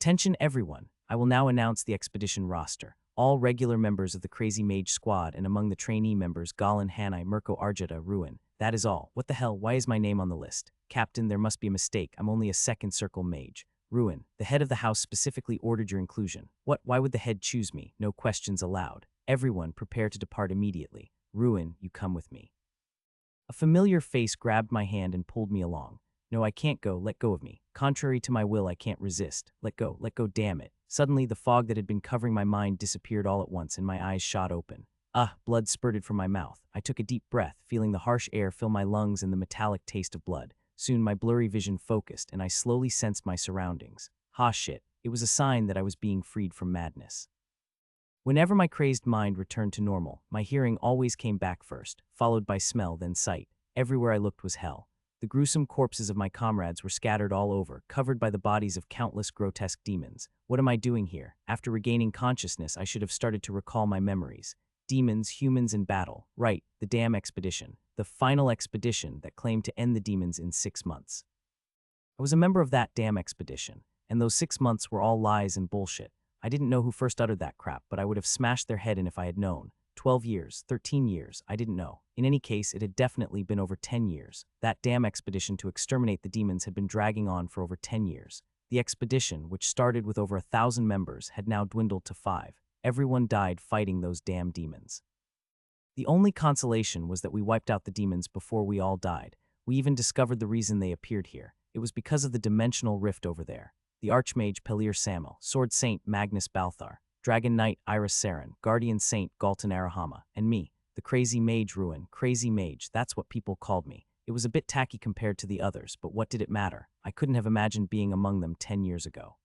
Attention everyone, I will now announce the expedition roster. All regular members of the Crazy Mage squad and among the trainee members Galan, Hanai, Mirko, Arjeta, Ruin. That is all. What the hell, why is my name on the list? Captain, there must be a mistake. I'm only a second circle mage. Ruin, the head of the house specifically ordered your inclusion. What, why would the head choose me? No questions allowed. Everyone, prepare to depart immediately. Ruin, you come with me. A familiar face grabbed my hand and pulled me along. No, I can't go, let go of me. Contrary to my will, I can't resist. Let go, damn it. Suddenly, the fog that had been covering my mind disappeared all at once and my eyes shot open. Blood spurted from my mouth. I took a deep breath, feeling the harsh air fill my lungs and the metallic taste of blood. Soon my blurry vision focused and I slowly sensed my surroundings. Shit, it was a sign that I was being freed from madness. Whenever my crazed mind returned to normal, my hearing always came back first, followed by smell, then sight. Everywhere I looked was hell. The gruesome corpses of my comrades were scattered all over, covered by the bodies of countless grotesque demons. What am I doing here? After regaining consciousness, I should have started to recall my memories. Demons, humans, and battle. Right, the damn expedition. The final expedition that claimed to end the demons in 6 months. I was a member of that damn expedition, and those 6 months were all lies and bullshit. I didn't know who first uttered that crap, but I would have smashed their head in if I had known. 12 years, 13 years, I didn't know. In any case, it had definitely been over 10 years. That damn expedition to exterminate the demons had been dragging on for over 10 years. The expedition, which started with over 1,000 members, had now dwindled to 5. Everyone died fighting those damn demons. The only consolation was that we wiped out the demons before we all died. We even discovered the reason they appeared here. It was because of the dimensional rift over there. The Archmage Pelir Samuel, Sword Saint Magnus Balthar, Dragon Knight Iris Saren, Guardian Saint Galton Arahama, and me, the Crazy Mage Ruin. Crazy Mage, that's what people called me. It was a bit tacky compared to the others, but what did it matter? I couldn't have imagined being among them 10 years ago.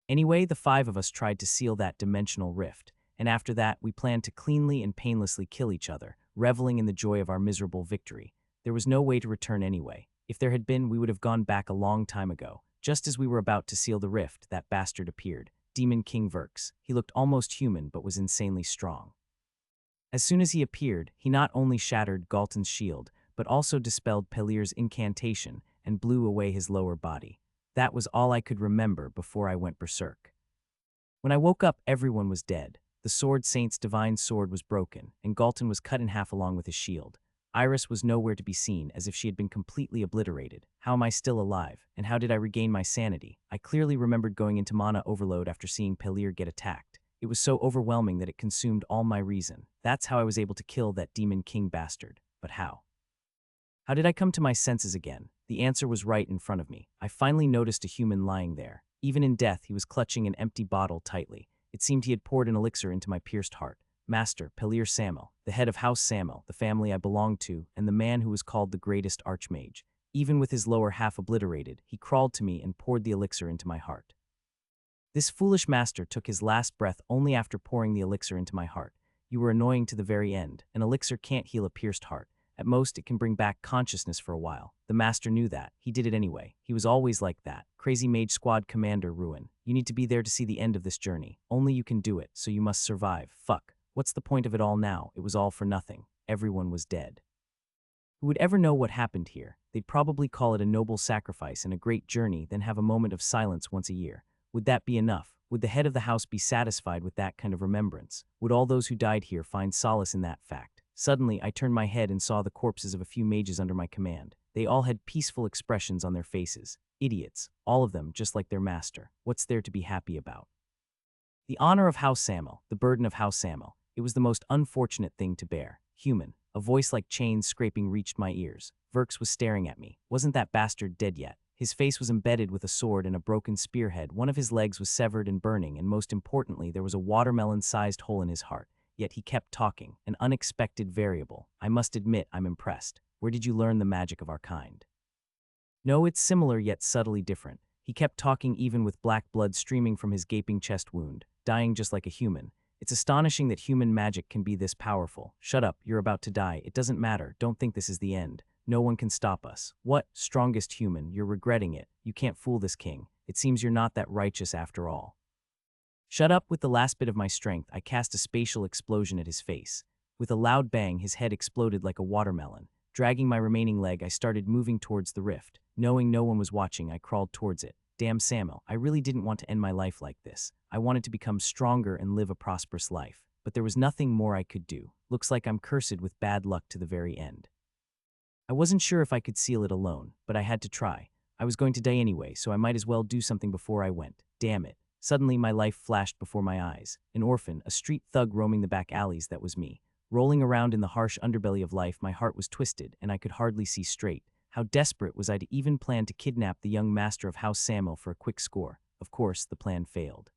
Anyway, the 5 of us tried to seal that dimensional rift, and after that we planned to cleanly and painlessly kill each other, reveling in the joy of our miserable victory. There was no way to return anyway. If there had been, we would have gone back a long time ago. Just as we were about to seal the rift, that bastard appeared. Demon King Verks. He looked almost human, but was insanely strong. As soon as he appeared, he not only shattered Galton's shield, but also dispelled Pelir's incantation and blew away his lower body. That was all I could remember before I went berserk. When I woke up, everyone was dead. The Sword Saint's divine sword was broken, and Galton was cut in half along with his shield. Iris was nowhere to be seen, as if she had been completely obliterated. How am I still alive? And how did I regain my sanity? I clearly remembered going into mana overload after seeing Pelir get attacked. It was so overwhelming that it consumed all my reason. That's how I was able to kill that Demon King bastard. But how? How did I come to my senses again? The answer was right in front of me. I finally noticed a human lying there. Even in death, he was clutching an empty bottle tightly. It seemed he had poured an elixir into my pierced heart. Master, Pelir Samuel, the head of House Samuel, the family I belonged to, and the man who was called the greatest Archmage. Even with his lower half obliterated, he crawled to me and poured the elixir into my heart. This foolish master took his last breath only after pouring the elixir into my heart. You were annoying to the very end. An elixir can't heal a pierced heart. At most, it can bring back consciousness for a while. The master knew that. He did it anyway. He was always like that. Crazy Mage Squad Commander Ruin. You need to be there to see the end of this journey. Only you can do it, so you must survive. Fuck. What's the point of it all now? It was all for nothing. Everyone was dead. Who would ever know what happened here? They'd probably call it a noble sacrifice and a great journey, then have a moment of silence once a year. Would that be enough? Would the head of the house be satisfied with that kind of remembrance? Would all those who died here find solace in that fact? Suddenly, I turned my head and saw the corpses of a few mages under my command. They all had peaceful expressions on their faces. Idiots. All of them, just like their master. What's there to be happy about? The honor of House Samuel, the burden of House Samuel. It was the most unfortunate thing to bear. Human. A voice like chains scraping reached my ears. Verks was staring at me. Wasn't that bastard dead yet? His face was embedded with a sword and a broken spearhead. One of his legs was severed and burning, and most importantly, there was a watermelon-sized hole in his heart. Yet he kept talking. An unexpected variable. I must admit, I'm impressed. Where did you learn the magic of our kind? No, it's similar yet subtly different. He kept talking even with black blood streaming from his gaping chest wound, dying just like a human. It's astonishing that human magic can be this powerful. Shut up, you're about to die. It doesn't matter. Don't think this is the end. No one can stop us. What? Strongest human, you're regretting it. You can't fool this king. It seems you're not that righteous after all. Shut up. With the last bit of my strength, I cast a spatial explosion at his face. With a loud bang, his head exploded like a watermelon. Dragging my remaining leg, I started moving towards the rift. Knowing no one was watching, I crawled towards it. Damn Samuel, I really didn't want to end my life like this. I wanted to become stronger and live a prosperous life. But there was nothing more I could do. Looks like I'm cursed with bad luck to the very end. I wasn't sure if I could seal it alone, but I had to try. I was going to die anyway, so I might as well do something before I went. Damn it. Suddenly my life flashed before my eyes. An orphan, a street thug roaming the back alleys, that was me. Rolling around in the harsh underbelly of life, my heart was twisted, and I could hardly see straight. How desperate was I to even plan to kidnap the young master of House Samuel for a quick score? Of course, the plan failed.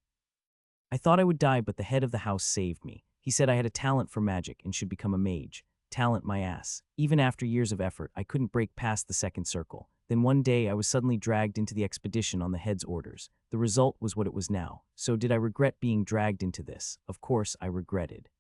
I thought I would die, but the head of the house saved me. He said I had a talent for magic and should become a mage. Talent my ass. Even after years of effort, I couldn't break past the second circle. Then one day I was suddenly dragged into the expedition on the head's orders. The result was what it was now. So did I regret being dragged into this? Of course I regretted.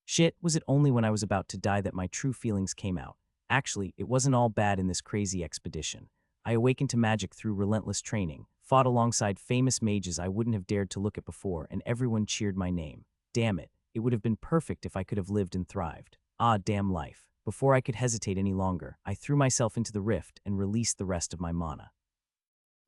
Shit, was it only when I was about to die that my true feelings came out? Actually, it wasn't all bad in this crazy expedition. I awakened to magic through relentless training, fought alongside famous mages I wouldn't have dared to look at before, and everyone cheered my name. Damn it, it would have been perfect if I could have lived and thrived. Ah, damn life. Before I could hesitate any longer, I threw myself into the rift and released the rest of my mana.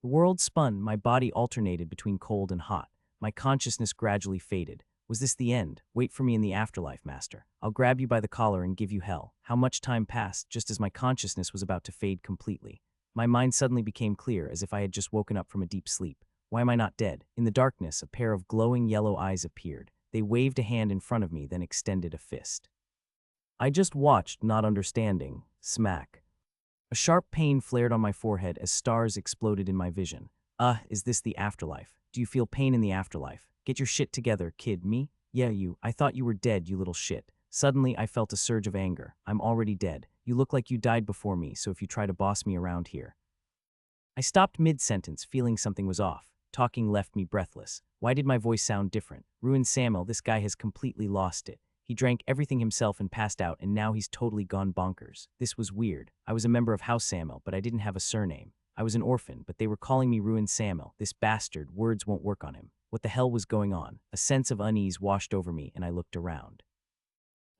The world spun, my body alternated between cold and hot. My consciousness gradually faded. Was this the end? Wait for me in the afterlife, master. I'll grab you by the collar and give you hell. How much time passed just as my consciousness was about to fade completely? My mind suddenly became clear, as if I had just woken up from a deep sleep. Why am I not dead? In the darkness, a pair of glowing yellow eyes appeared. They waved a hand in front of me, then extended a fist. I just watched, not understanding. Smack. A sharp pain flared on my forehead as stars exploded in my vision. Is this the afterlife? Do you feel pain in the afterlife? Get your shit together, kid. Me? Yeah, you. I thought you were dead, you little shit. Suddenly, I felt a surge of anger. I'm already dead. You look like you died before me, so if you try to boss me around here. I stopped mid-sentence, feeling something was off. Talking left me breathless. Why did my voice sound different? Ruined Samuel, this guy has completely lost it. He drank everything himself and passed out, and now he's totally gone bonkers. This was weird. I was a member of House Samuel, but I didn't have a surname. I was an orphan, but they were calling me Ruined Samuel. This bastard, words won't work on him. What the hell was going on? A sense of unease washed over me, and I looked around.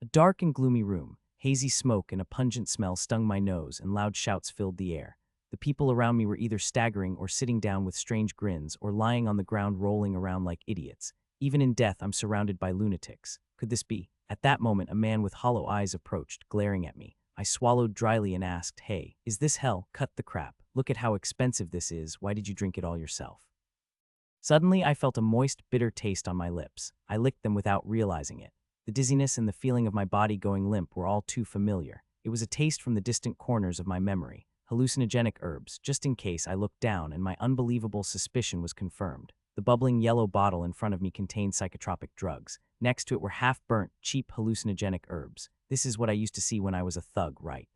A dark and gloomy room. Hazy smoke and a pungent smell stung my nose, and loud shouts filled the air. The people around me were either staggering or sitting down with strange grins or lying on the ground rolling around like idiots. Even in death, I'm surrounded by lunatics. Could this be? At that moment, a man with hollow eyes approached, glaring at me. I swallowed dryly and asked, "Hey, is this hell? Cut the crap. Look at how expensive this is. Why did you drink it all yourself?" Suddenly, I felt a moist, bitter taste on my lips. I licked them without realizing it. The dizziness and the feeling of my body going limp were all too familiar. It was a taste from the distant corners of my memory. Hallucinogenic herbs. Just in case, I looked down, and my unbelievable suspicion was confirmed. The bubbling yellow bottle in front of me contained psychotropic drugs. Next to it were half-burnt, cheap hallucinogenic herbs. This is what I used to see when I was a thug, right?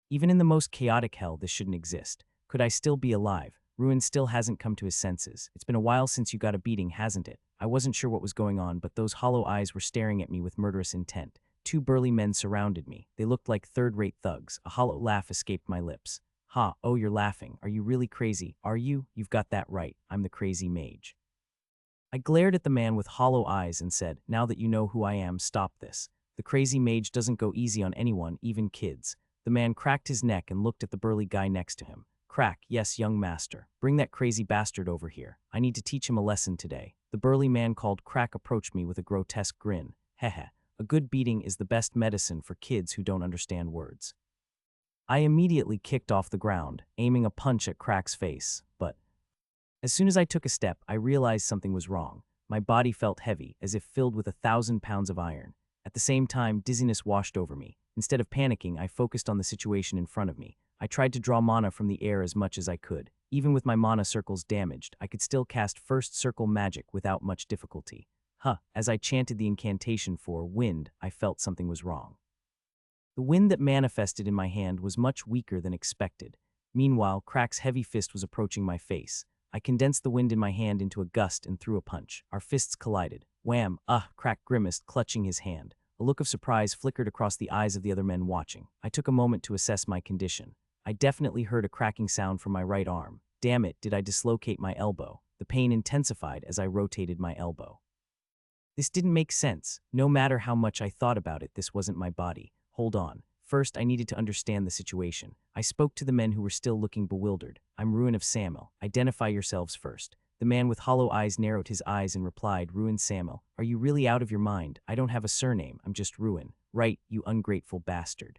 Even in the most chaotic hell, this shouldn't exist. Could I still be alive? Ruin still hasn't come to his senses. It's been a while since you got a beating, hasn't it? I wasn't sure what was going on, but those hollow eyes were staring at me with murderous intent. Two burly men surrounded me. They looked like third-rate thugs. A hollow laugh escaped my lips. Ha, oh, you're laughing. Are you really crazy? Are you? You've got that right. I'm the crazy mage. I glared at the man with hollow eyes and said, "Now that you know who I am, stop this." The crazy mage doesn't go easy on anyone, even kids. The man cracked his neck and looked at the burly guy next to him. Crack, yes, young master. Bring that crazy bastard over here. I need to teach him a lesson today. The burly man called Crack approached me with a grotesque grin. Heh. A good beating is the best medicine for kids who don't understand words. I immediately kicked off the ground, aiming a punch at Crack's face, but as soon as I took a step, I realized something was wrong. My body felt heavy, as if filled with 1,000 pounds of iron. At the same time, dizziness washed over me. Instead of panicking, I focused on the situation in front of me. I tried to draw mana from the air as much as I could. Even with my mana circles damaged, I could still cast first circle magic without much difficulty. As I chanted the incantation for wind, I felt something was wrong. The wind that manifested in my hand was much weaker than expected. Meanwhile, Crack's heavy fist was approaching my face. I condensed the wind in my hand into a gust and threw a punch. Our fists collided. Wham! Crack grimaced, clutching his hand. A look of surprise flickered across the eyes of the other men watching. I took a moment to assess my condition. I definitely heard a cracking sound from my right arm. Damn it, did I dislocate my elbow? The pain intensified as I rotated my elbow. This didn't make sense. No matter how much I thought about it, this wasn't my body. Hold on. First, I needed to understand the situation. I spoke to the men who were still looking bewildered. I'm Ruin of Samuel. Identify yourselves first. The man with hollow eyes narrowed his eyes and replied, Ruin Samuel. Are you really out of your mind? I don't have a surname. I'm just Ruin. Right, you ungrateful bastard.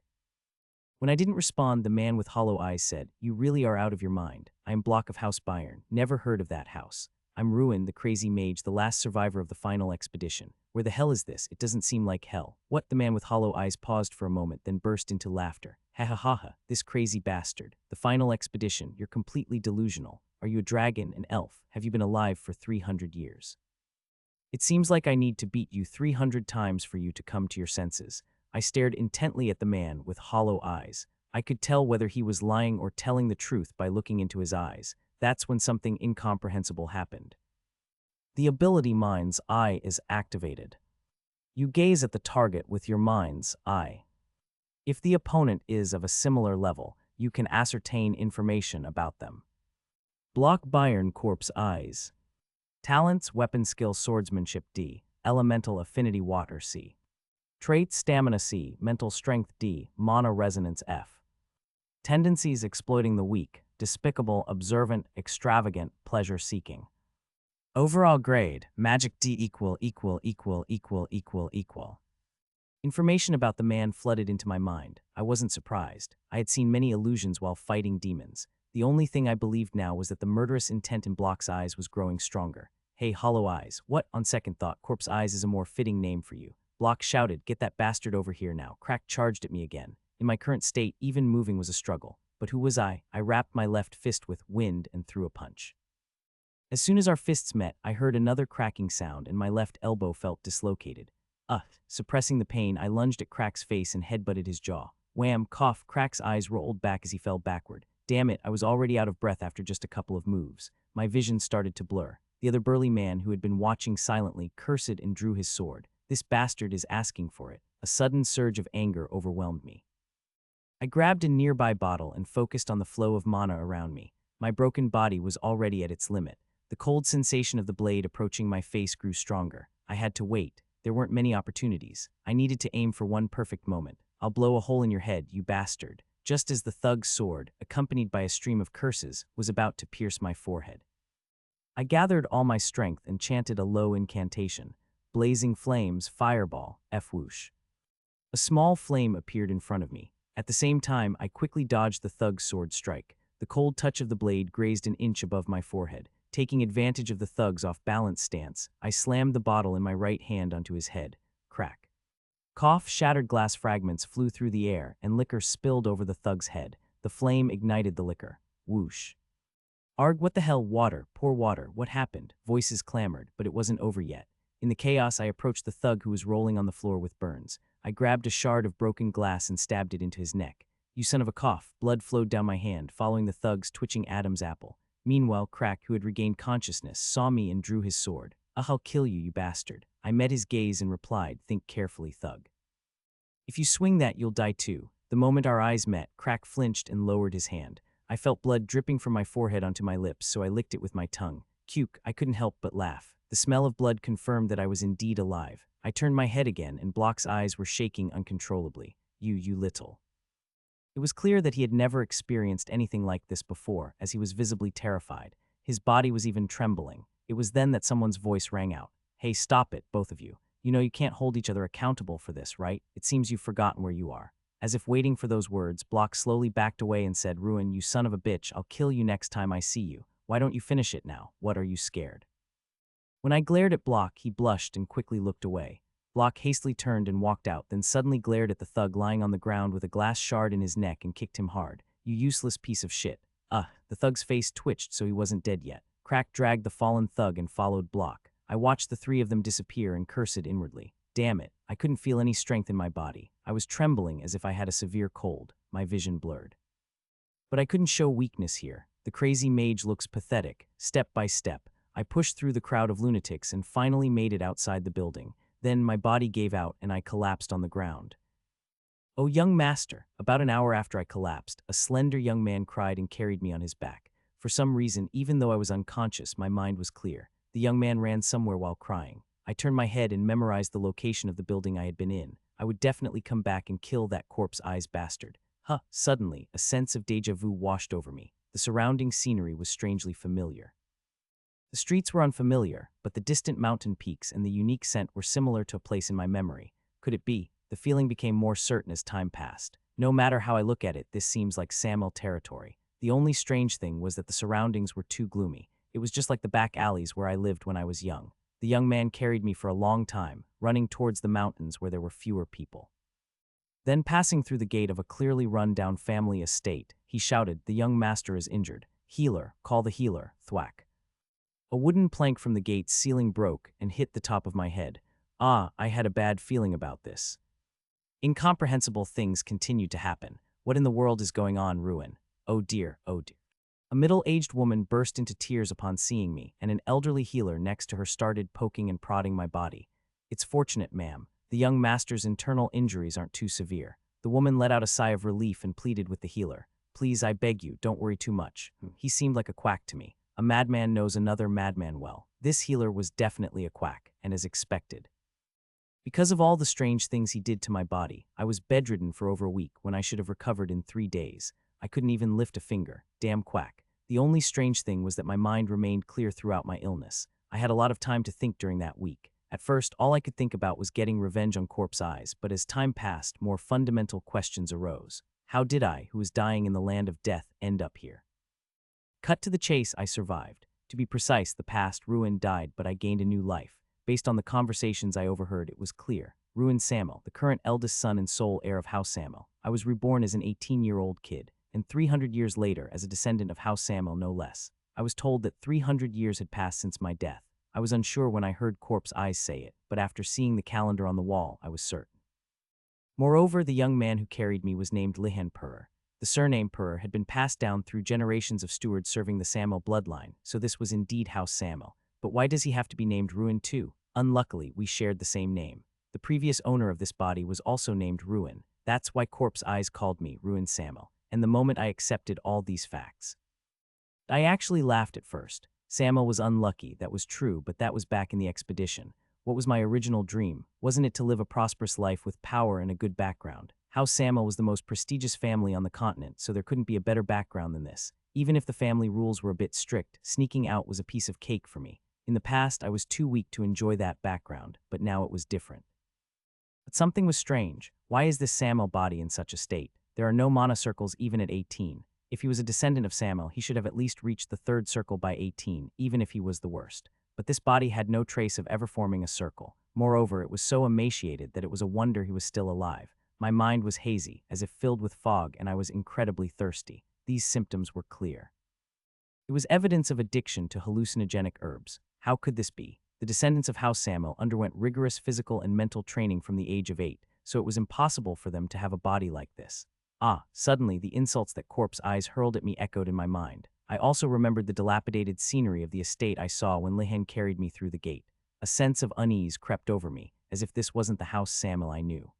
When I didn't respond, the man with hollow eyes said, You really are out of your mind. I am Block of House Byron. Never heard of that house. I'm Ruin, the crazy mage, the last survivor of the final expedition. Where the hell is this? It doesn't seem like hell. What? The man with hollow eyes paused for a moment, then burst into laughter. Ha ha ha ha, this crazy bastard. The final expedition, you're completely delusional. Are you a dragon, an elf? Have you been alive for 300 years? It seems like I need to beat you 300 times for you to come to your senses. I stared intently at the man with hollow eyes. I could tell whether he was lying or telling the truth by looking into his eyes. That's when something incomprehensible happened. The ability Mind's Eye is activated. You gaze at the target with your mind's eye. If the opponent is of a similar level, you can ascertain information about them. Block Byron Corpse Eyes. Talents, Weapon Skill, Swordsmanship D. Elemental Affinity Water C. Traits, Stamina C. Mental Strength D. Mana Resonance F. Tendencies, Exploiting the weak, despicable, observant, extravagant, pleasure-seeking. Overall grade, Magic D equal. Information about the man flooded into my mind. I wasn't surprised. I had seen many illusions while fighting demons. The only thing I believed now was that the murderous intent in Block's eyes was growing stronger. Hey, Hollow Eyes, what? On second thought, Corpse Eyes is a more fitting name for you. Block shouted, Get that bastard over here now. Crack charged at me again. In my current state, even moving was a struggle. But who was I? I wrapped my left fist with wind and threw a punch. As soon as our fists met, I heard another cracking sound and my left elbow felt dislocated. Suppressing the pain, I lunged at Crack's face and headbutted his jaw. Wham, cough, Crack's eyes rolled back as he fell backward. Damn it, I was already out of breath after just a couple of moves. My vision started to blur. The other burly man, who had been watching silently, cursed and drew his sword. This bastard is asking for it. A sudden surge of anger overwhelmed me. I grabbed a nearby bottle and focused on the flow of mana around me. My broken body was already at its limit. The cold sensation of the blade approaching my face grew stronger. I had to wait. There weren't many opportunities. I needed to aim for one perfect moment. I'll blow a hole in your head, you bastard. Just as the thug's sword, accompanied by a stream of curses, was about to pierce my forehead. I gathered all my strength and chanted a low incantation. Blazing flames, fireball, F-whoosh. A small flame appeared in front of me. At the same time, I quickly dodged the thug's sword strike. The cold touch of the blade grazed an inch above my forehead. Taking advantage of the thug's off-balance stance, I slammed the bottle in my right hand onto his head. Crack. Cough, shattered glass fragments flew through the air, and liquor spilled over the thug's head. The flame ignited the liquor. Whoosh. Arg, what the hell? Water, pour water, what happened? Voices clamored, but it wasn't over yet. In the chaos, I approached the thug who was rolling on the floor with burns. I grabbed a shard of broken glass and stabbed it into his neck. You son of a cough. Blood flowed down my hand, following the thug's twitching Adam's apple. Meanwhile, Crack, who had regained consciousness, saw me and drew his sword. I'll kill you, you bastard. I met his gaze and replied, Think carefully, thug. If you swing that, you'll die too. The moment our eyes met, Crack flinched and lowered his hand. I felt blood dripping from my forehead onto my lips, so I licked it with my tongue. Puke, I couldn't help but laugh. The smell of blood confirmed that I was indeed alive. I turned my head again, and Block's eyes were shaking uncontrollably. You little. It was clear that he had never experienced anything like this before, as he was visibly terrified. His body was even trembling. It was then that someone's voice rang out. Hey, stop it, both of you. You know you can't hold each other accountable for this, right? It seems you've forgotten where you are. As if waiting for those words, Block slowly backed away and said, Ruin, you son of a bitch, I'll kill you next time I see you. Why don't you finish it now? What are you scared? When I glared at Block, he blushed and quickly looked away. Block hastily turned and walked out, then suddenly glared at the thug lying on the ground with a glass shard in his neck and kicked him hard. You useless piece of shit. The thug's face twitched so he wasn't dead yet. Crack dragged the fallen thug and followed Block. I watched the three of them disappear and cursed inwardly. Damn it, I couldn't feel any strength in my body. I was trembling as if I had a severe cold, my vision blurred. But I couldn't show weakness here. The crazy mage looks pathetic. Step by step, I pushed through the crowd of lunatics and finally made it outside the building. Then my body gave out and I collapsed on the ground. Oh, young master, about an hour after I collapsed, a slender young man cried and carried me on his back. For some reason, even though I was unconscious, my mind was clear. The young man ran somewhere while crying. I turned my head and memorized the location of the building I had been in. I would definitely come back and kill that corpse eyes bastard. Huh, suddenly, a sense of déjà vu washed over me. The surrounding scenery was strangely familiar. The streets were unfamiliar, but the distant mountain peaks and the unique scent were similar to a place in my memory. Could it be? The feeling became more certain as time passed. No matter how I look at it, this seems like Samel territory. The only strange thing was that the surroundings were too gloomy. It was just like the back alleys where I lived when I was young. The young man carried me for a long time, running towards the mountains where there were fewer people. Then, passing through the gate of a clearly run-down family estate, he shouted, "The young master is injured. Healer, call the healer," thwack. A wooden plank from the gate's ceiling broke and hit the top of my head. I had a bad feeling about this. Incomprehensible things continued to happen. What in the world is going on, Ruin? Oh dear, oh dear. A middle-aged woman burst into tears upon seeing me, and an elderly healer next to her started poking and prodding my body. "It's fortunate, ma'am. The young master's internal injuries aren't too severe." The woman let out a sigh of relief and pleaded with the healer. "Please, I beg you, don't worry too much." He seemed like a quack to me. A madman knows another madman well. This healer was definitely a quack, and as expected. Because of all the strange things he did to my body, I was bedridden for over a week when I should have recovered in 3 days. I couldn't even lift a finger. Damn quack. The only strange thing was that my mind remained clear throughout my illness. I had a lot of time to think during that week. At first, all I could think about was getting revenge on Corpse Eyes, but as time passed, more fundamental questions arose. How did I, who was dying in the land of death, end up here? Cut to the chase, I survived. To be precise, the past Ruin died, but I gained a new life. Based on the conversations I overheard, it was clear. Ruin Samel, the current eldest son and sole heir of House Samel. I was reborn as an 18-year-old kid, and 300 years later as a descendant of House Samel no less. I was told that 300 years had passed since my death. I was unsure when I heard Corpse Eyes say it, but after seeing the calendar on the wall, I was certain. Moreover, the young man who carried me was named Lihan Purr. The surname Purr had been passed down through generations of stewards serving the Samel bloodline, so this was indeed House Samel. But why does he have to be named Ruin too? Unluckily, we shared the same name. The previous owner of this body was also named Ruin. That's why Corpse Eyes called me Ruin Samel. And the moment I accepted all these facts, I actually laughed at first. Samel was unlucky, that was true, but that was back in the expedition. What was my original dream? Wasn't it to live a prosperous life with power and a good background? House Samel was the most prestigious family on the continent, so there couldn't be a better background than this. Even if the family rules were a bit strict, sneaking out was a piece of cake for me. In the past, I was too weak to enjoy that background, but now it was different. But something was strange. Why is this Samel body in such a state? There are no monocircles even at 18. If he was a descendant of Samel, he should have at least reached the 3rd circle by 18, even if he was the worst. But this body had no trace of ever forming a circle. Moreover, it was so emaciated that it was a wonder he was still alive. My mind was hazy, as if filled with fog, and I was incredibly thirsty. These symptoms were clear. It was evidence of addiction to hallucinogenic herbs. How could this be? The descendants of House Samel underwent rigorous physical and mental training from the age of 8, so it was impossible for them to have a body like this. Suddenly, the insults that Corpse Eyes hurled at me echoed in my mind. I also remembered the dilapidated scenery of the estate I saw when Lihan carried me through the gate. A sense of unease crept over me, as if this wasn't the House Samel I knew.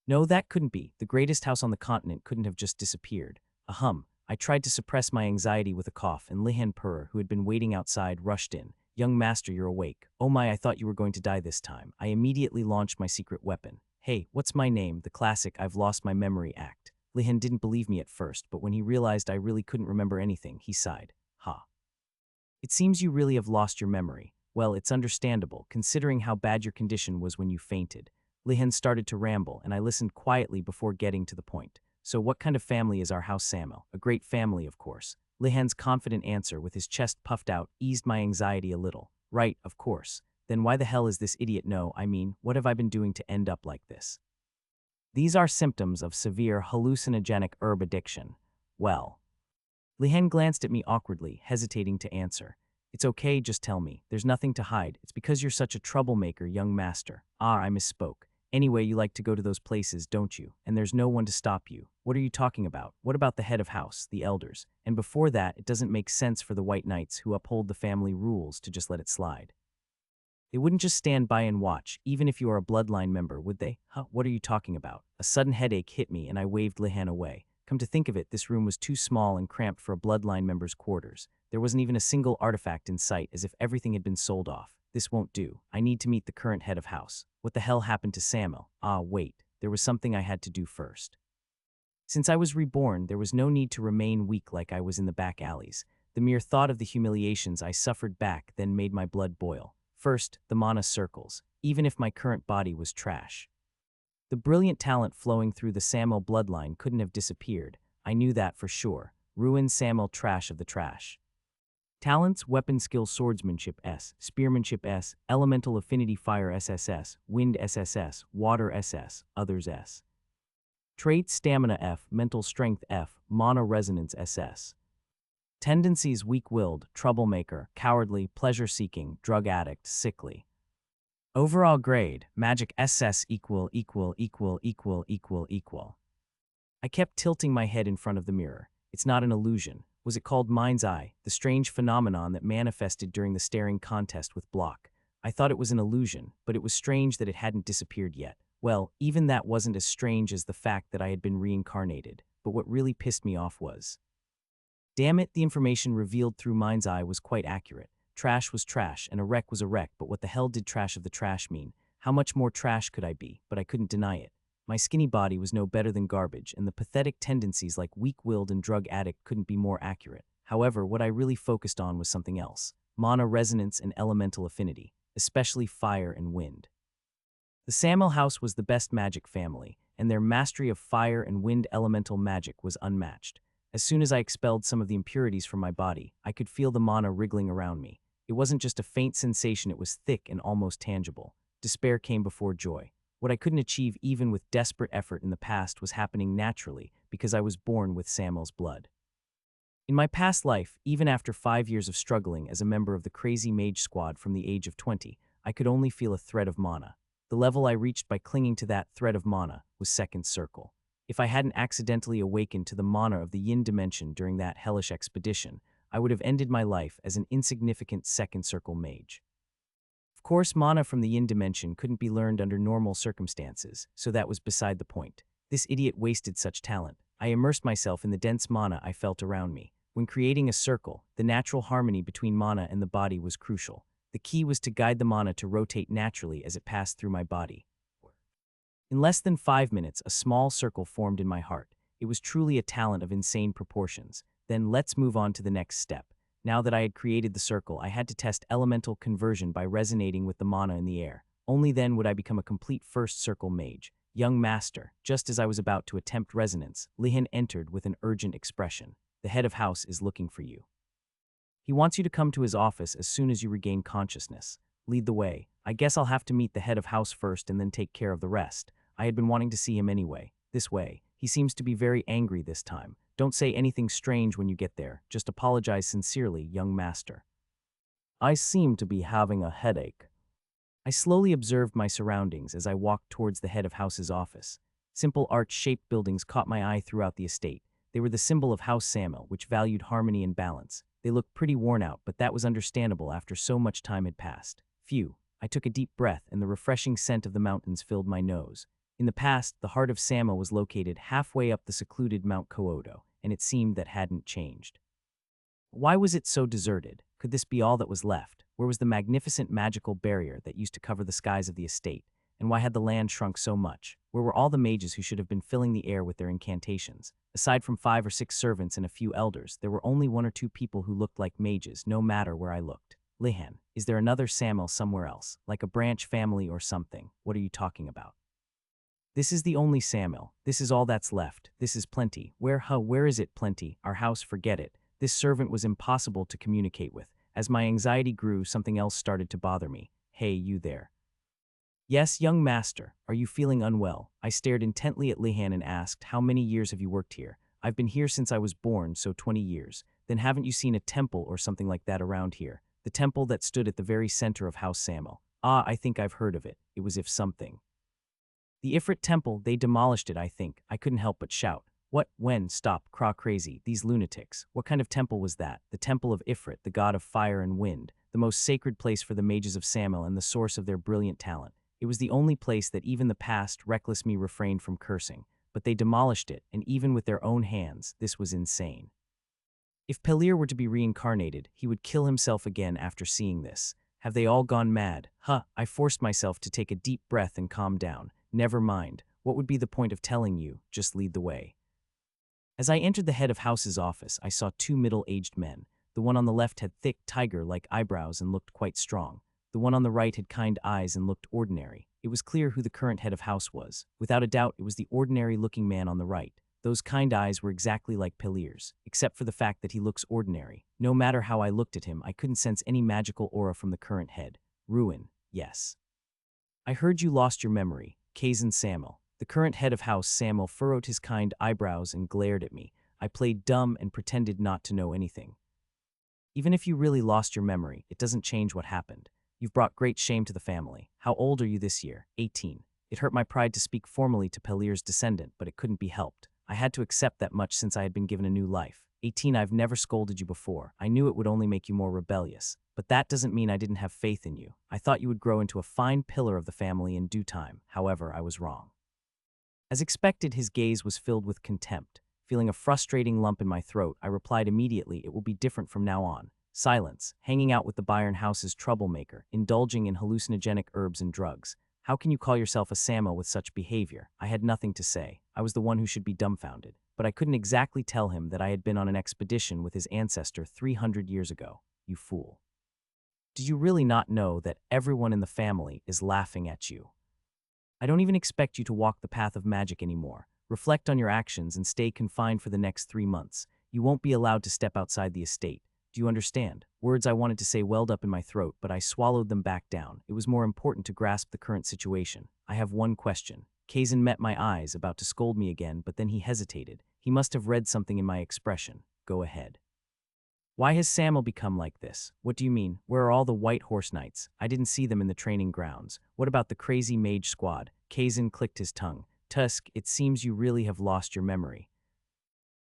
No, that couldn't be. The greatest house on the continent couldn't have just disappeared. I tried to suppress my anxiety with a cough, and Lihan Purr, who had been waiting outside, rushed in. "Young master, you're awake. Oh my, I thought you were going to die this time." I immediately launched my secret weapon. "Hey, what's my name?" The classic "I've lost my memory" act. Lihan didn't believe me at first, but when he realized I really couldn't remember anything, he sighed. "It seems you really have lost your memory. Well, it's understandable, considering how bad your condition was when you fainted." Lihan started to ramble, and I listened quietly before getting to the point. "So what kind of family is our House Samel?" "A great family, of course." Lihan's confident answer, with his chest puffed out, eased my anxiety a little. "Right, of course. Then why the hell is this idiot what have I been doing to end up like this?" "These are symptoms of severe hallucinogenic herb addiction." "Well." Lihan glanced at me awkwardly, hesitating to answer. "It's okay, just tell me. There's nothing to hide. It's because you're such a troublemaker, young master." I misspoke. "Anyway, you like to go to those places, don't you? And there's no one to stop you." "What are you talking about? What about the head of house, the elders? And before that, it doesn't make sense for the White Knights who uphold the family rules to just let it slide. They wouldn't just stand by and watch, even if you are a bloodline member, would they?" What are you talking about?" A sudden headache hit me and I waved Lihan away. Come to think of it, this room was too small and cramped for a bloodline member's quarters. There wasn't even a single artifact in sight, as if everything had been sold off. This won't do. I need to meet the current head of house. What the hell happened to Samuel? Ah, wait. There was something I had to do first. Since I was reborn, there was no need to remain weak like I was in the back alleys. The mere thought of the humiliations I suffered back then made my blood boil. First, the mana circles, even if my current body was trash. The brilliant talent flowing through the Samuel bloodline couldn't have disappeared. I knew that for sure. Ruin Samuel trash of the trash. Talents, weapon skill, swordsmanship S, spearmanship S, elemental affinity fire SSS, wind SSS, water SS, others S. Traits, stamina F, mental strength F, mana resonance SS. Tendencies, weak-willed, troublemaker, cowardly, pleasure-seeking, drug addict, sickly. Overall grade, magic SS equal. I kept tilting my head in front of the mirror. It's not an illusion. Was it called mind's eye, the strange phenomenon that manifested during the staring contest with Block? I thought it was an illusion, but it was strange that it hadn't disappeared yet. Well, even that wasn't as strange as the fact that I had been reincarnated, but what really pissed me off was, damn it, the information revealed through mind's eye was quite accurate. Trash was trash, and a wreck was a wreck, but what the hell did trash of the trash mean? How much more trash could I be? But I couldn't deny it. My skinny body was no better than garbage, and the pathetic tendencies like weak-willed and drug addict couldn't be more accurate. However, what I really focused on was something else. Mana resonance and elemental affinity, especially fire and wind. The Samuel house was the best magic family, and their mastery of fire and wind elemental magic was unmatched. As soon as I expelled some of the impurities from my body, I could feel the mana wriggling around me. It wasn't just a faint sensation, it was thick and almost tangible. Despair came before joy. What I couldn't achieve even with desperate effort in the past was happening naturally because I was born with Samuel's blood. In my past life, even after 5 years of struggling as a member of the crazy mage squad from the age of 20, I could only feel a thread of mana. The level I reached by clinging to that thread of mana was second circle. If I hadn't accidentally awakened to the mana of the yin dimension during that hellish expedition, I would have ended my life as an insignificant second circle mage. Of course, mana from the yin dimension couldn't be learned under normal circumstances, so that was beside the point. This idiot wasted such talent. I immersed myself in the dense mana I felt around me. When creating a circle, the natural harmony between mana and the body was crucial. The key was to guide the mana to rotate naturally as it passed through my body. In less than 5 minutes, a small circle formed in my heart. It was truly a talent of insane proportions. Then let's move on to the next step. Now that I had created the circle, I had to test elemental conversion by resonating with the mana in the air. Only then would I become a complete first circle mage. Young master, just as I was about to attempt resonance, Lihan entered with an urgent expression. The head of house is looking for you. He wants you to come to his office as soon as you regain consciousness. Lead the way. I guess I'll have to meet the head of house first and then take care of the rest. I had been wanting to see him anyway. This way. He seems to be very angry this time. Don't say anything strange when you get there. Just apologize sincerely, young master. I seem to be having a headache. I slowly observed my surroundings as I walked towards the head of house's office. Simple arch-shaped buildings caught my eye throughout the estate. They were the symbol of House Samuel, which valued harmony and balance. They looked pretty worn out, but that was understandable after so much time had passed. Phew. I took a deep breath, and the refreshing scent of the mountains filled my nose. In the past, the heart of Samuel was located halfway up the secluded Mount Koodo, and it seemed that hadn't changed. Why was it so deserted? Could this be all that was left? Where was the magnificent magical barrier that used to cover the skies of the estate? And why had the land shrunk so much? Where were all the mages who should have been filling the air with their incantations? Aside from 5 or 6 servants and a few elders, there were only 1 or 2 people who looked like mages, no matter where I looked. Lihan, is there another Samuel somewhere else? Like a branch family or something? What are you talking about? This is the only Samuel. This is all that's left. This is plenty. Where is it plenty? Our house, forget it. This servant was impossible to communicate with. As my anxiety grew, something else started to bother me. Hey, you there. Yes, young master. Are you feeling unwell? I stared intently at Lihan and asked, how many years have you worked here? I've been here since I was born, so 20 years. Then haven't you seen a temple or something like that around here? The temple that stood at the very center of House Samuel. Ah, I think I've heard of it. It was if something. The Ifrit temple, they demolished it, I think. I couldn't help but shout. What? When? Stop. Craw crazy. These lunatics. What kind of temple was that? The temple of Ifrit, the god of fire and wind. The most sacred place for the mages of Samuel and the source of their brilliant talent. It was the only place that even the past, reckless me refrained from cursing. But they demolished it, and even with their own hands, this was insane. If Pelir were to be reincarnated, he would kill himself again after seeing this. Have they all gone mad? Huh, I forced myself to take a deep breath and calm down. Never mind. What would be the point of telling you? Just lead the way. As I entered the head of house's office, I saw two middle-aged men. The one on the left had thick, tiger-like eyebrows and looked quite strong. The one on the right had kind eyes and looked ordinary. It was clear who the current head of house was. Without a doubt, it was the ordinary-looking man on the right. Those kind eyes were exactly like Pelier's, except for the fact that he looks ordinary. No matter how I looked at him, I couldn't sense any magical aura from the current head. Ruin, yes. I heard you lost your memory, Kazan Samuel. The current head of house, Samuel, furrowed his kind eyebrows and glared at me. I played dumb and pretended not to know anything. Even if you really lost your memory, it doesn't change what happened. You've brought great shame to the family. How old are you this year? 18. It hurt my pride to speak formally to Pelier's descendant, but it couldn't be helped. I had to accept that much since I had been given a new life. 18. I've never scolded you before. I knew it would only make you more rebellious. But that doesn't mean I didn't have faith in you. I thought you would grow into a fine pillar of the family in due time. However, I was wrong. As expected, his gaze was filled with contempt. Feeling a frustrating lump in my throat, I replied immediately, it will be different from now on. Silence, hanging out with the Byron house's troublemaker, indulging in hallucinogenic herbs and drugs. How can you call yourself a Samuel with such behavior? I had nothing to say. I was the one who should be dumbfounded. But I couldn't exactly tell him that I had been on an expedition with his ancestor 300 years ago. You fool. Did you really not know that everyone in the family is laughing at you? I don't even expect you to walk the path of magic anymore. Reflect on your actions and stay confined for the next 3 months. You won't be allowed to step outside the estate. Do you understand? Words I wanted to say welled up in my throat, but I swallowed them back down. It was more important to grasp the current situation. I have one question. Kazan met my eyes, about to scold me again, but then he hesitated. He must have read something in my expression. Go ahead. Why has Samuel become like this? What do you mean? Where are all the white horse knights? I didn't see them in the training grounds. What about the crazy mage squad? Kazan clicked his tongue. Tusk, it seems you really have lost your memory.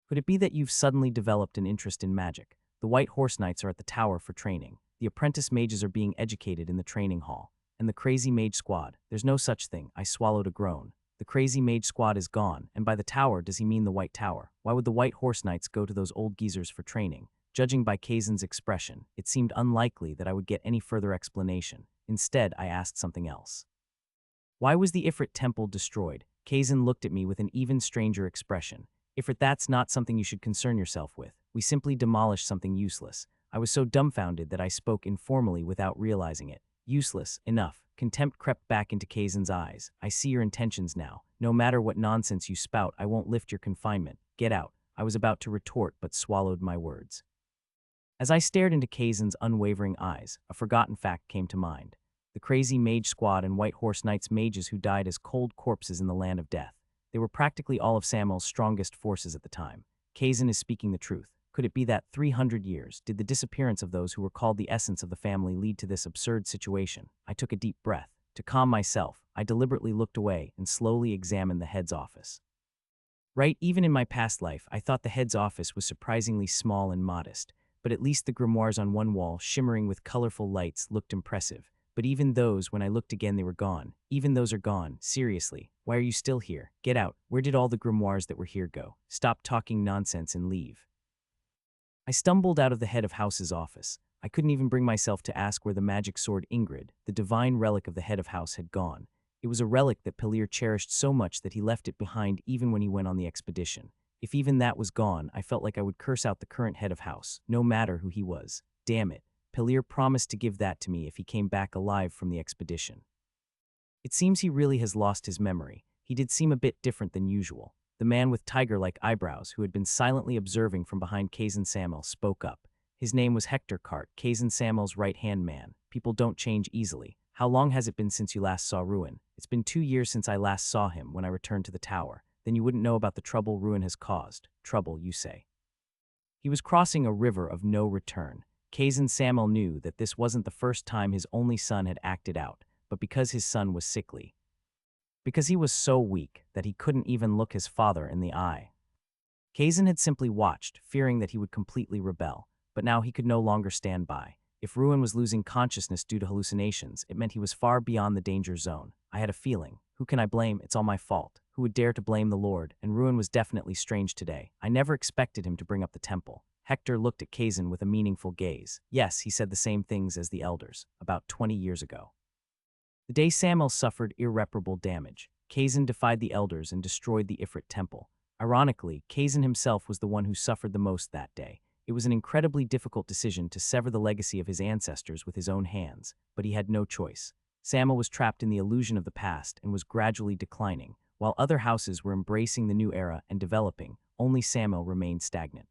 Could it be that you've suddenly developed an interest in magic? The white horse knights are at the tower for training. The apprentice mages are being educated in the training hall. And the crazy mage squad? There's no such thing. I swallowed a groan. The crazy mage squad is gone, and by the tower does he mean the white tower? Why would the white horse knights go to those old geezers for training? Judging by Kazan's expression, it seemed unlikely that I would get any further explanation. Instead, I asked something else. Why was the Ifrit temple destroyed? Kazan looked at me with an even stranger expression. Ifrit, that's not something you should concern yourself with. We simply demolished something useless. I was so dumbfounded that I spoke informally without realizing it. Useless, enough. Contempt crept back into Kazan's eyes. I see your intentions now. No matter what nonsense you spout, I won't lift your confinement. Get out. I was about to retort, but swallowed my words. As I stared into Kazan's unwavering eyes, a forgotten fact came to mind. The crazy mage squad and white horse knights mages who died as cold corpses in the land of death. They were practically all of Samuel's strongest forces at the time. Kazan is speaking the truth. Could it be that 300 years did the disappearance of those who were called the essence of the family lead to this absurd situation? I took a deep breath. To calm myself, I deliberately looked away and slowly examined the head's office. Right, even in my past life, I thought the head's office was surprisingly small and modest. But at least the grimoires on one wall, shimmering with colorful lights, looked impressive. But even those, when I looked again, they were gone. Even those are gone. Seriously, why are you still here? Get out. Where did all the grimoires that were here go? Stop talking nonsense and leave. I stumbled out of the head of house's office. I couldn't even bring myself to ask where the magic sword Ingrid, the divine relic of the head of house, had gone. It was a relic that Pelier cherished so much that he left it behind even when he went on the expedition. If even that was gone, I felt like I would curse out the current head of house, no matter who he was. Damn it, Pelier promised to give that to me if he came back alive from the expedition. It seems he really has lost his memory. He did seem a bit different than usual. The man with tiger-like eyebrows, who had been silently observing from behind Kazan Samuel, spoke up. His name was Hector Cart, Kazan Samuel's right-hand man. People don't change easily. How long has it been since you last saw Ruin? It's been 2 years since I last saw him when I returned to the tower. Then you wouldn't know about the trouble Ruin has caused. Trouble, you say. He was crossing a river of no return. Kazan Samuel knew that this wasn't the first time his only son had acted out, but because his son was sickly. Because he was so weak that he couldn't even look his father in the eye. Kazan had simply watched, fearing that he would completely rebel, but now he could no longer stand by. If Ruin was losing consciousness due to hallucinations, it meant he was far beyond the danger zone. I had a feeling. Who can I blame? It's all my fault. Who would dare to blame the Lord? And Ruin was definitely strange today. I never expected him to bring up the temple. Hector looked at Kazan with a meaningful gaze. Yes, he said the same things as the elders, about 20 years ago. The day Samel suffered irreparable damage, Kazan defied the elders and destroyed the Ifrit temple. Ironically, Kazan himself was the one who suffered the most that day. It was an incredibly difficult decision to sever the legacy of his ancestors with his own hands, but he had no choice. Samel was trapped in the illusion of the past and was gradually declining. While other houses were embracing the new era and developing, only Samel remained stagnant.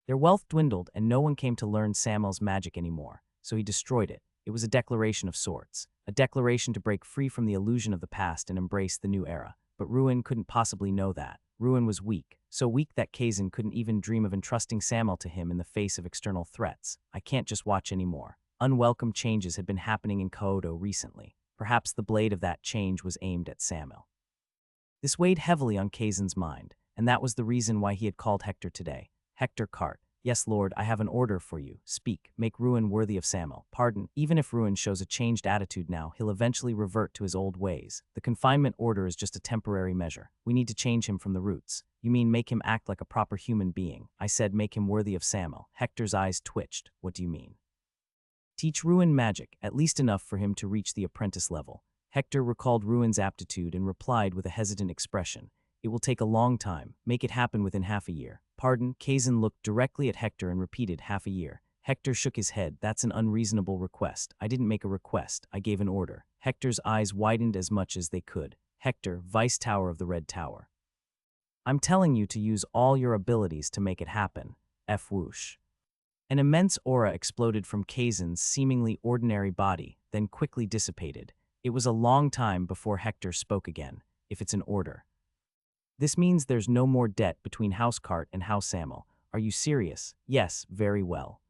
Their wealth dwindled and no one came to learn Samel's magic anymore, so he destroyed it. It was a declaration of sorts, a declaration to break free from the illusion of the past and embrace the new era. But Ruin couldn't possibly know that. Ruin was weak, so weak that Kazan couldn't even dream of entrusting Samel to him in the face of external threats. I can't just watch anymore. Unwelcome changes had been happening in Kyoto recently. Perhaps the blade of that change was aimed at Samel. This weighed heavily on Kazan's mind, and that was the reason why he had called Hector today. Hector Cart. Yes, Lord, I have an order for you. Speak. Make Ruin worthy of Samel. Pardon, even if Ruin shows a changed attitude now, he'll eventually revert to his old ways. The confinement order is just a temporary measure. We need to change him from the roots. You mean make him act like a proper human being? I said make him worthy of Samel. Hector's eyes twitched. What do you mean? Teach Ruin magic, at least enough for him to reach the apprentice level. Hector recalled Ruin's aptitude and replied with a hesitant expression. It will take a long time. Make it happen within half a year. Pardon? Kazan looked directly at Hector and repeated half a year. Hector shook his head. That's an unreasonable request. I didn't make a request. I gave an order. Hector's eyes widened as much as they could. Hector, Vice Tower of the Red Tower. I'm telling you to use all your abilities to make it happen. F whoosh. An immense aura exploded from Kazan's seemingly ordinary body, then quickly dissipated. It was a long time before Hector spoke again. If it's an order. This means there's no more debt between House Cart and House Samel. Are you serious? Yes, very well.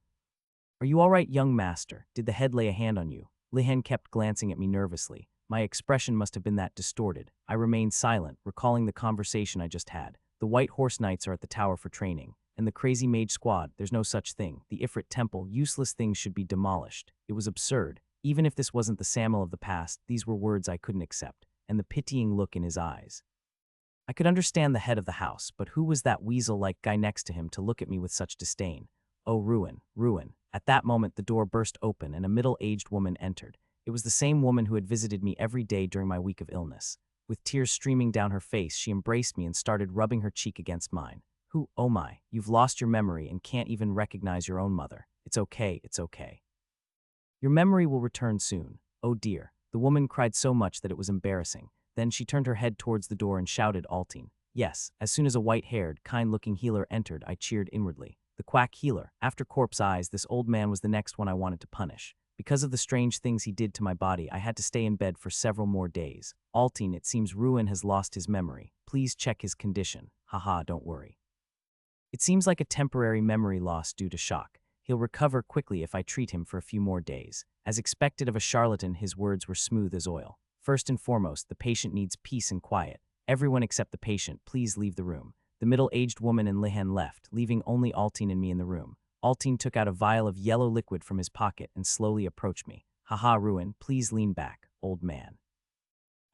Are you all right, young master? Did the head lay a hand on you? Lihan kept glancing at me nervously. My expression must have been that distorted. I remained silent, recalling the conversation I just had. The White Horse Knights are at the tower for training. And the Crazy Mage Squad, there's no such thing. The Ifrit Temple, useless things should be demolished. It was absurd. Even if this wasn't the Samel of the past, these were words I couldn't accept. And the pitying look in his eyes. I could understand the head of the house, but who was that weasel-like guy next to him to look at me with such disdain? Oh, Ruin, Ruin. At that moment, the door burst open and a middle-aged woman entered. It was the same woman who had visited me every day during my week of illness. With tears streaming down her face, she embraced me and started rubbing her cheek against mine. Who? Oh my, you've lost your memory and can't even recognize your own mother. It's okay, it's okay. Your memory will return soon. Oh dear. The woman cried so much that it was embarrassing. Then she turned her head towards the door and shouted, Altine. Yes, as soon as a white-haired, kind-looking healer entered, I cheered inwardly. The quack healer. After Corpse Eyes, this old man was the next one I wanted to punish. Because of the strange things he did to my body, I had to stay in bed for several more days. Altine, it seems Ruin has lost his memory. Please check his condition. Haha, don't worry. It seems like a temporary memory loss due to shock. He'll recover quickly if I treat him for a few more days. As expected of a charlatan, his words were smooth as oil. First and foremost, the patient needs peace and quiet. Everyone except the patient, please leave the room. The middle-aged woman and Lihan left, leaving only Altine and me in the room. Altine took out a vial of yellow liquid from his pocket and slowly approached me. Haha, Ruin, please lean back, old man.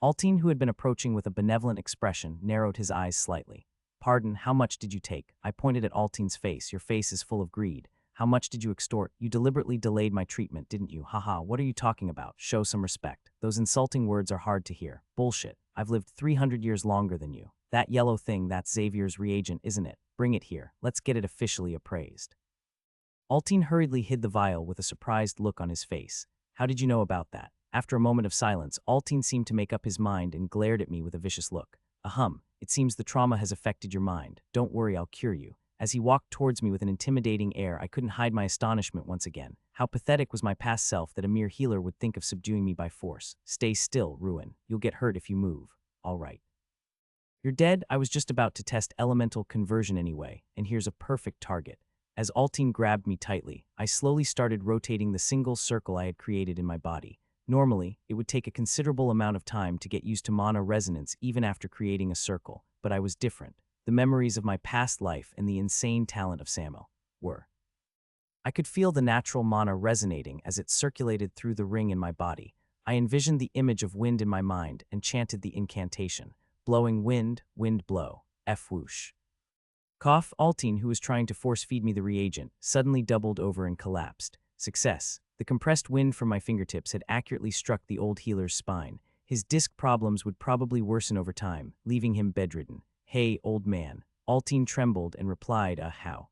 Altine, who had been approaching with a benevolent expression, narrowed his eyes slightly. Pardon, how much did you take? I pointed at Altine's face. Your face is full of greed. How much did you extort? You deliberately delayed my treatment, didn't you? Haha, what are you talking about? Show some respect. Those insulting words are hard to hear. Bullshit. I've lived 300 years longer than you. That yellow thing, that's Xavier's reagent, isn't it? Bring it here. Let's get it officially appraised. Altine hurriedly hid the vial with a surprised look on his face. How did you know about that? After a moment of silence, Altine seemed to make up his mind and glared at me with a vicious look. Ahem, it seems the trauma has affected your mind. Don't worry, I'll cure you. As he walked towards me with an intimidating air, I couldn't hide my astonishment once again. How pathetic was my past self that a mere healer would think of subduing me by force. Stay still, Ruin. You'll get hurt if you move. All right. You're dead? I was just about to test elemental conversion anyway, and here's a perfect target. As Altine grabbed me tightly, I slowly started rotating the single circle I had created in my body. Normally, it would take a considerable amount of time to get used to mana resonance even after creating a circle, but I was different. The memories of my past life and the insane talent of Samel were. I could feel the natural mana resonating as it circulated through the ring in my body. I envisioned the image of wind in my mind and chanted the incantation. Blowing wind, wind blow. F whoosh. Cough, Altine, who was trying to force-feed me the reagent, suddenly doubled over and collapsed. Success. The compressed wind from my fingertips had accurately struck the old healer's spine. His disc problems would probably worsen over time, leaving him bedridden. Hey, old man. Altine trembled and replied, how?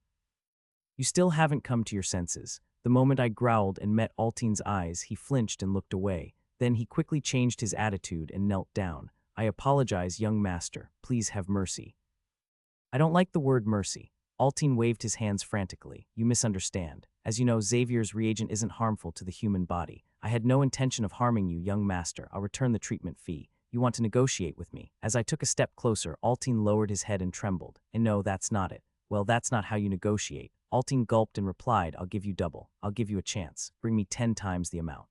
You still haven't come to your senses. The moment I growled and met Altine's eyes, he flinched and looked away. Then he quickly changed his attitude and knelt down. I apologize, young master. Please have mercy. I don't like the word mercy. Altine waved his hands frantically. You misunderstand. As you know, Xavier's reagent isn't harmful to the human body. I had no intention of harming you, young master. I'll return the treatment fee. You want to negotiate with me. As I took a step closer, Altine lowered his head and trembled. And no, that's not it. Well, that's not how you negotiate. Altine gulped and replied, I'll give you double. I'll give you a chance. Bring me 10 times the amount.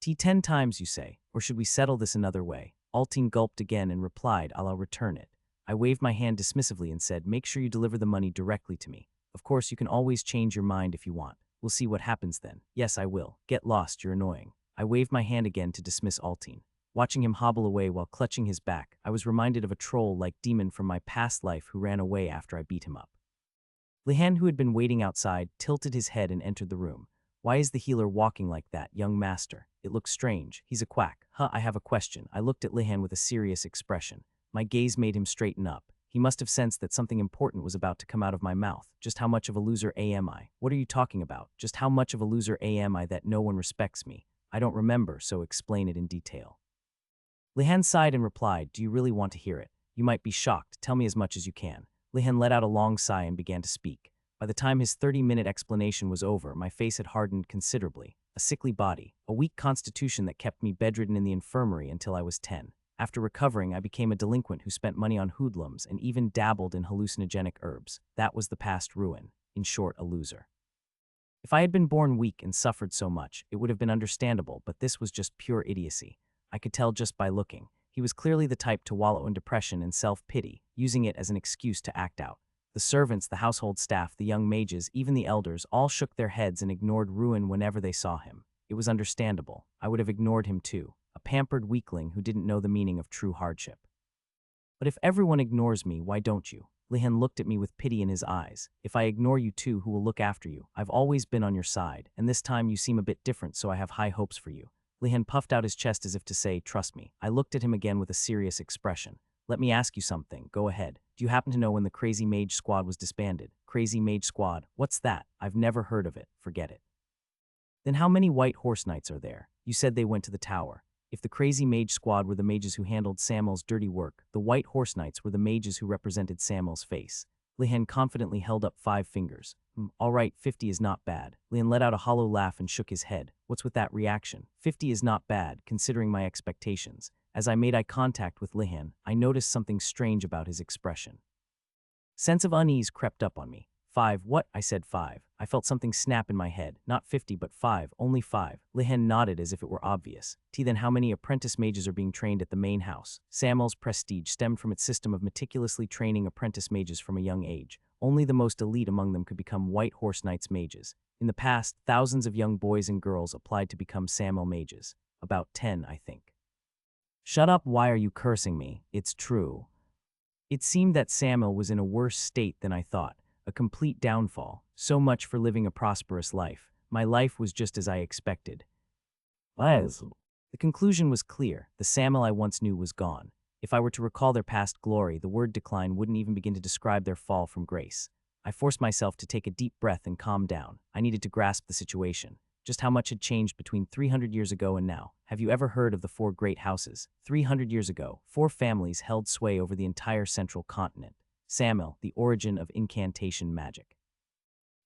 10 times, you say? Or should we settle this another way? Altine gulped again and replied, I'll return it. I waved my hand dismissively and said, make sure you deliver the money directly to me. Of course, you can always change your mind if you want. We'll see what happens then. Yes, I will. Get lost, you're annoying. I waved my hand again to dismiss Altine. Watching him hobble away while clutching his back, I was reminded of a troll-like demon from my past life who ran away after I beat him up. Lihan, who had been waiting outside, tilted his head and entered the room. Why is the healer walking like that, young master? It looks strange. He's a quack. I have a question. I looked at Lihan with a serious expression. My gaze made him straighten up. He must have sensed that something important was about to come out of my mouth. Just how much of a loser am I? What are you talking about? Just how much of a loser am I that no one respects me? I don't remember, so explain it in detail. Lihan sighed and replied, do you really want to hear it? You might be shocked. Tell me as much as you can. Lihan let out a long sigh and began to speak. By the time his 30-minute explanation was over, my face had hardened considerably. A sickly body, a weak constitution that kept me bedridden in the infirmary until I was 10. After recovering, I became a delinquent who spent money on hoodlums and even dabbled in hallucinogenic herbs. That was the past ruin. In short, a loser. If I had been born weak and suffered so much, it would have been understandable, but this was just pure idiocy. I could tell just by looking. He was clearly the type to wallow in depression and self-pity, using it as an excuse to act out. The servants, the household staff, the young mages, even the elders, all shook their heads and ignored Ruin whenever they saw him. It was understandable. I would have ignored him too. A pampered weakling who didn't know the meaning of true hardship. But if everyone ignores me, why don't you? Lihan looked at me with pity in his eyes. If I ignore you too, who will look after you? I've always been on your side, and this time you seem a bit different, so I have high hopes for you. Lihan puffed out his chest as if to say, trust me. I looked at him again with a serious expression. Let me ask you something. Go ahead. Do you happen to know when the Crazy Mage Squad was disbanded? Crazy Mage Squad? What's that? I've never heard of it. Forget it. Then how many White Horse Knights are there? You said they went to the tower. If the Crazy Mage Squad were the mages who handled Samuel's dirty work, the White Horse Knights were the mages who represented Samuel's face. Lihan confidently held up 5 fingers. All right, 50 is not bad. Lihan let out a hollow laugh and shook his head. What's with that reaction? 50 is not bad, considering my expectations. As I made eye contact with Lihan, I noticed something strange about his expression. Sense of unease crept up on me. 5, what? I said 5. I felt something snap in my head. Not 50, but 5, only 5. Lihan nodded as if it were obvious. Then how many apprentice mages are being trained at the main house? Samuel's prestige stemmed from its system of meticulously training apprentice mages from a young age. Only the most elite among them could become White Horse Knights mages. In the past, thousands of young boys and girls applied to become Samuel mages. About 10, I think. Shut up, why are you cursing me? It's true. It seemed that Samuel was in a worse state than I thought. A complete downfall. So much for living a prosperous life. My life was just as I expected. The conclusion was clear. The Samuel I once knew was gone. If I were to recall their past glory, the word decline wouldn't even begin to describe their fall from grace. I forced myself to take a deep breath and calm down. I needed to grasp the situation. Just how much had changed between 300 years ago and now. Have you ever heard of the 4 great houses? 300 years ago, 4 families held sway over the entire central continent. Samuel, the origin of incantation magic.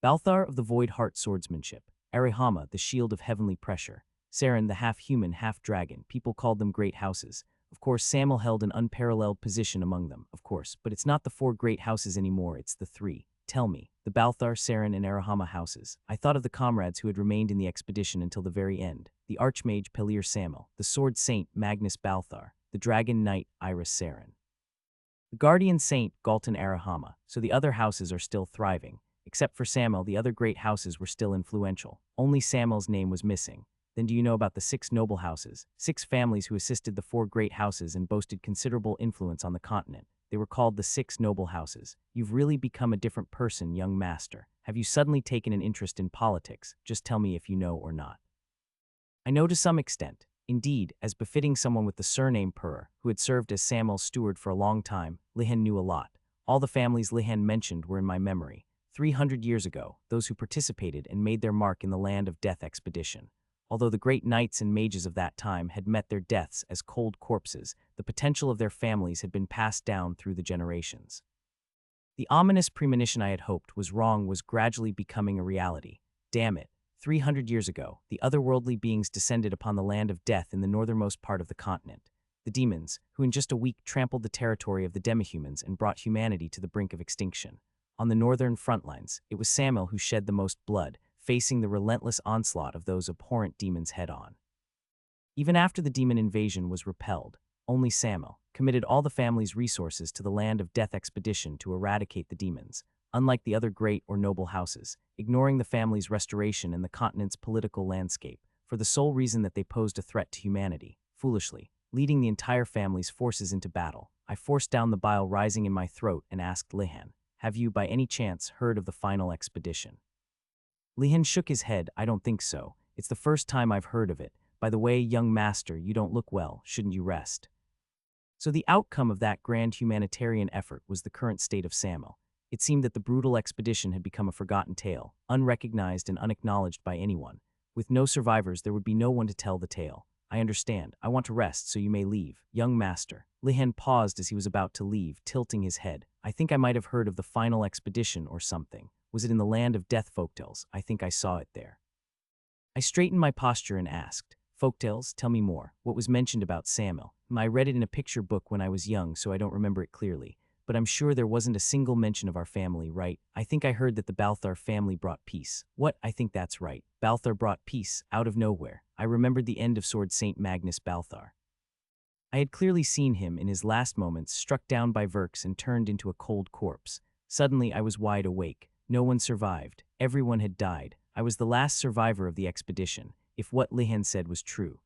Balthar of the Void Heart swordsmanship. Arihama, the shield of heavenly pressure. Saren, the half-human, half-dragon. People called them great houses. Of course, Samuel held an unparalleled position among them, of course, but it's not the 4 great houses anymore, it's the 3. Tell me, the Balthar, Saren, and Arihama houses. I thought of the comrades who had remained in the expedition until the very end. The Archmage, Pelir Samuel. The Sword Saint, Magnus Balthar. The Dragon Knight, Iris Saren. The Guardian Saint, Galton Arihama. So the other houses are still thriving. Except for Samuel, the other great houses were still influential. Only Samuel's name was missing. Then do you know about the 6 noble houses? 6 families who assisted the 4 great houses and boasted considerable influence on the continent. They were called the 6 noble houses. You've really become a different person, young master. Have you suddenly taken an interest in politics? Just tell me if you know or not. I know to some extent. Indeed, as befitting someone with the surname Purr, who had served as Samuel's steward for a long time, Lihan knew a lot. All the families Lihan mentioned were in my memory. 300 years ago, those who participated and made their mark in the Land of Death expedition. Although the great knights and mages of that time had met their deaths as cold corpses, the potential of their families had been passed down through the generations. The ominous premonition I had hoped was wrong was gradually becoming a reality. Damn it. 300 years ago, the otherworldly beings descended upon the Land of Death in the northernmost part of the continent. The demons, who in just a week trampled the territory of the demihumans and brought humanity to the brink of extinction. On the northern front lines, it was Samuel who shed the most blood, facing the relentless onslaught of those abhorrent demons head-on. Even after the demon invasion was repelled, only Samuel committed all the family's resources to the Land of Death expedition to eradicate the demons, unlike the other great or noble houses, ignoring the family's restoration and the continent's political landscape, for the sole reason that they posed a threat to humanity. Foolishly, leading the entire family's forces into battle, I forced down the bile rising in my throat and asked Lihan, "Have you, by any chance, heard of the final expedition?" Lihan shook his head. "I don't think so. It's the first time I've heard of it. By the way, young master, you don't look well. Shouldn't you rest?" So the outcome of that grand humanitarian effort was the current state of Samuel. It seemed that the brutal expedition had become a forgotten tale, unrecognized and unacknowledged by anyone. With no survivors, there would be no one to tell the tale. "I understand. I want to rest, so you may leave, young master." Lihan paused as he was about to leave, tilting his head. "I think I might have heard of the final expedition or something. Was it in the Land of Death folktales? I think I saw it there." I straightened my posture and asked, "Folktales? Tell me more. What was mentioned about Samuel? I read it in a picture book when I was young, so I don't remember it clearly. But I'm sure there wasn't a single mention of our family, right? I think I heard that the Balthar family brought peace." "What? I think that's right. Balthar brought peace, out of nowhere." I remembered the end of Sword Saint Magnus Balthar. I had clearly seen him, in his last moments, struck down by Verks and turned into a cold corpse. Suddenly, I was wide awake. No one survived. Everyone had died. I was the last survivor of the expedition, if what Lihan said was true.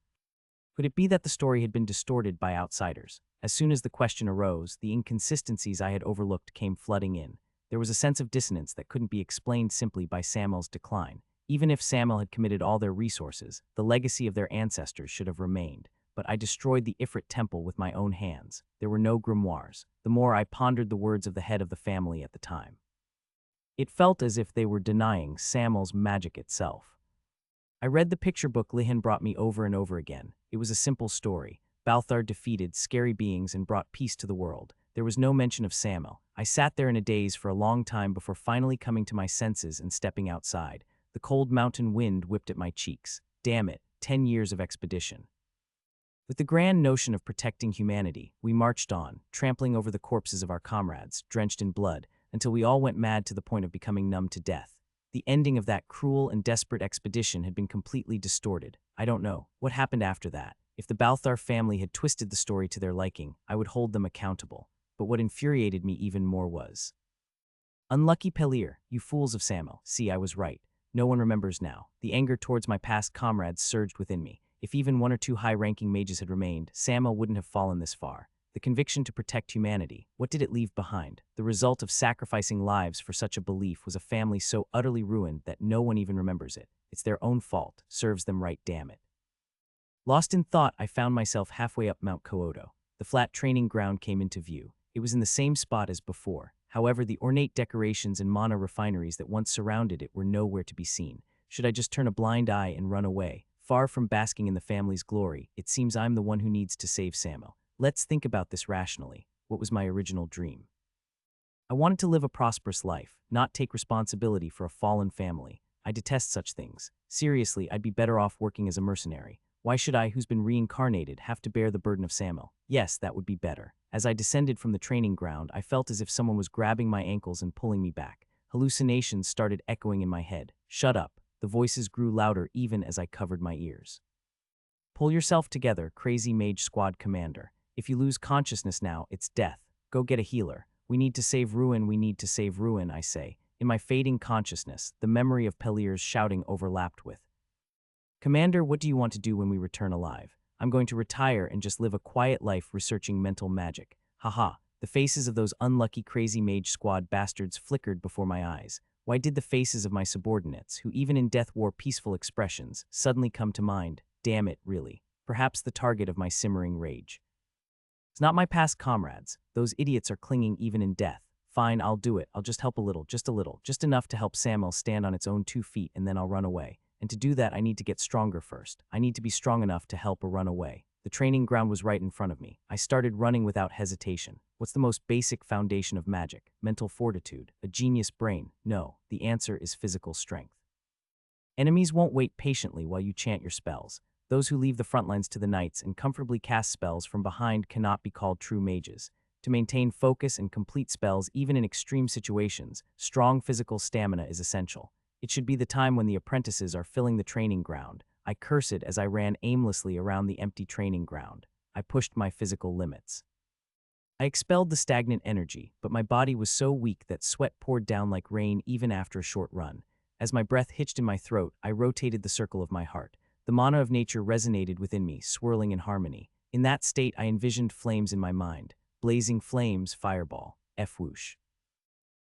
Could it be that the story had been distorted by outsiders? As soon as the question arose, the inconsistencies I had overlooked came flooding in. There was a sense of dissonance that couldn't be explained simply by Samuel's decline. Even if Samuel had committed all their resources, the legacy of their ancestors should have remained. But I destroyed the Ifrit temple with my own hands. There were no grimoires. The more I pondered the words of the head of the family at the time, it felt as if they were denying Samuel's magic itself. I read the picture book Lihan brought me over and over again. It was a simple story. Balthar defeated scary beings and brought peace to the world. There was no mention of Samuel. I sat there in a daze for a long time before finally coming to my senses and stepping outside. The cold mountain wind whipped at my cheeks. Damn it, 10 years of expedition. With the grand notion of protecting humanity, we marched on, trampling over the corpses of our comrades, drenched in blood, until we all went mad to the point of becoming numb to death. The ending of that cruel and desperate expedition had been completely distorted. I don't know what happened after that. If the Balthar family had twisted the story to their liking, I would hold them accountable. But what infuriated me even more was, "Unlucky Pellir, you fools of Samuel." See, I was right. No one remembers now. The anger towards my past comrades surged within me. If even one or two high-ranking mages had remained, Samuel wouldn't have fallen this far. The conviction to protect humanity, what did it leave behind? The result of sacrificing lives for such a belief was a family so utterly ruined that no one even remembers it. It's their own fault. Serves them right, damn it. Lost in thought, I found myself halfway up Mount Kyoto. The flat training ground came into view. It was in the same spot as before. However, the ornate decorations and mana refineries that once surrounded it were nowhere to be seen. Should I just turn a blind eye and run away? Far from basking in the family's glory, it seems I'm the one who needs to save Samuel. Let's think about this rationally. What was my original dream? I wanted to live a prosperous life, not take responsibility for a fallen family. I detest such things. Seriously, I'd be better off working as a mercenary. Why should I, who's been reincarnated, have to bear the burden of Samuel? Yes, that would be better. As I descended from the training ground, I felt as if someone was grabbing my ankles and pulling me back. Hallucinations started echoing in my head. Shut up. The voices grew louder even as I covered my ears. Pull yourself together, crazy mage squad commander. If you lose consciousness now, it's death. Go get a healer. We need to save Ruin, we need to save Ruin, I say. In my fading consciousness, the memory of Pellir's shouting overlapped with, "Commander, what do you want to do when we return alive?" "I'm going to retire and just live a quiet life researching mental magic." Haha, The faces of those unlucky crazy mage squad bastards flickered before my eyes. Why did the faces of my subordinates, who even in death wore peaceful expressions, suddenly come to mind? Damn it, really. Perhaps the target of my simmering rage. It's not my past comrades. Those idiots are clinging even in death. Fine, I'll do it. I'll just help a little, just enough to help Samuel stand on its own 2 feet, and then I'll run away. And to do that, I need to get stronger first. I need to be strong enough to help or run away. The training ground was right in front of me. I started running without hesitation. What's the most basic foundation of magic? Mental fortitude, a genius brain? No, the answer is physical strength. Enemies won't wait patiently while you chant your spells. Those who leave the front lines to the knights and comfortably cast spells from behind cannot be called true mages. To maintain focus and complete spells even in extreme situations, strong physical stamina is essential. It should be the time when the apprentices are filling the training ground. I cursed as I ran aimlessly around the empty training ground. I pushed my physical limits. I expelled the stagnant energy, but my body was so weak that sweat poured down like rain even after a short run. As my breath hitched in my throat, I rotated the circle of my heart. The mana of nature resonated within me, swirling in harmony. In that state, I envisioned flames in my mind. Blazing flames, fireball, whoosh.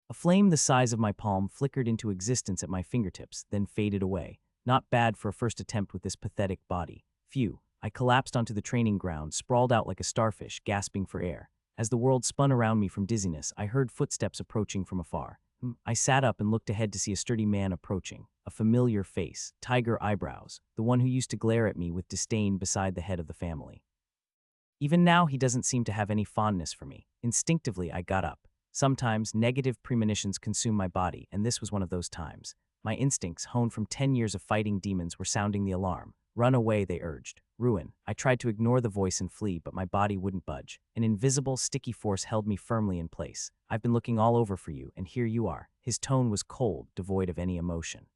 A flame the size of my palm flickered into existence at my fingertips, then faded away. Not bad for a first attempt with this pathetic body. Phew. I collapsed onto the training ground, sprawled out like a starfish, gasping for air. As the world spun around me from dizziness, I heard footsteps approaching from afar. I sat up and looked ahead to see a sturdy man approaching. A familiar face, tiger eyebrows, the one who used to glare at me with disdain beside the head of the family. Even now, he doesn't seem to have any fondness for me. Instinctively, I got up. Sometimes, negative premonitions consume my body, and this was one of those times. My instincts, honed from 10 years of fighting demons, were sounding the alarm. Run away, they urged. Ruin. I tried to ignore the voice and flee, but my body wouldn't budge. An invisible, sticky force held me firmly in place. I've been looking all over for you, and here you are. His tone was cold, devoid of any emotion.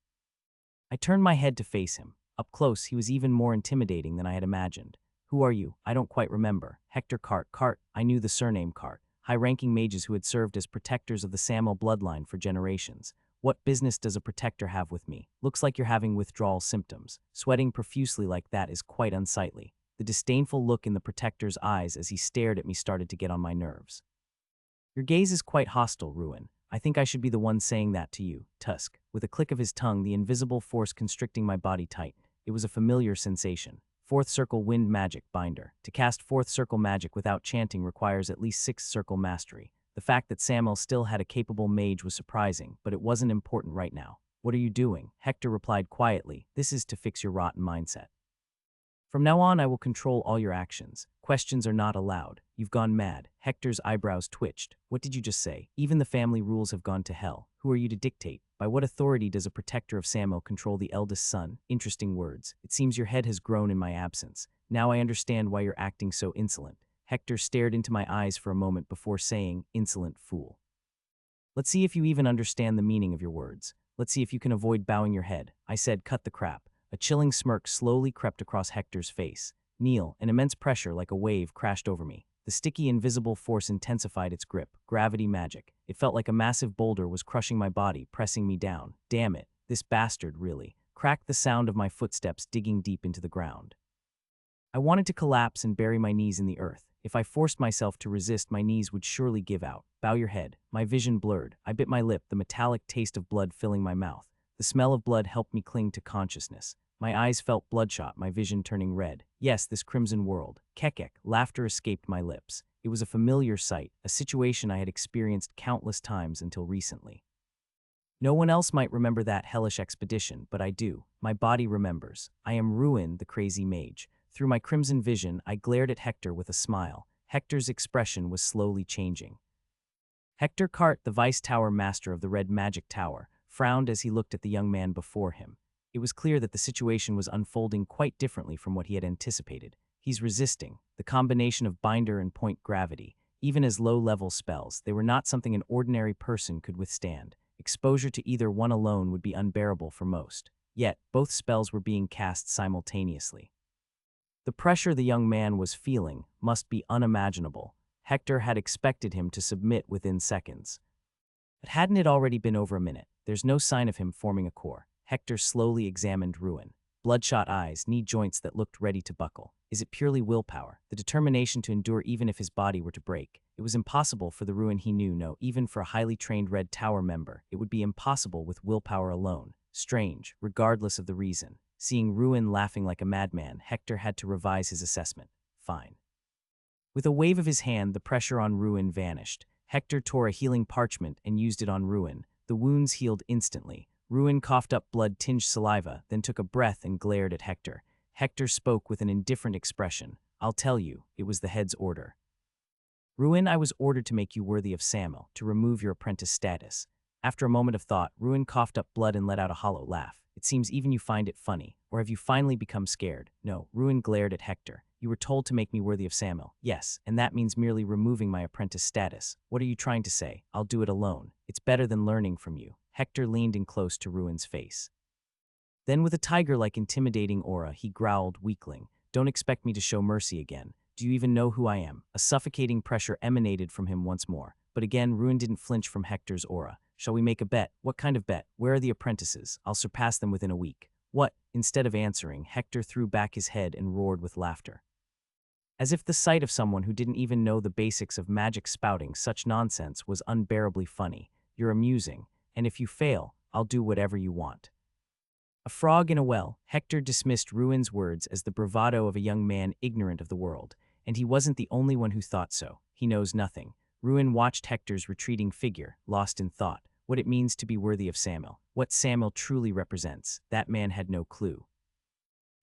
I turned my head to face him. Up close, he was even more intimidating than I had imagined. Who are you? I don't quite remember. Hector Cart. Cart. I knew the surname Cart. High-ranking mages who had served as protectors of the Samuel bloodline for generations. What business does a protector have with me? Looks like you're having withdrawal symptoms. Sweating profusely like that is quite unsightly. The disdainful look in the protector's eyes as he stared at me started to get on my nerves. Your gaze is quite hostile, Ruin. I think I should be the one saying that to you. Tusk. With a click of his tongue, the invisible force constricting my body tight. It was a familiar sensation. Fourth Circle Wind Magic Binder. To cast Fourth Circle magic without chanting requires at least 6th Circle mastery. The fact that Samuel still had a capable mage was surprising, but it wasn't important right now. What are you doing? Hector replied quietly. This is to fix your rotten mindset. From now on, I will control all your actions. Questions are not allowed. You've gone mad. Hector's eyebrows twitched. What did you just say? Even the family rules have gone to hell. Who are you to dictate? By what authority does a protector of Samuel control the eldest son? Interesting words. It seems your head has grown in my absence. Now I understand why you're acting so insolent. Hector stared into my eyes for a moment before saying, insolent fool. Let's see if you even understand the meaning of your words. Let's see if you can avoid bowing your head. I said, cut the crap. A chilling smirk slowly crept across Hector's face. Kneel. An immense pressure like a wave crashed over me. The sticky, invisible force intensified its grip. Gravity magic. It felt like a massive boulder was crushing my body, pressing me down. Damn it. This bastard, really. Cracked the sound of my footsteps digging deep into the ground. I wanted to collapse and bury my knees in the earth. If I forced myself to resist, my knees would surely give out. Bow your head. My vision blurred. I bit my lip, the metallic taste of blood filling my mouth. The smell of blood helped me cling to consciousness. My eyes felt bloodshot, my vision turning red. Yes, this crimson world. Kekek. Laughter escaped my lips. It was a familiar sight, a situation I had experienced countless times until recently. No one else might remember that hellish expedition, but I do. My body remembers. I am Ruin, the crazy mage. Through my crimson vision, I glared at Hector with a smile. Hector's expression was slowly changing. Hector Cart, the Vice Tower Master of the Red Magic Tower, frowned as he looked at the young man before him. It was clear that the situation was unfolding quite differently from what he had anticipated. He's resisting. The combination of binder and point gravity, even as low-level spells, they were not something an ordinary person could withstand. Exposure to either one alone would be unbearable for most. Yet, both spells were being cast simultaneously. The pressure the young man was feeling must be unimaginable. Hector had expected him to submit within seconds. But hadn't it already been over a minute? There's no sign of him forming a core. Hector slowly examined Ruin. bloodshot eyes, knee joints that looked ready to buckle. Is it purely willpower, the determination to endure even if his body were to break? It was impossible for the Ruin he knew, no, even for a highly trained Red Tower member. It would be impossible with willpower alone. Strange, regardless of the reason. Seeing Ruin laughing like a madman, Hector had to revise his assessment. Fine. With a wave of his hand, the pressure on Ruin vanished. Hector tore a healing parchment and used it on Ruin. The wounds healed instantly. Ruin coughed up blood-tinged saliva, then took a breath and glared at Hector. Hector spoke with an indifferent expression. I'll tell you, it was the head's order. Ruin, I was ordered to make you worthy of Samuel, to remove your apprentice status. After a moment of thought, Ruin coughed up blood and let out a hollow laugh. It seems even you find it funny. Or have you finally become scared? No, Ruin glared at Hector. You were told to make me worthy of Samuel. Yes, and that means merely removing my apprentice status. What are you trying to say? I'll do it alone. It's better than learning from you. Hector leaned in close to Ruin's face. Then with a tiger-like intimidating aura, he growled, weakling, don't expect me to show mercy again. Do you even know who I am? A suffocating pressure emanated from him once more. But again, Ruin didn't flinch from Hector's aura. Shall we make a bet? What kind of bet? Where are the apprentices? I'll surpass them within a week. What? Instead of answering, Hector threw back his head and roared with laughter. As if the sight of someone who didn't even know the basics of magic spouting such nonsense was unbearably funny. You're amusing, and if you fail, I'll do whatever you want. A frog in a well, Hector dismissed Ruin's words as the bravado of a young man ignorant of the world, and he wasn't the only one who thought so. He knows nothing. Ruin watched Hector's retreating figure, lost in thought. What it means to be worthy of Samuel, what Samuel truly represents, that man had no clue.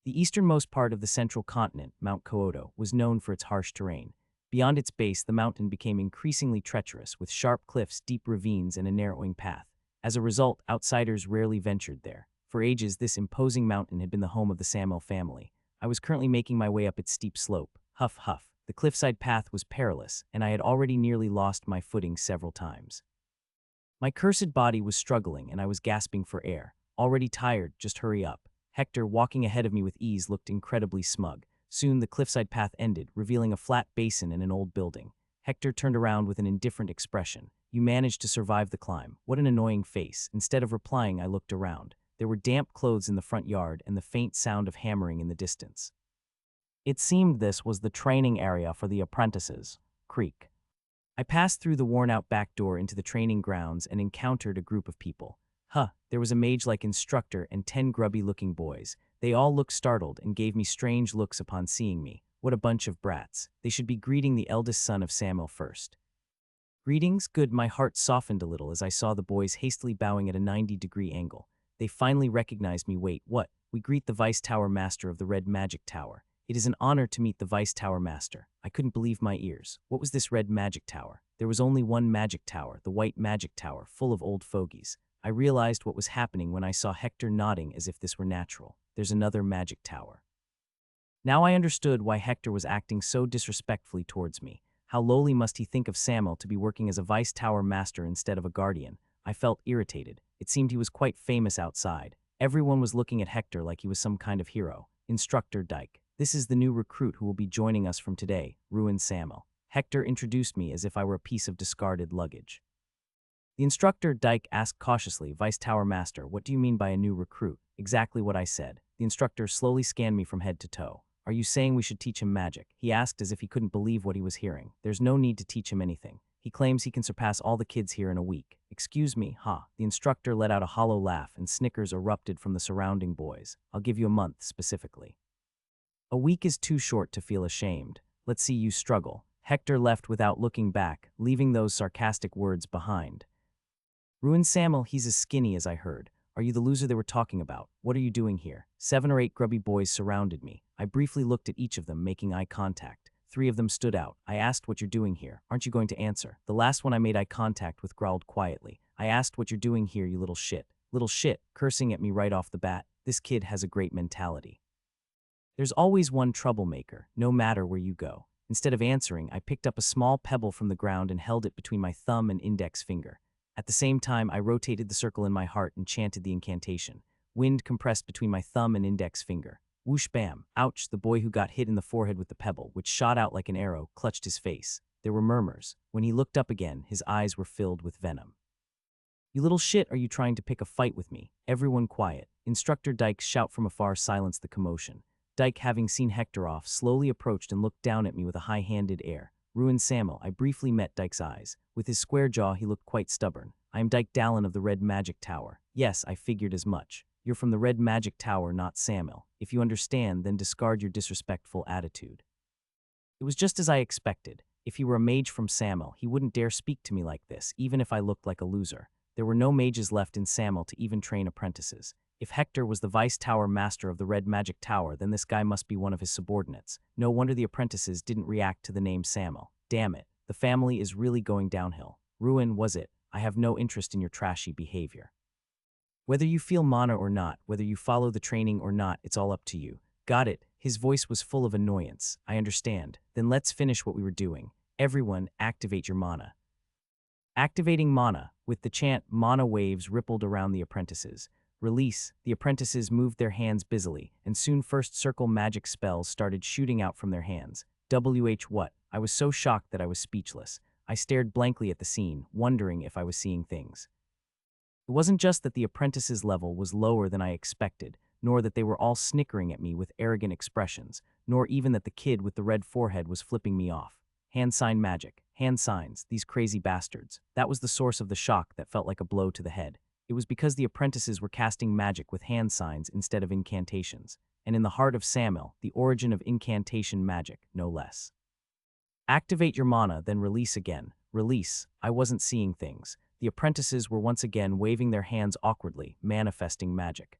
The easternmost part of the central continent, Mount Kyoto, was known for its harsh terrain. Beyond its base, the mountain became increasingly treacherous, with sharp cliffs, deep ravines, and a narrowing path. As a result, outsiders rarely ventured there. For ages, this imposing mountain had been the home of the Samuel family. I was currently making my way up its steep slope. Huff, huff. The cliffside path was perilous, and I had already nearly lost my footing several times. My cursed body was struggling, and I was gasping for air. Already tired, just hurry up. Hector, walking ahead of me with ease, looked incredibly smug. Soon the cliffside path ended, revealing a flat basin and an old building. Hector turned around with an indifferent expression. You managed to survive the climb. What an annoying face. Instead of replying, I looked around. There were damp clothes in the front yard and the faint sound of hammering in the distance. It seemed this was the training area for the apprentices. Creak. I passed through the worn-out back door into the training grounds and encountered a group of people. There was a mage-like instructor and 10 grubby-looking boys. They all looked startled and gave me strange looks upon seeing me. What a bunch of brats. They should be greeting the eldest son of Samuel first. Greetings, good. My heart softened a little as I saw the boys hastily bowing at a 90-degree angle. They finally recognized me. Wait, what? We greet the Vice Tower Master of the Red Magic Tower. It is an honor to meet the Vice Tower Master. I couldn't believe my ears. What was this Red Magic Tower? There was only one Magic Tower, the White Magic Tower, full of old fogies. I realized what was happening when I saw Hector nodding as if this were natural. There's another Magic Tower. Now I understood why Hector was acting so disrespectfully towards me. How lowly must he think of Samuel to be working as a Vice Tower Master instead of a guardian? I felt irritated. It seemed he was quite famous outside. Everyone was looking at Hector like he was some kind of hero. Instructor Dyke. This is the new recruit who will be joining us from today, Ruin Samuel. Hector introduced me as if I were a piece of discarded luggage. The instructor Dyke asked cautiously, Vice Tower Master, what do you mean by a new recruit? Exactly what I said. The instructor slowly scanned me from head to toe. Are you saying we should teach him magic? He asked as if he couldn't believe what he was hearing. There's no need to teach him anything. He claims he can surpass all the kids here in a week. Excuse me, The instructor let out a hollow laugh and snickers erupted from the surrounding boys. I'll give you a month specifically. A week is too short to feel ashamed. Let's see you struggle. Hector left without looking back, leaving those sarcastic words behind. Ruin Samuel, he's as skinny as I heard. Are you the loser they were talking about? What are you doing here? 7 or 8 grubby boys surrounded me. I briefly looked at each of them, making eye contact. 3 of them stood out. I asked what you're doing here. Aren't you going to answer? The last one I made eye contact with growled quietly. I asked what you're doing here, you little shit. Little shit, cursing at me right off the bat. This kid has a great mentality. There's always one troublemaker, no matter where you go. Instead of answering, I picked up a small pebble from the ground and held it between my thumb and index finger. At the same time, I rotated the circle in my heart and chanted the incantation. Wind compressed between my thumb and index finger. Whoosh bam. Ouch, the boy who got hit in the forehead with the pebble, which shot out like an arrow, clutched his face. There were murmurs. When he looked up again, his eyes were filled with venom. You little shit, are you trying to pick a fight with me? Everyone quiet. Instructor Dyke's shout from afar silenced the commotion. Dyke, having seen Hector off, slowly approached and looked down at me with a high-handed air. Ruined Samuel, I briefly met Dyke's eyes. With his square jaw, he looked quite stubborn. I am Dyke Dallin of the Red Magic Tower. Yes, I figured as much. You're from the Red Magic Tower, not Samuel. If you understand, then discard your disrespectful attitude. It was just as I expected. If he were a mage from Samuel, he wouldn't dare speak to me like this, even if I looked like a loser. There were no mages left in Samuel to even train apprentices. If Hector was the vice tower master of the Red Magic Tower, then this guy must be one of his subordinates. No wonder the apprentices didn't react to the name Samuel. Damn it, the family is really going downhill. Ruin, was it? I have no interest in your trashy behavior. Whether you feel mana or not, whether you follow the training or not, it's all up to you. Got it. His voice was full of annoyance. I understand. Then let's finish what we were doing. Everyone, activate your mana. Activating mana. With the chant, mana waves rippled around the apprentices. Release. The apprentices moved their hands busily, and soon first circle magic spells started shooting out from their hands. What? I was so shocked that I was speechless. I stared blankly at the scene, wondering if I was seeing things. It wasn't just that the apprentices' level was lower than I expected, nor that they were all snickering at me with arrogant expressions, nor even that the kid with the red forehead was flipping me off. Hand sign magic. Hand signs, these crazy bastards. That was the source of the shock that felt like a blow to the head. It was because the apprentices were casting magic with hand signs instead of incantations, and in the heart of Samuel, the origin of incantation magic, no less. Activate your mana, then release again. Release. I wasn't seeing things. The apprentices were once again waving their hands awkwardly, manifesting magic.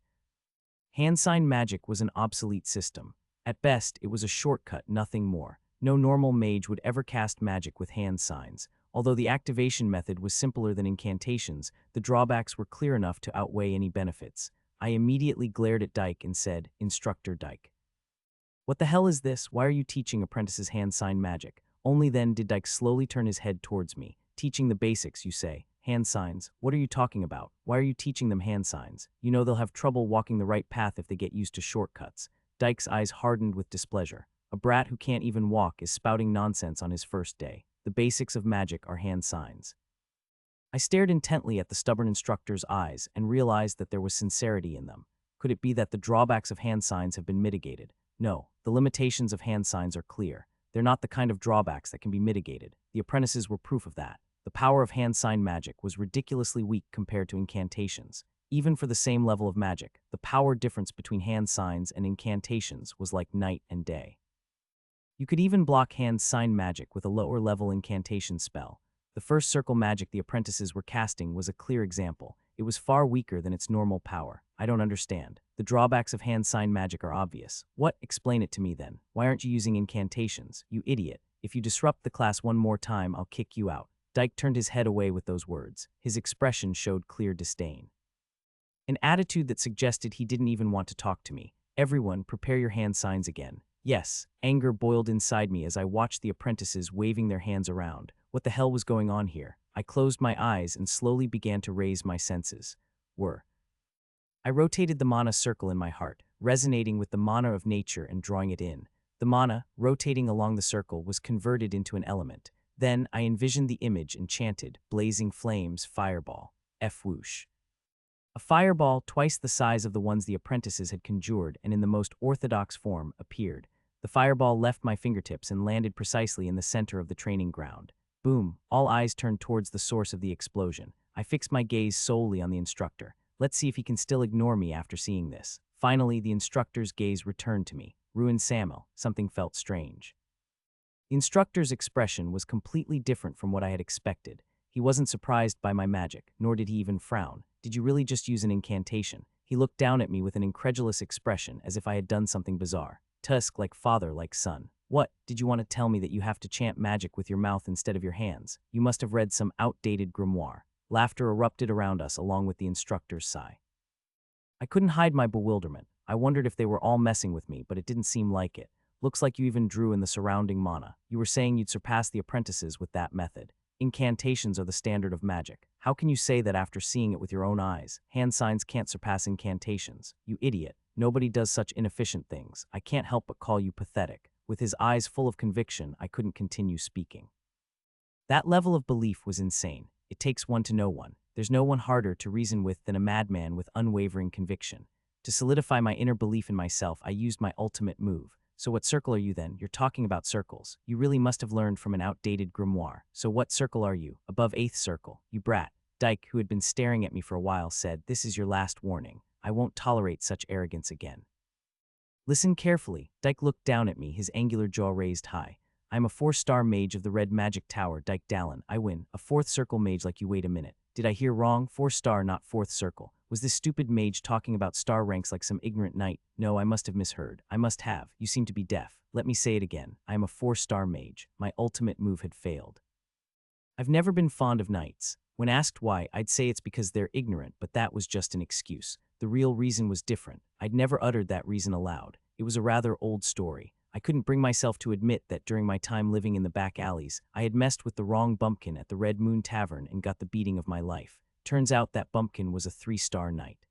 Hand sign magic was an obsolete system. At best, it was a shortcut, nothing more. No normal mage would ever cast magic with hand signs. Although the activation method was simpler than incantations, the drawbacks were clear enough to outweigh any benefits. I immediately glared at Dyke and said, Instructor Dyke. What the hell is this? Why are you teaching apprentices hand sign magic? Only then did Dyke slowly turn his head towards me. Teaching the basics, you say. Hand signs? What are you talking about? Why are you teaching them hand signs? You know they'll have trouble walking the right path if they get used to shortcuts. Dyke's eyes hardened with displeasure. A brat who can't even walk is spouting nonsense on his first day. The basics of magic are hand signs. I stared intently at the stubborn instructor's eyes and realized that there was sincerity in them. Could it be that the drawbacks of hand signs have been mitigated? No, the limitations of hand signs are clear. They're not the kind of drawbacks that can be mitigated. The apprentices were proof of that. The power of hand sign magic was ridiculously weak compared to incantations. Even for the same level of magic, the power difference between hand signs and incantations was like night and day. You could even block hand sign magic with a lower level incantation spell. The first circle magic the apprentices were casting was a clear example. It was far weaker than its normal power. I don't understand. The drawbacks of hand sign magic are obvious. What? Explain it to me then. Why aren't you using incantations? You idiot. If you disrupt the class one more time, I'll kick you out. Dyke turned his head away with those words. His expression showed clear disdain. An attitude that suggested he didn't even want to talk to me. Everyone, prepare your hand signs again. Yes, anger boiled inside me as I watched the apprentices waving their hands around. What the hell was going on here? I closed my eyes and slowly began to raise my senses. I rotated the mana circle in my heart, resonating with the mana of nature and drawing it in. The mana, rotating along the circle, was converted into an element. Then I envisioned the image and chanted, blazing flames, fireball, F-whoosh. A fireball twice the size of the ones the apprentices had conjured and in the most orthodox form appeared. The fireball left my fingertips and landed precisely in the center of the training ground. Boom, all eyes turned towards the source of the explosion. I fixed my gaze solely on the instructor. Let's see if he can still ignore me after seeing this. Finally, the instructor's gaze returned to me. Ruined Samuel, something felt strange. The instructor's expression was completely different from what I had expected. He wasn't surprised by my magic, nor did he even frown. Did you really just use an incantation? He looked down at me with an incredulous expression, as if I had done something bizarre. Tusk, like father, like son. What? Did you want to tell me that you have to chant magic with your mouth instead of your hands? You must have read some outdated grimoire. Laughter erupted around us along with the instructor's sigh. I couldn't hide my bewilderment. I wondered if they were all messing with me, but it didn't seem like it. Looks like you even drew in the surrounding mana. You were saying you'd surpass the apprentices with that method. Incantations are the standard of magic. How can you say that after seeing it with your own eyes? Hand signs can't surpass incantations. You idiot. Nobody does such inefficient things. I can't help but call you pathetic. With his eyes full of conviction, I couldn't continue speaking. That level of belief was insane. It takes one to know one. There's no one harder to reason with than a madman with unwavering conviction. To solidify my inner belief in myself, I used my ultimate move. So what circle are you then? You're talking about circles. You really must have learned from an outdated grimoire. So what circle are you? Above 8th circle, you brat. Dyke, who had been staring at me for a while, said, "This is your last warning. I won't tolerate such arrogance again." Listen carefully. Dyke looked down at me, his angular jaw raised high. "I'm a 4-star mage of the Red Magic Tower, Dyke Dallin. I win. A 4th circle mage like you. Wait a minute. Did I hear wrong? 4-star, not 4th circle. Was this stupid mage talking about star ranks like some ignorant knight? No, I must have misheard. I must have. You seem to be deaf. Let me say it again. I am a 4-star mage. My ultimate move had failed. I've never been fond of knights. When asked why, I'd say it's because they're ignorant, but that was just an excuse. The real reason was different. I'd never uttered that reason aloud. It was a rather old story. I couldn't bring myself to admit that during my time living in the back alleys, I had messed with the wrong bumpkin at the Red Moon Tavern and got the beating of my life. Turns out that bumpkin was a 3-star knight.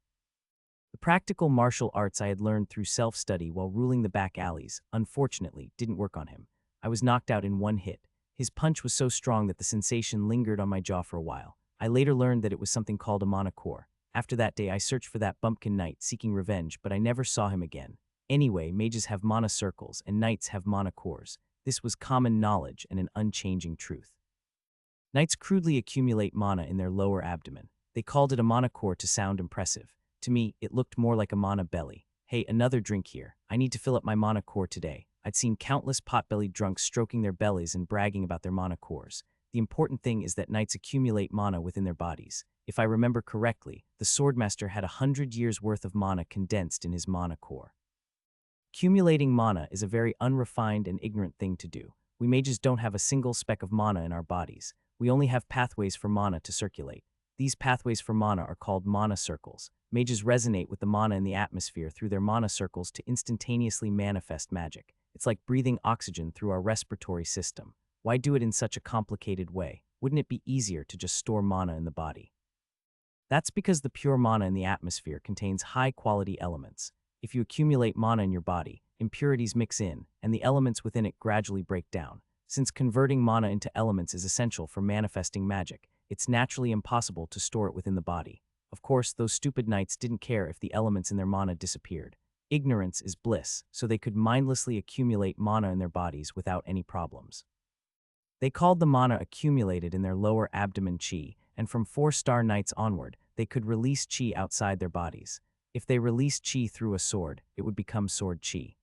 The practical martial arts I had learned through self-study while ruling the back alleys, unfortunately, didn't work on him. I was knocked out in one hit. His punch was so strong that the sensation lingered on my jaw for a while. I later learned that it was something called a mana core. After that day, I searched for that bumpkin knight, seeking revenge, but I never saw him again. Anyway, mages have mana circles and knights have mana cores. This was common knowledge and an unchanging truth. Knights crudely accumulate mana in their lower abdomen. They called it a mana core to sound impressive. To me, it looked more like a mana belly. Hey, another drink here. I need to fill up my mana core today. I'd seen countless pot-bellied drunks stroking their bellies and bragging about their mana cores. The important thing is that knights accumulate mana within their bodies. If I remember correctly, the Swordmaster had 100 years' worth of mana condensed in his mana core. Accumulating mana is a very unrefined and ignorant thing to do. We mages don't have a single speck of mana in our bodies. We only have pathways for mana to circulate. These pathways for mana are called mana circles. Mages resonate with the mana in the atmosphere through their mana circles to instantaneously manifest magic. It's like breathing oxygen through our respiratory system. Why do it in such a complicated way? Wouldn't it be easier to just store mana in the body? That's because the pure mana in the atmosphere contains high-quality elements. If you accumulate mana in your body, impurities mix in, and the elements within it gradually break down. Since converting mana into elements is essential for manifesting magic, it's naturally impossible to store it within the body. Of course, those stupid knights didn't care if the elements in their mana disappeared. Ignorance is bliss, so they could mindlessly accumulate mana in their bodies without any problems. They called the mana accumulated in their lower abdomen chi, and from 4-star knights onward, they could release chi outside their bodies. If they released chi through a sword, it would become sword chi.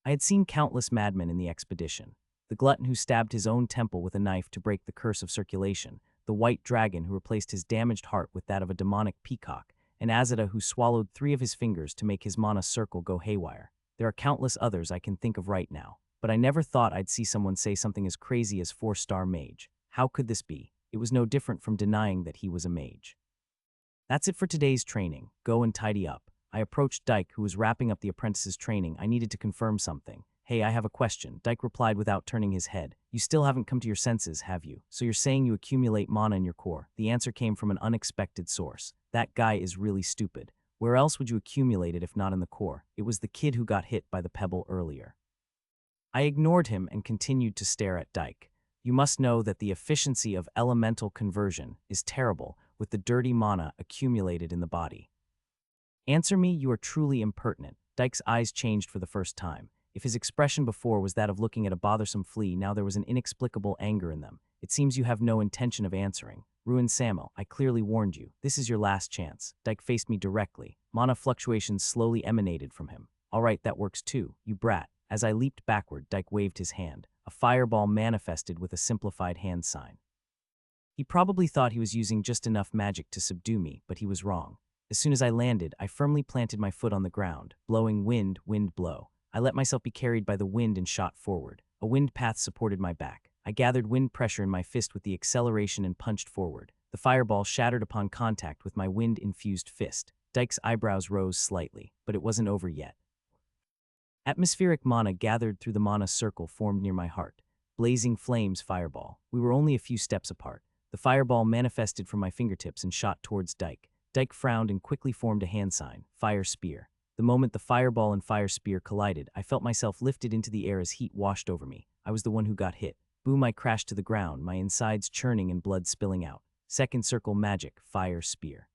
I had seen countless madmen in the expedition. The glutton who stabbed his own temple with a knife to break the curse of circulation, the white dragon who replaced his damaged heart with that of a demonic peacock, and Azada who swallowed 3 of his fingers to make his mana circle go haywire. There are countless others I can think of right now, but I never thought I'd see someone say something as crazy as 4-star mage. How could this be? It was no different from denying that he was a mage. That's it for today's training. Go and tidy up. I approached Dyke, who was wrapping up the apprentice's training. I needed to confirm something. Hey, I have a question. Dyke replied without turning his head. You still haven't come to your senses, have you? So you're saying you accumulate mana in your core. The answer came from an unexpected source. That guy is really stupid. Where else would you accumulate it if not in the core? It was the kid who got hit by the pebble earlier. I ignored him and continued to stare at Dyke. You must know that the efficiency of elemental conversion is terrible with the dirty mana accumulated in the body. Answer me, you are truly impertinent. Dyke's eyes changed for the first time. If his expression before was that of looking at a bothersome flea, now there was an inexplicable anger in them. It seems you have no intention of answering. Ruin Samuel, I clearly warned you. This is your last chance. Dyke faced me directly. Mana fluctuations slowly emanated from him. All right, that works too, you brat. As I leaped backward, Dyke waved his hand. A fireball manifested with a simplified hand sign. He probably thought he was using just enough magic to subdue me, but he was wrong. As soon as I landed, I firmly planted my foot on the ground, blowing wind, blow. I let myself be carried by the wind and shot forward. A wind path supported my back. I gathered wind pressure in my fist with the acceleration and punched forward. The fireball shattered upon contact with my wind-infused fist. Dyke's eyebrows rose slightly, but it wasn't over yet. Atmospheric mana gathered through the mana circle formed near my heart. Blazing flames fireball. We were only a few steps apart. The fireball manifested from my fingertips and shot towards Dyke. Dyke frowned and quickly formed a hand sign, fire spear. The moment the fireball and fire spear collided, I felt myself lifted into the air as heat washed over me. I was the one who got hit. Boom, I crashed to the ground, my insides churning and blood spilling out. Second circle magic, fire spear.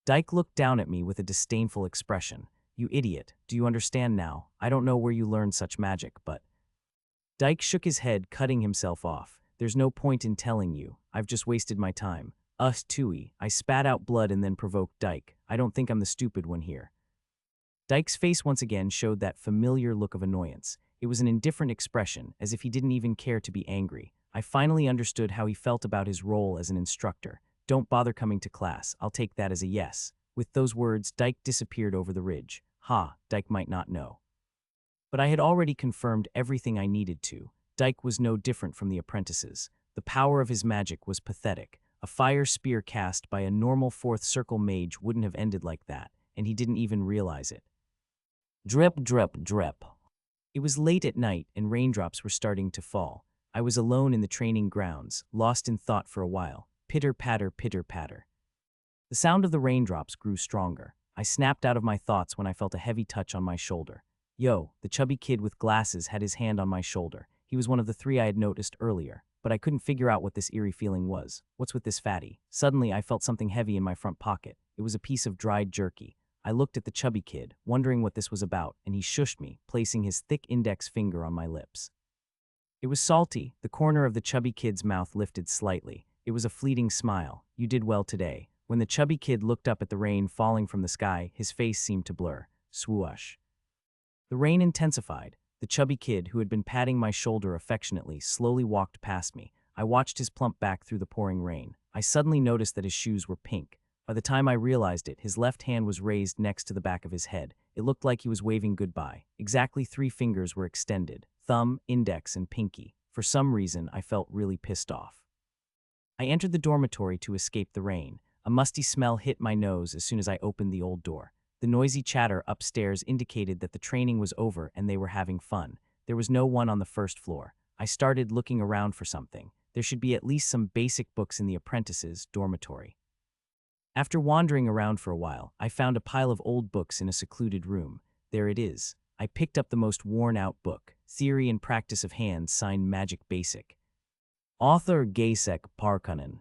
Dyke looked down at me with a disdainful expression. You idiot, do you understand now? I don't know where you learned such magic, but… Dyke shook his head, cutting himself off. There's no point in telling you. I've just wasted my time. Tooey. I spat out blood and then provoked Dyke. I don't think I'm the stupid one here. Dyke's face once again showed that familiar look of annoyance. It was an indifferent expression, as if he didn't even care to be angry. I finally understood how he felt about his role as an instructor. Don't bother coming to class. I'll take that as a yes. With those words, Dyke disappeared over the ridge. Dyke might not know. But I had already confirmed everything I needed to. Dyke was no different from the apprentices. The power of his magic was pathetic. A fire spear cast by a normal fourth circle mage wouldn't have ended like that, and he didn't even realize it. Drip, drip, drip. It was late at night, and raindrops were starting to fall. I was alone in the training grounds, lost in thought for a while. Pitter-patter, pitter-patter. The sound of the raindrops grew stronger. I snapped out of my thoughts when I felt a heavy touch on my shoulder. Yo, the chubby kid with glasses had his hand on my shoulder. He was one of the three I had noticed earlier, but I couldn't figure out what this eerie feeling was. What's with this fatty? Suddenly, I felt something heavy in my front pocket. It was a piece of dried jerky. I looked at the chubby kid, wondering what this was about, and he shushed me, placing his thick index finger on my lips. It was salty. The corner of the chubby kid's mouth lifted slightly. It was a fleeting smile. You did well today. When the chubby kid looked up at the rain falling from the sky, his face seemed to blur. Swoosh. The rain intensified. The chubby kid, who had been patting my shoulder affectionately, slowly walked past me. I watched his plump back through the pouring rain. I suddenly noticed that his shoes were pink. By the time I realized it, his left hand was raised next to the back of his head. It looked like he was waving goodbye. Exactly 3 fingers were extended: thumb, index, and pinky. For some reason, I felt really pissed off. I entered the dormitory to escape the rain. A musty smell hit my nose as soon as I opened the old door. The noisy chatter upstairs indicated that the training was over and they were having fun. There was no one on the first floor. I started looking around for something. There should be at least some basic books in the apprentices' dormitory. After wandering around for a while, I found a pile of old books in a secluded room. There it is. I picked up the most worn-out book, Theory and Practice of Hands, signed Magic Basic. Author Gaisek Parkkonen.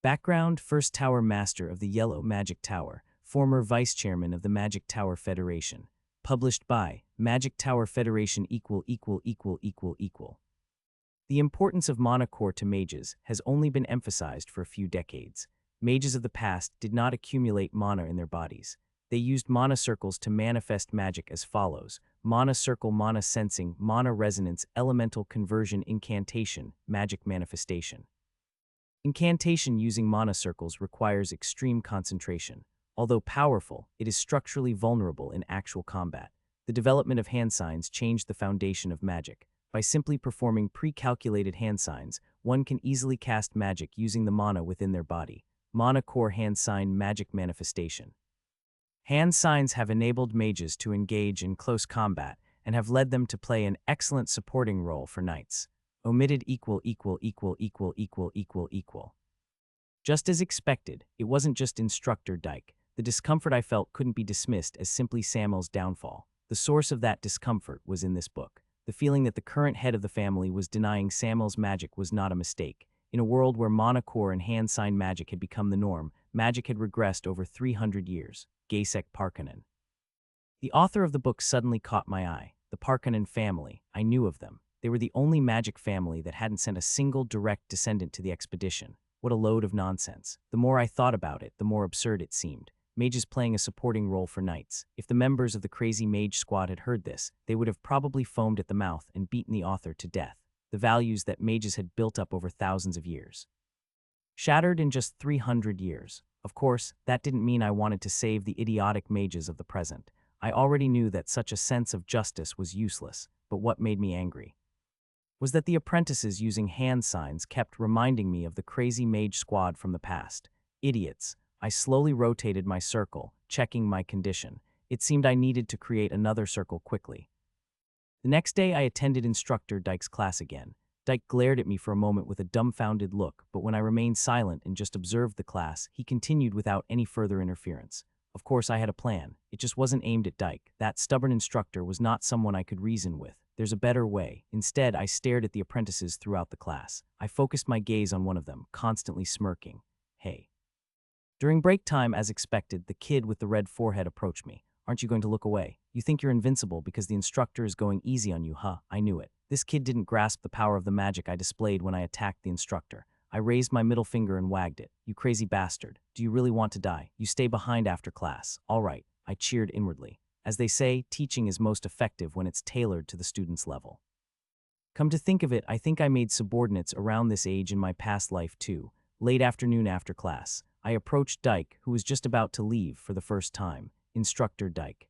Background: First Tower Master of the Yellow Magic Tower, former Vice Chairman of the Magic Tower Federation. Published by Magic Tower Federation == The importance of mana core to mages has only been emphasized for a few decades. Mages of the past did not accumulate mana in their bodies. They used mana circles to manifest magic as follows: mana circle, mana sensing, mana resonance, elemental conversion, incantation, magic manifestation. Incantation using mana circles requires extreme concentration. Although powerful, it is structurally vulnerable in actual combat. The development of hand signs changed the foundation of magic. By simply performing pre-calculated hand signs, one can easily cast magic using the mana within their body. Mana core hand sign magic manifestation. Hand signs have enabled mages to engage in close combat and have led them to play an excellent supporting role for knights. Omitted == Just as expected, it wasn't just Instructor Dyke. The discomfort I felt couldn't be dismissed as simply Samuel's downfall. The source of that discomfort was in this book. The feeling that the current head of the family was denying Samuel's magic was not a mistake. In a world where mana core and hand sign magic had become the norm, magic had regressed over 300 years. Gaisek Parkkonen. The author of the book suddenly caught my eye. The Parkkonen family. I knew of them. They were the only magic family that hadn't sent a single direct descendant to the expedition. What a load of nonsense. The more I thought about it, the more absurd it seemed. Mages playing a supporting role for knights. If the members of the crazy mage squad had heard this, they would have probably foamed at the mouth and beaten the author to death. The values that mages had built up over thousands of years. Shattered in just 300 years. Of course, that didn't mean I wanted to save the idiotic mages of the present. I already knew that such a sense of justice was useless, but what made me angry was that the apprentices using hand signs kept reminding me of the crazy mage squad from the past. Idiots. I slowly rotated my circle, checking my condition. It seemed I needed to create another circle quickly. The next day I attended Instructor Dyke's class again. Dyke glared at me for a moment with a dumbfounded look, but when I remained silent and just observed the class, he continued without any further interference. Of course, I had a plan. It just wasn't aimed at Dyke. That stubborn instructor was not someone I could reason with. There's a better way. Instead, I stared at the apprentices throughout the class. I focused my gaze on one of them, constantly smirking. Hey. During break time, as expected, the kid with the red forehead approached me. Aren't you going to look away? You think you're invincible because the instructor is going easy on you, huh? I knew it. This kid didn't grasp the power of the magic I displayed when I attacked the instructor. I raised my middle finger and wagged it. You crazy bastard. Do you really want to die? You stay behind after class. All right. I cheered inwardly. As they say, teaching is most effective when it's tailored to the student's level. Come to think of it, I think I made subordinates around this age in my past life too. Late afternoon after class, I approached Dyke, who was just about to leave for the first time. Instructor Dyke.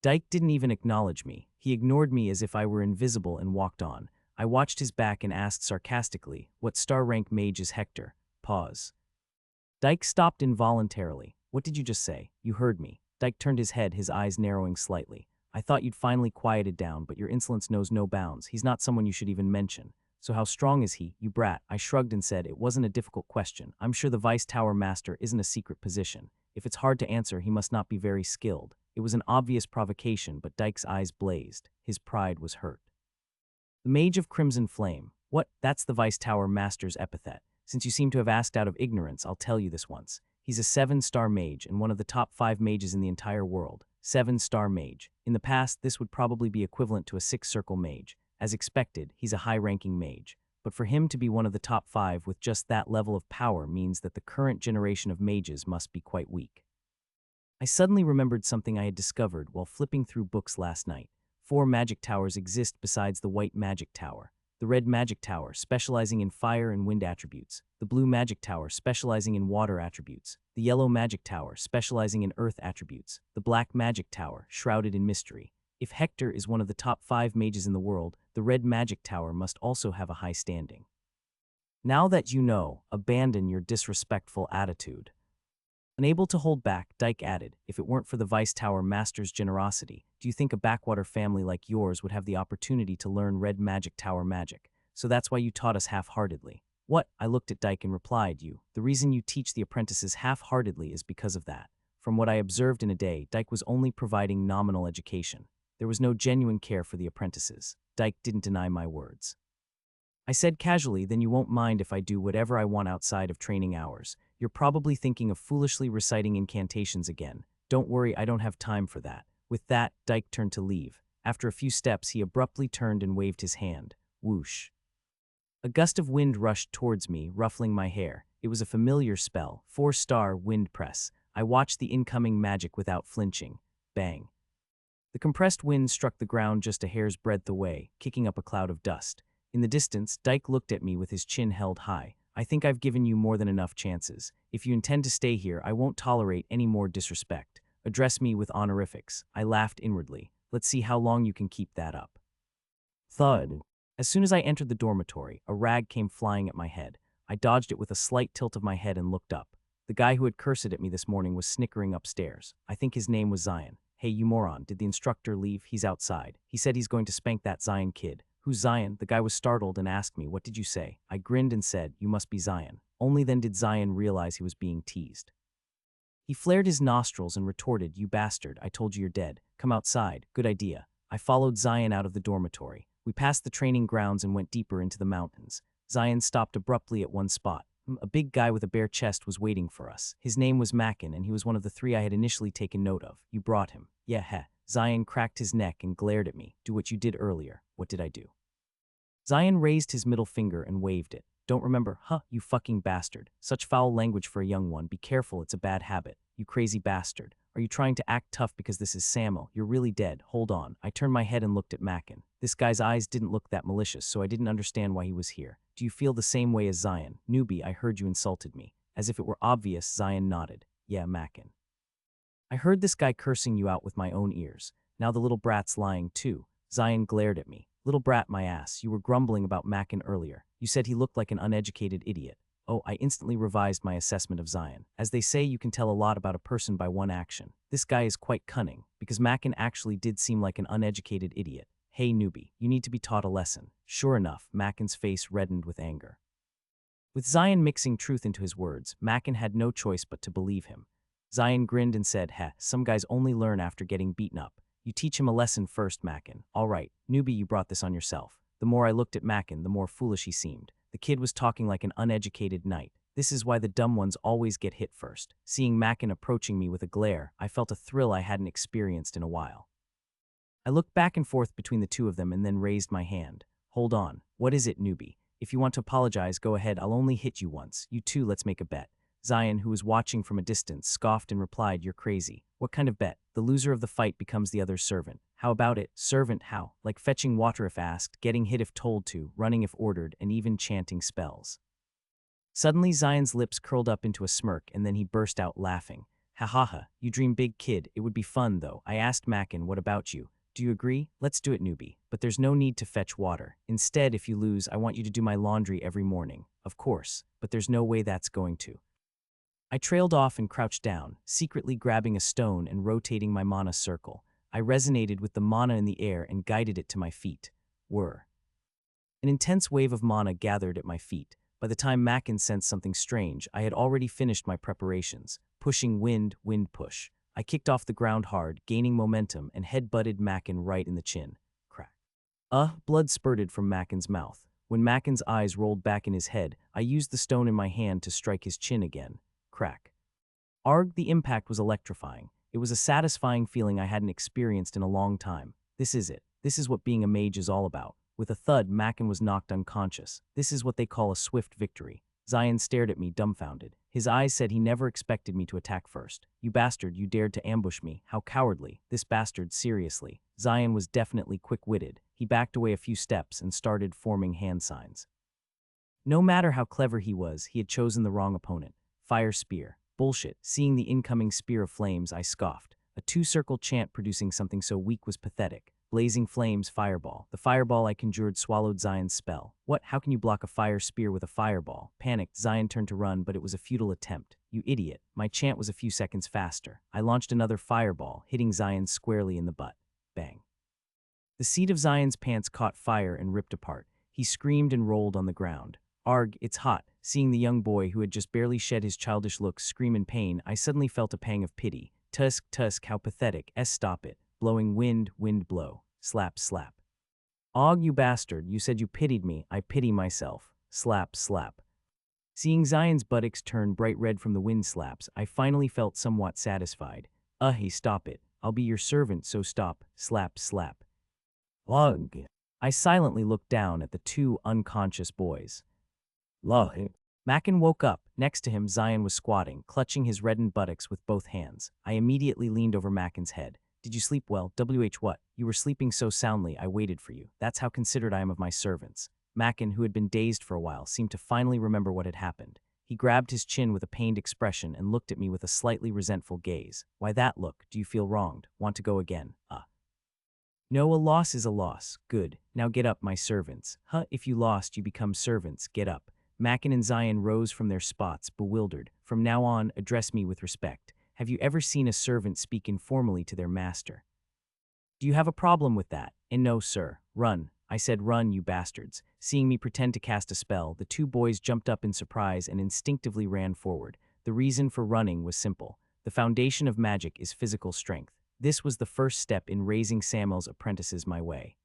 Dyke didn't even acknowledge me. He ignored me as if I were invisible and walked on. I watched his back and asked sarcastically, "What star rank mage is Hector?" Pause. Dyke stopped involuntarily. "What did you just say?" "You heard me." Dyke turned his head, his eyes narrowing slightly. "I thought you'd finally quieted down, but your insolence knows no bounds. He's not someone you should even mention. So how strong is he, you brat?" I shrugged and said, "It wasn't a difficult question. I'm sure the Vice Tower Master isn't a secret position. If it's hard to answer, he must not be very skilled." It was an obvious provocation, but Dyke's eyes blazed. His pride was hurt. "The Mage of Crimson Flame. What? That's the Vice Tower Master's epithet. Since you seem to have asked out of ignorance, I'll tell you this once. He's a 7-star mage and one of the top 5 mages in the entire world. 7-star mage. In the past, this would probably be equivalent to a 6-circle mage. As expected, he's a high-ranking mage. But for him to be one of the top 5 with just that level of power means that the current generation of mages must be quite weak." I suddenly remembered something I had discovered while flipping through books last night. 4 magic towers exist besides the white magic tower. The red magic tower, specializing in fire and wind attributes. The blue magic tower, specializing in water attributes. The yellow magic tower, specializing in earth attributes. The black magic tower, shrouded in mystery. If Hector is one of the top 5 mages in the world, the red magic tower must also have a high standing. Now that you know, abandon your disrespectful attitude. Unable to hold back, Dyke added, "If it weren't for the Vice Tower Master's generosity, do you think a backwater family like yours would have the opportunity to learn red magic tower magic? So that's why you taught us half-heartedly." "What?" I looked at Dyke and replied, The reason you teach the apprentices half-heartedly is because of that. From what I observed in a day, Dyke was only providing nominal education. There was no genuine care for the apprentices." Dyke didn't deny my words. I said casually, "Then you won't mind if I do whatever I want outside of training hours. You're probably thinking of foolishly reciting incantations again. Don't worry, I don't have time for that." With that, Dyke turned to leave. After a few steps, he abruptly turned and waved his hand. Whoosh. A gust of wind rushed towards me, ruffling my hair. It was a familiar spell, 4-star wind press. I watched the incoming magic without flinching. Bang. The compressed wind struck the ground just a hair's breadth away, kicking up a cloud of dust. In the distance, Dyke looked at me with his chin held high. "I think I've given you more than enough chances. If you intend to stay here, I won't tolerate any more disrespect. Address me with honorifics." I laughed inwardly. "Let's see how long you can keep that up." Thud. As soon as I entered the dormitory, a rag came flying at my head. I dodged it with a slight tilt of my head and looked up. The guy who had cursed at me this morning was snickering upstairs. I think his name was Zion. "Hey, you moron, did the instructor leave? He's outside. He said he's going to spank that Zion kid." "Who's Zion?" The guy was startled and asked me, "What did you say?" I grinned and said, "You must be Zion." Only then did Zion realize he was being teased. He flared his nostrils and retorted, "You bastard, I told you you're dead. Come outside." "Good idea." I followed Zion out of the dormitory. We passed the training grounds and went deeper into the mountains. Zion stopped abruptly at one spot. A big guy with a bare chest was waiting for us. His name was Mackin, and he was one of the 3 I had initially taken note of. "You brought him." "Yeah, heh." Zion cracked his neck and glared at me. "Do what you did earlier." "What did I do?" Zion raised his middle finger and waved it. "Don't remember? Huh, you fucking bastard. Such foul language for a young one. Be careful, it's a bad habit. You crazy bastard. Are you trying to act tough because this is Samuel? You're really dead. Hold on." I turned my head and looked at Mackin. This guy's eyes didn't look that malicious, so I didn't understand why he was here. "Do you feel the same way as Zion?" "Newbie, I heard you insulted me." As if it were obvious, Zion nodded. "Yeah, Mackin. I heard this guy cursing you out with my own ears. Now the little brat's lying too." Zion glared at me. "Little brat, my ass, you were grumbling about Mackin earlier. You said he looked like an uneducated idiot." Oh, I instantly revised my assessment of Zion. As they say, you can tell a lot about a person by one action. This guy is quite cunning, because Mackin actually did seem like an uneducated idiot. "Hey, newbie, you need to be taught a lesson." Sure enough, Mackin's face reddened with anger. With Zion mixing truth into his words, Mackin had no choice but to believe him. Zion grinned and said, "Heh, some guys only learn after getting beaten up. You teach him a lesson first, Mackin." "All right, newbie, you brought this on yourself." The more I looked at Mackin, the more foolish he seemed. The kid was talking like an uneducated knight. This is why the dumb ones always get hit first. Seeing Mackin approaching me with a glare, I felt a thrill I hadn't experienced in a while. I looked back and forth between the two of them and then raised my hand. Hold on. What is it, newbie? If you want to apologize, go ahead. I'll only hit you once. You two, let's make a bet. Zion, who was watching from a distance, scoffed and replied, "You're crazy." "What kind of bet?" "The loser of the fight becomes the other's servant." "How about it?" "Servant how?" "Like fetching water if asked, getting hit if told to, running if ordered, and even chanting spells." Suddenly, Zion's lips curled up into a smirk, and then he burst out laughing. "Ha ha ha, you dream big, kid. It would be fun, though." I asked Mackin, "What about you? Do you agree?" "Let's do it, newbie. But there's no need to fetch water. Instead, if you lose, I want you to do my laundry every morning." "Of course, but there's no way that's going to." I trailed off and crouched down, secretly grabbing a stone and rotating my mana circle. I resonated with the mana in the air and guided it to my feet. Whir. An intense wave of mana gathered at my feet. By the time Mackin sensed something strange, I had already finished my preparations. Pushing wind, wind push. I kicked off the ground hard, gaining momentum, and head-butted Mackin right in the chin. Crack. Blood spurted from Mackin's mouth. When Mackin's eyes rolled back in his head, I used the stone in my hand to strike his chin again. Crack. Arg, the impact was electrifying. It was a satisfying feeling I hadn't experienced in a long time. This is it. This is what being a mage is all about. With a thud, Mackin was knocked unconscious. This is what they call a swift victory. Zion stared at me, dumbfounded. His eyes said he never expected me to attack first. "You bastard, you dared to ambush me. How cowardly." This bastard, seriously. Zion was definitely quick-witted. He backed away a few steps and started forming hand signs. No matter how clever he was, he had chosen the wrong opponent. Fire spear. Bullshit. Seeing the incoming spear of flames, I scoffed. A two-circle chant producing something so weak was pathetic. Blazing flames, fireball. The fireball I conjured swallowed Zion's spell. What? How can you block a fire spear with a fireball? Panicked, Zion turned to run, but it was a futile attempt. You idiot. My chant was a few seconds faster. I launched another fireball, hitting Zion squarely in the butt. Bang. The seat of Zion's pants caught fire and ripped apart. He screamed and rolled on the ground. Arg, it's hot. Seeing the young boy who had just barely shed his childish looks scream in pain, I suddenly felt a pang of pity. Tusk, tusk, how pathetic. Stop it. Blowing wind, wind blow. Slap, slap. Og, you bastard, you said you pitied me. I pity myself. Slap, slap. Seeing Zion's buttocks turn bright red from the wind slaps, I finally felt somewhat satisfied. Hey, stop it. I'll be your servant, so stop. Slap, slap. Og. I silently looked down at the two unconscious boys. Log. Mackin woke up. Next to him, Zion was squatting, clutching his reddened buttocks with both hands. I immediately leaned over Mackin's head. "Did you sleep well?" What? "You were sleeping so soundly, I waited for you. That's how considerate I am of my servants." Mackin, who had been dazed for a while, seemed to finally remember what had happened. He grabbed his chin with a pained expression and looked at me with a slightly resentful gaze. "Why that look? Do you feel wronged? Want to go again?" No, a loss is a loss. Good. Now get up, my servants." If you lost, you become servants. Get up." Mackin and Zion rose from their spots, bewildered. "From now on, address me with respect. Have you ever seen a servant speak informally to their master? Do you have a problem with that?" "And no, sir. Run." I said, "Run, you bastards." Seeing me pretend to cast a spell, the two boys jumped up in surprise and instinctively ran forward. The reason for running was simple. The foundation of magic is physical strength. This was the first step in raising Samuel's apprentices my way.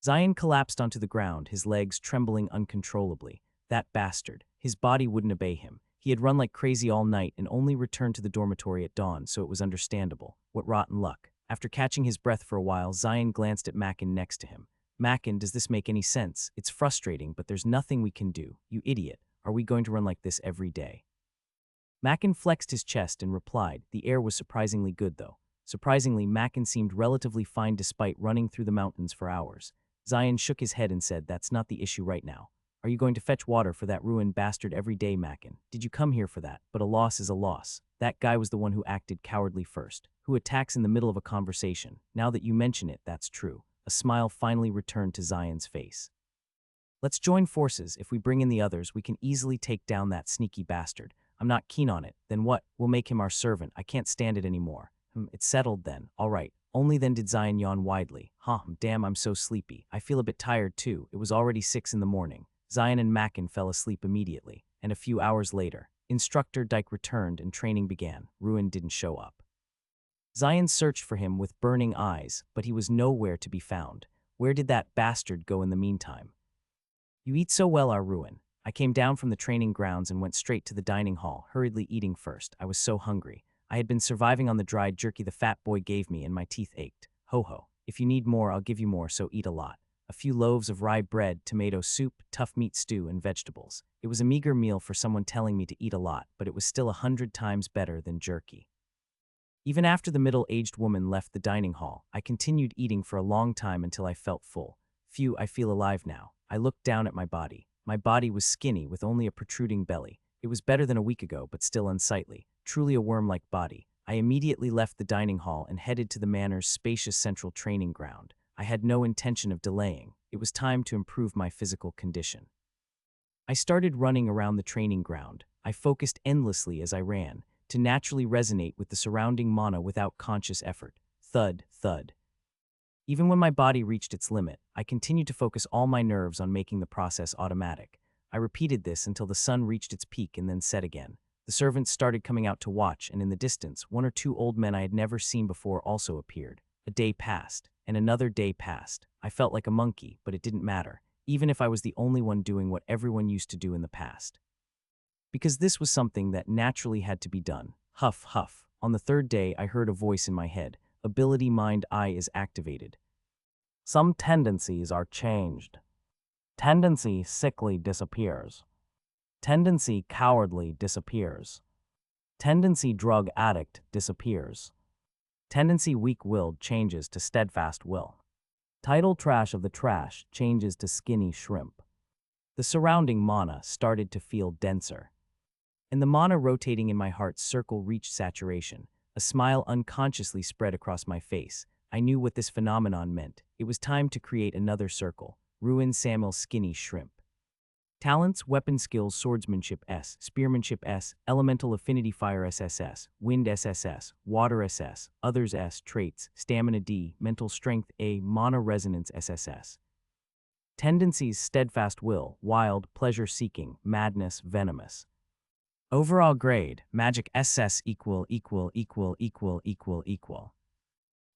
Zion collapsed onto the ground, his legs trembling uncontrollably. That bastard. His body wouldn't obey him. He had run like crazy all night and only returned to the dormitory at dawn, so it was understandable. What rotten luck. After catching his breath for a while, Zion glanced at Mackin next to him. "Mackin, does this make any sense? It's frustrating, but there's nothing we can do. You idiot. Are we going to run like this every day?" Mackin flexed his chest and replied. The air was surprisingly good, though. Surprisingly, Mackin seemed relatively fine despite running through the mountains for hours. Zion shook his head and said, "That's not the issue right now. Are you going to fetch water for that ruined bastard every day, Mackin? Did you come here for that? But a loss is a loss. That guy was the one who acted cowardly first, who attacks in the middle of a conversation. Now that you mention it, that's true." A smile finally returned to Zion's face. "Let's join forces. If we bring in the others, we can easily take down that sneaky bastard." "I'm not keen on it." "Then what? We'll make him our servant. I can't stand it anymore." It's settled then. All right." Only then did Zion yawn widely. Damn, I'm so sleepy. I feel a bit tired too. It was already 6 in the morning. Zion and Mackin fell asleep immediately, and a few hours later, Instructor Dyke returned and training began. Ruin didn't show up. Zion searched for him with burning eyes, but he was nowhere to be found. Where did that bastard go in the meantime? "You eat so well, our Ruin." I came down from the training grounds and went straight to the dining hall, hurriedly eating first. I was so hungry. I had been surviving on the dried jerky the fat boy gave me and my teeth ached. Ho ho. If you need more, I'll give you more, so eat a lot. A few loaves of rye bread, tomato soup, tough meat stew, and vegetables. It was a meager meal for someone telling me to eat a lot, but it was still 100 times better than jerky. Even after the middle-aged woman left the dining hall, I continued eating for a long time until I felt full. Phew, I feel alive now. I looked down at my body. My body was skinny with only a protruding belly. It was better than a week ago, but still unsightly. Truly a worm-like body. I immediately left the dining hall and headed to the manor's spacious central training ground. I had no intention of delaying. It was time to improve my physical condition. I started running around the training ground. I focused endlessly as I ran, to naturally resonate with the surrounding mana without conscious effort. Thud, thud. Even when my body reached its limit, I continued to focus all my nerves on making the process automatic. I repeated this until the sun reached its peak and then set again. The servants started coming out to watch, and in the distance, one or two old men I had never seen before also appeared. A day passed, and another day passed. I felt like a monkey, but it didn't matter, even if I was the only one doing what everyone used to do in the past. Because this was something that naturally had to be done. Huff, huff. On the third day, I heard a voice in my head. Ability Mind Eye is activated. Some tendencies are changed. Tendency sickly disappears. Tendency cowardly disappears. Tendency drug addict disappears. Tendency weak-willed changes to steadfast will. Tidal trash of the trash changes to skinny shrimp. The surrounding mana started to feel denser. And the mana rotating in my heart's circle reached saturation. A smile unconsciously spread across my face. I knew what this phenomenon meant. It was time to create another circle. Ruin Samuel Skinny Shrimp. Talents, weapon skills, swordsmanship S, spearmanship S, elemental affinity fire SSS, wind SSS, water SS, others S, traits, stamina D, mental strength A, mana resonance SSS. Tendencies, steadfast will, wild, pleasure-seeking, madness, venomous. Overall grade, magic SS equal.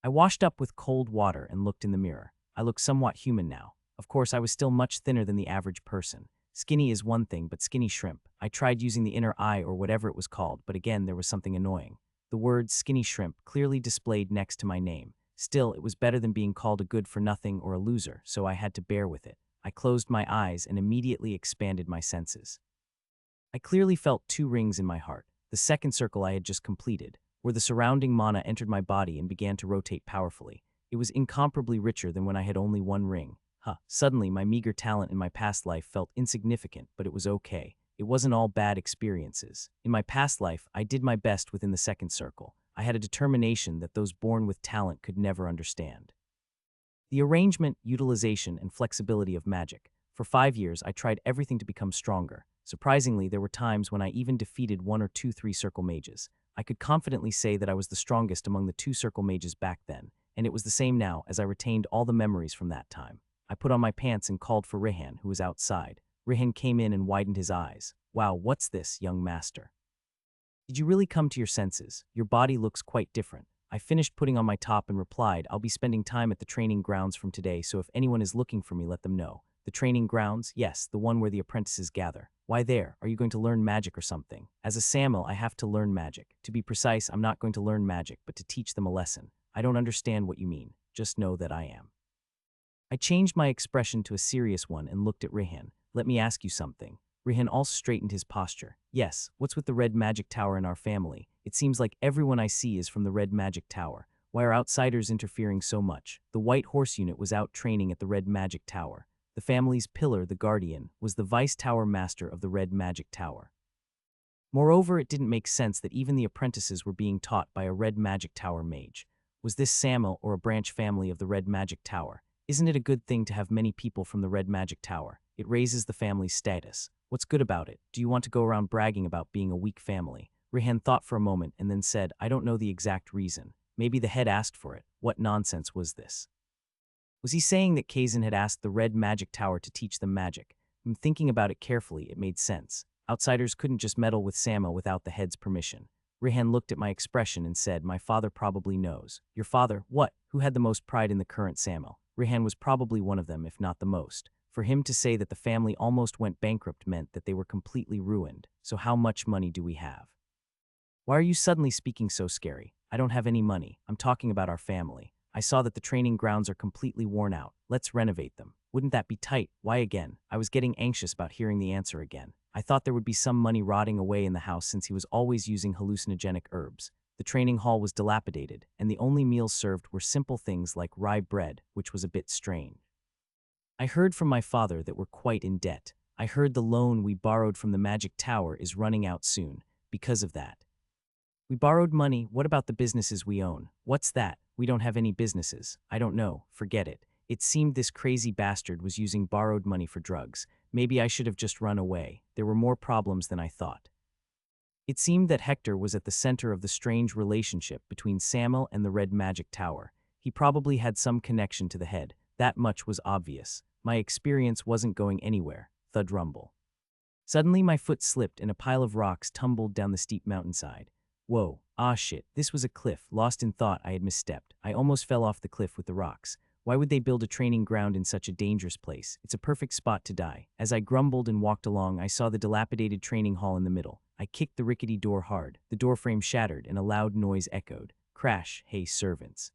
I washed up with cold water and looked in the mirror. I looked somewhat human now. Of course, I was still much thinner than the average person. Skinny is one thing, but skinny shrimp. I tried using the inner eye or whatever it was called, but again, there was something annoying. The word skinny shrimp clearly displayed next to my name. Still, it was better than being called a good-for-nothing or a loser, so I had to bear with it. I closed my eyes and immediately expanded my senses. I clearly felt 2 rings in my heart, the second circle I had just completed, where the surrounding mana entered my body and began to rotate powerfully. It was incomparably richer than when I had only 1 ring. Suddenly, my meager talent in my past life felt insignificant, but it was okay. It wasn't all bad experiences. In my past life, I did my best within the second circle. I had a determination that those born with talent could never understand. The arrangement, utilization, and flexibility of magic. For 5 years, I tried everything to become stronger. Surprisingly, there were times when I even defeated 1 or 2 3-circle mages. I could confidently say that I was the strongest among the 2-circle mages back then, and it was the same now as I retained all the memories from that time. I put on my pants and called for Rihan, who was outside. Rihan came in and widened his eyes. Wow, what's this, young master? Did you really come to your senses? Your body looks quite different. I finished putting on my top and replied, I'll be spending time at the training grounds from today, so if anyone is looking for me, let them know. The training grounds? Yes, the one where the apprentices gather. Why there? Are you going to learn magic or something? As a Samuel, I have to learn magic. To be precise, I'm not going to learn magic, but to teach them a lesson. I don't understand what you mean. Just know that I am. I changed my expression to a serious one and looked at Rihan. Let me ask you something. Rihan also straightened his posture. Yes, what's with the red magic tower in our family? It seems like everyone I see is from the red magic tower. Why are outsiders interfering so much? The White Horse unit was out training at the red magic tower. The family's pillar, the Guardian, was the vice tower master of the red magic tower. Moreover, it didn't make sense that even the apprentices were being taught by a red magic tower mage. Was this Samuel or a branch family of the red magic tower? Isn't it a good thing to have many people from the red magic tower? It raises the family's status. What's good about it? Do you want to go around bragging about being a weak family? Rihan thought for a moment and then said, I don't know the exact reason. Maybe the head asked for it. What nonsense was this? Was he saying that Kazan had asked the red magic tower to teach them magic? From thinking about it carefully, it made sense. Outsiders couldn't just meddle with Samuel without the head's permission. Rihan looked at my expression and said, my father probably knows. Your father? What? Who had the most pride in the current Samuel? Rihan was probably one of them, if not the most. For him to say that the family almost went bankrupt meant that they were completely ruined. So how much money do we have? Why are you suddenly speaking so scary? I don't have any money. I'm talking about our family. I saw that the training grounds are completely worn out. Let's renovate them. Wouldn't that be tight? Why again? I was getting anxious about hearing the answer again. I thought there would be some money rotting away in the house since he was always using hallucinogenic herbs. The training hall was dilapidated, and the only meals served were simple things like rye bread, which was a bit strange. I heard from my father that we're quite in debt. I heard the loan we borrowed from the Magic Tower is running out soon. Because of that, we borrowed money. What about the businesses we own? What's that? We don't have any businesses. I don't know. Forget it. It seemed this crazy bastard was using borrowed money for drugs. Maybe I should have just run away. There were more problems than I thought. It seemed that Hector was at the center of the strange relationship between Samuel and the Red Magic Tower. He probably had some connection to the head. That much was obvious. My experience wasn't going anywhere. Thud rumble. Suddenly my foot slipped and a pile of rocks tumbled down the steep mountainside. Whoa, ah shit, this was a cliff. Lost in thought, I had misstepped. I almost fell off the cliff with the rocks. Why would they build a training ground in such a dangerous place? It's a perfect spot to die. As I grumbled and walked along, I saw the dilapidated training hall in the middle. I kicked the rickety door hard. The door frame shattered and a loud noise echoed. Crash, hey servants.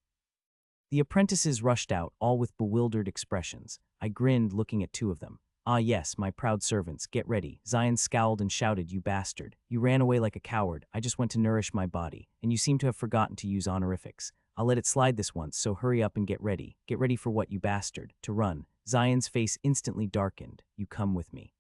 The apprentices rushed out, all with bewildered expressions. I grinned, looking at two of them. Ah yes, my proud servants, get ready. Zion scowled and shouted, you bastard. You ran away like a coward. I just went to nourish my body, and you seem to have forgotten to use honorifics. I'll let it slide this once, so hurry up and get ready. Get ready for what, you bastard? To run. Zion's face instantly darkened. You come with me.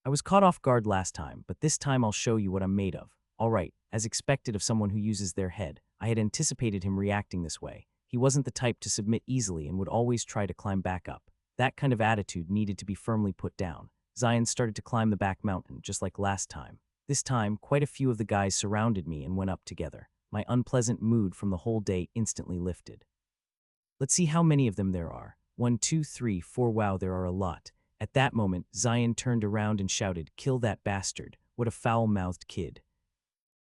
I was caught off guard last time, but this time I'll show you what I'm made of. All right, as expected of someone who uses their head, I had anticipated him reacting this way. He wasn't the type to submit easily and would always try to climb back up. That kind of attitude needed to be firmly put down. Zion started to climb the back mountain, just like last time. This time, quite a few of the guys surrounded me and went up together. My unpleasant mood from the whole day instantly lifted. Let's see how many of them there are. 1, 2, 3, 4. Wow, there are a lot. At that moment, Zion turned around and shouted, kill that bastard. What a foul-mouthed kid.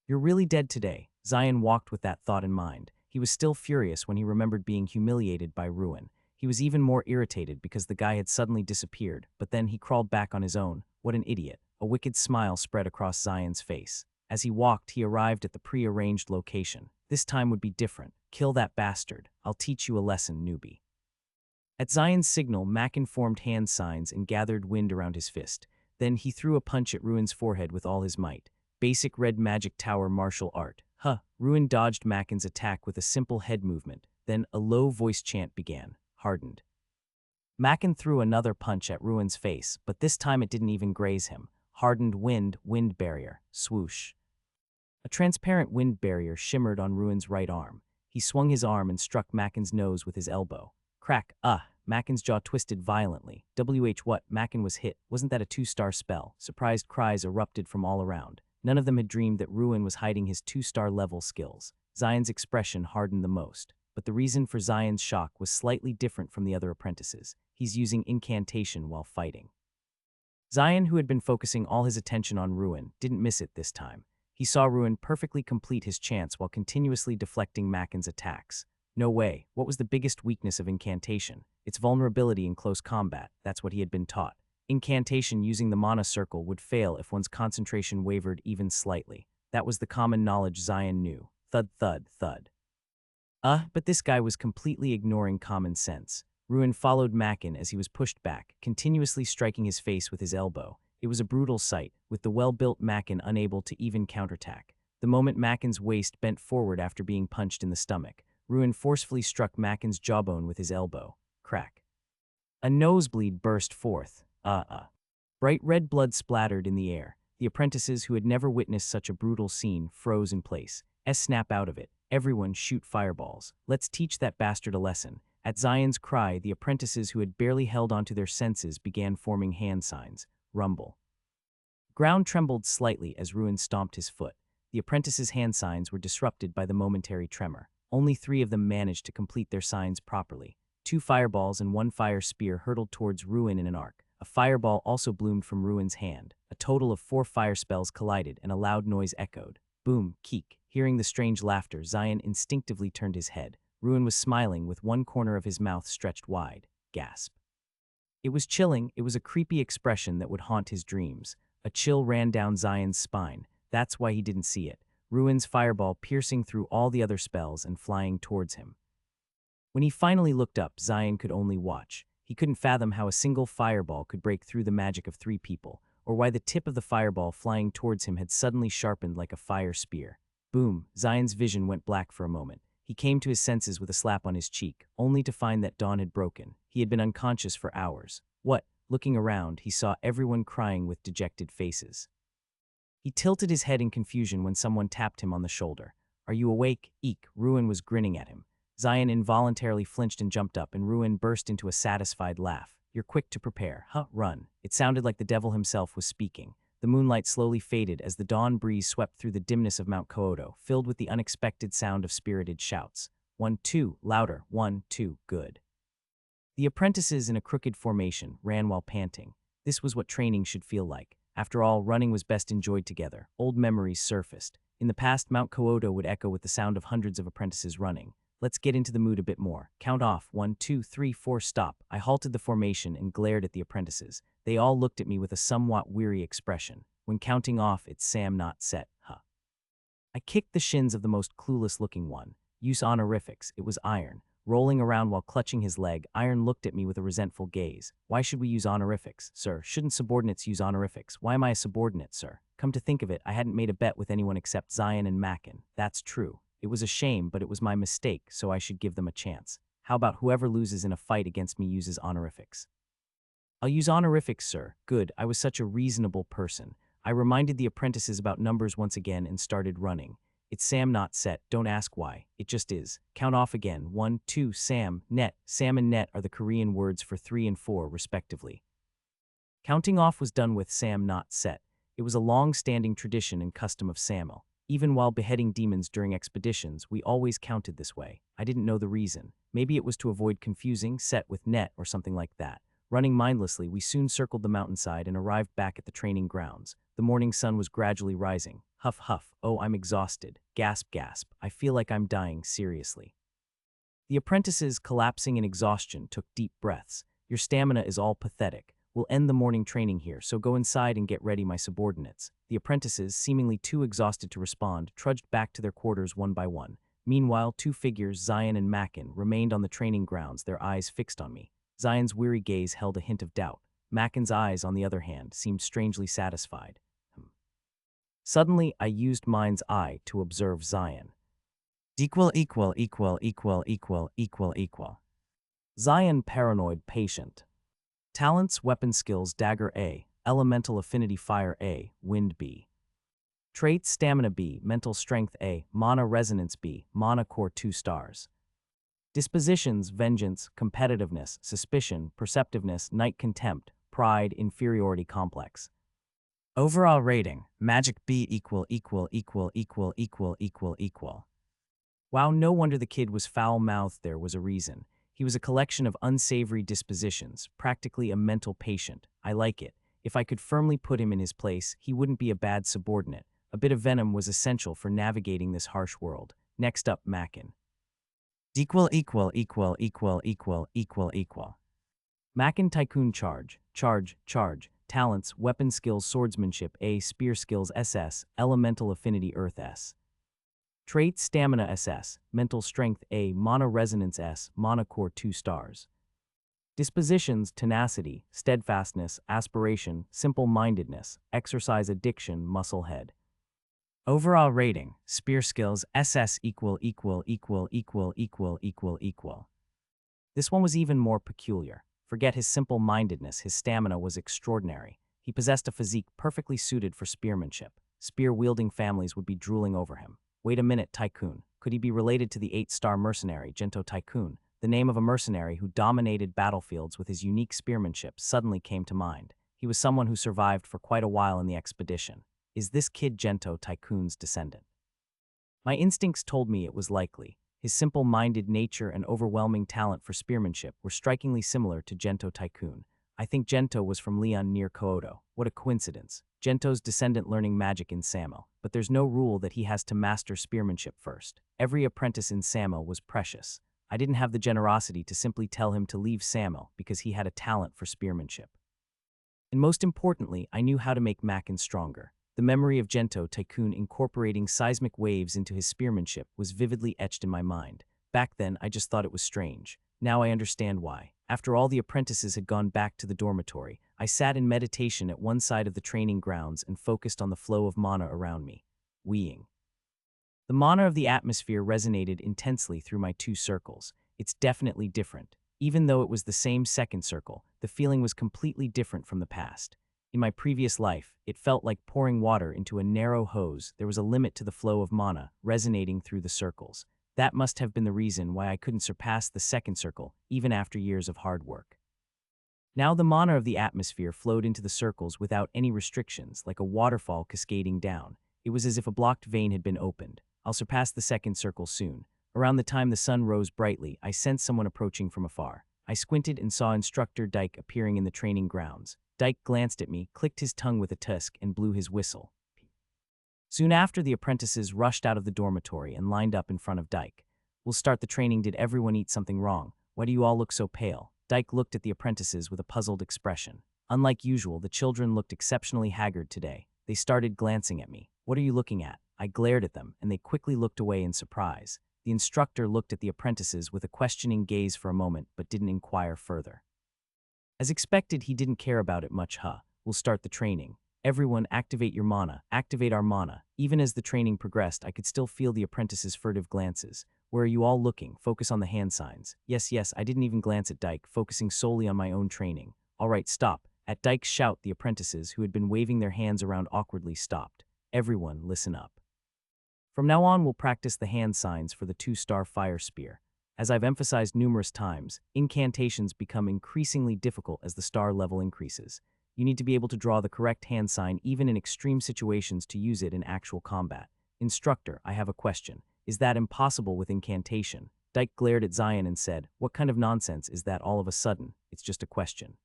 You're really dead today. Zion walked with that thought in mind. He was still furious when he remembered being humiliated by Ruin. He was even more irritated because the guy had suddenly disappeared, but then he crawled back on his own. What an idiot. A wicked smile spread across Zion's face. As he walked, he arrived at the pre-arranged location. This time would be different. Kill that bastard. I'll teach you a lesson, newbie. At Zion's signal, Mackin formed hand signs and gathered wind around his fist. Then he threw a punch at Ruin's forehead with all his might. Basic Red Magic Tower martial art. Ruin dodged Mackin's attack with a simple head movement. Then a low voice chant began. Hardened. Mackin threw another punch at Ruin's face, but this time it didn't even graze him. Hardened wind barrier. Swoosh. A transparent wind barrier shimmered on Ruin's right arm. He swung his arm and struck Mackin's nose with his elbow. Crack. Mackin's jaw twisted violently. What? Mackin was hit. Wasn't that a 2-star spell? Surprised cries erupted from all around. None of them had dreamed that Ruin was hiding his 2-star level skills. Zion's expression hardened the most. But the reason for Zion's shock was slightly different from the other apprentices. He's using incantation while fighting. Zion, who had been focusing all his attention on Ruin, didn't miss it this time. He saw Ruin perfectly complete his chants while continuously deflecting Mackin's attacks. No way. What was the biggest weakness of incantation? Its vulnerability in close combat. That's what he had been taught. Incantation using the mana circle would fail if one's concentration wavered even slightly. That was the common knowledge Zion knew. Thud, thud, thud. But this guy was completely ignoring common sense. Ruin followed Mackin as he was pushed back, continuously striking his face with his elbow. It was a brutal sight, with the well-built Mackin unable to even counterattack. The moment Mackin's waist bent forward after being punched in the stomach, Ruin forcefully struck Mackin's jawbone with his elbow. Crack. A nosebleed burst forth. Bright red blood splattered in the air. The apprentices who had never witnessed such a brutal scene froze in place. Snap out of it. Everyone shoot fireballs. Let's teach that bastard a lesson. At Zion's cry, the apprentices who had barely held onto their senses began forming hand signs. Rumble. Ground trembled slightly as Ruin stomped his foot. The apprentices' hand signs were disrupted by the momentary tremor. Only 3 of them managed to complete their signs properly. 2 fireballs and 1 fire spear hurtled towards Ruin in an arc. A fireball also bloomed from Ruin's hand. A total of 4 fire spells collided and a loud noise echoed. Boom, keek. Hearing the strange laughter, Zion instinctively turned his head. Ruin was smiling with one corner of his mouth stretched wide. Gasp. It was chilling, it was a creepy expression that would haunt his dreams. A chill ran down Zion's spine. That's why he didn't see it. Ruin's fireball piercing through all the other spells and flying towards him. When he finally looked up, Zion could only watch. He couldn't fathom how a single fireball could break through the magic of 3 people, or why the tip of the fireball flying towards him had suddenly sharpened like a fire spear. Boom, Zion's vision went black for a moment. He came to his senses with a slap on his cheek, only to find that dawn had broken. He had been unconscious for hours. What? Looking around, he saw everyone crying with dejected faces. He tilted his head in confusion when someone tapped him on the shoulder. "Are you awake?" Eek, Ruin was grinning at him. Zion involuntarily flinched and jumped up, and Ruin burst into a satisfied laugh. "You're quick to prepare, huh? Run." It sounded like the devil himself was speaking. The moonlight slowly faded as the dawn breeze swept through the dimness of Mount Kyoto, filled with the unexpected sound of spirited shouts. 1, 2, louder, 1, 2, good. The apprentices in a crooked formation ran while panting. This was what training should feel like. After all, running was best enjoyed together. Old memories surfaced. In the past, Mount Kyoto would echo with the sound of hundreds of apprentices running. Let's get into the mood a bit more. Count off. 1, 2, 3, 4, stop. I halted the formation and glared at the apprentices. They all looked at me with a somewhat weary expression. When counting off, it's Sam not set, huh? I kicked the shins of the most clueless-looking one. Use honorifics. It was Iron. Rolling around while clutching his leg, Iron looked at me with a resentful gaze. "Why should we use honorifics, sir? Shouldn't subordinates use honorifics? Why am I a subordinate, sir?" Come to think of it, I hadn't made a bet with anyone except Zion and Mackin. That's true. It was a shame, but it was my mistake, so I should give them a chance. How about whoever loses in a fight against me uses honorifics? I'll use honorifics, sir. Good, I was such a reasonable person. I reminded the apprentices about numbers once again and started running. It's Sam not set, don't ask why. It just is. Count off again. 1, 2, Sam, net. Sam and net are the Korean words for 3 and 4, respectively. Counting off was done with Sam not set. It was a long-standing tradition and custom of Samel. Even while beheading demons during expeditions, we always counted this way. I didn't know the reason. Maybe it was to avoid confusing set with net or something like that. Running mindlessly, we soon circled the mountainside and arrived back at the training grounds. The morning sun was gradually rising. Huff, huff. Oh, I'm exhausted. Gasp, gasp. I feel like I'm dying, seriously. The apprentices, collapsing in exhaustion, took deep breaths. Your stamina is all pathetic. We'll end the morning training here, so go inside and get ready, my subordinates. The apprentices, seemingly too exhausted to respond, trudged back to their quarters one by one. Meanwhile, 2 figures, Zion and Mackin, remained on the training grounds, their eyes fixed on me. Zion's weary gaze held a hint of doubt. Mackin's eyes, on the other hand, seemed strangely satisfied. Suddenly, I used mind's eye to observe Zion. Equal. Zion paranoid patient. Talents, weapon skills, dagger A, elemental affinity fire A, wind B. Traits, stamina B, mental strength A, mana resonance B, mana core 2 stars. Dispositions, vengeance, competitiveness, suspicion, perceptiveness, night contempt, pride, inferiority complex. Overall rating, magic B equal. Wow, no wonder the kid was foul-mouthed. There was a reason. He was a collection of unsavory dispositions, practically a mental patient. I like it. If I could firmly put him in his place, he wouldn't be a bad subordinate. A bit of venom was essential for navigating this harsh world. Next up, Mackin. Equal. Mackin Tycoon charge. Talents, weapon skills, swordsmanship A, spear skills SS, elemental affinity earth S. Traits, stamina SS, mental strength A, mana resonance S, mana core 2 stars. Dispositions, tenacity, steadfastness, aspiration, simple-mindedness, exercise addiction, muscle head. Overall rating, spear skills SS equal. This one was even more peculiar. Forget his simple-mindedness, his stamina was extraordinary. He possessed a physique perfectly suited for spearmanship. Spear-wielding families would be drooling over him. Wait a minute, Tycoon. Could he be related to the 8-star mercenary, Gento Tycoon? The name of a mercenary who dominated battlefields with his unique spearmanship suddenly came to mind. He was someone who survived for quite a while in the expedition. Is this kid Gento Tycoon's descendant? My instincts told me it was likely. His simple-minded nature and overwhelming talent for spearmanship were strikingly similar to Gento Tycoon. I think Gento was from Leon near Kyoto. What a coincidence. Gento's descendant learning magic in Samel, but there's no rule that he has to master spearmanship first. Every apprentice in Samel was precious. I didn't have the generosity to simply tell him to leave Samuel because he had a talent for spearmanship. And most importantly, I knew how to make Macken stronger. The memory of Gento Tycoon incorporating seismic waves into his spearmanship was vividly etched in my mind. Back then, I just thought it was strange. Now I understand why. After all the apprentices had gone back to the dormitory, I sat in meditation at one side of the training grounds and focused on the flow of mana around me. Weeing. The mana of the atmosphere resonated intensely through my two circles. It's definitely different. Even though it was the same second circle, the feeling was completely different from the past. In my previous life, it felt like pouring water into a narrow hose. There was a limit to the flow of mana resonating through the circles. That must have been the reason why I couldn't surpass the second circle, even after years of hard work. Now the mana of the atmosphere flowed into the circles without any restrictions, like a waterfall cascading down. It was as if a blocked vein had been opened. I'll surpass the second circle soon. Around the time the sun rose brightly, I sensed someone approaching from afar. I squinted and saw Instructor Dyke appearing in the training grounds. Dyke glanced at me, clicked his tongue with a tusk, and blew his whistle. Soon after, the apprentices rushed out of the dormitory and lined up in front of Dyke. "We'll start the training. Did everyone eat something wrong? Why do you all look so pale?" Dyke looked at the apprentices with a puzzled expression. Unlike usual, the children looked exceptionally haggard today. They started glancing at me. "What are you looking at?" I glared at them, and they quickly looked away in surprise. The instructor looked at the apprentices with a questioning gaze for a moment, but didn't inquire further. As expected, he didn't care about it much. We'll start the training. Everyone activate your mana, activate our mana." Even as the training progressed, I could still feel the apprentices' furtive glances. "Where are you all looking? Focus on the hand signs." Yes, I didn't even glance at Dyke, focusing solely on my own training. "All right, stop." At Dyke's shout, the apprentices, who had been waving their hands around awkwardly, stopped. "Everyone, listen up. From now on, we'll practice the hand signs for the 2-star fire spear. As I've emphasized numerous times, incantations become increasingly difficult as the star level increases. You need to be able to draw the correct hand sign even in extreme situations to use it in actual combat. Instructor, I have a question. Is that impossible with incantation?" Dyke glared at Zion and said, "What kind of nonsense is that all of a sudden? It's just a question.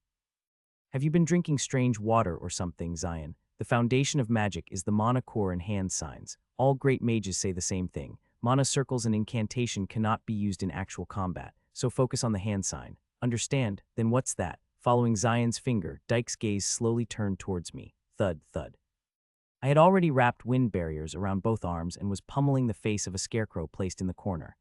Have you been drinking strange water or something, Zion? The foundation of magic is the mana core and hand signs. All great mages say the same thing. Mana circles and incantation cannot be used in actual combat, so focus on the hand sign. Understand? Then what's that?" Following Zion's finger, Dyke's gaze slowly turned towards me. Thud, thud. I had already wrapped wind barriers around both arms and was pummeling the face of a scarecrow placed in the corner.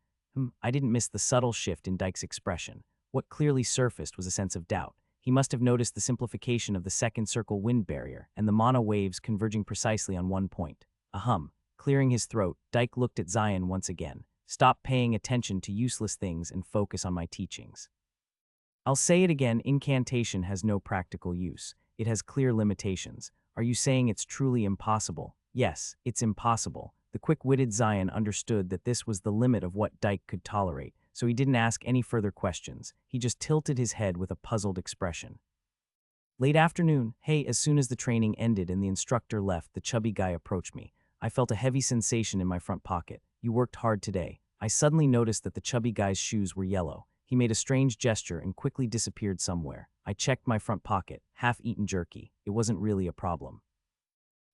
I didn't miss the subtle shift in Dyke's expression. What clearly surfaced was a sense of doubt. He must have noticed the simplification of the second circle wind barrier and the mana waves converging precisely on one point. Clearing his throat, Dyke looked at Zion once again. "Stop paying attention to useless things and focus on my teachings." I'll say it again, incantation has no practical use. It has clear limitations. Are you saying it's truly impossible? Yes, it's impossible. The quick-witted Zion understood that this was the limit of what Dyke could tolerate, so he didn't ask any further questions. He just tilted his head with a puzzled expression. Late afternoon. Hey, as soon as the training ended and the instructor left, the chubby guy approached me. I felt a heavy sensation in my front pocket. "You worked hard today." I suddenly noticed that the chubby guy's shoes were yellow. He made a strange gesture and quickly disappeared somewhere. I checked my front pocket. Half-eaten jerky. It wasn't really a problem.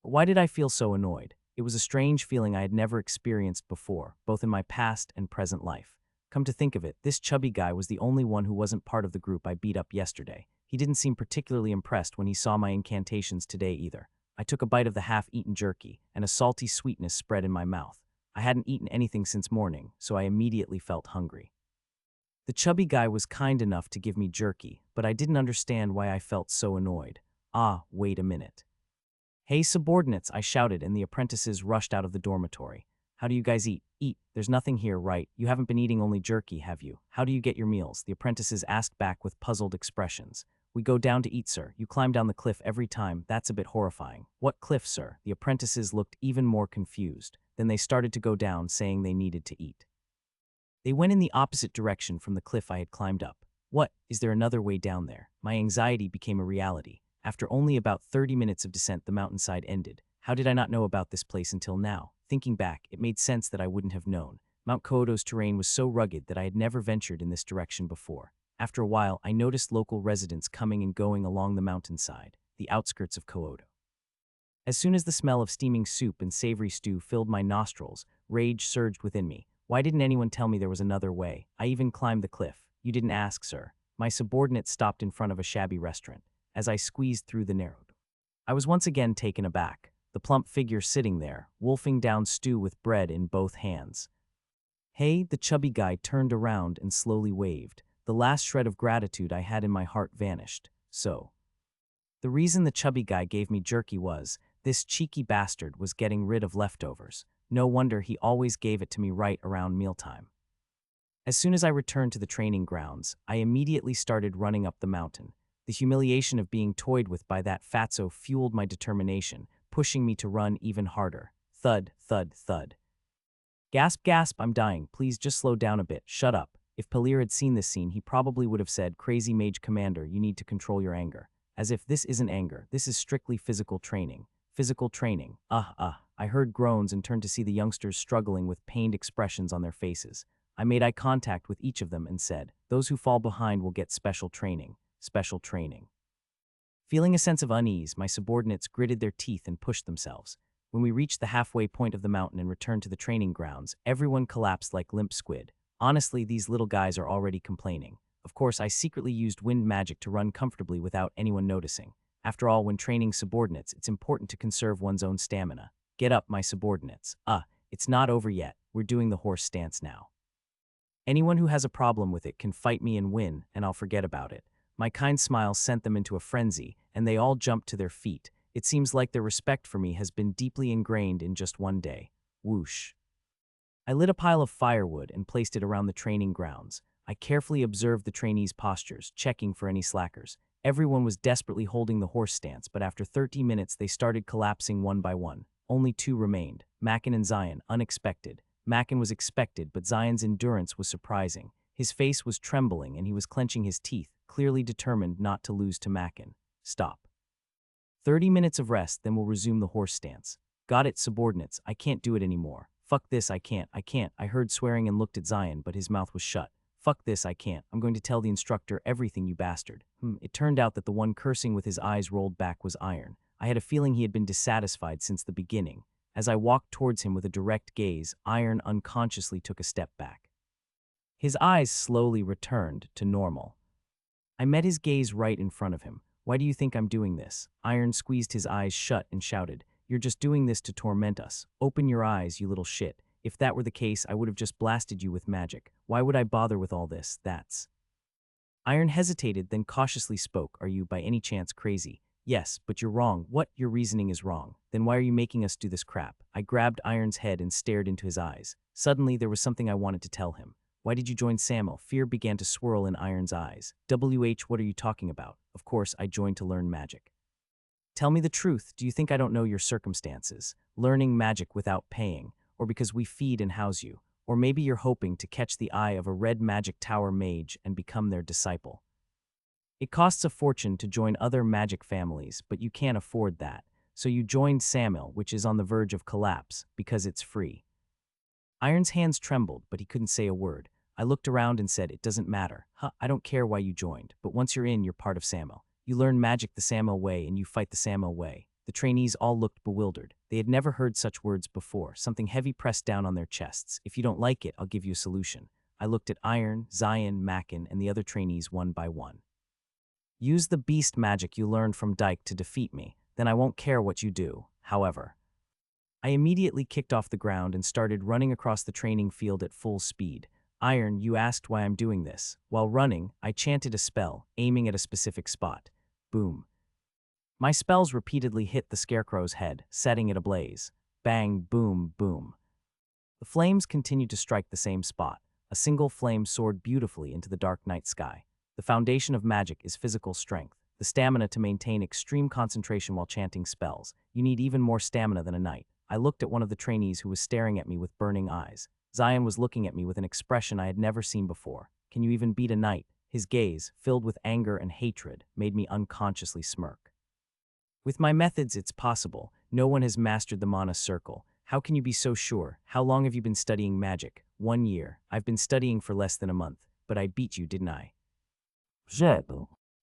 But why did I feel so annoyed? It was a strange feeling I had never experienced before, both in my past and present life. Come to think of it, this chubby guy was the only one who wasn't part of the group I beat up yesterday. He didn't seem particularly impressed when he saw my incantations today either. I took a bite of the half-eaten jerky, and a salty sweetness spread in my mouth. I hadn't eaten anything since morning, so I immediately felt hungry. The chubby guy was kind enough to give me jerky, but I didn't understand why I felt so annoyed. Wait a minute. "Hey, subordinates," I shouted, and the apprentices rushed out of the dormitory. "How do you guys eat?" "Eat? There's nothing here, right? You haven't been eating only jerky, have you? How do you get your meals?" the apprentices asked back with puzzled expressions. "We go down to eat, sir. You climb down the cliff every time. That's a bit horrifying." "What cliff, sir?" The apprentices looked even more confused. Then they started to go down, saying they needed to eat. They went in the opposite direction from the cliff I had climbed up. What? Is there another way down there? My anxiety became a reality. After only about 30 minutes of descent, the mountainside ended. How did I not know about this place until now? Thinking back, it made sense that I wouldn't have known. Mount Koodo's terrain was so rugged that I had never ventured in this direction before. After a while, I noticed local residents coming and going along the mountainside, the outskirts of Koodo. As soon as the smell of steaming soup and savory stew filled my nostrils, rage surged within me. Why didn't anyone tell me there was another way? I even climbed the cliff. You didn't ask, sir. My subordinate stopped in front of a shabby restaurant. As I squeezed through the narrow door, I was once again taken aback. The plump figure sitting there, wolfing down stew with bread in both hands. Hey, the chubby guy turned around and slowly waved. The last shred of gratitude I had in my heart vanished. So, the reason the chubby guy gave me jerky was, this cheeky bastard was getting rid of leftovers. No wonder he always gave it to me right around mealtime. As soon as I returned to the training grounds, I immediately started running up the mountain. The humiliation of being toyed with by that fatso fueled my determination, pushing me to run even harder. Thud, thud, thud. Gasp, gasp, I'm dying. Please just slow down a bit. Shut up. If Palir had seen this scene, he probably would have said, Crazy Mage Commander, you need to control your anger. As if this isn't anger, this is strictly physical training. Physical training. I heard groans and turned to see the youngsters struggling with pained expressions on their faces. I made eye contact with each of them and said, those who fall behind will get special training. Special training. Feeling a sense of unease, my subordinates gritted their teeth and pushed themselves. When we reached the halfway point of the mountain and returned to the training grounds, everyone collapsed like limp squid. Honestly, these little guys are already complaining. Of course, I secretly used wind magic to run comfortably without anyone noticing. After all, when training subordinates, it's important to conserve one's own stamina. Get up, my subordinates. It's not over yet. We're doing the horse stance now. Anyone who has a problem with it can fight me and win, and I'll forget about it. My kind smile sent them into a frenzy, and they all jumped to their feet. It seems like their respect for me has been deeply ingrained in just one day. Whoosh. I lit a pile of firewood and placed it around the training grounds. I carefully observed the trainees' postures, checking for any slackers. Everyone was desperately holding the horse stance, but after 30 minutes they started collapsing one by one. Only two remained, Mackin and Zion, unexpected. Mackin was expected, but Zion's endurance was surprising. His face was trembling and he was clenching his teeth, clearly determined not to lose to Mackin. Stop. 30 minutes of rest, then we'll resume the horse stance. Got it, subordinates. I can't do it anymore. Fuck this, I can't. I heard swearing and looked at Zion, but his mouth was shut. Fuck this, I can't. I'm going to tell the instructor everything, you bastard. It turned out that the one cursing with his eyes rolled back was Iron. I had a feeling he had been dissatisfied since the beginning. As I walked towards him with a direct gaze, Iron unconsciously took a step back. His eyes slowly returned to normal. I met his gaze right in front of him. Why do you think I'm doing this? Iron squeezed his eyes shut and shouted, You're just doing this to torment us. Open your eyes, you little shit. If that were the case, I would have just blasted you with magic. Why would I bother with all this? That's... Iron hesitated, then cautiously spoke. Are you by any chance crazy? Yes, but you're wrong. What? Your reasoning is wrong. Then why are you making us do this crap? I grabbed Iron's head and stared into his eyes. Suddenly, there was something I wanted to tell him. Why did you join Samuel? Fear began to swirl in Iron's eyes. What are you talking about? Of course, I joined to learn magic. Tell me the truth. Do you think I don't know your circumstances? Learning magic without paying, or because we feed and house you, or maybe you're hoping to catch the eye of a red magic tower mage and become their disciple. It costs a fortune to join other magic families, but you can't afford that, so you joined Samuel, which is on the verge of collapse, because it's free. Iron's hands trembled, but he couldn't say a word. I looked around and said, It doesn't matter. I don't care why you joined, but once you're in, you're part of Samuel. You learn magic the Samuel way and you fight the Samuel way. The trainees all looked bewildered. They had never heard such words before. Something heavy pressed down on their chests. If you don't like it, I'll give you a solution. I looked at Iron, Zion, Mackin, and the other trainees one by one. Use the beast magic you learned from Dyke to defeat me. Then I won't care what you do. However, I immediately kicked off the ground and started running across the training field at full speed. Iron, you asked why I'm doing this. While running, I chanted a spell, aiming at a specific spot. Boom. My spells repeatedly hit the scarecrow's head, setting it ablaze. Bang, boom, boom. The flames continued to strike the same spot. A single flame soared beautifully into the dark night sky. The foundation of magic is physical strength, the stamina to maintain extreme concentration while chanting spells. You need even more stamina than a knight. I looked at one of the trainees who was staring at me with burning eyes. Zion was looking at me with an expression I had never seen before. Can you even beat a knight? His gaze, filled with anger and hatred, made me unconsciously smirk. With my methods, it's possible. No one has mastered the mana circle. How can you be so sure? How long have you been studying magic? 1 year. I've been studying for less than a month. But I beat you, didn't I?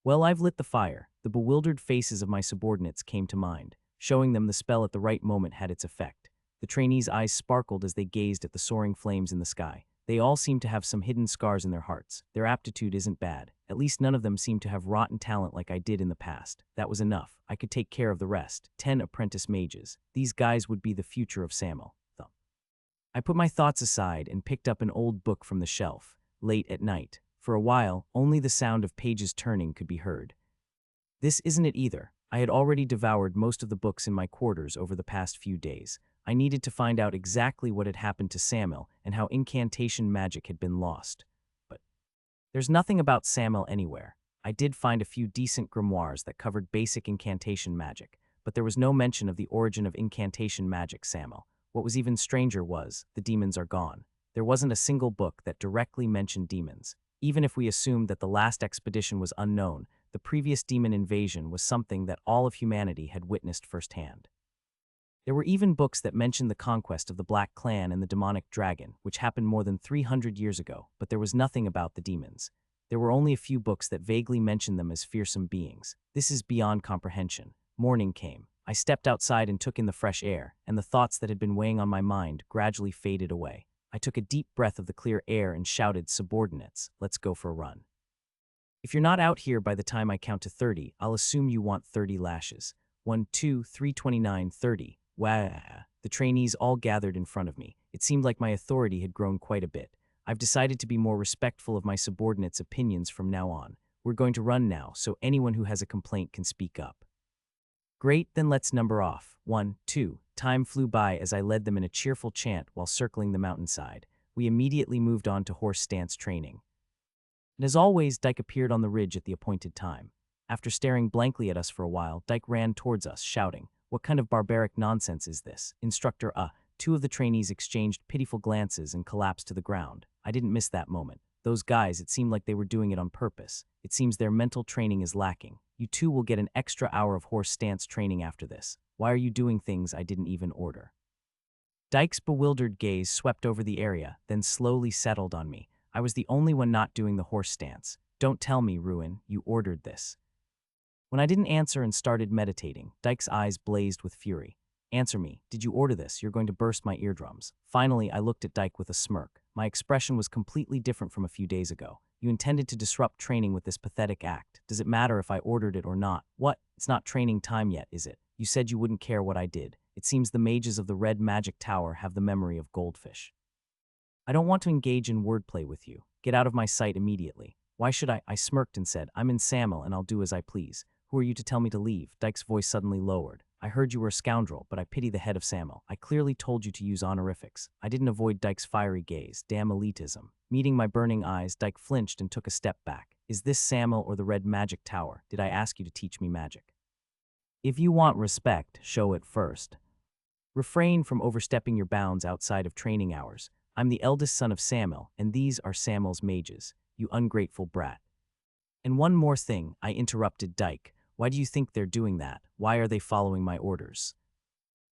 Well, I've lit the fire. The bewildered faces of my subordinates came to mind. Showing them the spell at the right moment had its effect. The trainees' eyes sparkled as they gazed at the soaring flames in the sky. They all seemed to have some hidden scars in their hearts. Their aptitude isn't bad. At least none of them seemed to have rotten talent like I did in the past. That was enough. I could take care of the rest. 10 apprentice mages. These guys would be the future of Samuel. Thump. I put my thoughts aside and picked up an old book from the shelf. Late at night. For a while, only the sound of pages turning could be heard. This isn't it either. I had already devoured most of the books in my quarters over the past few days. I needed to find out exactly what had happened to Samuel and how incantation magic had been lost. But there's nothing about Samuel anywhere. I did find a few decent grimoires that covered basic incantation magic, but there was no mention of the origin of incantation magic Samuel. What was even stranger was, the demons are gone. There wasn't a single book that directly mentioned demons. Even if we assumed that the last expedition was unknown, the previous demon invasion was something that all of humanity had witnessed firsthand. There were even books that mentioned the conquest of the Black Clan and the demonic dragon, which happened more than 300 years ago, but there was nothing about the demons. There were only a few books that vaguely mentioned them as fearsome beings. This is beyond comprehension. Morning came. I stepped outside and took in the fresh air, and the thoughts that had been weighing on my mind gradually faded away. I took a deep breath of the clear air and shouted, "Subordinates, let's go for a run." If you're not out here by the time I count to 30, I'll assume you want 30 lashes. 1, 2, 3, 29, 30. Wah! The trainees all gathered in front of me. It seemed like my authority had grown quite a bit. I've decided to be more respectful of my subordinates' opinions from now on. We're going to run now, so anyone who has a complaint can speak up. Great, then let's number off. 1, 2. Time flew by as I led them in a cheerful chant while circling the mountainside. We immediately moved on to horse stance training. And as always, Dyke appeared on the ridge at the appointed time. After staring blankly at us for a while, Dyke ran towards us, shouting, "What kind of barbaric nonsense is this? Instructor, Two of the trainees exchanged pitiful glances and collapsed to the ground. I didn't miss that moment. Those guys, it seemed like they were doing it on purpose. It seems their mental training is lacking. You two will get an extra hour of horse stance training after this. Why are you doing things I didn't even order?" Dyke's bewildered gaze swept over the area, then slowly settled on me. I was the only one not doing the horse stance. "Don't tell me, Ruin, you ordered this." When I didn't answer and started meditating, Dyke's eyes blazed with fury. "Answer me, did you order this? You're going to burst my eardrums." Finally, I looked at Dyke with a smirk. My expression was completely different from a few days ago. "You intended to disrupt training with this pathetic act. Does it matter if I ordered it or not?" "What? It's not training time yet, is it? You said you wouldn't care what I did. It seems the mages of the Red Magic Tower have the memory of goldfish." "I don't want to engage in wordplay with you. Get out of my sight immediately." "Why should I?" I smirked and said, "I'm in Samuel and I'll do as I please." "Who are you to tell me to leave?" Dyke's voice suddenly lowered. "I heard you were a scoundrel, but I pity the head of Samuel. I clearly told you to use honorifics." I didn't avoid Dyke's fiery gaze. Damn elitism. Meeting my burning eyes, Dyke flinched and took a step back. "Is this Samuel or the Red Magic Tower? Did I ask you to teach me magic? If you want respect, show it first. Refrain from overstepping your bounds outside of training hours. I'm the eldest son of Samuel, and these are Samuel's mages, you ungrateful brat." "And one more thing," I interrupted Dyke. "Why do you think they're doing that? Why are they following my orders?"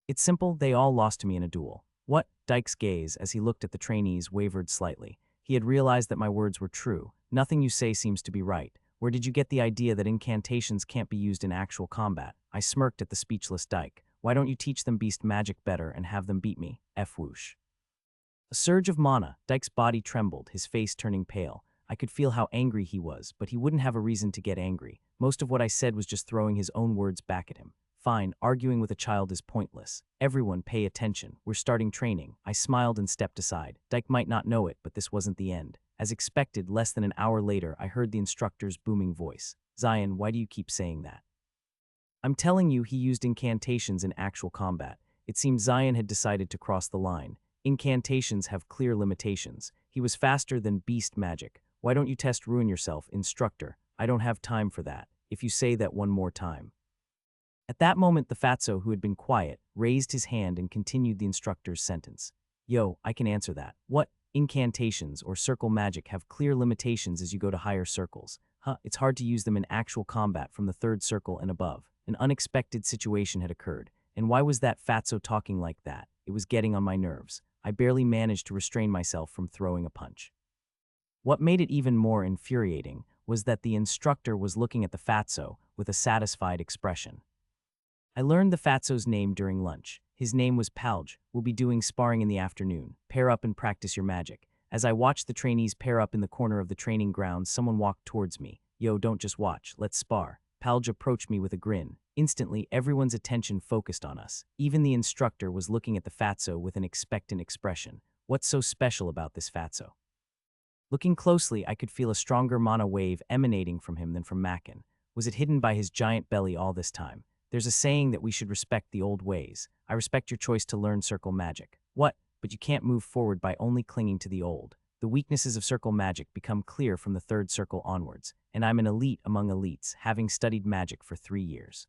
"It's simple, they all lost to me in a duel." "What?" Dyke's gaze, as he looked at the trainees, wavered slightly. He had realized that my words were true. "Nothing you say seems to be right. Where did you get the idea that incantations can't be used in actual combat?" I smirked at the speechless Dyke. "Why don't you teach them beast magic better and have them beat me?" Whoosh. A surge of mana. Dyke's body trembled, his face turning pale. I could feel how angry he was, but he wouldn't have a reason to get angry. Most of what I said was just throwing his own words back at him. "Fine, arguing with a child is pointless. Everyone pay attention. We're starting training." I smiled and stepped aside. Dyke might not know it, but this wasn't the end. As expected, less than an hour later, I heard the instructor's booming voice. "Zion, why do you keep saying that?" "I'm telling you, he used incantations in actual combat." It seemed Zion had decided to cross the line. Incantations have clear limitations. He was faster than beast magic. "Why don't you test Ruin yourself, instructor?" "I don't have time for that. If you say that one more time." At that moment, the fatso, who had been quiet, raised his hand and continued the instructor's sentence. "Yo, I can answer that. What? Incantations or circle magic have clear limitations as you go to higher circles. It's hard to use them in actual combat from the third circle and above." An unexpected situation had occurred. And why was that fatso talking like that? It was getting on my nerves. I barely managed to restrain myself from throwing a punch. What made it even more infuriating was that the instructor was looking at the fatso with a satisfied expression. I learned the fatso's name during lunch. His name was Palj. We'll be doing sparring in the afternoon. Pair up and practice your magic. As I watched the trainees pair up in the corner of the training grounds, someone walked towards me. Yo, don't just watch, let's spar. Palj approached me with a grin. Instantly, everyone's attention focused on us. Even the instructor was looking at the fatso with an expectant expression. What's so special about this fatso? Looking closely, I could feel a stronger mana wave emanating from him than from Macken. Was it hidden by his giant belly all this time? There's a saying that we should respect the old ways. I respect your choice to learn circle magic. What? But you can't move forward by only clinging to the old. The weaknesses of circle magic become clear from the third circle onwards, and I'm an elite among elites, having studied magic for 3 years.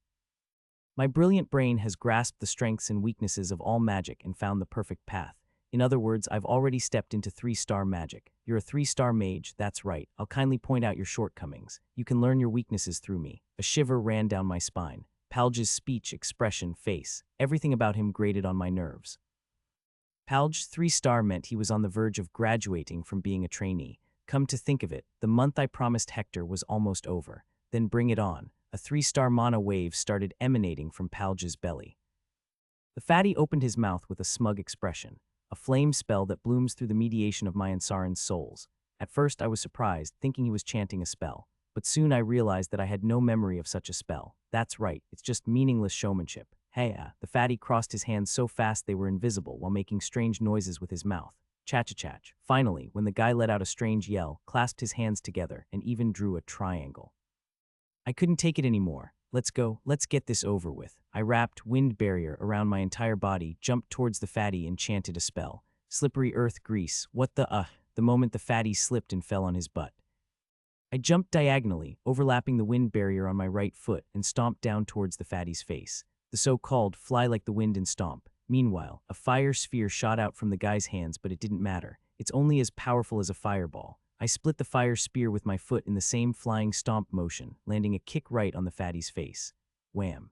My brilliant brain has grasped the strengths and weaknesses of all magic and found the perfect path. In other words, I've already stepped into 3-star magic. You're a 3-star mage, that's right. I'll kindly point out your shortcomings. You can learn your weaknesses through me. A shiver ran down my spine. Palj's speech, expression, face, everything about him grated on my nerves. Palj 3-star meant he was on the verge of graduating from being a trainee. Come to think of it, the month I promised Hector was almost over. Then bring it on. A 3-star mana wave started emanating from Palj's belly. The fatty opened his mouth with a smug expression. A flame spell that blooms through the mediation of my Ansaran's souls. At first I was surprised, thinking he was chanting a spell. But soon I realized that I had no memory of such a spell. That's right, it's just meaningless showmanship. Hey, the fatty crossed his hands so fast they were invisible while making strange noises with his mouth. Cha-cha-chach. Finally, when the guy let out a strange yell, clasped his hands together, and even drew a triangle. I couldn't take it anymore. Let's go, let's get this over with. I wrapped wind barrier around my entire body, jumped towards the fatty and chanted a spell. Slippery earth grease, what the the moment the fatty slipped and fell on his butt. I jumped diagonally, overlapping the wind barrier on my right foot, and stomped down towards the fatty's face. The so-called fly like the wind and stomp. Meanwhile, a fire sphere shot out from the guy's hands, but it didn't matter. It's only as powerful as a fireball. I split the fire spear with my foot in the same flying stomp motion, landing a kick right on the fatty's face. Wham.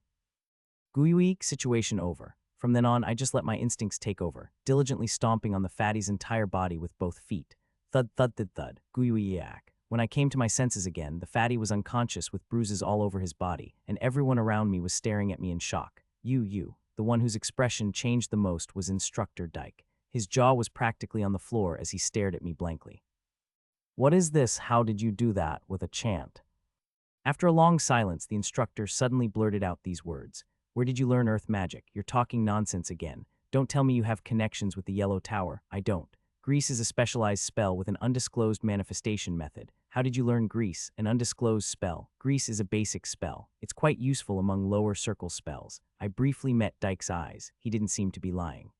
Gooey, situation over. From then on, I just let my instincts take over, diligently stomping on the fatty's entire body with both feet. Thud, thud, thud, thud. Gooey yak. When I came to my senses again, the fatty was unconscious with bruises all over his body, and everyone around me was staring at me in shock. The one whose expression changed the most was Instructor Dyke. His jaw was practically on the floor as he stared at me blankly. What is this? How did you do that? With a chant. After a long silence, the instructor suddenly blurted out these words. Where did you learn earth magic? You're talking nonsense again. Don't tell me you have connections with the Yellow Tower. I don't. Grease is a specialized spell with an undisclosed manifestation method. How did you learn Grease? An undisclosed spell. Grease is a basic spell. It's quite useful among lower circle spells. I briefly met Dyke's eyes. He didn't seem to be lying.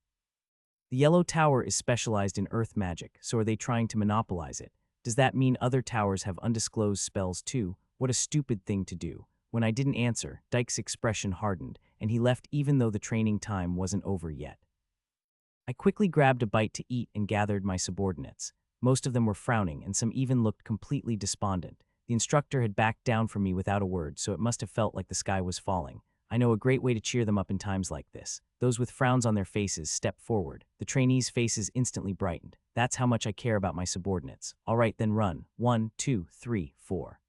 The Yellow Tower is specialized in earth magic, so are they trying to monopolize it? Does that mean other towers have undisclosed spells too? What a stupid thing to do. When I didn't answer, Dyke's expression hardened, and he left even though the training time wasn't over yet. I quickly grabbed a bite to eat and gathered my subordinates. Most of them were frowning, and some even looked completely despondent. The instructor had backed down from me without a word, so it must have felt like the sky was falling. I know a great way to cheer them up in times like this. Those with frowns on their faces stepped forward. The trainees' faces instantly brightened. That's how much I care about my subordinates. All right, then run. 1, 2, 3, 4.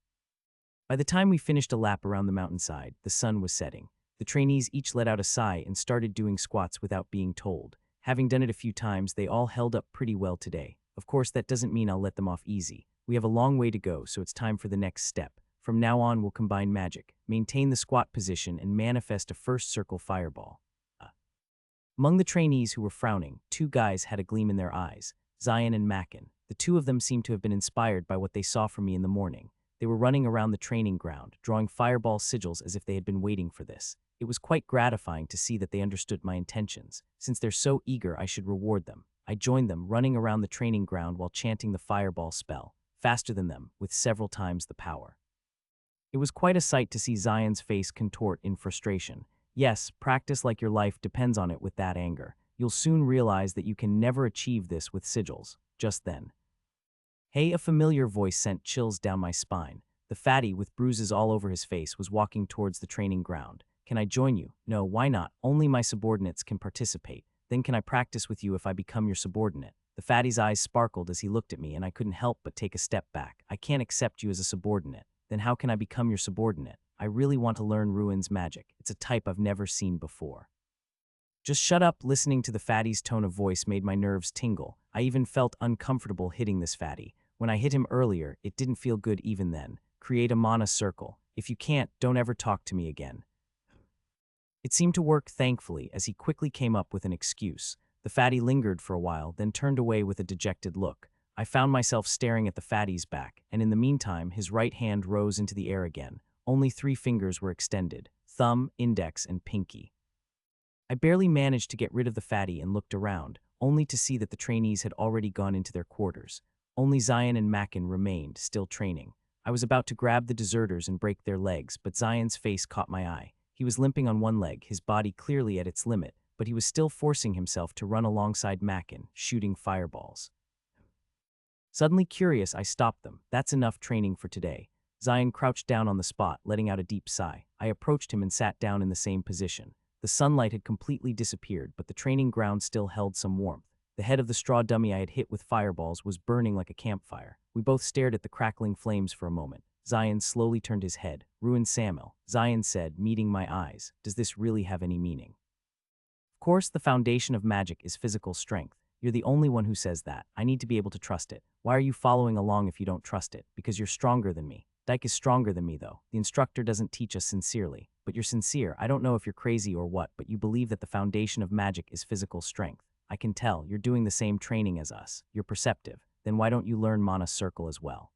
By the time we finished a lap around the mountainside, the sun was setting. The trainees each let out a sigh and started doing squats without being told. Having done it a few times, they all held up pretty well today. Of course, that doesn't mean I'll let them off easy. We have a long way to go, so it's time for the next step. From now on, we'll combine magic, maintain the squat position, and manifest a first circle fireball. Among the trainees who were frowning, 2 guys had a gleam in their eyes, Zion and Macken. The 2 of them seemed to have been inspired by what they saw from me in the morning. They were running around the training ground, drawing fireball sigils as if they had been waiting for this. It was quite gratifying to see that they understood my intentions. Since they're so eager, I should reward them. I joined them, running around the training ground while chanting the fireball spell, faster than them, with several times the power. It was quite a sight to see Zion's face contort in frustration. Yes, practice like your life depends on it with that anger. You'll soon realize that you can never achieve this with sigils. Just then. Hey, a familiar voice sent chills down my spine. The fatty, with bruises all over his face, was walking towards the training ground. Can I join you? No, why not? Only my subordinates can participate. Then can I practice with you if I become your subordinate? The fatty's eyes sparkled as he looked at me, and I couldn't help but take a step back. I can't accept you as a subordinate. Then how can I become your subordinate? I really want to learn Ruin's magic. It's a type I've never seen before. Just shut up. Listening to the fatty's tone of voice made my nerves tingle. I even felt uncomfortable hitting this fatty. When I hit him earlier, it didn't feel good even then. Create a mana circle. If you can't, don't ever talk to me again. It seemed to work, thankfully, as he quickly came up with an excuse. The fatty lingered for a while, then turned away with a dejected look. I found myself staring at the fatty's back, and in the meantime, his right hand rose into the air again. Only 3 fingers were extended: thumb, index, and pinky. I barely managed to get rid of the fatty and looked around, only to see that the trainees had already gone into their quarters. Only Zion and Mackin remained, still training. I was about to grab the deserters and break their legs, but Zion's face caught my eye. He was limping on one leg, his body clearly at its limit, but he was still forcing himself to run alongside Mackin, shooting fireballs. Suddenly curious, I stopped them. That's enough training for today. Zion crouched down on the spot, letting out a deep sigh. I approached him and sat down in the same position. The sunlight had completely disappeared, but the training ground still held some warmth. The head of the straw dummy I had hit with fireballs was burning like a campfire. We both stared at the crackling flames for a moment. Zion slowly turned his head. "Ruin Samuel," Zion said, meeting my eyes. "Does this really have any meaning?" Of course, the foundation of magic is physical strength. You're the only one who says that. I need to be able to trust it. Why are you following along if you don't trust it? Because you're stronger than me. Dyke is stronger than me, though. The instructor doesn't teach us sincerely. But you're sincere. I don't know if you're crazy or what, but you believe that the foundation of magic is physical strength. I can tell. You're doing the same training as us. You're perceptive. Then why don't you learn Mana Circle as well?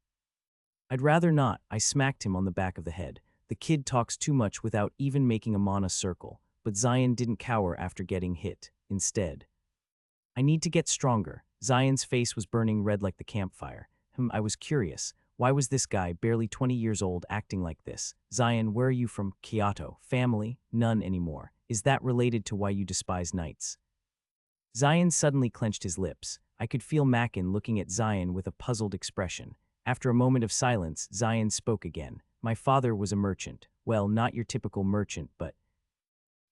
I'd rather not. I smacked him on the back of the head. The kid talks too much without even making a Mana Circle. But Zion didn't cower after getting hit. Instead, I need to get stronger. Zion's face was burning red like the campfire. I was curious. Why was this guy, barely 20 years old, acting like this? Zion, where are you from? Kyoto. Family? None anymore. Is that related to why you despise knights? Zion suddenly clenched his lips. I could feel Mackin looking at Zion with a puzzled expression. After a moment of silence, Zion spoke again. My father was a merchant. Well, not your typical merchant, but...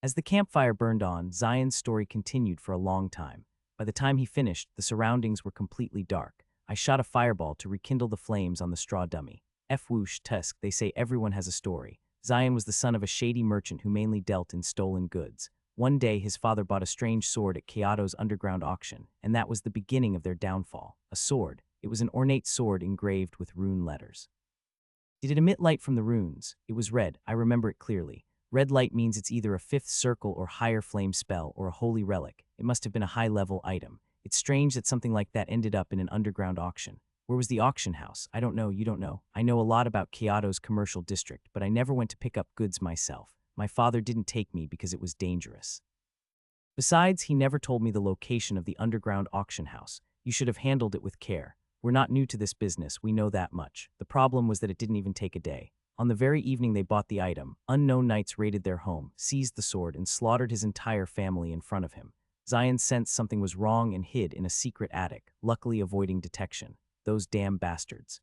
As the campfire burned on, Zion's story continued for a long time. By the time he finished, the surroundings were completely dark. I shot a fireball to rekindle the flames on the straw dummy. Whoosh, tusk, they say everyone has a story. Zion was the son of a shady merchant who mainly dealt in stolen goods. One day, his father bought a strange sword at Kyoto's underground auction, and that was the beginning of their downfall. A sword. It was an ornate sword engraved with rune letters. Did it emit light from the runes? It was red. I remember it clearly. Red light means it's either a 5th circle or higher flame spell or a holy relic. It must have been a high-level item. It's strange that something like that ended up in an underground auction. Where was the auction house? I don't know, you don't know. I know a lot about Kyoto's commercial district, but I never went to pick up goods myself. My father didn't take me because it was dangerous. Besides, he never told me the location of the underground auction house. You should have handled it with care. We're not new to this business, we know that much. The problem was that it didn't even take a day. On the very evening they bought the item, unknown knights raided their home, seized the sword, and slaughtered his entire family in front of him. Zion sensed something was wrong and hid in a secret attic, luckily avoiding detection. Those damn bastards.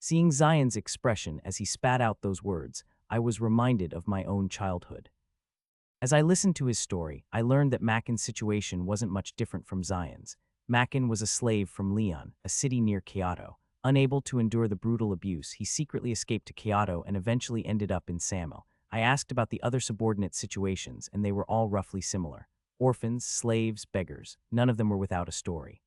Seeing Zion's expression as he spat out those words, I was reminded of my own childhood. As I listened to his story, I learned that Mackin's situation wasn't much different from Zion's. Mackin was a slave from Leon, a city near Kyoto. Unable to endure the brutal abuse, he secretly escaped to Kyoto and eventually ended up in Samuel. I asked about the other subordinate situations, and they were all roughly similar. Orphans, slaves, beggars. None of them were without a story.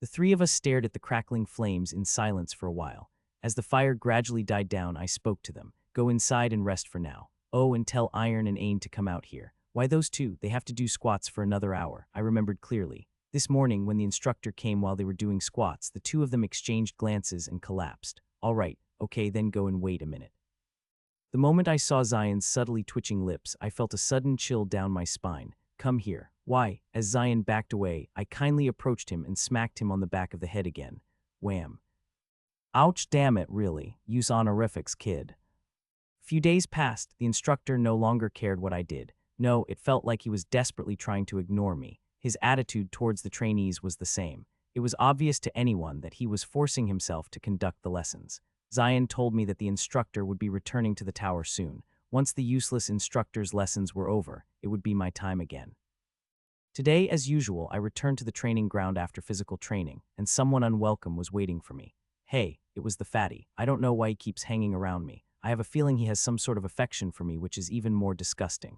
The 3 of us stared at the crackling flames in silence for a while. As the fire gradually died down, I spoke to them. Go inside and rest for now. Oh, and tell Iron and Ain to come out here. Why those 2? They have to do squats for another hour. I remembered clearly. This morning, when the instructor came while they were doing squats, the 2 of them exchanged glances and collapsed. All right, okay, then go and wait a minute. The moment I saw Zion's subtly twitching lips, I felt a sudden chill down my spine. Come here. Why? As Zion backed away, I kindly approached him and smacked him on the back of the head again. Wham. Ouch, damn it, really. Use honorifics, kid. A few days passed. The instructor no longer cared what I did. No, it felt like he was desperately trying to ignore me. His attitude towards the trainees was the same. It was obvious to anyone that he was forcing himself to conduct the lessons. Zion told me that the instructor would be returning to the tower soon. Once the useless instructor's lessons were over, it would be my time again. Today, as usual, I returned to the training ground after physical training, and someone unwelcome was waiting for me. Hey, it was the fatty. I don't know why he keeps hanging around me. I have a feeling he has some sort of affection for me, which is even more disgusting.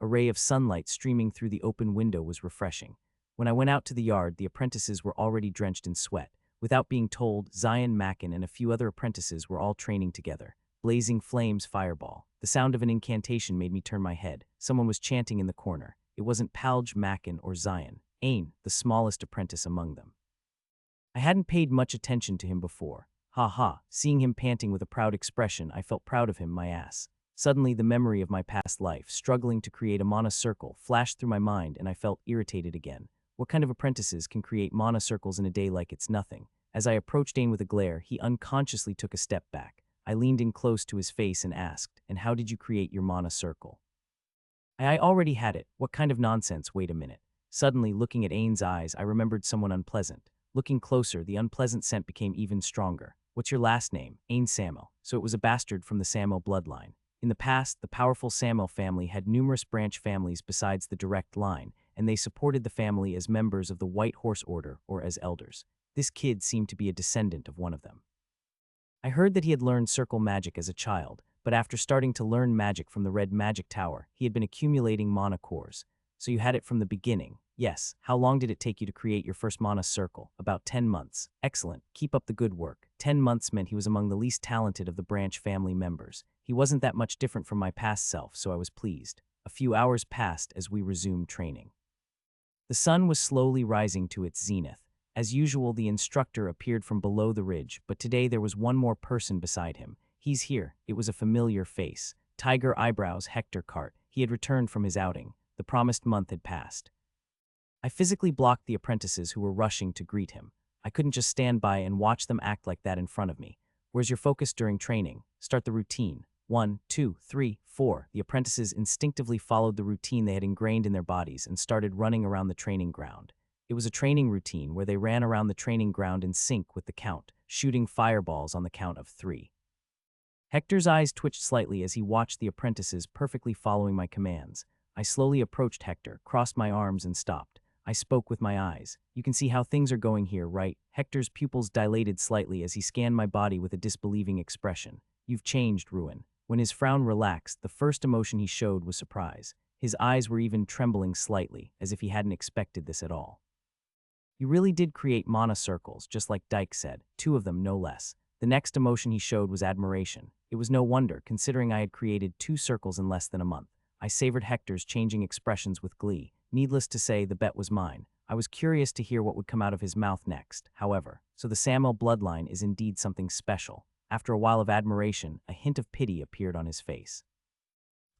A ray of sunlight streaming through the open window was refreshing. When I went out to the yard, the apprentices were already drenched in sweat. Without being told, Zion, Mackin, and a few other apprentices were all training together. Blazing flames, fireball. The sound of an incantation made me turn my head. Someone was chanting in the corner. It wasn't Palj, Mackin, or Zion. Ain, the smallest apprentice among them. I hadn't paid much attention to him before. Ha ha, seeing him panting with a proud expression, I felt proud of him, my ass. Suddenly, the memory of my past life, struggling to create a mana circle, flashed through my mind, and I felt irritated again. What kind of apprentices can create mana circles in a day like it's nothing? As I approached Dane with a glare, he unconsciously took a step back. I leaned in close to his face and asked, "And how did you create your mana circle?" I already had it. What kind of nonsense? Wait a minute. Suddenly, looking at Ane's eyes, I remembered someone unpleasant. Looking closer, the unpleasant scent became even stronger. What's your last name? Ain Samuel. So it was a bastard from the Samuel bloodline. In the past, the powerful Samuel family had numerous branch families besides the direct line, and they supported the family as members of the White Horse Order or as elders. This kid seemed to be a descendant of one of them. I heard that he had learned circle magic as a child, but after starting to learn magic from the Red Magic Tower, he had been accumulating mana cores. So you had it from the beginning. Yes. How long did it take you to create your first mana circle? About 10 months. Excellent. Keep up the good work. 10 months meant he was among the least talented of the branch family members. He wasn't that much different from my past self, so I was pleased. A few hours passed as we resumed training. The sun was slowly rising to its zenith. As usual, the instructor appeared from below the ridge, but today there was one more person beside him. He's here. It was a familiar face. Tiger eyebrows, Hector Cart. He had returned from his outing. The promised month had passed. I physically blocked the apprentices who were rushing to greet him. I couldn't just stand by and watch them act like that in front of me. Where's your focus during training? Start the routine. 1, 2, 3, 4. The apprentices instinctively followed the routine they had ingrained in their bodies and started running around the training ground. It was a training routine where they ran around the training ground in sync with the count, shooting fireballs on the count of 3. Hector's eyes twitched slightly as he watched the apprentices perfectly following my commands. I slowly approached Hector, crossed my arms, and stopped. I spoke with my eyes. You can see how things are going here, right? Hector's pupils dilated slightly as he scanned my body with a disbelieving expression. You've changed, Ruin. When his frown relaxed, the first emotion he showed was surprise. His eyes were even trembling slightly, as if he hadn't expected this at all. You really did create mana circles, just like Dyke said. 2 of them, no less. The next emotion he showed was admiration. It was no wonder, considering I had created 2 circles in less than a month. I savored Hector's changing expressions with glee. Needless to say, the bet was mine. I was curious to hear what would come out of his mouth next, however. So the Samuel bloodline is indeed something special. After a while of admiration, a hint of pity appeared on his face.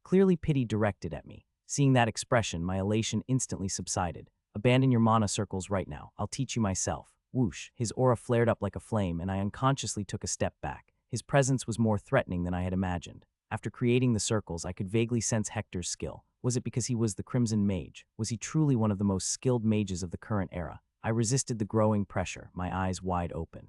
Clearly pity directed at me. Seeing that expression, my elation instantly subsided. Abandon your mana circles right now. I'll teach you myself. Whoosh, his aura flared up like a flame, and I unconsciously took a step back. His presence was more threatening than I had imagined. After creating the circles, I could vaguely sense Hector's skill. Was it because he was the Crimson Mage? Was he truly one of the most skilled mages of the current era? I resisted the growing pressure, my eyes wide open.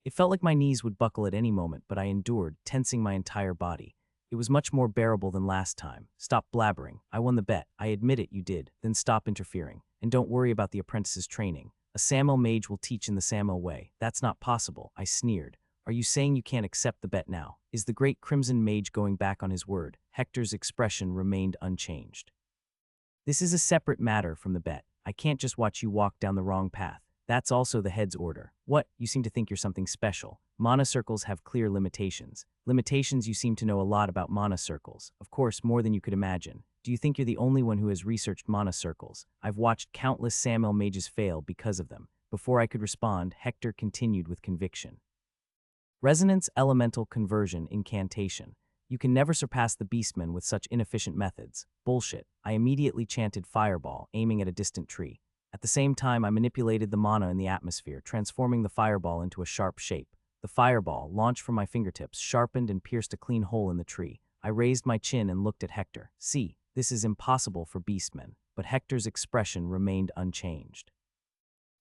It felt like my knees would buckle at any moment, but I endured, tensing my entire body. It was much more bearable than last time. Stop blabbering. I won the bet. I admit it, you did. Then stop interfering. And don't worry about the apprentice's training. A Samuel mage will teach in the Samuel way. That's not possible, I sneered. Are you saying you can't accept the bet now? Is the great Crimson Mage going back on his word? Hector's expression remained unchanged. This is a separate matter from the bet. I can't just watch you walk down the wrong path. That's also the head's order. What? You seem to think you're something special. Mana circles have clear limitations. Limitations. You seem to know a lot about mana circles. Of course, more than you could imagine. Do you think you're the only one who has researched mana circles? I've watched countless Samuel mages fail because of them. Before I could respond, Hector continued with conviction. Resonance Elemental Conversion Incantation. You can never surpass the Beastmen with such inefficient methods. Bullshit. I immediately chanted Fireball, aiming at a distant tree. At the same time, I manipulated the mana in the atmosphere, transforming the fireball into a sharp shape. The fireball, launched from my fingertips, sharpened and pierced a clean hole in the tree. I raised my chin and looked at Hector. See, this is impossible for Beastmen, but Hector's expression remained unchanged.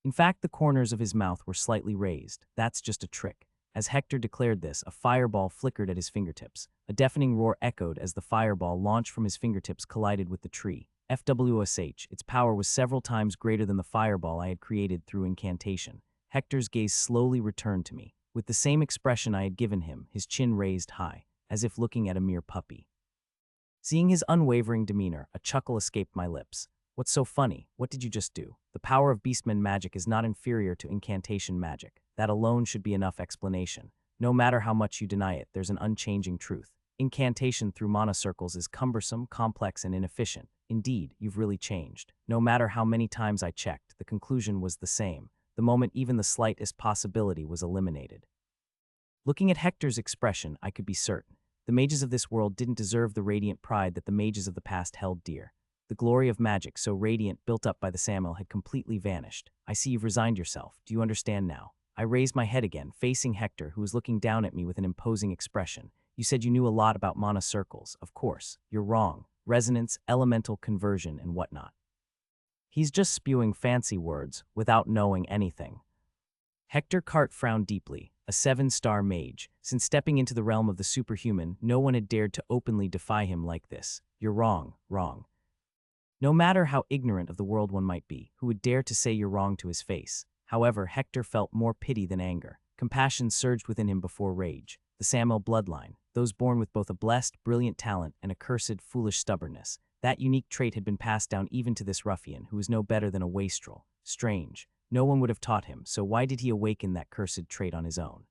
In fact, the corners of his mouth were slightly raised. That's just a trick. As Hector declared this, a fireball flickered at his fingertips. A deafening roar echoed as the fireball launched from his fingertips collided with the tree. FWSH, its power was several times greater than the fireball I had created through incantation. Hector's gaze slowly returned to me. With the same expression I had given him, his chin raised high, as if looking at a mere puppy. Seeing his unwavering demeanor, a chuckle escaped my lips. What's so funny? What did you just do? The power of beastman magic is not inferior to incantation magic. That alone should be enough explanation. No matter how much you deny it, there's an unchanging truth. Incantation through mana circles is cumbersome, complex, and inefficient. Indeed, you've really changed. No matter how many times I checked, the conclusion was the same. The moment even the slightest possibility was eliminated. Looking at Hector's expression, I could be certain. The mages of this world didn't deserve the radiant pride that the mages of the past held dear. The glory of magic, so radiant, built up by the Samuel, had completely vanished. I see you've resigned yourself. Do you understand now? I raised my head again, facing Hector, who was looking down at me with an imposing expression. You said you knew a lot about mana circles. Of course. You're wrong. Resonance, elemental conversion, and whatnot. He's just spewing fancy words without knowing anything. Hector Cart frowned deeply, a 7-star mage. Since stepping into the realm of the superhuman, no one had dared to openly defy him like this. You're wrong, wrong. No matter how ignorant of the world one might be, who would dare to say you're wrong to his face? However, Hector felt more pity than anger. Compassion surged within him before rage. The Samuel bloodline, those born with both a blessed, brilliant talent and a cursed, foolish stubbornness. That unique trait had been passed down even to this ruffian, who was no better than a wastrel. Strange. No one would have taught him, so why did he awaken that cursed trait on his own?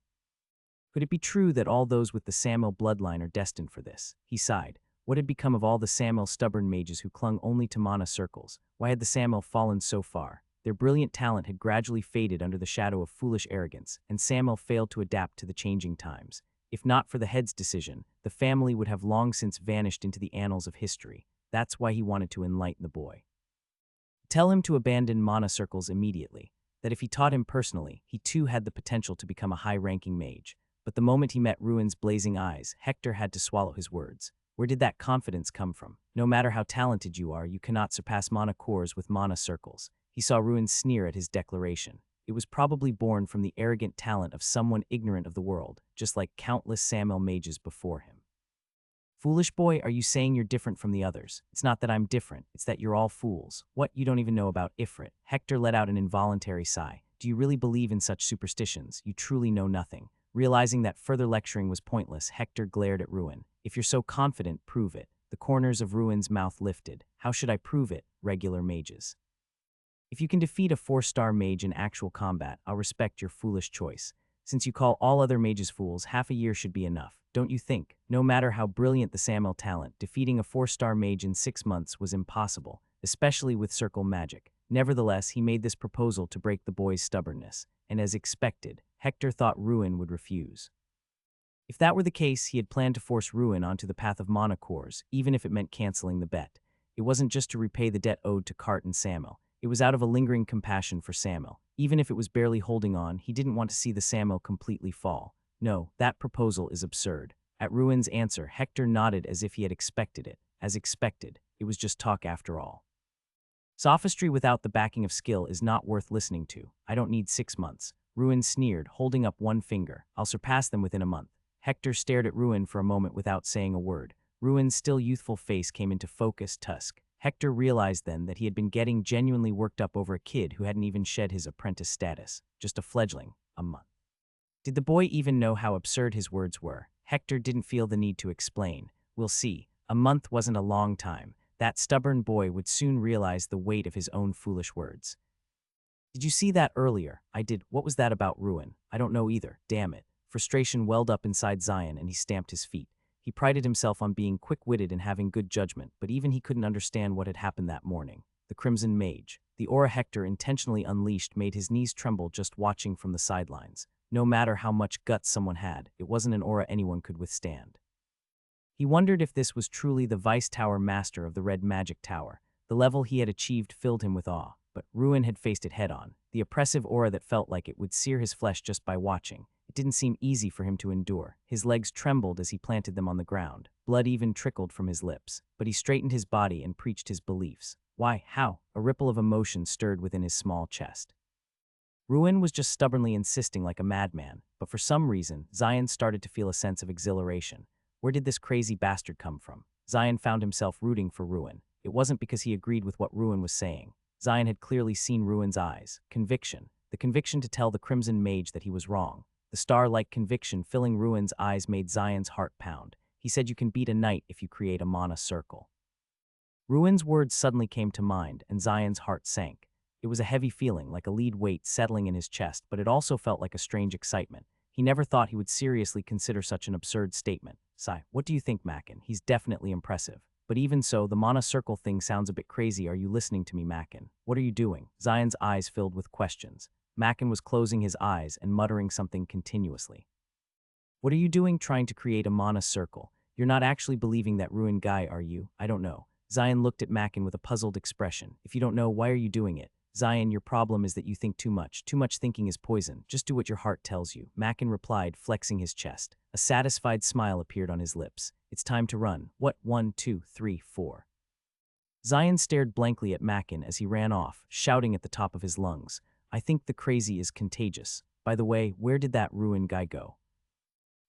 Could it be true that all those with the Samuel bloodline are destined for this? He sighed. What had become of all the Samuel stubborn mages who clung only to mana circles? Why had the Samuel fallen so far? Their brilliant talent had gradually faded under the shadow of foolish arrogance, and Samuel failed to adapt to the changing times. If not for the head's decision, the family would have long since vanished into the annals of history. That's why he wanted to enlighten the boy. Tell him to abandon mana circles immediately, that if he taught him personally, he too had the potential to become a high-ranking mage. But the moment he met Ruin's blazing eyes, Hector had to swallow his words. Where did that confidence come from? No matter how talented you are, you cannot surpass mana cores with mana circles. He saw Ruin sneer at his declaration. It was probably born from the arrogant talent of someone ignorant of the world, just like countless Samuel mages before him. Foolish boy, are you saying you're different from the others? It's not that I'm different, it's that you're all fools. What, you don't even know about Ifrit? Hector let out an involuntary sigh. Do you really believe in such superstitions? You truly know nothing. Realizing that further lecturing was pointless, Hector glared at Ruin. If you're so confident, prove it. The corners of Ruin's mouth lifted. How should I prove it, regular mages? If you can defeat a 4-star mage in actual combat, I'll respect your foolish choice. Since you call all other mages fools, half a year should be enough, don't you think? No matter how brilliant the Samuel talent, defeating a 4-star mage in 6 months was impossible, especially with circle magic. Nevertheless, he made this proposal to break the boy's stubbornness, and as expected, Hector thought Ruin would refuse. If that were the case, he had planned to force Ruin onto the path of mana cores, even if it meant canceling the bet. It wasn't just to repay the debt owed to Cart and Samuel. It was out of a lingering compassion for Samuel. Even if it was barely holding on, he didn't want to see the Samuel completely fall. No, that proposal is absurd. At Ruin's answer, Hector nodded as if he had expected it. As expected, it was just talk after all. Sophistry without the backing of skill is not worth listening to. I don't need 6 months. Ruin sneered, holding up one finger. I'll surpass them within a month. Hector stared at Ruin for a moment without saying a word. Ruin's still youthful face came into focused tusk. Hector realized then that he had been getting genuinely worked up over a kid who hadn't even shed his apprentice status. Just a fledgling, a month. Did the boy even know how absurd his words were? Hector didn't feel the need to explain. We'll see. A month wasn't a long time. That stubborn boy would soon realize the weight of his own foolish words. Did you see that earlier? I did. What was that about Ruin? I don't know either. Damn it. Frustration welled up inside Zion and he stamped his feet. He prided himself on being quick-witted and having good judgment, but even he couldn't understand what had happened that morning. The Crimson Mage. The aura Hector intentionally unleashed made his knees tremble just watching from the sidelines. No matter how much guts someone had, it wasn't an aura anyone could withstand. He wondered if this was truly the Vice Tower master of the Red Magic Tower. The level he had achieved filled him with awe, but Ruin had faced it head-on. The oppressive aura that felt like it would sear his flesh just by watching. It didn't seem easy for him to endure. His legs trembled as he planted them on the ground. Blood even trickled from his lips. But he straightened his body and preached his beliefs. Why? How? A ripple of emotion stirred within his small chest. Ruin was just stubbornly insisting like a madman, but for some reason, Zion started to feel a sense of exhilaration. Where did this crazy bastard come from? Zion found himself rooting for Ruin. It wasn't because he agreed with what Ruin was saying. Zion had clearly seen Ruin's eyes. Conviction. The conviction to tell the Crimson Mage that he was wrong. The star-like conviction filling Ruin's eyes made Zion's heart pound. He said you can beat a knight if you create a mana circle. Ruin's words suddenly came to mind, and Zion's heart sank. It was a heavy feeling, like a lead weight settling in his chest, but it also felt like a strange excitement. He never thought he would seriously consider such an absurd statement. Sigh, what do you think, Mackin? He's definitely impressive. But even so, the mana circle thing sounds a bit crazy. Are you listening to me, Mackin? What are you doing? Zion's eyes filled with questions. Mackin was closing his eyes and muttering something continuously. What are you doing trying to create a mana circle? You're not actually believing that Ruin guy, are you? I don't know. Zion looked at Mackin with a puzzled expression. If you don't know, why are you doing it? Zion, your problem is that you think too much. Too much thinking is poison. Just do what your heart tells you. Mackin replied, flexing his chest. A satisfied smile appeared on his lips. It's time to run. What? 1, 2, 3, 4. Zion stared blankly at Mackin as he ran off, shouting at the top of his lungs. I think the crazy is contagious. By the way, where did that Ruin guy go?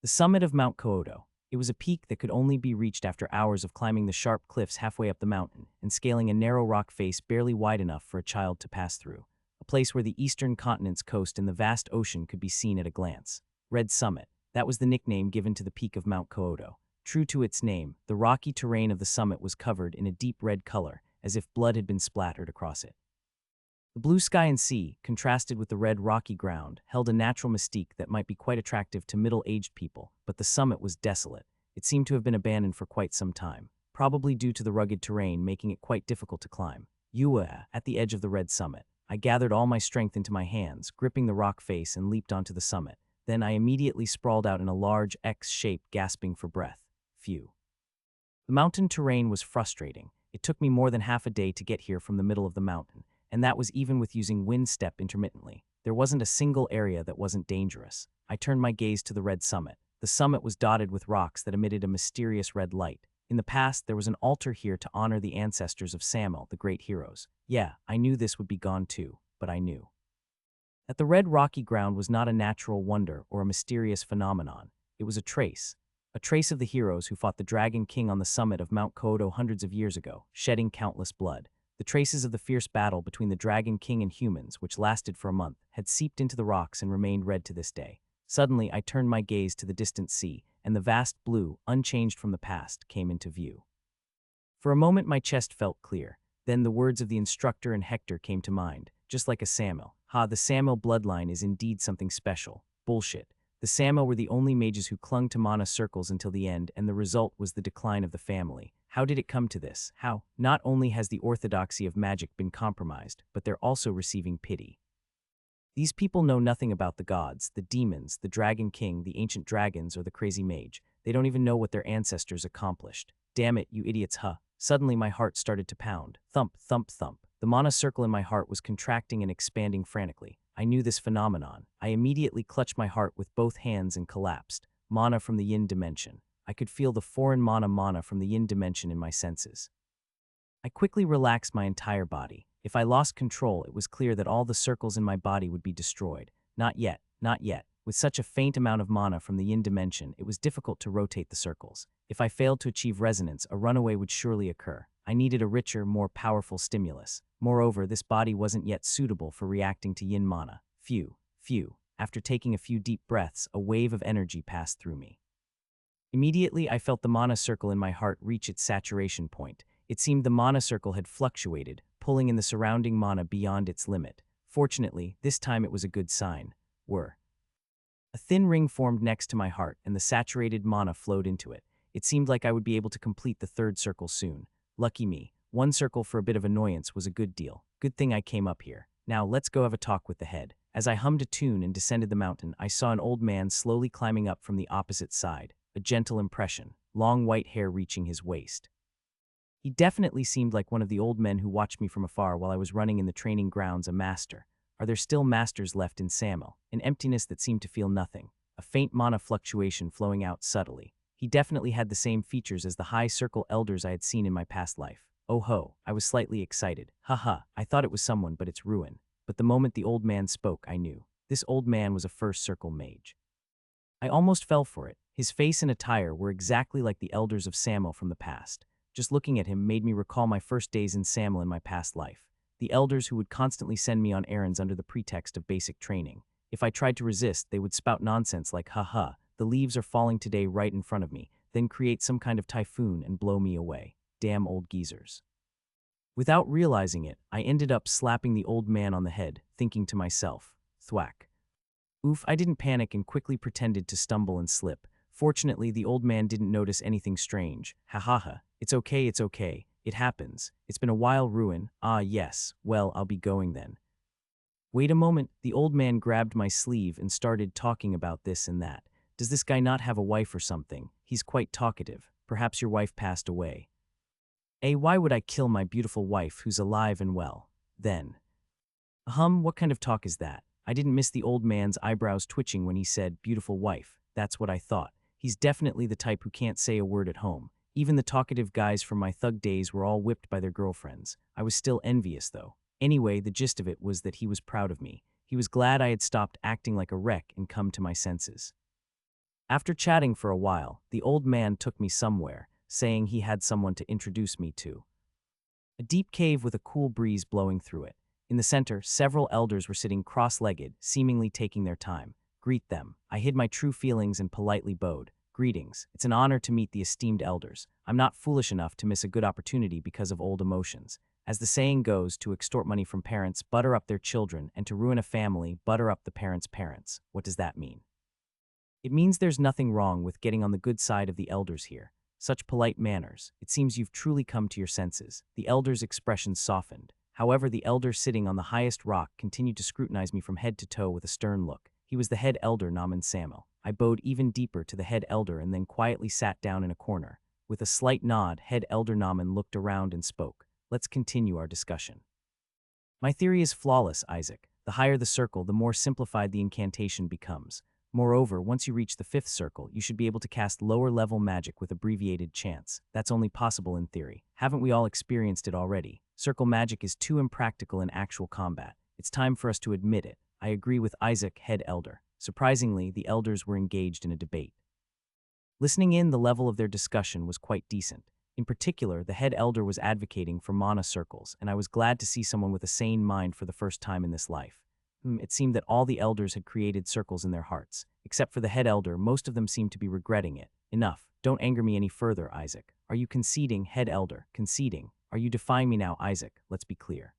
The summit of Mount Koodo. It was a peak that could only be reached after hours of climbing the sharp cliffs halfway up the mountain and scaling a narrow rock face barely wide enough for a child to pass through. A place where the eastern continent's coast and the vast ocean could be seen at a glance. Red Summit. That was the nickname given to the peak of Mount Koodo. True to its name, the rocky terrain of the summit was covered in a deep red color, as if blood had been splattered across it. The blue sky and sea, contrasted with the red rocky ground, held a natural mystique that might be quite attractive to middle-aged people, but the summit was desolate. It seemed to have been abandoned for quite some time, probably due to the rugged terrain making it quite difficult to climb. At the edge of the red summit. I gathered all my strength into my hands, gripping the rock face and leaped onto the summit. Then I immediately sprawled out in a large X shape, gasping for breath. Phew. The mountain terrain was frustrating. It took me more than half a day to get here from the middle of the mountain, and that was even with using wind step intermittently. There wasn't a single area that wasn't dangerous. I turned my gaze to the red summit. The summit was dotted with rocks that emitted a mysterious red light. In the past, there was an altar here to honor the ancestors of Samuel, the great heroes. Yeah, I knew this would be gone too, but I knew that the red rocky ground was not a natural wonder or a mysterious phenomenon. It was a trace of the heroes who fought the Dragon King on the summit of Mount Koodo hundreds of years ago, shedding countless blood. The traces of the fierce battle between the Dragon King and humans, which lasted for a month, had seeped into the rocks and remained red to this day. Suddenly, I turned my gaze to the distant sea, and the vast blue, unchanged from the past, came into view. For a moment, my chest felt clear. Then the words of the instructor and Hector came to mind, just like a Samuel. The Samuel bloodline is indeed something special. Bullshit. The Samuel were the only mages who clung to mana circles until the end, and the result was the decline of the family. How did it come to this? How? Not only has the orthodoxy of magic been compromised, but they're also receiving pity. These people know nothing about the gods, the demons, the Dragon King, the ancient dragons, or the crazy mage. They don't even know what their ancestors accomplished. Damn it, you idiots, huh? Suddenly my heart started to pound. Thump, thump, thump. The mana circle in my heart was contracting and expanding frantically. I knew this phenomenon. I immediately clutched my heart with both hands and collapsed. Mana from the yin dimension. I could feel the foreign mana from the yin dimension in my senses. I quickly relaxed my entire body. If I lost control, it was clear that all the circles in my body would be destroyed. Not yet, not yet. With such a faint amount of mana from the yin dimension, it was difficult to rotate the circles. If I failed to achieve resonance, a runaway would surely occur. I needed a richer, more powerful stimulus. Moreover, this body wasn't yet suitable for reacting to yin mana. Phew. After taking a few deep breaths, a wave of energy passed through me. Immediately, I felt the mana circle in my heart reach its saturation point. It seemed the mana circle had fluctuated, pulling in the surrounding mana beyond its limit. Fortunately, this time it was a good sign. A thin ring formed next to my heart, and the saturated mana flowed into it. It seemed like I would be able to complete the third circle soon. Lucky me. One circle for a bit of annoyance was a good deal. Good thing I came up here. Now let's go have a talk with the head. As I hummed a tune and descended the mountain, I saw an old man slowly climbing up from the opposite side. A gentle impression, long white hair reaching his waist. He definitely seemed like one of the old men who watched me from afar while I was running in the training grounds. A master. Are there still masters left in Samuel? An emptiness that seemed to feel nothing. A faint mana fluctuation flowing out subtly. He definitely had the same features as the high circle elders I had seen in my past life. Oh ho, I was slightly excited. Haha, I thought it was someone, but it's Ruin. But the moment the old man spoke, I knew. This old man was a first circle mage. I almost fell for it. His face and attire were exactly like the elders of Samuel from the past. Just looking at him made me recall my first days in Samuel in my past life. The elders who would constantly send me on errands under the pretext of basic training. If I tried to resist, they would spout nonsense like, haha, the leaves are falling today right in front of me. then create some kind of typhoon and blow me away. Damn old geezers. Without realizing it, I ended up slapping the old man on the head, thinking to myself, thwack. Oof, I didn't panic and quickly pretended to stumble and slip. Fortunately, the old man didn't notice anything strange. Ha ha ha. It's okay, it's okay. It happens. It's been a while, Ruin. Ah, yes. Well, I'll be going then. Wait a moment. The old man grabbed my sleeve and started talking about this and that. Does this guy not have a wife or something? He's quite talkative. Perhaps your wife passed away. Why would I kill my beautiful wife who's alive and well? Then. What kind of talk is that? I didn't miss the old man's eyebrows twitching when he said, beautiful wife. That's what I thought. He's definitely the type who can't say a word at home. Even the talkative guys from my thug days were all whipped by their girlfriends. I was still envious, though. Anyway, the gist of it was that he was proud of me. He was glad I had stopped acting like a wreck and come to my senses. After chatting for a while, the old man took me somewhere, saying he had someone to introduce me to. A deep cave with a cool breeze blowing through it. In the center, several elders were sitting cross-legged, seemingly taking their time. Greet them. I hid my true feelings and politely bowed. Greetings. It's an honor to meet the esteemed elders. I'm not foolish enough to miss a good opportunity because of old emotions. As the saying goes, to extort money from parents, butter up their children, and to ruin a family, butter up the parents' parents. What does that mean? It means there's nothing wrong with getting on the good side of the elders here. Such polite manners. It seems you've truly come to your senses. The elder's expression softened. However, the elder sitting on the highest rock continued to scrutinize me from head to toe with a stern look. He was the head elder, Naman Samuel. I bowed even deeper to the head elder and then quietly sat down in a corner. With a slight nod, head elder Naman looked around and spoke. Let's continue our discussion. My theory is flawless, Isaac. The higher the circle, the more simplified the incantation becomes. Moreover, once you reach the 5th circle, you should be able to cast lower-level magic with abbreviated chants. That's only possible in theory. Haven't we all experienced it already? Circle magic is too impractical in actual combat. It's time for us to admit it. I agree with Isaac, head elder. Surprisingly, the elders were engaged in a debate. Listening in, the level of their discussion was quite decent. In particular, the head elder was advocating for mana circles, and I was glad to see someone with a sane mind for the first time in this life. It seemed that all the elders had created circles in their hearts. Except for the head elder, most of them seemed to be regretting it. Enough. Don't anger me any further, Isaac. Are you conceding, head elder? Conceding. Are you defying me now, Isaac? Let's be clear.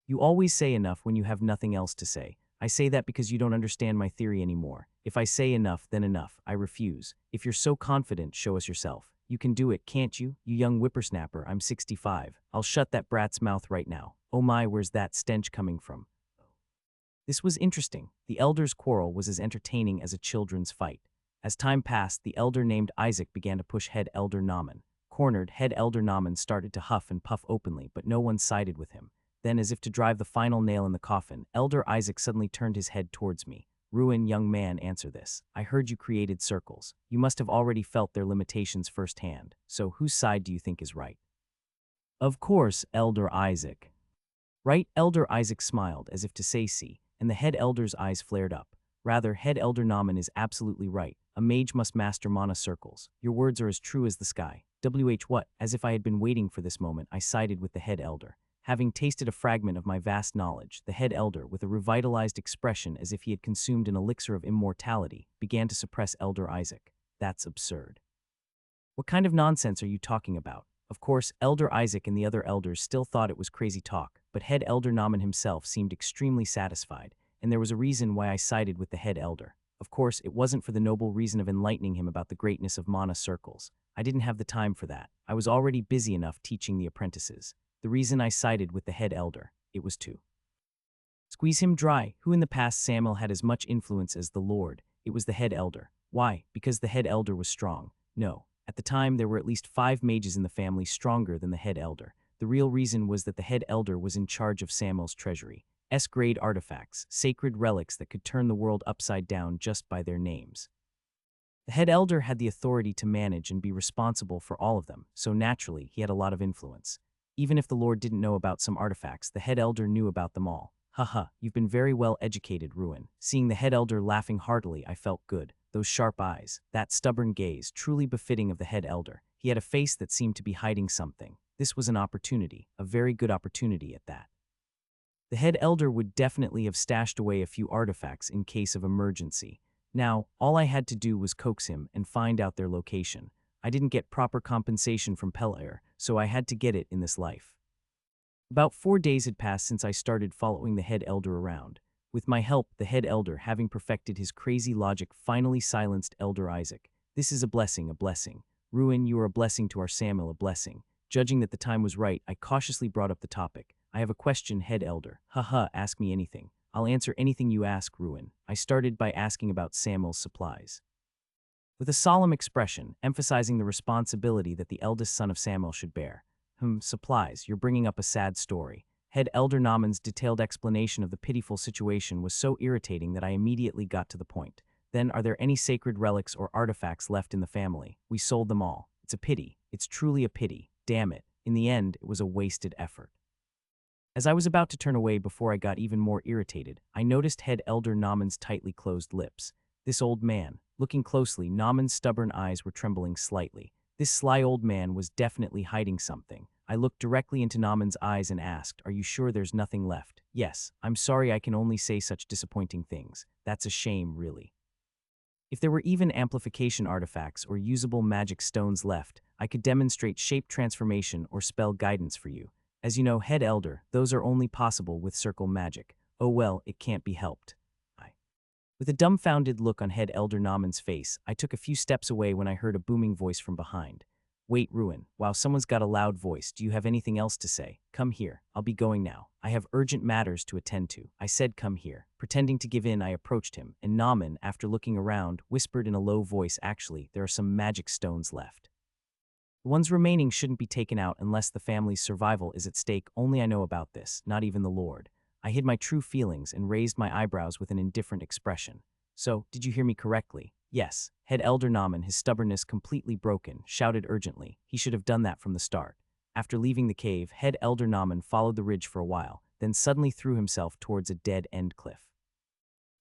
You always say enough when you have nothing else to say. I say that because you don't understand my theory anymore. If I say enough, then enough. I refuse. If you're so confident, show us yourself. You can do it, can't you? You young whippersnapper, I'm 65. I'll shut that brat's mouth right now. Oh my, where's that stench coming from? This was interesting. The elder's quarrel was as entertaining as a children's fight. As time passed, the elder named Isaac began to push head elder Naaman. Cornered, head elder Naaman started to huff and puff openly, but no one sided with him. Then, as if to drive the final nail in the coffin, elder Isaac suddenly turned his head towards me. Ruin, young man, answer this. I heard you created circles. You must have already felt their limitations firsthand. So whose side do you think is right? Of course, elder Isaac. Right? Elder Isaac smiled, as if to say see, and the head elder's eyes flared up. Rather, head elder Naaman is absolutely right. A mage must master mana circles. Your words are as true as the sky. What? As if I had been waiting for this moment, I sided with the head elder. Having tasted a fragment of my vast knowledge, the head elder, with a revitalized expression as if he had consumed an elixir of immortality, began to suppress elder Isaac. That's absurd. What kind of nonsense are you talking about? Of course, elder Isaac and the other elders still thought it was crazy talk, but head elder Naaman himself seemed extremely satisfied, and there was a reason why I sided with the head elder. Of course, it wasn't for the noble reason of enlightening him about the greatness of mana circles. I didn't have the time for that. I was already busy enough teaching the apprentices. The reason I sided with the head elder, it was to squeeze him dry, who in the past Samuel had as much influence as the Lord. It was the head elder. Why? Because the head elder was strong. No. At the time, there were at least 5 mages in the family stronger than the head elder. The real reason was that the head elder was in charge of Samuel's treasury. S-grade artifacts, sacred relics that could turn the world upside down just by their names. The head elder had the authority to manage and be responsible for all of them, so naturally, he had a lot of influence. Even if the Lord didn't know about some artifacts, the head elder knew about them all. Haha, you've been very well educated, Ruin. Seeing the head elder laughing heartily, I felt good. Those sharp eyes, that stubborn gaze, truly befitting of the head elder. He had a face that seemed to be hiding something. This was an opportunity, a very good opportunity at that. The head elder would definitely have stashed away a few artifacts in case of emergency. Now, all I had to do was coax him and find out their location. I didn't get proper compensation from Heir, so I had to get it in this life. About 4 days had passed since I started following the head elder around. With my help, the head elder, having perfected his crazy logic, finally silenced Elder Isaac. This is a blessing, a blessing. Ruin, you are a blessing to our Samuel, a blessing. Judging that the time was right, I cautiously brought up the topic. I have a question, head elder. Haha, ask me anything. I'll answer anything you ask, Ruin. I started by asking about Samuel's supplies. With a solemn expression, emphasizing the responsibility that the eldest son of Samuel should bear. Supplies, you're bringing up a sad story. Head Elder Naaman's detailed explanation of the pitiful situation was so irritating that I immediately got to the point. Then, are there any sacred relics or artifacts left in the family? We sold them all. It's a pity. It's truly a pity. Damn it. In the end, it was a wasted effort. As I was about to turn away before I got even more irritated, I noticed Head Elder Naaman's tightly closed lips. This old man. Looking closely, Naaman's stubborn eyes were trembling slightly. This sly old man was definitely hiding something. I looked directly into Naaman's eyes and asked, "Are you sure there's nothing left?" "Yes, I'm sorry I can only say such disappointing things. That's a shame, really. If there were even amplification artifacts or usable magic stones left, I could demonstrate shape transformation or spell guidance for you. As you know, Head Elder, those are only possible with circle magic. Oh well, it can't be helped." With a dumbfounded look on Head Elder Naaman's face, I took a few steps away when I heard a booming voice from behind. "Wait, Ruin. Wow, someone's got a loud voice. Do you have anything else to say? Come here. I'll be going now. I have urgent matters to attend to." I said, "Come here." Pretending to give in, I approached him, and Naaman, after looking around, whispered in a low voice, "Actually, there are some magic stones left. The ones remaining shouldn't be taken out unless the family's survival is at stake. Only I know about this, not even the Lord." I hid my true feelings and raised my eyebrows with an indifferent expression. "So, did you hear me correctly?" "Yes." Head Elder Naaman, his stubbornness completely broken, shouted urgently. He should have done that from the start. After leaving the cave, Head Elder Naaman followed the ridge for a while, then suddenly threw himself towards a dead-end cliff.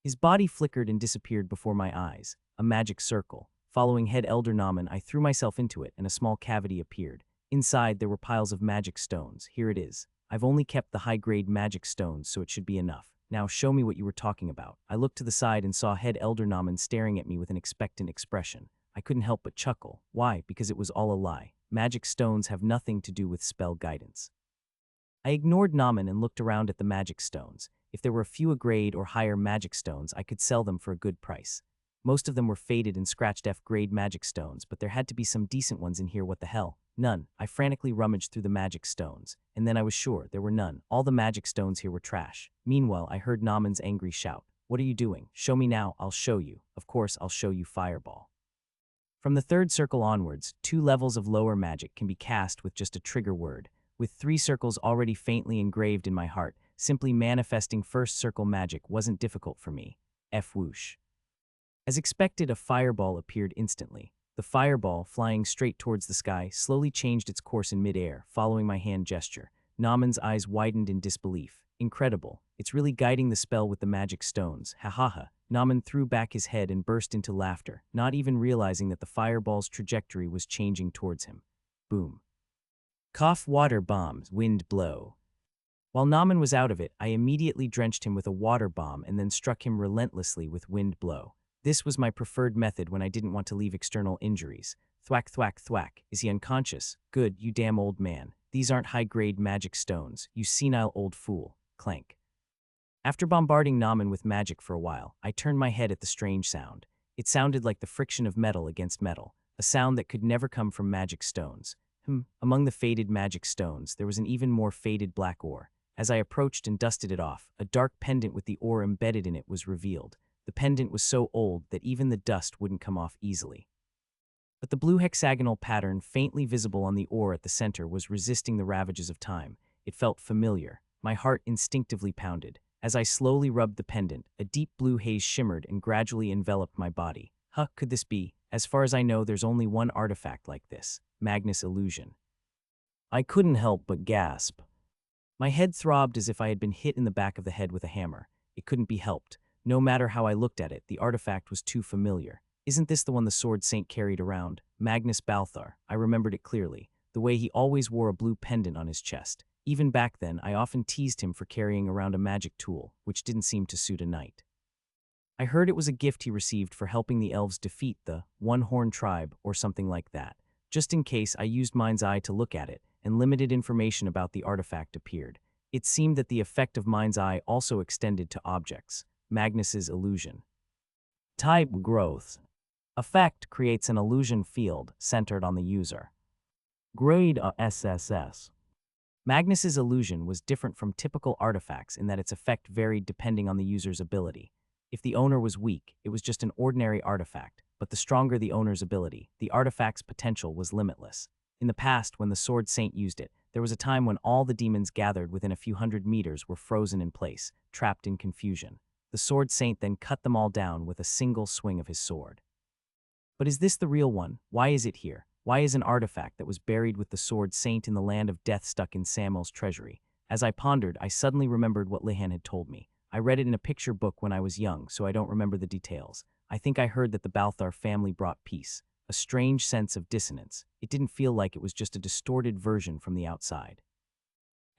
His body flickered and disappeared before my eyes, a magic circle. Following Head Elder Naaman, I threw myself into it, and a small cavity appeared. Inside, there were piles of magic stones. Here it is. I've only kept the high-grade magic stones, so it should be enough. Now show me what you were talking about. I looked to the side and saw Head Elder Naaman staring at me with an expectant expression. I couldn't help but chuckle. Why? Because it was all a lie. Magic stones have nothing to do with spell guidance. I ignored Naaman and looked around at the magic stones. If there were a few grade or higher magic stones, I could sell them for a good price. Most of them were faded and scratched F-grade magic stones, but there had to be some decent ones in here. What the hell? None. I frantically rummaged through the magic stones, and then I was sure there were none. All the magic stones here were trash. Meanwhile, I heard Naaman's angry shout. "What are you doing? Show me now, I'll show you. Of course, I'll show you Fireball." From the third circle onwards, 2 levels of lower magic can be cast with just a trigger word. With 3 circles already faintly engraved in my heart, simply manifesting first circle magic wasn't difficult for me. F-whoosh. As expected, a fireball appeared instantly. The fireball, flying straight towards the sky, slowly changed its course in midair, following my hand gesture. Naaman's eyes widened in disbelief. Incredible. It's really guiding the spell with the magic stones. Ha ha ha. Naaman threw back his head and burst into laughter, not even realizing that the fireball's trajectory was changing towards him. Boom. Cough, water bombs, wind blow. While Naaman was out of it, I immediately drenched him with a water bomb and then struck him relentlessly with wind blow. This was my preferred method when I didn't want to leave external injuries. Thwack, thwack, thwack. Is he unconscious? Good, you damn old man. These aren't high-grade magic stones, you senile old fool. Clank. After bombarding Naaman with magic for a while, I turned my head at the strange sound. It sounded like the friction of metal against metal, a sound that could never come from magic stones. Among the faded magic stones, there was an even more faded black ore. As I approached and dusted it off, a dark pendant with the ore embedded in it was revealed. The pendant was so old that even the dust wouldn't come off easily. But the blue hexagonal pattern faintly visible on the ore at the center was resisting the ravages of time. It felt familiar. My heart instinctively pounded. As I slowly rubbed the pendant, a deep blue haze shimmered and gradually enveloped my body. Could this be? As far as I know, there's only one artifact like this. Magnus Illusion. I couldn't help but gasp. My head throbbed as if I had been hit in the back of the head with a hammer. It couldn't be helped. No matter how I looked at it, the artifact was too familiar. Isn't this the one the Sword Saint carried around? Magnus Balthar. I remembered it clearly. The way he always wore a blue pendant on his chest. Even back then, I often teased him for carrying around a magic tool, which didn't seem to suit a knight. I heard it was a gift he received for helping the elves defeat the One-Horn tribe or something like that. Just in case, I used mind's eye to look at it, and limited information about the artifact appeared. It seemed that the effect of mind's eye also extended to objects. Magnus's illusion. Type growth. Effect creates an illusion field centered on the user. Grade SSS. Magnus's illusion was different from typical artifacts in that its effect varied depending on the user's ability. If the owner was weak, it was just an ordinary artifact, but the stronger the owner's ability, the artifact's potential was limitless. In the past, when the Sword Saint used it, there was a time when all the demons gathered within a few hundred meters were frozen in place, trapped in confusion. The Sword Saint then cut them all down with a single swing of his sword. But is this the real one? Why is it here? Why is an artifact that was buried with the Sword Saint in the land of death stuck in Samuel's treasury? As I pondered, I suddenly remembered what Lihan had told me. I read it in a picture book when I was young, so I don't remember the details. I think I heard that the Balthar family brought peace. A strange sense of dissonance. It didn't feel like it was just a distorted version from the outside.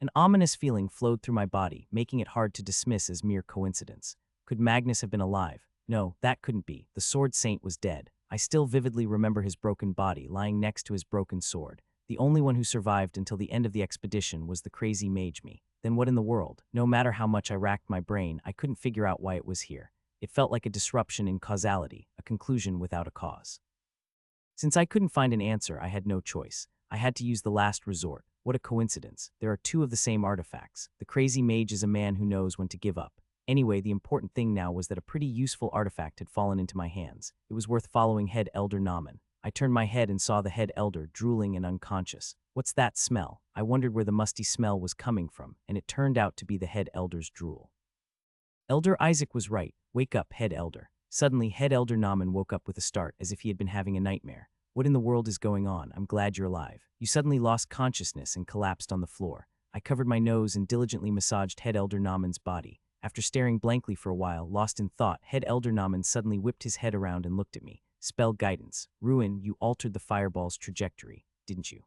An ominous feeling flowed through my body, making it hard to dismiss as mere coincidence. Could Magnus have been alive? No, that couldn't be. The Sword Saint was dead. I still vividly remember his broken body lying next to his broken sword. The only one who survived until the end of the expedition was the crazy mage me. Then what in the world? No matter how much I racked my brain, I couldn't figure out why it was here. It felt like a disruption in causality, a conclusion without a cause. Since I couldn't find an answer, I had no choice. I had to use the last resort. What a coincidence. There are two of the same artifacts. The crazy mage is a man who knows when to give up. Anyway, the important thing now was that a pretty useful artifact had fallen into my hands. It was worth following Head Elder Naman. I turned my head and saw the head elder drooling and unconscious. What's that smell? I wondered where the musty smell was coming from, and it turned out to be the head elder's drool. Elder Isaac was right. Wake up, head elder. Suddenly, head elder Naman woke up with a start, as if he had been having a nightmare. What in the world is going on? I'm glad you're alive. You suddenly lost consciousness and collapsed on the floor. I covered my nose and diligently massaged head elder Naman's body. After staring blankly for a while, lost in thought, head elder Naman suddenly whipped his head around and looked at me. Spell guidance. Ruin, you altered the fireball's trajectory, didn't you?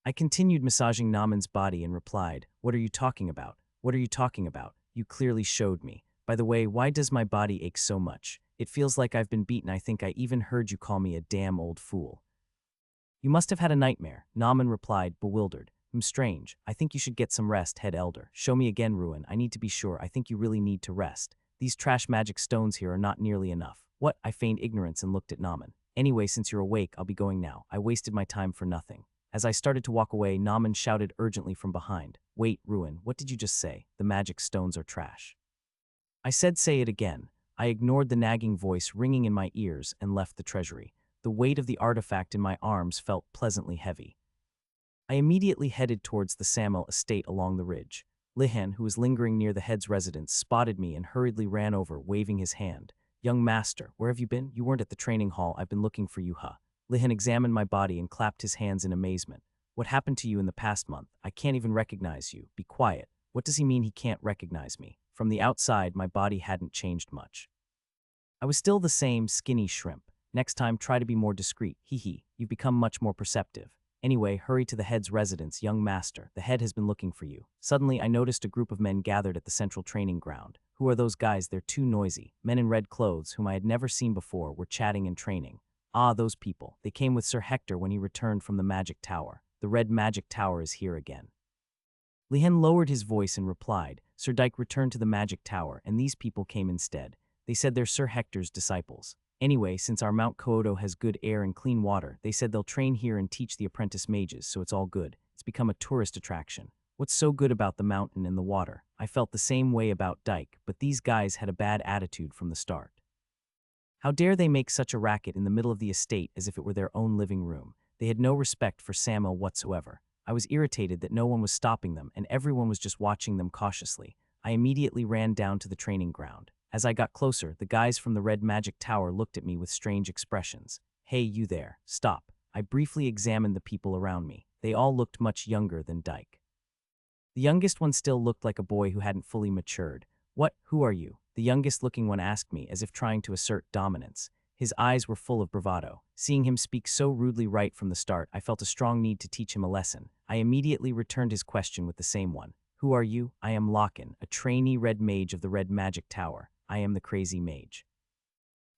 I continued massaging Naman's body and replied, What are you talking about? What are you talking about? You clearly showed me. By the way, why does my body ache so much? It feels like I've been beaten. I think I even heard you call me a damn old fool. You must have had a nightmare, Naman replied, bewildered. Strange. I think you should get some rest, head elder. Show me again, Ruin. I need to be sure. I think you really need to rest. These trash magic stones here are not nearly enough. What? I feigned ignorance and looked at Naman. Anyway, since you're awake, I'll be going now. I wasted my time for nothing. As I started to walk away, Naman shouted urgently from behind. Wait, Ruin, what did you just say? The magic stones are trash. I said say it again. I ignored the nagging voice ringing in my ears and left the treasury. The weight of the artifact in my arms felt pleasantly heavy. I immediately headed towards the Samuel estate along the ridge. Lihan, who was lingering near the head's residence, spotted me and hurriedly ran over, waving his hand. Young master, where have you been? You weren't at the training hall. I've been looking for you, huh? Lihan examined my body and clapped his hands in amazement. What happened to you in the past month? I can't even recognize you. Be quiet. What does he mean he can't recognize me? From the outside, my body hadn't changed much. I was still the same skinny shrimp. Next time, try to be more discreet. Hee. You've become much more perceptive. Anyway, hurry to the head's residence, young master. The head has been looking for you. Suddenly, I noticed a group of men gathered at the central training ground. Who are those guys? They're too noisy. Men in red clothes, whom I had never seen before, were chatting and training. Ah, those people. They came with Sir Hector when he returned from the magic tower. The red magic tower is here again. Lihan lowered his voice and replied, Sir Dyke returned to the magic tower, and these people came instead. They said they're Sir Hector's disciples. Anyway, since our Mount Koodo has good air and clean water, they said they'll train here and teach the apprentice mages, so it's all good. It's become a tourist attraction. What's so good about the mountain and the water? I felt the same way about Dyke, but these guys had a bad attitude from the start. How dare they make such a racket in the middle of the estate as if it were their own living room? They had no respect for Samuel whatsoever. I was irritated that no one was stopping them and everyone was just watching them cautiously. I immediately ran down to the training ground. As I got closer, the guys from the Red Magic Tower looked at me with strange expressions. Hey, you there, stop. I briefly examined the people around me. They all looked much younger than Dyke. The youngest one still looked like a boy who hadn't fully matured. What? Who are you? The youngest looking one asked me, as if trying to assert dominance. His eyes were full of bravado. Seeing him speak so rudely right from the start, I felt a strong need to teach him a lesson. I immediately returned his question with the same one. Who are you? I am Locken, a trainee red mage of the Red Magic Tower. I am the crazy mage.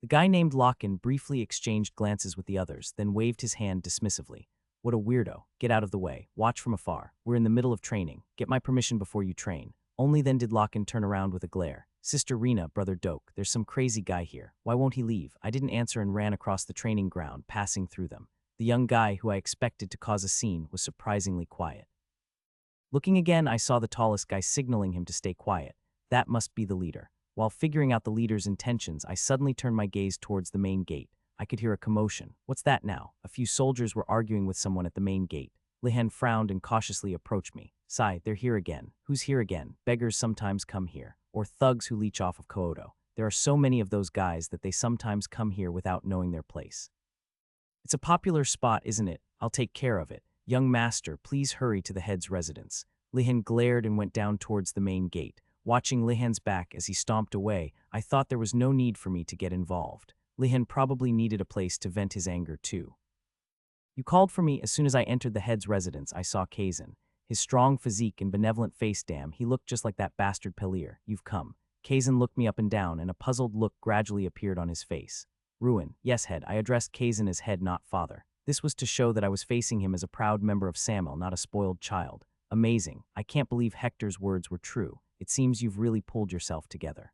The guy named Locken briefly exchanged glances with the others, then waved his hand dismissively. What a weirdo. Get out of the way. Watch from afar. We're in the middle of training. Get my permission before you train. Only then did Locken turn around with a glare. Sister Rena, Brother Doke, there's some crazy guy here. Why won't he leave? I didn't answer and ran across the training ground, passing through them. The young guy, who I expected to cause a scene, was surprisingly quiet. Looking again, I saw the tallest guy signaling him to stay quiet. That must be the leader. While figuring out the leader's intentions, I suddenly turned my gaze towards the main gate. I could hear a commotion. What's that now? A few soldiers were arguing with someone at the main gate. Lihan frowned and cautiously approached me. Sigh, they're here again. Who's here again? Beggars sometimes come here. Or thugs who leech off of Kyoto. There are so many of those guys that they sometimes come here without knowing their place. It's a popular spot, isn't it? I'll take care of it. Young master, please hurry to the head's residence. Lihan glared and went down towards the main gate. Watching Lihan's back as he stomped away, I thought there was no need for me to get involved. Lihan probably needed a place to vent his anger too. You called for me. As soon as I entered the head's residence, I saw Kazan. His strong physique and benevolent face, damn, he looked just like that bastard Pelir. You've come. Kazan looked me up and down, and a puzzled look gradually appeared on his face. Ruin. Yes, head. I addressed Kazan as head, not father. This was to show that I was facing him as a proud member of Samel, not a spoiled child. Amazing. I can't believe Hector's words were true. It seems you've really pulled yourself together.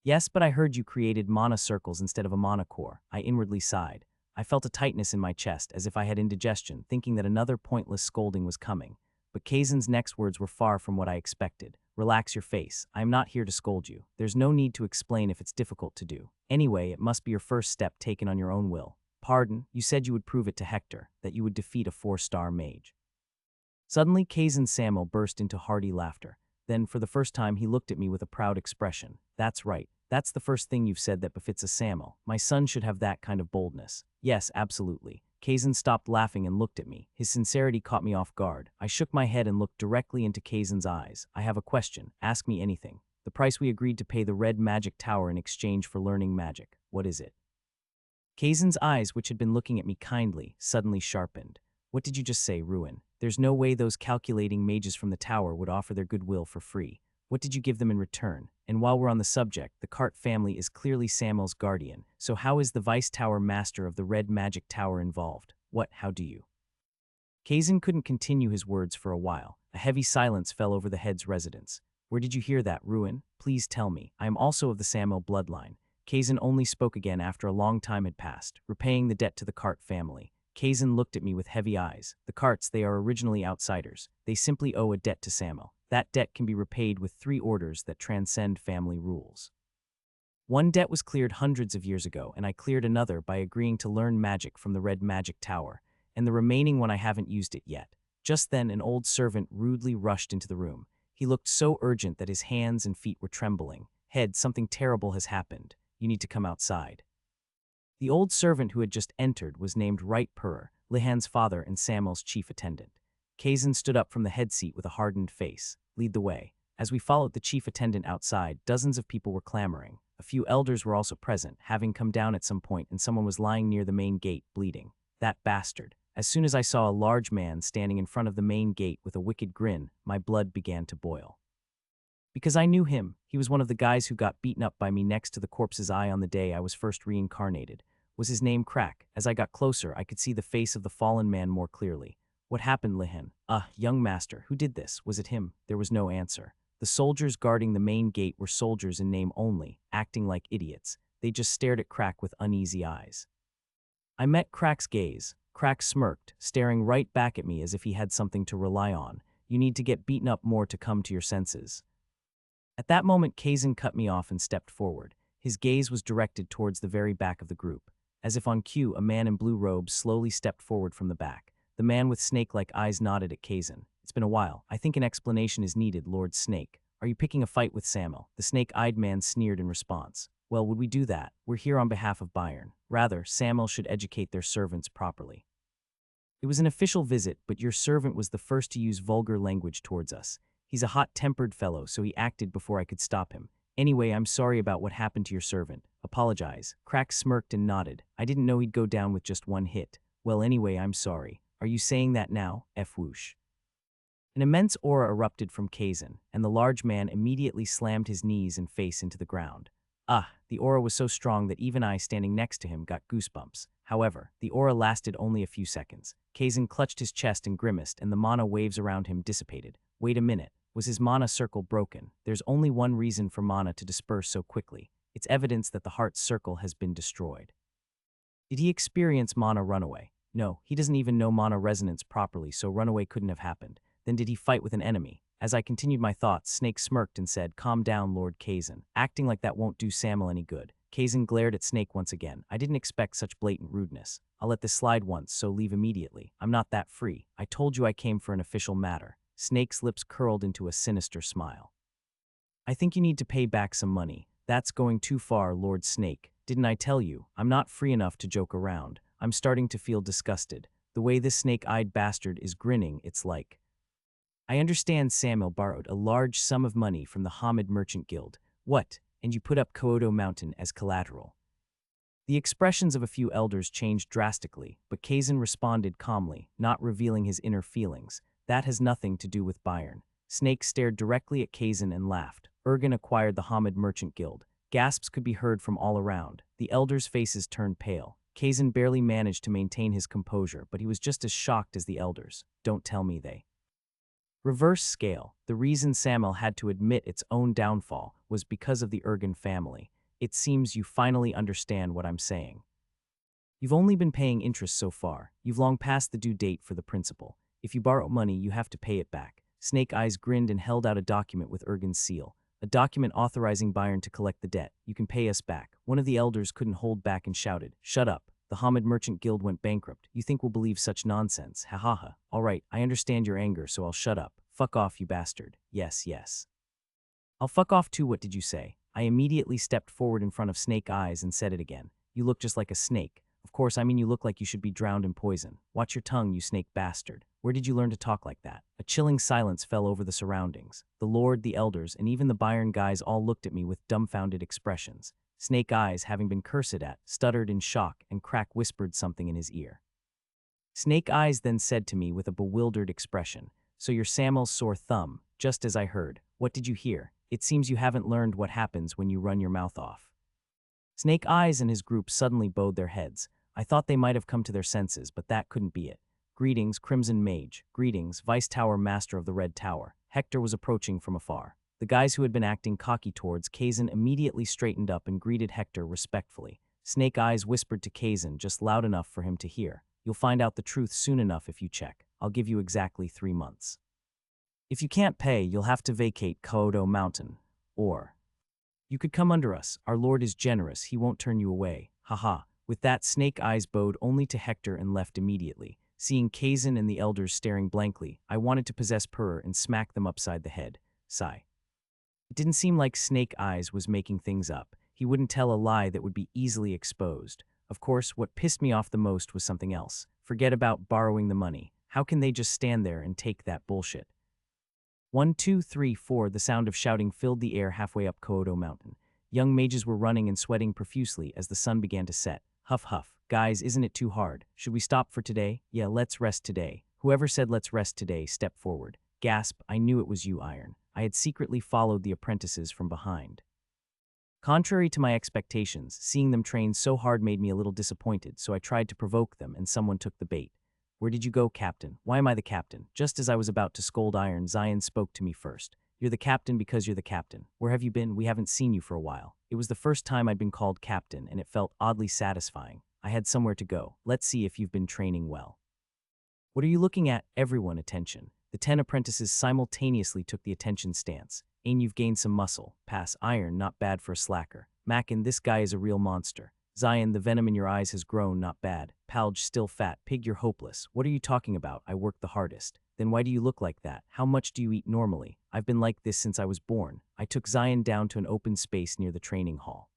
Yes, but I heard you created mana circles instead of a mana core. I inwardly sighed. I felt a tightness in my chest, as if I had indigestion, thinking that another pointless scolding was coming. But Kazan's next words were far from what I expected. Relax your face. I am not here to scold you. There's no need to explain if it's difficult to do. Anyway, it must be your first step taken on your own will. Pardon, you said you would prove it to Hector, that you would defeat a 4-star mage. Suddenly, Kazan Samel burst into hearty laughter. Then, for the first time, he looked at me with a proud expression. That's right. That's the first thing you've said that befits a Samel. My son should have that kind of boldness. Yes, absolutely. Kazan stopped laughing and looked at me. His sincerity caught me off guard. I shook my head and looked directly into Kazan's eyes. I have a question. Ask me anything. The price we agreed to pay the Red Magic Tower in exchange for learning magic. What is it? Kazan's eyes, which had been looking at me kindly, suddenly sharpened. What did you just say, Ruin? There's no way those calculating mages from the tower would offer their goodwill for free. What did you give them in return? And while we're on the subject, the Cart family is clearly Samel's guardian, so how is the Vice Tower Master of the Red Magic Tower involved? What, how do you? Kazan couldn't continue his words for a while. A heavy silence fell over the head's residence. Where did you hear that, Ruin? Please tell me. I am also of the Samel bloodline. Kazan only spoke again after a long time had passed, repaying the debt to the Cart family. Kazan looked at me with heavy eyes. The Carts, they are originally outsiders. They simply owe a debt to Samel. That debt can be repaid with 3 orders that transcend family rules. One debt was cleared hundreds of years ago, and I cleared another by agreeing to learn magic from the Red Magic Tower, and the remaining one I haven't used it yet. Just then, an old servant rudely rushed into the room. He looked so urgent that his hands and feet were trembling. Head, something terrible has happened. You need to come outside. The old servant who had just entered was named Right Purr, Lihan's father and Samel's chief attendant. Kazan stood up from the head seat with a hardened face. Lead the way. As we followed the chief attendant outside, dozens of people were clamoring. A few elders were also present, having come down at some point, and someone was lying near the main gate, bleeding. That bastard. As soon as I saw a large man standing in front of the main gate with a wicked grin, my blood began to boil. Because I knew him. He was one of the guys who got beaten up by me next to the corpse's eye on the day I was first reincarnated. Was his name Crack? As I got closer, I could see the face of the fallen man more clearly. What happened, Lihan? Young master, who did this? Was it him? There was no answer. The soldiers guarding the main gate were soldiers in name only, acting like idiots. They just stared at Crack with uneasy eyes. I met Crack's gaze. Crack smirked, staring right back at me as if he had something to rely on. You need to get beaten up more to come to your senses. At that moment, Kazan cut me off and stepped forward. His gaze was directed towards the very back of the group. As if on cue, a man in blue robes slowly stepped forward from the back. The man with snake-like eyes nodded at Kazan. It's been a while. I think an explanation is needed, Lord Snake. Are you picking a fight with Samel? The snake-eyed man sneered in response. Well, would we do that? We're here on behalf of Bayern. Rather, Samel should educate their servants properly. It was an official visit, but your servant was the first to use vulgar language towards us. He's a hot-tempered fellow, so he acted before I could stop him. Anyway, I'm sorry about what happened to your servant. Apologize. Crack smirked and nodded. I didn't know he'd go down with just one hit. Well, anyway, I'm sorry. Are you saying that now? Whoosh. An immense aura erupted from Kazan, and the large man immediately slammed his knees and face into the ground. The aura was so strong that even I, standing next to him, got goosebumps. However, the aura lasted only a few seconds. Kazan clutched his chest and grimaced, and the mana waves around him dissipated. Wait a minute. Was his mana circle broken? There's only one reason for mana to disperse so quickly. It's evidence that the heart circle has been destroyed. Did he experience mana runaway? No, he doesn't even know mana resonance properly, so runaway couldn't have happened. Then did he fight with an enemy? As I continued my thoughts, Snake smirked and said, "Calm down, Lord Kazan. Acting like that won't do Samuel any good." Kazan glared at Snake once again. I didn't expect such blatant rudeness. I'll let this slide once, so leave immediately. I'm not that free. I told you I came for an official matter. Snake's lips curled into a sinister smile. I think you need to pay back some money. That's going too far, Lord Snake. Didn't I tell you? I'm not free enough to joke around. I'm starting to feel disgusted. The way this snake-eyed bastard is grinning, it's like... I understand Samuel borrowed a large sum of money from the Hamid Merchant Guild. What? And you put up Kyoto Mountain as collateral. The expressions of a few elders changed drastically, but Kazan responded calmly, not revealing his inner feelings. That has nothing to do with Bayern. Snake stared directly at Kazan and laughed. Ergen acquired the Hamid Merchant Guild. Gasps could be heard from all around. The elders' faces turned pale. Kazan barely managed to maintain his composure, but he was just as shocked as the elders. Don't tell me they... Reverse scale. The reason Samuel had to admit its own downfall was because of the Ergen family. It seems you finally understand what I'm saying. You've only been paying interest so far. You've long passed the due date for the principal. If you borrow money, you have to pay it back. Snake Eyes grinned and held out a document with Ergen's seal. A document authorizing Bayern to collect the debt. You can pay us back. One of the elders couldn't hold back and shouted, "Shut up. The Hamid Merchant Guild went bankrupt. You think we'll believe such nonsense? Ha ha ha. All right, I understand your anger, so I'll shut up. Fuck off, you bastard. Yes, yes. I'll fuck off too, what did you say?" I immediately stepped forward in front of Snake Eyes and said it again. "You look just like a snake. Of course, I mean you look like you should be drowned in poison. Watch your tongue, you snake bastard. Where did you learn to talk like that?" A chilling silence fell over the surroundings. The Lord, the elders, and even the Bayern guys all looked at me with dumbfounded expressions. Snake Eyes, having been cursed at, stuttered in shock, and Crack whispered something in his ear. Snake Eyes then said to me with a bewildered expression, "So you're Samuel's sore thumb, just as I heard. What did you hear? It seems you haven't learned what happens when you run your mouth off." Snake Eyes and his group suddenly bowed their heads. I thought they might have come to their senses, but that couldn't be it. "Greetings, Crimson Mage. Greetings, Vice Tower Master of the Red Tower." Hector was approaching from afar. The guys who had been acting cocky towards Kazan immediately straightened up and greeted Hector respectfully. Snake Eyes whispered to Kazan just loud enough for him to hear, "You'll find out the truth soon enough if you check. I'll give you exactly 3 months. If you can't pay, you'll have to vacate Kyoto Mountain. Or you could come under us. Our Lord is generous. He won't turn you away. Haha." With that, Snake Eyes bowed only to Hector and left immediately. Seeing Kazan and the elders staring blankly, I wanted to possess Purr and smack them upside the head. Sigh. It didn't seem like Snake Eyes was making things up. He wouldn't tell a lie that would be easily exposed. Of course, what pissed me off the most was something else. Forget about borrowing the money. How can they just stand there and take that bullshit? 1, 2, 3, 4. The sound of shouting filled the air halfway up Kyoto Mountain. Young mages were running and sweating profusely as the sun began to set. Huff huff. "Guys, isn't it too hard? Should we stop for today? Yeah, let's rest today." Whoever said let's rest today stepped forward. Gasp, I knew it was you, Iron. I had secretly followed the apprentices from behind. Contrary to my expectations, seeing them train so hard made me a little disappointed, so I tried to provoke them and someone took the bait. "Where did you go, Captain? Why am I the captain?" Just as I was about to scold Iron, Zion spoke to me first. "You're the captain because you're the captain. Where have you been? We haven't seen you for a while." It was the first time I'd been called captain, and it felt oddly satisfying. I had somewhere to go. "Let's see if you've been training well." "What are you looking at?" Everyone, attention. The 10 apprentices simultaneously took the attention stance. "Ain, you've gained some muscle. Pass. Iron, not bad for a slacker. Mackin, this guy is a real monster. Zion, the venom in your eyes has grown, not bad. Palge, still fat. Pig, you're hopeless. What are you talking about? I work the hardest." "Then why do you look like that? How much do you eat normally?" "I've been like this since I was born." I took Zion down to an open space near the training hall.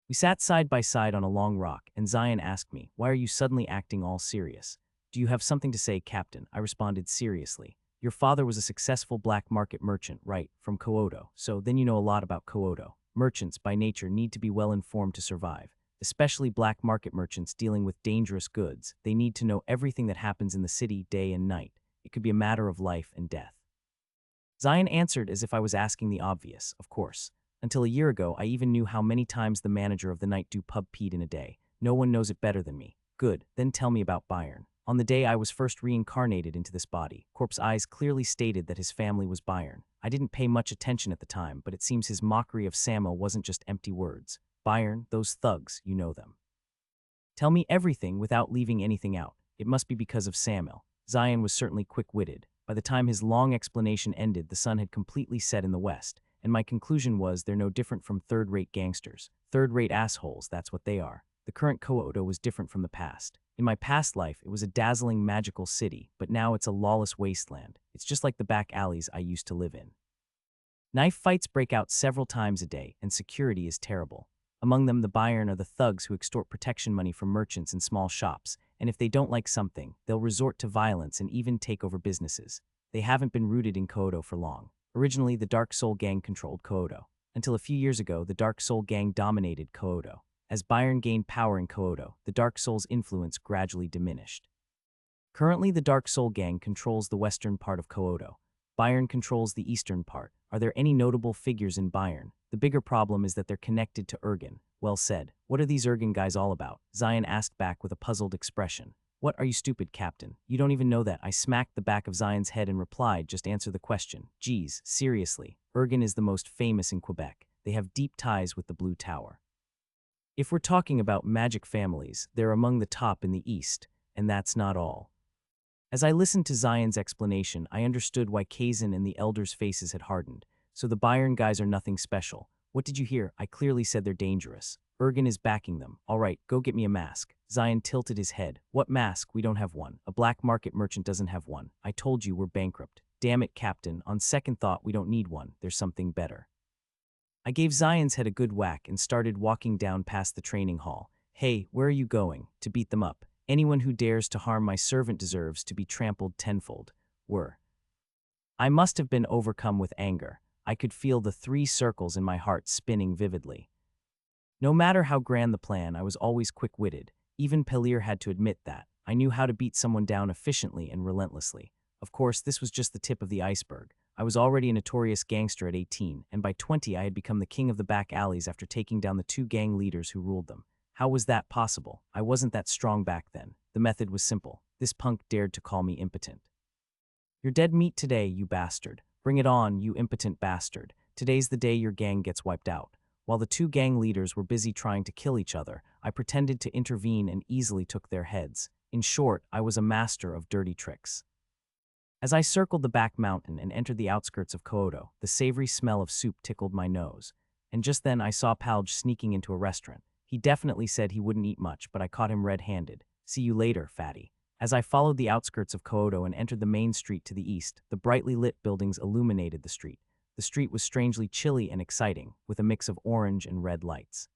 We sat side by side on a long rock, and Zion asked me, "Why are you suddenly acting all serious?" "Do you have something to say, Captain?" I responded seriously. "Your father was a successful black market merchant, right, from Kyoto, so then you know a lot about Kyoto. Merchants, by nature, need to be well informed to survive. Especially black market merchants dealing with dangerous goods. They need to know everything that happens in the city day and night. It could be a matter of life and death." Zion answered as if I was asking the obvious, of course. Until a year ago, I even knew how many times the manager of the Night Do pub peed in a day. No one knows it better than me. Good, then tell me about Byron. On the day I was first reincarnated into this body, Corp's eyes clearly stated that his family was Byron. I didn't pay much attention at the time, but it seems his mockery of Samuel wasn't just empty words. Byron, those thugs, you know them. Tell me everything without leaving anything out. It must be because of Samuel. Zion was certainly quick-witted. By the time his long explanation ended, the sun had completely set in the west, and my conclusion was they're no different from third-rate gangsters. Third-rate assholes, that's what they are. The current Kyoto was different from the past. In my past life, it was a dazzling, magical city, but now it's a lawless wasteland. It's just like the back alleys I used to live in. Knife fights break out several times a day, and security is terrible. Among them, the Byron are the thugs who extort protection money from merchants and small shops, and if they don't like something, they'll resort to violence and even take over businesses. They haven't been rooted in Kyoto for long. Originally, the Dark Soul Gang controlled Kyoto. Until a few years ago, the Dark Soul Gang dominated Kyoto. As Byron gained power in Kyoto, the Dark Soul's influence gradually diminished. Currently, the Dark Soul Gang controls the western part of Kyoto. Byron controls the eastern part. Are there any notable figures in Byron? The bigger problem is that they're connected to Ergen. Well said. What are these Ergen guys all about? Zion asked back with a puzzled expression. What are you stupid, Captain? You don't even know that. I smacked the back of Zion's head and replied, just answer the question. Geez, seriously. Ergen is the most famous in Quebec. They have deep ties with the Blue Tower. If we're talking about magic families, they're among the top in the East, and that's not all. As I listened to Zion's explanation, I understood why Kazan and the elders' faces had hardened. So the Byron guys are nothing special. What did you hear? I clearly said they're dangerous. Ergen is backing them. All right, go get me a mask. Zion tilted his head. What mask? We don't have one. A black market merchant doesn't have one. I told you we're bankrupt. Damn it, Captain. On second thought, we don't need one. There's something better. I gave Zion's head a good whack and started walking down past the training hall. Hey, where are you going? To beat them up. Anyone who dares to harm my servant deserves to be trampled tenfold. I must have been overcome with anger. I could feel the 3 circles in my heart spinning vividly. No matter how grand the plan, I was always quick-witted. Even Pelir had to admit that. I knew how to beat someone down efficiently and relentlessly. Of course, this was just the tip of the iceberg. I was already a notorious gangster at 18, and by 20 I had become the king of the back alleys after taking down the 2 gang leaders who ruled them. How was that possible? I wasn't that strong back then. The method was simple. This punk dared to call me impotent. You're dead meat today, you bastard. Bring it on, you impotent bastard. Today's the day your gang gets wiped out. While the 2 gang leaders were busy trying to kill each other, I pretended to intervene and easily took their heads. In short, I was a master of dirty tricks. As I circled the back mountain and entered the outskirts of Kyoto, the savory smell of soup tickled my nose. And just then I saw Palj sneaking into a restaurant. He definitely said he wouldn't eat much, but I caught him red-handed. See you later, fatty. As I followed the outskirts of Kyoto and entered the main street to the east, the brightly lit buildings illuminated the street. The street was strangely chilly and exciting, with a mix of orange and red lights.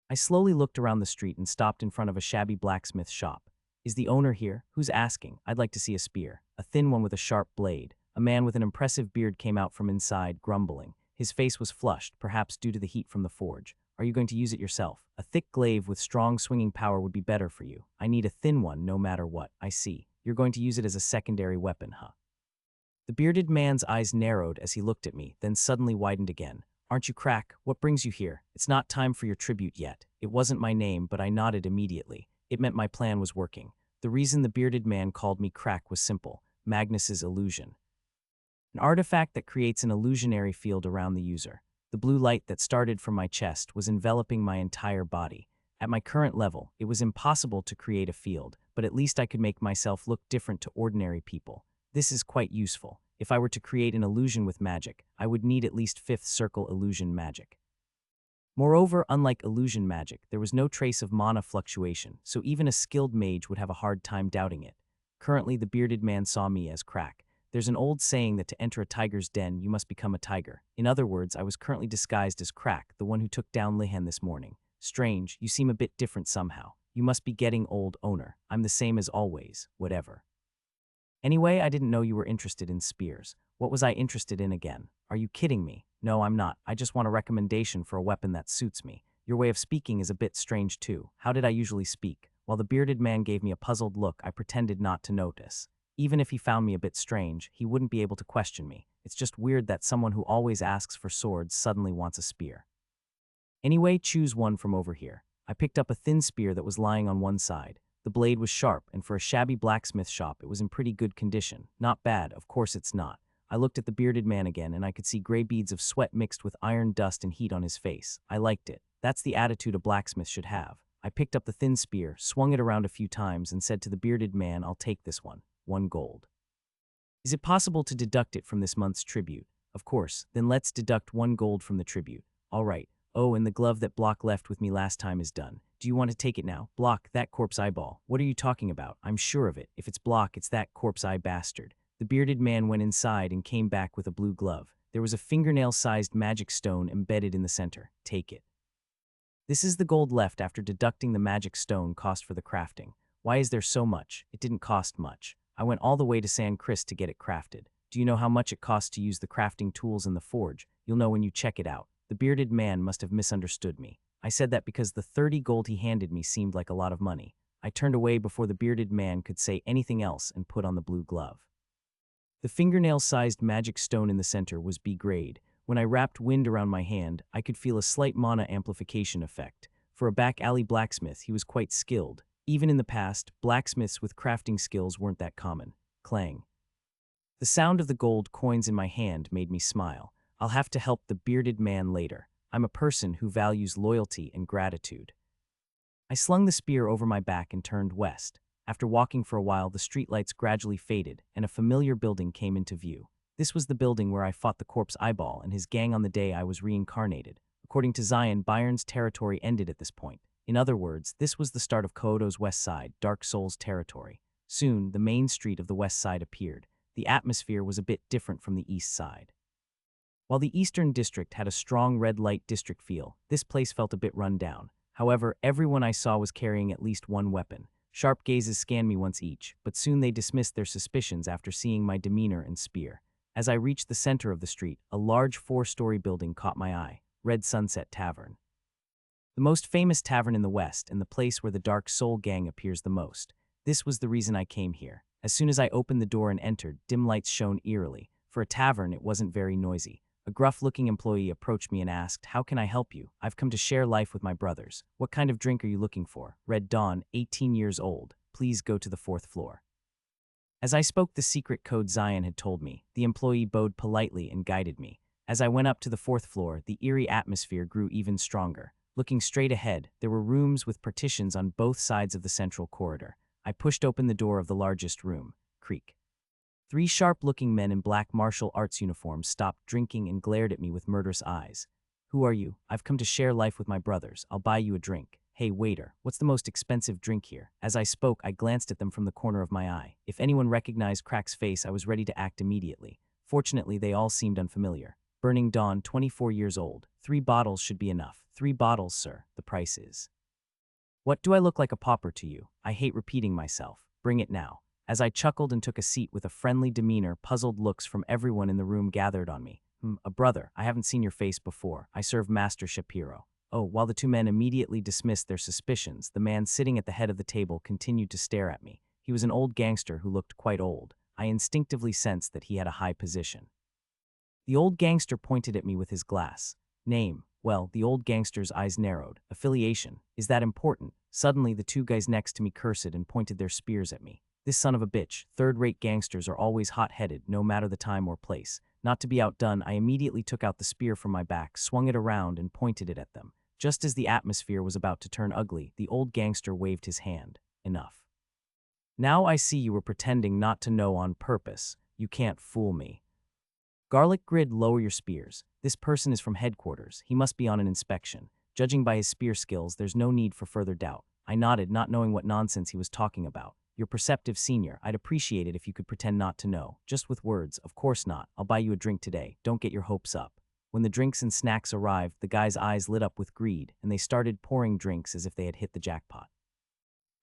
I slowly looked around the street and stopped in front of a shabby blacksmith shop. Is the owner here? Who's asking? I'd like to see a spear. A thin one with a sharp blade. A man with an impressive beard came out from inside, grumbling. His face was flushed, perhaps due to the heat from the forge. Are you going to use it yourself? A thick glaive with strong swinging power would be better for you. I need a thin one no matter what. I see. You're going to use it as a secondary weapon, huh? The bearded man's eyes narrowed as he looked at me, then suddenly widened again. Aren't you Crack? What brings you here? It's not time for your tribute yet. It wasn't my name, but I nodded immediately. It meant my plan was working. The reason the bearded man called me Crack was simple. Magnus's illusion. An artifact that creates an illusionary field around the user. The blue light that started from my chest was enveloping my entire body. At my current level, it was impossible to create a field, but at least I could make myself look different to ordinary people. This is quite useful. If I were to create an illusion with magic, I would need at least 5th circle illusion magic. Moreover, unlike illusion magic, there was no trace of mana fluctuation, so even a skilled mage would have a hard time doubting it. Currently, the bearded man saw me as Crack. There's an old saying that to enter a tiger's den, you must become a tiger. In other words, I was currently disguised as Crack, the one who took down Lihan this morning. Strange, you seem a bit different somehow. You must be getting old, owner. I'm the same as always, whatever. Anyway, I didn't know you were interested in spears. What was I interested in again? Are you kidding me? No, I'm not. I just want a recommendation for a weapon that suits me. Your way of speaking is a bit strange too. How did I usually speak? While the bearded man gave me a puzzled look, I pretended not to notice. Even if he found me a bit strange, he wouldn't be able to question me. It's just weird that someone who always asks for swords suddenly wants a spear. Anyway, choose one from over here. I picked up a thin spear that was lying on one side. The blade was sharp, and for a shabby blacksmith shop, it was in pretty good condition. Not bad, of course it's not. I looked at the bearded man again, and I could see gray beads of sweat mixed with iron dust and heat on his face. I liked it. That's the attitude a blacksmith should have. I picked up the thin spear, swung it around a few times, and said to the bearded man, "I'll take this one. 1 gold. Is it possible to deduct it from this month's tribute? Of course, then let's deduct 1 gold from the tribute. All right. Oh, and the glove that Block left with me last time is done. Do you want to take it now? Block, that corpse eyeball. What are you talking about? I'm sure of it. If it's Block, it's that corpse eye bastard." The bearded man went inside and came back with a blue glove. There was a fingernail-sized magic stone embedded in the center. Take it. This is the gold left after deducting the magic stone cost for the crafting. Why is there so much? It didn't cost much. I went all the way to San Chris to get it crafted. Do you know how much it costs to use the crafting tools in the forge? You'll know when you check it out. The bearded man must have misunderstood me. I said that because the 30 gold he handed me seemed like a lot of money. I turned away before the bearded man could say anything else and put on the blue glove. The fingernail-sized magic stone in the center was B grade. When I wrapped wind around my hand, I could feel a slight mana amplification effect. For a back-alley blacksmith, he was quite skilled. Even in the past, blacksmiths with crafting skills weren't that common. Clang. The sound of the gold coins in my hand made me smile. I'll have to help the bearded man later. I'm a person who values loyalty and gratitude. I slung the spear over my back and turned west. After walking for a while, the streetlights gradually faded, and a familiar building came into view. This was the building where I fought the corpse eyeball and his gang on the day I was reincarnated. According to Zion, Byron's territory ended at this point. In other words, this was the start of Kyoto's west side, Dark Souls territory. Soon, the main street of the west side appeared. The atmosphere was a bit different from the east side. While the eastern district had a strong red light district feel, this place felt a bit run down. However, everyone I saw was carrying at least one weapon. Sharp gazes scanned me once each, but soon they dismissed their suspicions after seeing my demeanor and spear. As I reached the center of the street, a large 4-story building caught my eye, Red Sunset Tavern. The most famous tavern in the West and the place where the Dark Soul gang appears the most. This was the reason I came here. As soon as I opened the door and entered, dim lights shone eerily. For a tavern, it wasn't very noisy. A gruff-looking employee approached me and asked, "How can I help you? I've come to share life with my brothers. What kind of drink are you looking for?" Red Dawn, 18 years old. Please go to the 4th floor. As I spoke the secret code Zion had told me, the employee bowed politely and guided me. As I went up to the 4th floor, the eerie atmosphere grew even stronger. Looking straight ahead, there were rooms with partitions on both sides of the central corridor. I pushed open the door of the largest room. Creak. 3 sharp-looking men in black martial arts uniforms stopped drinking and glared at me with murderous eyes. "Who are you?" "I've come to share life with my brothers. I'll buy you a drink." "Hey, waiter, what's the most expensive drink here?" As I spoke, I glanced at them from the corner of my eye. If anyone recognized Crack's face, I was ready to act immediately. Fortunately, they all seemed unfamiliar. Burning Dawn, 24 years old. 3 bottles should be enough. 3 bottles, sir. The price is. What, do I look like a pauper to you? I hate repeating myself. Bring it now. As I chuckled and took a seat with a friendly demeanor, puzzled looks from everyone in the room gathered on me. A brother, I haven't seen your face before. I serve Master Shapiro. Oh, while the 2 men immediately dismissed their suspicions, the man sitting at the head of the table continued to stare at me. He was an old gangster who looked quite old. I instinctively sensed that he had a high position. The old gangster pointed at me with his glass. Name? Well, the old gangster's eyes narrowed. Affiliation? Is that important? Suddenly, the 2 guys next to me cursed and pointed their spears at me. This son of a bitch, 3rd-rate gangsters are always hot-headed, no matter the time or place. Not to be outdone, I immediately took out the spear from my back, swung it around, and pointed it at them. Just as the atmosphere was about to turn ugly, the old gangster waved his hand. Enough. Now I see you were pretending not to know on purpose. You can't fool me. Garlic Grid, lower your spears. This person is from headquarters. He must be on an inspection. Judging by his spear skills, there's no need for further doubt. I nodded, not knowing what nonsense he was talking about. You're perceptive, senior. I'd appreciate it if you could pretend not to know. Just with words. Of course not. I'll buy you a drink today. Don't get your hopes up. When the drinks and snacks arrived, the guy's eyes lit up with greed, and they started pouring drinks as if they had hit the jackpot.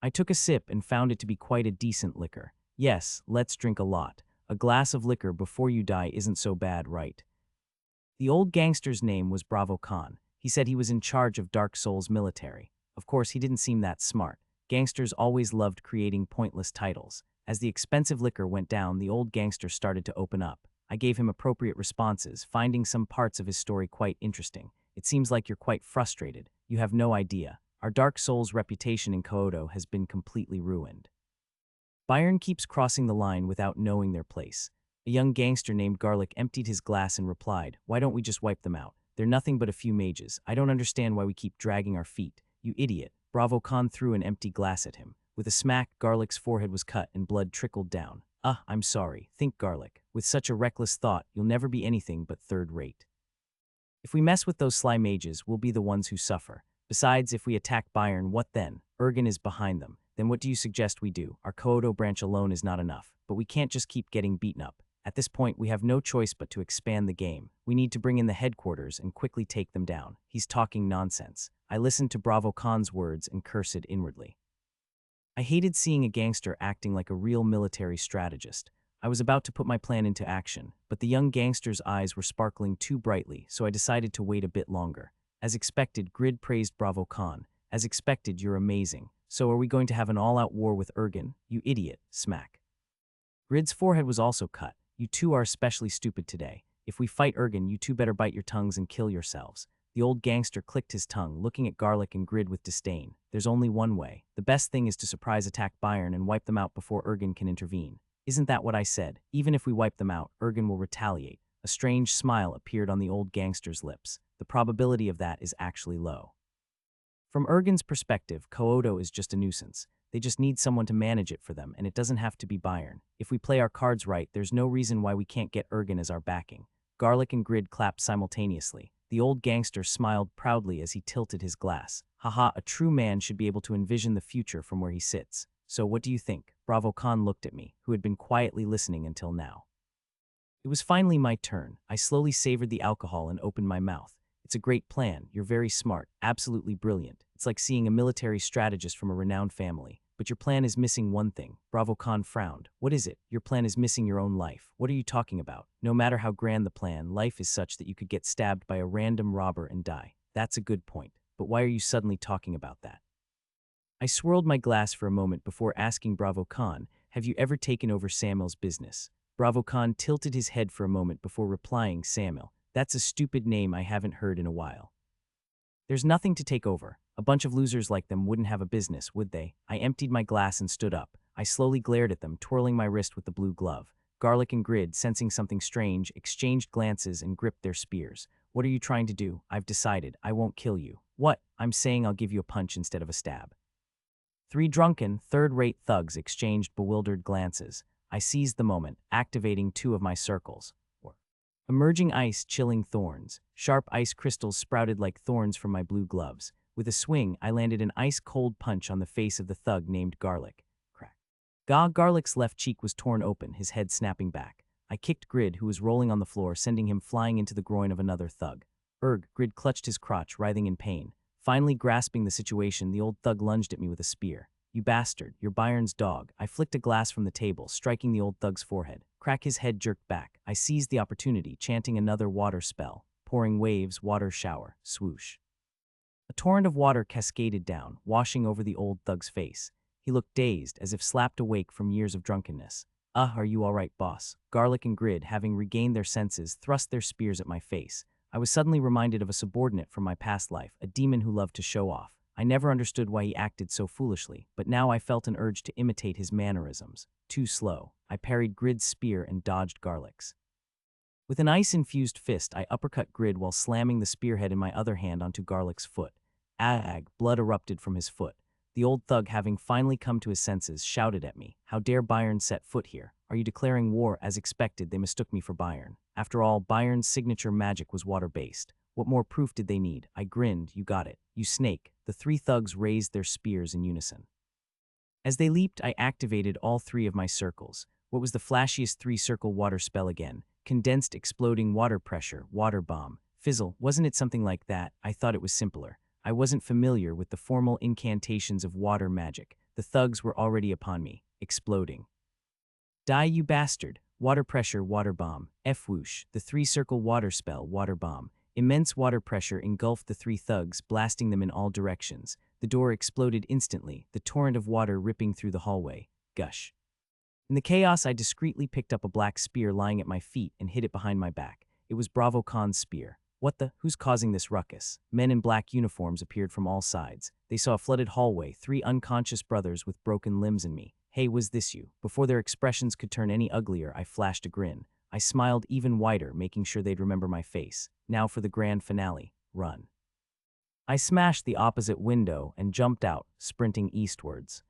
I took a sip and found it to be quite a decent liquor. Yes, let's drink a lot. A glass of liquor before you die isn't so bad, right? The old gangster's name was Bravo Khan. He said he was in charge of Dark Souls military. Of course, he didn't seem that smart. Gangsters always loved creating pointless titles. As the expensive liquor went down, the old gangster started to open up. I gave him appropriate responses, finding some parts of his story quite interesting. It seems like you're quite frustrated. You have no idea. Our Dark Soul's reputation in Kyoto has been completely ruined. Byron keeps crossing the line without knowing their place. A young gangster named Garlic emptied his glass and replied, "Why don't we just wipe them out? They're nothing but a few mages. I don't understand why we keep dragging our feet. You idiot." Bravo Khan threw an empty glass at him. With a smack, Garlic's forehead was cut and blood trickled down. I'm sorry. Think, Garlic. With such a reckless thought, you'll never be anything but third rate. If we mess with those sly mages, we'll be the ones who suffer. Besides, if we attack Byron, what then? Ergen is behind them. Then what do you suggest we do? Our Kyoto branch alone is not enough, but we can't just keep getting beaten up. At this point, we have no choice but to expand the game. We need to bring in the headquarters and quickly take them down. He's talking nonsense. I listened to Bravo Khan's words and cursed inwardly. I hated seeing a gangster acting like a real military strategist. I was about to put my plan into action, but the young gangster's eyes were sparkling too brightly, so I decided to wait a bit longer. As expected, Grid praised Bravo Khan. As expected, you're amazing. So are we going to have an all-out war with Ergen? You idiot. Smack. Grid's forehead was also cut. You two are especially stupid today. If we fight Ergen, you two better bite your tongues and kill yourselves. The old gangster clicked his tongue, looking at Garlic and Grid with disdain. There's only one way. The best thing is to surprise attack Byron and wipe them out before Ergen can intervene. Isn't that what I said? Even if we wipe them out, Ergen will retaliate. A strange smile appeared on the old gangster's lips. The probability of that is actually low. From Ergen's perspective, Kyoto is just a nuisance. They just need someone to manage it for them, and it doesn't have to be Byron. If we play our cards right, there's no reason why we can't get Ergen as our backing. Garlic and Grid clapped simultaneously. The old gangster smiled proudly as he tilted his glass. Haha, a true man should be able to envision the future from where he sits. So what do you think? Bravo Khan looked at me, who had been quietly listening until now. It was finally my turn. I slowly savored the alcohol and opened my mouth. It's a great plan. You're very smart, absolutely brilliant. It's like seeing a military strategist from a renowned family. But your plan is missing one thing. Bravo Khan frowned. What is it? Your plan is missing your own life. What are you talking about? No matter how grand the plan, life is such that you could get stabbed by a random robber and die. That's a good point. But why are you suddenly talking about that? I swirled my glass for a moment before asking Bravo Khan, have you ever taken over Samuel's business? Bravo Khan tilted his head for a moment before replying, Samuel. That's a stupid name I haven't heard in a while. There's nothing to take over. A bunch of losers like them wouldn't have a business, would they? I emptied my glass and stood up. I slowly glared at them, twirling my wrist with the blue glove. Garlic and Grid, sensing something strange, exchanged glances and gripped their spears. What are you trying to do? I've decided. I won't kill you. What? I'm saying I'll give you a punch instead of a stab. Three drunken, third-rate thugs exchanged bewildered glances. I seized the moment, activating two of my circles. Emerging ice, chilling thorns. Sharp ice crystals sprouted like thorns from my blue gloves. With a swing, I landed an ice-cold punch on the face of the thug named Garlic. Crack. Garlic's left cheek was torn open, his head snapping back. I kicked Grid, who was rolling on the floor, sending him flying into the groin of another thug. Grid clutched his crotch, writhing in pain. Finally grasping the situation, the old thug lunged at me with a spear. You bastard, you're Byron's dog. I flicked a glass from the table, striking the old thug's forehead. Crack, his head jerked back. I seized the opportunity, chanting another water spell. Pouring waves, water shower, swoosh. A torrent of water cascaded down, washing over the old thug's face. He looked dazed, as if slapped awake from years of drunkenness. Are you all right, boss? Garlic and Grid, having regained their senses, thrust their spears at my face. I was suddenly reminded of a subordinate from my past life, a demon who loved to show off. I never understood why he acted so foolishly, but now I felt an urge to imitate his mannerisms. Too slow. I parried Grid's spear and dodged Garlic's. With an ice-infused fist, I uppercut Grid while slamming the spearhead in my other hand onto Garlic's foot. Blood erupted from his foot. The old thug, having finally come to his senses, shouted at me. How dare Byron set foot here? Are you declaring war? As expected, they mistook me for Byron. After all, Byron's signature magic was water-based. What more proof did they need? I grinned. You got it. You snake. The three thugs raised their spears in unison. As they leaped, I activated all three of my circles. What was the flashiest three-circle water spell again? Condensed exploding water pressure, water bomb. Fizzle, wasn't it something like that? I thought it was simpler. I wasn't familiar with the formal incantations of water magic. The thugs were already upon me, exploding. Die, you bastard. Water pressure, water bomb. F-whoosh, the three-circle water spell, water bomb. Immense water pressure engulfed the three thugs, blasting them in all directions. The door exploded instantly, the torrent of water ripping through the hallway. Gush. In the chaos, I discreetly picked up a black spear lying at my feet and hid it behind my back. It was Bravo Khan's spear. What the? Who's causing this ruckus? Men in black uniforms appeared from all sides. They saw a flooded hallway, 3 unconscious brothers with broken limbs and me. Hey, was this you? Before their expressions could turn any uglier, I flashed a grin. I smiled even wider, making sure they'd remember my face. Now for the grand finale. Run. I smashed the opposite window and jumped out, sprinting eastwards.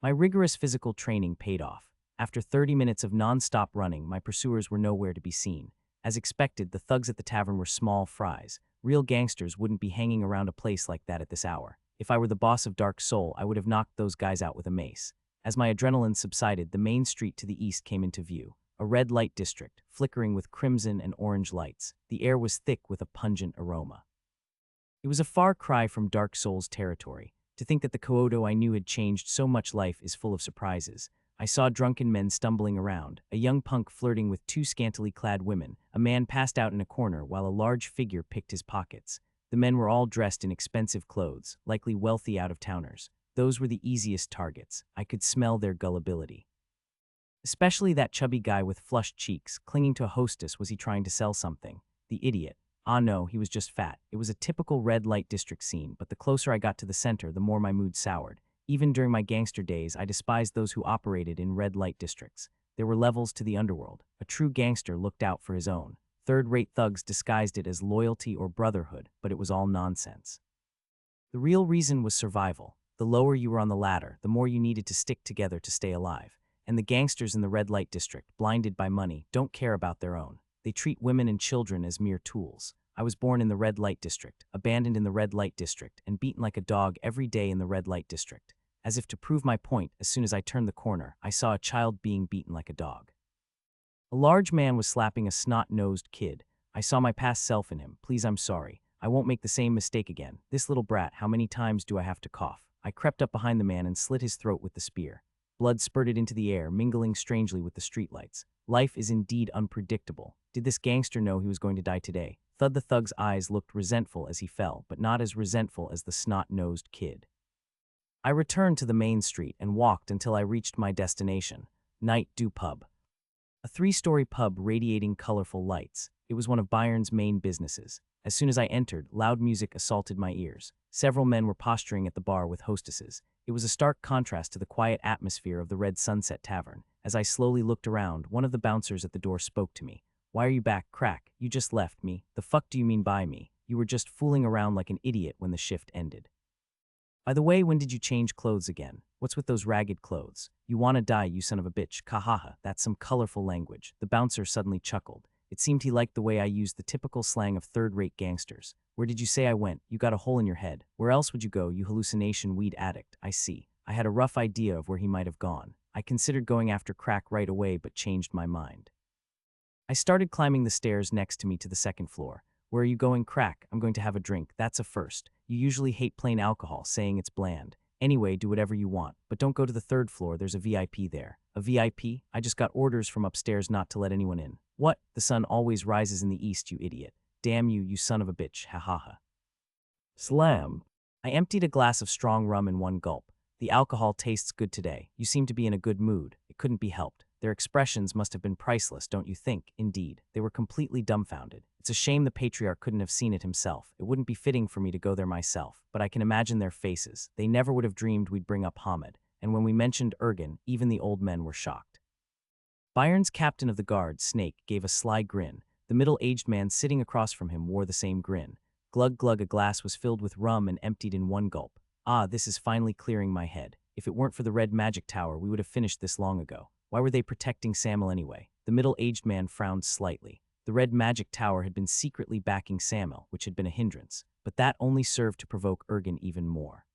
My rigorous physical training paid off. After 30 minutes of non-stop running, my pursuers were nowhere to be seen. As expected, the thugs at the tavern were small fries. Real gangsters wouldn't be hanging around a place like that at this hour. If I were the boss of Dark Soul, I would have knocked those guys out with a mace. As my adrenaline subsided, the main street to the east came into view. A red light district, flickering with crimson and orange lights. The air was thick with a pungent aroma. It was a far cry from Dark Soul's territory. To think that the Kyoto I knew had changed so much, life is full of surprises. I saw drunken men stumbling around, a young punk flirting with 2 scantily clad women, a man passed out in a corner while a large figure picked his pockets. The men were all dressed in expensive clothes, likely wealthy out-of-towners. Those were the easiest targets. I could smell their gullibility. Especially that chubby guy with flushed cheeks, clinging to a hostess. Was he trying to sell something? The idiot. Ah no, he was just fat. It was a typical red light district scene, but the closer I got to the center, the more my mood soured. Even during my gangster days, I despised those who operated in red light districts. There were levels to the underworld. A true gangster looked out for his own. Third-rate thugs disguised it as loyalty or brotherhood, but it was all nonsense. The real reason was survival. The lower you were on the ladder, the more you needed to stick together to stay alive. And the gangsters in the red light district, blinded by money, don't care about their own. They treat women and children as mere tools. I was born in the red light district, abandoned in the red light district, and beaten like a dog every day in the red light district. As if to prove my point, as soon as I turned the corner, I saw a child being beaten like a dog. A large man was slapping a snot-nosed kid. I saw my past self in him. Please, I'm sorry. I won't make the same mistake again. This little brat, how many times do I have to cough? I crept up behind the man and slit his throat with the spear. Blood spurted into the air, mingling strangely with the streetlights. Life is indeed unpredictable. Did this gangster know he was going to die today? The thug's eyes looked resentful as he fell, but not as resentful as the snot-nosed kid. I returned to the main street and walked until I reached my destination, Night Dew Pub. A 3-story pub radiating colorful lights. It was one of Bayern's main businesses. As soon as I entered, loud music assaulted my ears. Several men were posturing at the bar with hostesses. It was a stark contrast to the quiet atmosphere of the Red Sunset Tavern. As I slowly looked around, one of the bouncers at the door spoke to me. "Why are you back, Crack? You just left me. The fuck do you mean by me? You were just fooling around like an idiot when the shift ended. By the way, when did you change clothes again? What's with those ragged clothes? You wanna die, you son of a bitch. Kahaha, that's some colorful language." The bouncer suddenly chuckled. It seemed he liked the way I used the typical slang of third-rate gangsters. "Where did you say I went? You got a hole in your head. Where else would you go, you hallucination weed addict?" I see. I had a rough idea of where he might have gone. I considered going after Crack right away, but changed my mind. I started climbing the stairs next to me to the 2nd floor. "Where are you going, Crack? I'm going to have a drink. That's a first. You usually hate plain alcohol, saying it's bland. Anyway, do whatever you want, but don't go to the 3rd floor, there's a VIP there." "A VIP? I just got orders from upstairs not to let anyone in." "What? The sun always rises in the east, you idiot. Damn you, you son of a bitch, ha ha ha." Slam. I emptied a glass of strong rum in one gulp. "The alcohol tastes good today. You seem to be in a good mood." It couldn't be helped. Their expressions must have been priceless, don't you think? Indeed, they were completely dumbfounded. It's a shame the patriarch couldn't have seen it himself. It wouldn't be fitting for me to go there myself, but I can imagine their faces. They never would have dreamed we'd bring up Hamid, and when we mentioned Ergen, even the old men were shocked. Bayern's captain of the guard, Snake, gave a sly grin. The middle-aged man sitting across from him wore the same grin. Glug glug, a glass was filled with rum and emptied in one gulp. Ah, this is finally clearing my head. If it weren't for the Red Magic Tower, we would have finished this long ago. Why were they protecting Samuel anyway? The middle-aged man frowned slightly. The Red Magic Tower had been secretly backing Samuel, which had been a hindrance, but that only served to provoke Ergen even more.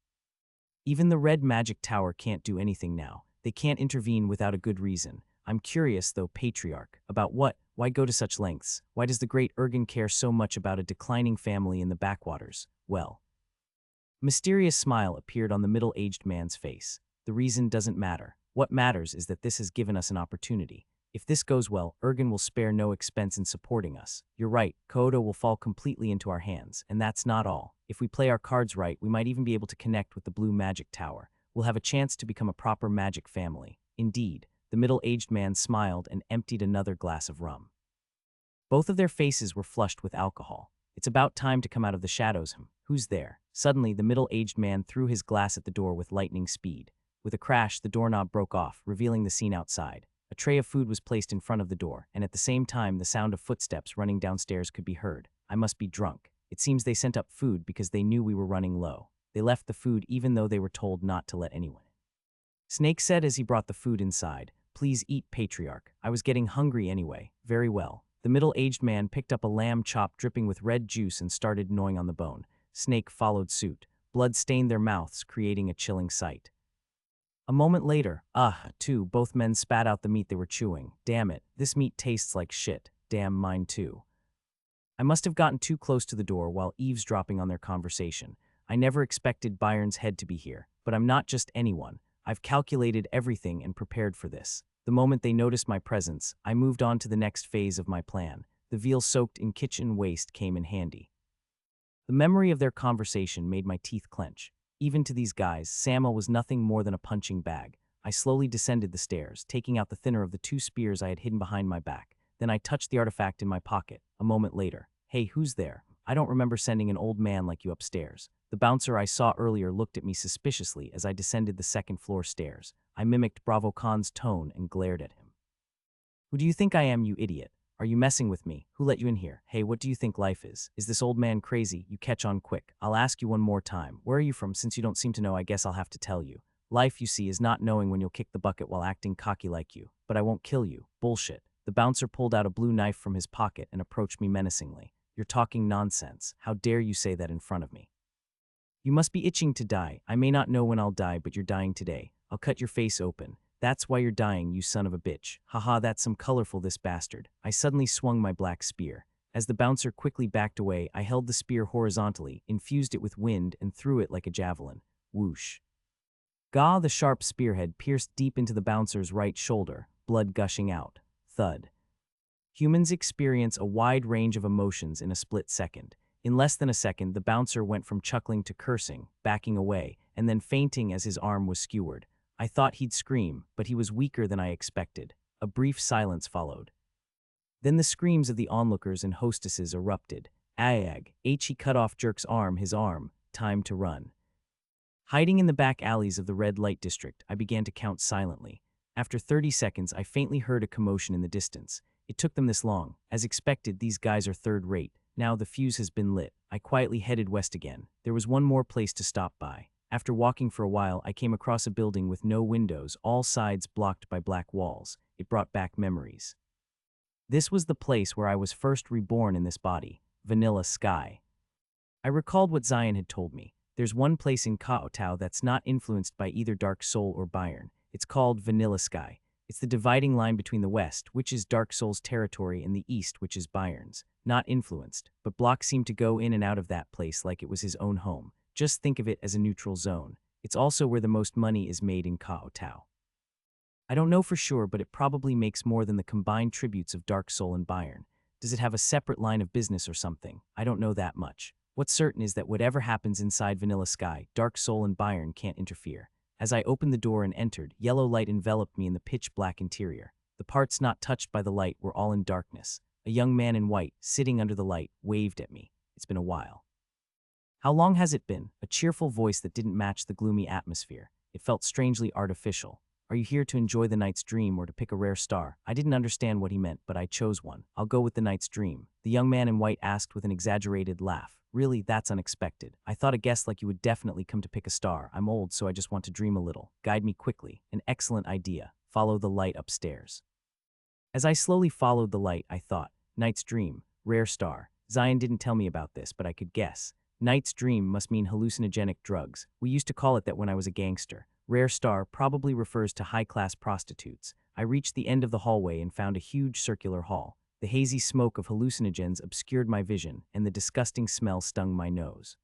Even the Red Magic Tower can't do anything now. They can't intervene without a good reason. I'm curious, though, Patriarch. About what? Why go to such lengths? Why does the great Ergen care so much about a declining family in the backwaters? Well, a mysterious smile appeared on the middle-aged man's face. The reason doesn't matter. What matters is that this has given us an opportunity. If this goes well, Ergen will spare no expense in supporting us. You're right, Kyoto will fall completely into our hands, and that's not all. If we play our cards right, we might even be able to connect with the Blue Magic Tower. We'll have a chance to become a proper magic family. Indeed, The middle-aged man smiled and emptied another glass of rum. Both of their faces were flushed with alcohol. It's about time to come out of the shadows. Who's there? Suddenly, the middle-aged man threw his glass at the door with lightning speed. With a crash, the doorknob broke off, revealing the scene outside. A tray of food was placed in front of the door, and at the same time, the sound of footsteps running downstairs could be heard. I must be drunk. It seems they sent up food because they knew we were running low. They left the food even though they were told not to let anyone in. Snake said as he brought the food inside, "Please eat, patriarch. I was getting hungry anyway." "Very well." The middle-aged man picked up a lamb chop dripping with red juice and started gnawing on the bone. Snake followed suit. Blood stained their mouths, creating a chilling sight. A moment later, both men spat out the meat they were chewing. "Damn it, this meat tastes like shit. Damn, mine too." I must have gotten too close to the door while eavesdropping on their conversation. I never expected Byron's head to be here, but I'm not just anyone. I've calculated everything and prepared for this. The moment they noticed my presence, I moved on to the next phase of my plan. The veal soaked in kitchen waste came in handy. The memory of their conversation made my teeth clench. Even to these guys, Samuel was nothing more than a punching bag. I slowly descended the stairs, taking out the thinner of the two spears I had hidden behind my back. Then I touched the artifact in my pocket. A moment later, "Hey, who's there? I don't remember sending an old man like you upstairs." The bouncer I saw earlier looked at me suspiciously as I descended the second-floor stairs. I mimicked Bravo Khan's tone and glared at him. "Who do you think I am, you idiot? Are you messing with me? Who let you in here? Hey, what do you think life is? Is this old man crazy? You catch on quick. I'll ask you one more time. Where are you from? Since you don't seem to know, I guess I'll have to tell you. Life, you see, is not knowing when you'll kick the bucket while acting cocky like you. But I won't kill you." Bullshit. The bouncer pulled out a blue knife from his pocket and approached me menacingly. "You're talking nonsense. How dare you say that in front of me? You must be itching to die. I may not know when I'll die, but you're dying today. I'll cut your face open. That's why you're dying, you son of a bitch. Haha, that's some colorful, this bastard." I suddenly swung my black spear. As the bouncer quickly backed away, I held the spear horizontally, infused it with wind, and threw it like a javelin. Whoosh. Gah, the sharp spearhead pierced deep into the bouncer's right shoulder, blood gushing out. Thud. Humans experience a wide range of emotions in a split second. In less than a second, the bouncer went from chuckling to cursing, backing away, and then fainting as his arm was skewered. I thought he'd scream, but he was weaker than I expected. A brief silence followed. Then the screams of the onlookers and hostesses erupted. "Ayag, he cut off Jerk's arm, his arm. Time to run." Hiding in the back alleys of the red light district, I began to count silently. After 30 seconds, I faintly heard a commotion in the distance. It took them this long. As expected, these guys are third-rate. Now the fuse has been lit. I quietly headed west again. There was one more place to stop by. After walking for a while, I came across a building with no windows, all sides blocked by black walls. It brought back memories. This was the place where I was first reborn in this body, Vanilla Sky. I recalled what Zion had told me. There's one place in Kaotao that's not influenced by either Dark Soul or Byron. It's called Vanilla Sky. It's the dividing line between the west, which is Dark Soul's territory, and the east, which is Byron's. Not influenced, but Block seemed to go in and out of that place like it was his own home. Just think of it as a neutral zone. It's also where the most money is made in Kaotao. I don't know for sure, but it probably makes more than the combined tributes of Dark Soul and Byron. Does it have a separate line of business or something? I don't know that much. What's certain is that whatever happens inside Vanilla Sky, Dark Soul and Byron can't interfere. As I opened the door and entered, yellow light enveloped me in the pitch-black interior. The parts not touched by the light were all in darkness. A young man in white, sitting under the light, waved at me. "It's been a while." "How long has it been?" A cheerful voice that didn't match the gloomy atmosphere. It felt strangely artificial. "Are you here to enjoy the night's dream or to pick a rare star?" I didn't understand what he meant, but I chose one. "I'll go with the night's dream," the young man in white asked with an exaggerated laugh. "Really, that's unexpected. I thought a guest like you would definitely come to pick a star. I'm old, so I just want to dream a little. Guide me quickly." "An excellent idea. Follow the light upstairs." As I slowly followed the light, I thought, night's dream, rare star. Zion didn't tell me about this, but I could guess. Night's dream must mean hallucinogenic drugs. We used to call it that when I was a gangster. Rare star probably refers to high-class prostitutes. I reached the end of the hallway and found a huge circular hall. The hazy smoke of hallucinogens obscured my vision, and the disgusting smell stung my nose.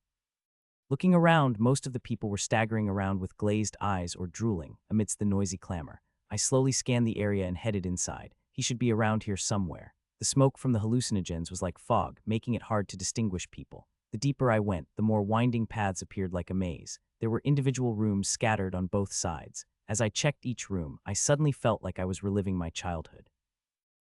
Looking around, most of the people were staggering around with glazed eyes or drooling amidst the noisy clamor. I slowly scanned the area and headed inside. He should be around here somewhere. The smoke from the hallucinogens was like fog, making it hard to distinguish people. The deeper I went, the more winding paths appeared like a maze. There were individual rooms scattered on both sides. As I checked each room, I suddenly felt like I was reliving my childhood.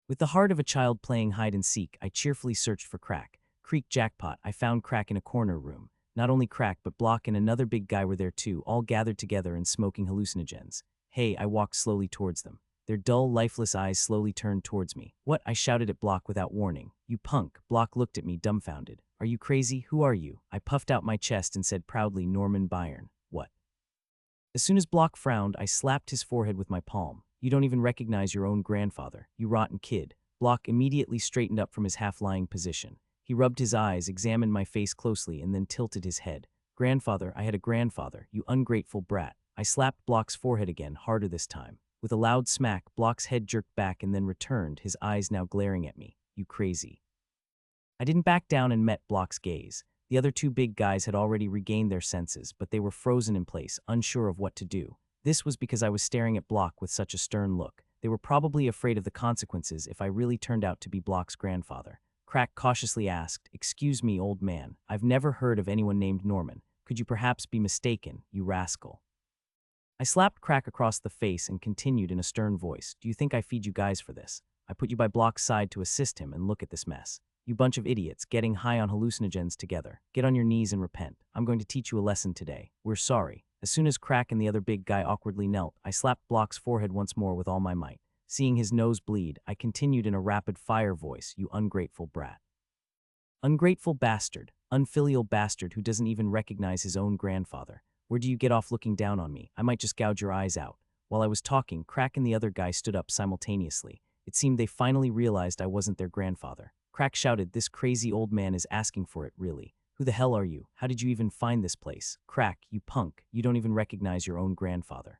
With the heart of a child playing hide and seek, I cheerfully searched for Crack. Creak jackpot, I found Crack in a corner room. Not only Crack, but Block and another big guy were there too, all gathered together and smoking hallucinogens. Hey, I walked slowly towards them. Their dull, lifeless eyes slowly turned towards me. What? I shouted at Block without warning. You punk. Block looked at me dumbfounded. Are you crazy? Who are you? I puffed out my chest and said proudly, Norman Byrne. What? As soon as Block frowned, I slapped his forehead with my palm. You don't even recognize your own grandfather, you rotten kid. Block immediately straightened up from his half-lying position. He rubbed his eyes, examined my face closely, and then tilted his head. Grandfather, I had a grandfather, you ungrateful brat. I slapped Block's forehead again, harder this time. With a loud smack, Block's head jerked back and then returned, his eyes now glaring at me. You crazy. I didn't back down and met Block's gaze. The other two big guys had already regained their senses, but they were frozen in place, unsure of what to do. This was because I was staring at Block with such a stern look. They were probably afraid of the consequences if I really turned out to be Block's grandfather. Crack cautiously asked, Excuse me, old man, I've never heard of anyone named Norman. Could you perhaps be mistaken, you rascal? I slapped Crack across the face and continued in a stern voice, Do you think I feed you guys for this? I put you by Block's side to assist him and look at this mess. You bunch of idiots, getting high on hallucinogens together. Get on your knees and repent. I'm going to teach you a lesson today. We're sorry. As soon as Crack and the other big guy awkwardly knelt, I slapped Block's forehead once more with all my might. Seeing his nose bleed, I continued in a rapid-fire voice, You ungrateful brat. Ungrateful bastard, unfilial bastard who doesn't even recognize his own grandfather. Where do you get off looking down on me? I might just gouge your eyes out. While I was talking, Crack and the other guy stood up simultaneously. It seemed they finally realized I wasn't their grandfather. Crack shouted, This crazy old man is asking for it, really. Who the hell are you? How did you even find this place? Crack, you punk, you don't even recognize your own grandfather.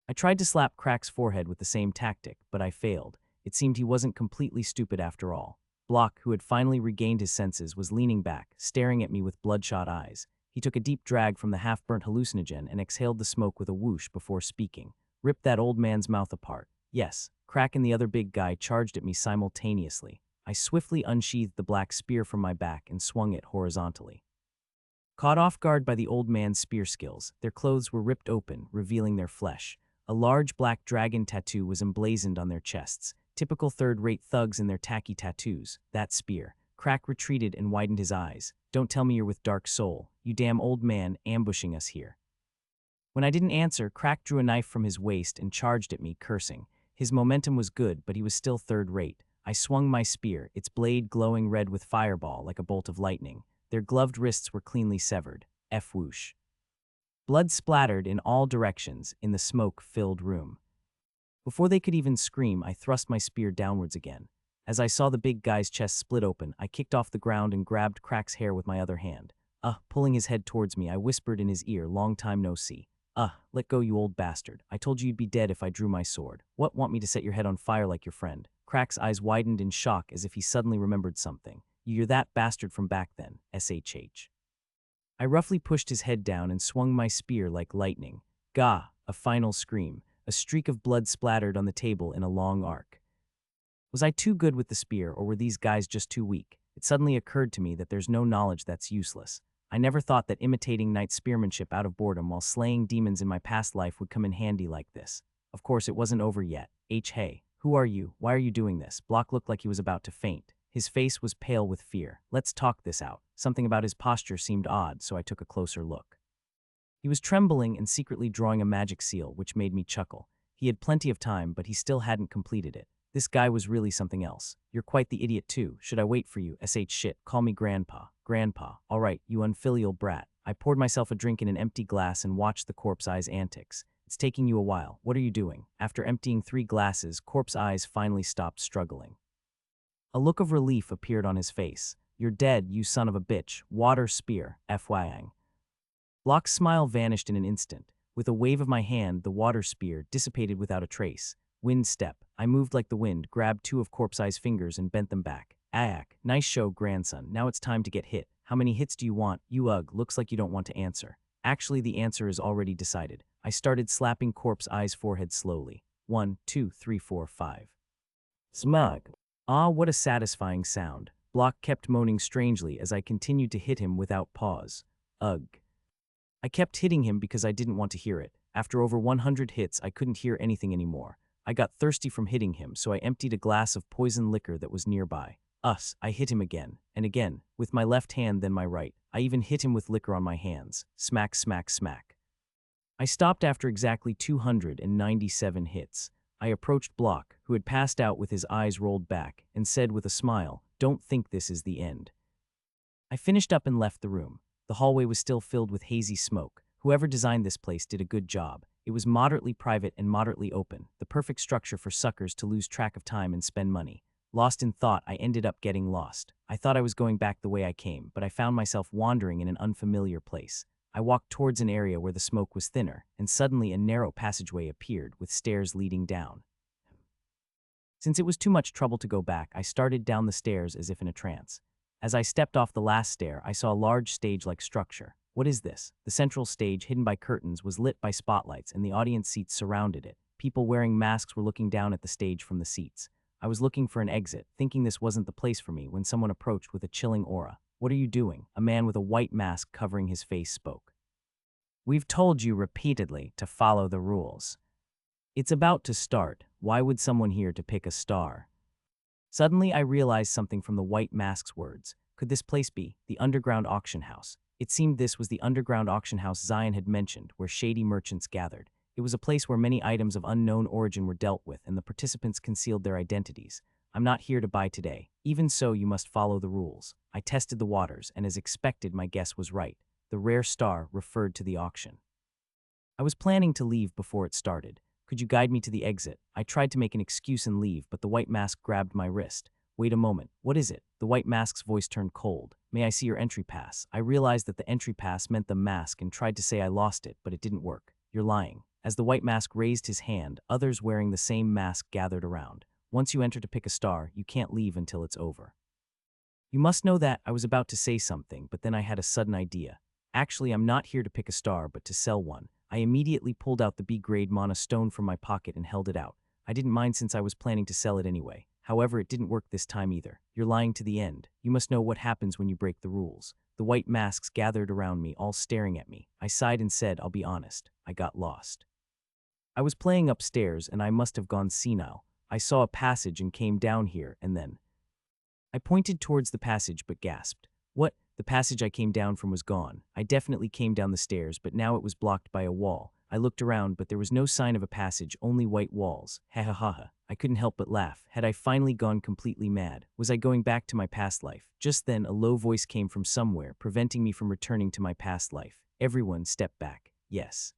I tried to slap Crack's forehead with the same tactic, but I failed. It seemed he wasn't completely stupid after all. Block, who had finally regained his senses, was leaning back, staring at me with bloodshot eyes. He took a deep drag from the half-burnt hallucinogen and exhaled the smoke with a whoosh before speaking. Ripped that old man's mouth apart. Yes, Crack and the other big guy charged at me simultaneously. I swiftly unsheathed the black spear from my back and swung it horizontally. Caught off guard by the old man's spear skills, their clothes were ripped open, revealing their flesh. A large black dragon tattoo was emblazoned on their chests. Typical third-rate thugs in their tacky tattoos. That spear. Crack retreated and widened his eyes. Don't tell me you're with Dark Soul, you damn old man, ambushing us here. When I didn't answer, Crack drew a knife from his waist and charged at me, cursing. His momentum was good, but he was still third-rate. I swung my spear, its blade glowing red with fireball like a bolt of lightning. Their gloved wrists were cleanly severed. F-whoosh. Blood splattered in all directions in the smoke-filled room. Before they could even scream, I thrust my spear downwards again. As I saw the big guy's chest split open, I kicked off the ground and grabbed Crack's hair with my other hand. Pulling his head towards me, I whispered in his ear, Long time no see. Let go, you old bastard. I told you you'd be dead if I drew my sword. What, want me to set your head on fire like your friend? Crack's eyes widened in shock as if he suddenly remembered something. You're that bastard from back then, SHH. I roughly pushed his head down and swung my spear like lightning. Gah! A final scream. A streak of blood splattered on the table in a long arc. Was I too good with the spear, or were these guys just too weak? It suddenly occurred to me that there's no knowledge that's useless. I never thought that imitating knight spearmanship out of boredom while slaying demons in my past life would come in handy like this. Of course, it wasn't over yet. Hey, who are you? Why are you doing this? Block looked like he was about to faint. His face was pale with fear. Let's talk this out. Something about his posture seemed odd, so I took a closer look. He was trembling and secretly drawing a magic seal, which made me chuckle. He had plenty of time, but he still hadn't completed it. This guy was really something else. You're quite the idiot too. Should I wait for you? Shit. Call me Grandpa. Grandpa. All right, you unfilial brat. I poured myself a drink in an empty glass and watched the Corpse Eye's antics. It's taking you a while. What are you doing? After emptying 3 glasses, Corpse Eyes finally stopped struggling. A look of relief appeared on his face. You're dead, you son of a bitch. Water spear. FYing. Block's smile vanished in an instant. With a wave of my hand, the water spear dissipated without a trace. Wind step. I moved like the wind, grabbed 2 of Corpse Eye's fingers and bent them back. Nice show, grandson. Now it's time to get hit. How many hits do you want? You looks like you don't want to answer. Actually, the answer is already decided. I started slapping Corpse Eye's forehead slowly. 1, 2, 3, 4, 5. Smug. What a satisfying sound. Block kept moaning strangely as I continued to hit him without pause. Ugh. I kept hitting him because I didn't want to hear it. After over 100 hits, I couldn't hear anything anymore. I got thirsty from hitting him, so I emptied a glass of poison liquor that was nearby. I hit him again, and again, with my left hand then my right. I even hit him with liquor on my hands. Smack, smack, smack. I stopped after exactly 297 hits. I approached Block, who had passed out with his eyes rolled back, and said with a smile, "Don't think this is the end." I finished up and left the room. The hallway was still filled with hazy smoke. Whoever designed this place did a good job. It was moderately private and moderately open, the perfect structure for suckers to lose track of time and spend money. Lost in thought, I ended up getting lost. I thought I was going back the way I came, but I found myself wandering in an unfamiliar place. I walked towards an area where the smoke was thinner, and suddenly a narrow passageway appeared, with stairs leading down. Since it was too much trouble to go back, I started down the stairs as if in a trance. As I stepped off the last stair, I saw a large stage-like structure. What is this? The central stage, hidden by curtains, was lit by spotlights, and the audience seats surrounded it. People wearing masks were looking down at the stage from the seats. I was looking for an exit, thinking this wasn't the place for me, when someone approached with a chilling aura. "What are you doing?" A man with a white mask covering his face spoke. "We've told you repeatedly to follow the rules. It's about to start. Why would someone here to pick a star?" Suddenly, I realized something from the white mask's words. Could this place be the underground auction house? It seemed this was the underground auction house Zion had mentioned, where shady merchants gathered. It was a place where many items of unknown origin were dealt with, and the participants concealed their identities. "I'm not here to buy today. Even so, you must follow the rules." I tested the waters, and as expected, my guess was right. The rare star referred to the auction. I was planning to leave before it started. "Could you guide me to the exit?" I tried to make an excuse and leave, but the white mask grabbed my wrist. "Wait a moment. What is it?" The white mask's voice turned cold. "May I see your entry pass?" I realized that the entry pass meant the mask and tried to say I lost it, but it didn't work. "You're lying." As the white mask raised his hand, others wearing the same mask gathered around. "Once you enter to pick a star, you can't leave until it's over." "You must know that." I was about to say something, but then I had a sudden idea. "Actually, I'm not here to pick a star, but to sell one." I immediately pulled out the B-grade mana stone from my pocket and held it out. I didn't mind since I was planning to sell it anyway. However, it didn't work this time either. "You're lying to the end. You must know what happens when you break the rules." The white masks gathered around me, all staring at me. I sighed and said, "I'll be honest. I got lost. I was playing upstairs, and I must have gone senile. I saw a passage and came down here, and then—" I pointed towards the passage but gasped. "What?" The passage I came down from was gone. I definitely came down the stairs, but now it was blocked by a wall. I looked around, but there was no sign of a passage, only white walls. Ha ha ha ha. I couldn't help but laugh. Had I finally gone completely mad? Was I going back to my past life? Just then, a low voice came from somewhere, preventing me from returning to my past life. "Everyone, step back." Yes.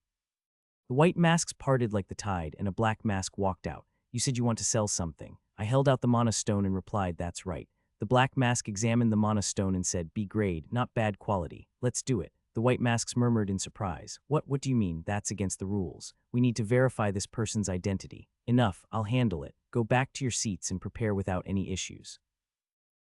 The white masks parted like the tide, and a black mask walked out. "You said you want to sell something." I held out the mana stone and replied, "That's right." The black mask examined the mana stone and said, "B-grade, not bad quality. Let's do it." The white masks murmured in surprise. What do you mean? That's against the rules. We need to verify this person's identity." "Enough, I'll handle it. Go back to your seats and prepare without any issues."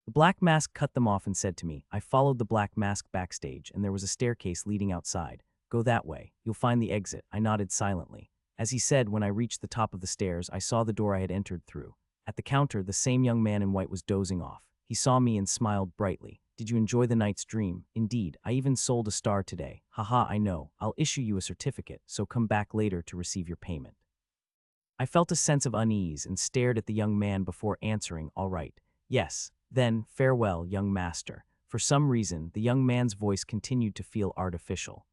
The black mask cut them off and said to me. I followed the black mask backstage, and there was a staircase leading outside. "Go that way. You'll find the exit." I nodded silently. As he said, when I reached the top of the stairs, I saw the door I had entered through. At the counter, the same young man in white was dozing off. He saw me and smiled brightly. "Did you enjoy the night's dream?" "Indeed, I even sold a star today." "Haha, I know. I'll issue you a certificate, so come back later to receive your payment." I felt a sense of unease and stared at the young man before answering, "All right. Yes. Then, farewell, young master." For some reason, the young man's voice continued to feel artificial.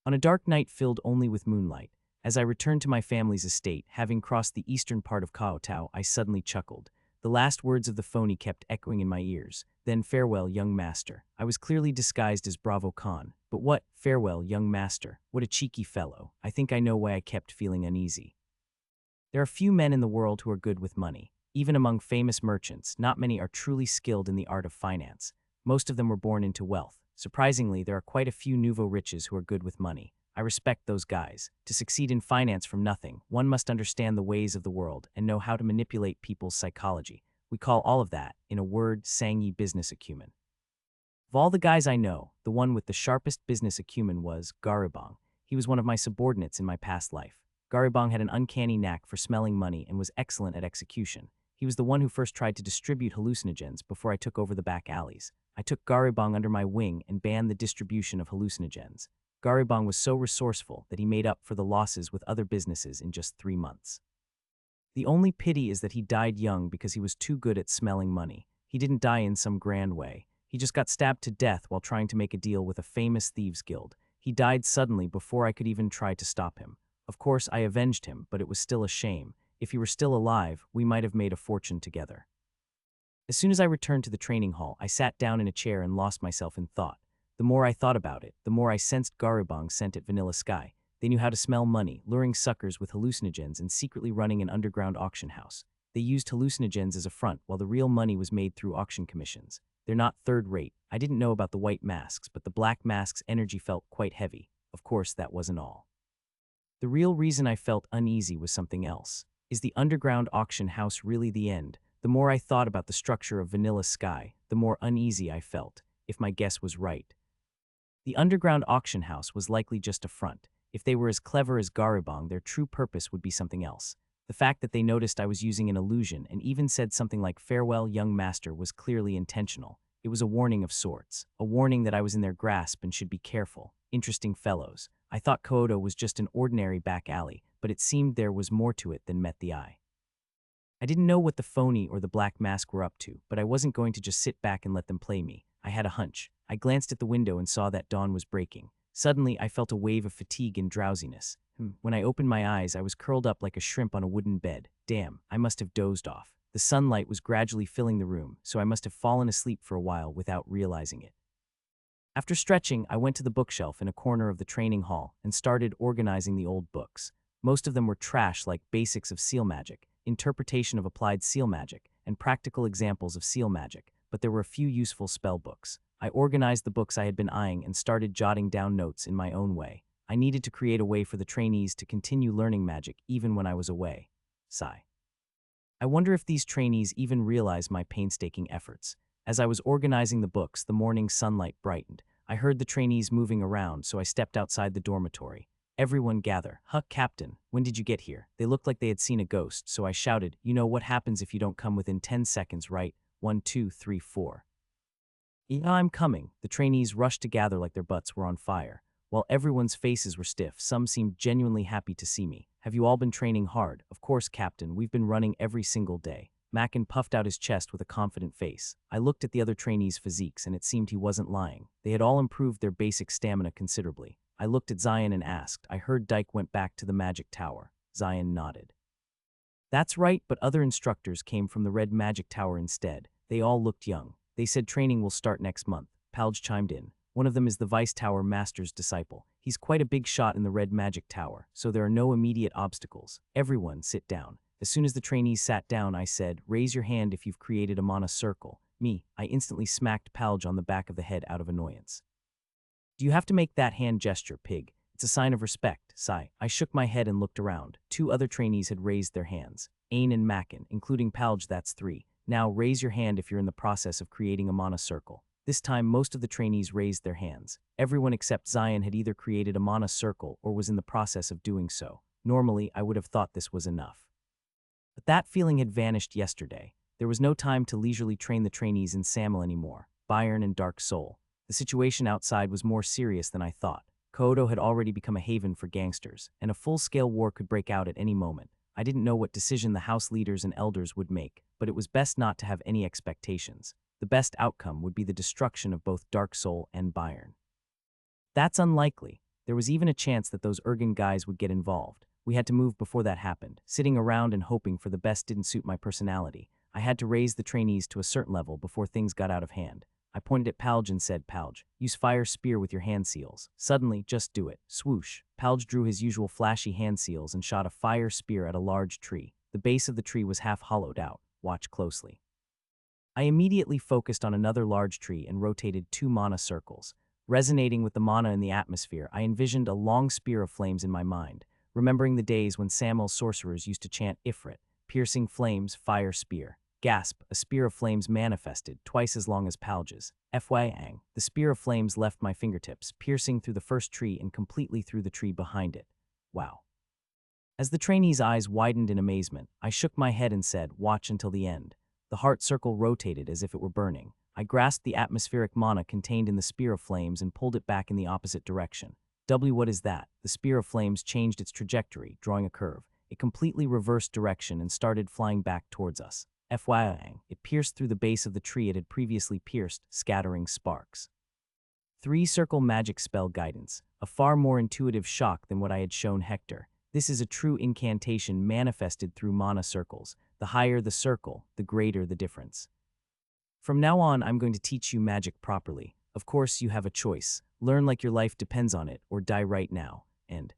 On a dark night filled only with moonlight, as I returned to my family's estate, having crossed the eastern part of Kaotao, I suddenly chuckled. The last words of the phony kept echoing in my ears. "Then farewell, young master." I was clearly disguised as Bravo Khan. But what? Farewell, young master. What a cheeky fellow. I think I know why I kept feeling uneasy. There are few men in the world who are good with money. Even among famous merchants, not many are truly skilled in the art of finance. Most of them were born into wealth. Surprisingly, there are quite a few nouveau riches who are good with money. I respect those guys. To succeed in finance from nothing, one must understand the ways of the world and know how to manipulate people's psychology. We call all of that, in a word, sangy business acumen. Of all the guys I know, the one with the sharpest business acumen was Garibong. He was one of my subordinates in my past life. Garibong had an uncanny knack for smelling money and was excellent at execution. He was the one who first tried to distribute hallucinogens before I took over the back alleys. I took Garibong under my wing and banned the distribution of hallucinogens. Garibong was so resourceful that he made up for the losses with other businesses in just 3 months. The only pity is that he died young because he was too good at smelling money. He didn't die in some grand way. He just got stabbed to death while trying to make a deal with a famous thieves guild. He died suddenly before I could even try to stop him. Of course, I avenged him, but it was still a shame. If he were still alive, we might have made a fortune together. As soon as I returned to the training hall, I sat down in a chair and lost myself in thought. The more I thought about it, the more I sensed Garibong's scent at Vanilla Sky. They knew how to smell money, luring suckers with hallucinogens and secretly running an underground auction house. They used hallucinogens as a front, while the real money was made through auction commissions. They're not third-rate. I didn't know about the white masks, but the black masks' energy felt quite heavy. Of course, that wasn't all. The real reason I felt uneasy was something else. Is the underground auction house really the end? The more I thought about the structure of Vanilla Sky, the more uneasy I felt, if my guess was right. The underground auction house was likely just a front. If they were as clever as Garibong, their true purpose would be something else. The fact that they noticed I was using an illusion and even said something like "Farewell, young master" was clearly intentional. It was a warning of sorts, a warning that I was in their grasp and should be careful. Interesting fellows. I thought Kyoto was just an ordinary back alley, but it seemed there was more to it than met the eye. I didn't know what the phony or the black mask were up to, but I wasn't going to just sit back and let them play me. I had a hunch. I glanced at the window and saw that dawn was breaking. Suddenly, I felt a wave of fatigue and drowsiness. When I opened my eyes, I was curled up like a shrimp on a wooden bed. Damn, I must have dozed off. The sunlight was gradually filling the room, so I must have fallen asleep for a while without realizing it. After stretching, I went to the bookshelf in a corner of the training hall and started organizing the old books. Most of them were trash, like Basics of Seal Magic, Interpretation of Applied Seal Magic, and Practical Examples of Seal Magic, but there were a few useful spell books. I organized the books I had been eyeing and started jotting down notes in my own way. I needed to create a way for the trainees to continue learning magic even when I was away. Sigh. I wonder if these trainees even realize my painstaking efforts. As I was organizing the books, the morning sunlight brightened. I heard the trainees moving around, so I stepped outside the dormitory. Everyone gather. Huh, Captain, when did you get here? They looked like they had seen a ghost, so I shouted, "You know what happens if you don't come within 10 seconds, right? 1, 2, 3, 4. Yeah, I'm coming. The trainees rushed to gather like their butts were on fire. While everyone's faces were stiff, some seemed genuinely happy to see me. Have you all been training hard? Of course, Captain, we've been running every single day. Mackin puffed out his chest with a confident face. I looked at the other trainees' physiques and it seemed he wasn't lying. They had all improved their basic stamina considerably. I looked at Zion and asked, I heard Dyke went back to the magic tower. Zion nodded. That's right, but other instructors came from the red magic tower instead. They all looked young. They said training will start next month. Palj chimed in. One of them is the Vice Tower Master's disciple. He's quite a big shot in the red magic tower, so there are no immediate obstacles. Everyone sit down. As soon as the trainees sat down, I said, raise your hand if you've created a mana circle. Me, I instantly smacked Palj on the back of the head out of annoyance. Do you have to make that hand gesture, pig? It's a sign of respect, sigh. I shook my head and looked around. 2 other trainees had raised their hands. Ain and Mackin, including Palj, that's 3. Now raise your hand if you're in the process of creating a mana circle. This time, most of the trainees raised their hands. Everyone except Zion had either created a mana circle or was in the process of doing so. Normally, I would have thought this was enough. But that feeling had vanished yesterday. There was no time to leisurely train the trainees in Samel anymore, Bayern and Dark Soul. The situation outside was more serious than I thought. Kyoto had already become a haven for gangsters, and a full-scale war could break out at any moment. I didn't know what decision the house leaders and elders would make, but it was best not to have any expectations. The best outcome would be the destruction of both Dark Soul and Bayern. That's unlikely. There was even a chance that those Ergen guys would get involved. We had to move before that happened. Sitting around and hoping for the best didn't suit my personality. I had to raise the trainees to a certain level before things got out of hand. I pointed at Palj and said, Palj, use fire spear with your hand seals. Suddenly, just do it. Swoosh. Palj drew his usual flashy hand seals and shot a fire spear at a large tree. The base of the tree was half hollowed out. Watch closely. I immediately focused on another large tree and rotated 2 mana circles. Resonating with the mana in the atmosphere, I envisioned a long spear of flames in my mind, remembering the days when Samuel's sorcerers used to chant Ifrit, piercing flames, fire spear. Gasp, a spear of flames manifested, twice as long as Palj's. Fyang, the spear of flames left my fingertips, piercing through the first tree and completely through the tree behind it. Wow. As the trainee's eyes widened in amazement, I shook my head and said, watch until the end. The heart circle rotated as if it were burning. I grasped the atmospheric mana contained in the spear of flames and pulled it back in the opposite direction. What is that? The spear of flames changed its trajectory, drawing a curve. It completely reversed direction and started flying back towards us. FYI, it pierced through the base of the tree it had previously pierced, scattering sparks. 3-circle magic spell guidance, a far more intuitive shock than what I had shown Hector. This is a true incantation manifested through mana circles. The higher the circle, the greater the difference. From now on, I'm going to teach you magic properly. Of course, you have a choice. Learn like your life depends on it, or die right now. And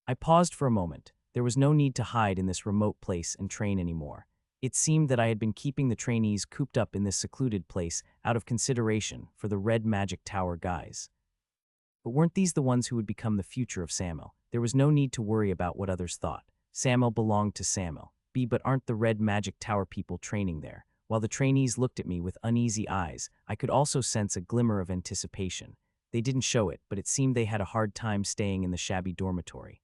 I paused for a moment. There was no need to hide in this remote place and train anymore. It seemed that I had been keeping the trainees cooped up in this secluded place out of consideration for the Red Magic Tower guys. But weren't these the ones who would become the future of Samuel? There was no need to worry about what others thought. Samuel belonged to Samuel. But aren't the Red Magic Tower people training there? While the trainees looked at me with uneasy eyes, I could also sense a glimmer of anticipation. They didn't show it, but it seemed they had a hard time staying in the shabby dormitory.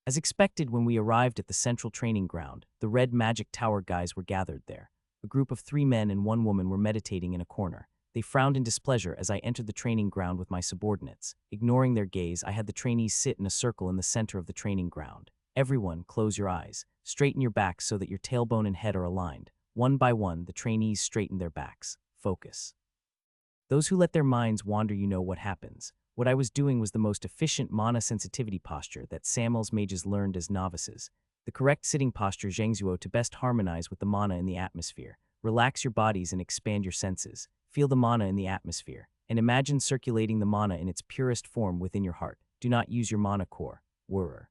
As expected, when we arrived at the central training ground, the Red Magic Tower guys were gathered there. A group of 3 men and 1 woman were meditating in a corner. They frowned in displeasure as I entered the training ground with my subordinates. Ignoring their gaze, I had the trainees sit in a circle in the center of the training ground. Everyone, close your eyes. Straighten your back so that your tailbone and head are aligned. One by one, the trainees straightened their backs. Focus. Those who let their minds wander, you know what happens. What I was doing was the most efficient mana sensitivity posture that Samuel's mages learned as novices. The correct sitting posture zhengzuo to best harmonize with the mana in the atmosphere. Relax your bodies and expand your senses. Feel the mana in the atmosphere, and imagine circulating the mana in its purest form within your heart. Do not use your mana core. Whirr.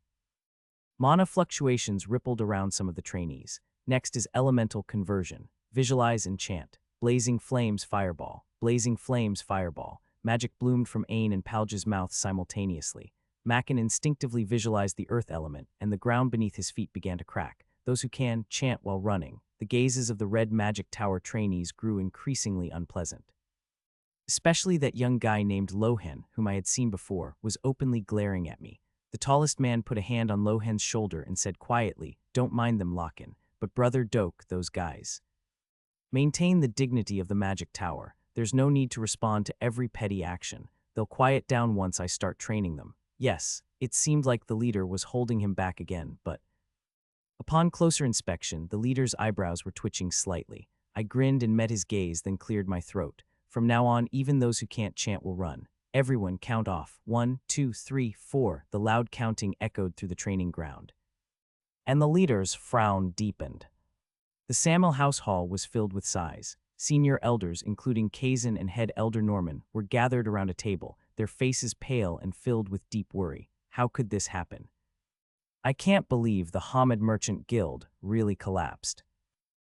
Mana fluctuations rippled around some of the trainees. Next is elemental conversion. Visualize and chant. Blazing flames fireball. Blazing flames fireball. Magic bloomed from Ain and Palja's mouth simultaneously. Macken instinctively visualized the earth element, and the ground beneath his feet began to crack. Those who can, chant while running. The gazes of the Red Magic Tower trainees grew increasingly unpleasant. Especially that young guy named Lohen, whom I had seen before, was openly glaring at me. The tallest man put a hand on Lohen's shoulder and said quietly, "Don't mind them, Lochen, but Brother Doke, those guys. Maintain the dignity of the Magic Tower. There's no need to respond to every petty action. They'll quiet down once I start training them." Yes, it seemed like the leader was holding him back again, but upon closer inspection, the leader's eyebrows were twitching slightly. I grinned and met his gaze, then cleared my throat. From now on, even those who can't chant will run. Everyone count off. 1, 2, 3, 4. The loud counting echoed through the training ground. And the leader's frown deepened. The Samuel House Hall was filled with sighs. Senior elders, including Kazan and head elder Norman, were gathered around a table, their faces pale and filled with deep worry. How could this happen? I can't believe the Hamid Merchant Guild really collapsed.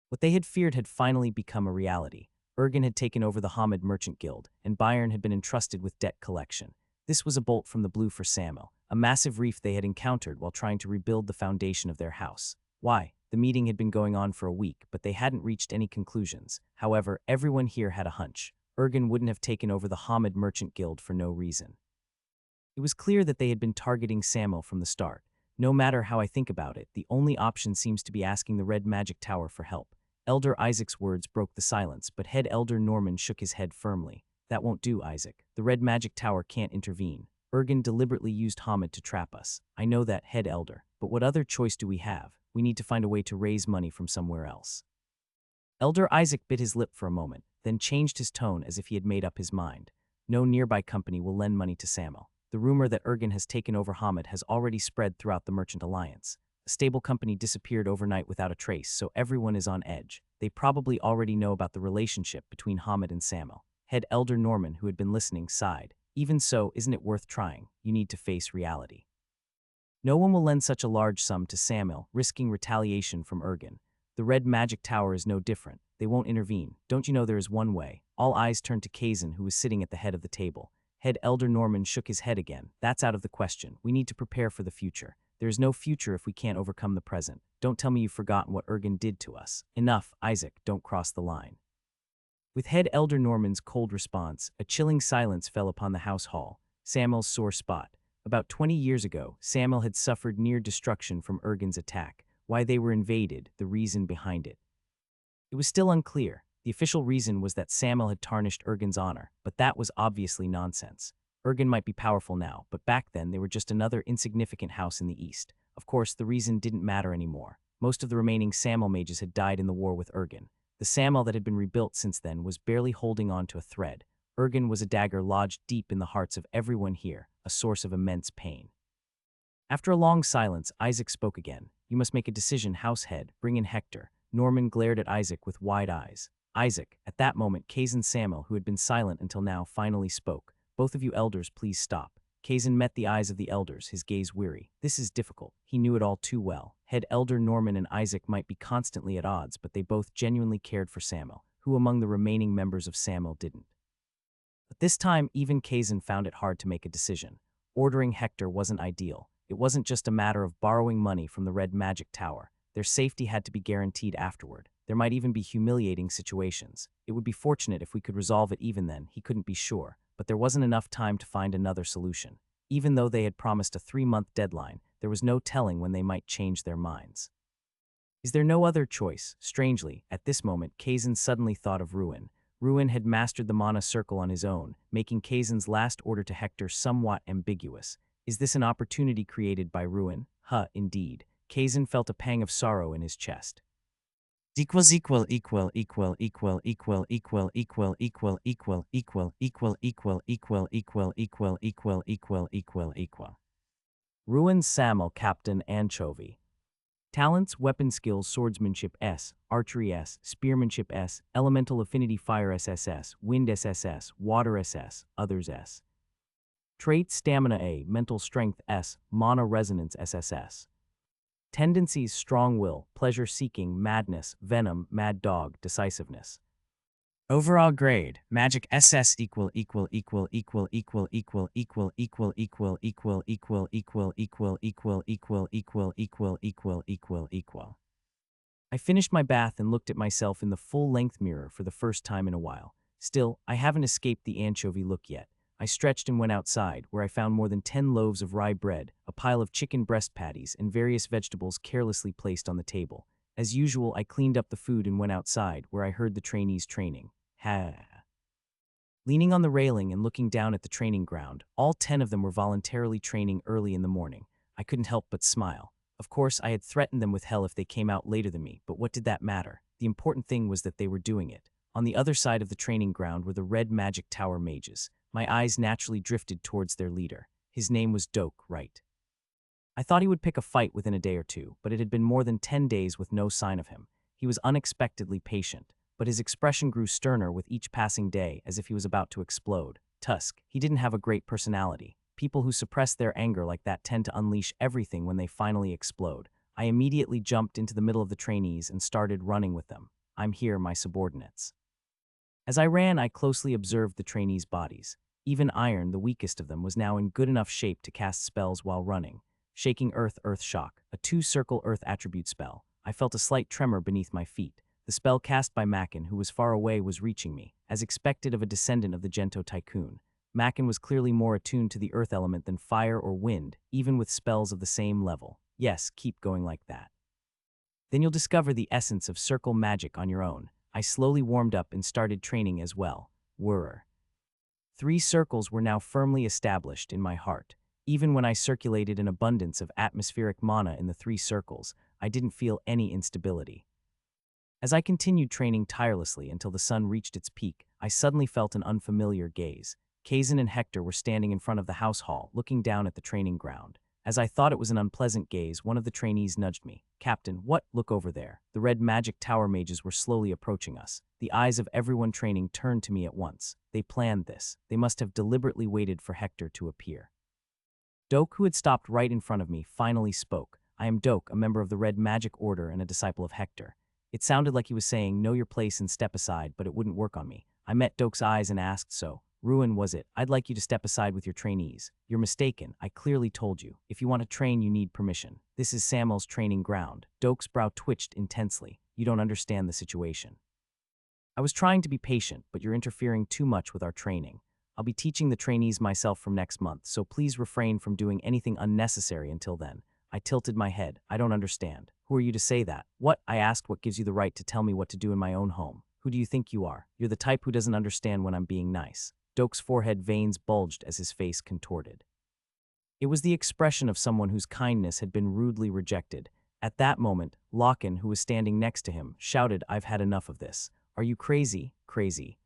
What they had feared had finally become a reality. Ergen had taken over the Hamid Merchant Guild, and Bayern had been entrusted with debt collection. This was a bolt from the blue for Samuel, a massive reef they had encountered while trying to rebuild the foundation of their house. Why? The meeting had been going on for a week, but they hadn't reached any conclusions. However, everyone here had a hunch. Ergen wouldn't have taken over the Hamid Merchant Guild for no reason. It was clear that they had been targeting Samuel from the start. No matter how I think about it, the only option seems to be asking the Red Magic Tower for help. Elder Isaac's words broke the silence, but head elder Norman shook his head firmly. That won't do, Isaac. The Red Magic Tower can't intervene. Ergen deliberately used Hamid to trap us. I know that, head elder. But what other choice do we have? We need to find a way to raise money from somewhere else. Elder Isaac bit his lip for a moment, then changed his tone as if he had made up his mind. No nearby company will lend money to Samuel. The rumor that Ergen has taken over Hamid has already spread throughout the Merchant Alliance. A stable company disappeared overnight without a trace, so everyone is on edge. They probably already know about the relationship between Hamid and Samuel. Head elder Norman, who had been listening, sighed. Even so, isn't it worth trying? You need to face reality. No one will lend such a large sum to Samuel, risking retaliation from Ergen. The Red Magic Tower is no different. They won't intervene. Don't you know there is one way? All eyes turned to Kazan, who was sitting at the head of the table. Head elder Norman shook his head again. That's out of the question. We need to prepare for the future. There is no future if we can't overcome the present. Don't tell me you've forgotten what Ergen did to us. Enough, Isaac, don't cross the line. With head elder Norman's cold response, a chilling silence fell upon the house hall. Samuel's sore spot. About 20 years ago, Samuel had suffered near destruction from Ergen's attack. Why they were invaded, the reason behind it. It was still unclear. The official reason was that Samuel had tarnished Ergen's honor, but that was obviously nonsense. Ergen might be powerful now, but back then they were just another insignificant house in the east. Of course, the reason didn't matter anymore. Most of the remaining Samel mages had died in the war with Ergen. The Samel that had been rebuilt since then was barely holding on to a thread. Ergen was a dagger lodged deep in the hearts of everyone here, a source of immense pain. After a long silence, Isaac spoke again. You must make a decision, househead. Bring in Hector. Norman glared at Isaac with wide eyes. Isaac, at that moment, Kazan Samel, who had been silent until now, finally spoke. Both of you elders, please stop. Kazan met the eyes of the elders, his gaze weary. This is difficult. He knew it all too well. Head Elder Norman and Isaac might be constantly at odds, but they both genuinely cared for Samel. Who among the remaining members of Samel didn't? But this time, even Kazan found it hard to make a decision. Ordering Hector wasn't ideal. It wasn't just a matter of borrowing money from the Red Magic Tower. Their safety had to be guaranteed afterward. There might even be humiliating situations. It would be fortunate if we could resolve it even then, he couldn't be sure. But there wasn't enough time to find another solution. Even though they had promised a 3-month deadline, there was no telling when they might change their minds. Is there no other choice? Strangely, at this moment, Kazan suddenly thought of Ruin. Ruin had mastered the mana circle on his own, making Kazan's last order to Hector somewhat ambiguous. Is this an opportunity created by Ruin? Indeed. Kazan felt a pang of sorrow in his chest. Ruin Samel Captain Anchovy. Talents, weapon skills, swordsmanship S, archery S, spearmanship S, elemental affinity fire SSS, wind SSS, water SS, others S. Traits, stamina A, mental strength S, mana resonance SSS. Tendencies, strong will, pleasure-seeking, madness, venom, mad dog, decisiveness. Overall grade, magic SS equal. I finished my bath and looked at myself in the full-length mirror for the first time in a while. Still, I haven't escaped the anchovy look yet. I stretched and went outside, where I found more than 10 loaves of rye bread, a pile of chicken breast patties, and various vegetables carelessly placed on the table. As usual, I cleaned up the food and went outside, where I heard the trainees training. Leaning on the railing and looking down at the training ground, all 10 of them were voluntarily training early in the morning. I couldn't help but smile. Of course, I had threatened them with hell if they came out later than me, but what did that matter? The important thing was that they were doing it. On the other side of the training ground were the Red Magic Tower mages. My eyes naturally drifted towards their leader. His name was Doke, right? I thought he would pick a fight within a day or two, but it had been more than 10 days with no sign of him. He was unexpectedly patient, but his expression grew sterner with each passing day, as if he was about to explode. Tusk, he didn't have a great personality. People who suppress their anger like that tend to unleash everything when they finally explode. I immediately jumped into the middle of the trainees and started running with them. I'm here, my subordinates. As I ran, I closely observed the trainees' bodies. Even Iron, the weakest of them, was now in good enough shape to cast spells while running. Shaking Earth, Earth Shock, a 2-circle Earth attribute spell. I felt a slight tremor beneath my feet. The spell cast by Macken, who was far away, was reaching me, as expected of a descendant of the Gento Tycoon. Macken was clearly more attuned to the earth element than fire or wind, even with spells of the same level. Yes, keep going like that. Then you'll discover the essence of circle magic on your own. I slowly warmed up and started training as well. Whirr. 3 circles were now firmly established in my heart. Even when I circulated an abundance of atmospheric mana in the 3 circles, I didn't feel any instability. As I continued training tirelessly until the sun reached its peak, I suddenly felt an unfamiliar gaze. Kazan and Hector were standing in front of the house hall, looking down at the training ground. As I thought it was an unpleasant gaze, one of the trainees nudged me. Captain, what? Look over there. The Red Magic Tower mages were slowly approaching us. The eyes of everyone training turned to me at once. They planned this. They must have deliberately waited for Hector to appear. Doke, who had stopped right in front of me, finally spoke. I am Doke, a member of the Red Magic Order and a disciple of Hector. It sounded like he was saying, know your place and step aside, but it wouldn't work on me. I met Doke's eyes and asked, so, Ruin, was it? I'd like you to step aside with your trainees. You're mistaken. I clearly told you. If you want to train, you need permission. This is Samuel's training ground. Doke's brow twitched intensely. You don't understand the situation. I was trying to be patient, but you're interfering too much with our training. I'll be teaching the trainees myself from next month, so please refrain from doing anything unnecessary until then. I tilted my head. I don't understand. Who are you to say that? What? I asked, what gives you the right to tell me what to do in my own home? Who do you think you are? You're the type who doesn't understand when I'm being nice. Dok's forehead veins bulged as his face contorted. It was the expression of someone whose kindness had been rudely rejected. At that moment, Locken, who was standing next to him, shouted, "I've had enough of this. Are you crazy? Crazy?"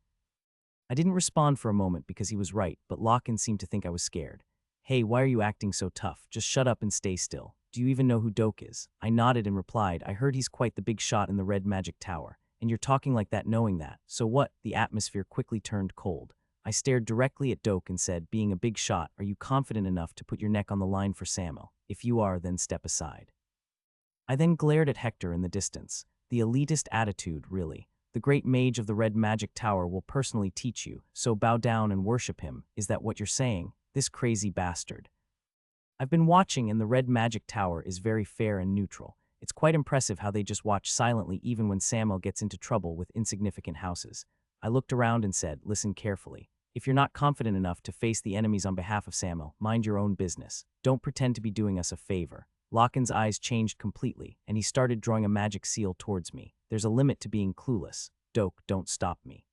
I didn't respond for a moment because he was right, but Locken seemed to think I was scared. "Hey, why are you acting so tough? Just shut up and stay still. Do you even know who Dok is?" I nodded and replied, "I heard he's quite the big shot in the Red Magic Tower. And you're talking like that knowing that. So what?" The atmosphere quickly turned cold. I stared directly at Dok and said, "Being a big shot, are you confident enough to put your neck on the line for Samuel? If you are, then step aside." I then glared at Hector in the distance. The elitist attitude, really. The great mage of the Red Magic Tower will personally teach you, so bow down and worship him. Is that what you're saying? This crazy bastard. I've been watching, and the Red Magic Tower is very fair and neutral. It's quite impressive how they just watch silently even when Samuel gets into trouble with insignificant houses. I looked around and said, "Listen carefully. If you're not confident enough to face the enemies on behalf of Samuel, mind your own business. Don't pretend to be doing us a favor." Locken's eyes changed completely, and he started drawing a magic seal towards me. There's a limit to being clueless. Dok, don't stop me.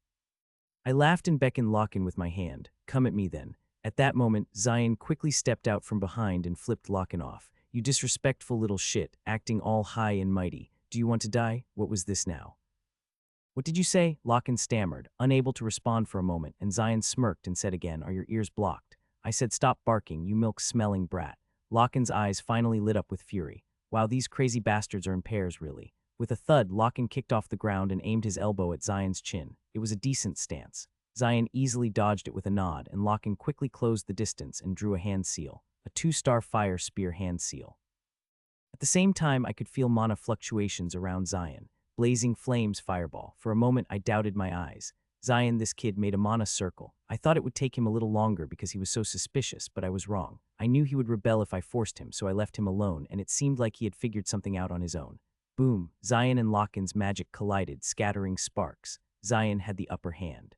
I laughed and beckoned Locken with my hand. "Come at me then." At that moment, Zion quickly stepped out from behind and flipped Locken off. "You disrespectful little shit, acting all high and mighty. Do you want to die? What was this now?" "What did you say?" Locken stammered, unable to respond for a moment, and Zion smirked and said again, "Are your ears blocked?" I said, "Stop barking, you milk-smelling brat." Locken's eyes finally lit up with fury. "Wow, these crazy bastards are in pairs, really." With a thud, Locken kicked off the ground and aimed his elbow at Zion's chin. It was a decent stance. Zion easily dodged it with a nod, and Locken quickly closed the distance and drew a hand seal, a 2-star fire spear hand seal. At the same time, I could feel mana fluctuations around Zion. Blazing flames fireball. For a moment, I doubted my eyes. Zion, this kid, made a mana circle. I thought it would take him a little longer because he was so suspicious, but I was wrong. I knew he would rebel if I forced him, so I left him alone, and it seemed like he had figured something out on his own. Boom! Zion and Locken's magic collided, scattering sparks. Zion had the upper hand.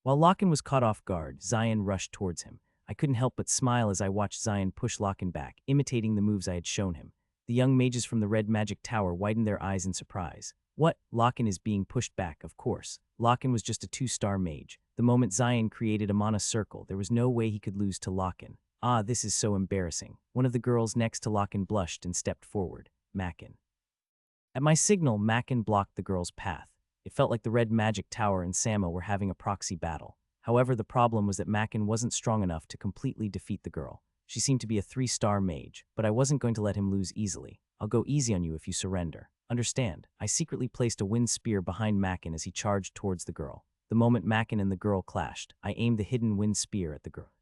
While Locken was caught off guard, Zion rushed towards him. I couldn't help but smile as I watched Zion push Locken back, imitating the moves I had shown him. The young mages from the Red Magic Tower widened their eyes in surprise. "What? Locken is being pushed back, of course." Locken was just a 2-star mage. The moment Zion created a mana circle, there was no way he could lose to Locken. "Ah, this is so embarrassing." One of the girls next to Locken blushed and stepped forward. Mackin. At my signal, Mackin blocked the girl's path. It felt like the Red Magic Tower and Samuel were having a proxy battle. However, the problem was that Mackin wasn't strong enough to completely defeat the girl. She seemed to be a 3-star mage, but I wasn't going to let him lose easily. "I'll go easy on you if you surrender. Understand?" I secretly placed a wind spear behind Mackin as he charged towards the girl. The moment Mackin and the girl clashed, I aimed the hidden wind spear at the girl.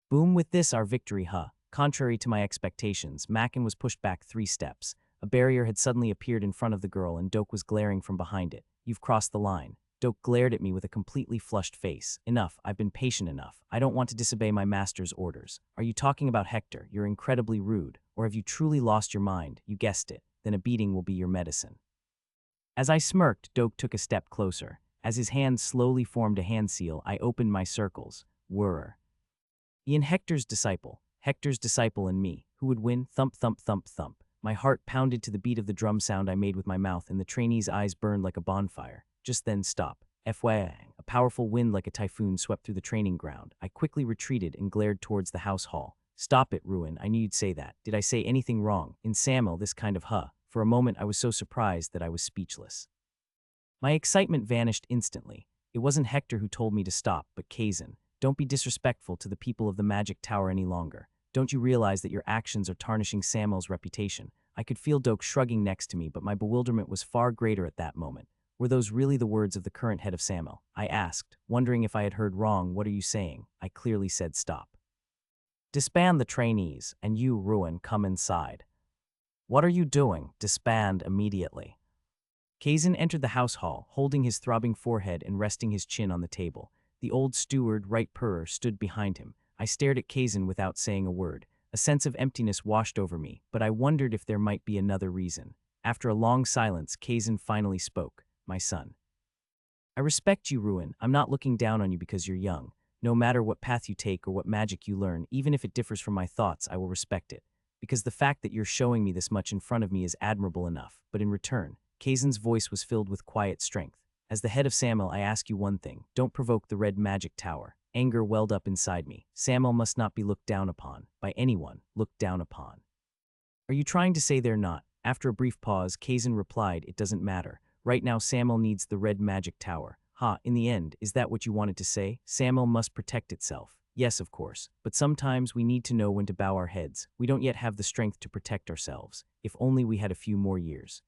Boom! With this, our victory, huh? Contrary to my expectations, Mackin was pushed back 3 steps. A barrier had suddenly appeared in front of the girl, and Dok was glaring from behind it. "You've crossed the line." Dok glared at me with a completely flushed face. "Enough, I've been patient enough. I don't want to disobey my master's orders." "Are you talking about Hector? You're incredibly rude. Or have you truly lost your mind?" "You guessed it. Then a beating will be your medicine." As I smirked, Dok took a step closer. As his hand slowly formed a hand seal, I opened my circles. Whirr. Ian, Hector's disciple and me. Who would win? Thump, thump, thump, thump. My heart pounded to the beat of the drum sound I made with my mouth, and the trainee's eyes burned like a bonfire. Just then, stop. FYI, a powerful wind like a typhoon swept through the training ground. I quickly retreated and glared towards the house hall. "Stop it, Ruin. I knew you'd say that. Did I say anything wrong? In Samuel, this kind of For a moment, I was so surprised that I was speechless. My excitement vanished instantly. It wasn't Hector who told me to stop, but Kazan. "Don't be disrespectful to the people of the Magic Tower any longer. Don't you realize that your actions are tarnishing Samuel's reputation?" I could feel Dok shrugging next to me, but my bewilderment was far greater at that moment. Were those really the words of the current head of Samuel? I asked, wondering if I had heard wrong. "What are you saying?" I clearly said stop. "Disband the trainees, and you, Ruin, come inside." "What are you doing?" "Disband immediately." Kazan entered the house hall, holding his throbbing forehead and resting his chin on the table. The old steward, Right Purrer, stood behind him. I stared at Kazan without saying a word. A sense of emptiness washed over me, but I wondered if there might be another reason. After a long silence, Kazan finally spoke. "My son. I respect you, Ruin. I'm not looking down on you because you're young. No matter what path you take or what magic you learn, even if it differs from my thoughts, I will respect it. Because the fact that you're showing me this much in front of me is admirable enough. But in return," Kazan's voice was filled with quiet strength, As the head of Samuel, I ask you one thing. Don't provoke the red magic tower. Anger welled up inside me. Samuel must not be looked down upon. By anyone, looked down upon. Are you trying to say they're not? After a brief pause, Kazan replied, it doesn't matter. Right now, Samuel needs the red magic tower. In the end, is that what you wanted to say? Samuel must protect itself. Yes, of course. But sometimes we need to know when to bow our heads. We don't yet have the strength to protect ourselves. If only we had a few more years.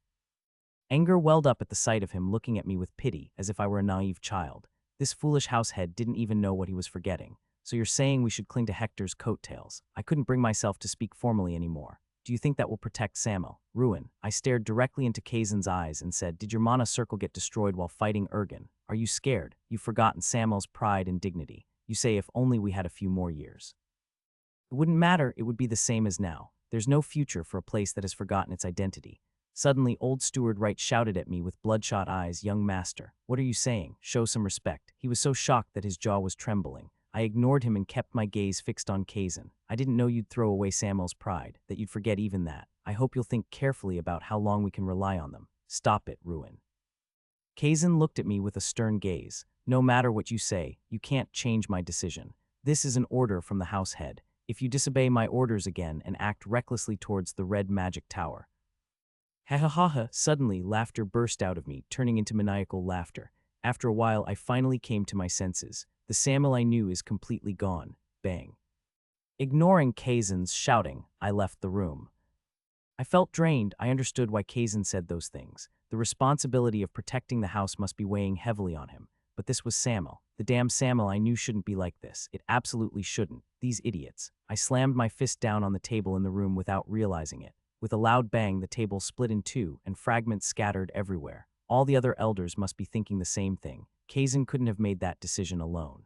Anger welled up at the sight of him looking at me with pity, as if I were a naive child. This foolish househead didn't even know what he was forgetting. So you're saying we should cling to Hector's coattails. I couldn't bring myself to speak formally anymore. Do you think that will protect Samuel? Ruin. I stared directly into Kazan's eyes and said, did your mana circle get destroyed while fighting Ergen? Are you scared? You've forgotten Samuel's pride and dignity. You say if only we had a few more years. It wouldn't matter, it would be the same as now. There's no future for a place that has forgotten its identity. Suddenly, old Steward Wright shouted at me with bloodshot eyes, young master, what are you saying? Show some respect. He was so shocked that his jaw was trembling. I ignored him and kept my gaze fixed on Kazan. I didn't know you'd throw away Samuel's pride, that you'd forget even that. I hope you'll think carefully about how long we can rely on them. Stop it, Ruin. Kazan looked at me with a stern gaze. No matter what you say, you can't change my decision. This is an order from the house head. If you disobey my orders again and act recklessly towards the red magic tower. Ha ha ha ha! Suddenly, laughter burst out of me, turning into maniacal laughter. After a while, I finally came to my senses. The Samuel I knew is completely gone. Bang. Ignoring Kazan's shouting, I left the room. I felt drained. I understood why Kazan said those things. The responsibility of protecting the house must be weighing heavily on him. But this was Samuel. The damn Samuel I knew shouldn't be like this. It absolutely shouldn't. These idiots. I slammed my fist down on the table in the room without realizing it. With a loud bang, the table split in two, and fragments scattered everywhere. All the other elders must be thinking the same thing. Kazan couldn't have made that decision alone.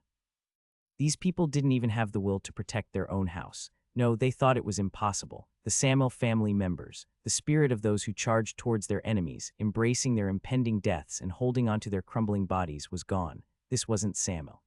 These people didn't even have the will to protect their own house. No, they thought it was impossible. The Samuel family members, the spirit of those who charged towards their enemies, embracing their impending deaths and holding onto their crumbling bodies, was gone. This wasn't Samuel.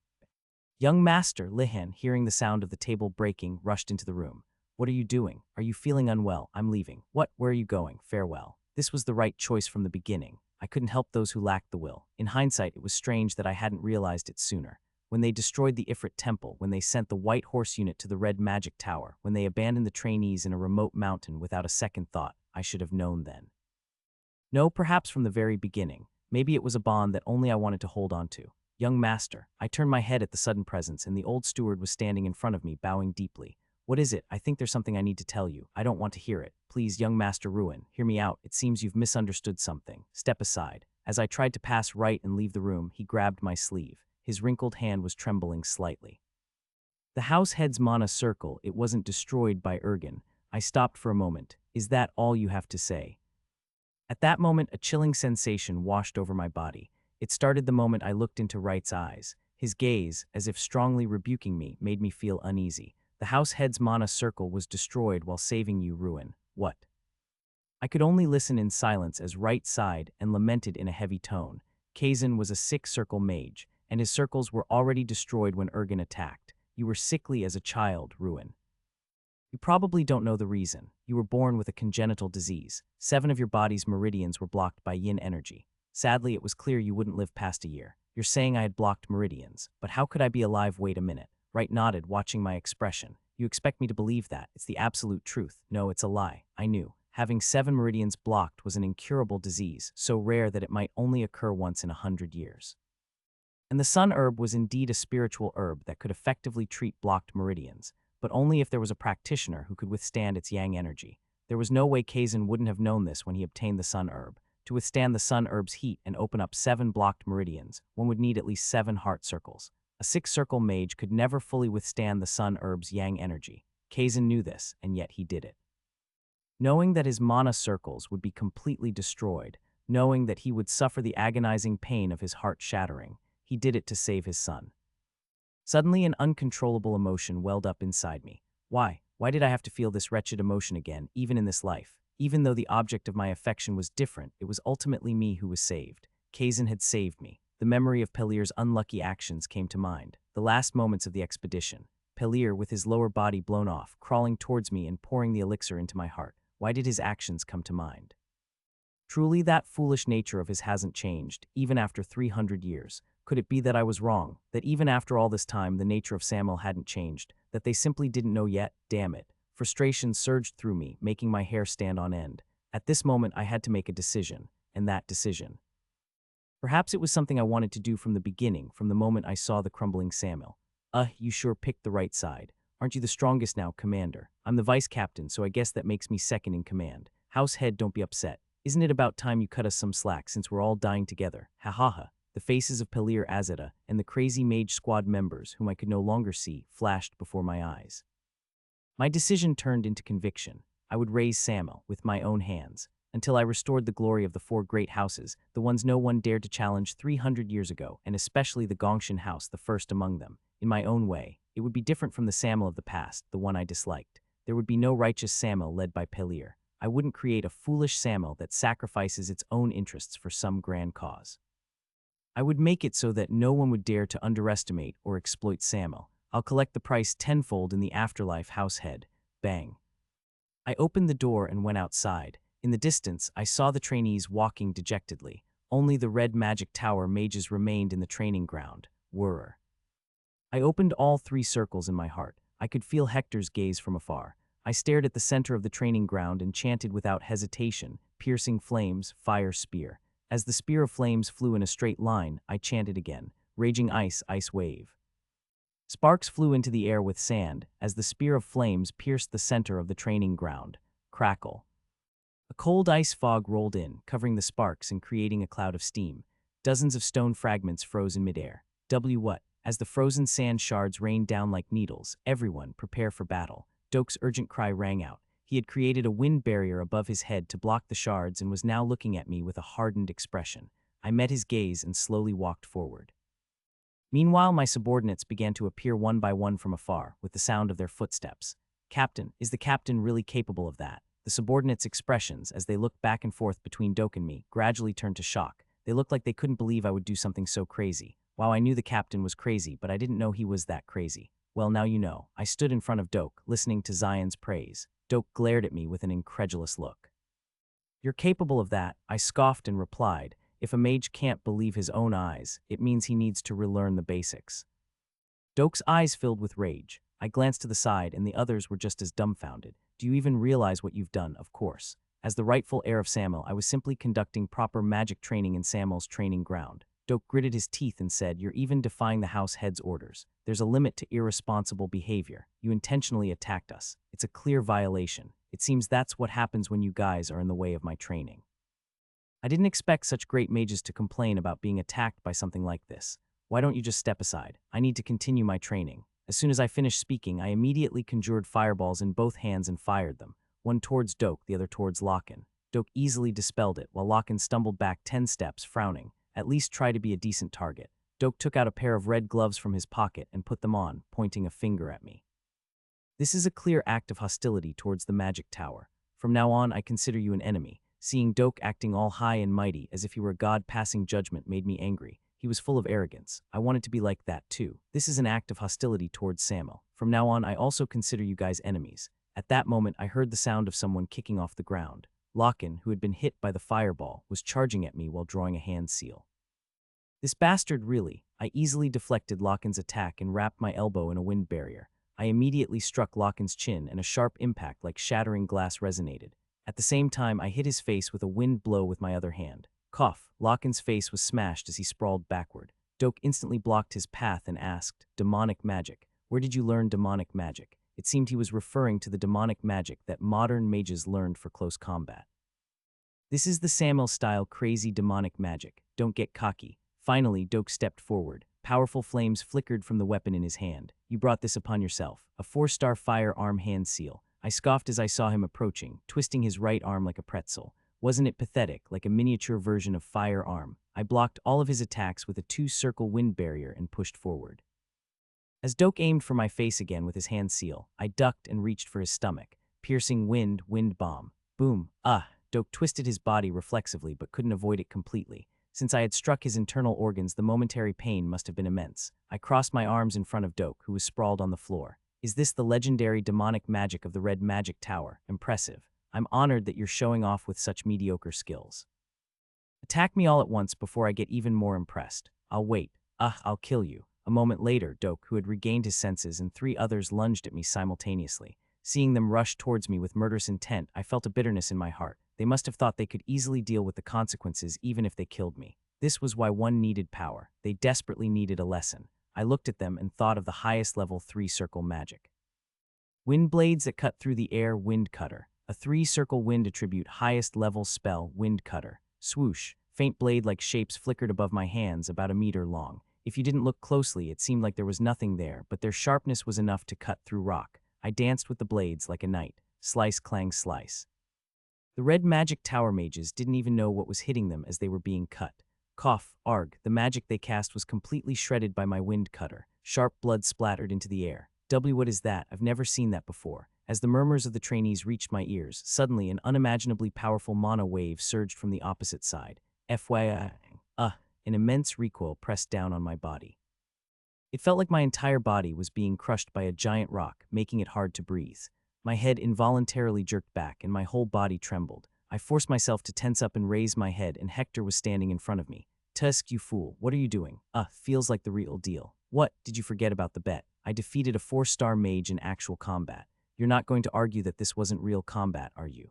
Young Master Lihan, hearing the sound of the table breaking, rushed into the room. What are you doing? Are you feeling unwell? I'm leaving. What? Where are you going? Farewell. This was the right choice from the beginning. I couldn't help those who lacked the will. In hindsight, it was strange that I hadn't realized it sooner. When they destroyed the Ifrit temple, when they sent the White Horse unit to the Red Magic Tower, when they abandoned the trainees in a remote mountain without a second thought, I should have known then. No, perhaps from the very beginning. Maybe it was a bond that only I wanted to hold on to. Young Master. I turned my head at the sudden presence, and the old steward was standing in front of me, bowing deeply. What is it? I think there's something I need to tell you. I don't want to hear it. Please, young Master Ruin, hear me out. It seems you've misunderstood something. Step aside. As I tried to pass right and leave the room, he grabbed my sleeve. His wrinkled hand was trembling slightly. The house head's mana circle, it wasn't destroyed by Ergen. I stopped for a moment. Is that all you have to say? At that moment, a chilling sensation washed over my body. It started the moment I looked into Wright's eyes. His gaze, as if strongly rebuking me, made me feel uneasy. The house head's mana circle was destroyed while saving you, Ruin. What? I could only listen in silence as Wright sighed and lamented in a heavy tone. Kazan was a sick-circle mage, and his circles were already destroyed when Ergen attacked. You were sickly as a child, Ruin. You probably don't know the reason. You were born with a congenital disease. 7 of your body's meridians were blocked by yin energy. Sadly, it was clear you wouldn't live past a year. You're saying I had blocked meridians, but how could I be alive? Wait a minute. Wright nodded, watching my expression. You expect me to believe that? It's the absolute truth. No, it's a lie. I knew. Having 7 meridians blocked was an incurable disease, so rare that it might only occur once in 100 years. And the sun herb was indeed a spiritual herb that could effectively treat blocked meridians, but only if there was a practitioner who could withstand its yang energy. There was no way Kazan wouldn't have known this when he obtained the sun herb. To withstand the sun herb's heat and open up 7 blocked meridians, one would need at least 7 heart circles. A 6-circle mage could never fully withstand the sun herb's yang energy. Kazan knew this, and yet he did it. Knowing that his mana circles would be completely destroyed, knowing that he would suffer the agonizing pain of his heart shattering, he did it to save his son. Suddenly, an uncontrollable emotion welled up inside me. Why? Why did I have to feel this wretched emotion again, even in this life? Even though the object of my affection was different, it was ultimately me who was saved. Kazan had saved me. The memory of Pelir's unlucky actions came to mind. The last moments of the expedition. Pelir, with his lower body blown off, crawling towards me and pouring the elixir into my heart. Why did his actions come to mind? Truly, that foolish nature of his hasn't changed, even after 300 years. Could it be that I was wrong, that even after all this time the nature of Samuel hadn't changed, that they simply didn't know yet? Damn it. Frustration surged through me, making my hair stand on end. At this moment I had to make a decision, and that decision. Perhaps it was something I wanted to do from the beginning, from the moment I saw the crumbling Samuel. You sure picked the right side. Aren't you the strongest now, Commander? I'm the vice captain, so I guess that makes me second in command. House head, don't be upset. Isn't it about time you cut us some slack since we're all dying together? Ha ha ha. The faces of Pelir Azeta and the crazy mage squad members, whom I could no longer see, flashed before my eyes. My decision turned into conviction. I would raise Samuel with my own hands, until I restored the glory of the four great houses, the ones no one dared to challenge 300 years ago, and especially the Gongshan house, the first among them. In my own way, it would be different from the Samuel of the past, the one I disliked. There would be no righteous Samuel led by Pelir. I wouldn't create a foolish Samuel that sacrifices its own interests for some grand cause. I would make it so that no one would dare to underestimate or exploit Samuel. I'll collect the price tenfold in the afterlife, house head. Bang. I opened the door and went outside. In the distance, I saw the trainees walking dejectedly. Only the red magic tower mages remained in the training ground. Whirr. I opened all 3 circles in my heart. I could feel Hector's gaze from afar. I stared at the center of the training ground and chanted without hesitation, piercing flames, fire spear. As the spear of flames flew in a straight line, I chanted again, raging ice, ice wave. Sparks flew into the air with sand as the spear of flames pierced the center of the training ground. Crackle. A cold ice fog rolled in, covering the sparks and creating a cloud of steam. Dozens of stone fragments froze in midair. What? As the frozen sand shards rained down like needles, everyone prepare for battle. Dok's urgent cry rang out. He had created a wind barrier above his head to block the shards and was now looking at me with a hardened expression. I met his gaze and slowly walked forward. Meanwhile, my subordinates began to appear one by one from afar, with the sound of their footsteps. Captain, is the captain really capable of that? The subordinates' expressions, as they looked back and forth between Dok and me, gradually turned to shock. They looked like they couldn't believe I would do something so crazy. Wow, I knew the captain was crazy, but I didn't know he was that crazy. Well, now you know. I stood in front of Dok, listening to Zion's praise. Dok glared at me with an incredulous look. You're capable of that, I scoffed and replied. If a mage can't believe his own eyes, it means he needs to relearn the basics. Dok's eyes filled with rage. I glanced to the side, and the others were just as dumbfounded. Do you even realize what you've done? Of course. As the rightful heir of Samuel, I was simply conducting proper magic training in Samuel's training ground. Dok gritted his teeth and said, You're even defying the house head's orders. There's a limit to irresponsible behavior. You intentionally attacked us. It's a clear violation. It seems that's what happens when you guys are in the way of my training. I didn't expect such great mages to complain about being attacked by something like this. Why don't you just step aside? I need to continue my training. As soon as I finished speaking, I immediately conjured fireballs in both hands and fired them, one towards Dok, the other towards Locken. Dok easily dispelled it, while Locken stumbled back 10 steps, frowning. At least try to be a decent target. Dok took out a pair of red gloves from his pocket and put them on, pointing a finger at me. This is a clear act of hostility towards the magic tower. From now on, I consider you an enemy. Seeing Dok acting all high and mighty, as if he were God passing judgment, made me angry. He was full of arrogance. I wanted to be like that too. This is an act of hostility towards Samuel. From now on, I also consider you guys enemies. At that moment, I heard the sound of someone kicking off the ground. Locken, who had been hit by the fireball, was charging at me while drawing a hand seal. This bastard really. I easily deflected Locken's attack and wrapped my elbow in a wind barrier. I immediately struck Locken's chin, and a sharp impact like shattering glass resonated. At the same time, I hit his face with a wind blow with my other hand. Cough. Locken's face was smashed as he sprawled backward. Dok instantly blocked his path and asked, Demonic magic. Where did you learn demonic magic? It seemed he was referring to the demonic magic that modern mages learned for close combat. This is the Samuel-style crazy demonic magic. Don't get cocky. Finally, Dok stepped forward. Powerful flames flickered from the weapon in his hand. You brought this upon yourself. A 4-star firearm hand seal. I scoffed as I saw him approaching, twisting his right arm like a pretzel. Wasn't it pathetic, like a miniature version of firearm? I blocked all of his attacks with a 2-circle wind barrier and pushed forward. As Dok aimed for my face again with his hand seal, I ducked and reached for his stomach. Piercing wind bomb. Boom. Dok twisted his body reflexively but couldn't avoid it completely. Since I had struck his internal organs, the momentary pain must have been immense. I crossed my arms in front of Dok, who was sprawled on the floor. Is this the legendary demonic magic of the Red Magic Tower? Impressive. I'm honored that you're showing off with such mediocre skills. Attack me all at once before I get even more impressed. I'll wait. I'll kill you. A moment later, Doak, who had regained his senses, and 3 others lunged at me simultaneously. Seeing them rush towards me with murderous intent, I felt a bitterness in my heart. They must have thought they could easily deal with the consequences even if they killed me. This was why one needed power. They desperately needed a lesson. I looked at them and thought of the highest level 3-circle magic. Wind blades that cut through the air, wind cutter. A 3-circle wind attribute, highest level spell, wind cutter. Swoosh. Faint blade-like shapes flickered above my hands, about a meter long. If you didn't look closely, it seemed like there was nothing there, but their sharpness was enough to cut through rock. I danced with the blades like a knight. Slice, clang, slice. The red magic tower mages didn't even know what was hitting them as they were being cut. Cough, arg, the magic they cast was completely shredded by my wind cutter. Sharp blood splattered into the air. What is that? I've never seen that before. As the murmurs of the trainees reached my ears, suddenly an unimaginably powerful mana wave surged from the opposite side. FYI, an immense recoil pressed down on my body. It felt like my entire body was being crushed by a giant rock, making it hard to breathe. My head involuntarily jerked back and my whole body trembled. I forced myself to tense up and raise my head, and Hector was standing in front of me. Tusk, you fool, what are you doing? Feels like the real deal. What, did you forget about the bet? I defeated a 4-star mage in actual combat. You're not going to argue that this wasn't real combat, are you?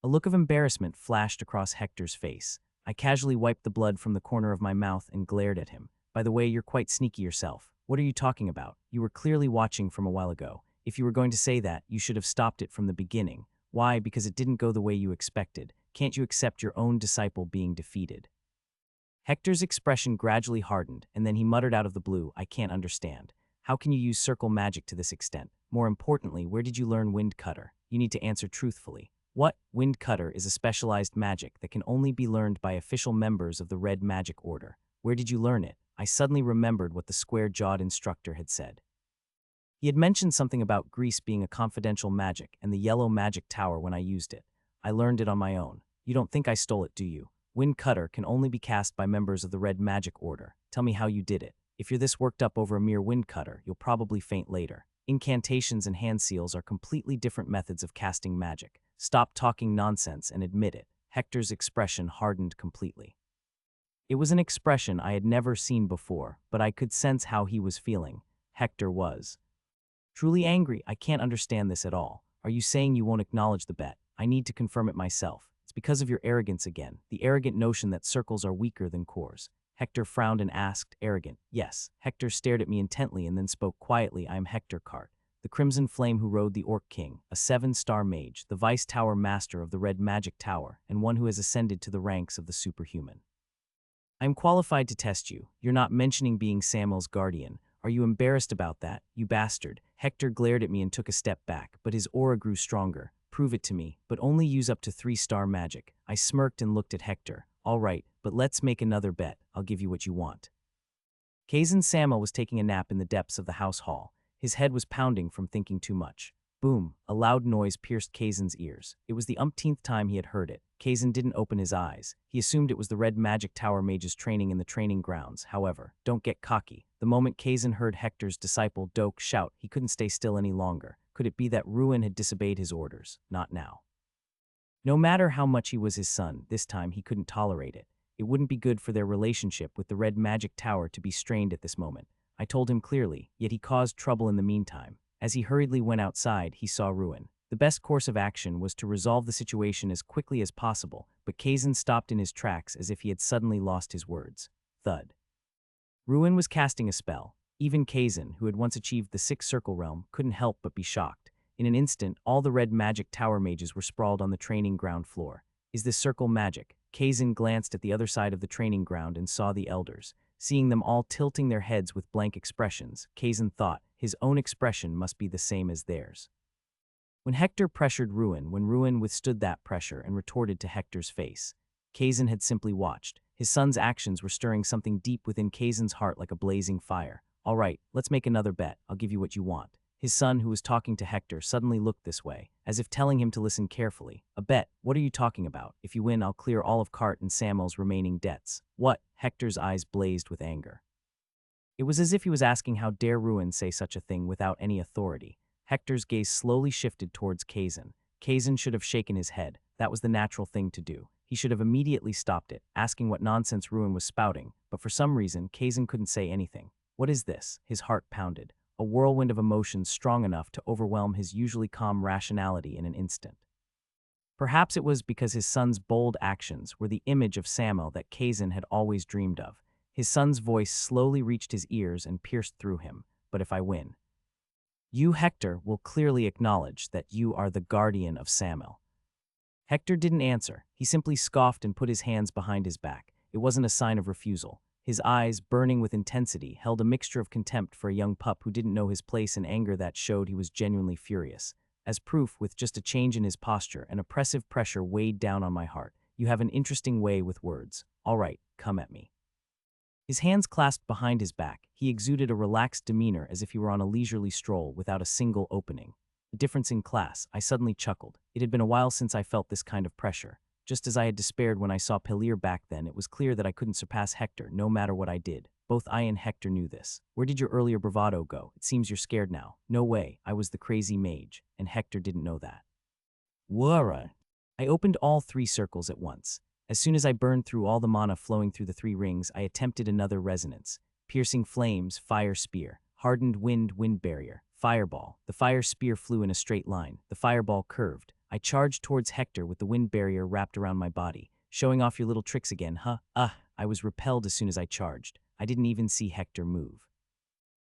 A look of embarrassment flashed across Hector's face. I casually wiped the blood from the corner of my mouth and glared at him. By the way, you're quite sneaky yourself. What are you talking about? You were clearly watching from a while ago. If you were going to say that, you should have stopped it from the beginning. Why? Because it didn't go the way you expected. Can't you accept your own disciple being defeated? Hector's expression gradually hardened, and then he muttered out of the blue, I can't understand. How can you use circle magic to this extent? More importantly, where did you learn wind cutter? You need to answer truthfully. What? Wind cutter is a specialized magic that can only be learned by official members of the Red Magic Order. Where did you learn it? I suddenly remembered what the square-jawed instructor had said. He had mentioned something about Greece being a confidential magic and the yellow magic tower when I used it. I learned it on my own. You don't think I stole it, do you? Wind cutter can only be cast by members of the Red Magic Order. Tell me how you did it. If you're this worked up over a mere wind cutter, you'll probably faint later. Incantations and hand seals are completely different methods of casting magic. Stop talking nonsense and admit it. Hector's expression hardened completely. It was an expression I had never seen before, but I could sense how he was feeling. Hector was truly angry. I can't understand this at all. Are you saying you won't acknowledge the bet? I need to confirm it myself. It's because of your arrogance again, the arrogant notion that circles are weaker than cores. Hector frowned and asked, arrogant? Yes. Hector stared at me intently and then spoke quietly. I am Hector Cart, the Crimson Flame who rode the Orc King, a 7-star mage, the Vice Tower Master of the Red Magic Tower, and one who has ascended to the ranks of the superhuman. I am qualified to test you. You're not mentioning being Samuel's guardian. Are you embarrassed about that, you bastard? Hector glared at me and took a step back, but his aura grew stronger. Prove it to me, but only use up to 3-star magic. I smirked and looked at Hector. All right, but let's make another bet. I'll give you what you want. Kazan Samuel was taking a nap in the depths of the house hall. His head was pounding from thinking too much. Boom, a loud noise pierced Kazan's ears. It was the umpteenth time he had heard it. Kazan didn't open his eyes. He assumed it was the Red Magic Tower mages training in the training grounds. However, don't get cocky. The moment Kazan heard Hector's disciple Doak shout, he couldn't stay still any longer. Could it be that Ruin had disobeyed his orders? Not now. No matter how much he was his son, this time he couldn't tolerate it. It wouldn't be good for their relationship with the Red Magic Tower to be strained at this moment. I told him clearly, yet he caused trouble in the meantime. As he hurriedly went outside, he saw Ruin. The best course of action was to resolve the situation as quickly as possible, but Kazan stopped in his tracks as if he had suddenly lost his words. Thud. Ruin was casting a spell. Even Kazan, who had once achieved the 6-circle realm, couldn't help but be shocked. In an instant, all the Red Magic Tower mages were sprawled on the training ground floor. Is this circle magic? Kazan glanced at the other side of the training ground and saw the elders. Seeing them all tilting their heads with blank expressions, Kazan thought his own expression must be the same as theirs. When Hector pressured Ruin, when Ruin withstood that pressure and retorted to Hector's face, Kazan had simply watched. His son's actions were stirring something deep within Kazan's heart like a blazing fire. All right, let's make another bet. I'll give you what you want. His son, who was talking to Hector, suddenly looked this way, as if telling him to listen carefully. A bet? What are you talking about? If you win, I'll clear all of Cart and Samuel's remaining debts. What? Hector's eyes blazed with anger. It was as if he was asking how dare Ruin say such a thing without any authority. Hector's gaze slowly shifted towards Kazan. Kazan should have shaken his head. That was the natural thing to do. He should have immediately stopped it, asking what nonsense Ruin was spouting, but for some reason, Kazan couldn't say anything. What is this? His heart pounded, a whirlwind of emotions strong enough to overwhelm his usually calm rationality in an instant. Perhaps it was because his son's bold actions were the image of Samuel that Kazan had always dreamed of. His son's voice slowly reached his ears and pierced through him. But if I win, you, Hector, will clearly acknowledge that you are the guardian of Samuel. Hector didn't answer. He simply scoffed and put his hands behind his back. It wasn't a sign of refusal. His eyes, burning with intensity, held a mixture of contempt for a young pup who didn't know his place and anger that showed he was genuinely furious. As proof, with just a change in his posture, an oppressive pressure weighed down on my heart. You have an interesting way with words. All right, come at me. His hands clasped behind his back, he exuded a relaxed demeanor as if he were on a leisurely stroll without a single opening. A difference in class, I suddenly chuckled. It had been a while since I felt this kind of pressure. Just as I had despaired when I saw Pelir back then, it was clear that I couldn't surpass Hector, no matter what I did. Both I and Hector knew this. Where did your earlier bravado go? It seems you're scared now. No way, I was the crazy mage, and Hector didn't know that. Wara. I opened all 3 circles at once. As soon as I burned through all the mana flowing through the 3 rings, I attempted another resonance. Piercing flames, fire spear. Hardened wind, wind barrier. Fireball. The fire spear flew in a straight line. The fireball curved. I charged towards Hector with the wind barrier wrapped around my body. Showing off your little tricks again, huh? I was repelled as soon as I charged. I didn't even see Hector move.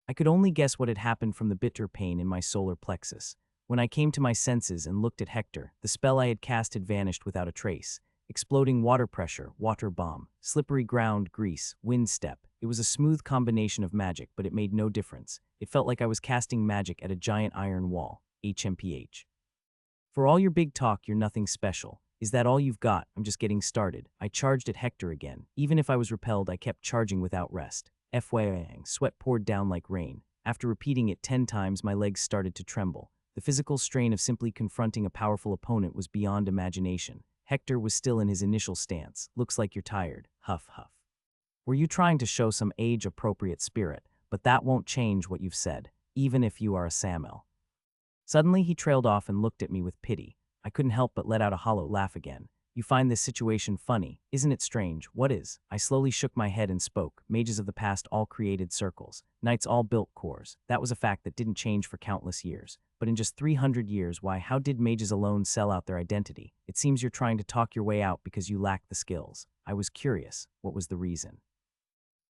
I could only guess what had happened from the bitter pain in my solar plexus. When I came to my senses and looked at Hector, the spell I had cast had vanished without a trace. Exploding water pressure, water bomb, slippery ground, grease, wind step. It was a smooth combination of magic, but it made no difference. It felt like I was casting magic at a giant iron wall. HMPH. For all your big talk, you're nothing special. Is that all you've got? I'm just getting started. I charged at Hector again. Even if I was repelled, I kept charging without rest. FYI, sweat poured down like rain. After repeating it 10 times, my legs started to tremble. The physical strain of simply confronting a powerful opponent was beyond imagination. Hector was still in his initial stance. Looks like you're tired. Huff, huff. Were you trying to show some age-appropriate spirit? But that won't change what you've said, even if you are a Samuel. Suddenly, he trailed off and looked at me with pity. I couldn't help but let out a hollow laugh again. You find this situation funny, isn't it strange? What is? I slowly shook my head and spoke. Mages of the past all created circles. Knights all built cores. That was a fact that didn't change for countless years. But in just 300 years, why, how did mages alone sell out their identity? It seems you're trying to talk your way out because you lack the skills. I was curious. What was the reason?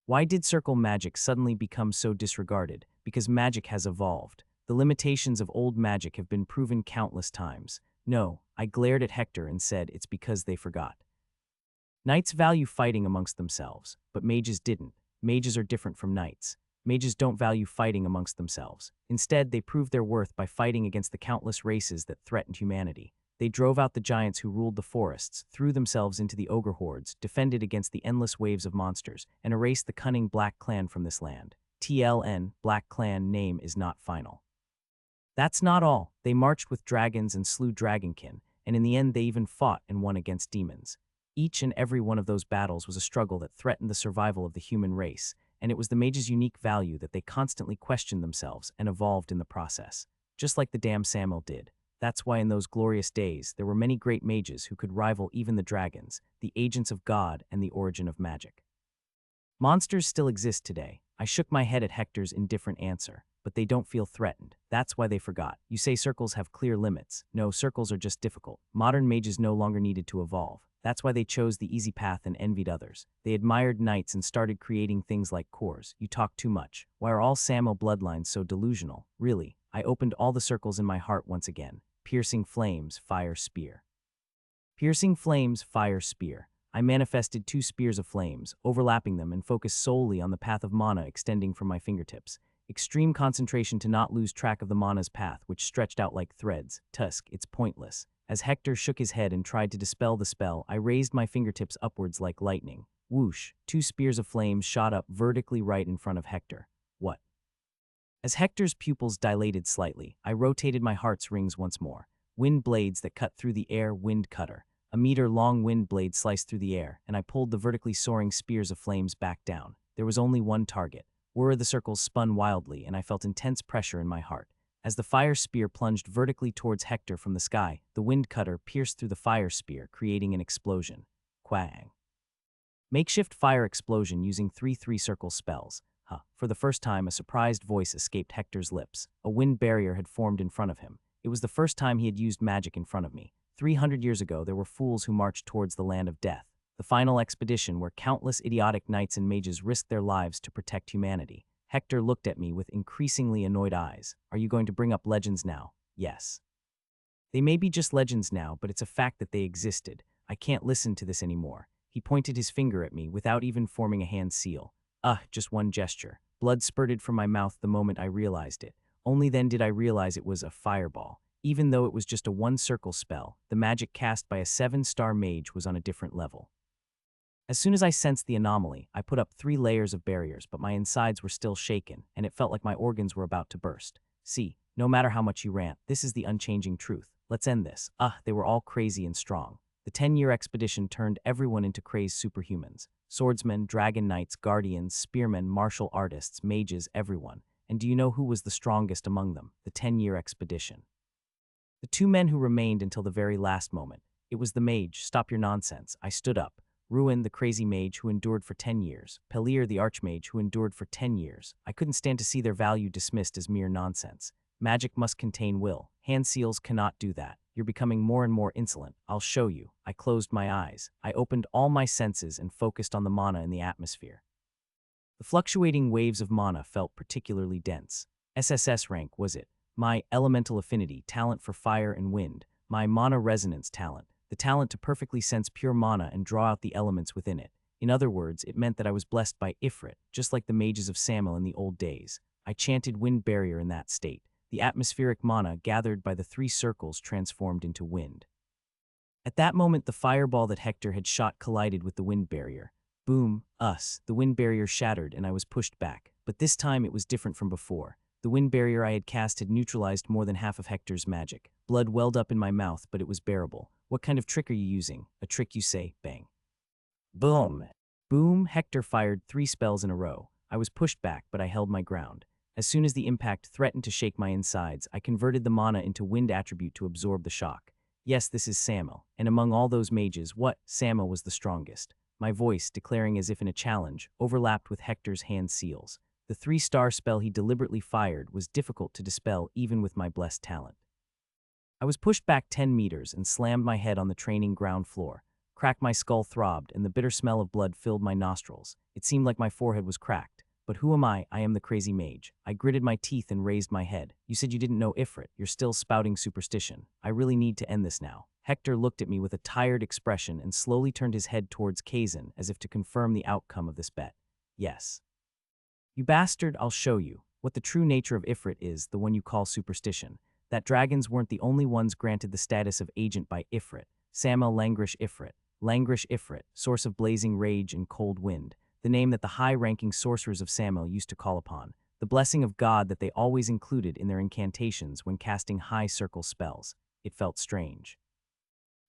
Why did circle magic suddenly become so disregarded? Because magic has evolved. The limitations of old magic have been proven countless times. No, I glared at Hector and said it's because they forgot. Knights value fighting amongst themselves, but mages didn't. Mages are different from knights. Mages don't value fighting amongst themselves. Instead, they proved their worth by fighting against the countless races that threatened humanity. They drove out the giants who ruled the forests, threw themselves into the ogre hordes, defended against the endless waves of monsters, and erased the cunning Black Clan from this land. TLN, Black Clan name is not final. That's not all. They marched with dragons and slew dragonkin, and in the end they even fought and won against demons. Each and every one of those battles was a struggle that threatened the survival of the human race, and it was the mages' unique value that they constantly questioned themselves and evolved in the process. Just like the damn Samuel did. That's why in those glorious days there were many great mages who could rival even the dragons, the agents of God, and the origin of magic. Monsters still exist today. I shook my head at Hector's indifferent answer. But they don't feel threatened. That's why they forgot. You say circles have clear limits. No, circles are just difficult. Modern mages no longer needed to evolve. That's why they chose the easy path and envied others. They admired knights and started creating things like cores. You talk too much. Why are all Samuel bloodlines so delusional? Really, I opened all the circles in my heart once again. Piercing flames, fire spear. Piercing flames, fire spear. I manifested 2 spears of flames, overlapping them, and focused solely on the path of mana extending from my fingertips. Extreme concentration to not lose track of the mana's path, which stretched out like threads. Tusk, it's pointless. As Hector shook his head and tried to dispel the spell, I raised my fingertips upwards like lightning. Whoosh, 2 spears of flames shot up vertically right in front of Hector. What? As Hector's pupils dilated slightly, I rotated my heart's rings once more. Wind blades that cut through the air, wind cutter. A meter-long wind blade sliced through the air, and I pulled the vertically soaring spears of flames back down. There was only one target. Whir the circles spun wildly, and I felt intense pressure in my heart. As the fire spear plunged vertically towards Hector from the sky, the wind cutter pierced through the fire spear, creating an explosion. Quang. Makeshift fire explosion using 3 circle spells. For the first time, a surprised voice escaped Hector's lips. A wind barrier had formed in front of him. It was the first time he had used magic in front of me. 300 years ago, there were fools who marched towards the land of death, the final expedition where countless idiotic knights and mages risked their lives to protect humanity. Hector looked at me with increasingly annoyed eyes. Are you going to bring up legends now? Yes. They may be just legends now, but it's a fact that they existed. I can't listen to this anymore. He pointed his finger at me without even forming a hand seal. Just one gesture. Blood spurted from my mouth the moment I realized it. Only then did I realize it was a fireball. Even though it was just a 1-circle spell, the magic cast by a 7-star mage was on a different level. As soon as I sensed the anomaly, I put up 3 layers of barriers, but my insides were still shaken, and it felt like my organs were about to burst. See, no matter how much you rant, this is the unchanging truth. Let's end this. They were all crazy and strong. The 10-year expedition turned everyone into crazed superhumans. Swordsmen, dragon knights, guardians, spearmen, martial artists, mages, everyone. And do you know who was the strongest among them? The 10-year expedition. The 2 men who remained until the very last moment. It was the mage. Stop your nonsense. I stood up. Ruin, the crazy mage who endured for 10 years. Heir, the Archmage who endured for 10 years. I couldn't stand to see their value dismissed as mere nonsense. Magic must contain will. Hand seals cannot do that. You're becoming more and more insolent. I'll show you. I closed my eyes. I opened all my senses and focused on the mana in the atmosphere. The fluctuating waves of mana felt particularly dense. SSS rank was it? My elemental affinity, talent for fire and wind. My mana resonance talent, the talent to perfectly sense pure mana and draw out the elements within it. In other words, it meant that I was blessed by Ifrit, just like the mages of Samil in the old days. I chanted wind barrier in that state. The atmospheric mana gathered by the 3 circles transformed into wind. At that moment, the fireball that Hector had shot collided with the wind barrier. Boom, the wind barrier shattered and I was pushed back. But this time it was different from before. The wind barrier I had cast had neutralized more than half of Hector's magic. Blood welled up in my mouth, but it was bearable. What kind of trick are you using? A trick, you say? Bang. Boom. Boom, Hector fired 3 spells in a row. I was pushed back, but I held my ground. As soon as the impact threatened to shake my insides, I converted the mana into wind attribute to absorb the shock. Yes, this is Samil, and among all those mages, Samil was the strongest. My voice, declaring as if in a challenge, overlapped with Hector's hand seals. The 3-star spell he deliberately fired was difficult to dispel even with my blessed talent. I was pushed back 10 meters and slammed my head on the training ground floor. Crack, my skull throbbed, and the bitter smell of blood filled my nostrils. It seemed like my forehead was cracked. But who am I? I am the crazy mage. I gritted my teeth and raised my head. You said you didn't know Ifrit. You're still spouting superstition. I really need to end this now. Hector looked at me with a tired expression and slowly turned his head towards Kazan as if to confirm the outcome of this bet. Yes. You bastard, I'll show you. What the true nature of Ifrit is, the one you call superstition. That dragons weren't the only ones granted the status of agent by Ifrit. Samil Langrish Ifrit. Langrish Ifrit, source of blazing rage and cold wind. The name that the high-ranking sorcerers of Samil used to call upon, the blessing of God that they always included in their incantations when casting high-circle spells. It felt strange.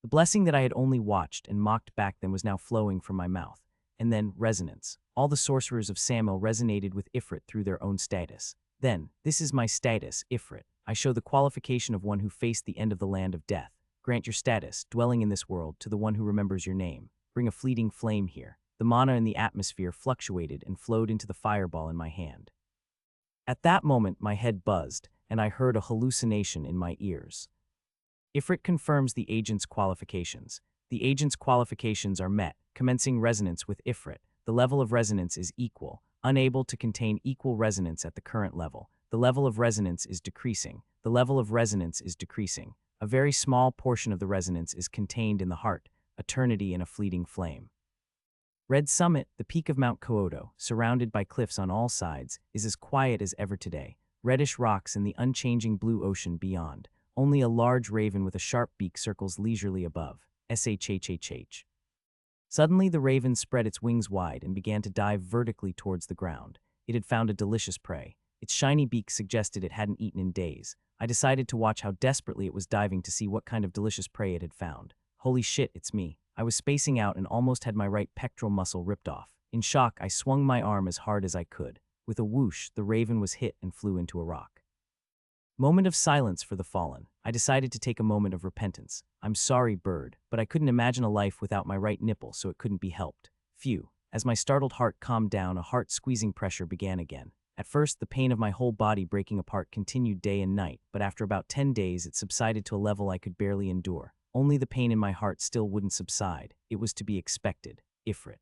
The blessing that I had only watched and mocked back then was now flowing from my mouth. And then, resonance. All the sorcerers of Samil resonated with Ifrit through their own status. Then, this is my status, Ifrit. I show the qualification of one who faced the end of the land of death. Grant your status, dwelling in this world, to the one who remembers your name. Bring a fleeting flame here. The mana in the atmosphere fluctuated and flowed into the fireball in my hand. At that moment, my head buzzed, and I heard a hallucination in my ears. Ifrit confirms the agent's qualifications. The agent's qualifications are met, commencing resonance with Ifrit. The level of resonance is equal, unable to contain equal resonance at the current level. The level of resonance is decreasing. The level of resonance is decreasing. A very small portion of the resonance is contained in the heart, eternity in a fleeting flame. Red Summit, the peak of Mount Kyoto, surrounded by cliffs on all sides, is as quiet as ever today. Reddish rocks in the unchanging blue ocean beyond. Only a large raven with a sharp beak circles leisurely above. SHHHH. Suddenly the raven spread its wings wide and began to dive vertically towards the ground. It had found a delicious prey. Its shiny beak suggested it hadn't eaten in days. I decided to watch how desperately it was diving to see what kind of delicious prey it had found. Holy shit, it's me. I was spacing out and almost had my right pectoral muscle ripped off. In shock, I swung my arm as hard as I could. With a whoosh, the raven was hit and flew into a rock. Moment of silence for the fallen. I decided to take a moment of repentance. I'm sorry, bird, but I couldn't imagine a life without my right nipple, so it couldn't be helped. Phew. As my startled heart calmed down, a heart-squeezing pressure began again. At first, the pain of my whole body breaking apart continued day and night, but after about 10 days, it subsided to a level I could barely endure. Only the pain in my heart still wouldn't subside. It was to be expected. Ifrit.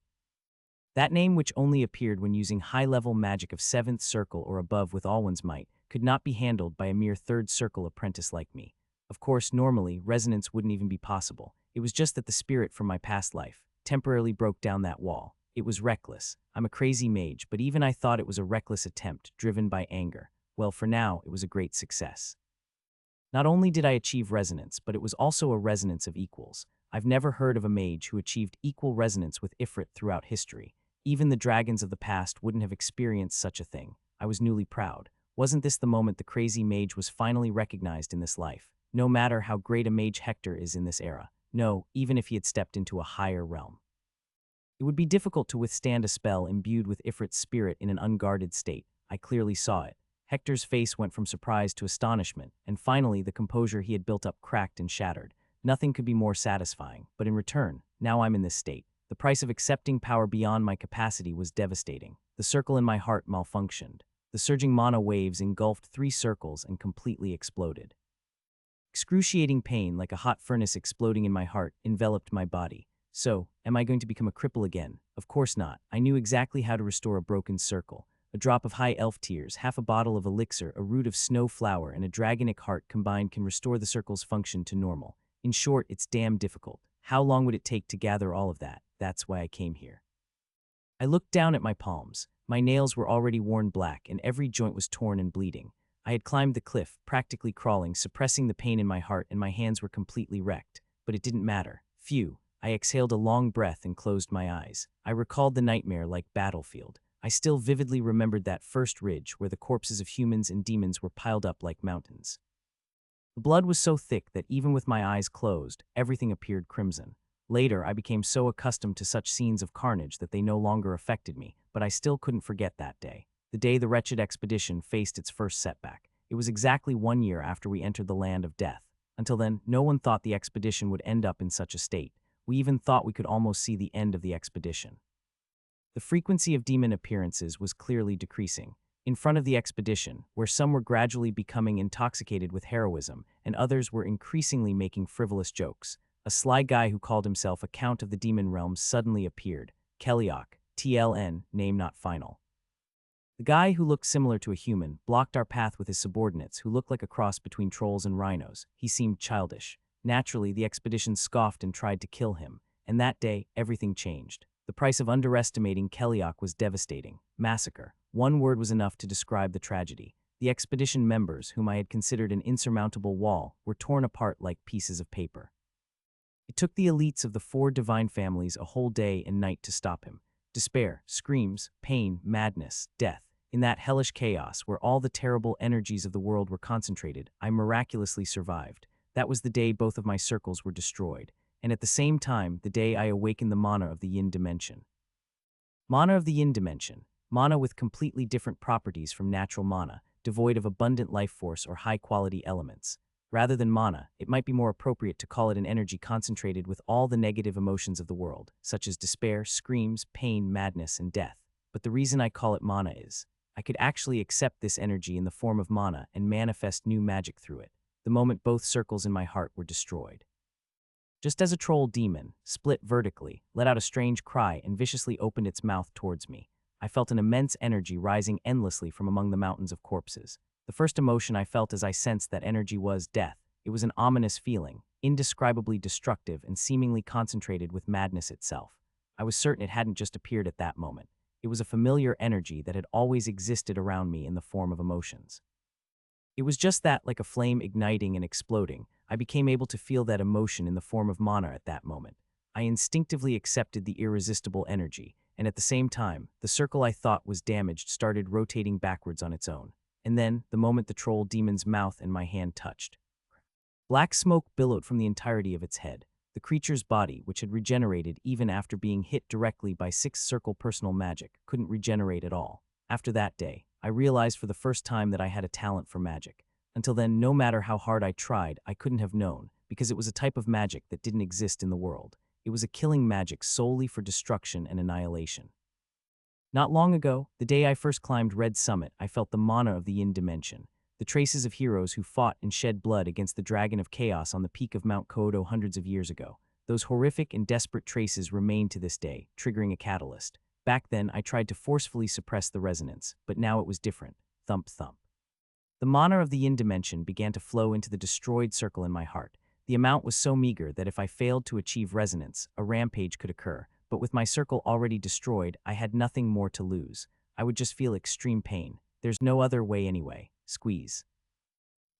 That name, which only appeared when using high-level magic of 7th circle or above with all one's might, could not be handled by a mere 3rd circle apprentice like me. Of course, normally, resonance wouldn't even be possible. It was just that the spirit from my past life temporarily broke down that wall. It was reckless. I'm a crazy mage, but even I thought it was a reckless attempt, driven by anger. Well, for now, it was a great success. Not only did I achieve resonance, but it was also a resonance of equals. I've never heard of a mage who achieved equal resonance with Ifrit throughout history. Even the dragons of the past wouldn't have experienced such a thing. I was newly proud. Wasn't this the moment the crazy mage was finally recognized in this life? No matter how great a mage Hector is in this era. No, even if he had stepped into a higher realm. It would be difficult to withstand a spell imbued with Ifrit's spirit in an unguarded state. I clearly saw it. Hector's face went from surprise to astonishment, and finally the composure he had built up cracked and shattered. Nothing could be more satisfying, but in return, now I'm in this state. The price of accepting power beyond my capacity was devastating. The circle in my heart malfunctioned. The surging mana waves engulfed 3 circles and completely exploded. Excruciating pain, like a hot furnace exploding in my heart, enveloped my body. So, am I going to become a cripple again? Of course not. I knew exactly how to restore a broken circle. A drop of high elf tears, half a bottle of elixir, a root of snow flower, and a dragonic heart combined can restore the circle's function to normal. In short, it's damn difficult. How long would it take to gather all of that? That's why I came here. I looked down at my palms. My nails were already worn black, and every joint was torn and bleeding. I had climbed the cliff, practically crawling, suppressing the pain in my heart, and my hands were completely wrecked. But it didn't matter. Phew. I exhaled a long breath and closed my eyes. I recalled the nightmare like battlefield. I still vividly remembered that first ridge where the corpses of humans and demons were piled up like mountains. The blood was so thick that even with my eyes closed, everything appeared crimson. Later, I became so accustomed to such scenes of carnage that they no longer affected me, but I still couldn't forget that day. The day the wretched expedition faced its first setback. It was exactly 1 year after we entered the land of death. Until then, no one thought the expedition would end up in such a state. We even thought we could almost see the end of the expedition. The frequency of demon appearances was clearly decreasing. In front of the expedition, where some were gradually becoming intoxicated with heroism and others were increasingly making frivolous jokes, a sly guy who called himself a Count of the Demon Realm suddenly appeared. Kellyock, TLN, name not final. The guy, who looked similar to a human, blocked our path with his subordinates, who looked like a cross between trolls and rhinos. He seemed childish. Naturally, the expedition scoffed and tried to kill him, and that day, everything changed. The price of underestimating Kellyock was devastating. Massacre. One word was enough to describe the tragedy. The expedition members, whom I had considered an insurmountable wall, were torn apart like pieces of paper. It took the elites of the 4 divine families a whole day and night to stop him. Despair, screams, pain, madness, death. In that hellish chaos where all the terrible energies of the world were concentrated, I miraculously survived. That was the day both of my circles were destroyed, and at the same time, the day I awakened the mana of the yin dimension. Mana of the yin dimension. Mana with completely different properties from natural mana, devoid of abundant life force or high-quality elements. Rather than mana, it might be more appropriate to call it an energy concentrated with all the negative emotions of the world, such as despair, screams, pain, madness, and death. But the reason I call it mana is, I could actually accept this energy in the form of mana and manifest new magic through it, the moment both circles in my heart were destroyed. Just as a troll demon, split vertically, let out a strange cry and viciously opened its mouth towards me, I felt an immense energy rising endlessly from among the mountains of corpses. The first emotion I felt as I sensed that energy was death. It was an ominous feeling, indescribably destructive and seemingly concentrated with madness itself. I was certain it hadn't just appeared at that moment. It was a familiar energy that had always existed around me in the form of emotions. It was just that, like a flame igniting and exploding, I became able to feel that emotion in the form of mana at that moment. I instinctively accepted the irresistible energy, and at the same time, the circle I thought was damaged started rotating backwards on its own. And then, the moment the troll demon's mouth and my hand touched, black smoke billowed from the entirety of its head. The creature's body, which had regenerated even after being hit directly by 6th circle personal magic, couldn't regenerate at all. After that day, I realized for the first time that I had a talent for magic. Until then, no matter how hard I tried, I couldn't have known, because it was a type of magic that didn't exist in the world. It was a killing magic solely for destruction and annihilation. Not long ago, the day I first climbed Red Summit, I felt the mana of the Yin dimension, the traces of heroes who fought and shed blood against the Dragon of Chaos on the peak of Mount Kodo hundreds of years ago. Those horrific and desperate traces remain to this day, triggering a catalyst. Back then, I tried to forcefully suppress the resonance, but now it was different. Thump, thump. The mana of the Yin dimension began to flow into the destroyed circle in my heart. The amount was so meager that if I failed to achieve resonance, a rampage could occur. But with my circle already destroyed, I had nothing more to lose. I would just feel extreme pain. There's no other way anyway. Squeeze.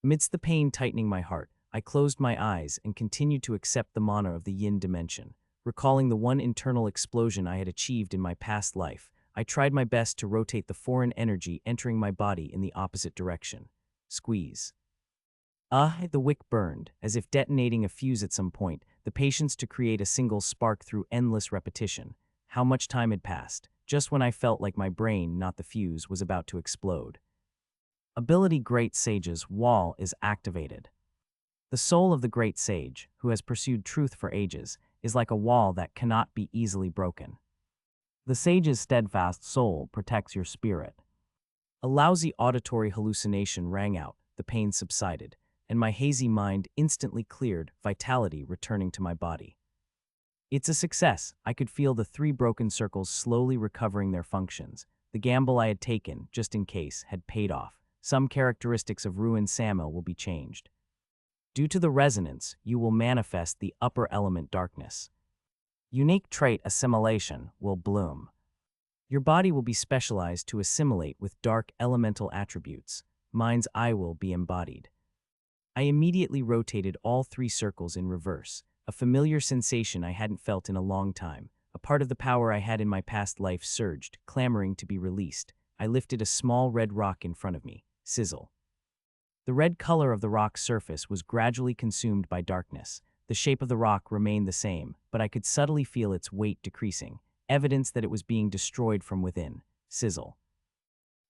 Amidst the pain tightening my heart, I closed my eyes and continued to accept the mana of the Yin dimension. Recalling the one internal explosion I had achieved in my past life, I tried my best to rotate the foreign energy entering my body in the opposite direction. Squeeze. The wick burned, as if detonating a fuse at some point, the patience to create a single spark through endless repetition. How much time had passed, just when I felt like my brain, not the fuse, was about to explode. Ability Great Sage's Wall is activated. The soul of the Great Sage, who has pursued truth for ages, is like a wall that cannot be easily broken. The sage's steadfast soul protects your spirit. A lousy auditory hallucination rang out, the pain subsided, and my hazy mind instantly cleared, vitality returning to my body. It's a success. I could feel the 3 broken circles slowly recovering their functions. The gamble I had taken, just in case, had paid off. Some characteristics of Ruin Samuel will be changed. Due to the resonance, you will manifest the upper element darkness. Unique trait assimilation will bloom. Your body will be specialized to assimilate with dark elemental attributes. Mind's eye will be embodied. I immediately rotated all 3 circles in reverse, a familiar sensation I hadn't felt in a long time. A part of the power I had in my past life surged, clamoring to be released. I lifted a small red rock in front of me. Sizzle. The red color of the rock's surface was gradually consumed by darkness. The shape of the rock remained the same, but I could subtly feel its weight decreasing, evidence that it was being destroyed from within. Sizzle.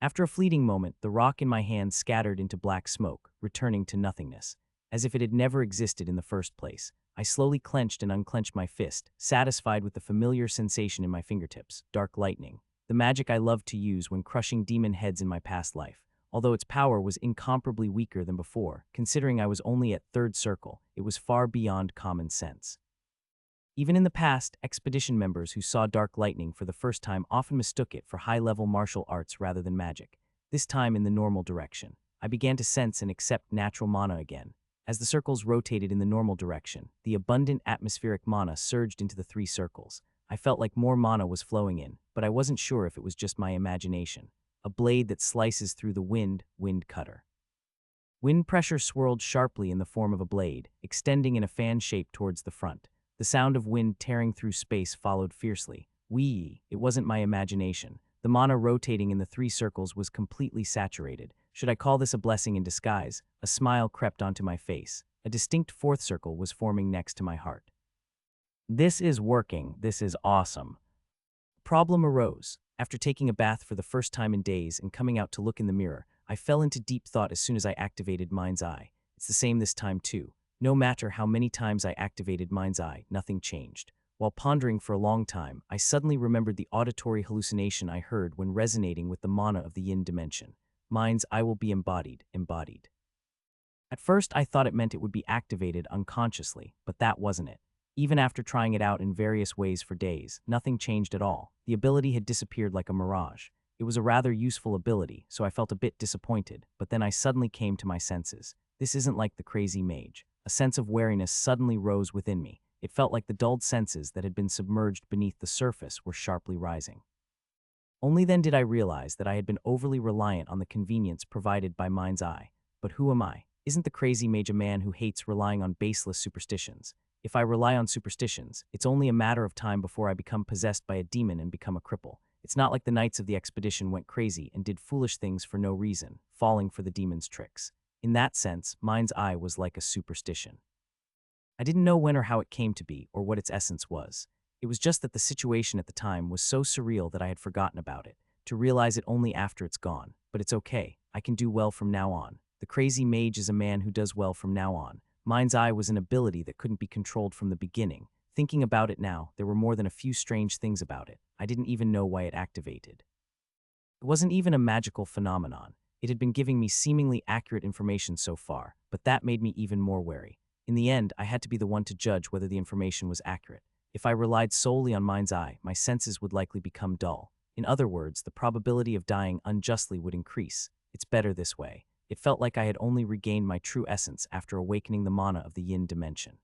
After a fleeting moment, the rock in my hand scattered into black smoke, returning to nothingness, as if it had never existed in the first place. I slowly clenched and unclenched my fist, satisfied with the familiar sensation in my fingertips. Dark lightning, the magic I loved to use when crushing demon heads in my past life. Although its power was incomparably weaker than before, considering I was only at 3rd circle, it was far beyond common sense. Even in the past, expedition members who saw dark lightning for the first time often mistook it for high-level martial arts rather than magic. This time in the normal direction. I began to sense and accept natural mana again. As the circles rotated in the normal direction, the abundant atmospheric mana surged into the 3 circles. I felt like more mana was flowing in, but I wasn't sure if it was just my imagination. A blade that slices through the wind cutter. Wind pressure swirled sharply in the form of a blade, extending in a fan shape towards the front. The sound of wind tearing through space followed fiercely. Whee! It wasn't my imagination. The mana rotating in the 3 circles was completely saturated. Should I call this a blessing in disguise? A smile crept onto my face. A distinct 4th circle was forming next to my heart. This is working. This is awesome. Problem arose. After taking a bath for the first time in days and coming out to look in the mirror, I fell into deep thought as soon as I activated Mind's Eye. It's the same this time too. No matter how many times I activated Mind's Eye, nothing changed. While pondering for a long time, I suddenly remembered the auditory hallucination I heard when resonating with the mana of the Yin dimension. Mind's Eye will be embodied. At first, I thought it meant it would be activated unconsciously, but that wasn't it. Even after trying it out in various ways for days, nothing changed at all. The ability had disappeared like a mirage. It was a rather useful ability, so I felt a bit disappointed, but then I suddenly came to my senses. This isn't like the crazy mage. A sense of wariness suddenly rose within me. It felt like the dulled senses that had been submerged beneath the surface were sharply rising. Only then did I realize that I had been overly reliant on the convenience provided by Mind's Eye. But who am I? Isn't the crazy mage a man who hates relying on baseless superstitions? If I rely on superstitions, it's only a matter of time before I become possessed by a demon and become a cripple. It's not like the knights of the expedition went crazy and did foolish things for no reason, falling for the demon's tricks. In that sense, Mind's Eye was like a superstition. I didn't know when or how it came to be, or what its essence was. It was just that the situation at the time was so surreal that I had forgotten about it, to realize it only after it's gone. But it's okay, I can do well from now on. The The crazy mage is a man who does well from now on. Mind's eye was an ability that couldn't be controlled from the beginning. Thinking about it now, there were more than a few strange things about it. I didn't even know why it activated. It wasn't even a magical phenomenon. It had been giving me seemingly accurate information so far, but that made me even more wary. In the end, I had to be the one to judge whether the information was accurate. If I relied solely on mind's eye, my senses would likely become dull. In other words, the probability of dying unjustly would increase. It's better this way. It felt like I had only regained my true essence after awakening the mana of the yin dimension.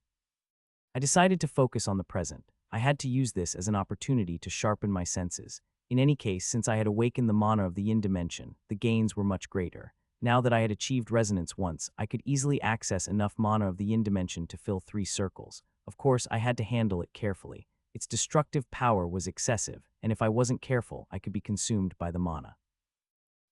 I decided to focus on the present. I had to use this as an opportunity to sharpen my senses. In any case, since I had awakened the mana of the yin dimension, the gains were much greater. Now that I had achieved resonance once, I could easily access enough mana of the yin dimension to fill 3 circles. Of course, I had to handle it carefully. Its destructive power was excessive, and if I wasn't careful, I could be consumed by the mana.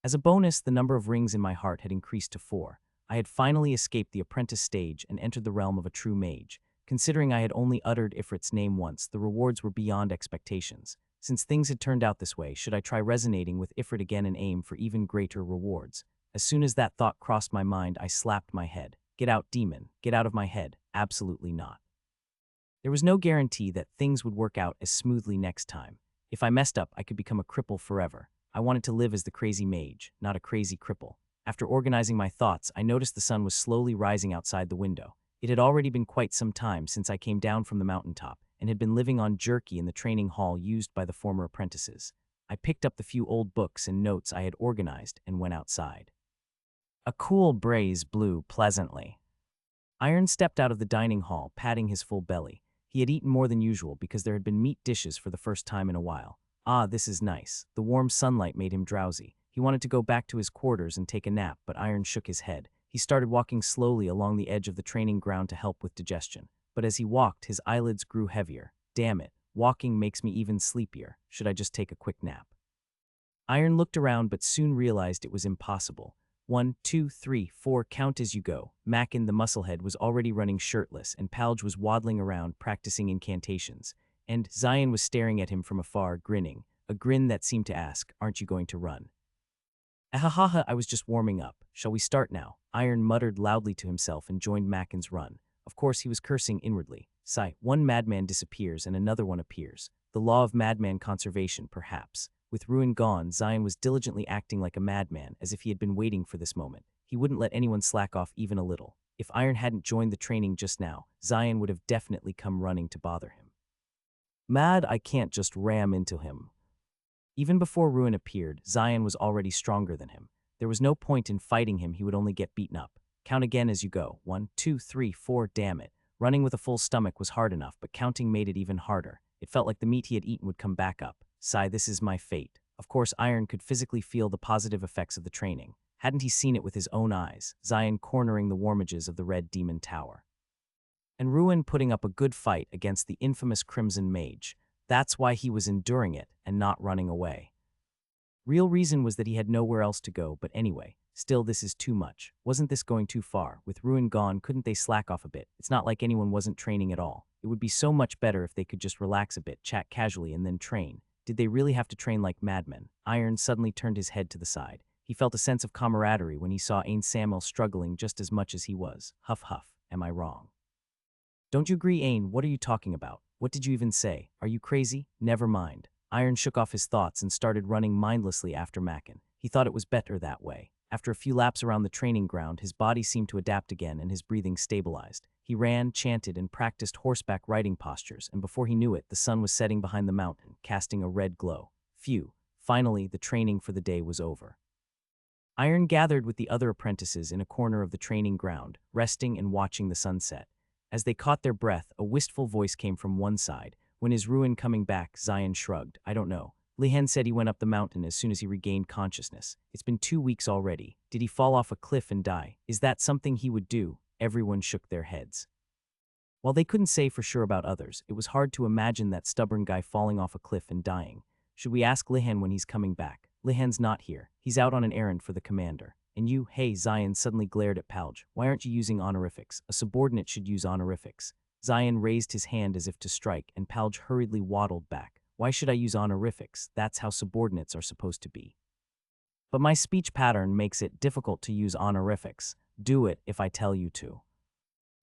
As a bonus, the number of rings in my heart had increased to 4. I had finally escaped the apprentice stage and entered the realm of a true mage. Considering I had only uttered Ifrit's name once, the rewards were beyond expectations. Since things had turned out this way, should I try resonating with Ifrit again and aim for even greater rewards? As soon as that thought crossed my mind, I slapped my head. Get out, demon. Get out of my head. Absolutely not. There was no guarantee that things would work out as smoothly next time. If I messed up, I could become a cripple forever. I wanted to live as the crazy mage, not a crazy cripple. After organizing my thoughts, I noticed the sun was slowly rising outside the window. It had already been quite some time since I came down from the mountaintop and had been living on jerky in the training hall used by the former apprentices. I picked up the few old books and notes I had organized and went outside. A cool breeze blew pleasantly. Iron stepped out of the dining hall, patting his full belly. He had eaten more than usual because there had been meat dishes for the first time in a while. Ah, this is nice. The warm sunlight made him drowsy. He wanted to go back to his quarters and take a nap, but Iron shook his head. He started walking slowly along the edge of the training ground to help with digestion. But as he walked, his eyelids grew heavier. Damn it, walking makes me even sleepier. Should I just take a quick nap? Iron looked around but soon realized it was impossible. 1, 2, 3, 4, count as you go. Mackin, the musclehead, was already running shirtless, and Palge was waddling around practicing incantations. And Zion was staring at him from afar, grinning, a grin that seemed to ask, "Aren't you going to run?" Ahahaha, I was just warming up. Shall we start now? Iron muttered loudly to himself and joined Mackin's run. Of course, he was cursing inwardly. Sigh, one madman disappears and another one appears. The law of madman conservation, perhaps. With Ruin gone, Zion was diligently acting like a madman, as if he had been waiting for this moment. He wouldn't let anyone slack off even a little. If Iron hadn't joined the training just now, Zion would have definitely come running to bother him. Mad, I can't just ram into him. Even before Ruin appeared, Zion was already stronger than him. There was no point in fighting him, he would only get beaten up. Count again as you go. 1, 2, 3, 4, damn it. Running with a full stomach was hard enough, but counting made it even harder. It felt like the meat he had eaten would come back up. Sigh, this is my fate. Of course, Iron could physically feel the positive effects of the training. Hadn't he seen it with his own eyes, Zion cornering the warmages of the Red Demon Tower? And Ruin putting up a good fight against the infamous Crimson Mage. That's why he was enduring it and not running away. Real reason was that he had nowhere else to go, but anyway, still this is too much. Wasn't this going too far? With Ruin gone, couldn't they slack off a bit? It's not like anyone wasn't training at all. It would be so much better if they could just relax a bit, chat casually, and then train. Did they really have to train like madmen? Iron suddenly turned his head to the side. He felt a sense of camaraderie when he saw Ain Samuel struggling just as much as he was. Huff huff, am I wrong? Don't you agree, Ain? What are you talking about? What did you even say? Are you crazy? Never mind. Iron shook off his thoughts and started running mindlessly after Mackin. He thought it was better that way. After a few laps around the training ground, his body seemed to adapt again and his breathing stabilized. He ran, chanted, and practiced horseback riding postures, and before he knew it, the sun was setting behind the mountain, casting a red glow. Phew. Finally, the training for the day was over. Iron gathered with the other apprentices in a corner of the training ground, resting and watching the sunset. As they caught their breath, a wistful voice came from one side. When is Ruin coming back? Zion shrugged. I don't know. Lihen said he went up the mountain as soon as he regained consciousness. It's been 2 weeks already. Did he fall off a cliff and die? Is that something he would do? Everyone shook their heads. While they couldn't say for sure about others, it was hard to imagine that stubborn guy falling off a cliff and dying. Should we ask Lihen when he's coming back? Lihen's not here. He's out on an errand for the commander. And you, hey, Zion suddenly glared at Palge. Why aren't you using honorifics? A subordinate should use honorifics. Zion raised his hand as if to strike, and Palge hurriedly waddled back. Why should I use honorifics? That's how subordinates are supposed to be. But my speech pattern makes it difficult to use honorifics. Do it if I tell you to.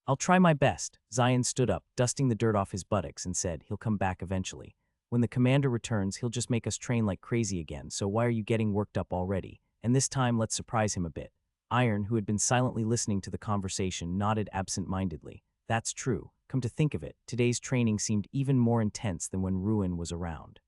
I'll try my best. Zion stood up, dusting the dirt off his buttocks, and said he'll come back eventually. When the commander returns, he'll just make us train like crazy again, so why are you getting worked up already? And this time, let's surprise him a bit. Iron, who had been silently listening to the conversation, nodded absent-mindedly. That's true. Come to think of it, today's training seemed even more intense than when Ruin was around.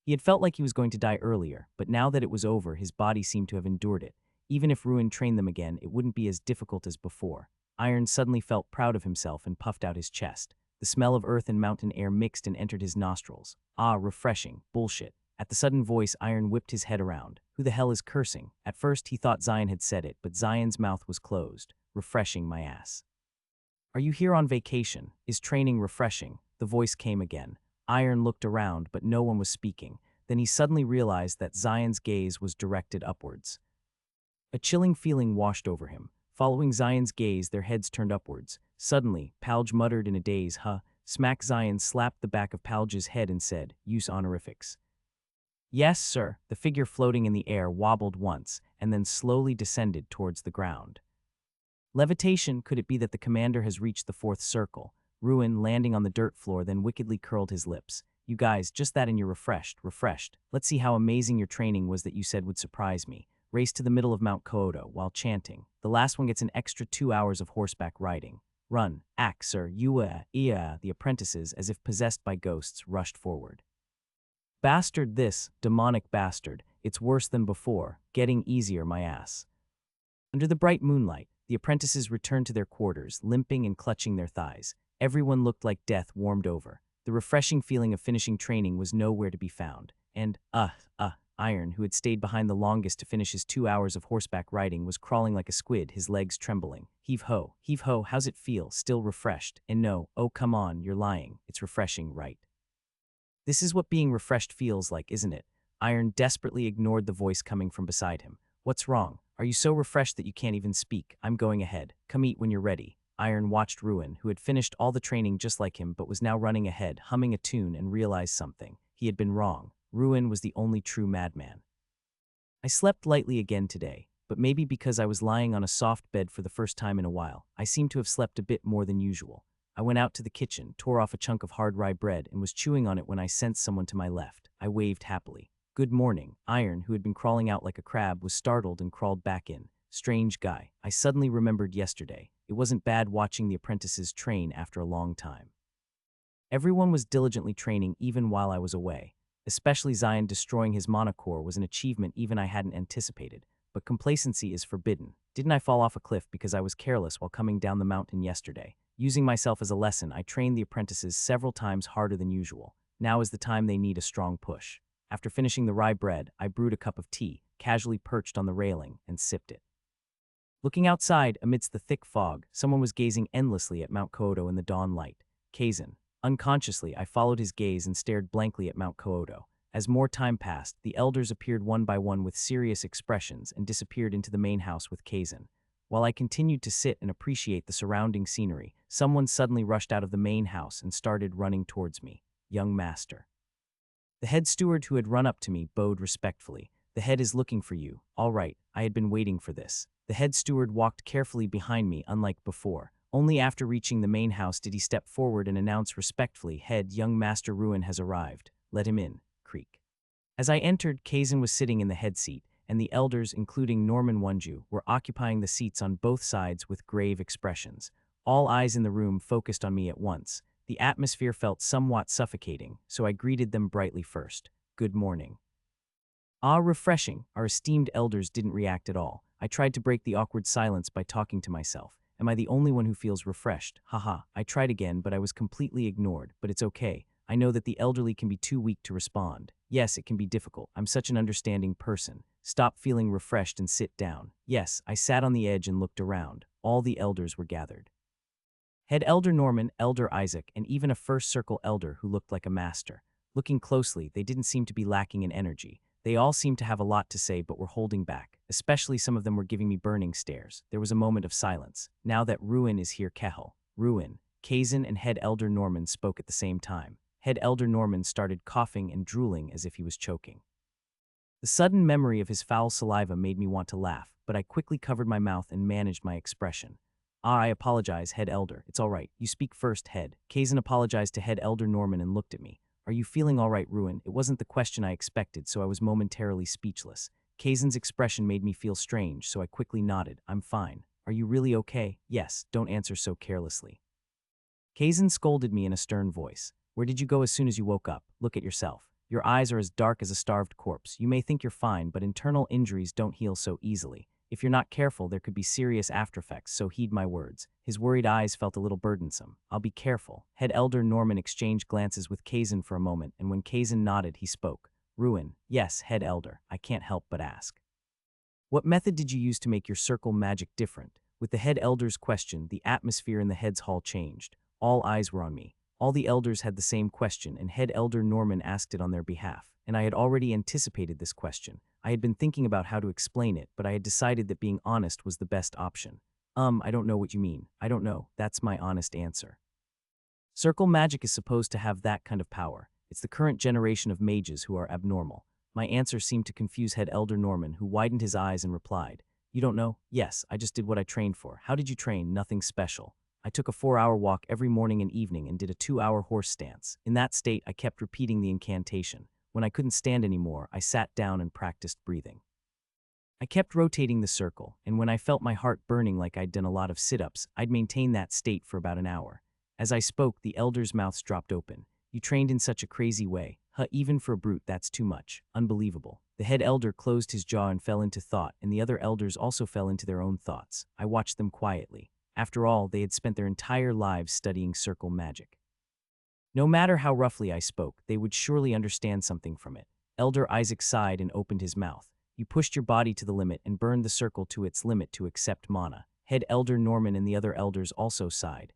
He had felt like he was going to die earlier, but now that it was over, his body seemed to have endured it. Even if Ruin trained them again, it wouldn't be as difficult as before. Iron suddenly felt proud of himself and puffed out his chest. The smell of earth and mountain air mixed and entered his nostrils. Ah, refreshing. Bullshit. At the sudden voice, Iron whipped his head around. Who the hell is cursing? At first, he thought Zion had said it, but Zion's mouth was closed. Refreshing my ass. Are you here on vacation? Is training refreshing? The voice came again. Iron looked around, but no one was speaking. Then he suddenly realized that Zion's gaze was directed upwards. A chilling feeling washed over him. Following Zion's gaze, their heads turned upwards. Suddenly, Palge muttered in a daze, huh? Smack. Zion slapped the back of Palge's head and said, use honorifics. Yes, sir. The figure floating in the air wobbled once, and then slowly descended towards the ground. Levitation. Could it be that the commander has reached the fourth circle? Ruin, landing on the dirt floor, then wickedly curled his lips. You guys, just that and you're refreshed. Let's see how amazing your training was that you said would surprise me. Race to the middle of Mount Koodo while chanting. The last one gets an extra 2 hours of horseback riding. Run. Act, sir. The apprentices, as if possessed by ghosts, rushed forward. Bastard this, demonic bastard. It's worse than before. Getting easier, my ass. Under the bright moonlight, the apprentices returned to their quarters, limping and clutching their thighs. Everyone looked like death warmed over. The refreshing feeling of finishing training was nowhere to be found. And, Iron, who had stayed behind the longest to finish his 2 hours of horseback riding, was crawling like a squid, his legs trembling. Heave ho, how's it feel? Still refreshed? And no, oh come on, you're lying. It's refreshing, right? This is what being refreshed feels like, isn't it? Iron desperately ignored the voice coming from beside him. What's wrong? Are you so refreshed that you can't even speak? I'm going ahead. Come eat when you're ready. Iron watched Ruin, who had finished all the training just like him but was now running ahead, humming a tune, and realized something. He had been wrong. Ruin was the only true madman. I slept lightly again today, but maybe because I was lying on a soft bed for the first time in a while, I seemed to have slept a bit more than usual. I went out to the kitchen, tore off a chunk of hard rye bread, and was chewing on it when I sensed someone to my left. I waved happily. Good morning. Iron, who had been crawling out like a crab, was startled and crawled back in. Strange guy. I suddenly remembered yesterday. It wasn't bad watching the apprentices train after a long time. Everyone was diligently training even while I was away. Especially Zion destroying his monocore was an achievement even I hadn't anticipated. But complacency is forbidden. Didn't I fall off a cliff because I was careless while coming down the mountain yesterday? Using myself as a lesson, I trained the apprentices several times harder than usual. Now is the time they need a strong push. After finishing the rye bread, I brewed a cup of tea, casually perched on the railing, and sipped it. Looking outside, amidst the thick fog, someone was gazing endlessly at Mount Koodo in the dawn light. Kazan. Unconsciously, I followed his gaze and stared blankly at Mount Koodo. As more time passed, the elders appeared one by one with serious expressions and disappeared into the main house with Kazan. While I continued to sit and appreciate the surrounding scenery, someone suddenly rushed out of the main house and started running towards me. Young master. The head steward who had run up to me bowed respectfully. The head is looking for you. All right, I had been waiting for this. The head steward walked carefully behind me, unlike before. Only after reaching the main house did he step forward and announce respectfully, Head, young Master Ruin has arrived. Let him in. Creak. As I entered, Kazan was sitting in the head seat, and the elders, including Norman Wonju, were occupying the seats on both sides with grave expressions. All eyes in the room focused on me at once. The atmosphere felt somewhat suffocating, so I greeted them brightly first. Good morning. Ah, refreshing. Our esteemed elders didn't react at all. I tried to break the awkward silence by talking to myself. Am I the only one who feels refreshed? Haha. I tried again, but I was completely ignored. But it's okay. I know that the elderly can be too weak to respond. Yes, it can be difficult. I'm such an understanding person. Stop feeling refreshed and sit down. Yes, I sat on the edge and looked around. All the elders were gathered. Head Elder Norman, Elder Isaac, and even a first circle elder who looked like a master. Looking closely, they didn't seem to be lacking in energy. They all seemed to have a lot to say but were holding back. Especially some of them were giving me burning stares. There was a moment of silence. Now that Ruin is here, Kehel. Ruin. Kazan and Head Elder Norman spoke at the same time. Head Elder Norman started coughing and drooling as if he was choking. The sudden memory of his foul saliva made me want to laugh, but I quickly covered my mouth and managed my expression. I apologize, Head Elder. It's all right. You speak first, Head. Kazan apologized to Head Elder Norman and looked at me. Are you feeling all right, Ruin? It wasn't the question I expected, so I was momentarily speechless. Kazan's expression made me feel strange, so I quickly nodded. I'm fine. Are you really okay? Yes, don't answer so carelessly. Kazan scolded me in a stern voice. Where did you go as soon as you woke up? Look at yourself. Your eyes are as dark as a starved corpse. You may think you're fine, but internal injuries don't heal so easily. If you're not careful, there could be serious aftereffects, so heed my words. His worried eyes felt a little burdensome. I'll be careful. Head Elder Norman exchanged glances with Kazan for a moment, and when Kazan nodded, he spoke. Ruin. Yes, Head Elder. I can't help but ask. What method did you use to make your circle magic different? With the Head Elder's question, the atmosphere in the Head's Hall changed. All eyes were on me. All the elders had the same question, and Head Elder Norman asked it on their behalf, and I had already anticipated this question. I had been thinking about how to explain it, but I had decided that being honest was the best option. I don't know what you mean. I don't know. That's my honest answer. Circle magic is supposed to have that kind of power. It's the current generation of mages who are abnormal. My answer seemed to confuse Head Elder Norman, who widened his eyes and replied, You don't know? Yes, I just did what I trained for. How did you train? Nothing special. I took a 4-hour walk every morning and evening and did a 2-hour horse stance. In that state, I kept repeating the incantation. When I couldn't stand anymore, I sat down and practiced breathing. I kept rotating the circle, and when I felt my heart burning like I'd done a lot of sit-ups, I'd maintain that state for about an hour. As I spoke, the elders' mouths dropped open. You trained in such a crazy way. Even for a brute, that's too much. Unbelievable. The head elder closed his jaw and fell into thought, and the other elders also fell into their own thoughts. I watched them quietly. After all, they had spent their entire lives studying circle magic. No matter how roughly I spoke, they would surely understand something from it. Elder Isaac sighed and opened his mouth. You pushed your body to the limit and burned the circle to its limit to accept mana. Head Elder Norman and the other elders also sighed.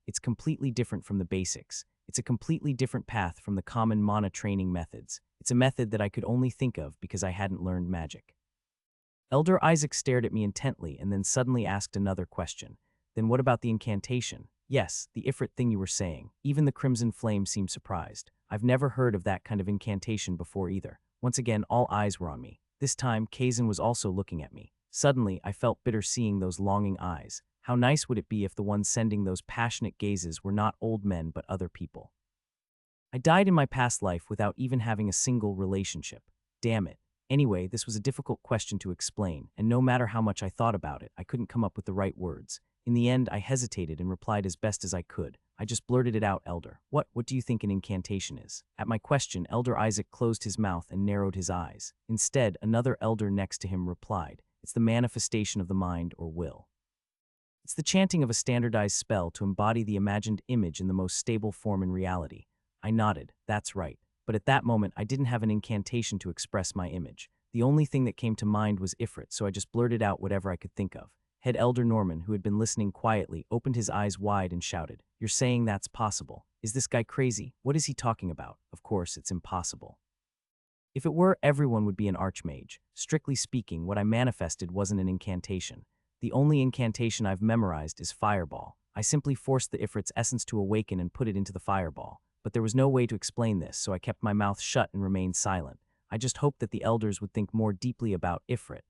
It's completely different from the basics. It's a completely different path from the common mana training methods. It's a method that I could only think of because I hadn't learned magic. Elder Isaac stared at me intently and then suddenly asked another question. Then what about the incantation? Yes, the Ifrit thing you were saying. Even the Crimson Flame seemed surprised. I've never heard of that kind of incantation before either. Once again, all eyes were on me. This time, Kazan was also looking at me. Suddenly, I felt bitter seeing those longing eyes. How nice would it be if the ones sending those passionate gazes were not old men but other people? I died in my past life without even having a single relationship. Damn it. Anyway, this was a difficult question to explain, and no matter how much I thought about it, I couldn't come up with the right words. In the end, I hesitated and replied as best as I could. I just blurted it out, Elder. What do you think an incantation is? At my question, Elder Isaac closed his mouth and narrowed his eyes. Instead, another elder next to him replied, It's the manifestation of the mind or will. It's the chanting of a standardized spell to embody the imagined image in the most stable form in reality. I nodded. That's right. But at that moment, I didn't have an incantation to express my image. The only thing that came to mind was Ifrit, so I just blurted out whatever I could think of. Head Elder Norman, who had been listening quietly, opened his eyes wide and shouted, You're saying that's possible? Is this guy crazy? What is he talking about? Of course, it's impossible. If it were, everyone would be an Archmage. Strictly speaking, what I manifested wasn't an incantation. The only incantation I've memorized is Fireball. I simply forced the Ifrit's essence to awaken and put it into the fireball. But there was no way to explain this, so I kept my mouth shut and remained silent. I just hoped that the elders would think more deeply about Ifrit.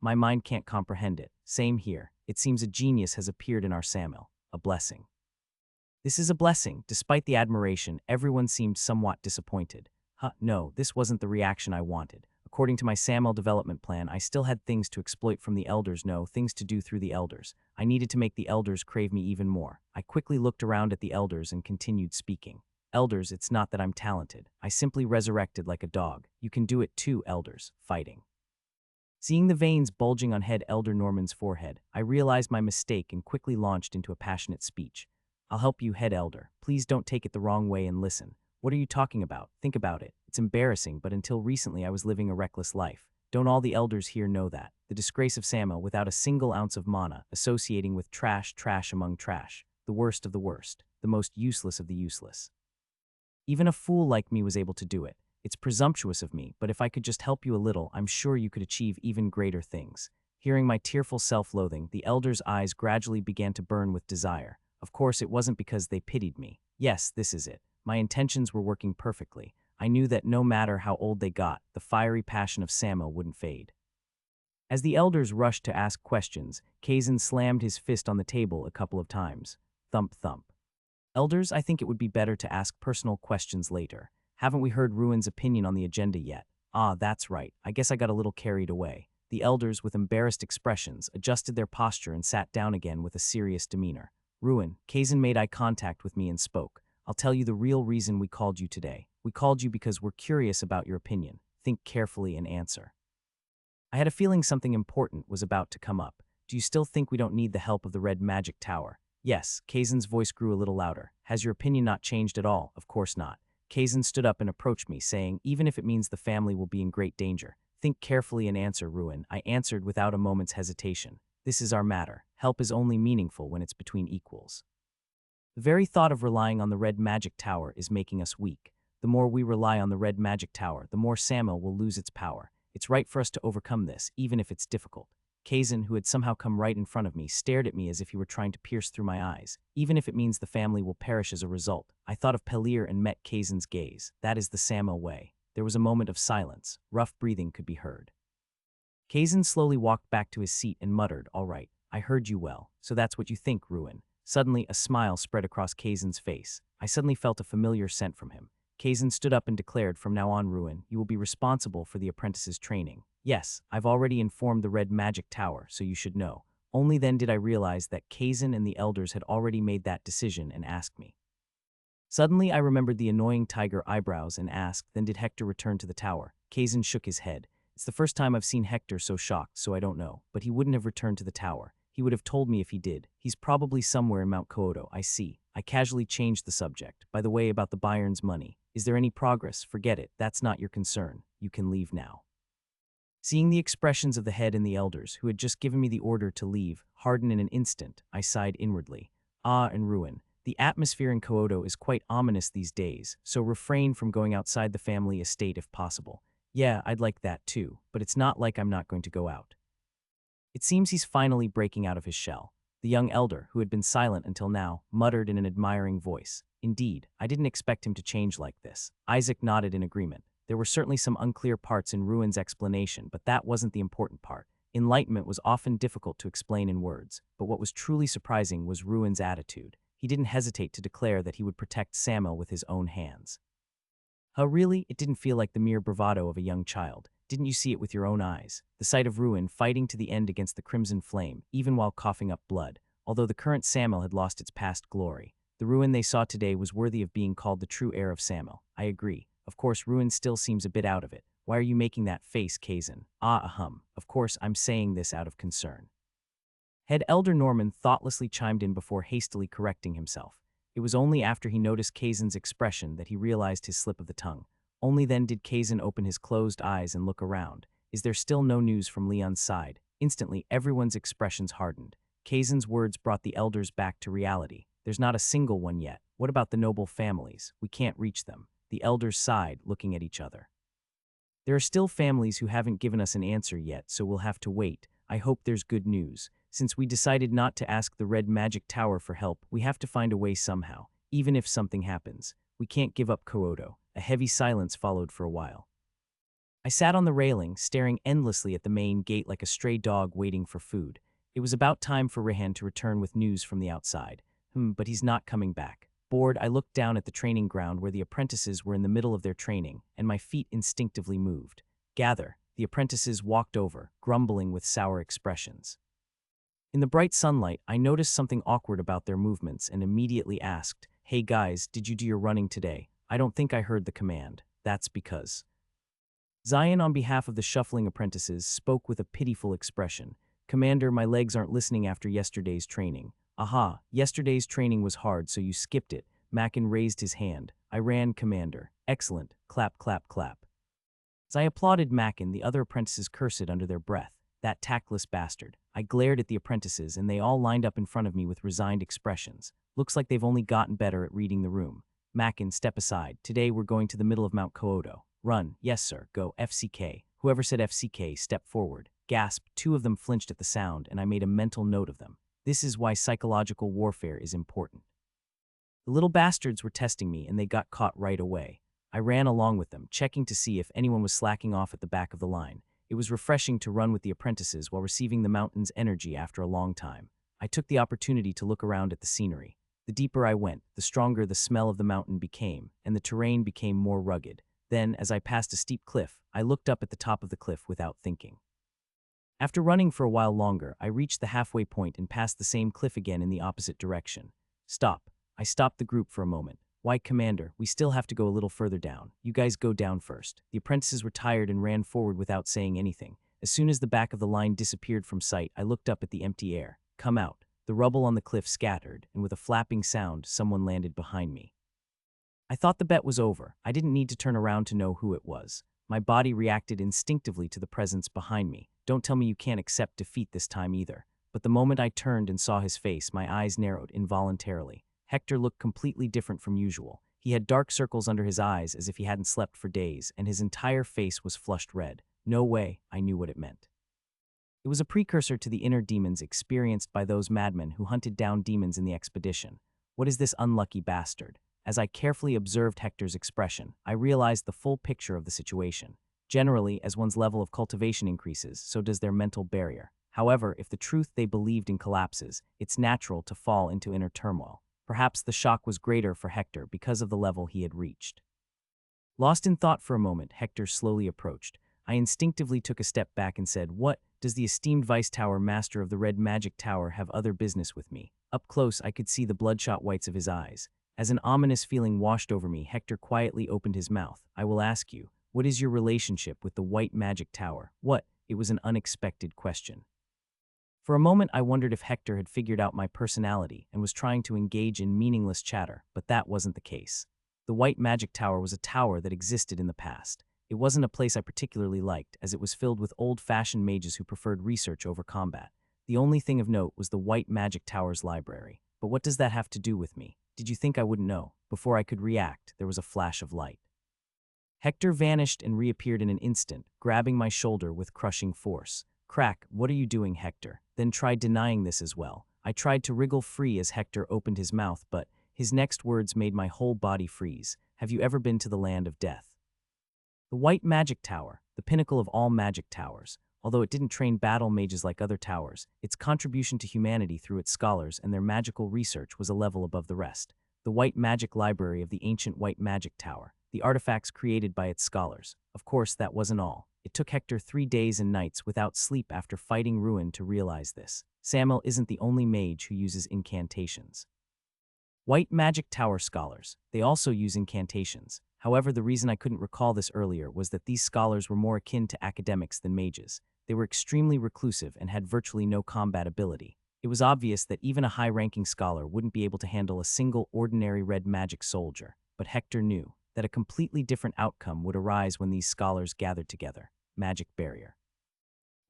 My mind can't comprehend it. Same here. It seems a genius has appeared in our Samil. A blessing. This is a blessing. Despite the admiration, everyone seemed somewhat disappointed. No, this wasn't the reaction I wanted. According to my Samil development plan, I still had things to exploit from the elders, things to do through the elders. I needed to make the elders crave me even more. I quickly looked around at the elders and continued speaking. Elders, it's not that I'm talented. I simply resurrected like a dog. You can do it too, elders. Fighting. Seeing the veins bulging on Head Elder Norman's forehead, I realized my mistake and quickly launched into a passionate speech. I'll help you, Head Elder. Please don't take it the wrong way and listen. What are you talking about? Think about it. It's embarrassing, but until recently I was living a reckless life. Don't all the elders here know that? The disgrace of Samil without a single ounce of mana, associating with trash among trash. The worst of the worst. The most useless of the useless. Even a fool like me was able to do it. It's presumptuous of me, but if I could just help you a little, I'm sure you could achieve even greater things. Hearing my tearful self-loathing, the elders' eyes gradually began to burn with desire. Of course, it wasn't because they pitied me. Yes, this is it. My intentions were working perfectly. I knew that no matter how old they got, the fiery passion of Samo wouldn't fade. As the elders rushed to ask questions, Kazan slammed his fist on the table a couple of times. Thump, thump. Elders, I think it would be better to ask personal questions later. Haven't we heard Ruin's opinion on the agenda yet? Ah, that's right. I guess I got a little carried away. The elders, with embarrassed expressions, adjusted their posture and sat down again with a serious demeanor. Ruin, Kazan made eye contact with me and spoke. I'll tell you the real reason we called you today. We called you because we're curious about your opinion. Think carefully and answer. I had a feeling something important was about to come up. Do you still think we don't need the help of the Red Magic Tower? Yes, Kazan's voice grew a little louder. Has your opinion not changed at all? Of course not. Kazan stood up and approached me, saying, even if it means the family will be in great danger. Think carefully and answer, Ruin. I answered without a moment's hesitation. This is our matter. Help is only meaningful when it's between equals. The very thought of relying on the Red Magic Tower is making us weak. The more we rely on the Red Magic Tower, the more Samo will lose its power. It's right for us to overcome this, even if it's difficult. Kazan, who had somehow come right in front of me, stared at me as if he were trying to pierce through my eyes. Even if it means the family will perish as a result. I thought of Pelir and met Kazan's gaze. That is the Samo way. There was a moment of silence. Rough breathing could be heard. Kazan slowly walked back to his seat and muttered, all right, I heard you well. So that's what you think, Ruin. Suddenly, a smile spread across Kazan's face. I suddenly felt a familiar scent from him. Kazan stood up and declared, from now on, Ruin, you will be responsible for the apprentice's training. Yes, I've already informed the Red Magic Tower, so you should know. Only then did I realize that Kazan and the elders had already made that decision and asked me. Suddenly, I remembered the annoying tiger eyebrows and asked, then did Hector return to the tower? Kazan shook his head. It's the first time I've seen Hector so shocked, so I don't know, but he wouldn't have returned to the tower. He would have told me if he did. He's probably somewhere in Mount Kyoto, I see. I casually changed the subject. By the way, about the Bayern's money. Is there any progress? Forget it. That's not your concern. You can leave now. Seeing the expressions of the head and the elders, who had just given me the order to leave, harden in an instant, I sighed inwardly. Ah, and Ruin. The atmosphere in Kyoto is quite ominous these days, so refrain from going outside the family estate if possible. Yeah, I'd like that too, but it's not like I'm not going to go out. It seems he's finally breaking out of his shell. The young elder, who had been silent until now, muttered in an admiring voice. Indeed, I didn't expect him to change like this. Isaac nodded in agreement. There were certainly some unclear parts in Ruin's explanation, but that wasn't the important part. Enlightenment was often difficult to explain in words, but what was truly surprising was Ruin's attitude. He didn't hesitate to declare that he would protect Samo with his own hands. Really? It didn't feel like the mere bravado of a young child. Didn't you see it with your own eyes? The sight of Ruin fighting to the end against the Crimson Flame, even while coughing up blood. Although the current Samo had lost its past glory, the Ruin they saw today was worthy of being called the true heir of Samo. I agree. Of course, Ruin still seems a bit out of it. Why are you making that face, Kazan? Of course, I'm saying this out of concern. Head Elder Norman thoughtlessly chimed in before hastily correcting himself. It was only after he noticed Kazan's expression that he realized his slip of the tongue. Only then did Kazan open his closed eyes and look around. Is there still no news from Leon's side? Instantly, everyone's expressions hardened. Kazan's words brought the elders back to reality. There's not a single one yet. What about the noble families? We can't reach them. The elders sighed, looking at each other. There are still families who haven't given us an answer yet, so we'll have to wait. I hope there's good news. Since we decided not to ask the Red Magic Tower for help, we have to find a way somehow, even if something happens. We can't give up Kyoto. A heavy silence followed for a while. I sat on the railing, staring endlessly at the main gate like a stray dog waiting for food. It was about time for Rehan to return with news from the outside. But he's not coming back. Bored, I looked down at the training ground where the apprentices were in the middle of their training, and my feet instinctively moved. Gather. The apprentices walked over, grumbling with sour expressions. In the bright sunlight, I noticed something awkward about their movements and immediately asked, "Hey guys, did you do your running today? I don't think I heard the command." That's because. Zion, on behalf of the shuffling apprentices, spoke with a pitiful expression. "Commander, my legs aren't listening after yesterday's training." "Aha, yesterday's training was hard, so you skipped it." Mackin raised his hand. "I ran, Commander." "Excellent." Clap, clap, clap. As I applauded Mackin, the other apprentices cursed under their breath. That tactless bastard. I glared at the apprentices, and they all lined up in front of me with resigned expressions. Looks like they've only gotten better at reading the room. Mackin, step aside. Today we're going to the middle of Mount Kyoto. Run. Yes, sir. Go. FCK. Whoever said FCK, step forward. Gasp. Two of them flinched at the sound, and I made a mental note of them. This is why psychological warfare is important. The little bastards were testing me, and they got caught right away. I ran along with them, checking to see if anyone was slacking off at the back of the line. It was refreshing to run with the apprentices while receiving the mountain's energy after a long time. I took the opportunity to look around at the scenery. The deeper I went, the stronger the smell of the mountain became, and the terrain became more rugged. Then, as I passed a steep cliff, I looked up at the top of the cliff without thinking. After running for a while longer, I reached the halfway point and passed the same cliff again in the opposite direction. Stop. I stopped the group for a moment. Why, Commander, we still have to go a little further down. You guys go down first. The apprentices were tired and ran forward without saying anything. As soon as the back of the line disappeared from sight, I looked up at the empty air. Come out. The rubble on the cliff scattered, and with a flapping sound, someone landed behind me. I thought the bet was over. I didn't need to turn around to know who it was. My body reacted instinctively to the presence behind me. Don't tell me you can't accept defeat this time either. But the moment I turned and saw his face, my eyes narrowed involuntarily. Hector looked completely different from usual. He had dark circles under his eyes as if he hadn't slept for days, and his entire face was flushed red. No way, I knew what it meant. It was a precursor to the inner demons experienced by those madmen who hunted down demons in the expedition. What is this unlucky bastard? As I carefully observed Hector's expression, I realized the full picture of the situation. Generally, as one's level of cultivation increases, so does their mental barrier. However, if the truth they believed in collapses, it's natural to fall into inner turmoil. Perhaps the shock was greater for Hector because of the level he had reached. Lost in thought for a moment, Hector slowly approached. I instinctively took a step back and said, "What? Does the esteemed Vice Tower Master of the Red Magic Tower have other business with me?" Up close, I could see the bloodshot whites of his eyes. As an ominous feeling washed over me, Hector quietly opened his mouth. "I will ask you, what is your relationship with the White Magic Tower?" What? It was an unexpected question. For a moment, I wondered if Hector had figured out my personality and was trying to engage in meaningless chatter, but that wasn't the case. The White Magic Tower was a tower that existed in the past. It wasn't a place I particularly liked, as it was filled with old-fashioned mages who preferred research over combat. The only thing of note was the White Magic Tower's library. But what does that have to do with me? Did you think I wouldn't know? Before I could react, there was a flash of light. Hector vanished and reappeared in an instant, grabbing my shoulder with crushing force. "Crack, what are you doing, Hector?" Then tried denying this as well. I tried to wriggle free as Hector opened his mouth, but his next words made my whole body freeze. "Have you ever been to the land of death?" The White Magic Tower, the pinnacle of all magic towers. Although it didn't train battle mages like other towers, its contribution to humanity through its scholars and their magical research was a level above the rest. The White Magic Library of the ancient White Magic Tower, the artifacts created by its scholars. Of course, that wasn't all. It took Hector 3 days and nights without sleep after fighting Ruin to realize this. Samuel isn't the only mage who uses incantations. White Magic Tower scholars, they also use incantations. However, the reason I couldn't recall this earlier was that these scholars were more akin to academics than mages. They were extremely reclusive and had virtually no combat ability. It was obvious that even a high-ranking scholar wouldn't be able to handle a single ordinary red magic soldier. But Hector knew that a completely different outcome would arise when these scholars gathered together. Magic barrier.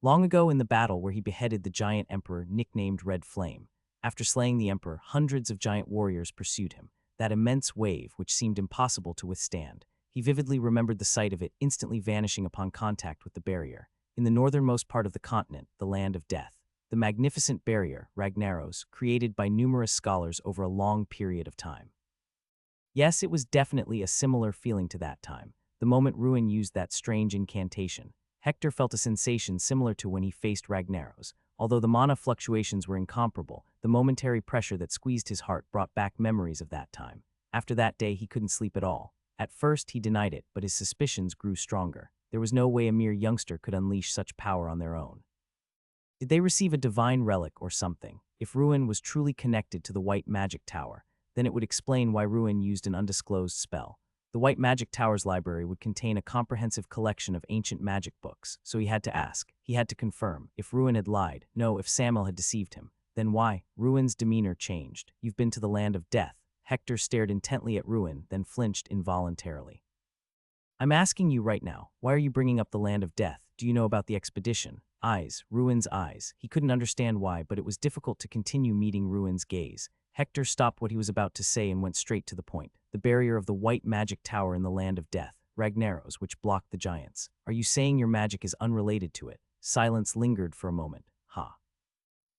Long ago in the battle where he beheaded the giant emperor nicknamed Red Flame, after slaying the emperor, hundreds of giant warriors pursued him. That immense wave, which seemed impossible to withstand. He vividly remembered the sight of it instantly vanishing upon contact with the barrier. In the northernmost part of the continent, the land of death, the magnificent barrier, Ragnaros, created by numerous scholars over a long period of time. Yes, it was definitely a similar feeling to that time. The moment Ruin used that strange incantation, Hector felt a sensation similar to when he faced Ragnaros. Although the mana fluctuations were incomparable, the momentary pressure that squeezed his heart brought back memories of that time. After that day, he couldn't sleep at all. At first, he denied it, but his suspicions grew stronger. There was no way a mere youngster could unleash such power on their own. Did they receive a divine relic or something? If Ruin was truly connected to the White Magic Tower, then it would explain why Ruin used an undisclosed spell. The White Magic Tower's library would contain a comprehensive collection of ancient magic books, so he had to ask. He had to confirm. If Ruin had lied, no, if Samuel had deceived him, then why? Ruin's demeanor changed. "You've been to the land of death." Hector stared intently at Ruin, then flinched involuntarily. "I'm asking you right now, why are you bringing up the land of death? Do you know about the expedition?" Eyes, Ruin's eyes. He couldn't understand why, but it was difficult to continue meeting Ruin's gaze. Hector stopped what he was about to say and went straight to the point. "The barrier of the White Magic Tower in the land of death, Ragnaros, which blocked the giants. Are you saying your magic is unrelated to it?" Silence lingered for a moment.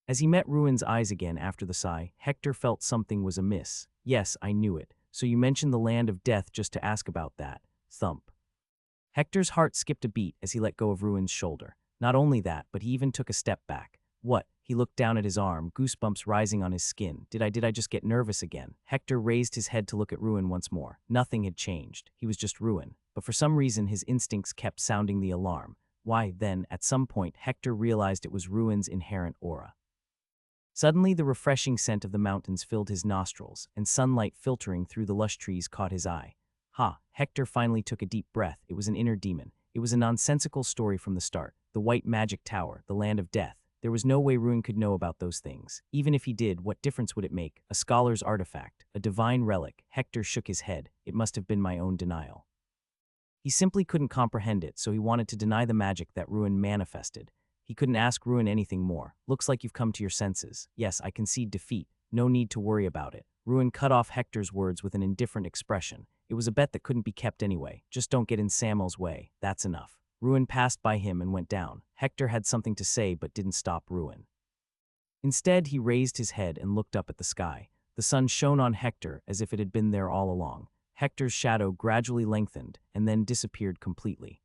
As he met Ruin's eyes again after the sigh, Hector felt something was amiss. "Yes, I knew it. So you mentioned the land of death just to ask about that. thump. Hector's heart skipped a beat as he let go of Ruin's shoulder. Not only that, but he even took a step back. What? He looked down at his arm, goosebumps rising on his skin. Did I just get nervous again? Hector raised his head to look at Ruin once more. Nothing had changed. He was just Ruin. But for some reason, his instincts kept sounding the alarm. Why, then, at some point, Hector realized it was Ruin's inherent aura. Suddenly, the refreshing scent of the mountains filled his nostrils, and sunlight filtering through the lush trees caught his eye. Ha! Hector finally took a deep breath. It was an inner demon. It was a nonsensical story from the start. The White Magic Tower, the Land of Death. There was no way Ruin could know about those things. Even if he did, what difference would it make? A scholar's artifact, a divine relic. Hector shook his head. It must have been my own denial. He simply couldn't comprehend it, so he wanted to deny the magic that Ruin manifested. He couldn't ask Ruin anything more. Looks like you've come to your senses. Yes, I concede defeat. No need to worry about it. Ruin cut off Hector's words with an indifferent expression. It was a bet that couldn't be kept anyway. Just don't get in Samuel's way. That's enough. Ruin passed by him and went down. Hector had something to say but didn't stop Ruin. Instead, he raised his head and looked up at the sky. The sun shone on Hector as if it had been there all along. Hector's shadow gradually lengthened and then disappeared completely.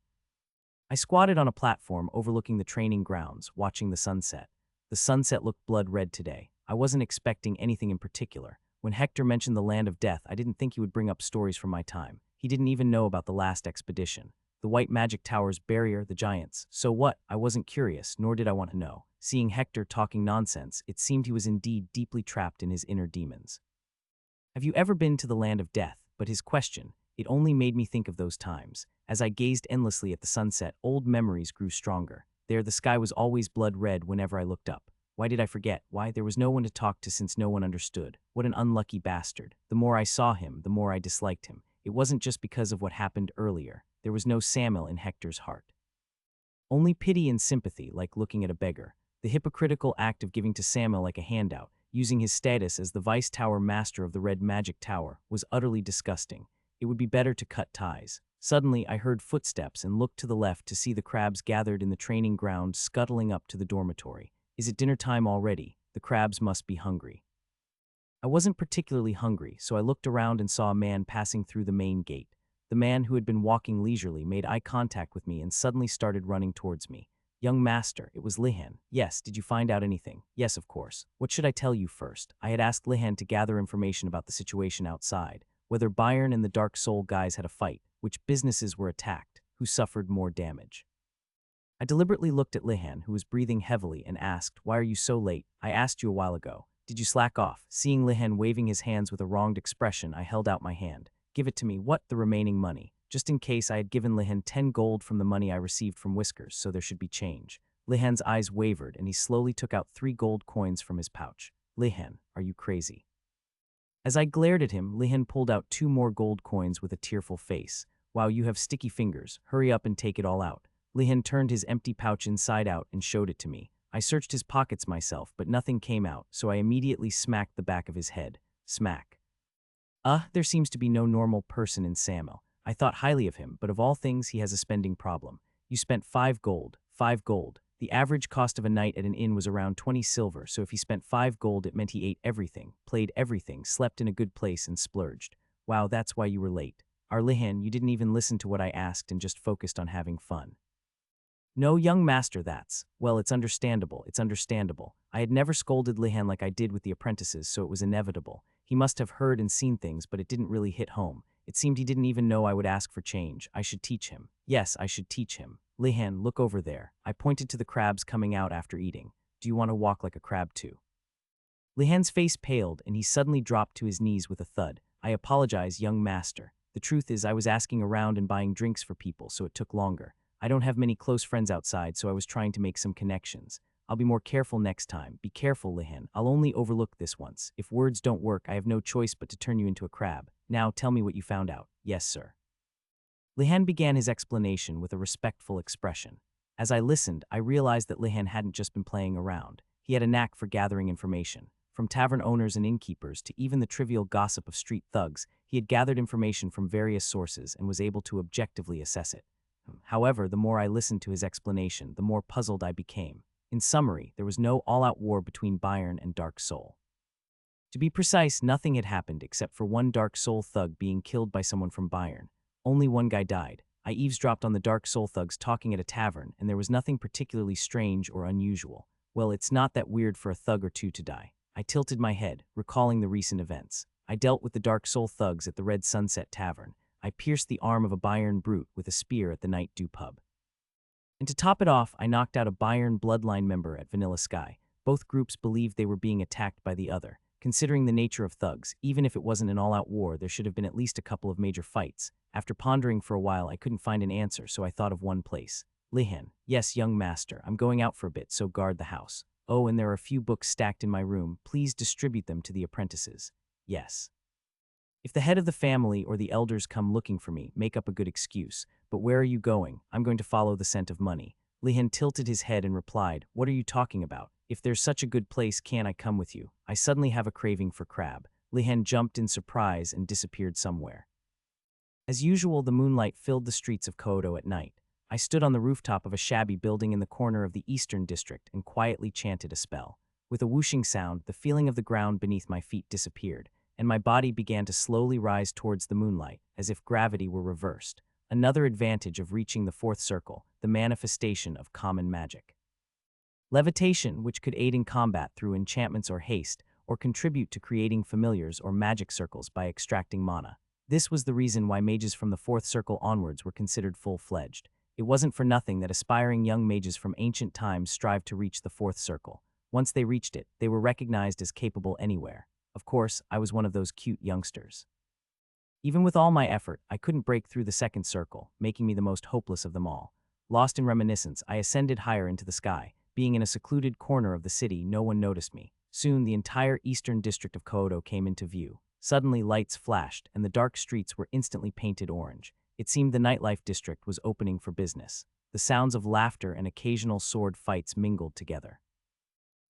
I squatted on a platform overlooking the training grounds, watching the sunset. The sunset looked blood red today. I wasn't expecting anything in particular. When Hector mentioned the Land of Death, I didn't think he would bring up stories from my time. He didn't even know about the last expedition. The White Magic Tower's barrier, the giants. So what? I wasn't curious, nor did I want to know. Seeing Hector talking nonsense, it seemed he was indeed deeply trapped in his inner demons. Have you ever been to the Land of Death? But his question, it only made me think of those times. As I gazed endlessly at the sunset, old memories grew stronger. There, the sky was always blood red whenever I looked up. Why did I forget? Why, there was no one to talk to since no one understood. What an unlucky bastard. The more I saw him, the more I disliked him. It wasn't just because of what happened earlier. There was no Samuel in Hector's heart. Only pity and sympathy, like looking at a beggar. The hypocritical act of giving to Samuel like a handout, using his status as the Vice Tower Master of the Red Magic Tower, was utterly disgusting. It would be better to cut ties. Suddenly, I heard footsteps and looked to the left to see the crabs gathered in the training ground scuttling up to the dormitory. Is it dinner time already? The crabs must be hungry. I wasn't particularly hungry, so I looked around and saw a man passing through the main gate. The man, who had been walking leisurely, made eye contact with me and suddenly started running towards me. Young master, it was Lihan. Yes, did you find out anything? Yes, of course. What should I tell you first? I had asked Lihan to gather information about the situation outside, whether Bayern and the Dark Soul guys had a fight, which businesses were attacked, who suffered more damage. I deliberately looked at Lihan, who was breathing heavily, and asked, "Why are you so late? I asked you a while ago. Did you slack off?" Seeing Lihan waving his hands with a wronged expression, I held out my hand. "Give it to me." "What?" "The remaining money." Just in case, I had given Lihan 10 gold from the money I received from Whiskers, so there should be change. Lihan's eyes wavered, and he slowly took out 3 gold coins from his pouch. "Lihan, are you crazy?" As I glared at him, Lihan pulled out 2 more gold coins with a tearful face. "Wow, you have sticky fingers. Hurry up and take it all out." Lihan turned his empty pouch inside out and showed it to me. I searched his pockets myself, but nothing came out, so I immediately smacked the back of his head. Smack. There seems to be no normal person in Samuel. I thought highly of him, but of all things, he has a spending problem. You spent 5 gold. 5 gold. The average cost of a night at an inn was around 20 silver, so if he spent 5 gold, it meant he ate everything, played everything, slept in a good place, and splurged. Wow, that's why you were late. Lihan, you didn't even listen to what I asked and just focused on having fun. No, young master, well, it's understandable, I had never scolded Lihan like I did with the apprentices, so it was inevitable. He must have heard and seen things, but it didn't really hit home. It seemed he didn't even know I would ask for change. I should teach him. Yes, I should teach him. Lihan, look over there. I pointed to the crabs coming out after eating. Do you want to walk like a crab too? Lihan's face paled, and he suddenly dropped to his knees with a thud. I apologize, young master. The truth is, I was asking around and buying drinks for people, so it took longer. I don't have many close friends outside, so I was trying to make some connections. I'll be more careful next time. Be careful, Lihan. I'll only overlook this once. If words don't work, I have no choice but to turn you into a crab. Now tell me what you found out. Yes, sir. Lihan began his explanation with a respectful expression. As I listened, I realized that Lihan hadn't just been playing around. He had a knack for gathering information. From tavern owners and innkeepers to even the trivial gossip of street thugs, he had gathered information from various sources and was able to objectively assess it. However, the more I listened to his explanation, the more puzzled I became. In summary, there was no all-out war between Bayern and Dark Soul. To be precise, nothing had happened except for one Dark Soul thug being killed by someone from Bayern. Only one guy died. I eavesdropped on the Dark Soul thugs talking at a tavern, and there was nothing particularly strange or unusual. Well, it's not that weird for a thug or two to die. I tilted my head, recalling the recent events. I dealt with the Dark Soul thugs at the Red Sunset Tavern. I pierced the arm of a Bayern brute with a spear at the Night Dew pub. And to top it off, I knocked out a Bayern bloodline member at Vanilla Sky. Both groups believed they were being attacked by the other. Considering the nature of thugs, even if it wasn't an all-out war, there should have been at least a couple of major fights. After pondering for a while, I couldn't find an answer, so I thought of one place. Lihan. Yes, young master, I'm going out for a bit, so guard the house. Oh, and there are a few books stacked in my room. Please distribute them to the apprentices. Yes. If the head of the family or the elders come looking for me, make up a good excuse. But where are you going? I'm going to follow the scent of money. Lihan tilted his head and replied, what are you talking about? If there's such a good place, can't I come with you? I suddenly have a craving for crab. Lihan jumped in surprise and disappeared somewhere. As usual, the moonlight filled the streets of Kyoto at night. I stood on the rooftop of a shabby building in the corner of the Eastern District and quietly chanted a spell. With a whooshing sound, the feeling of the ground beneath my feet disappeared, and my body began to slowly rise towards the moonlight, as if gravity were reversed. Another advantage of reaching the fourth circle, the manifestation of common magic. Levitation, which could aid in combat through enchantments or haste, or contribute to creating familiars or magic circles by extracting mana. This was the reason why mages from the fourth circle onwards were considered full-fledged. It wasn't for nothing that aspiring young mages from ancient times strived to reach the fourth circle. Once they reached it, they were recognized as capable anywhere. Of course, I was one of those cute youngsters. Even with all my effort, I couldn't break through the second circle, making me the most hopeless of them all. Lost in reminiscence, I ascended higher into the sky. Being in a secluded corner of the city, no one noticed me. Soon, the entire eastern district of Kyoto came into view. Suddenly, lights flashed, and the dark streets were instantly painted orange. It seemed the nightlife district was opening for business. The sounds of laughter and occasional sword fights mingled together.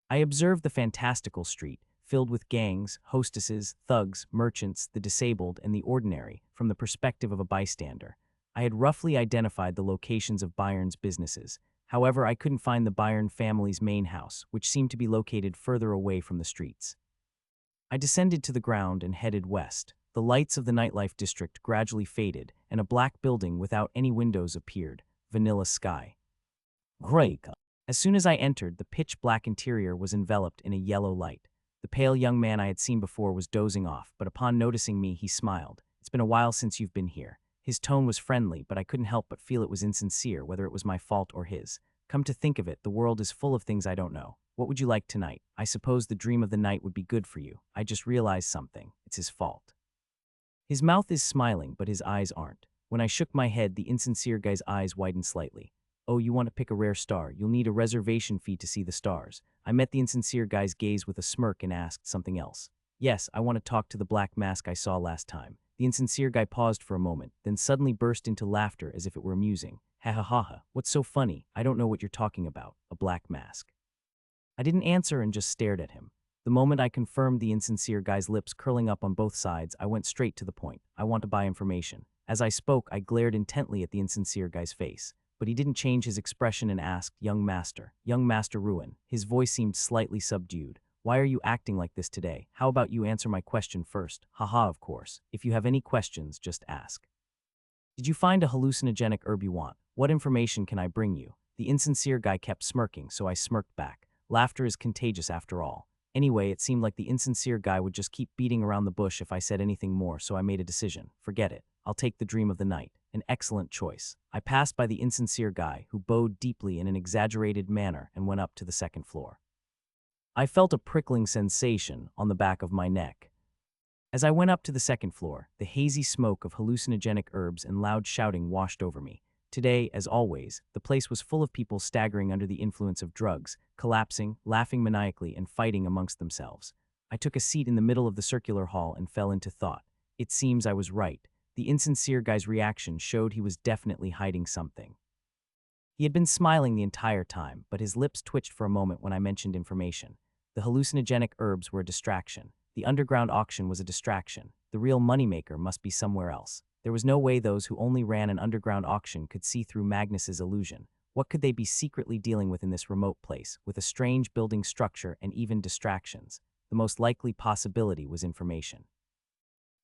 I observed the fantastical street, filled with gangs, hostesses, thugs, merchants, the disabled, and the ordinary, from the perspective of a bystander. I had roughly identified the locations of Bayern's businesses. However, I couldn't find the Bayern family's main house, which seemed to be located further away from the streets. I descended to the ground and headed west. The lights of the nightlife district gradually faded, and a black building without any windows appeared. Vanilla Sky. Great. As soon as I entered, the pitch-black interior was enveloped in a yellow light. The pale young man I had seen before was dozing off, but upon noticing me, he smiled. It's been a while since you've been here. His tone was friendly, but I couldn't help but feel it was insincere, whether it was my fault or his. Come to think of it, the world is full of things I don't know. What would you like tonight? I suppose the dream of the night would be good for you. I just realized something. It's his fault. His mouth is smiling, but his eyes aren't. When I shook my head, the insincere guy's eyes widened slightly. Oh, you want to pick a rare star. You'll need a reservation fee to see the stars. I met the insincere guy's gaze with a smirk and asked something else. Yes, I want to talk to the black mask I saw last time. The insincere guy paused for a moment, then suddenly burst into laughter as if it were amusing. Ha ha ha ha, what's so funny? I don't know what you're talking about. A black mask. I didn't answer and just stared at him. The moment I confirmed the insincere guy's lips curling up on both sides, I went straight to the point. I want to buy information. As I spoke, I glared intently at the insincere guy's face. But he didn't change his expression and asked, Young Master Ruin. His voice seemed slightly subdued. Why are you acting like this today? How about you answer my question first? Haha, of course. If you have any questions, just ask. Did you find a hallucinogenic herb you want? What information can I bring you? The insincere guy kept smirking, so I smirked back. Laughter is contagious after all. Anyway, it seemed like the insincere guy would just keep beating around the bush if I said anything more, so I made a decision. Forget it. I'll take the dream of the night. An excellent choice. I passed by the insincere guy, who bowed deeply in an exaggerated manner and went up to the second floor. I felt a prickling sensation on the back of my neck. As I went up to the second floor, the hazy smoke of hallucinogenic herbs and loud shouting washed over me. Today, as always, the place was full of people staggering under the influence of drugs, collapsing, laughing maniacally, and fighting amongst themselves. I took a seat in the middle of the circular hall and fell into thought. It seems I was right. The insincere guy's reaction showed he was definitely hiding something. He had been smiling the entire time, but his lips twitched for a moment when I mentioned information. The hallucinogenic herbs were a distraction. The underground auction was a distraction. The real moneymaker must be somewhere else. There was no way those who only ran an underground auction could see through Magnus's illusion. What could they be secretly dealing with in this remote place, with a strange building structure and even distractions? The most likely possibility was information.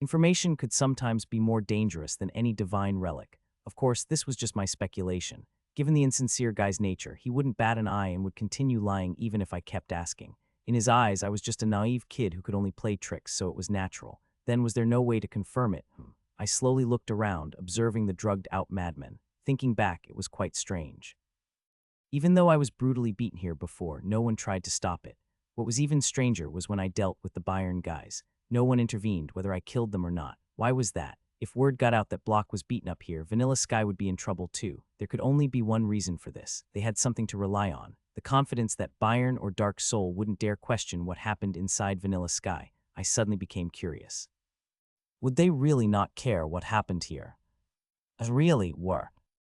Information could sometimes be more dangerous than any divine relic. Of course, this was just my speculation. Given the insincere guy's nature, he wouldn't bat an eye and would continue lying even if I kept asking. In his eyes, I was just a naive kid who could only play tricks, so it was natural. Then was there no way to confirm it? I slowly looked around, observing the drugged-out madman. Thinking back, it was quite strange. Even though I was brutally beaten here before, no one tried to stop it. What was even stranger was when I dealt with the Bayern guys. No one intervened, whether I killed them or not. Why was that? If word got out that Block was beaten up here, Vanilla Sky would be in trouble too. There could only be one reason for this. They had something to rely on. The confidence that Bayern or Dark Soul wouldn't dare question what happened inside Vanilla Sky. I suddenly became curious. Would they really not care what happened here? Really were.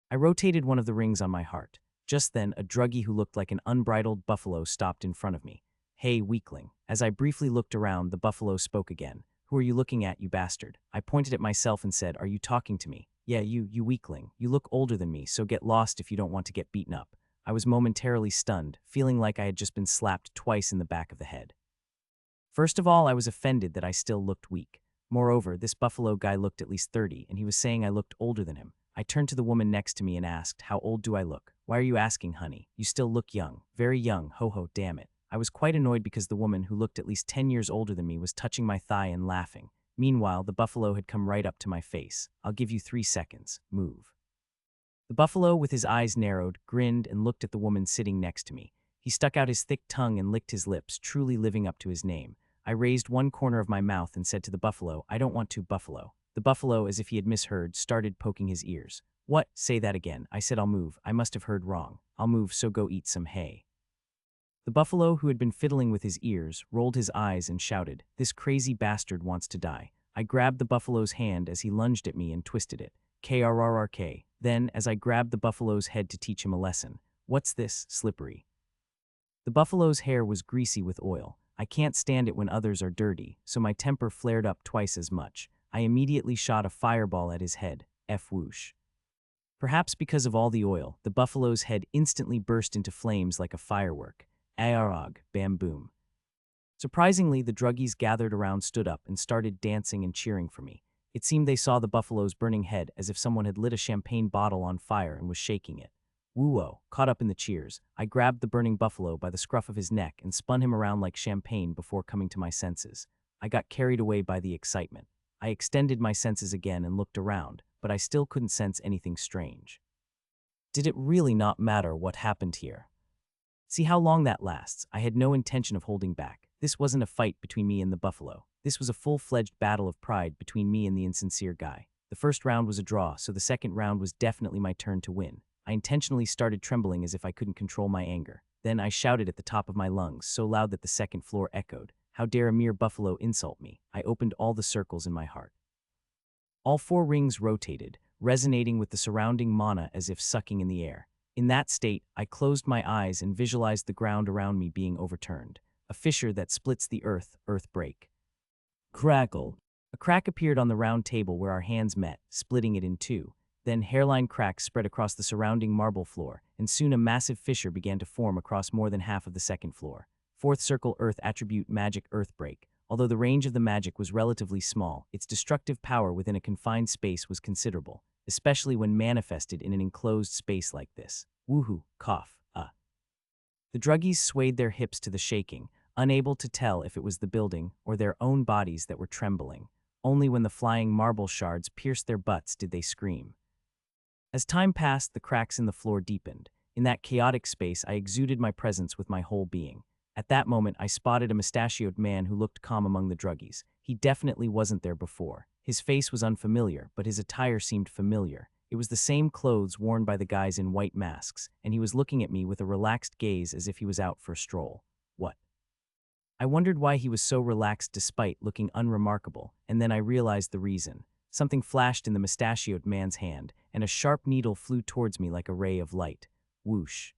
I rotated one of the rings on my heart. Just then, a druggie who looked like an unbridled buffalo stopped in front of me. Hey, weakling. As I briefly looked around, the buffalo spoke again. Who are you looking at, you bastard? I pointed at myself and said, are you talking to me? Yeah, you weakling. You look older than me, so get lost if you don't want to get beaten up. I was momentarily stunned, feeling like I had just been slapped twice in the back of the head. First of all, I was offended that I still looked weak. Moreover, this buffalo guy looked at least 30, and he was saying I looked older than him. I turned to the woman next to me and asked, how old do I look? Why are you asking, honey? You still look young. Very young, ho-ho, damn it. I was quite annoyed because the woman, who looked at least 10 years older than me, was touching my thigh and laughing. Meanwhile, the buffalo had come right up to my face. I'll give you 3 seconds. Move. The buffalo, with his eyes narrowed, grinned and looked at the woman sitting next to me. He stuck out his thick tongue and licked his lips, truly living up to his name. I raised one corner of my mouth and said to the buffalo, I don't want to, buffalo. The buffalo, as if he had misheard, started poking his ears. What? Say that again. I said I'll move. I must have heard wrong. I'll move, so go eat some hay. The buffalo, who had been fiddling with his ears, rolled his eyes and shouted, this crazy bastard wants to die. I grabbed the buffalo's hand as he lunged at me and twisted it. KRRRK. Then, as I grabbed the buffalo's head to teach him a lesson. What's this, slippery? The buffalo's hair was greasy with oil. I can't stand it when others are dirty, so my temper flared up twice as much. I immediately shot a fireball at his head. Whoosh. Perhaps because of all the oil, the buffalo's head instantly burst into flames like a firework. Aarog, bam boom. Surprisingly, the druggies gathered around stood up and started dancing and cheering for me. It seemed they saw the buffalo's burning head as if someone had lit a champagne bottle on fire and was shaking it. Woo-oh, caught up in the cheers, I grabbed the burning buffalo by the scruff of his neck and spun him around like champagne before coming to my senses. I got carried away by the excitement. I extended my senses again and looked around, but I still couldn't sense anything strange. Did it really not matter what happened here? See how long that lasts. I had no intention of holding back. This wasn't a fight between me and the buffalo. This was a full-fledged battle of pride between me and the insincere guy. The first round was a draw, so the second round was definitely my turn to win. I intentionally started trembling as if I couldn't control my anger. Then I shouted at the top of my lungs, so loud that the second floor echoed. How dare a mere buffalo insult me? I opened all the circles in my heart. All 4 rings rotated, resonating with the surrounding mana as if sucking in the air. In that state, I closed my eyes and visualized the ground around me being overturned. A fissure that splits the earth break. Crackle. A crack appeared on the round table where our hands met, splitting it in 2. Then hairline cracks spread across the surrounding marble floor, and soon a massive fissure began to form across more than half of the second floor. 4th circle earth attribute magic earthbreak. Although the range of the magic was relatively small, its destructive power within a confined space was considerable, especially when manifested in an enclosed space like this. Woohoo, cough, The druggies swayed their hips to the shaking, unable to tell if it was the building or their own bodies that were trembling. Only when the flying marble shards pierced their butts did they scream. As time passed, the cracks in the floor deepened. In that chaotic space, I exuded my presence with my whole being. At that moment, I spotted a mustachioed man who looked calm among the druggies. He definitely wasn't there before. His face was unfamiliar, but his attire seemed familiar. It was the same clothes worn by the guys in white masks, and he was looking at me with a relaxed gaze as if he was out for a stroll. What? I wondered why he was so relaxed despite looking unremarkable, and then I realized the reason. Something flashed in the mustachioed man's hand, and a sharp needle flew towards me like a ray of light. Whoosh.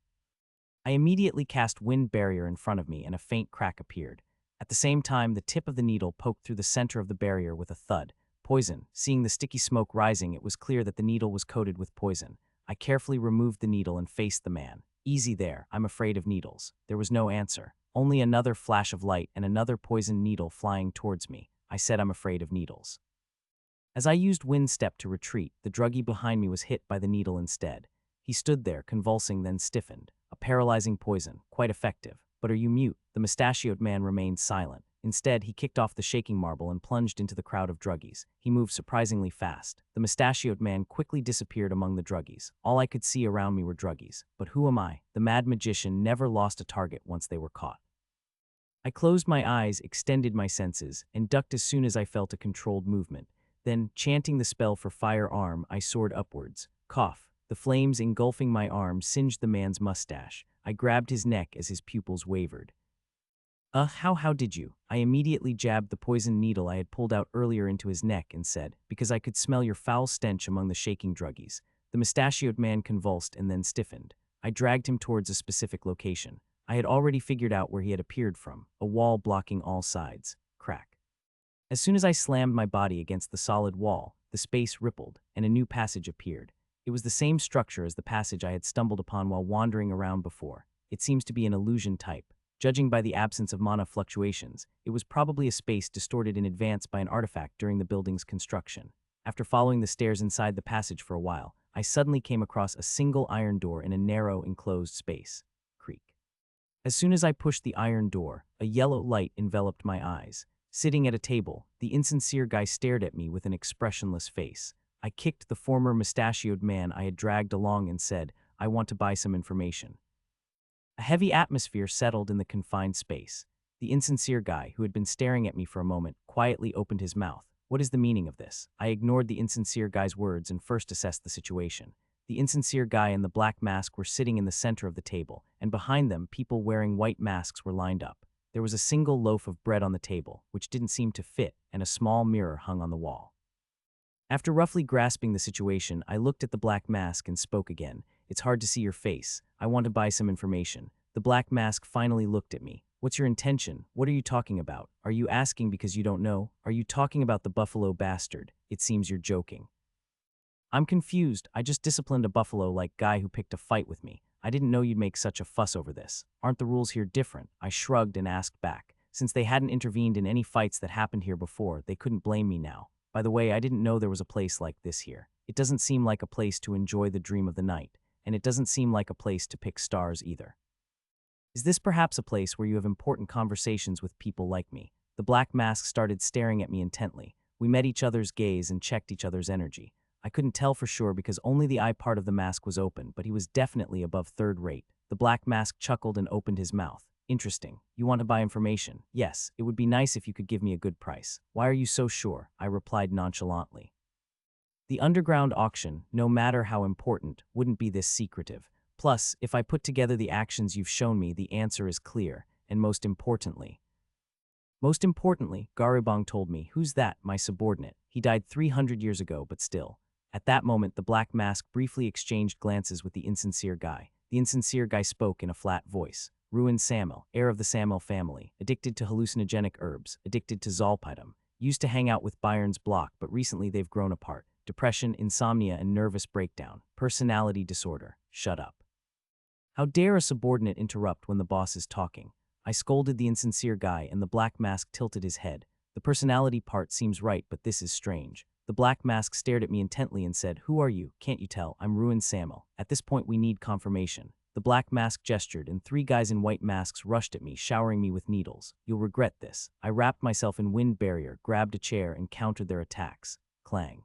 I immediately cast wind barrier in front of me, and a faint crack appeared. At the same time, the tip of the needle poked through the center of the barrier with a thud. Poison. Seeing the sticky smoke rising, it was clear that the needle was coated with poison. I carefully removed the needle and faced the man. Easy there, I'm afraid of needles. There was no answer. Only another flash of light and another poisoned needle flying towards me. I said I'm afraid of needles. As I used wind step to retreat, the druggie behind me was hit by the needle instead. He stood there, convulsing, then stiffened. A paralyzing poison, quite effective. But are you mute? The mustachioed man remained silent. Instead, he kicked off the shaking marble and plunged into the crowd of druggies. He moved surprisingly fast. The mustachioed man quickly disappeared among the druggies. All I could see around me were druggies. But who am I? The mad magician never lost a target once they were caught. I closed my eyes, extended my senses, and ducked as soon as I felt a controlled movement. Then, chanting the spell for firearm, I soared upwards. Cough. The flames engulfing my arm singed the man's mustache. I grabbed his neck as his pupils wavered. How did you? I immediately jabbed the poisoned needle I had pulled out earlier into his neck and said, because I could smell your foul stench among the shaking druggies. The mustachioed man convulsed and then stiffened. I dragged him towards a specific location. I had already figured out where he had appeared from, a wall blocking all sides. Crack. As soon as I slammed my body against the solid wall, the space rippled, and a new passage appeared. It was the same structure as the passage I had stumbled upon while wandering around before. It seems to be an illusion type. Judging by the absence of mana fluctuations, it was probably a space distorted in advance by an artifact during the building's construction. After following the stairs inside the passage for a while, I suddenly came across a single iron door in a narrow, enclosed space. Creak. As soon as I pushed the iron door, a yellow light enveloped my eyes. Sitting at a table, the insincere guy stared at me with an expressionless face. I kicked the former mustachioed man I had dragged along and said, I want to buy some information. A heavy atmosphere settled in the confined space. The insincere guy, who had been staring at me for a moment, quietly opened his mouth. What is the meaning of this? I ignored the insincere guy's words and first assessed the situation. The insincere guy and the black mask were sitting in the center of the table, and behind them, people wearing white masks were lined up. There was a single loaf of bread on the table, which didn't seem to fit, and a small mirror hung on the wall. After roughly grasping the situation, I looked at the black mask and spoke again. It's hard to see your face. I want to buy some information. The black mask finally looked at me. What's your intention? What are you talking about? Are you asking because you don't know? Are you talking about the buffalo bastard? It seems you're joking. I'm confused. I just disciplined a buffalo-like guy who picked a fight with me. I didn't know you'd make such a fuss over this. Aren't the rules here different? I shrugged and asked back. Since they hadn't intervened in any fights that happened here before, they couldn't blame me now. By the way, I didn't know there was a place like this here. It doesn't seem like a place to enjoy the dream of the night, and it doesn't seem like a place to pick stars either. Is this perhaps a place where you have important conversations with people like me? The black mask started staring at me intently. We met each other's gaze and checked each other's energy. I couldn't tell for sure because only the eye part of the mask was open, but he was definitely above third rate. The black mask chuckled and opened his mouth. Interesting. You want to buy information? Yes, it would be nice if you could give me a good price. Why are you so sure? I replied nonchalantly. The underground auction, no matter how important, wouldn't be this secretive. Plus, if I put together the actions you've shown me, the answer is clear, and most importantly, Garibong told me, who's that? My subordinate. He died 300 years ago, but still. At that moment, the black mask briefly exchanged glances with the insincere guy. The insincere guy spoke in a flat voice. Ruin Samuel, heir of the Samuel family, addicted to hallucinogenic herbs, addicted to zolpidem, used to hang out with Byron's block, but recently they've grown apart. Depression, insomnia, and nervous breakdown. Personality disorder. Shut up. How dare a subordinate interrupt when the boss is talking? I scolded the insincere guy, and the black mask tilted his head. The personality part seems right, but this is strange. The black mask stared at me intently and said, who are you? Can't you tell? I'm Ruin Samuel. At this point, we need confirmation. The black mask gestured, and 3 guys in white masks rushed at me, showering me with needles. You'll regret this. I wrapped myself in wind barrier, grabbed a chair, and countered their attacks. Clang.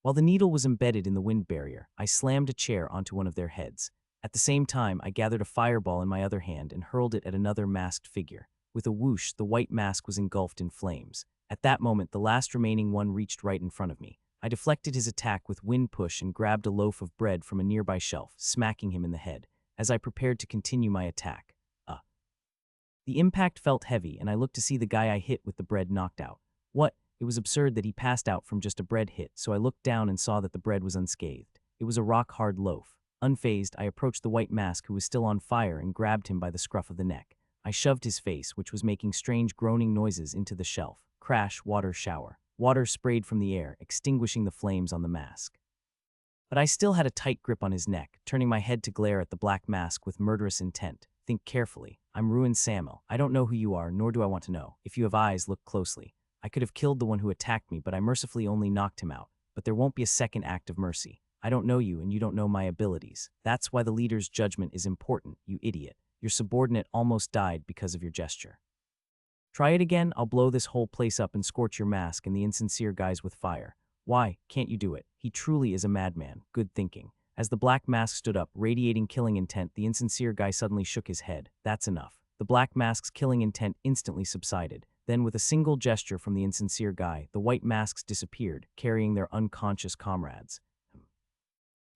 While the needle was embedded in the wind barrier, I slammed a chair onto one of their heads. At the same time, I gathered a fireball in my other hand and hurled it at another masked figure. With a whoosh, the white mask was engulfed in flames. At that moment, the last remaining one reached right in front of me. I deflected his attack with wind push and grabbed a loaf of bread from a nearby shelf, smacking him in the head. As I prepared to continue my attack, the impact felt heavy, and I looked to see the guy I hit with the bread knocked out. What? It was absurd that he passed out from just a bread hit, so I looked down and saw that the bread was unscathed. It was a rock-hard loaf. Unfazed, I approached the white mask who was still on fire and grabbed him by the scruff of the neck. I shoved his face, which was making strange groaning noises, into the shelf. Crash, water shower. Water sprayed from the air, extinguishing the flames on the mask. But I still had a tight grip on his neck, turning my head to glare at the black mask with murderous intent. Think carefully. I'm Ruin Samuel. I don't know who you are, nor do I want to know. If you have eyes, look closely. I could have killed the one who attacked me, but I mercifully only knocked him out. But there won't be a second act of mercy. I don't know you and you don't know my abilities. That's why the leader's judgment is important, you idiot. Your subordinate almost died because of your gesture. Try it again, I'll blow this whole place up and scorch your mask and the insincere guys with fire. Why, can't you do it? He truly is a madman. Good thinking. As the black mask stood up, radiating killing intent, the insincere guy suddenly shook his head. That's enough. The black mask's killing intent instantly subsided. Then, with a single gesture from the insincere guy, the white masks disappeared, carrying their unconscious comrades.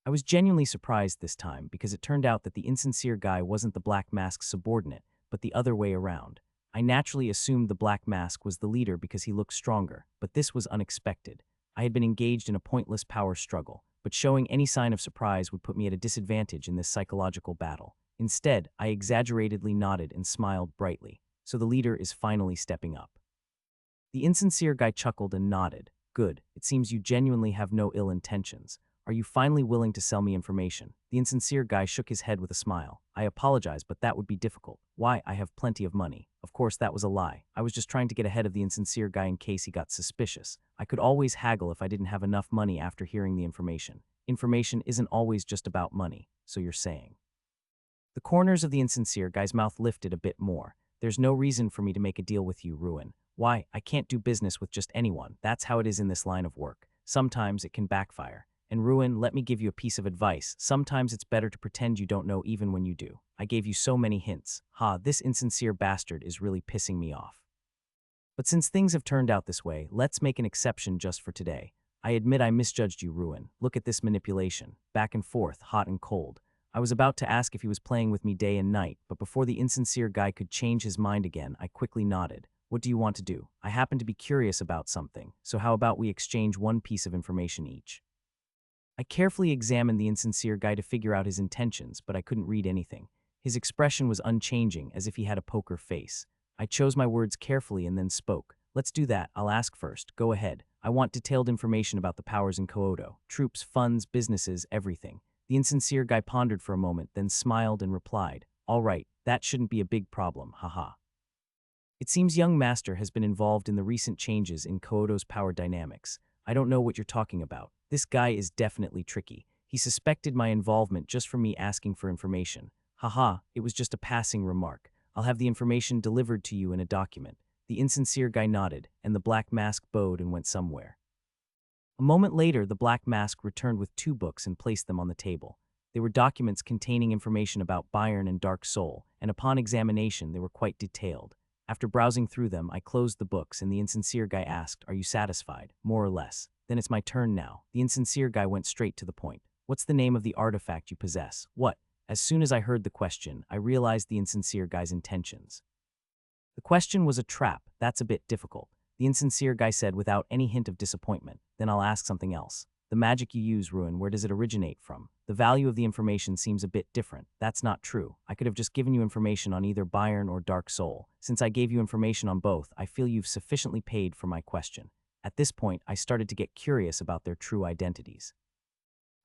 I was genuinely surprised this time because it turned out that the insincere guy wasn't the black mask's subordinate, but the other way around. I naturally assumed the black mask was the leader because he looked stronger, but this was unexpected. I had been engaged in a pointless power struggle, but showing any sign of surprise would put me at a disadvantage in this psychological battle. Instead, I exaggeratedly nodded and smiled brightly. So the leader is finally stepping up. The insincere guy chuckled and nodded. Good, it seems you genuinely have no ill intentions. Are you finally willing to sell me information? The insincere guy shook his head with a smile. I apologize, but that would be difficult. Why, I have plenty of money. Of course, that was a lie. I was just trying to get ahead of the insincere guy in case he got suspicious. I could always haggle if I didn't have enough money after hearing the information. Information isn't always just about money, so you're saying. The corners of the insincere guy's mouth lifted a bit more. There's no reason for me to make a deal with you, Ruin. Why, I can't do business with just anyone. That's how it is in this line of work. Sometimes it can backfire. And Ruin, let me give you a piece of advice. Sometimes it's better to pretend you don't know even when you do. I gave you so many hints. This insincere bastard is really pissing me off. But since things have turned out this way, let's make an exception just for today. I admit I misjudged you, Ruin. Look at this manipulation. Back and forth, hot and cold. I was about to ask if he was playing with me day and night, but before the insincere guy could change his mind again, I quickly nodded. What do you want to do? I happen to be curious about something, so how about we exchange one piece of information each? I carefully examined the insincere guy to figure out his intentions, but I couldn't read anything. His expression was unchanging, as if he had a poker face. I chose my words carefully and then spoke. Let's do that. I'll ask first. Go ahead. I want detailed information about the powers in Kyoto. Troops, funds, businesses, everything. The insincere guy pondered for a moment, then smiled and replied, All right, that shouldn't be a big problem, haha. It seems young master has been involved in the recent changes in Kyoto's power dynamics. I don't know what you're talking about. This guy is definitely tricky. He suspected my involvement just from me asking for information. Haha, it was just a passing remark. I'll have the information delivered to you in a document. The insincere guy nodded, and the black mask bowed and went somewhere. A moment later, the black mask returned with 2 books and placed them on the table. They were documents containing information about Bayern and Dark Soul, and upon examination, they were quite detailed. After browsing through them, I closed the books, and the insincere guy asked, Are you satisfied? More or less. Then it's my turn now. The insincere guy went straight to the point. What's the name of the artifact you possess? What? As soon as I heard the question, I realized the insincere guy's intentions. The question was a trap. That's a bit difficult. The insincere guy said without any hint of disappointment. Then I'll ask something else. The magic you use, Ruin, where does it originate from? The value of the information seems a bit different. That's not true. I could have just given you information on either Bayern or Dark Soul. Since I gave you information on both, I feel you've sufficiently paid for my question. At this point, I started to get curious about their true identities.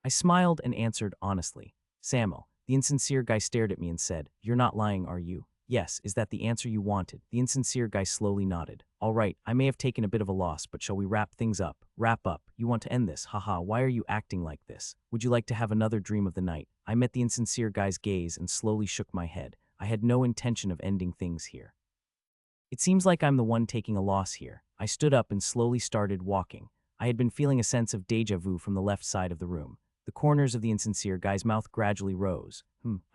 I smiled and answered honestly. Samuel. The insincere guy stared at me and said, You're not lying, are you? Yes, is that the answer you wanted? The insincere guy slowly nodded. All right, I may have taken a bit of a loss, but shall we wrap things up? Wrap up. You want to end this? Haha, why are you acting like this? Would you like to have another dream of the night? I met the insincere guy's gaze and slowly shook my head. I had no intention of ending things here. It seems like I'm the one taking a loss here. I stood up and slowly started walking. I had been feeling a sense of déjà vu from the left side of the room. The corners of the insincere guy's mouth gradually rose.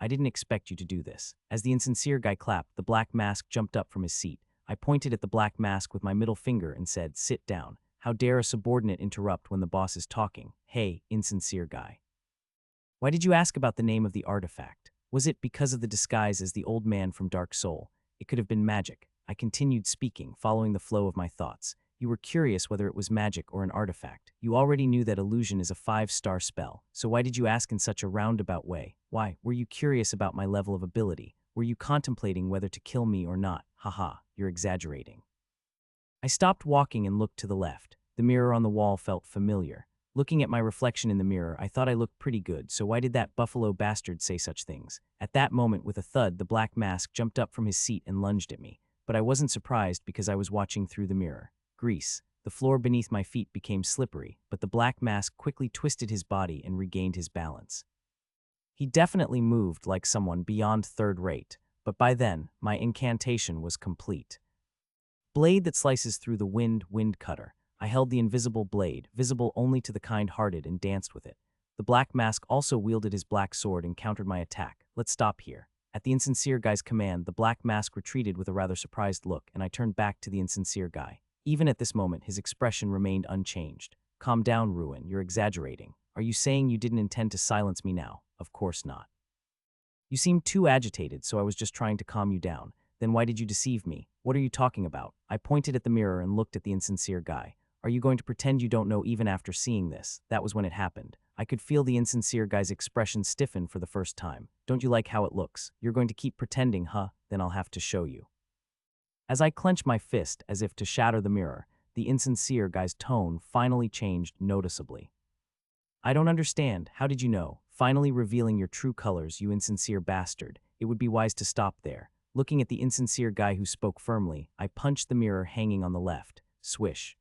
I didn't expect you to do this. As the insincere guy clapped, the black mask jumped up from his seat. I pointed at the black mask with my middle finger and said, Sit down. How dare a subordinate interrupt when the boss is talking? Hey, insincere guy. Why did you ask about the name of the artifact? Was it because of the disguise as the old man from Dark Soul? It could have been magic. I continued speaking, following the flow of my thoughts. You were curious whether it was magic or an artifact. You already knew that illusion is a 5-star spell, so why did you ask in such a roundabout way? Why, were you curious about my level of ability? Were you contemplating whether to kill me or not? Haha, you're exaggerating. I stopped walking and looked to the left. The mirror on the wall felt familiar. Looking at my reflection in the mirror, I thought I looked pretty good, so why did that buffalo bastard say such things? At that moment, with a thud, the black mask jumped up from his seat and lunged at me. But I wasn't surprised because I was watching through the mirror. grease. The floor beneath my feet became slippery, but the black mask quickly twisted his body and regained his balance. He definitely moved like someone beyond third rate, but by then, my incantation was complete. Blade that slices through the wind cutter. I held the invisible blade, visible only to the kind-hearted, and danced with it. The black mask also wielded his black sword and countered my attack. Let's stop here. At the insincere guy's command, the black mask retreated with a rather surprised look, and I turned back to the insincere guy. Even at this moment, his expression remained unchanged. Calm down, Ruin, you're exaggerating. Are you saying you didn't intend to silence me now? Of course not. You seemed too agitated, so I was just trying to calm you down. Then why did you deceive me? What are you talking about? I pointed at the mirror and looked at the insincere guy. Are you going to pretend you don't know even after seeing this? That was when it happened. I could feel the insincere guy's expression stiffen for the first time. Don't you like how it looks? You're going to keep pretending, huh? Then I'll have to show you. As I clenched my fist as if to shatter the mirror, the insincere guy's tone finally changed noticeably. I don't understand. How did you know? Finally revealing your true colors, you insincere bastard. It would be wise to stop there. Looking at the insincere guy who spoke firmly, I punched the mirror hanging on the left. Swish.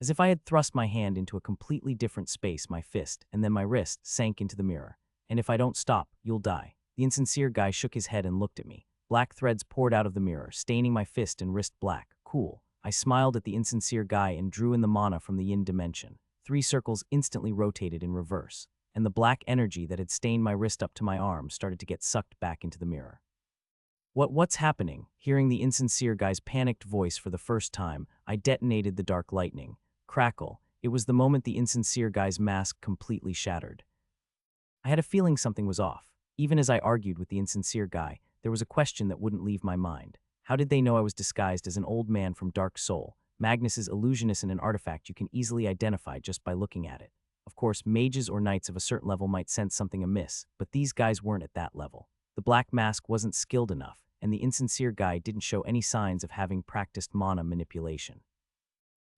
As if I had thrust my hand into a completely different space, my fist, and then my wrist, sank into the mirror. And if I don't stop, you'll die. The insincere guy shook his head and looked at me. Black threads poured out of the mirror, staining my fist and wrist black. Cool. I smiled at the insincere guy and drew in the mana from the yin dimension. 3 circles instantly rotated in reverse, and the black energy that had stained my wrist up to my arm started to get sucked back into the mirror. What's happening? Hearing the insincere guy's panicked voice for the first time, I detonated the dark lightning. Crackle. It was the moment the insincere guy's mask completely shattered. I had a feeling something was off. Even as I argued with the insincere guy, there was a question that wouldn't leave my mind. How did they know I was disguised as an old man from Dark Soul? Magnus is illusionist and an artifact you can easily identify just by looking at it. Of course, mages or knights of a certain level might sense something amiss, but these guys weren't at that level. The black mask wasn't skilled enough, and the insincere guy didn't show any signs of having practiced mana manipulation.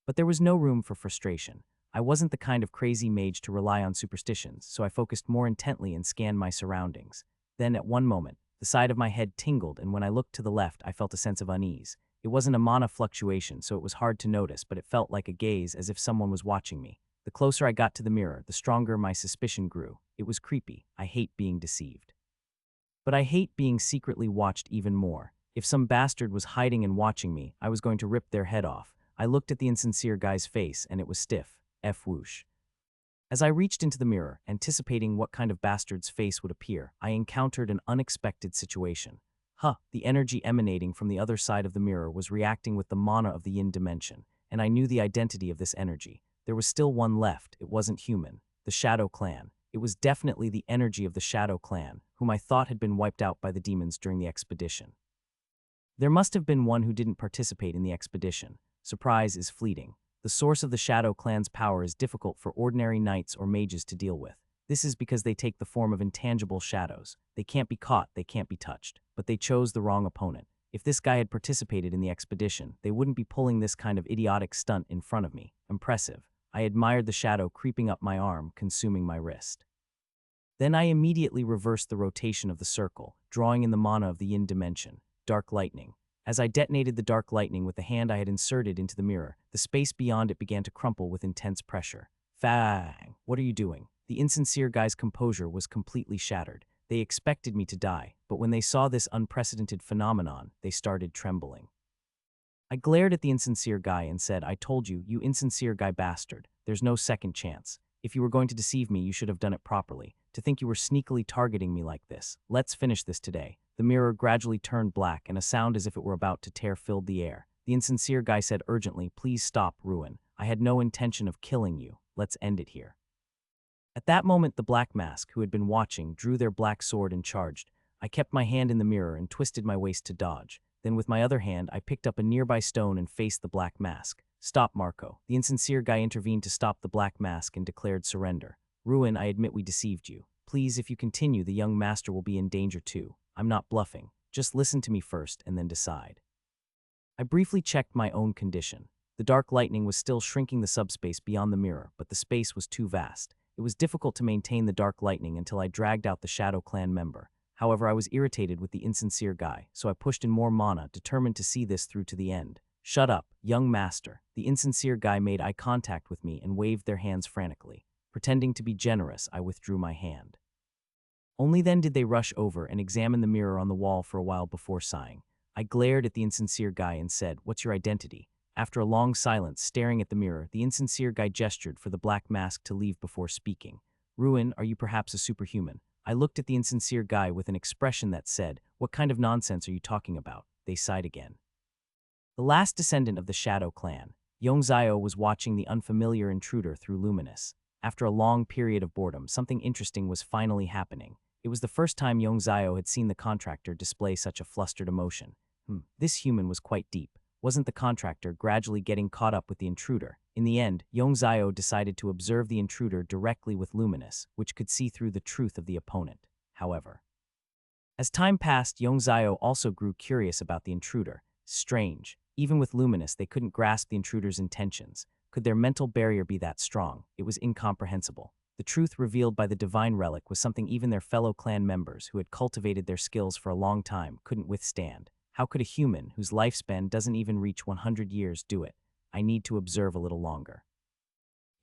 But there was no room for frustration. I wasn't the kind of crazy mage to rely on superstitions, so I focused more intently and scanned my surroundings. Then, at one moment, the side of my head tingled, and when I looked to the left, I felt a sense of unease. It wasn't a mana fluctuation, so it was hard to notice, but it felt like a gaze, as if someone was watching me. The closer I got to the mirror, the stronger my suspicion grew. It was creepy. I hate being deceived. But I hate being secretly watched even more. If some bastard was hiding and watching me, I was going to rip their head off. I looked at the insincere guy's face, and it was stiff. Whoosh. As I reached into the mirror, anticipating what kind of bastard's face would appear, I encountered an unexpected situation. The energy emanating from the other side of the mirror was reacting with the mana of the yin dimension, and I knew the identity of this energy. There was still one left. It wasn't human. The Shadow Clan. It was definitely the energy of the Shadow Clan, whom I thought had been wiped out by the demons during the expedition. There must have been one who didn't participate in the expedition. Surprise is fleeting. The source of the Shadow Clan's power is difficult for ordinary knights or mages to deal with. This is because they take the form of intangible shadows. They can't be caught, they can't be touched. But they chose the wrong opponent. If this guy had participated in the expedition, they wouldn't be pulling this kind of idiotic stunt in front of me. Impressive. I admired the shadow creeping up my arm, consuming my wrist. Then I immediately reversed the rotation of the circle, drawing in the mana of the yin dimension. Dark lightning. As I detonated the dark lightning with the hand I had inserted into the mirror, the space beyond it began to crumple with intense pressure. Fang! What are you doing? The insincere guy's composure was completely shattered. They expected me to die, but when they saw this unprecedented phenomenon, they started trembling. I glared at the insincere guy and said, I told you, you insincere guy bastard. There's no second chance. If you were going to deceive me, you should have done it properly. To think you were sneakily targeting me like this. Let's finish this today. The mirror gradually turned black, and a sound as if it were about to tear filled the air. The insincere guy said urgently, please stop, Ruin. I had no intention of killing you. Let's end it here. At that moment, the black mask, who had been watching, drew their black sword and charged. I kept my hand in the mirror and twisted my waist to dodge. Then with my other hand, I picked up a nearby stone and faced the black mask. Stop, Marco. The insincere guy intervened to stop the black mask and declared surrender. Ruin, I admit we deceived you. Please, if you continue, the young master will be in danger too. I'm not bluffing. Just listen to me first and then decide. I briefly checked my own condition. The dark lightning was still shrinking the subspace beyond the mirror, but the space was too vast. It was difficult to maintain the dark lightning until I dragged out the Shadow Clan member. However, I was irritated with the insincere guy, so I pushed in more mana, determined to see this through to the end. Shut up, young master. The insincere guy made eye contact with me and waved their hands frantically. Pretending to be generous, I withdrew my hand. Only then did they rush over and examine the mirror on the wall for a while before sighing. I glared at the insincere guy and said, "What's your identity?" After a long silence, staring at the mirror, the insincere guy gestured for the black mask to leave before speaking. "Ruin, are you perhaps a superhuman?" I looked at the insincere guy with an expression that said, "What kind of nonsense are you talking about?" They sighed again. The last descendant of the Shadow clan, Yongzio, was watching the unfamiliar intruder through Luminous. After a long period of boredom, something interesting was finally happening. It was the first time Yongzio had seen the contractor display such a flustered emotion. This human was quite deep. Wasn't the contractor gradually getting caught up with the intruder? In the end, Yongzio decided to observe the intruder directly with Luminous, which could see through the truth of the opponent. However, as time passed, Yongzio also grew curious about the intruder. Strange. Even with Luminous, they couldn't grasp the intruder's intentions. Could their mental barrier be that strong? It was incomprehensible. The truth revealed by the divine relic was something even their fellow clan members, who had cultivated their skills for a long time, couldn't withstand. How could a human, whose lifespan doesn't even reach 100 years, do it? I need to observe a little longer.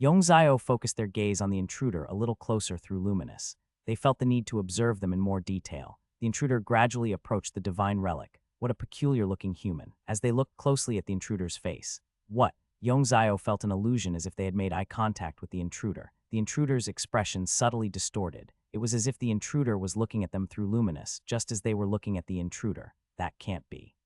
Yongzio focused their gaze on the intruder a little closer through Luminous. They felt the need to observe them in more detail. The intruder gradually approached the divine relic. What a peculiar-looking human. As they looked closely at the intruder's face. What? Yongzio felt an illusion, as if they had made eye contact with the intruder. The intruder's expression subtly distorted. It was as if the intruder was looking at them through Luminous, just as they were looking at the intruder. That can't be.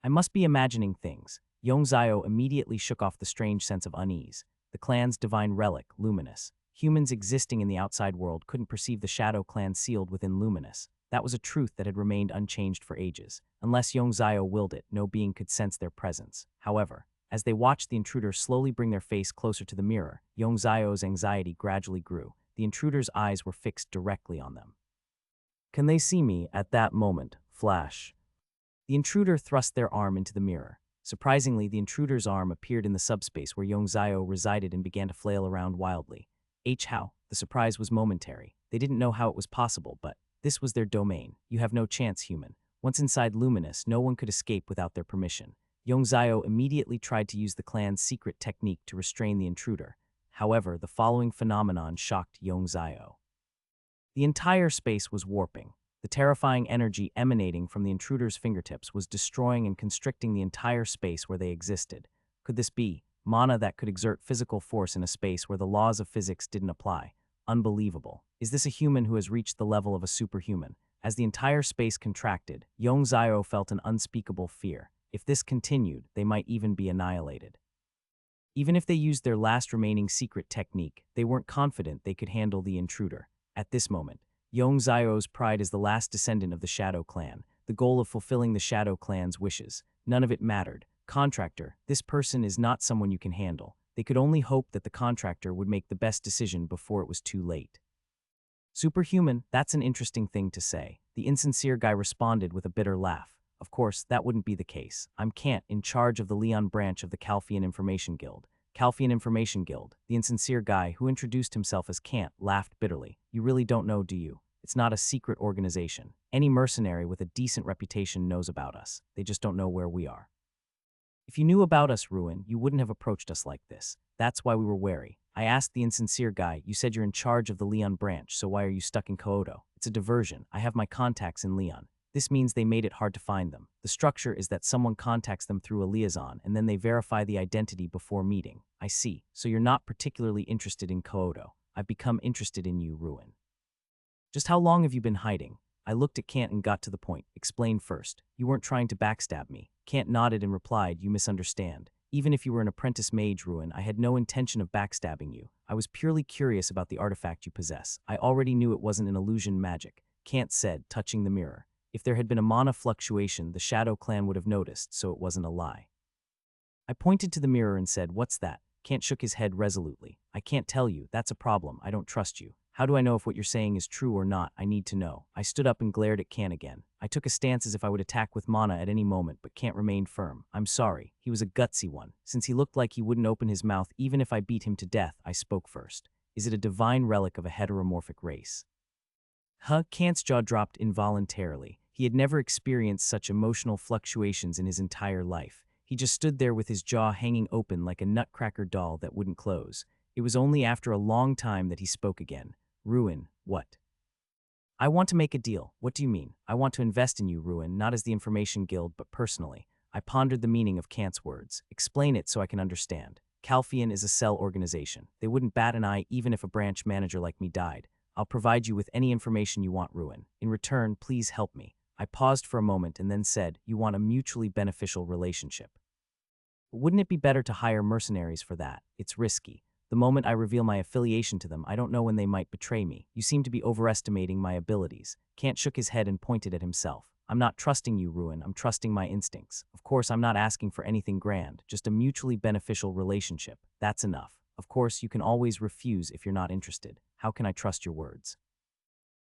I must be imagining things. Yongzio immediately shook off the strange sense of unease. The clan's divine relic, Luminous. Humans existing in the outside world couldn't perceive the Shadow clan sealed within Luminous. That was a truth that had remained unchanged for ages. Unless Yongzio willed it, no being could sense their presence. However, as they watched the intruder slowly bring their face closer to the mirror, Yongzio's anxiety gradually grew. The intruder's eyes were fixed directly on them. "Can they see me at that moment?" Flash. The intruder thrust their arm into the mirror. Surprisingly, the intruder's arm appeared in the subspace where Yongzio resided and began to flail around wildly. How? The surprise was momentary. They didn't know how it was possible, but this was their domain. You have no chance, human. Once inside Luminous, no one could escape without their permission. Yongzio immediately tried to use the clan's secret technique to restrain the intruder. However, the following phenomenon shocked Yongzio. The entire space was warping. The terrifying energy emanating from the intruder's fingertips was destroying and constricting the entire space where they existed. Could this be mana that could exert physical force in a space where the laws of physics didn't apply? Unbelievable. Is this a human who has reached the level of a superhuman? As the entire space contracted, Yongzio felt an unspeakable fear. If this continued, they might even be annihilated. Even if they used their last remaining secret technique, they weren't confident they could handle the intruder. At this moment, Yongzio's pride as the last descendant of the Shadow clan, the goal of fulfilling the Shadow clan's wishes. None of it mattered. Contractor, this person is not someone you can handle. They could only hope that the contractor would make the best decision before it was too late. Superhuman, that's an interesting thing to say. The insincere guy responded with a bitter laugh. Of course, that wouldn't be the case. I'm Kant, in charge of the Leon branch of the Calfian Information Guild. Calfian Information Guild, the insincere guy who introduced himself as Kant, laughed bitterly. You really don't know, do you? It's not a secret organization. Any mercenary with a decent reputation knows about us. They just don't know where we are. If you knew about us, Ruin, you wouldn't have approached us like this. That's why we were wary. I asked the insincere guy, you said you're in charge of the Leon branch, so why are you stuck in Kyoto? It's a diversion. I have my contacts in Leon. This means they made it hard to find them. The structure is that someone contacts them through a liaison, and then they verify the identity before meeting. I see. So you're not particularly interested in Kyoto. I've become interested in you, Ruin. Just how long have you been hiding? I looked at Kant and got to the point. Explain first. You weren't trying to backstab me. Kant nodded and replied, you misunderstand. Even if you were an apprentice mage, Ruin, I had no intention of backstabbing you. I was purely curious about the artifact you possess. I already knew it wasn't an illusion magic. Kant said, touching the mirror. If there had been a mana fluctuation, the Shadow clan would have noticed, so it wasn't a lie. I pointed to the mirror and said, what's that? Kant shook his head resolutely. I can't tell you. That's a problem. I don't trust you. How do I know if what you're saying is true or not? I need to know. I stood up and glared at Kant again. I took a stance as if I would attack with mana at any moment, but Kant remained firm. I'm sorry. He was a gutsy one. Since he looked like he wouldn't open his mouth even if I beat him to death, I spoke first. Is it a divine relic of a heteromorphic race? Kant's jaw dropped involuntarily. He had never experienced such emotional fluctuations in his entire life. He just stood there with his jaw hanging open like a nutcracker doll that wouldn't close. It was only after a long time that he spoke again. Ruin, what? I want to make a deal. What do you mean? I want to invest in you, Ruin, not as the Information Guild, but personally. I pondered the meaning of Kant's words. Explain it so I can understand. Calphian is a cell organization. They wouldn't bat an eye even if a branch manager like me died. I'll provide you with any information you want, Ruin. In return, please help me. I paused for a moment and then said, you want a mutually beneficial relationship. But wouldn't it be better to hire mercenaries for that? It's risky. The moment I reveal my affiliation to them, I don't know when they might betray me. You seem to be overestimating my abilities. Kant shook his head and pointed at himself. I'm not trusting you, Ruin. I'm trusting my instincts. Of course, I'm not asking for anything grand, just a mutually beneficial relationship. That's enough. Of course, you can always refuse if you're not interested. How can I trust your words?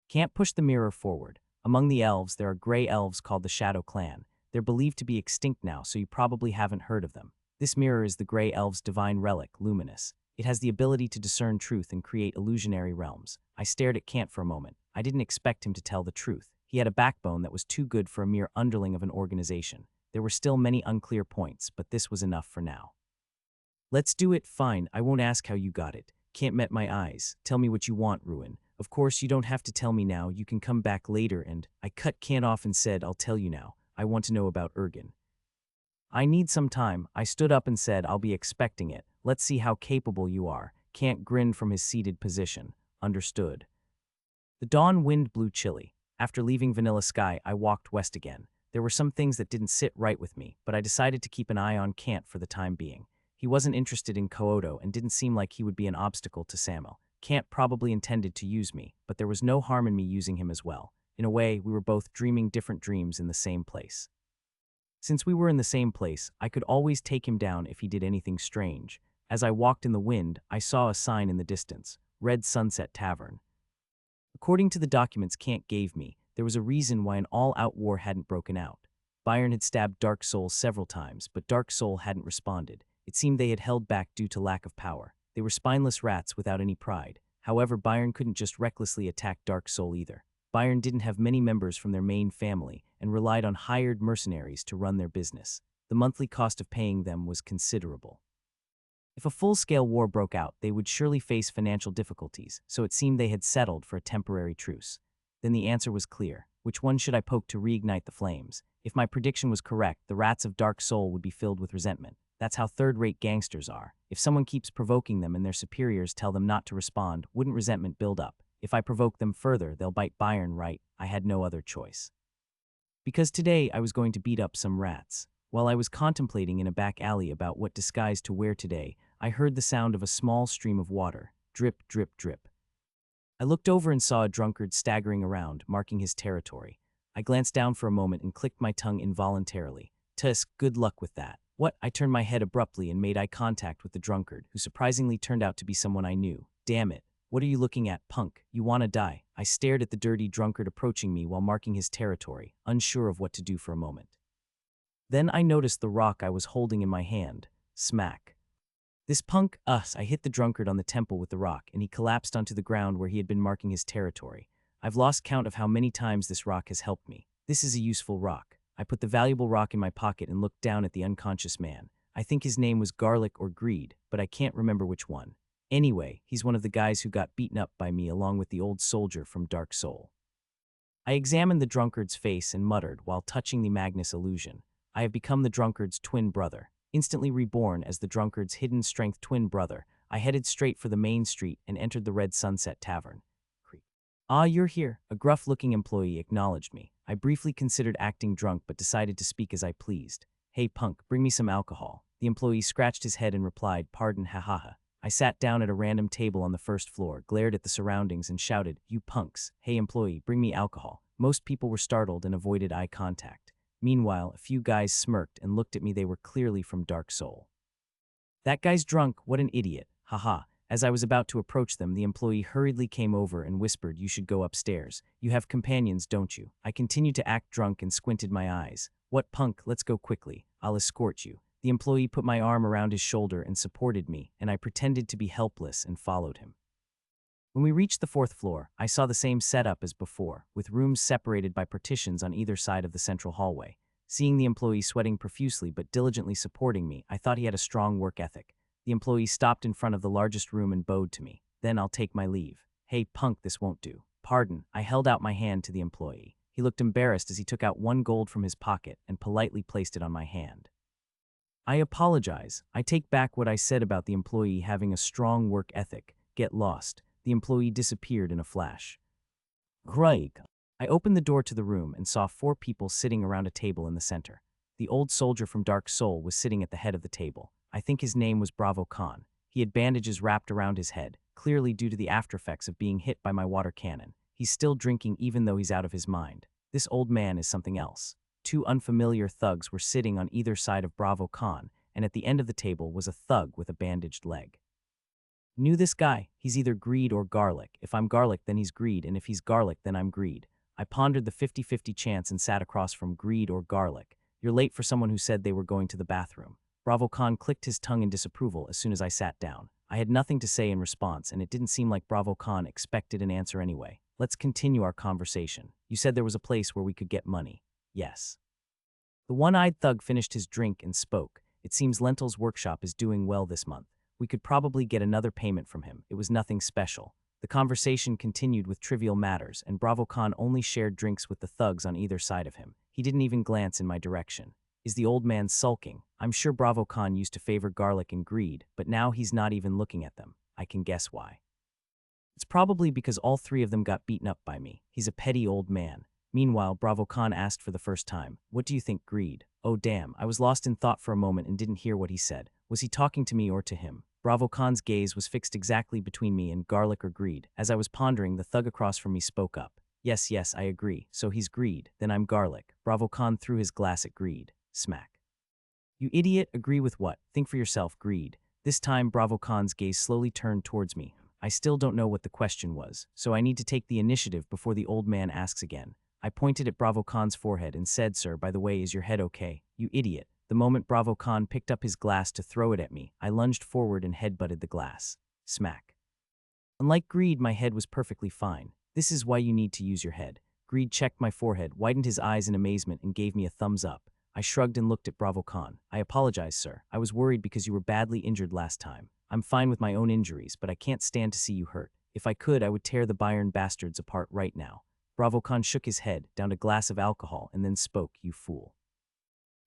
Kant pushed the mirror forward. Among the elves, there are gray elves called the Shadow Clan. They're believed to be extinct now, so you probably haven't heard of them. This mirror is the gray elves' divine relic, Luminous. It has the ability to discern truth and create illusionary realms. I stared at Kant for a moment. I didn't expect him to tell the truth. He had a backbone that was too good for a mere underling of an organization. There were still many unclear points, but this was enough for now. Let's do it, fine. I won't ask how you got it. Kant met my eyes. Tell me what you want, Ruin. Of course, you don't have to tell me now. You can come back later and… I cut Kant off and said, I'll tell you now. I want to know about Ergen. I need some time. I stood up and said, I'll be expecting it. Let's see how capable you are. Kant grinned from his seated position. Understood. The dawn wind blew chilly. After leaving Vanilla Sky, I walked west again. There were some things that didn't sit right with me, but I decided to keep an eye on Kant for the time being. He wasn't interested in Kyoto and didn't seem like he would be an obstacle to Samuel. Kant probably intended to use me, but there was no harm in me using him as well. In a way, we were both dreaming different dreams in the same place. Since we were in the same place, I could always take him down if he did anything strange. As I walked in the wind, I saw a sign in the distance, Red Sunset Tavern. According to the documents Kant gave me, there was a reason why an all-out war hadn't broken out. Byron had stabbed Dark Soul several times, but Dark Soul hadn't responded. It seemed they had held back due to lack of power. They were spineless rats without any pride. However, Byron couldn't just recklessly attack Dark Soul either. Byron didn't have many members from their main family and relied on hired mercenaries to run their business. The monthly cost of paying them was considerable. If a full-scale war broke out, they would surely face financial difficulties, so it seemed they had settled for a temporary truce. Then the answer was clear. Which one should I poke to reignite the flames? If my prediction was correct, the rats of Dark Soul would be filled with resentment. That's how third-rate gangsters are. If someone keeps provoking them and their superiors tell them not to respond, wouldn't resentment build up? If I provoke them further, they'll bite Byron right. I had no other choice. Because today I was going to beat up some rats. While I was contemplating in a back alley about what disguise to wear today, I heard the sound of a small stream of water. Drip, drip, drip. I looked over and saw a drunkard staggering around, marking his territory. I glanced down for a moment and clicked my tongue involuntarily. Tusk, good luck with that. What? I turned my head abruptly and made eye contact with the drunkard, who surprisingly turned out to be someone I knew. Damn it. What are you looking at, punk? You wanna die? I stared at the dirty drunkard approaching me while marking his territory, unsure of what to do for a moment. Then I noticed the rock I was holding in my hand. Smack. This punk, I hit the drunkard on the temple with the rock, and he collapsed onto the ground where he had been marking his territory. I've lost count of how many times this rock has helped me. This is a useful rock. I put the valuable rock in my pocket and looked down at the unconscious man. I think his name was Garlic or Greed, but I can't remember which one. Anyway, he's one of the guys who got beaten up by me along with the old soldier from Dark Soul. I examined the drunkard's face and muttered while touching the Magnus illusion. I have become the drunkard's twin brother. Instantly reborn as the drunkard's hidden strength twin brother, I headed straight for the main street and entered the Red Sunset Tavern. Ah, you're here. A gruff-looking employee acknowledged me. I briefly considered acting drunk but decided to speak as I pleased. Hey punk, bring me some alcohol. The employee scratched his head and replied, pardon, ha. I sat down at a random table on the first floor, glared at the surroundings and shouted, you punks. Hey employee, bring me alcohol. Most people were startled and avoided eye contact. Meanwhile, a few guys smirked and looked at me. They were clearly from Dark Soul. That guy's drunk, what an idiot, haha. As I was about to approach them, the employee hurriedly came over and whispered, you should go upstairs. You have companions, don't you? I continued to act drunk and squinted my eyes. What punk, let's go quickly. I'll escort you. The employee put my arm around his shoulder and supported me, and I pretended to be helpless and followed him. When we reached the fourth floor, I saw the same setup as before, with rooms separated by partitions on either side of the central hallway. Seeing the employee sweating profusely but diligently supporting me, I thought he had a strong work ethic. The employee stopped in front of the largest room and bowed to me. Then I'll take my leave. Hey, punk, this won't do. Pardon, I held out my hand to the employee. He looked embarrassed as he took out 1 gold from his pocket and politely placed it on my hand. I apologize. I take back what I said about the employee having a strong work ethic. Get lost. The employee disappeared in a flash. Greg. I opened the door to the room and saw 4 people sitting around a table in the center. The old soldier from Dark Soul was sitting at the head of the table. I think his name was Bravo Khan. He had bandages wrapped around his head, clearly due to the aftereffects of being hit by my water cannon. He's still drinking even though he's out of his mind. This old man is something else. 2 unfamiliar thugs were sitting on either side of Bravo Khan, and at the end of the table was a thug with a bandaged leg. Knew this guy. He's either greed or garlic. If I'm garlic, then he's greed, and if he's garlic, then I'm greed. I pondered the 50-50 chance and sat across from greed or garlic. You're late for someone who said they were going to the bathroom. Bravo Khan clicked his tongue in disapproval as soon as I sat down. I had nothing to say in response, and it didn't seem like Bravo Khan expected an answer anyway. Let's continue our conversation. You said there was a place where we could get money. Yes. The one-eyed thug finished his drink and spoke. It seems Lentil's workshop is doing well this month. We could probably get another payment from him. It was nothing special. The conversation continued with trivial matters, and Bravo Khan only shared drinks with the thugs on either side of him. He didn't even glance in my direction. Is the old man sulking? I'm sure Bravo Khan used to favor garlic and greed, but now he's not even looking at them. I can guess why. It's probably because all 3 of them got beaten up by me. He's a petty old man. Meanwhile, Bravo Khan asked for the first time, "What do you think, greed?" Oh damn, I was lost in thought for a moment and didn't hear what he said. Was he talking to me or to him? Bravo Khan's gaze was fixed exactly between me and garlic or greed. As I was pondering, the thug across from me spoke up. Yes, I agree. So he's greed. Then I'm garlic. Bravo Khan threw his glass at greed. Smack. You idiot, agree with what? Think for yourself, greed. This time, Bravo Khan's gaze slowly turned towards me. I still don't know what the question was, so I need to take the initiative before the old man asks again. I pointed at Bravo Khan's forehead and said, "Sir, by the way, is your head okay?" You idiot. The moment Bravo Khan picked up his glass to throw it at me, I lunged forward and headbutted the glass. Smack. Unlike greed, my head was perfectly fine. This is why you need to use your head. Greed checked my forehead, widened his eyes in amazement, and gave me a thumbs up. I shrugged and looked at Bravo Khan. I apologize, sir. I was worried because you were badly injured last time. I'm fine with my own injuries, but I can't stand to see you hurt. If I could, I would tear the Bayern bastards apart right now. Bravo Khan shook his head, downed a glass of alcohol, and then spoke, "You fool.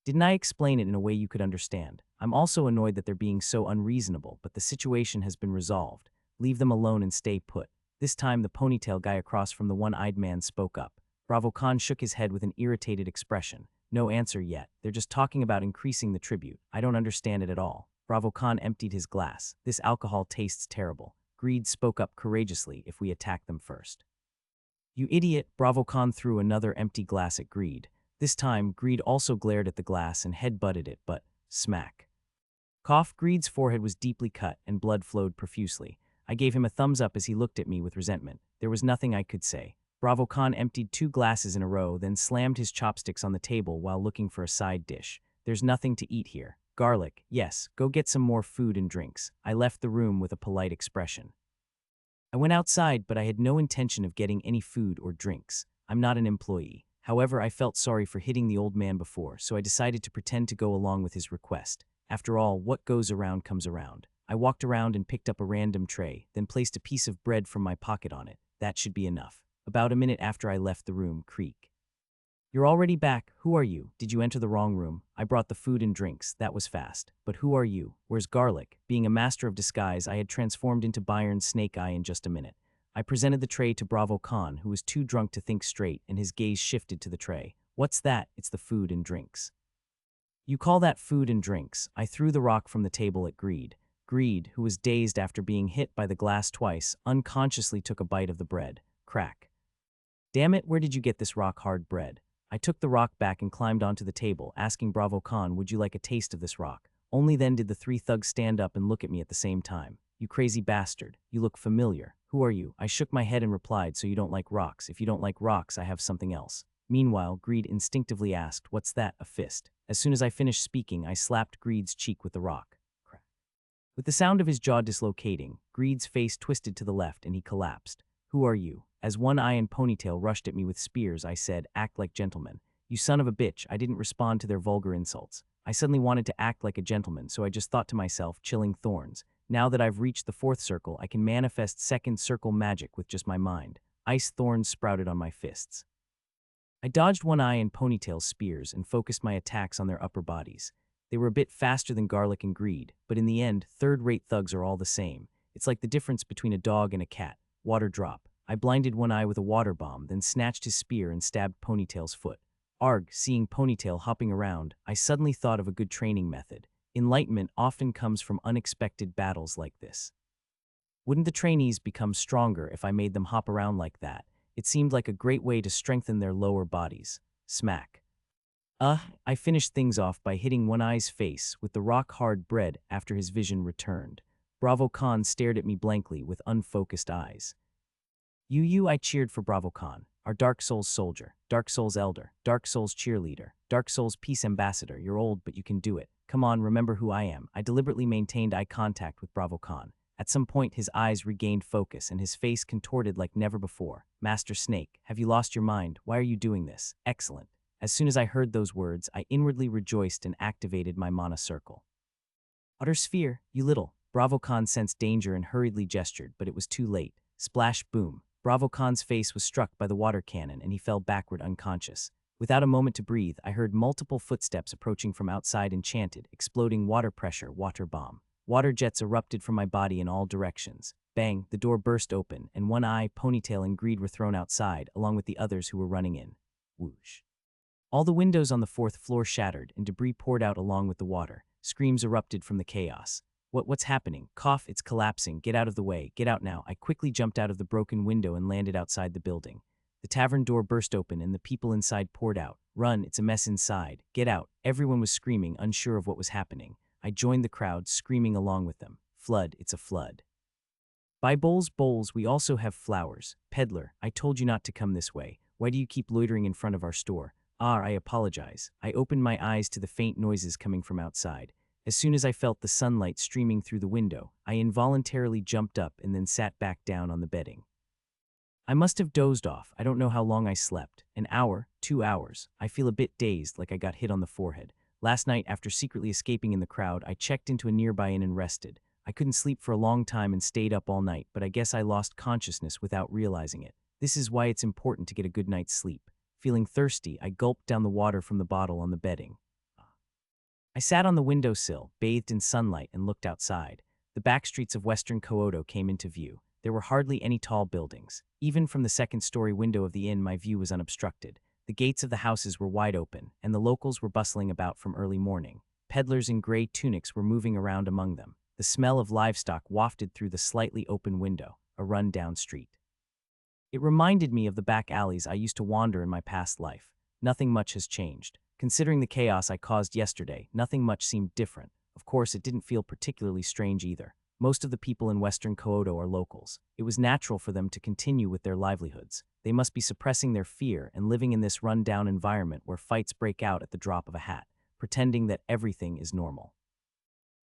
Didn't I explain it in a way you could understand? I'm also annoyed that they're being so unreasonable, but the situation has been resolved. Leave them alone and stay put." This time, the ponytail guy across from the one-eyed man spoke up. Bravo Khan shook his head with an irritated expression. No answer yet. They're just talking about increasing the tribute. I don't understand it at all. Bravo Khan emptied his glass. This alcohol tastes terrible. Greed spoke up courageously. If we attack them first. You idiot, Bravo Khan threw another empty glass at Greed. This time, Greed also glared at the glass and head-butted it, but smack. Cough. Greed's forehead was deeply cut and blood flowed profusely. I gave him a thumbs up as he looked at me with resentment. There was nothing I could say. Bravo Khan emptied 2 glasses in a row, then slammed his chopsticks on the table while looking for a side dish. There's nothing to eat here. Garlic, yes, go get some more food and drinks. I left the room with a polite expression. I went outside, but I had no intention of getting any food or drinks. I'm not an employee. However, I felt sorry for hitting the old man before, so I decided to pretend to go along with his request. After all, what goes around comes around. I walked around and picked up a random tray, then placed a piece of bread from my pocket on it. That should be enough. About a minute after I left the room, creak. You're already back. Who are you? Did you enter the wrong room? I brought the food and drinks. That was fast. But who are you? Where's Garlic? Being a master of disguise, I had transformed into Bayern's Snake Eye in just a minute. I presented the tray to Bravo Khan, who was too drunk to think straight, and his gaze shifted to the tray. What's that? It's the food and drinks. You call that food and drinks? I threw the rock from the table at Greed. Greed, who was dazed after being hit by the glass twice, unconsciously took a bite of the bread. Crack. Damn it, where did you get this rock-hard bread? I took the rock back and climbed onto the table, asking Bravo Khan, would you like a taste of this rock? Only then did the 3 thugs stand up and look at me at the same time. You crazy bastard. You look familiar. Who are you? I shook my head and replied, so you don't like rocks. If you don't like rocks, I have something else. Meanwhile, Greed instinctively asked, what's that? A fist. As soon as I finished speaking, I slapped Greed's cheek with the rock. Crack. With the sound of his jaw dislocating, Greed's face twisted to the left and he collapsed. Who are you? As One Eye and Ponytail rushed at me with spears, I said, act like gentlemen. "You son of a bitch," I didn't respond to their vulgar insults. I suddenly wanted to act like a gentleman, so I just thought to myself, chilling thorns. Now that I've reached the fourth circle, I can manifest second circle magic with just my mind. Ice thorns sprouted on my fists. I dodged One Eye and Ponytail's spears and focused my attacks on their upper bodies. They were a bit faster than Garlic and Greed, but in the end, third-rate thugs are all the same. It's like the difference between a dog and a cat. Water drop. I blinded One Eye with a water bomb, then snatched his spear and stabbed Ponytail's foot. Arg, seeing Ponytail hopping around, I suddenly thought of a good training method. Enlightenment often comes from unexpected battles like this. Wouldn't the trainees become stronger if I made them hop around like that? It seemed like a great way to strengthen their lower bodies. Smack. I finished things off by hitting One Eye's face with the rock-hard bread after his vision returned. Bravo Khan stared at me blankly with unfocused eyes. I cheered for Bravo Khan, our Dark Souls soldier, Dark Souls elder, Dark Souls cheerleader, Dark Souls peace ambassador. You're old, but you can do it. Come on, remember who I am. I deliberately maintained eye contact with Bravo Khan. At some point, his eyes regained focus and his face contorted like never before. Master Snake, have you lost your mind? Why are you doing this? Excellent. As soon as I heard those words, I inwardly rejoiced and activated my mana circle. Utter sphere, you little. Bravo Khan sensed danger and hurriedly gestured, but it was too late. Splash, boom. Bravo Khan's face was struck by the water cannon and he fell backward unconscious. Without a moment to breathe, I heard multiple footsteps approaching from outside Enchanted, exploding water pressure, water bomb. Water jets erupted from my body in all directions. Bang, the door burst open, and One Eye, Ponytail, and Greed were thrown outside, along with the others who were running in. Whoosh. All the windows on the fourth floor shattered, and debris poured out along with the water. Screams erupted from the chaos. What's happening? Cough, it's collapsing. Get out of the way. Get out now. I quickly jumped out of the broken window and landed outside the building. The tavern door burst open and the people inside poured out. Run, it's a mess inside. Get out. Everyone was screaming, unsure of what was happening. I joined the crowd, screaming along with them. Flood, it's a flood. Buy bowls, we also have flowers. Peddler, I told you not to come this way. Why do you keep loitering in front of our store? I apologize. I opened my eyes to the faint noises coming from outside. As soon as I felt the sunlight streaming through the window, I involuntarily jumped up and then sat back down on the bedding. I must have dozed off. I don't know how long I slept. An hour, 2 hours. I feel a bit dazed, like I got hit on the forehead. Last night, after secretly escaping in the crowd, I checked into a nearby inn and rested. I couldn't sleep for a long time and stayed up all night, but I guess I lost consciousness without realizing it. This is why it's important to get a good night's sleep. Feeling thirsty, I gulped down the water from the bottle on the bedding. I sat on the windowsill, bathed in sunlight, and looked outside. The back streets of western Kyoto came into view. There were hardly any tall buildings. Even from the second-story window of the inn, my view was unobstructed. The gates of the houses were wide open, and the locals were bustling about from early morning. Peddlers in gray tunics were moving around among them. The smell of livestock wafted through the slightly open window, a run-down street. It reminded me of the back alleys I used to wander in my past life. Nothing much has changed. Considering the chaos I caused yesterday, nothing much seemed different. Of course, it didn't feel particularly strange either. Most of the people in western Kyoto are locals. It was natural for them to continue with their livelihoods. They must be suppressing their fear and living in this run-down environment where fights break out at the drop of a hat, pretending that everything is normal.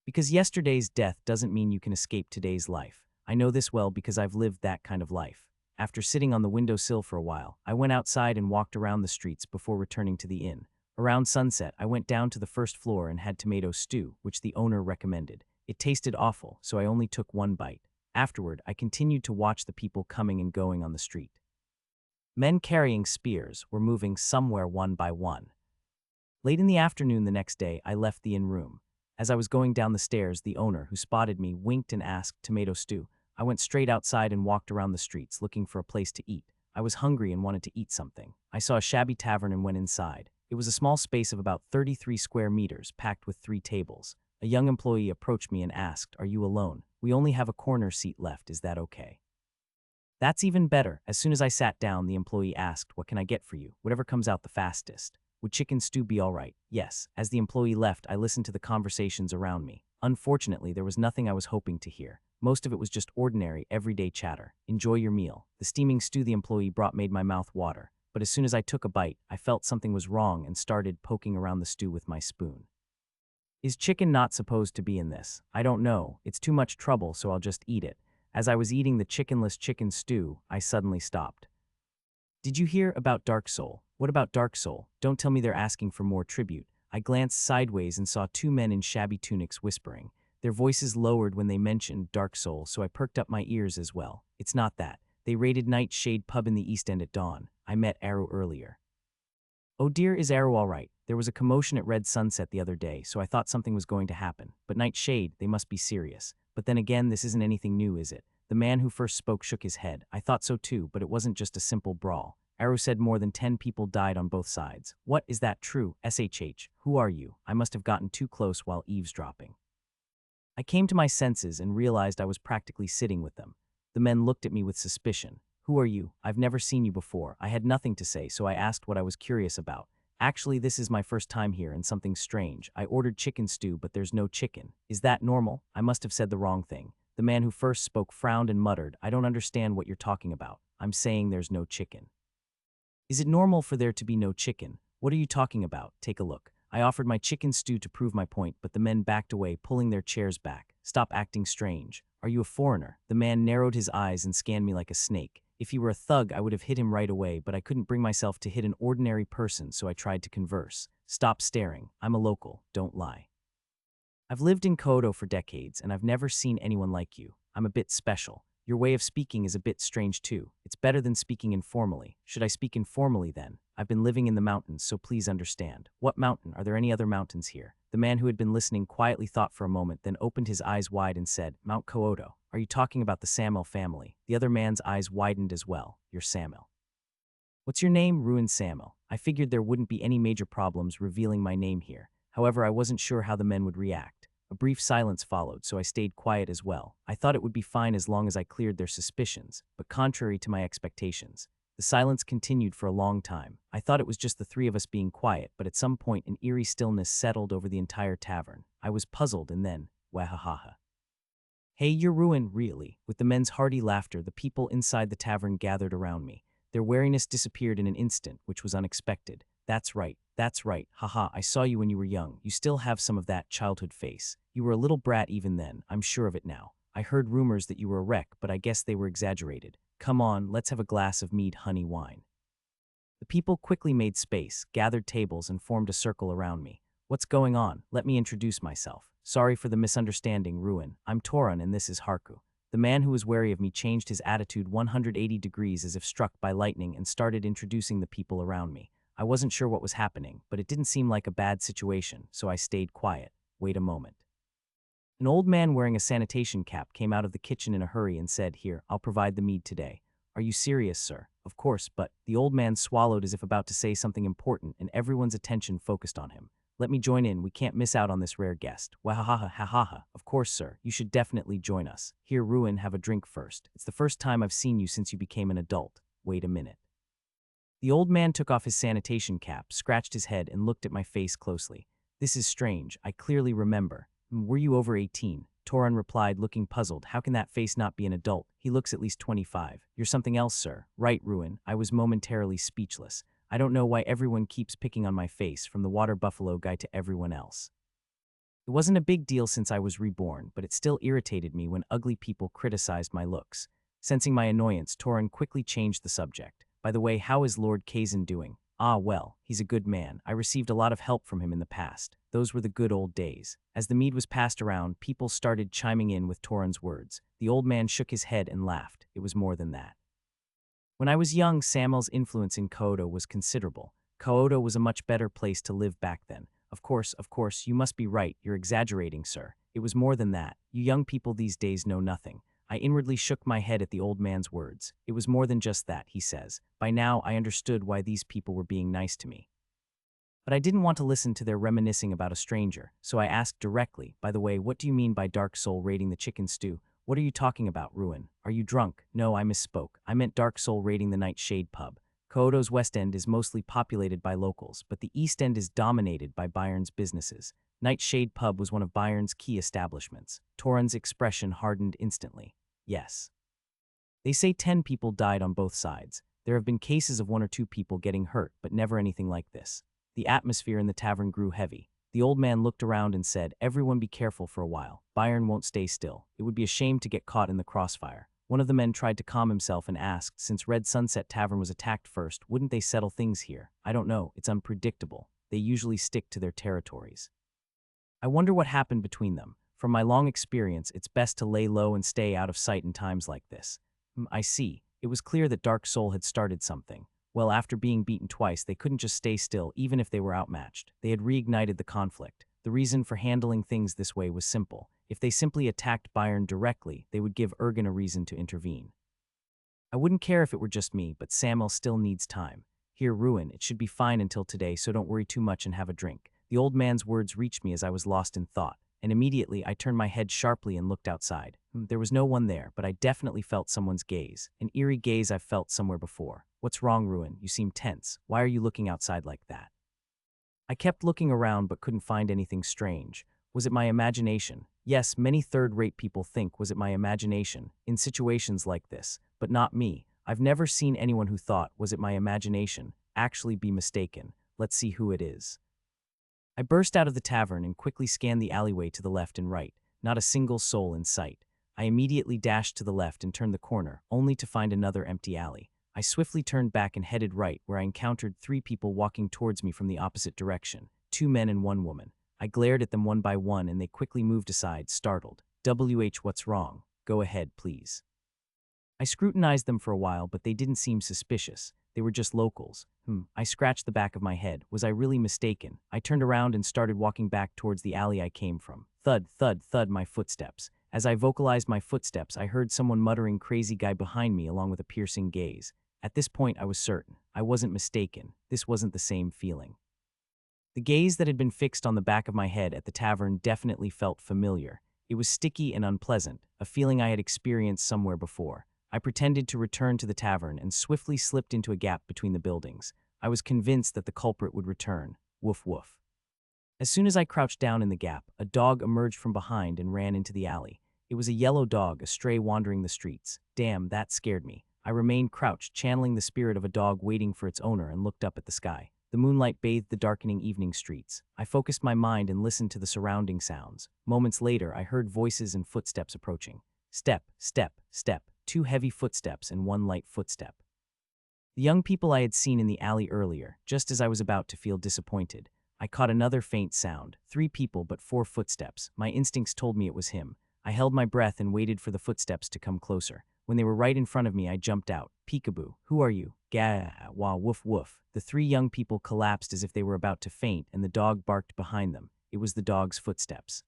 Because yesterday's death doesn't mean you can escape today's life. I know this well because I've lived that kind of life. After sitting on the windowsill for a while, I went outside and walked around the streets before returning to the inn. Around sunset, I went down to the first floor and had tomato stew, which the owner recommended. It tasted awful, so I only took one bite. Afterward, I continued to watch the people coming and going on the street. Men carrying spears were moving somewhere one by one. Late in the afternoon the next day, I left the inn room. As I was going down the stairs, the owner, who spotted me, winked and asked, "Tomato stew." I went straight outside and walked around the streets, looking for a place to eat. I was hungry and wanted to eat something. I saw a shabby tavern and went inside. It was a small space of about 33 square meters, packed with 3 tables. A young employee approached me and asked, "Are you alone? We only have a corner seat left, is that okay?" That's even better. As soon as I sat down, the employee asked, "What can I get for you? Whatever comes out the fastest." "Would chicken stew be all right?" "Yes." As the employee left, I listened to the conversations around me. Unfortunately, there was nothing I was hoping to hear. Most of it was just ordinary, everyday chatter. "Enjoy your meal." The steaming stew the employee brought made my mouth water, but as soon as I took a bite, I felt something was wrong and started poking around the stew with my spoon. Is chicken not supposed to be in this? I don't know. It's too much trouble, so I'll just eat it. As I was eating the chickenless chicken stew, I suddenly stopped. Did you hear about Dark Soul? What about Dark Soul? Don't tell me they're asking for more tribute. I glanced sideways and saw two men in shabby tunics whispering. Their voices lowered when they mentioned Dark Soul, so I perked up my ears as well. It's not that. They raided Nightshade Pub in the East End at dawn. I met Arrow earlier. Oh dear, is Arrow all right? There was a commotion at Red Sunset the other day, so I thought something was going to happen. But Nightshade, they must be serious. But then again, this isn't anything new, is it? The man who first spoke shook his head. I thought so too, but it wasn't just a simple brawl. Arrow said more than 10 people died on both sides. What, is that true? SHH, who are you? I must have gotten too close while eavesdropping. I came to my senses and realized I was practically sitting with them. The men looked at me with suspicion. Who are you? I've never seen you before. I had nothing to say, so I asked what I was curious about. Actually, this is my first time here and something strange. I ordered chicken stew, but there's no chicken. Is that normal? I must have said the wrong thing. The man who first spoke frowned and muttered, I don't understand what you're talking about. I'm saying there's no chicken. Is it normal for there to be no chicken? What are you talking about? Take a look. I offered my chicken stew to prove my point, but the men backed away, pulling their chairs back. Stop acting strange. Are you a foreigner? The man narrowed his eyes and scanned me like a snake. If he were a thug, I would have hit him right away, but I couldn't bring myself to hit an ordinary person, so I tried to converse. Stop staring. I'm a local. Don't lie. I've lived in Kodo for decades, and I've never seen anyone like you. I'm a bit special. Your way of speaking is a bit strange too. It's better than speaking informally. Should I speak informally then? I've been living in the mountains, so please understand. What mountain? Are there any other mountains here? The man who had been listening quietly thought for a moment, then opened his eyes wide and said, Mount Koodo. Are you talking about the Samuel family? The other man's eyes widened as well. You're Samuel. What's your name? Ruined Samuel. I figured there wouldn't be any major problems revealing my name here. However, I wasn't sure how the men would react. A brief silence followed, so I stayed quiet as well. I thought it would be fine as long as I cleared their suspicions, but contrary to my expectations, the silence continued for a long time. I thought it was just the three of us being quiet, but at some point an eerie stillness settled over the entire tavern. I was puzzled and then, wahahaha. Hey, you're Ruin, really. With the men's hearty laughter, the people inside the tavern gathered around me. Their wariness disappeared in an instant, which was unexpected. That's right, haha, I saw you when you were young. You still have some of that childhood face. You were a little brat even then, I'm sure of it now. I heard rumors that you were a wreck, but I guess they were exaggerated. Come on, let's have a glass of mead honey wine. The people quickly made space, gathered tables, and formed a circle around me. What's going on? Let me introduce myself. Sorry for the misunderstanding, Ruin. I'm Toran and this is Harku. The man who was wary of me changed his attitude 180 degrees as if struck by lightning and started introducing the people around me. I wasn't sure what was happening, but it didn't seem like a bad situation, so I stayed quiet. Wait a moment. An old man wearing a sanitation cap came out of the kitchen in a hurry and said, Here, I'll provide the mead today. Are you serious, sir? Of course, but the old man swallowed as if about to say something important, and everyone's attention focused on him. Let me join in, we can't miss out on this rare guest. Wahahaha, ha. Of course, sir, you should definitely join us. Here, Ruin, have a drink first. It's the first time I've seen you since you became an adult. Wait a minute. The old man took off his sanitation cap, scratched his head, and looked at my face closely. This is strange, I clearly remember. Were you over 18? Toran replied, looking puzzled. How can that face not be an adult? He looks at least 25. You're something else, sir. Right, Ruin. I was momentarily speechless. I don't know why everyone keeps picking on my face, from the water buffalo guy to everyone else. It wasn't a big deal since I was reborn, but it still irritated me when ugly people criticized my looks. Sensing my annoyance, Toran quickly changed the subject. By the way, how is Lord Kazan doing? Ah, well, he's a good man. I received a lot of help from him in the past. Those were the good old days. As the mead was passed around, people started chiming in with Toran's words. The old man shook his head and laughed. It was more than that. When I was young, Samuel's influence in Koodo was considerable. Koodo was a much better place to live back then. Of course, you must be right. You're exaggerating, sir. It was more than that. You young people these days know nothing. I inwardly shook my head at the old man's words. It was more than just that, he says. By now, I understood why these people were being nice to me. But I didn't want to listen to their reminiscing about a stranger, so I asked directly, by the way, what do you mean by Dark Soul raiding the chicken stew? What are you talking about, Ruin? Are you drunk? No, I misspoke. I meant Dark Soul raiding the Nightshade Pub. Koodo's West End is mostly populated by locals, but the East End is dominated by Bayern's businesses. Nightshade Pub was one of Bayern's key establishments. Toran's expression hardened instantly. Yes. They say 10 people died on both sides. There have been cases of 1 or 2 people getting hurt, but never anything like this. The atmosphere in the tavern grew heavy. The old man looked around and said, Everyone be careful for a while. Bayern won't stay still. It would be a shame to get caught in the crossfire. One of the men tried to calm himself and asked, since Red Sunset Tavern was attacked first, wouldn't they settle things here? I don't know, it's unpredictable. They usually stick to their territories. I wonder what happened between them. From my long experience, it's best to lay low and stay out of sight in times like this. I see. It was clear that Dark Soul had started something. Well, after being beaten twice, they couldn't just stay still, even if they were outmatched. They had reignited the conflict. The reason for handling things this way was simple. If they simply attacked Bayern directly, they would give Ergen a reason to intervene. I wouldn't care if it were just me, but Samuel still needs time. Here, Ruin, it should be fine until today, so don't worry too much and have a drink. The old man's words reached me as I was lost in thought, and immediately I turned my head sharply and looked outside. There was no one there, but I definitely felt someone's gaze, an eerie gaze I've felt somewhere before. What's wrong, Ruin? You seem tense. Why are you looking outside like that? I kept looking around but couldn't find anything strange. Was it my imagination? Yes, many third-rate people think was it my imagination in situations like this, but not me. I've never seen anyone who thought, was it my imagination, actually be mistaken. Let's see who it is. I burst out of the tavern and quickly scanned the alleyway to the left and right. Not a single soul in sight. I immediately dashed to the left and turned the corner, only to find another empty alley. I swiftly turned back and headed right, where I encountered 3 people walking towards me from the opposite direction, 2 men and 1 woman. I glared at them one by one and they quickly moved aside, startled. What's wrong? Go ahead, please. I scrutinized them for a while, but they didn't seem suspicious. They were just locals. I scratched the back of my head. Was I really mistaken? I turned around and started walking back towards the alley I came from. Thud, thud, thud, my footsteps. As I vocalized my footsteps, I heard someone muttering crazy guy behind me along with a piercing gaze. At this point, I was certain. I wasn't mistaken. This wasn't the same feeling. The gaze that had been fixed on the back of my head at the tavern definitely felt familiar. It was sticky and unpleasant, a feeling I had experienced somewhere before. I pretended to return to the tavern and swiftly slipped into a gap between the buildings. I was convinced that the culprit would return. Woof woof. As soon as I crouched down in the gap, a dog emerged from behind and ran into the alley. It was a yellow dog, a stray wandering the streets. Damn, that scared me. I remained crouched, channeling the spirit of a dog waiting for its owner, and looked up at the sky. The moonlight bathed the darkening evening streets. I focused my mind and listened to the surrounding sounds. Moments later, I heard voices and footsteps approaching. Step, step, step. 2 heavy footsteps and 1 light footstep. The young people I had seen in the alley earlier, just as I was about to feel disappointed. I caught another faint sound. 3 people but 4 footsteps. My instincts told me it was him. I held my breath and waited for the footsteps to come closer. When they were right in front of me, I jumped out. Peekaboo, who are you? Gah, wah, woof, woof. The 3 young people collapsed as if they were about to faint, and the dog barked behind them. It was the dog's footsteps.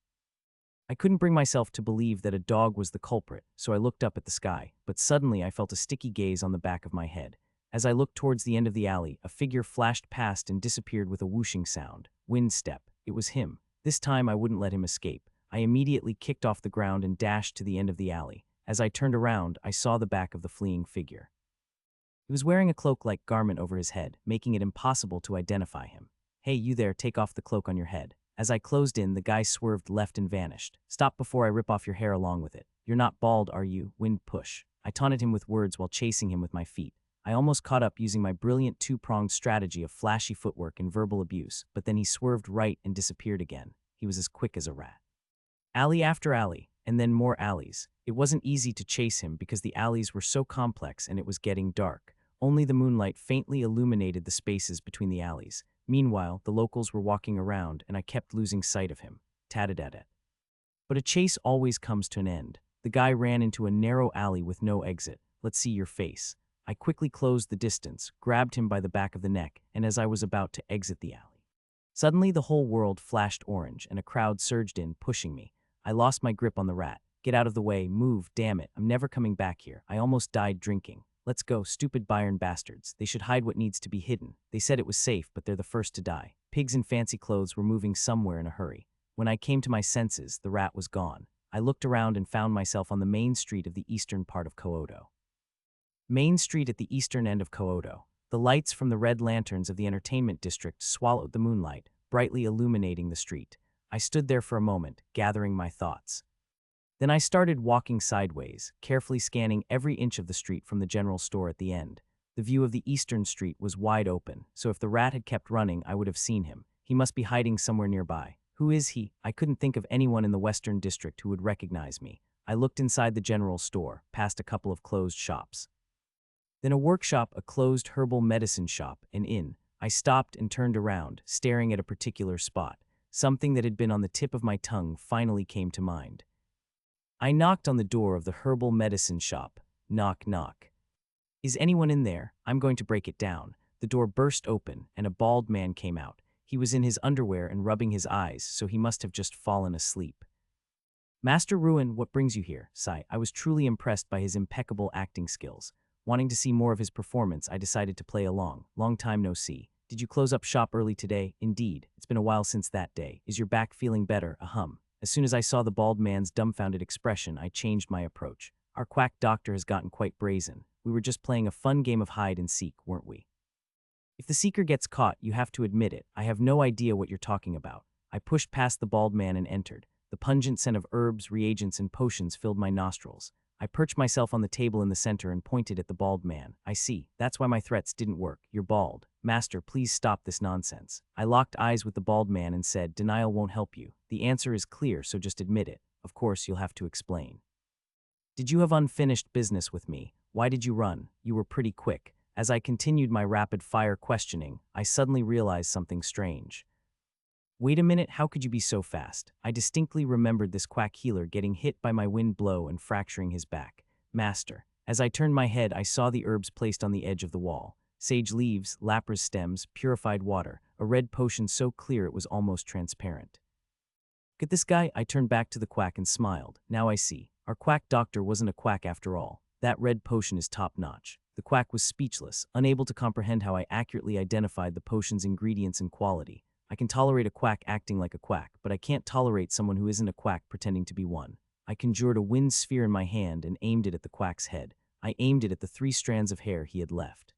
I couldn't bring myself to believe that a dog was the culprit, so I looked up at the sky, but suddenly I felt a sticky gaze on the back of my head. As I looked towards the end of the alley, a figure flashed past and disappeared with a whooshing sound. Wind step. It was him. This time I wouldn't let him escape. I immediately kicked off the ground and dashed to the end of the alley. As I turned around, I saw the back of the fleeing figure. He was wearing a cloak-like garment over his head, making it impossible to identify him. Hey, you there, take off the cloak on your head. As I closed in, the guy swerved left and vanished. Stop before I rip off your hair along with it. You're not bald, are you? Wind push. I taunted him with words while chasing him with my feet. I almost caught up using my brilliant 2-pronged strategy of flashy footwork and verbal abuse, but then he swerved right and disappeared again. He was as quick as a rat. Alley after alley, and then more alleys. It wasn't easy to chase him because the alleys were so complex and it was getting dark. Only the moonlight faintly illuminated the spaces between the alleys. Meanwhile, the locals were walking around, and I kept losing sight of him. Tatted. But a chase always comes to an end. The guy ran into a narrow alley with no exit. Let's see your face. I quickly closed the distance, grabbed him by the back of the neck, and as I was about to exit the alley, suddenly the whole world flashed orange, and a crowd surged in, pushing me. I lost my grip on the rat. Get out of the way, move, damn it, I'm never coming back here. I almost died drinking. Let's go, stupid Bayern bastards. They should hide what needs to be hidden. They said it was safe, but they're the first to die. Pigs in fancy clothes were moving somewhere in a hurry. When I came to my senses, the rat was gone. I looked around and found myself on the main street of the eastern part of Kyoto. Main Street at the eastern end of Kyoto. The lights from the red lanterns of the entertainment district swallowed the moonlight, brightly illuminating the street. I stood there for a moment, gathering my thoughts. Then I started walking sideways, carefully scanning every inch of the street from the general store at the end. The view of the eastern street was wide open, so if the rat had kept running, I would have seen him. He must be hiding somewhere nearby. Who is he? I couldn't think of anyone in the western district who would recognize me. I looked inside the general store, past a couple of closed shops. Then a workshop, a closed herbal medicine shop, an inn. I stopped and turned around, staring at a particular spot. Something that had been on the tip of my tongue finally came to mind. I knocked on the door of the herbal medicine shop. Knock, knock. Is anyone in there? I'm going to break it down. The door burst open, and a bald man came out. He was in his underwear and rubbing his eyes, so he must have just fallen asleep. Master Ruin, what brings you here? Sigh. I was truly impressed by his impeccable acting skills. Wanting to see more of his performance, I decided to play along. Long time no see. Did you close up shop early today? Indeed. It's been a while since that day. Is your back feeling better? Ahem. As soon as I saw the bald man's dumbfounded expression, I changed my approach. Our quack doctor has gotten quite brazen. We were just playing a fun game of hide and seek, weren't we? If the seeker gets caught, you have to admit it. I have no idea what you're talking about. I pushed past the bald man and entered. The pungent scent of herbs, reagents, and potions filled my nostrils. I perched myself on the table in the center and pointed at the bald man. I see. That's why my threats didn't work. You're bald. Master, please stop this nonsense. I locked eyes with the bald man and said, denial won't help you. The answer is clear, so just admit it. Of course, you'll have to explain. Did you have unfinished business with me? Why did you run? You were pretty quick. As I continued my rapid-fire questioning, I suddenly realized something strange. Wait a minute, how could you be so fast? I distinctly remembered this quack healer getting hit by my wind blow and fracturing his back. Master. As I turned my head, I saw the herbs placed on the edge of the wall. Sage leaves, lapras stems, purified water, a red potion so clear it was almost transparent. Look at this guy. I turned back to the quack and smiled. Now I see. Our quack doctor wasn't a quack after all. That red potion is top-notch. The quack was speechless, unable to comprehend how I accurately identified the potion's ingredients and quality. I can tolerate a quack acting like a quack, but I can't tolerate someone who isn't a quack pretending to be one. I conjured a wind sphere in my hand and aimed it at the quack's head. I aimed it at the 3 strands of hair he had left.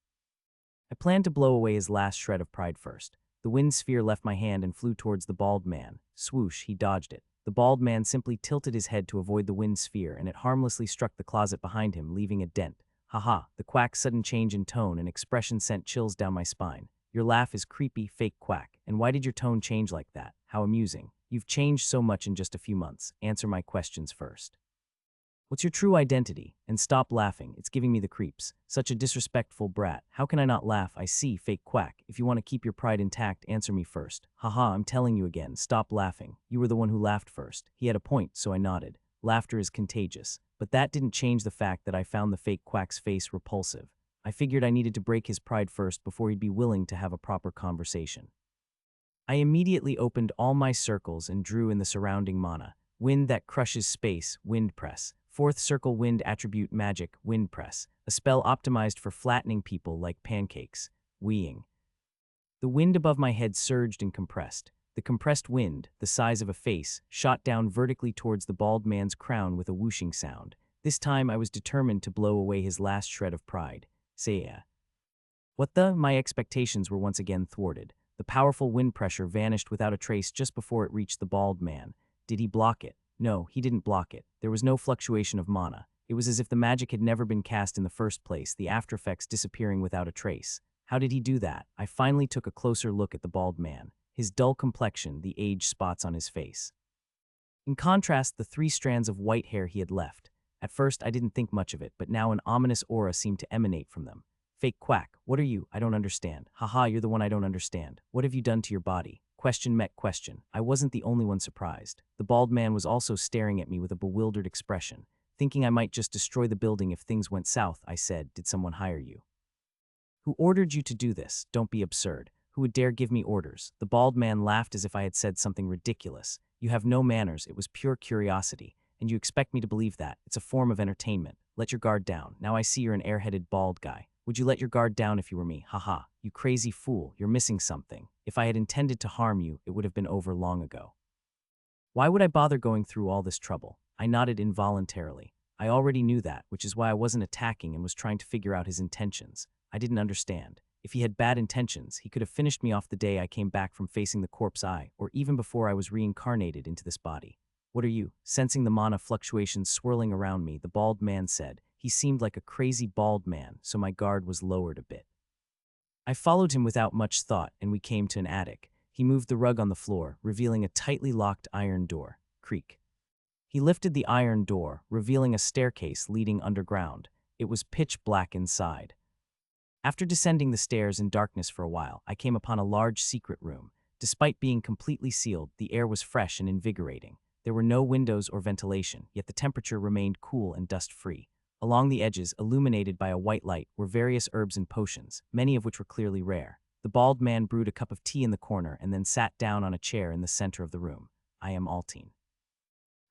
I planned to blow away his last shred of pride first. The wind sphere left my hand and flew towards the bald man. Swoosh, he dodged it. The bald man simply tilted his head to avoid the wind sphere, and it harmlessly struck the closet behind him, leaving a dent. Haha, the quack's sudden change in tone and expression sent chills down my spine. Your laugh is creepy, fake quack. And why did your tone change like that? How amusing. You've changed so much in just a few months. Answer my questions first. What's your true identity? And stop laughing. It's giving me the creeps. Such a disrespectful brat. How can I not laugh? I see, fake quack. If you want to keep your pride intact, answer me first. Haha, I'm telling you again. Stop laughing. You were the one who laughed first. He had a point, so I nodded. Laughter is contagious. But that didn't change the fact that I found the fake quack's face repulsive. I figured I needed to break his pride first before he'd be willing to have a proper conversation. I immediately opened all my circles and drew in the surrounding mana. Wind that crushes space, wind press. 4th circle wind attribute magic, wind press. A spell optimized for flattening people like pancakes. Weeing. The wind above my head surged and compressed. The compressed wind, the size of a face, shot down vertically towards the bald man's crown with a whooshing sound. This time I was determined to blow away his last shred of pride. Say, what the? My expectations were once again thwarted. The powerful wind pressure vanished without a trace just before it reached the bald man. Did he block it? No, he didn't block it. There was no fluctuation of mana. It was as if the magic had never been cast in the first place, the aftereffects disappearing without a trace. How did he do that? I finally took a closer look at the bald man. His dull complexion, the age spots on his face. In contrast, the 3 strands of white hair he had left. At first, I didn't think much of it, but now an ominous aura seemed to emanate from them. Fake quack, what are you? I don't understand. Haha, you're the one I don't understand. What have you done to your body? Question met question. I wasn't the only one surprised. The bald man was also staring at me with a bewildered expression. Thinking I might just destroy the building if things went south, I said, did someone hire you? Who ordered you to do this? Don't be absurd. Who would dare give me orders? The bald man laughed as if I had said something ridiculous. You have no manners. It was pure curiosity. And you expect me to believe that. It's a form of entertainment. Let your guard down. Now I see you're an airheaded bald guy. Would you let your guard down if you were me? Haha, you crazy fool. You're missing something. If I had intended to harm you, it would have been over long ago. Why would I bother going through all this trouble? I nodded involuntarily. I already knew that, which is why I wasn't attacking and was trying to figure out his intentions. I didn't understand. If he had bad intentions, he could have finished me off the day I came back from facing the corpse eye, or even before I was reincarnated into this body. What are you? Sensing the mana fluctuations swirling around me, the bald man said. He seemed like a crazy bald man, so my guard was lowered a bit. I followed him without much thought, and we came to an attic. He moved the rug on the floor, revealing a tightly locked iron door. Creak. He lifted the iron door, revealing a staircase leading underground. It was pitch black inside. After descending the stairs in darkness for a while, I came upon a large secret room. Despite being completely sealed, the air was fresh and invigorating. There were no windows or ventilation, yet the temperature remained cool and dust-free. Along the edges, illuminated by a white light, were various herbs and potions, many of which were clearly rare. The bald man brewed a cup of tea in the corner and then sat down on a chair in the center of the room. I am Altine.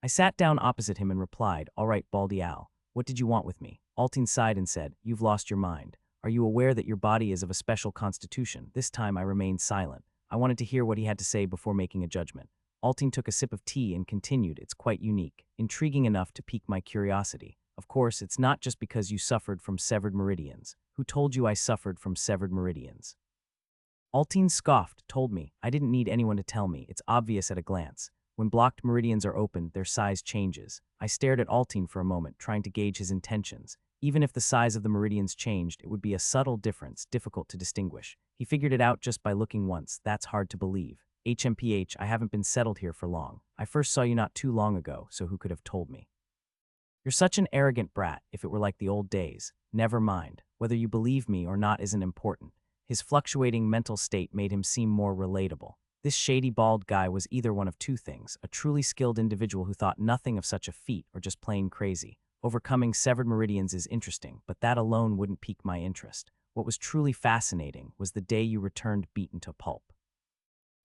I sat down opposite him and replied, "All right, Baldy Al, what did you want with me?" Altine sighed and said, "You've lost your mind. Are you aware that your body is of a special constitution?" This time I remained silent. I wanted to hear what he had to say before making a judgment. Altine took a sip of tea and continued, "It's quite unique, intriguing enough to pique my curiosity. Of course, it's not just because you suffered from severed meridians. Who told you I suffered from severed meridians?" Altine scoffed, "Told me. I didn't need anyone to tell me. It's obvious at a glance. When blocked meridians are opened, their size changes." I stared at Altine for a moment, trying to gauge his intentions. Even if the size of the meridians changed, it would be a subtle difference, difficult to distinguish. He figured it out just by looking once. That's hard to believe. HMPH, I haven't been settled here for long. I first saw you not too long ago, so who could have told me? You're such an arrogant brat. If it were like the old days. Never mind. Whether you believe me or not isn't important. His fluctuating mental state made him seem more relatable. This shady bald guy was either one of two things: a truly skilled individual who thought nothing of such a feat, or just plain crazy. Overcoming severed meridians is interesting, but that alone wouldn't pique my interest. What was truly fascinating was the day you returned beaten to pulp.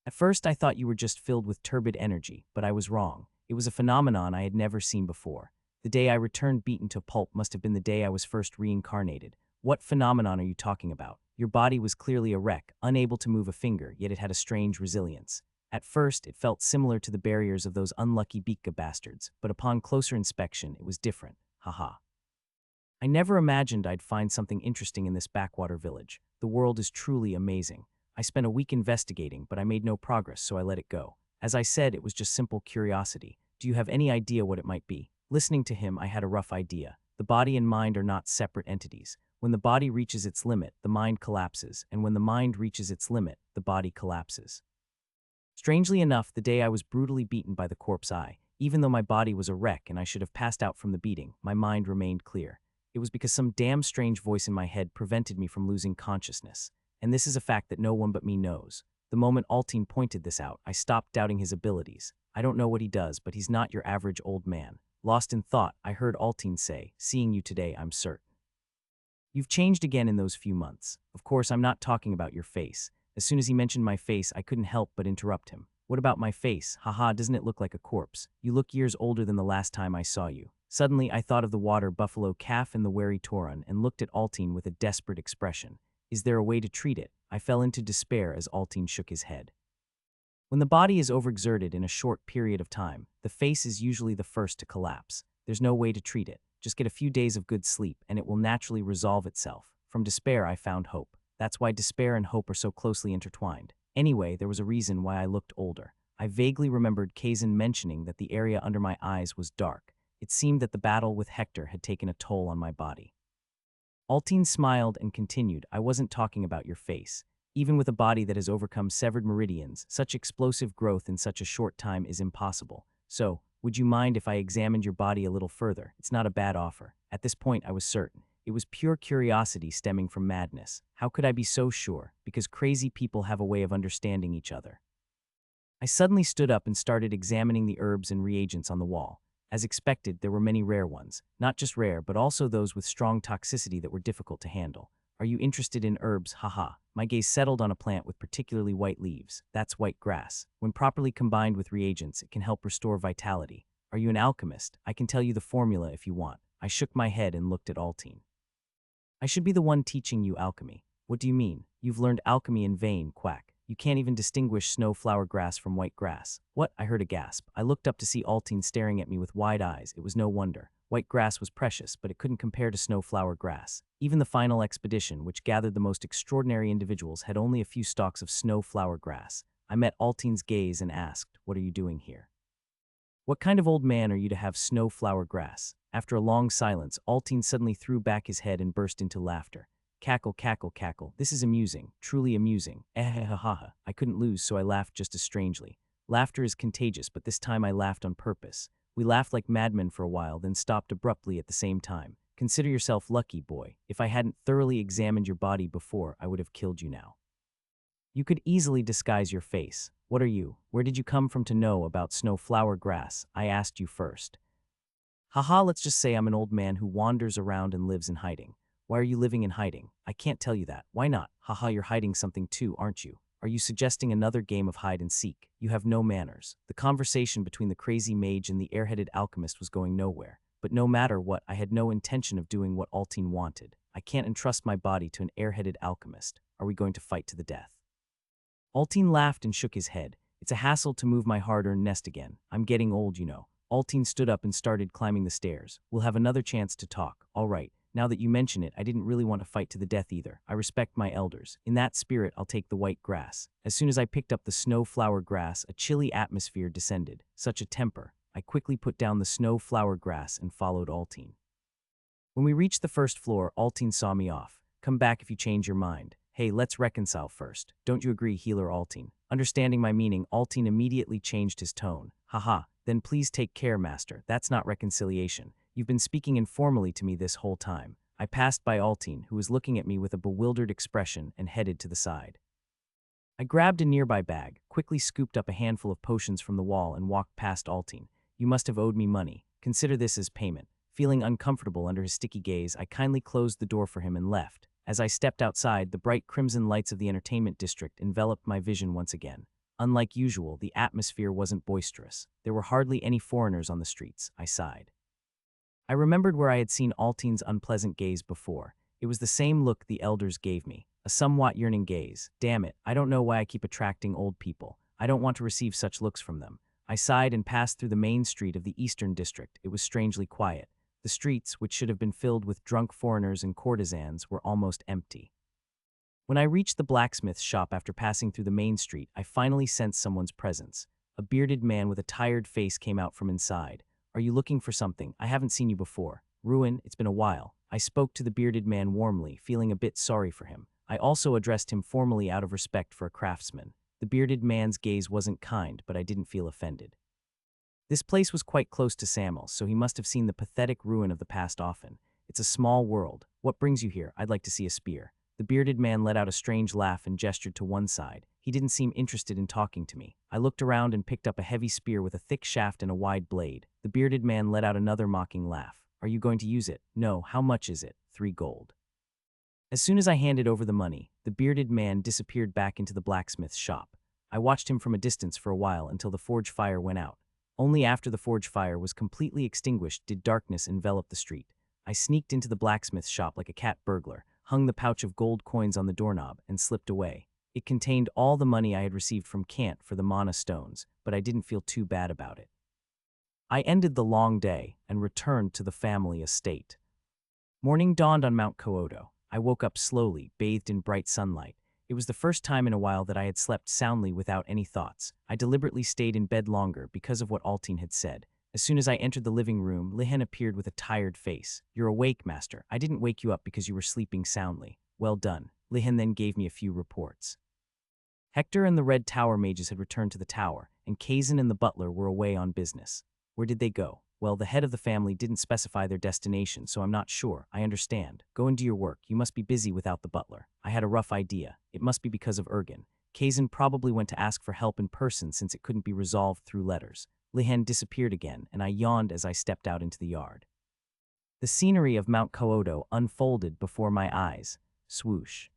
At first I thought you were just filled with turbid energy, but I was wrong. It was a phenomenon I had never seen before. The day I returned beaten to pulp must have been the day I was first reincarnated. What phenomenon are you talking about? Your body was clearly a wreck, unable to move a finger, yet it had a strange resilience. At first, it felt similar to the barriers of those unlucky Bika bastards, but upon closer inspection, it was different. Haha. I never imagined I'd find something interesting in this backwater village. The world is truly amazing. I spent a week investigating, but I made no progress, so I let it go. As I said, it was just simple curiosity. Do you have any idea what it might be? Listening to him, I had a rough idea. The body and mind are not separate entities. When the body reaches its limit, the mind collapses, and when the mind reaches its limit, the body collapses. Strangely enough, the day I was brutally beaten by the corpse eye, even though my body was a wreck and I should have passed out from the beating, my mind remained clear. It was because some damn strange voice in my head prevented me from losing consciousness. And this is a fact that no one but me knows. The moment Altine pointed this out, I stopped doubting his abilities. I don't know what he does, but he's not your average old man. Lost in thought, I heard Altine say, "Seeing you today, I'm certain. You've changed again in those few months. Of course, I'm not talking about your face." As soon as he mentioned my face, I couldn't help but interrupt him. "What about my face? Haha, doesn't it look like a corpse? You look years older than the last time I saw you." Suddenly, I thought of the water buffalo calf and the wary Tauron and looked at Altine with a desperate expression. Is there a way to treat it? I fell into despair as Altine shook his head. When the body is overexerted in a short period of time, the face is usually the first to collapse. There's no way to treat it. Just get a few days of good sleep, and it will naturally resolve itself. From despair, I found hope. That's why despair and hope are so closely intertwined. Anyway, there was a reason why I looked older. I vaguely remembered Kazan mentioning that the area under my eyes was dark. It seemed that the battle with Hector had taken a toll on my body. Altine smiled and continued, "I wasn't talking about your face. Even with a body that has overcome severed meridians, such explosive growth in such a short time is impossible. So, would you mind if I examined your body a little further? It's not a bad offer." At this point, I was certain. It was pure curiosity stemming from madness. How could I be so sure? Because crazy people have a way of understanding each other. I suddenly stood up and started examining the herbs and reagents on the wall. As expected, there were many rare ones. Not just rare, but also those with strong toxicity that were difficult to handle. Are you interested in herbs? Haha. My gaze settled on a plant with particularly white leaves. That's white grass. When properly combined with reagents, it can help restore vitality. Are you an alchemist? I can tell you the formula if you want. I shook my head and looked at Altine. I should be the one teaching you alchemy. What do you mean? You've learned alchemy in vain, quack. You can't even distinguish snowflower grass from white grass. What? I heard a gasp. I looked up to see Altine staring at me with wide eyes. It was no wonder. White grass was precious, but it couldn't compare to snowflower grass. Even the final expedition, which gathered the most extraordinary individuals, had only a few stalks of snowflower grass. I met Altine's gaze and asked, "What are you doing here? What kind of old man are you to have snowflower grass?" After a long silence, Altine suddenly threw back his head and burst into laughter. Cackle, cackle, cackle. This is amusing, truly amusing. I couldn't lose, so I laughed just as strangely. Laughter is contagious, but this time I laughed on purpose. We laughed like madmen for a while, then stopped abruptly at the same time. Consider yourself lucky, boy. If I hadn't thoroughly examined your body before, I would have killed you now. You could easily disguise your face. What are you? Where did you come from to know about snowflower grass? I asked you first. Haha, let's just say I'm an old man who wanders around and lives in hiding. Why are you living in hiding? I can't tell you that. Why not? Haha, you're hiding something too, aren't you? Are you suggesting another game of hide and seek? You have no manners. The conversation between the crazy mage and the airheaded alchemist was going nowhere. But no matter what, I had no intention of doing what Altine wanted. I can't entrust my body to an airheaded alchemist. Are we going to fight to the death? Altine laughed and shook his head. It's a hassle to move my hard-earned nest again. I'm getting old, you know. Altine stood up and started climbing the stairs. We'll have another chance to talk. All right. Now that you mention it, I didn't really want to fight to the death either. I respect my elders. In that spirit, I'll take the white grass. As soon as I picked up the snowflower grass, a chilly atmosphere descended. Such a temper. I quickly put down the snowflower grass and followed Altine. When we reached the first floor, Altine saw me off. Come back if you change your mind. Hey, let's reconcile first. Don't you agree, healer Altine? Understanding my meaning, Altine immediately changed his tone. Haha, then please take care, master. That's not reconciliation. You've been speaking informally to me this whole time. I passed by Altine, who was looking at me with a bewildered expression, and headed to the side. I grabbed a nearby bag, quickly scooped up a handful of potions from the wall, and walked past Altine. You must have owed me money. Consider this as payment. Feeling uncomfortable under his sticky gaze, I kindly closed the door for him and left. As I stepped outside, the bright crimson lights of the entertainment district enveloped my vision once again. Unlike usual, the atmosphere wasn't boisterous. There were hardly any foreigners on the streets. I sighed. I remembered where I had seen Altine's unpleasant gaze before. It was the same look the elders gave me, a somewhat yearning gaze. Damn it, I don't know why I keep attracting old people. I don't want to receive such looks from them. I sighed and passed through the main street of the Eastern District. It was strangely quiet. The streets, which should have been filled with drunk foreigners and courtesans, were almost empty. When I reached the blacksmith's shop after passing through the main street, I finally sensed someone's presence. A bearded man with a tired face came out from inside. Are you looking for something? I haven't seen you before. Ruin, it's been a while. I spoke to the bearded man warmly, feeling a bit sorry for him. I also addressed him formally out of respect for a craftsman. The bearded man's gaze wasn't kind, but I didn't feel offended. This place was quite close to Samuel's, so he must have seen the pathetic ruin of the past often. It's a small world. What brings you here? I'd like to see a spear. The bearded man let out a strange laugh and gestured to one side. He didn't seem interested in talking to me. I looked around and picked up a heavy spear with a thick shaft and a wide blade. The bearded man let out another mocking laugh. Are you going to use it? No. How much is it? 3 gold. As soon as I handed over the money, the bearded man disappeared back into the blacksmith's shop. I watched him from a distance for a while until the forge fire went out. Only after the forge fire was completely extinguished did darkness envelop the street. I sneaked into the blacksmith's shop like a cat burglar, hung the pouch of gold coins on the doorknob, and slipped away. It contained all the money I had received from Kant for the mana stones, but I didn't feel too bad about it. I ended the long day and returned to the family estate. Morning dawned on Mount Kyoto. I woke up slowly, bathed in bright sunlight. It was the first time in a while that I had slept soundly without any thoughts. I deliberately stayed in bed longer because of what Altine had said. As soon as I entered the living room, Lihen appeared with a tired face. You're awake, master. I didn't wake you up because you were sleeping soundly. Well done. Lihen then gave me a few reports. Hector and the Red Tower mages had returned to the tower, and Kazan and the butler were away on business. Where did they go? Well, the head of the family didn't specify their destination, so I'm not sure. I understand. Go and do your work. You must be busy without the butler. I had a rough idea. It must be because of Ergen. Kazan probably went to ask for help in person since it couldn't be resolved through letters. Lihen disappeared again, and I yawned as I stepped out into the yard. The scenery of Mount Kyoto unfolded before my eyes. Swoosh.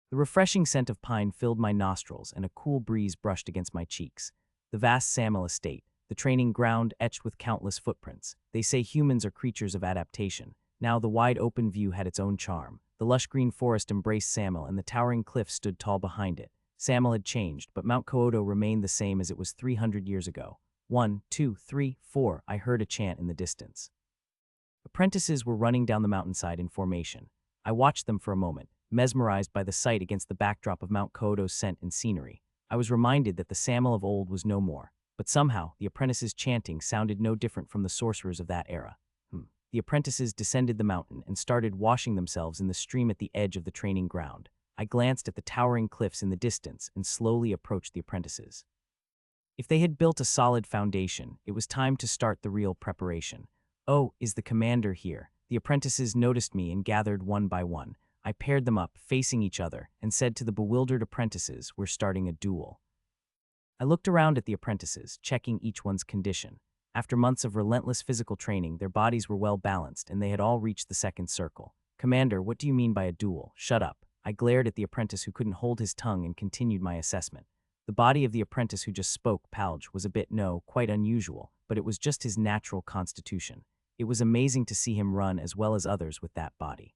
The refreshing scent of pine filled my nostrils, and a cool breeze brushed against my cheeks. The vast Samuel estate, the training ground etched with countless footprints. They say humans are creatures of adaptation. Now the wide open view had its own charm. The lush green forest embraced Samuel, and the towering cliff stood tall behind it. Samuel had changed, but Mount Kyoto remained the same as it was 300 years ago. 1, 2, 3, 4, I heard a chant in the distance. Apprentices were running down the mountainside in formation. I watched them for a moment, mesmerized by the sight against the backdrop of Mount Kyoto's scent and scenery. I was reminded that the Samuel of old was no more. But somehow, the apprentices' chanting sounded no different from the sorcerers of that era. The apprentices descended the mountain and started washing themselves in the stream at the edge of the training ground. I glanced at the towering cliffs in the distance and slowly approached the apprentices. If they had built a solid foundation, it was time to start the real preparation. "Oh, is the commander here?" The apprentices noticed me and gathered one by one. I paired them up, facing each other, and said to the bewildered apprentices, "We're starting a duel." I looked around at the apprentices, checking each one's condition. After months of relentless physical training, their bodies were well balanced, and they had all reached the second circle. "Commander, what do you mean by a duel? Shut up." I glared at the apprentice who couldn't hold his tongue and continued my assessment. The body of the apprentice who just spoke, Palge, was a bit, no, quite unusual, but it was just his natural constitution. It was amazing to see him run as well as others with that body.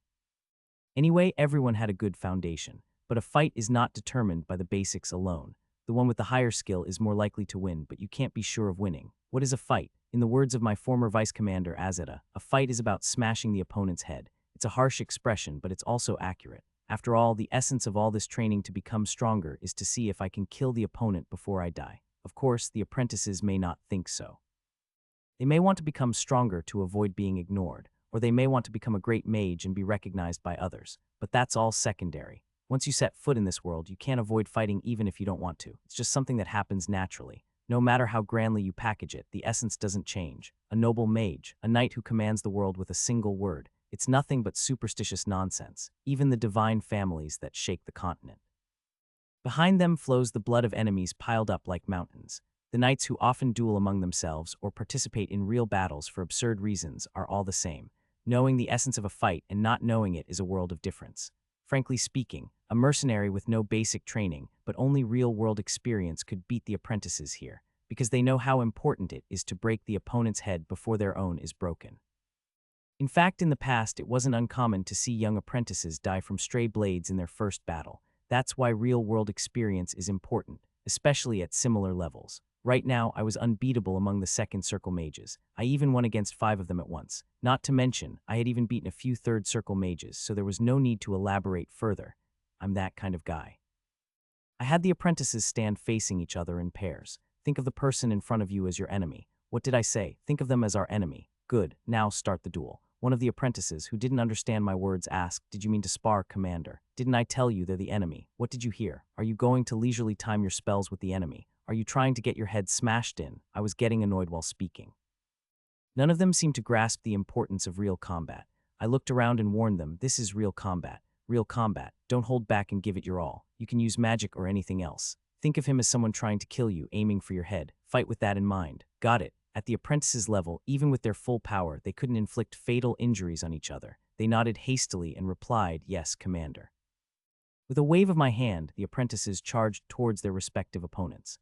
Anyway, everyone had a good foundation, but a fight is not determined by the basics alone. The one with the higher skill is more likely to win, but you can't be sure of winning. What is a fight? In the words of my former vice commander Azeta, a fight is about smashing the opponent's head. It's a harsh expression, but it's also accurate. After all, the essence of all this training to become stronger is to see if I can kill the opponent before I die. Of course, the apprentices may not think so. They may want to become stronger to avoid being ignored, or they may want to become a great mage and be recognized by others, but that's all secondary. Once you set foot in this world, you can't avoid fighting even if you don't want to. It's just something that happens naturally. No matter how grandly you package it, the essence doesn't change. A noble mage, a knight who commands the world with a single word. It's nothing but superstitious nonsense, even the divine families that shake the continent. Behind them flows the blood of enemies piled up like mountains. The knights who often duel among themselves or participate in real battles for absurd reasons are all the same. Knowing the essence of a fight and not knowing it is a world of difference. Frankly speaking, a mercenary with no basic training, but only real-world experience could beat the apprentices here, because they know how important it is to break the opponent's head before their own is broken. In fact, in the past, it wasn't uncommon to see young apprentices die from stray blades in their first battle. That's why real-world experience is important, especially at similar levels. Right now, I was unbeatable among the second circle mages. I even won against 5 of them at once. Not to mention, I had even beaten a few third circle mages, so there was no need to elaborate further. I'm that kind of guy. I had the apprentices stand facing each other in pairs. Think of the person in front of you as your enemy. What did I say? Think of them as our enemy. Good, now start the duel. One of the apprentices, who didn't understand my words, asked, "Did you mean to spar, Commander? Didn't I tell you they're the enemy? What did you hear? Are you going to leisurely time your spells with the enemy? Are you trying to get your head smashed in?" I was getting annoyed while speaking. None of them seemed to grasp the importance of real combat. I looked around and warned them, "This is real combat. Real combat. Don't hold back and give it your all. You can use magic or anything else. Think of him as someone trying to kill you, aiming for your head. Fight with that in mind." Got it. At the apprentices' level, even with their full power, they couldn't inflict fatal injuries on each other. They nodded hastily and replied, "Yes, Commander." With a wave of my hand, the apprentices charged towards their respective opponents.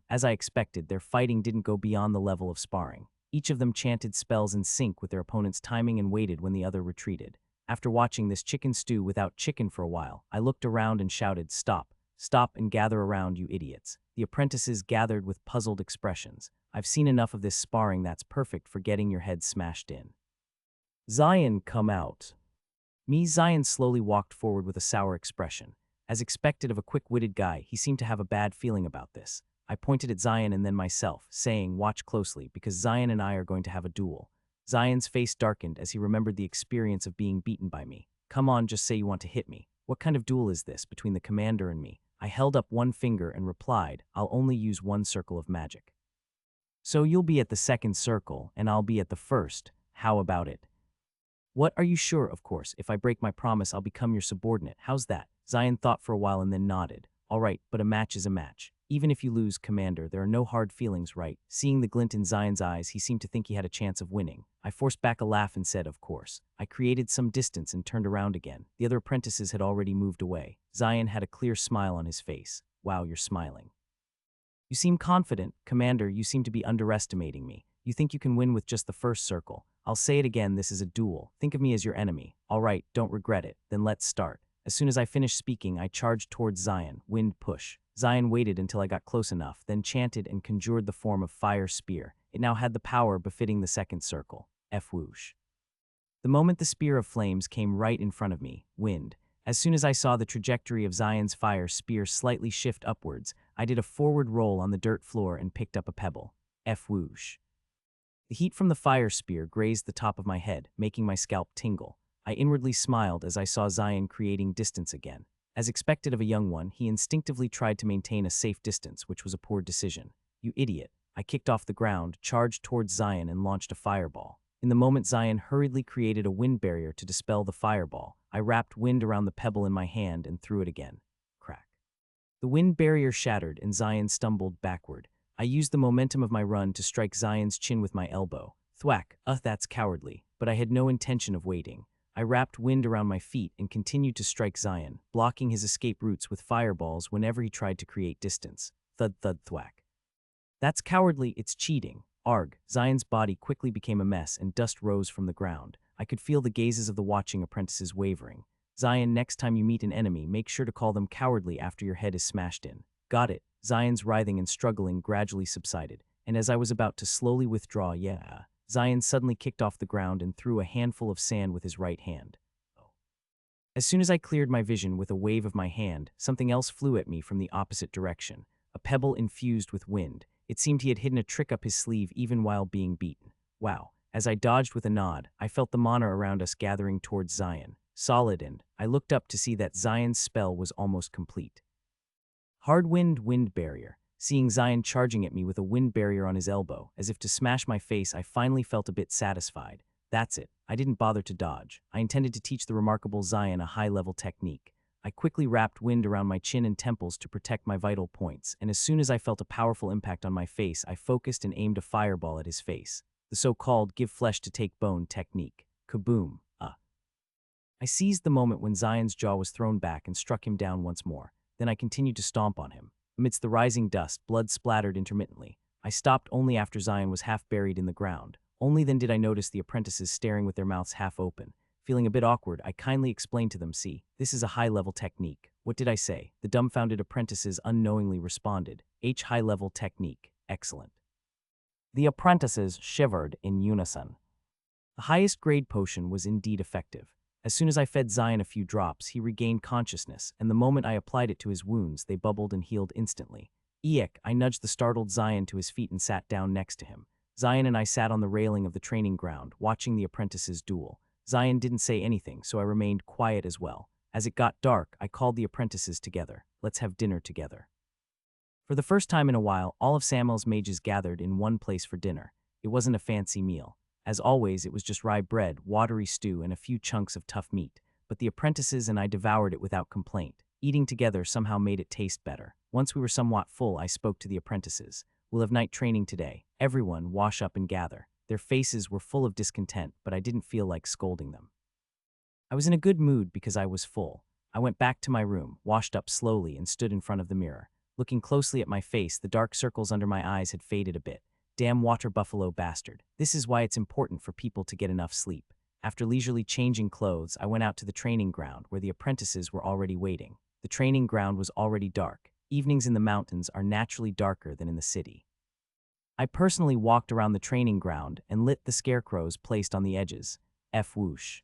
As I expected, their fighting didn't go beyond the level of sparring. Each of them chanted spells in sync with their opponent's timing and waited when the other retreated. After watching this chicken stew without chicken for a while, I looked around and shouted, "Stop! Stop and gather around, you idiots." The apprentices gathered with puzzled expressions. I've seen enough of this sparring that's perfect for getting your head smashed in. "Zion, come out." Zion slowly walked forward with a sour expression. As expected of a quick-witted guy, he seemed to have a bad feeling about this. I pointed at Zion and then myself, saying, "Watch closely, because Zion and I are going to have a duel." Zion's face darkened as he remembered the experience of being beaten by me. "Come on, just say you want to hit me. What kind of duel is this between the commander and me?" I held up one finger and replied, "I'll only use one circle of magic." "So you'll be at the second circle, and I'll be at the first. How about it?" "What, are you sure? Of course. If I break my promise, I'll become your subordinate. How's that?" Zion thought for a while and then nodded. "All right, but a match is a match. Even if you lose, Commander, there are no hard feelings, right?" Seeing the glint in Zion's eyes, he seemed to think he had a chance of winning. I forced back a laugh and said, "Of course." I created some distance and turned around again. The other apprentices had already moved away. Zion had a clear smile on his face. "Wow, you're smiling. You seem confident. Commander, you seem to be underestimating me. You think you can win with just the first circle. I'll say it again, this is a duel. Think of me as your enemy. All right, don't regret it. Then let's start." As soon as I finished speaking, I charged towards Zion, wind push. Zion waited until I got close enough, then chanted and conjured the form of fire spear. It now had the power befitting the second circle. F-whoosh. The moment the spear of flames came right in front of me, wind. As soon as I saw the trajectory of Zion's fire spear slightly shift upwards, I did a forward roll on the dirt floor and picked up a pebble. F-whoosh. The heat from the fire spear grazed the top of my head, making my scalp tingle. I inwardly smiled as I saw Zion creating distance again. As expected of a young one, he instinctively tried to maintain a safe distance, which was a poor decision. You idiot. I kicked off the ground, charged towards Zion, and launched a fireball. In the moment, Zion hurriedly created a wind barrier to dispel the fireball. I wrapped wind around the pebble in my hand and threw it again. Crack. The wind barrier shattered and Zion stumbled backward. I used the momentum of my run to strike Zion's chin with my elbow. Thwack. That's cowardly. But I had no intention of waiting. I wrapped wind around my feet and continued to strike Zion, blocking his escape routes with fireballs whenever he tried to create distance. Thud thud thwack. That's cowardly, it's cheating. Arg. Zion's body quickly became a mess and dust rose from the ground. I could feel the gazes of the watching apprentices wavering. Zion, next time you meet an enemy, make sure to call them cowardly after your head is smashed in. Got it. Zion's writhing and struggling gradually subsided, and as I was about to slowly withdraw, Zion suddenly kicked off the ground and threw a handful of sand with his right hand. As soon as I cleared my vision with a wave of my hand, something else flew at me from the opposite direction. A pebble infused with wind. It seemed he had hidden a trick up his sleeve even while being beaten. Wow. As I dodged with a nod, I felt the mana around us gathering towards Zion. Solid, and I looked up to see that Zion's spell was almost complete. Hard wind barrier. Seeing Zion charging at me with a wind barrier on his elbow, as if to smash my face, I finally felt a bit satisfied. That's it. I didn't bother to dodge. I intended to teach the remarkable Zion a high-level technique. I quickly wrapped wind around my chin and temples to protect my vital points, and as soon as I felt a powerful impact on my face, I focused and aimed a fireball at his face. The so-called give flesh to take bone technique. Kaboom. I seized the moment when Zion's jaw was thrown back and struck him down once more. Then I continued to stomp on him. Amidst the rising dust, blood splattered intermittently. I stopped only after Zion was half buried in the ground. Only then did I notice the apprentices staring with their mouths half open. Feeling a bit awkward, I kindly explained to them, see, this is a high-level technique. What did I say? The dumbfounded apprentices unknowingly responded. High-level technique. Excellent. The apprentices shivered in unison. The highest grade potion was indeed effective. As soon as I fed Zion a few drops, he regained consciousness, and the moment I applied it to his wounds, they bubbled and healed instantly. Eek! I nudged the startled Zion to his feet and sat down next to him. Zion and I sat on the railing of the training ground, watching the apprentices duel. Zion didn't say anything, so I remained quiet as well. As it got dark, I called the apprentices together. Let's have dinner together. For the first time in a while, all of Samuel's mages gathered in one place for dinner. It wasn't a fancy meal. As always, it was just rye bread, watery stew, and a few chunks of tough meat. But the apprentices and I devoured it without complaint. Eating together somehow made it taste better. Once we were somewhat full, I spoke to the apprentices. We'll have night training today. Everyone, wash up and gather. Their faces were full of discontent, but I didn't feel like scolding them. I was in a good mood because I was full. I went back to my room, washed up slowly, and stood in front of the mirror. Looking closely at my face, the dark circles under my eyes had faded a bit. Damn water buffalo bastard. This is why it's important for people to get enough sleep. After leisurely changing clothes, I went out to the training ground where the apprentices were already waiting. The training ground was already dark. Evenings in the mountains are naturally darker than in the city. I personally walked around the training ground and lit the scarecrows placed on the edges. Whoosh.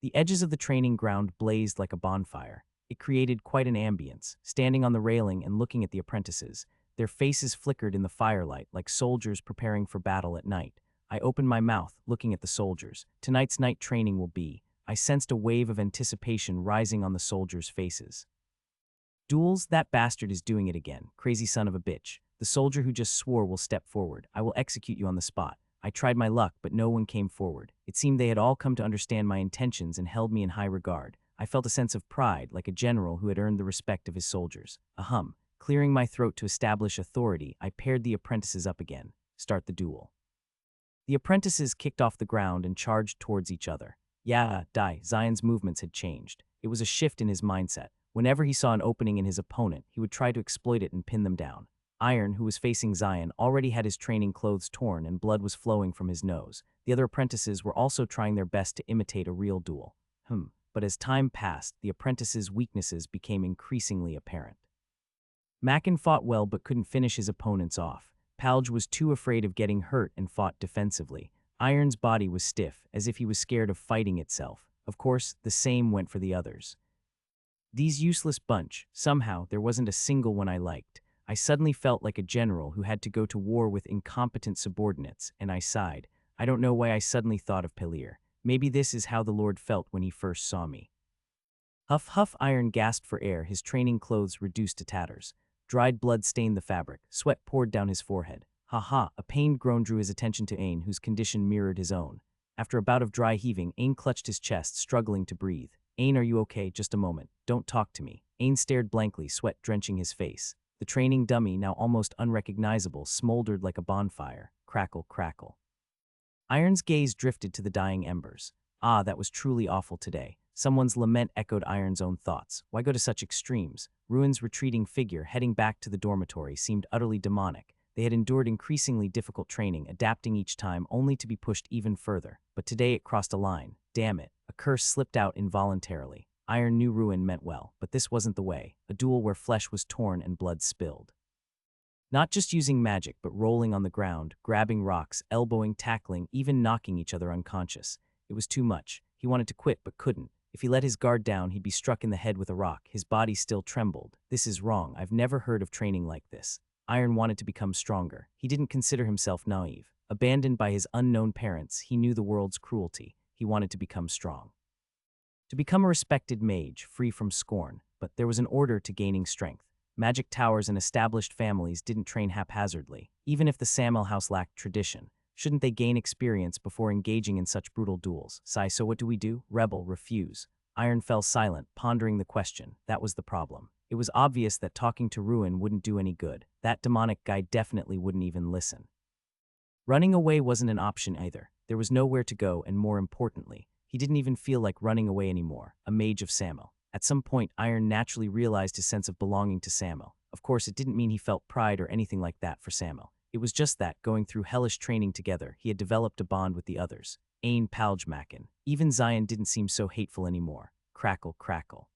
The edges of the training ground blazed like a bonfire. It created quite an ambience. Standing on the railing and looking at the apprentices, their faces flickered in the firelight like soldiers preparing for battle at night. I opened my mouth, looking at the soldiers. Tonight's night training will be. I sensed a wave of anticipation rising on the soldiers' faces. Duels? That bastard is doing it again. Crazy son of a bitch. The soldier who just swore will step forward. I will execute you on the spot. I tried my luck, but no one came forward. It seemed they had all come to understand my intentions and held me in high regard. I felt a sense of pride, like a general who had earned the respect of his soldiers. Ahem. Clearing my throat to establish authority, I paired the apprentices up again. Start the duel. The apprentices kicked off the ground and charged towards each other. Zion's movements had changed. It was a shift in his mindset. Whenever he saw an opening in his opponent, he would try to exploit it and pin them down. Iron, who was facing Zion, already had his training clothes torn and blood was flowing from his nose. The other apprentices were also trying their best to imitate a real duel. But as time passed, the apprentices' weaknesses became increasingly apparent. Mackin fought well but couldn't finish his opponents off. Palge was too afraid of getting hurt and fought defensively. Iron's body was stiff, as if he was scared of fighting itself. Of course, the same went for the others. These useless bunch, somehow there wasn't a single one I liked. I suddenly felt like a general who had to go to war with incompetent subordinates, and I sighed. I don't know why I suddenly thought of Pelir. Maybe this is how the Lord felt when he first saw me. Huff, huff, Iron gasped for air, his training clothes reduced to tatters. Dried blood stained the fabric. Sweat poured down his forehead. Ha ha, a pained groan drew his attention to Ain, whose condition mirrored his own. After a bout of dry heaving, Ain clutched his chest, struggling to breathe. Ain, are you okay? Just a moment. Don't talk to me. Ain stared blankly, sweat drenching his face. The training dummy, now almost unrecognizable, smoldered like a bonfire. Crackle, crackle. Iron's gaze drifted to the dying embers. Ah, that was truly awful today. Someone's lament echoed Iron's own thoughts. Why go to such extremes? Ruin's retreating figure, heading back to the dormitory, seemed utterly demonic. They had endured increasingly difficult training, adapting each time only to be pushed even further. But today it crossed a line. Damn it. A curse slipped out involuntarily. Iron knew Ruin meant well, but this wasn't the way. A duel where flesh was torn and blood spilled. Not just using magic, but rolling on the ground, grabbing rocks, elbowing, tackling, even knocking each other unconscious. It was too much. He wanted to quit, but couldn't. If he let his guard down, he'd be struck in the head with a rock. His body still trembled. This is wrong. I've never heard of training like this. Iron wanted to become stronger. He didn't consider himself naive. Abandoned by his unknown parents, he knew the world's cruelty. He wanted to become strong. To become a respected mage, free from scorn. But there was an order to gaining strength. Magic towers and established families didn't train haphazardly. Even if the Samel house lacked tradition, shouldn't they gain experience before engaging in such brutal duels? Sigh, so what do we do? Rebel, refuse. Iron fell silent, pondering the question. That was the problem. It was obvious that talking to Ruin wouldn't do any good. That demonic guy definitely wouldn't even listen. Running away wasn't an option either. There was nowhere to go, and more importantly, he didn't even feel like running away anymore. A mage of Samel. At some point, Iron naturally realized his sense of belonging to Samel. Of course, it didn't mean he felt pride or anything like that for Samel. It was just that, going through hellish training together, he had developed a bond with the others. Ain Paljmakin. Even Zion didn't seem so hateful anymore. Crackle, crackle.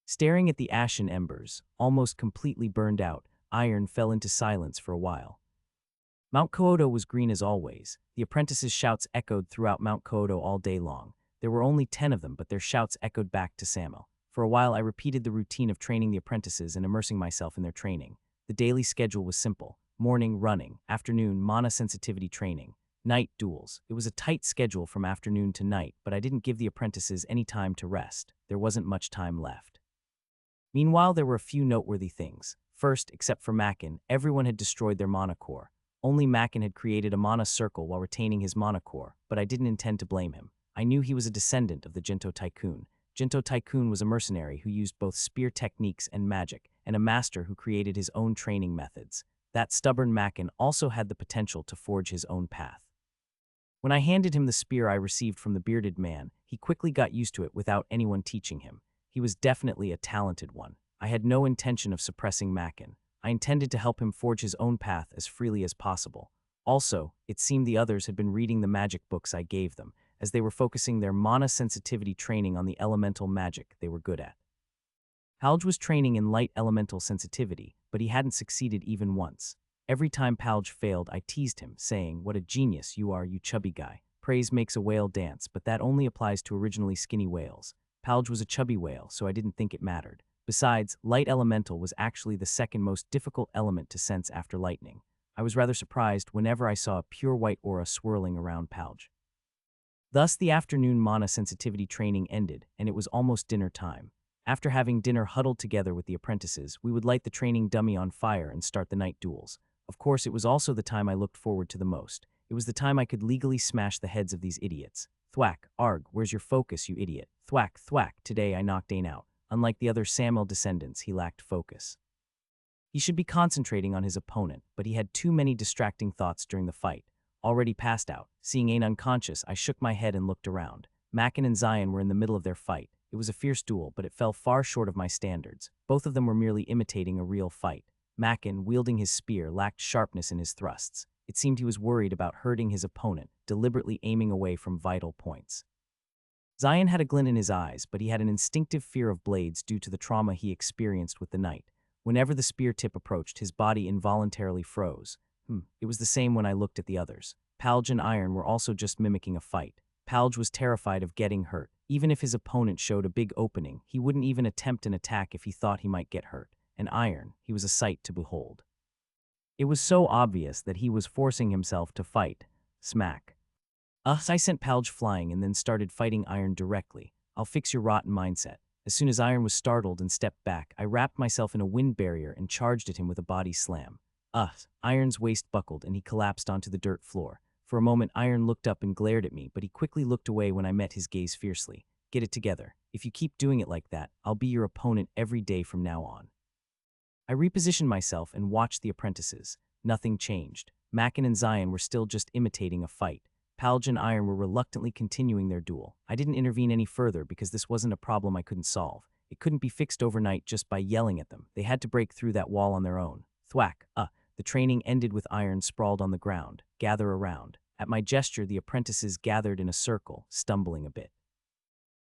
Staring at the ashen embers, almost completely burned out, Iron fell into silence for a while. Mount Koodo was green as always. The apprentices' shouts echoed throughout Mount Koodo all day long. There were only 10 of them, but their shouts echoed back to Samel. For a while, I repeated the routine of training the apprentices and immersing myself in their training. The daily schedule was simple. Morning, running. Afternoon, mana sensitivity training. Night, duels. It was a tight schedule from afternoon to night, but I didn't give the apprentices any time to rest. There wasn't much time left. Meanwhile, there were a few noteworthy things. First, except for Makin, everyone had destroyed their mana core. Only Makin had created a mana circle while retaining his mana core, but I didn't intend to blame him. I knew he was a descendant of the Jinto Tycoon. Jinto Tycoon was a mercenary who used both spear techniques and magic, and a master who created his own training methods. That stubborn Makin also had the potential to forge his own path. When I handed him the spear I received from the bearded man, he quickly got used to it without anyone teaching him. He was definitely a talented one. I had no intention of suppressing Makin. I intended to help him forge his own path as freely as possible. Also, it seemed the others had been reading the magic books I gave them, as they were focusing their mana sensitivity training on the elemental magic they were good at. Palj was training in light elemental sensitivity, but he hadn't succeeded even once. Every time Palj failed, I teased him, saying, "What a genius you are, you chubby guy. Praise makes a whale dance, but that only applies to originally skinny whales." Palj was a chubby whale, so I didn't think it mattered. Besides, light elemental was actually the second most difficult element to sense after lightning. I was rather surprised whenever I saw a pure white aura swirling around Palj. Thus, the afternoon mana sensitivity training ended, and it was almost dinner time. After having dinner huddled together with the apprentices, we would light the training dummy on fire and start the night duels. Of course, it was also the time I looked forward to the most. It was the time I could legally smash the heads of these idiots. Thwack, arg, where's your focus, you idiot? Thwack, thwack, today I knocked Ain out. Unlike the other Samel descendants, he lacked focus. He should be concentrating on his opponent, but he had too many distracting thoughts during the fight. Already passed out. Seeing Ain unconscious, I shook my head and looked around. Makin and Zion were in the middle of their fight. It was a fierce duel, but it fell far short of my standards. Both of them were merely imitating a real fight. Makin, wielding his spear, lacked sharpness in his thrusts. It seemed he was worried about hurting his opponent, deliberately aiming away from vital points. Zion had a glint in his eyes, but he had an instinctive fear of blades due to the trauma he experienced with the knight. Whenever the spear tip approached, his body involuntarily froze. It was the same when I looked at the others. Palj and Iron were also just mimicking a fight. Palj was terrified of getting hurt. Even if his opponent showed a big opening, he wouldn't even attempt an attack if he thought he might get hurt. And Iron, he was a sight to behold. It was so obvious that he was forcing himself to fight. Smack. I sent Palj flying and then started fighting Iron directly. I'll fix your rotten mindset. As soon as Iron was startled and stepped back, I wrapped myself in a wind barrier and charged at him with a body slam. Iron's waist buckled and he collapsed onto the dirt floor. For a moment, Iron looked up and glared at me, but he quickly looked away when I met his gaze fiercely. Get it together. If you keep doing it like that, I'll be your opponent every day from now on. I repositioned myself and watched the apprentices. Nothing changed. Mackin and Zion were still just imitating a fight. Palj and Iron were reluctantly continuing their duel. I didn't intervene any further because this wasn't a problem I couldn't solve. It couldn't be fixed overnight just by yelling at them. They had to break through that wall on their own. Thwack. The training ended with Iron sprawled on the ground. Gather around. At my gesture, the apprentices gathered in a circle, stumbling a bit.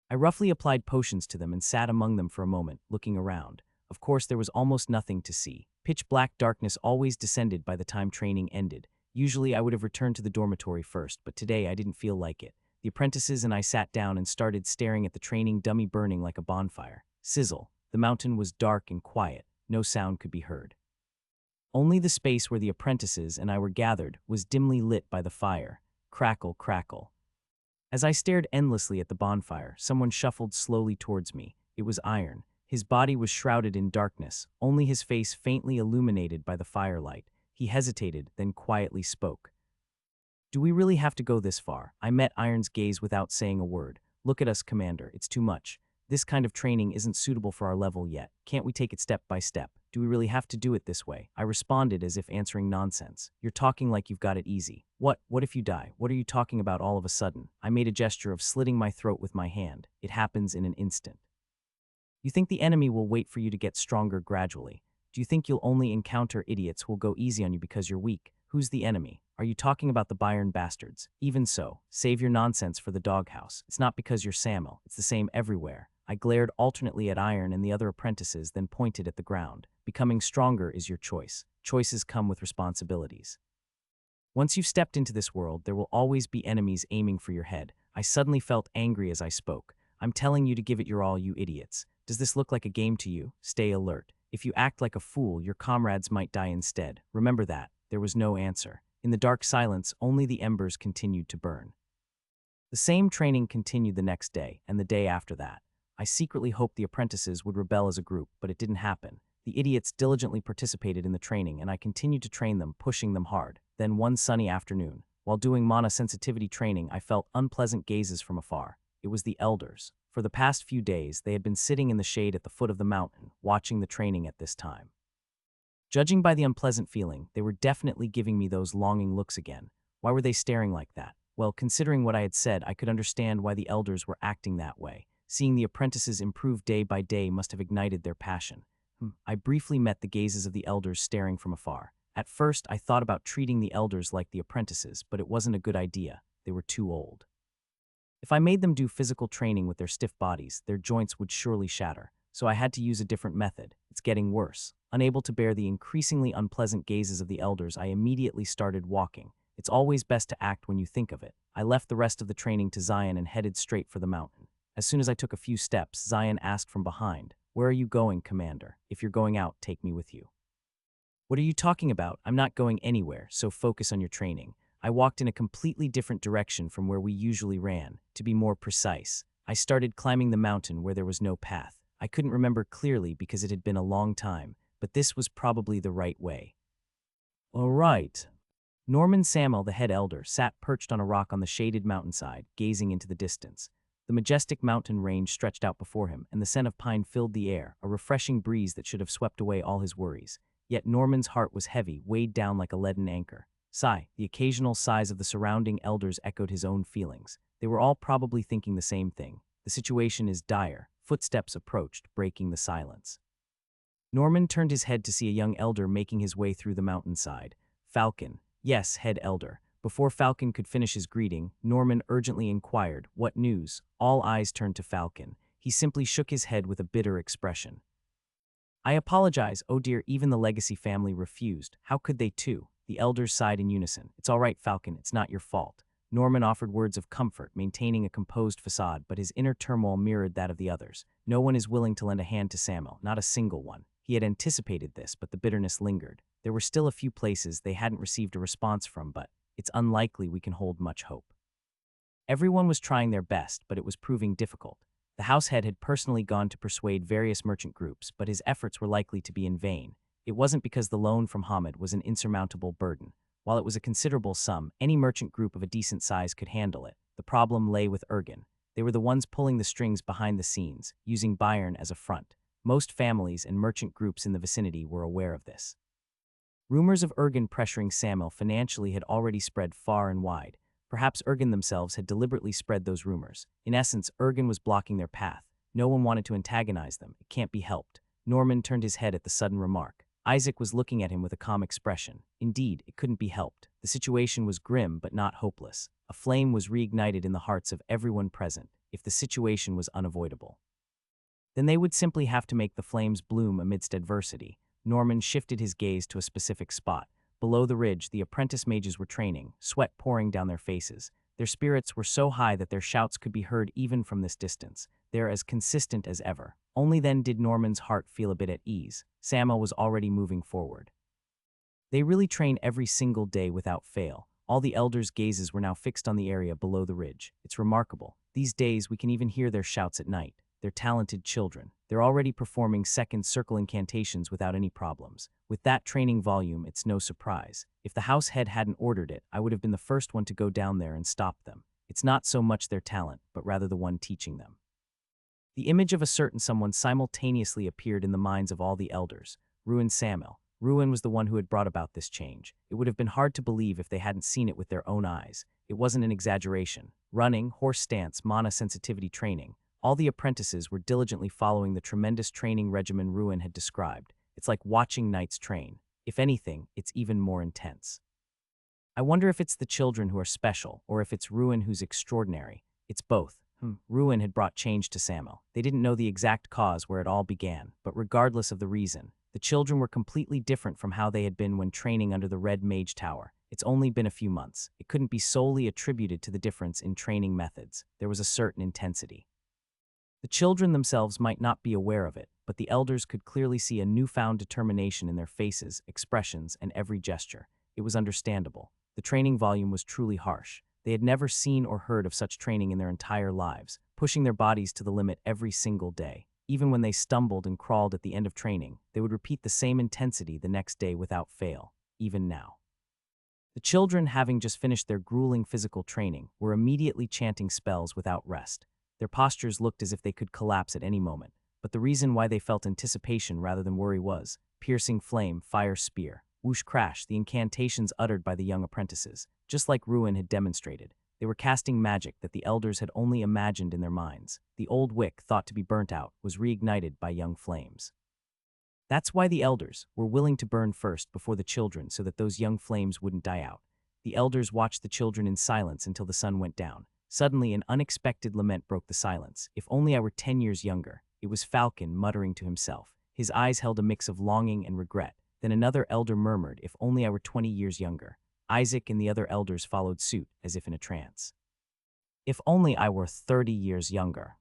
I roughly applied potions to them and sat among them for a moment, looking around. Of course, there was almost nothing to see. Pitch-black darkness always descended by the time training ended. Usually, I would have returned to the dormitory first, but today I didn't feel like it. The apprentices and I sat down and started staring at the training dummy burning like a bonfire. Sizzle. The mountain was dark and quiet. No sound could be heard. Only the space where the apprentices and I were gathered was dimly lit by the fire. Crackle, crackle. As I stared endlessly at the bonfire, someone shuffled slowly towards me. It was Iron. His body was shrouded in darkness, only his face faintly illuminated by the firelight. He hesitated, then quietly spoke. Do we really have to go this far? I met Iron's gaze without saying a word. Look at us, Commander. It's too much. This kind of training isn't suitable for our level yet. Can't we take it step by step? Do we really have to do it this way? I responded as if answering nonsense. You're talking like you've got it easy. What if you die? What are you talking about all of a sudden? I made a gesture of slitting my throat with my hand. It happens in an instant. You think the enemy will wait for you to get stronger gradually? Do you think you'll only encounter idiots who will go easy on you because you're weak? Who's the enemy? Are you talking about the Bayern bastards? Even so, save your nonsense for the doghouse. It's not because you're Samuel. It's the same everywhere. I glared alternately at Iron and the other apprentices, then pointed at the ground. Becoming stronger is your choice. Choices come with responsibilities. Once you've stepped into this world, there will always be enemies aiming for your head. I suddenly felt angry as I spoke. I'm telling you to give it your all, you idiots. Does this look like a game to you? Stay alert. If you act like a fool, your comrades might die instead. Remember that. There was no answer. In the dark silence, only the embers continued to burn. The same training continued the next day, and the day after that. I secretly hoped the apprentices would rebel as a group, but it didn't happen. The idiots diligently participated in the training, and I continued to train them, pushing them hard. Then one sunny afternoon, while doing mana sensitivity training, I felt unpleasant gazes from afar. It was the elders. For the past few days, they had been sitting in the shade at the foot of the mountain, watching the training at this time. Judging by the unpleasant feeling, they were definitely giving me those longing looks again. Why were they staring like that? Well, considering what I had said, I could understand why the elders were acting that way. Seeing the apprentices improve day by day must have ignited their passion. I briefly met the gazes of the elders staring from afar. At first, I thought about treating the elders like the apprentices, but it wasn't a good idea. They were too old. If I made them do physical training with their stiff bodies, their joints would surely shatter. So I had to use a different method. It's getting worse. Unable to bear the increasingly unpleasant gazes of the elders, I immediately started walking. It's always best to act when you think of it. I left the rest of the training to Zion and headed straight for the mountain. As soon as I took a few steps, Zion asked from behind, "Where are you going, Commander? If you're going out, take me with you." "What are you talking about? I'm not going anywhere, so focus on your training." I walked in a completely different direction from where we usually ran. To be more precise, I started climbing the mountain where there was no path. I couldn't remember clearly because it had been a long time, but this was probably the right way. All right. Norman Samuel, the head elder, sat perched on a rock on the shaded mountainside, gazing into the distance. The majestic mountain range stretched out before him, and the scent of pine filled the air, a refreshing breeze that should have swept away all his worries. Yet Norman's heart was heavy, weighed down like a leaden anchor. Sigh. The occasional sighs of the surrounding elders echoed his own feelings. They were all probably thinking the same thing. The situation is dire. Footsteps approached, breaking the silence. Norman turned his head to see a young elder making his way through the mountainside. Falcon. Yes, head elder. Before Falcon could finish his greeting, Norman urgently inquired, "What news?" All eyes turned to Falcon. He simply shook his head with a bitter expression. "I apologize, oh dear, even the Legacy family refused. How could they too?" The elders sighed in unison. "It's all right, Falcon, it's not your fault." Norman offered words of comfort, maintaining a composed facade, but his inner turmoil mirrored that of the others. No one is willing to lend a hand to Samuel, not a single one. He had anticipated this, but the bitterness lingered. There were still a few places they hadn't received a response from, but it's unlikely we can hold much hope. Everyone was trying their best, but it was proving difficult. The house head had personally gone to persuade various merchant groups, but his efforts were likely to be in vain. It wasn't because the loan from Hamid was an insurmountable burden. While it was a considerable sum, any merchant group of a decent size could handle it. The problem lay with Ergin. They were the ones pulling the strings behind the scenes, using Bayern as a front. Most families and merchant groups in the vicinity were aware of this. Rumors of Ergin pressuring Samuel financially had already spread far and wide. Perhaps Ergin themselves had deliberately spread those rumors. In essence, Ergin was blocking their path. No one wanted to antagonize them. It can't be helped. Norman turned his head at the sudden remark. Isaac was looking at him with a calm expression. Indeed, it couldn't be helped. The situation was grim but not hopeless. A flame was reignited in the hearts of everyone present, if the situation was unavoidable. Then they would simply have to make the flames bloom amidst adversity. Norman shifted his gaze to a specific spot. Below the ridge, the apprentice mages were training, sweat pouring down their faces. Their spirits were so high that their shouts could be heard even from this distance. They're as consistent as ever. Only then did Norman's heart feel a bit at ease. Samuel was already moving forward. They really train every single day without fail. All the elders' gazes were now fixed on the area below the ridge. It's remarkable. These days, we can even hear their shouts at night. They're talented children. They're already performing second circle incantations without any problems. With that training volume, it's no surprise. If the house head hadn't ordered it, I would have been the first one to go down there and stop them. It's not so much their talent, but rather the one teaching them. The image of a certain someone simultaneously appeared in the minds of all the elders. Ruin Samuel. Ruin was the one who had brought about this change. It would have been hard to believe if they hadn't seen it with their own eyes. It wasn't an exaggeration. Running, horse stance, mana sensitivity training. All the apprentices were diligently following the tremendous training regimen Ruin had described. It's like watching knights train. If anything, it's even more intense. I wonder if it's the children who are special, or if it's Ruin who's extraordinary. It's both. Ruin had brought change to Samuel. They didn't know the exact cause where it all began, but regardless of the reason, the children were completely different from how they had been when training under the Red Mage Tower. It's only been a few months. It couldn't be solely attributed to the difference in training methods. There was a certain intensity. The children themselves might not be aware of it, but the elders could clearly see a newfound determination in their faces, expressions, and every gesture. It was understandable. The training volume was truly harsh. They had never seen or heard of such training in their entire lives, pushing their bodies to the limit every single day. Even when they stumbled and crawled at the end of training, they would repeat the same intensity the next day without fail, even now. The children, having just finished their grueling physical training, were immediately chanting spells without rest. Their postures looked as if they could collapse at any moment, but the reason why they felt anticipation rather than worry was piercing flame, fire spear, whoosh crash, the incantations uttered by the young apprentices. Just like Ruin had demonstrated, they were casting magic that the elders had only imagined in their minds. The old wick, thought to be burnt out, was reignited by young flames. That's why the elders were willing to burn first before the children so that those young flames wouldn't die out. The elders watched the children in silence until the sun went down. Suddenly, an unexpected lament broke the silence. If only I were 10 years younger. It was Falcon muttering to himself. His eyes held a mix of longing and regret. Then another elder murmured, if only I were 20 years younger. Isaac and the other elders followed suit, as if in a trance. If only I were 30 years younger.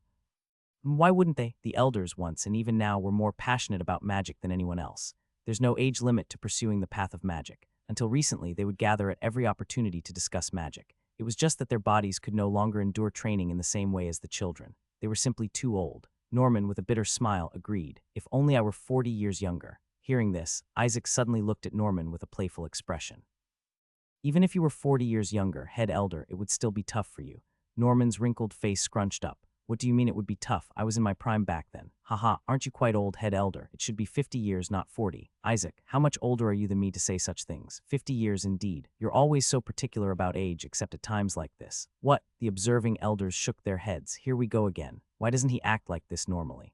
Why wouldn't they? The elders once and even now were more passionate about magic than anyone else. There's no age limit to pursuing the path of magic. Until recently, they would gather at every opportunity to discuss magic. It was just that their bodies could no longer endure training in the same way as the children. They were simply too old. Norman, with a bitter smile, agreed. If only I were 40 years younger. Hearing this, Isaac suddenly looked at Norman with a playful expression. Even if you were 40 years younger, head elder, it would still be tough for you. Norman's wrinkled face scrunched up. What do you mean it would be tough? I was in my prime back then. Haha, aren't you quite old, head elder? It should be 50 years, not 40. Isaac, how much older are you than me to say such things? 50 years indeed. You're always so particular about age, except at times like this. What? The observing elders shook their heads. Here we go again. Why doesn't he act like this normally?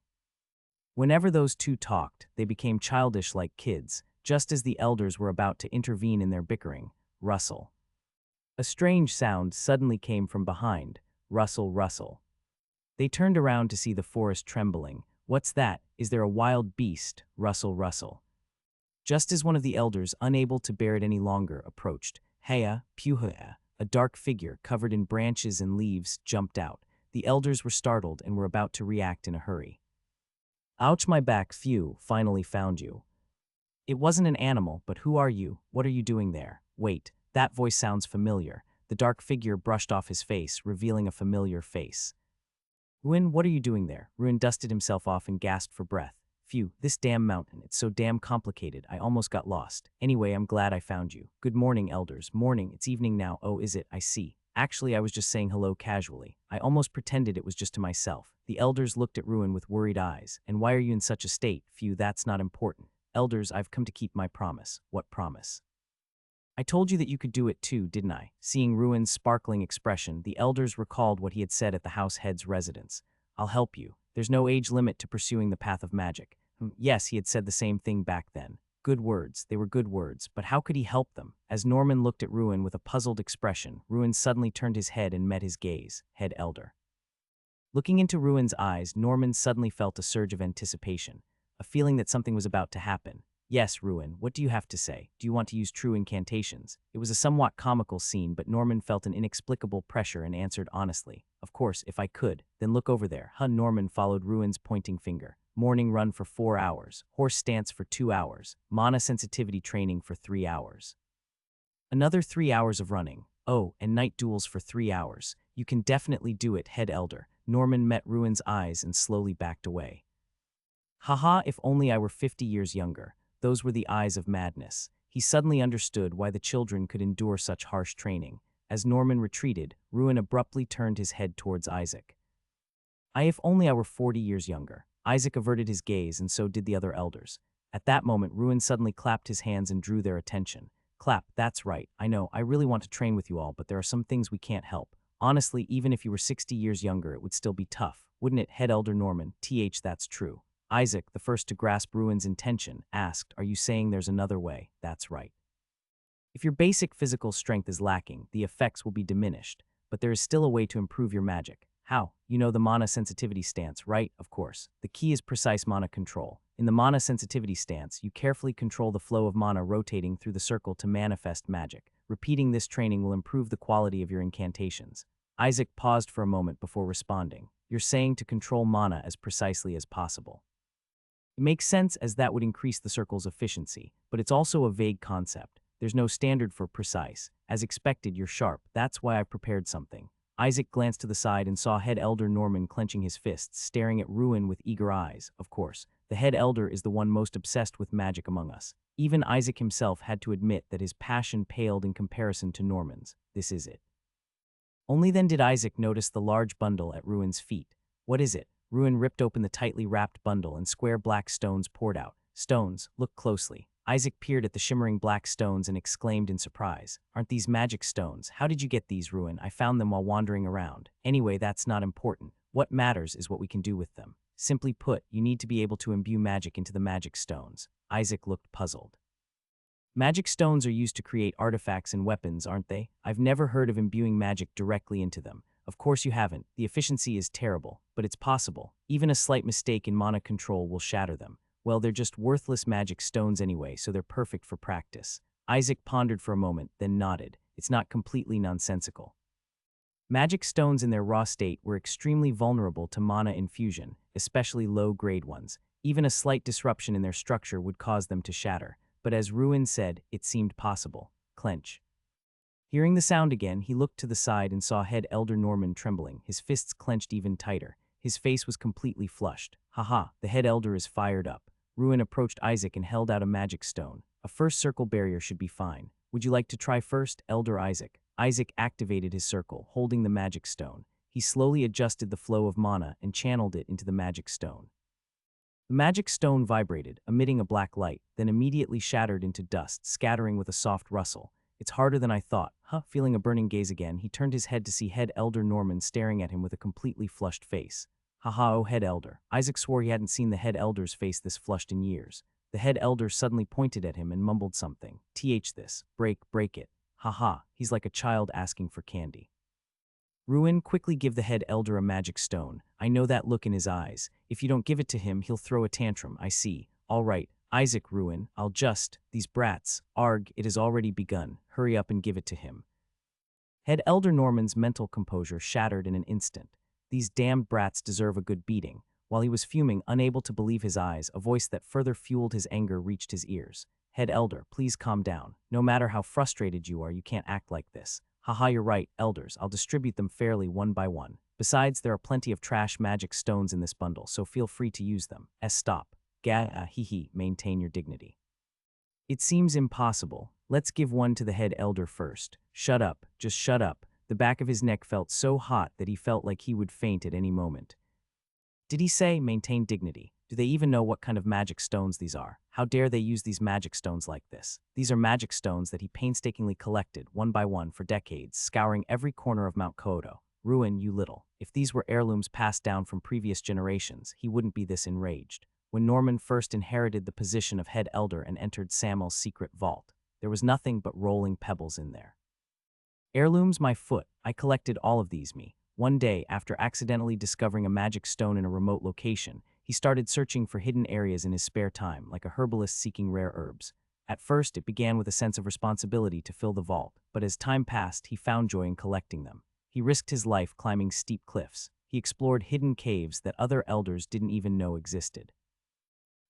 Whenever those two talked, they became childish like kids, just as the elders were about to intervene in their bickering. Rustle. A strange sound suddenly came from behind. Rustle, rustle. They turned around to see the forest trembling. What's that? Is there a wild beast? Rustle, rustle. Just as one of the elders, unable to bear it any longer, approached, Heir, Puhua, a dark figure covered in branches and leaves, jumped out. The elders were startled and were about to react in a hurry. Ouch, my back, phew, finally found you. It wasn't an animal, but who are you? What are you doing there? Wait, that voice sounds familiar. The dark figure brushed off his face, revealing a familiar face. Ruin, what are you doing there? Ruin dusted himself off and gasped for breath. Phew, this damn mountain, it's so damn complicated, I almost got lost. Anyway, I'm glad I found you. Good morning, elders. Morning, it's evening now. Oh, is it? I see. Actually, I was just saying hello casually. I almost pretended it was just to myself. The elders looked at Ruin with worried eyes. And why are you in such a state? Phew, that's not important. Elders, I've come to keep my promise. What promise? I told you that you could do it too, didn't I? Seeing Ruin's sparkling expression, the elders recalled what he had said at the house head's residence. I'll help you. There's no age limit to pursuing the path of magic. Yes, he had said the same thing back then. Good words, they were good words, but how could he help them? As Norman looked at Ruin with a puzzled expression, Ruin suddenly turned his head and met his gaze, head elder. Looking into Ruin's eyes, Norman suddenly felt a surge of anticipation, a feeling that something was about to happen. Yes, Ruin, what do you have to say? Do you want to use true incantations? It was a somewhat comical scene, but Norman felt an inexplicable pressure and answered honestly. Of course, if I could. Then look over there. Norman followed Ruin's pointing finger. Morning run for 4 hours. Horse stance for 2 hours. Mana sensitivity training for 3 hours. Another 3 hours of running. Oh, and night duels for 3 hours. You can definitely do it, head elder. Norman met Ruin's eyes and slowly backed away. Haha, if only I were 50 years younger. Those were the eyes of madness. He suddenly understood why the children could endure such harsh training. As Norman retreated, Ruin abruptly turned his head towards Isaac. If only I were 40 years younger. Isaac averted his gaze, and so did the other elders. At that moment, Ruin suddenly clapped his hands and drew their attention. Clap, that's right. I know, I really want to train with you all, but there are some things we can't help. Honestly, even if you were 60 years younger, it would still be tough. Wouldn't it, head elder Norman? That's true. Isaac, the first to grasp Ruin's intention, asked, are you saying there's another way? That's right. If your basic physical strength is lacking, the effects will be diminished, but there is still a way to improve your magic. How? You know the mana sensitivity stance, right? Of course. The key is precise mana control. In the mana sensitivity stance, you carefully control the flow of mana rotating through the circle to manifest magic. Repeating this training will improve the quality of your incantations. Isaac paused for a moment before responding. You're saying to control mana as precisely as possible. It makes sense as that would increase the circle's efficiency, but it's also a vague concept. There's no standard for precise. As expected, you're sharp. That's why I've prepared something. Isaac glanced to the side and saw head elder Norman clenching his fists, staring at Ruin with eager eyes. Of course, the head elder is the one most obsessed with magic among us. Even Isaac himself had to admit that his passion paled in comparison to Norman's. This is it. Only then did Isaac notice the large bundle at Ruin's feet. What is it? Ruin ripped open the tightly wrapped bundle and square black stones poured out. Stones, look closely. Isaac peered at the shimmering black stones and exclaimed in surprise. Aren't these magic stones? How did you get these, Ruin? I found them while wandering around. Anyway, that's not important. What matters is what we can do with them. Simply put, you need to be able to imbue magic into the magic stones. Isaac looked puzzled. Magic stones are used to create artifacts and weapons, aren't they? I've never heard of imbuing magic directly into them. Of course you haven't. The efficiency is terrible, but it's possible. Even a slight mistake in mana control will shatter them. Well, they're just worthless magic stones anyway, so they're perfect for practice. Isaac pondered for a moment, then nodded. It's not completely nonsensical. Magic stones in their raw state were extremely vulnerable to mana infusion, especially low-grade ones. Even a slight disruption in their structure would cause them to shatter. But as Ruin said, it seemed possible. Clench. Hearing the sound again, he looked to the side and saw head elder Norman trembling, his fists clenched even tighter. His face was completely flushed. Haha, the head elder is fired up. Ruin approached Isaac and held out a magic stone. A first circle barrier should be fine. Would you like to try first, Elder Isaac? Isaac activated his circle, holding the magic stone. He slowly adjusted the flow of mana and channeled it into the magic stone. The magic stone vibrated, emitting a black light, then immediately shattered into dust, scattering with a soft rustle. It's harder than I thought. Feeling a burning gaze again, he turned his head to see head elder Norman staring at him with a completely flushed face. Haha, oh head elder. Isaac swore he hadn't seen the head elder's face this flushed in years. The head elder suddenly pointed at him and mumbled something. This. Break it. Haha, he's like a child asking for candy. Ruin, quickly give the head elder a magic stone. I know that look in his eyes. If you don't give it to him, he'll throw a tantrum, I see. All right, Isaac, Ruin, these brats. Arg, it has already begun. Hurry up and give it to him. Head elder Norman's mental composure shattered in an instant. These damned brats deserve a good beating. While he was fuming, unable to believe his eyes, a voice that further fueled his anger reached his ears. Head elder, please calm down. No matter how frustrated you are, you can't act like this. Haha, you're right, elders. I'll distribute them fairly one by one. Besides, there are plenty of trash magic stones in this bundle, so feel free to use them. Stop. Maintain your dignity. It seems impossible. Let's give one to the head elder first. Shut up, just shut up. The back of his neck felt so hot that he felt like he would faint at any moment. Did he say maintain dignity? Do they even know what kind of magic stones these are? How dare they use these magic stones like this? These are magic stones that he painstakingly collected, one by one, for decades, scouring every corner of Mount Kodo. Ruin, you little. If these were heirlooms passed down from previous generations, he wouldn't be this enraged. When Norman first inherited the position of head elder and entered Samuel's secret vault, there was nothing but rolling pebbles in there. Heirlooms, my foot. I collected all of these, me. One day, after accidentally discovering a magic stone in a remote location, he started searching for hidden areas in his spare time, like a herbalist seeking rare herbs. At first, it began with a sense of responsibility to fill the vault, but as time passed, he found joy in collecting them. He risked his life climbing steep cliffs. He explored hidden caves that other elders didn't even know existed.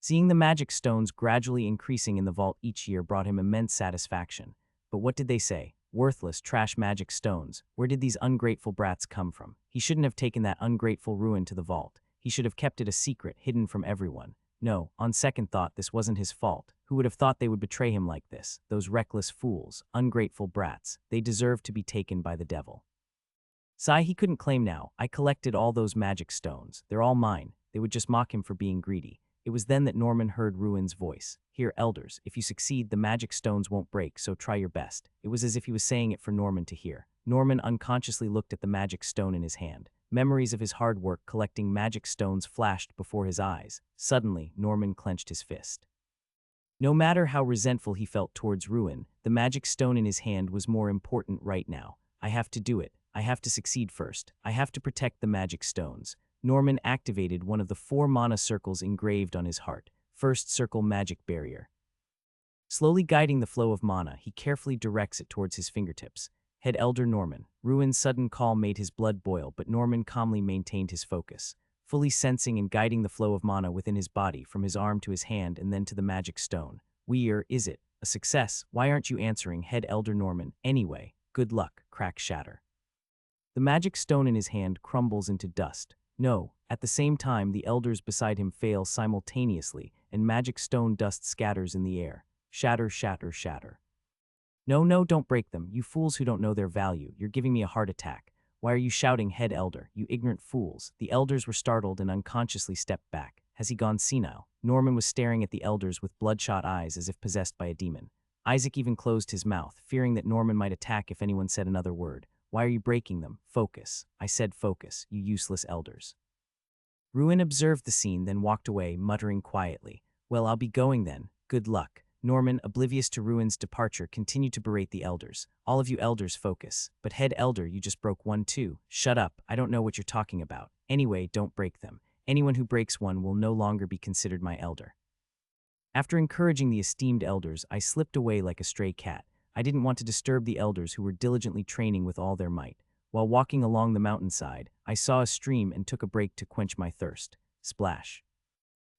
Seeing the magic stones gradually increasing in the vault each year brought him immense satisfaction. But what did they say? Worthless, trash magic stones. Where did these ungrateful brats come from? He shouldn't have taken that ungrateful ruin to the vault. He should have kept it a secret, hidden from everyone. No, on second thought, this wasn't his fault. Who would have thought they would betray him like this? Those reckless fools, ungrateful brats. They deserved to be taken by the devil. Sigh, he couldn't claim now. I collected all those magic stones. They're all mine. They would just mock him for being greedy. It was then that Norman heard Ruin's voice. Here, elders, if you succeed, the magic stones won't break, so try your best. It was as if he was saying it for Norman to hear. Norman unconsciously looked at the magic stone in his hand. Memories of his hard work collecting magic stones flashed before his eyes. Suddenly, Norman clenched his fist. No matter how resentful he felt towards Ruin, the magic stone in his hand was more important right now. I have to do it. I have to succeed first. I have to protect the magic stones. Norman activated one of the 4 mana circles engraved on his heart. First circle, magic barrier. Slowly guiding the flow of mana, he carefully directs it towards his fingertips. Head Elder Norman. Ruin's sudden call made his blood boil, but Norman calmly maintained his focus, fully sensing and guiding the flow of mana within his body, from his arm to his hand and then to the magic stone. Where is it? A success? Why aren't you answering, Head Elder Norman? Anyway, good luck, crack shatter. The magic stone in his hand crumbles into dust. No, at the same time, the elders beside him fail simultaneously, and magic stone dust scatters in the air. Shatter, shatter, shatter. No, don't break them, you fools who don't know their value. You're giving me a heart attack. Why are you shouting, Head Elder, you ignorant fools? The elders were startled and unconsciously stepped back. Has he gone senile? Norman was staring at the elders with bloodshot eyes as if possessed by a demon. Isaac even closed his mouth, fearing that Norman might attack if anyone said another word. Why are you breaking them? Focus. I said focus, you useless elders. Ruin observed the scene, then walked away, muttering quietly. Well, I'll be going then. Good luck. Norman, oblivious to Ruin's departure, continued to berate the elders. All of you elders, focus. But Head Elder, you just broke one too. Shut up. I don't know what you're talking about. Anyway, don't break them. Anyone who breaks one will no longer be considered my elder. After encouraging the esteemed elders, I slipped away like a stray cat. I didn't want to disturb the elders who were diligently training with all their might. While walking along the mountainside, I saw a stream and took a break to quench my thirst. Splash.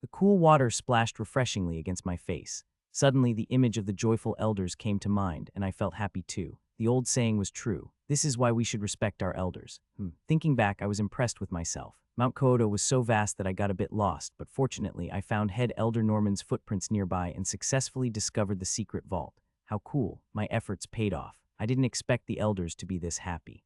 The cool water splashed refreshingly against my face. Suddenly, the image of the joyful elders came to mind, and I felt happy too. The old saying was true. This is why we should respect our elders. Thinking back, I was impressed with myself. Mount Kodo was so vast that I got a bit lost, but fortunately, I found Head Elder Norman's footprints nearby and successfully discovered the secret vault. How cool. My efforts paid off. I didn't expect the elders to be this happy.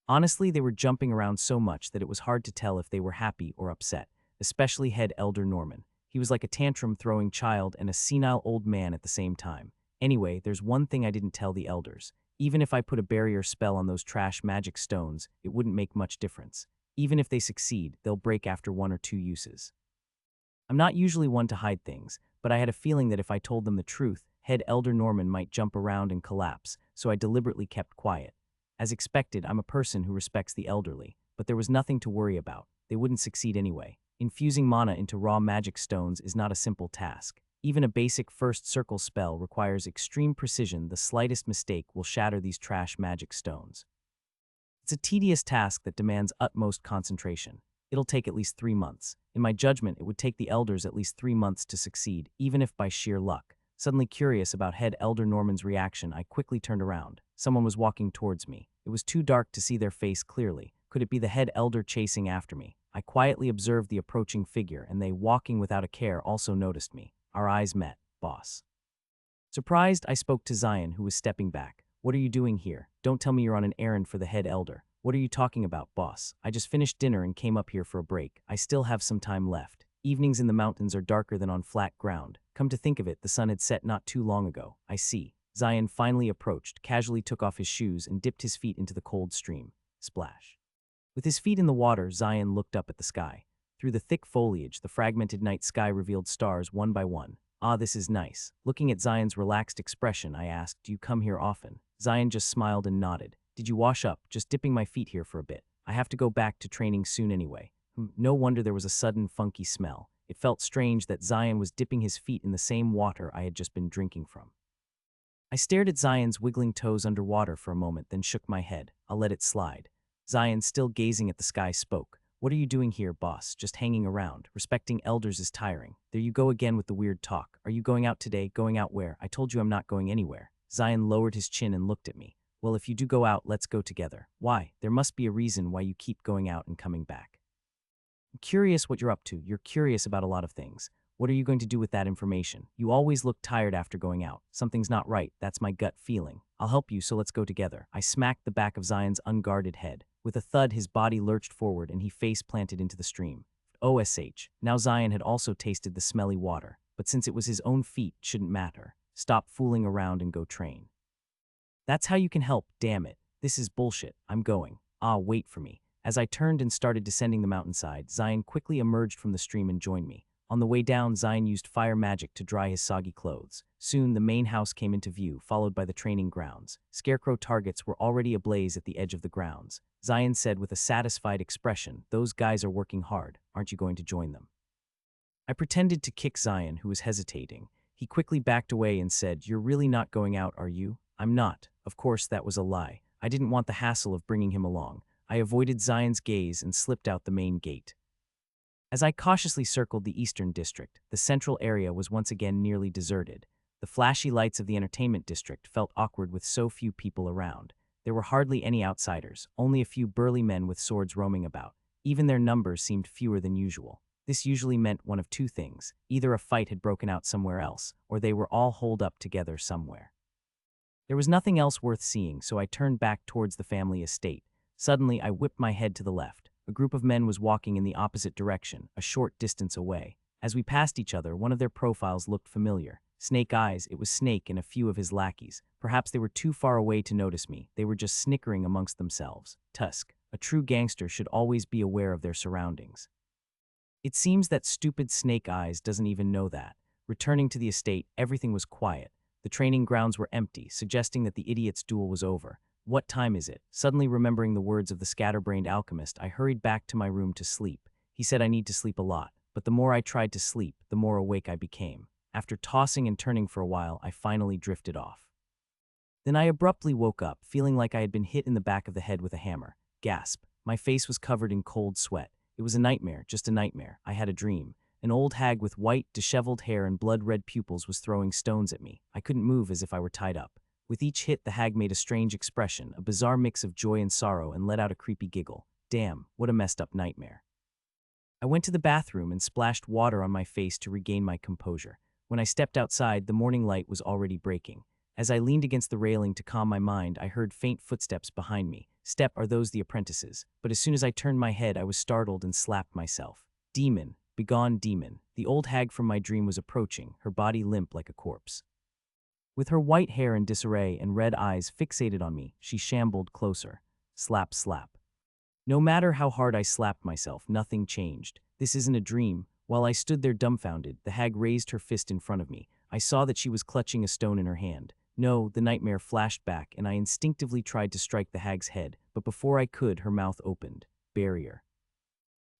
Honestly, they were jumping around so much that it was hard to tell if they were happy or upset, especially Head Elder Norman. He was like a tantrum-throwing child and a senile old man at the same time. Anyway, there's one thing I didn't tell the elders. Even if I put a barrier spell on those trash magic stones, it wouldn't make much difference. Even if they succeed, they'll break after 1 or 2 uses. I'm not usually one to hide things, but I had a feeling that if I told them the truth, Head Elder Norman might jump around and collapse, so I deliberately kept quiet. As expected, I'm a person who respects the elderly, but there was nothing to worry about. They wouldn't succeed anyway. Infusing mana into raw magic stones is not a simple task. Even a basic first circle spell requires extreme precision. The slightest mistake will shatter these trash magic stones. It's a tedious task that demands utmost concentration. It'll take at least 3 months. In my judgment, it would take the elders at least 3 months to succeed, even if by sheer luck. Suddenly curious about Head Elder Norman's reaction, I quickly turned around. Someone was walking towards me. It was too dark to see their face clearly. Could it be the head elder chasing after me? I quietly observed the approaching figure, and they, walking without a care, also noticed me. Our eyes met. Boss. Surprised, I spoke to Zion, who was stepping back. What are you doing here? Don't tell me you're on an errand for the head elder. What are you talking about, boss? I just finished dinner and came up here for a break. I still have some time left. Evenings in the mountains are darker than on flat ground. Come to think of it, the sun had set not too long ago. I see. Zion finally approached, casually took off his shoes, and dipped his feet into the cold stream. Splash. With his feet in the water, Zion looked up at the sky. Through the thick foliage, the fragmented night sky revealed stars one by one. Ah, this is nice. Looking at Zion's relaxed expression, I asked, do you come here often? Zion just smiled and nodded. Did you wash up? Just dipping my feet here for a bit. I have to go back to training soon anyway. No wonder there was a sudden funky smell. It felt strange that Zion was dipping his feet in the same water I had just been drinking from. I stared at Zion's wiggling toes underwater for a moment, then shook my head. I'll let it slide. Zion, still gazing at the sky, spoke. What are you doing here, boss? Just hanging around. Respecting elders is tiring. There you go again with the weird talk. Are you going out today? Going out where? I told you I'm not going anywhere. Zion lowered his chin and looked at me. Well, if you do go out, let's go together. Why? There must be a reason why you keep going out and coming back. I'm curious what you're up to. You're curious about a lot of things. What are you going to do with that information? You always look tired after going out. Something's not right. That's my gut feeling. I'll help you, so let's go together. I smacked the back of Zion's unguarded head. With a thud, his body lurched forward and he face-planted into the stream. OSH. Now Zion had also tasted the smelly water, but since it was his own feet, it shouldn't matter. Stop fooling around and go train. That's how you can help, damn it. This is bullshit. I'm going. Ah, wait for me. As I turned and started descending the mountainside, Zion quickly emerged from the stream and joined me. On the way down, Zion used fire magic to dry his soggy clothes. Soon, the main house came into view, followed by the training grounds. Scarecrow targets were already ablaze at the edge of the grounds. Zion said with a satisfied expression, those guys are working hard. Aren't you going to join them? I pretended to kick Zion, who was hesitating. He quickly backed away and said, you're really not going out, are you? I'm not. Of course, that was a lie. I didn't want the hassle of bringing him along. I avoided Zion's gaze and slipped out the main gate. As I cautiously circled the eastern district, the central area was once again nearly deserted. The flashy lights of the entertainment district felt awkward with so few people around. There were hardly any outsiders, only a few burly men with swords roaming about. Even their numbers seemed fewer than usual. This usually meant one of two things. Either a fight had broken out somewhere else, or they were all holed up together somewhere. There was nothing else worth seeing, so I turned back towards the family estate. Suddenly, I whipped my head to the left. A group of men was walking in the opposite direction, a short distance away. As we passed each other, one of their profiles looked familiar. Snake Eyes, it was Snake and a few of his lackeys. Perhaps they were too far away to notice me. They were just snickering amongst themselves. Tusk, a true gangster should always be aware of their surroundings. It seems that stupid Snake Eyes doesn't even know that. Returning to the estate, everything was quiet. The training grounds were empty, suggesting that the idiot's duel was over. What time is it? Suddenly remembering the words of the scatterbrained alchemist, I hurried back to my room to sleep. He said I need to sleep a lot, but the more I tried to sleep, the more awake I became. After tossing and turning for a while, I finally drifted off. Then I abruptly woke up, feeling like I had been hit in the back of the head with a hammer. Gasp. My face was covered in cold sweat. It was a nightmare, just a nightmare. I had a dream. An old hag with white, disheveled hair and blood-red pupils was throwing stones at me. I couldn't move, as if I were tied up. With each hit, the hag made a strange expression, a bizarre mix of joy and sorrow, and let out a creepy giggle. Damn, what a messed up nightmare. I went to the bathroom and splashed water on my face to regain my composure. When I stepped outside, the morning light was already breaking. As I leaned against the railing to calm my mind, I heard faint footsteps behind me. Step, are those the apprentices? But as soon as I turned my head, I was startled and slapped myself. Demon, begone demon. The old hag from my dream was approaching, her body limp like a corpse. With her white hair in disarray and red eyes fixated on me, she shambled closer. Slap, slap. No matter how hard I slapped myself, nothing changed. This isn't a dream. While I stood there dumbfounded, the hag raised her fist in front of me. I saw that she was clutching a stone in her hand. No, the nightmare flashed back, and I instinctively tried to strike the hag's head, but before I could, her mouth opened. Barrier.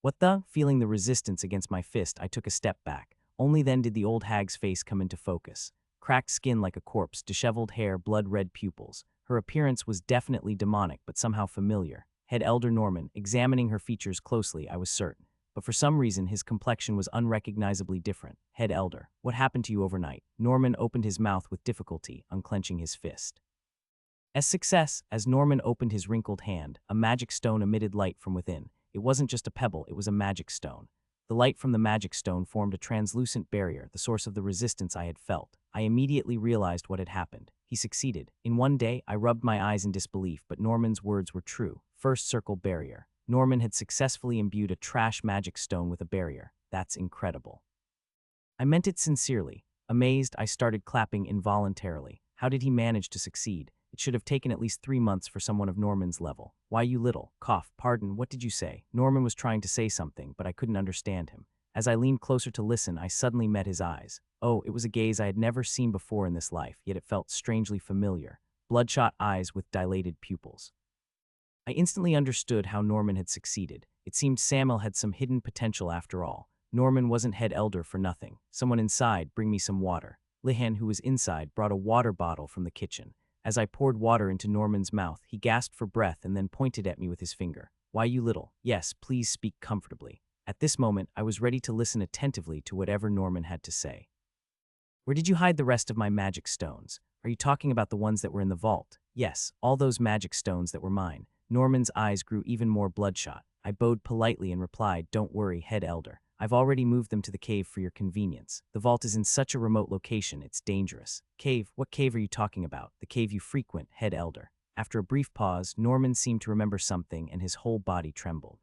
What the? Feeling the resistance against my fist, I took a step back. Only then did the old hag's face come into focus. Cracked skin like a corpse, disheveled hair, blood-red pupils. Her appearance was definitely demonic, but somehow familiar. Head Elder Norman, examining her features closely, I was certain. But for some reason, his complexion was unrecognizably different. Head Elder, what happened to you overnight? Norman opened his mouth with difficulty, unclenching his fist. As success, as Norman opened his wrinkled hand, a magic stone emitted light from within. It wasn't just a pebble, it was a magic stone. The light from the magic stone formed a translucent barrier, the source of the resistance I had felt. I immediately realized what had happened. He succeeded. In one day, I rubbed my eyes in disbelief, but Norman's words were true. First circle barrier. Norman had successfully imbued a trash magic stone with a barrier. That's incredible. I meant it sincerely. Amazed, I started clapping involuntarily. How did he manage to succeed? It should have taken at least 3 months for someone of Norman's level. Why, you little, cough, pardon, what did you say? Norman was trying to say something, but I couldn't understand him. As I leaned closer to listen, I suddenly met his eyes. Oh, it was a gaze I had never seen before in this life, yet it felt strangely familiar. Bloodshot eyes with dilated pupils. I instantly understood how Norman had succeeded. It seemed Samuel had some hidden potential after all. Norman wasn't head elder for nothing. Someone inside, bring me some water. Lihan, who was inside, brought a water bottle from the kitchen. As I poured water into Norman's mouth, he gasped for breath and then pointed at me with his finger. Why, you little? Yes, please speak comfortably. At this moment, I was ready to listen attentively to whatever Norman had to say. Where did you hide the rest of my magic stones? Are you talking about the ones that were in the vault? Yes, all those magic stones that were mine. Norman's eyes grew even more bloodshot. I bowed politely and replied, don't worry, head elder. I've already moved them to the cave for your convenience. The vault is in such a remote location, it's dangerous. Cave? What cave are you talking about? The cave you frequent, head elder. After a brief pause, Norman seemed to remember something and his whole body trembled.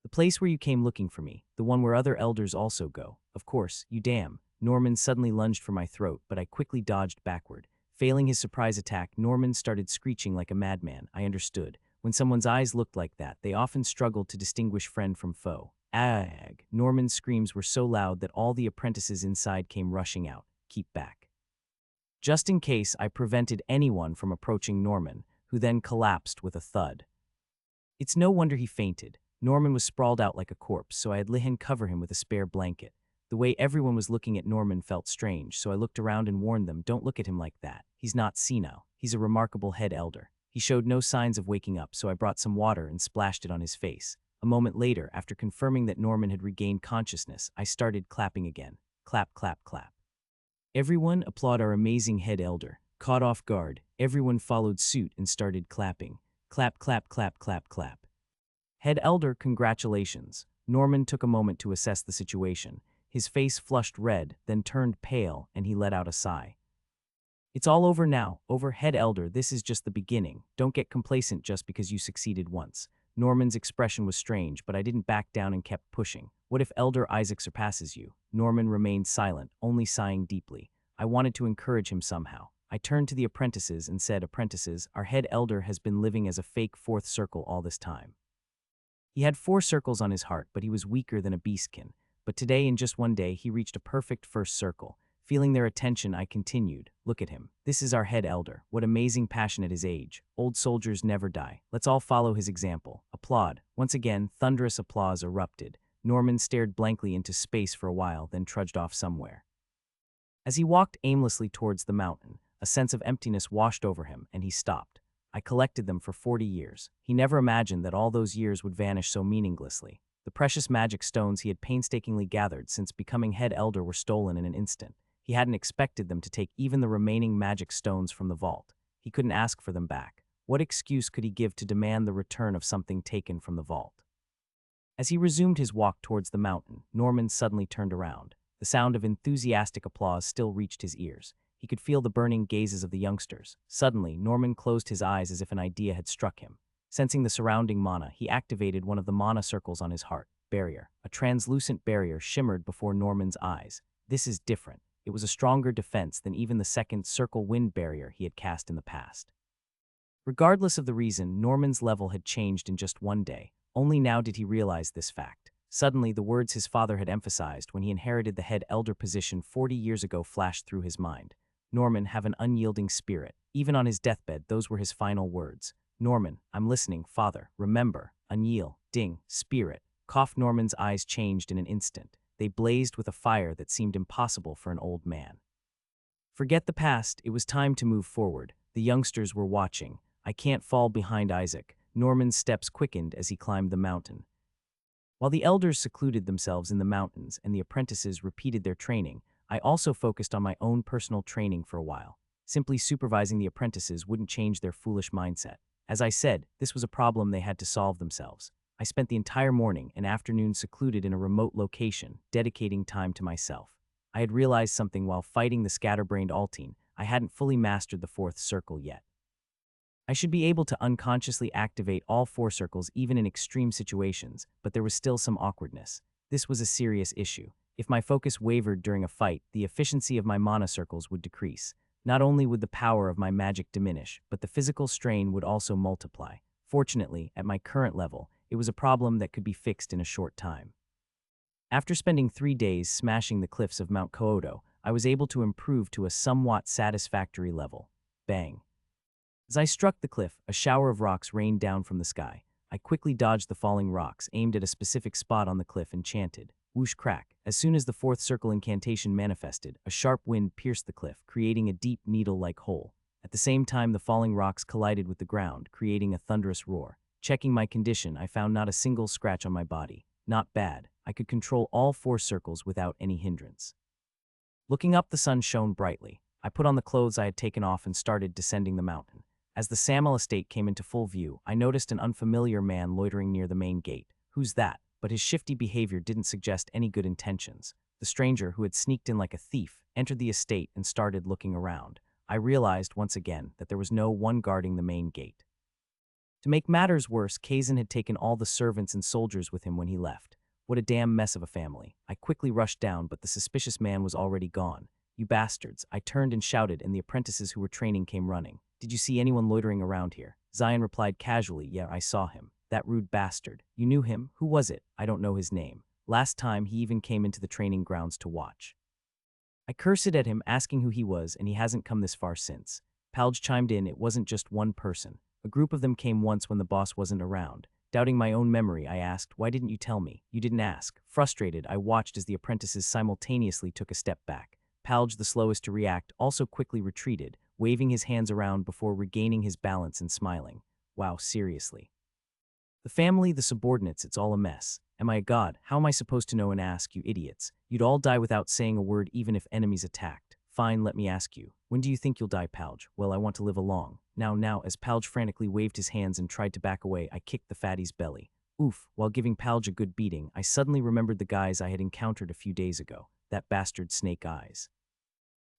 The place where you came looking for me, the one where other elders also go. Of course, you damn. Norman suddenly lunged for my throat, but I quickly dodged backward. Failing his surprise attack, Norman started screeching like a madman. I understood. When someone's eyes looked like that, they often struggled to distinguish friend from foe. Ag! Norman's screams were so loud that all the apprentices inside came rushing out. Keep back. Just in case, I prevented anyone from approaching Norman, who then collapsed with a thud. It's no wonder he fainted. Norman was sprawled out like a corpse, so I had Lihan cover him with a spare blanket. The way everyone was looking at Norman felt strange, so I looked around and warned them, don't look at him like that. He's not senile. He's a remarkable head elder. He showed no signs of waking up, so I brought some water and splashed it on his face. A moment later, after confirming that Norman had regained consciousness, I started clapping again. Clap, clap, clap. Everyone applaud our amazing head elder. Caught off guard, everyone followed suit and started clapping. Clap, clap, clap, clap, clap. Head elder, congratulations. Norman took a moment to assess the situation. His face flushed red, then turned pale, and he let out a sigh. It's all over now. Over, head elder, this is just the beginning. Don't get complacent just because you succeeded once. Norman's expression was strange, but I didn't back down and kept pushing. What if Elder Isaac surpasses you? Norman remained silent, only sighing deeply. I wanted to encourage him somehow. I turned to the apprentices and said, apprentices, our head elder has been living as a fake fourth circle all this time. He had 4 circles on his heart, but he was weaker than a beastkin. But today, in just one day, he reached a perfect first circle. Feeling their attention, I continued. Look at him. This is our head elder. What amazing passion at his age. Old soldiers never die. Let's all follow his example. Applaud. Once again, thunderous applause erupted. Norman stared blankly into space for a while, then trudged off somewhere. As he walked aimlessly towards the mountain, a sense of emptiness washed over him, and he stopped. I collected them for 40 years. He never imagined that all those years would vanish so meaninglessly. The precious magic stones he had painstakingly gathered since becoming head elder were stolen in an instant. He hadn't expected them to take even the remaining magic stones from the vault. He couldn't ask for them back. What excuse could he give to demand the return of something taken from the vault? As he resumed his walk towards the mountain, Norman suddenly turned around. The sound of enthusiastic applause still reached his ears. He could feel the burning gazes of the youngsters. Suddenly, Norman closed his eyes as if an idea had struck him. Sensing the surrounding mana, he activated one of the mana circles on his heart. Barrier. A translucent barrier shimmered before Norman's eyes. This is different. It was a stronger defense than even the second circle wind barrier he had cast in the past. Regardless of the reason, Norman's level had changed in just one day. Only now did he realize this fact. Suddenly, the words his father had emphasized when he inherited the head elder position 40 years ago flashed through his mind. Norman, have an unyielding spirit. Even on his deathbed, those were his final words. Norman, I'm listening, father. Remember, unyielding spirit. Cough. Norman's eyes changed in an instant. They blazed with a fire that seemed impossible for an old man. Forget the past, it was time to move forward. The youngsters were watching. I can't fall behind Isaac. Norman's steps quickened as he climbed the mountain. While the elders secluded themselves in the mountains and the apprentices repeated their training, I also focused on my own personal training for a while. Simply supervising the apprentices wouldn't change their foolish mindset. As I said, this was a problem they had to solve themselves. I spent the entire morning and afternoon secluded in a remote location, dedicating time to myself. I had realized something while fighting the scatterbrained Altine. I hadn't fully mastered the fourth circle yet. I should be able to unconsciously activate all four circles even in extreme situations, but there was still some awkwardness. This was a serious issue. If my focus wavered during a fight, the efficiency of my mana circles would decrease. Not only would the power of my magic diminish, but the physical strain would also multiply. Fortunately, at my current level, it was a problem that could be fixed in a short time. After spending 3 days smashing the cliffs of Mount Kyoto, I was able to improve to a somewhat satisfactory level. Bang. As I struck the cliff, a shower of rocks rained down from the sky. I quickly dodged the falling rocks, aimed at a specific spot on the cliff, and chanted. Whoosh crack. As soon as the fourth circle incantation manifested, a sharp wind pierced the cliff, creating a deep needle-like hole. At the same time, the falling rocks collided with the ground, creating a thunderous roar. Checking my condition, I found not a single scratch on my body. Not bad. I could control all four circles without any hindrance. Looking up, the sun shone brightly. I put on the clothes I had taken off and started descending the mountain. As the Samuel estate came into full view, I noticed an unfamiliar man loitering near the main gate. Who's that? But his shifty behavior didn't suggest any good intentions. The stranger, who had sneaked in like a thief, entered the estate and started looking around. I realized once again that there was no one guarding the main gate. To make matters worse, Kazan had taken all the servants and soldiers with him when he left. What a damn mess of a family. I quickly rushed down, but the suspicious man was already gone. You bastards. I turned and shouted, and the apprentices who were training came running. Did you see anyone loitering around here? Zion replied casually, yeah, I saw him. That rude bastard. You knew him? Who was it? I don't know his name. Last time, he even came into the training grounds to watch. I cursed at him, asking who he was, and he hasn't come this far since. Palj chimed in, it wasn't just one person. A group of them came once when the boss wasn't around. Doubting my own memory, I asked, why didn't you tell me? You didn't ask. Frustrated, I watched as the apprentices simultaneously took a step back. Palj, the slowest to react, also quickly retreated, waving his hands around before regaining his balance and smiling. Wow, seriously. The family, the subordinates, it's all a mess. Am I a god? How am I supposed to know and ask, you idiots? You'd all die without saying a word even if enemies attacked. Fine, let me ask you. When do you think you'll die, Palj? Well, I want to live along. Now, as Palj frantically waved his hands and tried to back away, I kicked the fatty's belly. Oof, while giving Palj a good beating, I suddenly remembered the guys I had encountered a few days ago. That bastard Snake Eyes.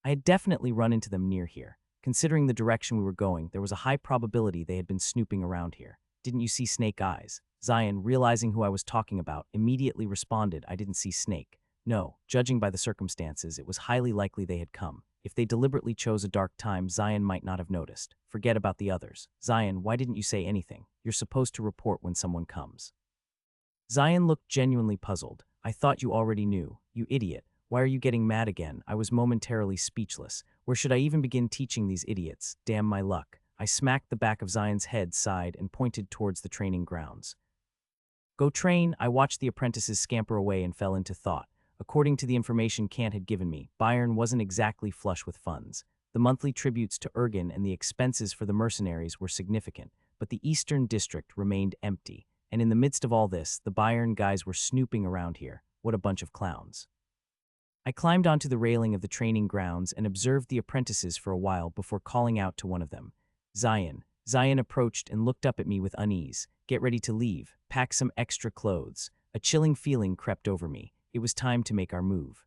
I had definitely run into them near here. Considering the direction we were going, there was a high probability they had been snooping around here. Didn't you see Snake Eyes? Zion, realizing who I was talking about, immediately responded, I didn't see Snake. No, judging by the circumstances, it was highly likely they had come. If they deliberately chose a dark time, Zion might not have noticed. Forget about the others. Zion, why didn't you say anything? You're supposed to report when someone comes. Zion looked genuinely puzzled. I thought you already knew. You idiot. Why are you getting mad again? I was momentarily speechless. Where should I even begin teaching these idiots? Damn my luck. I smacked the back of Zion's head side and pointed towards the training grounds. Go train. I watched the apprentices scamper away and fell into thought. According to the information Kant had given me, Bayern wasn't exactly flush with funds. The monthly tributes to Ergen and the expenses for the mercenaries were significant, but the Eastern District remained empty. And in the midst of all this, the Bayern guys were snooping around here. What a bunch of clowns. I climbed onto the railing of the training grounds and observed the apprentices for a while before calling out to one of them. Zion. Zion approached and looked up at me with unease. Get ready to leave. Pack some extra clothes. A chilling feeling crept over me. It was time to make our move.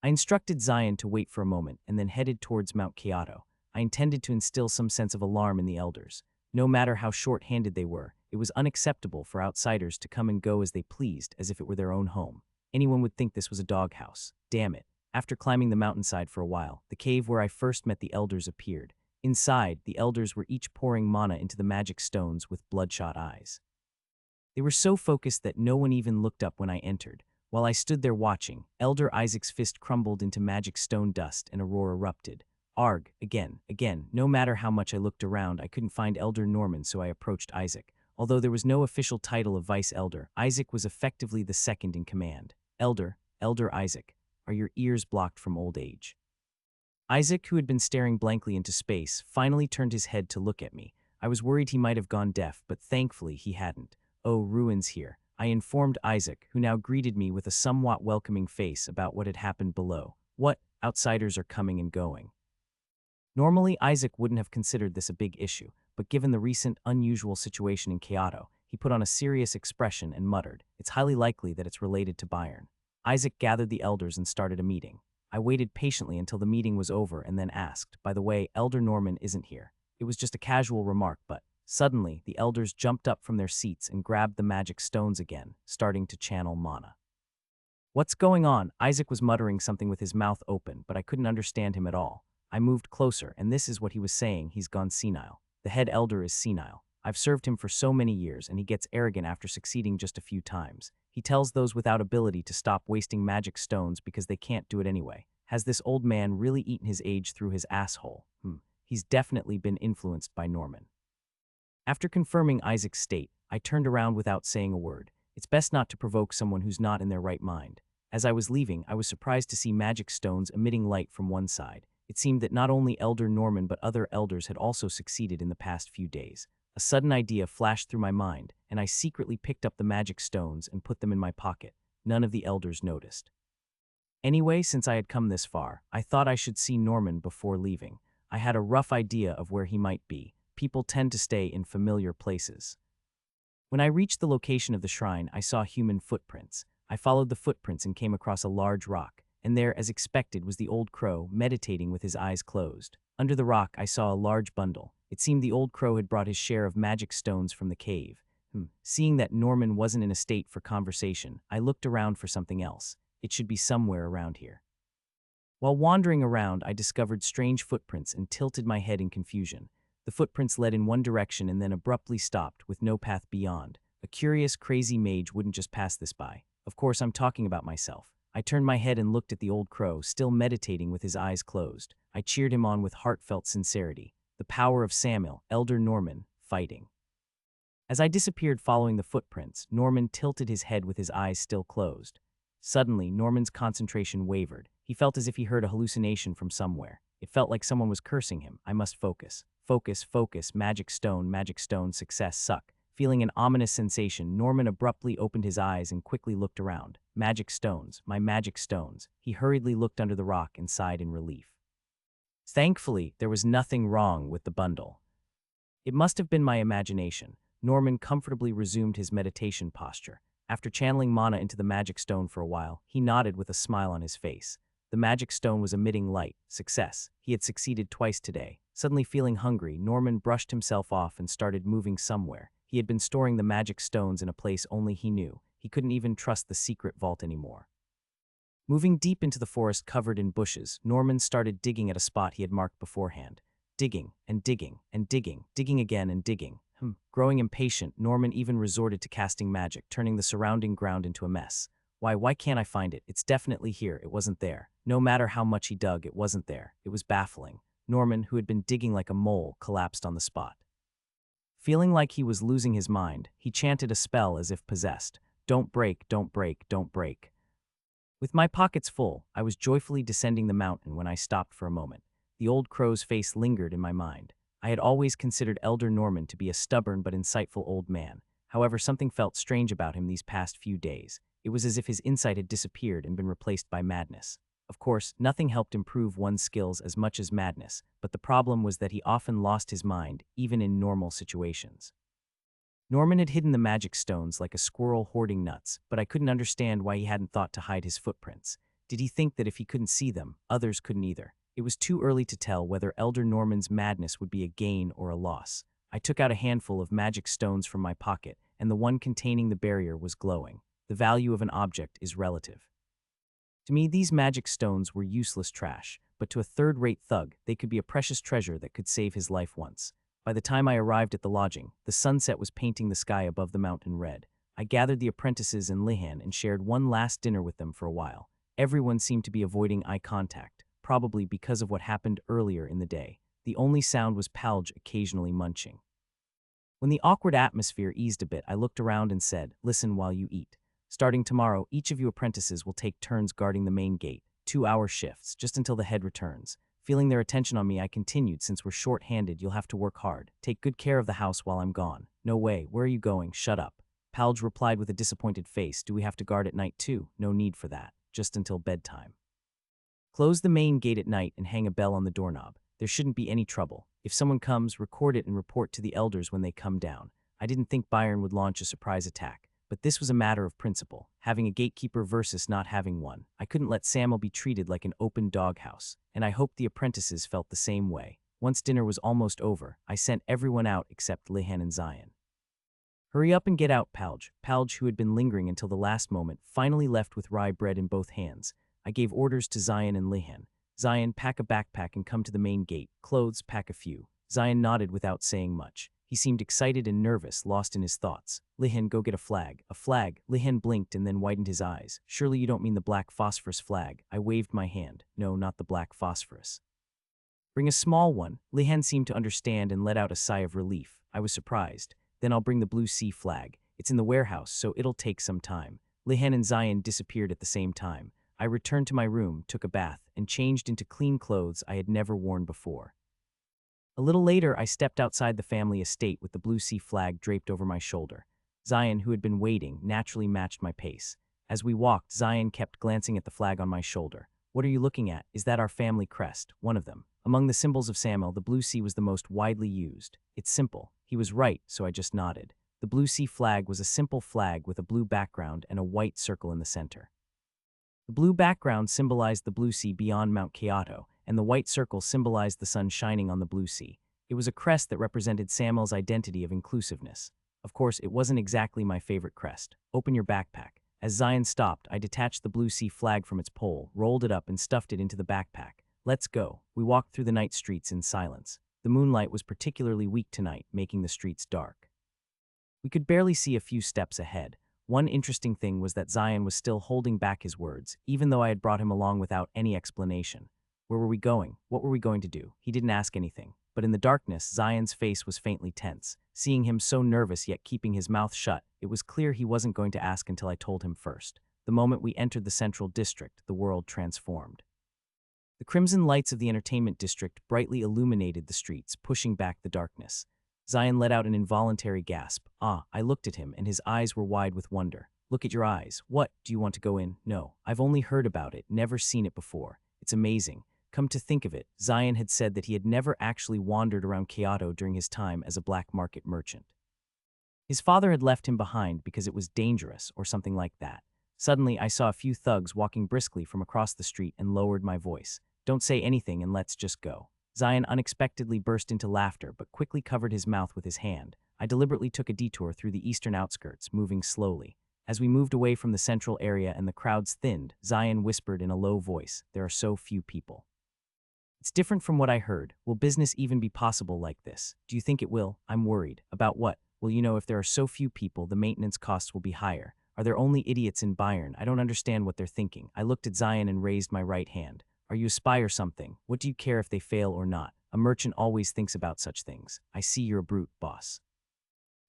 I instructed Zion to wait for a moment and then headed towards Mount Kyoto. I intended to instill some sense of alarm in the elders. No matter how short-handed they were, it was unacceptable for outsiders to come and go as they pleased, as if it were their own home. Anyone would think this was a doghouse. Damn it. After climbing the mountainside for a while, the cave where I first met the elders appeared. Inside, the elders were each pouring mana into the magic stones with bloodshot eyes. They were so focused that no one even looked up when I entered. While I stood there watching, Elder Isaac's fist crumbled into magic stone dust and a roar erupted. Arg, again. No matter how much I looked around, I couldn't find Elder Norman, so I approached Isaac. Although there was no official title of Vice Elder, Isaac was effectively the second in command. Elder Isaac, are your ears blocked from old age? Isaac, who had been staring blankly into space, finally turned his head to look at me. I was worried he might have gone deaf, but thankfully he hadn't. Oh, ruins here. I informed Isaac, who now greeted me with a somewhat welcoming face, about what had happened below. What? Outsiders are coming and going. Normally, Isaac wouldn't have considered this a big issue, but given the recent unusual situation in Kyoto, he put on a serious expression and muttered, "It's highly likely that it's related to Bayern." Isaac gathered the elders and started a meeting. I waited patiently until the meeting was over and then asked, "By the way, Elder Norman isn't here." It was just a casual remark, but suddenly the elders jumped up from their seats and grabbed the magic stones again, starting to channel mana. "What's going on?" Isaac was muttering something with his mouth open, but I couldn't understand him at all. I moved closer, and this is what he was saying: "He's gone senile. The head elder is senile. I've served him for so many years, and he gets arrogant after succeeding just a few times. He tells those without ability to stop wasting magic stones because they can't do it anyway. Has this old man really eaten his age through his asshole? He's definitely been influenced by Norman." After confirming Isaac's state, I turned around without saying a word. It's best not to provoke someone who's not in their right mind. As I was leaving, I was surprised to see magic stones emitting light from one side. It seemed that not only Elder Norman but other elders had also succeeded in the past few days. A sudden idea flashed through my mind, and I secretly picked up the magic stones and put them in my pocket. None of the elders noticed. Anyway, since I had come this far, I thought I should see Norman before leaving. I had a rough idea of where he might be. People tend to stay in familiar places. When I reached the location of the shrine, I saw human footprints. I followed the footprints and came across a large rock, and there, as expected, was the old crow, meditating with his eyes closed. Under the rock, I saw a large bundle. It seemed the old crow had brought his share of magic stones from the cave. Seeing that Norman wasn't in a state for conversation, I looked around for something else. It should be somewhere around here. While wandering around, I discovered strange footprints and tilted my head in confusion. The footprints led in one direction and then abruptly stopped, with no path beyond. A curious, crazy mage wouldn't just pass this by. Of course, I'm talking about myself. I turned my head and looked at the old crow, still meditating with his eyes closed. I cheered him on with heartfelt sincerity. The power of Samuel, Elder Norman, fighting. As I disappeared following the footprints, Norman tilted his head with his eyes still closed. Suddenly, Norman's concentration wavered. He felt as if he heard a hallucination from somewhere. It felt like someone was cursing him. I must focus. Focus, focus, magic stone, success, suck. Feeling an ominous sensation, Norman abruptly opened his eyes and quickly looked around. Magic stones, my magic stones. He hurriedly looked under the rock and sighed in relief. Thankfully, there was nothing wrong with the bundle. It must have been my imagination. Norman comfortably resumed his meditation posture. After channeling mana into the magic stone for a while, he nodded with a smile on his face. The magic stone was emitting light. Success. He had succeeded twice today. Suddenly feeling hungry, Norman brushed himself off and started moving somewhere. He had been storing the magic stones in a place only he knew. He couldn't even trust the secret vault anymore. Moving deep into the forest covered in bushes, Norman started digging at a spot he had marked beforehand. Digging and digging and digging, digging again and digging. Growing impatient, Norman even resorted to casting magic, turning the surrounding ground into a mess. Why can't I find it? It's definitely here. It wasn't there. No matter how much he dug, it wasn't there. It was baffling. Norman, who had been digging like a mole, collapsed on the spot. Feeling like he was losing his mind, he chanted a spell as if possessed. Don't break, don't break, don't break. With my pockets full, I was joyfully descending the mountain when I stopped for a moment. The old crow's face lingered in my mind. I had always considered Elder Norman to be a stubborn but insightful old man. However, something felt strange about him these past few days. It was as if his insight had disappeared and been replaced by madness. Of course, nothing helped improve one's skills as much as madness, but the problem was that he often lost his mind, even in normal situations. Norman had hidden the magic stones like a squirrel hoarding nuts, but I couldn't understand why he hadn't thought to hide his footprints. Did he think that if he couldn't see them, others couldn't either? It was too early to tell whether Elder Norman's madness would be a gain or a loss. I took out a handful of magic stones from my pocket, and the one containing the barrier was glowing. The value of an object is relative. To me, these magic stones were useless trash, but to a third-rate thug, they could be a precious treasure that could save his life once. By the time I arrived at the lodging, the sunset was painting the sky above the mountain red. I gathered the apprentices in Lihan and shared one last dinner with them for a while. Everyone seemed to be avoiding eye contact, probably because of what happened earlier in the day. The only sound was Palge occasionally munching. When the awkward atmosphere eased a bit, I looked around and said, "Listen while you eat. Starting tomorrow, each of you apprentices will take turns guarding the main gate, 2-hour shifts, just until the head returns." Feeling their attention on me, I continued, "Since we're short-handed, you'll have to work hard. Take good care of the house while I'm gone." "No way, where are you going? Shut up." Palge replied with a disappointed face, "Do we have to guard at night too?" "No need for that, just until bedtime. Close the main gate at night and hang a bell on the doorknob. There shouldn't be any trouble. If someone comes, record it and report to the elders when they come down. I didn't think Byron would launch a surprise attack, but this was a matter of principle, having a gatekeeper versus not having one. I couldn't let Samuel be treated like an open doghouse, and I hoped the apprentices felt the same way. Once dinner was almost over, I sent everyone out except Lihan and Zion. Hurry up and get out, Palj. Palj, who had been lingering until the last moment, finally left with rye bread in both hands. I gave orders to Zion and Lihan. Zion, pack a backpack and come to the main gate. Clothes, pack a few. Zion nodded without saying much. He seemed excited and nervous, lost in his thoughts. Lihan, go get a flag. A flag? Lihan blinked and then widened his eyes. Surely you don't mean the black phosphorus flag. I waved my hand. No, not the black phosphorus. Bring a small one. Lihan seemed to understand and let out a sigh of relief. I was surprised. Then I'll bring the blue sea flag. It's in the warehouse, so it'll take some time. Lihan and Zion disappeared at the same time. I returned to my room, took a bath, and changed into clean clothes I had never worn before. A little later, I stepped outside the family estate with the blue sea flag draped over my shoulder. Zion, who had been waiting, naturally matched my pace. As we walked, Zion kept glancing at the flag on my shoulder. What are you looking at? Is that our family crest? One of them. Among the symbols of Samuel, the blue sea was the most widely used. It's simple. He was right, so I just nodded. The blue sea flag was a simple flag with a blue background and a white circle in the center. The blue background symbolized the blue sea beyond Mount Kyoto, and the white circle symbolized the sun shining on the blue sea. It was a crest that represented Samuel's identity of inclusiveness. Of course, it wasn't exactly my favorite crest. Open your backpack. As Zion stopped, I detached the blue sea flag from its pole, rolled it up, and stuffed it into the backpack. Let's go. We walked through the night streets in silence. The moonlight was particularly weak tonight, making the streets dark. We could barely see a few steps ahead. One interesting thing was that Zion was still holding back his words, even though I had brought him along without any explanation. Where were we going? What were we going to do? He didn't ask anything. But in the darkness, Zion's face was faintly tense. Seeing him so nervous yet keeping his mouth shut, it was clear he wasn't going to ask until I told him first. The moment we entered the central district, the world transformed. The crimson lights of the entertainment district brightly illuminated the streets, pushing back the darkness. Zion let out an involuntary gasp. I looked at him, and his eyes were wide with wonder. Look at your eyes. What, do you want to go in? No, I've only heard about it, never seen it before. It's amazing. Come to think of it, Zion had said that he had never actually wandered around Kyoto during his time as a black market merchant. His father had left him behind because it was dangerous or something like that. Suddenly, I saw a few thugs walking briskly from across the street and lowered my voice. Don't say anything and let's just go. Zion unexpectedly burst into laughter but quickly covered his mouth with his hand. I deliberately took a detour through the eastern outskirts, moving slowly. As we moved away from the central area and the crowds thinned, Zion whispered in a low voice, "There are so few people." It's different from what I heard. Will business even be possible like this? Do you think it will? I'm worried. About what? Well, if there are so few people, the maintenance costs will be higher. Are there only idiots in Bayern? I don't understand what they're thinking. I looked at Zion and raised my right hand. Are you a spy or something? What do you care if they fail or not? A merchant always thinks about such things. I see you're a brute, boss.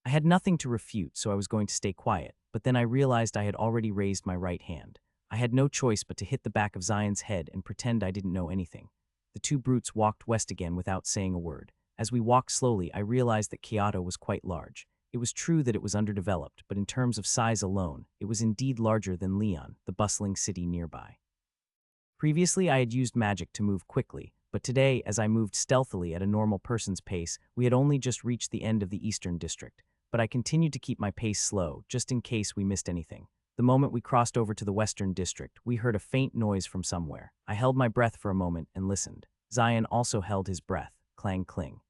I had nothing to refute, so I was going to stay quiet, but then I realized I had already raised my right hand. I had no choice but to hit the back of Zion's head and pretend I didn't know anything. The two brutes walked west again without saying a word. As we walked slowly, I realized that Kyoto was quite large. It was true that it was underdeveloped, but in terms of size alone, it was indeed larger than Lyon, the bustling city nearby. Previously, I had used magic to move quickly, but today, as I moved stealthily at a normal person's pace, we had only just reached the end of the Eastern District. But I continued to keep my pace slow, just in case we missed anything. The moment we crossed over to the Western District, we heard a faint noise from somewhere. I held my breath for a moment and listened. Zion also held his breath. Clang, cling.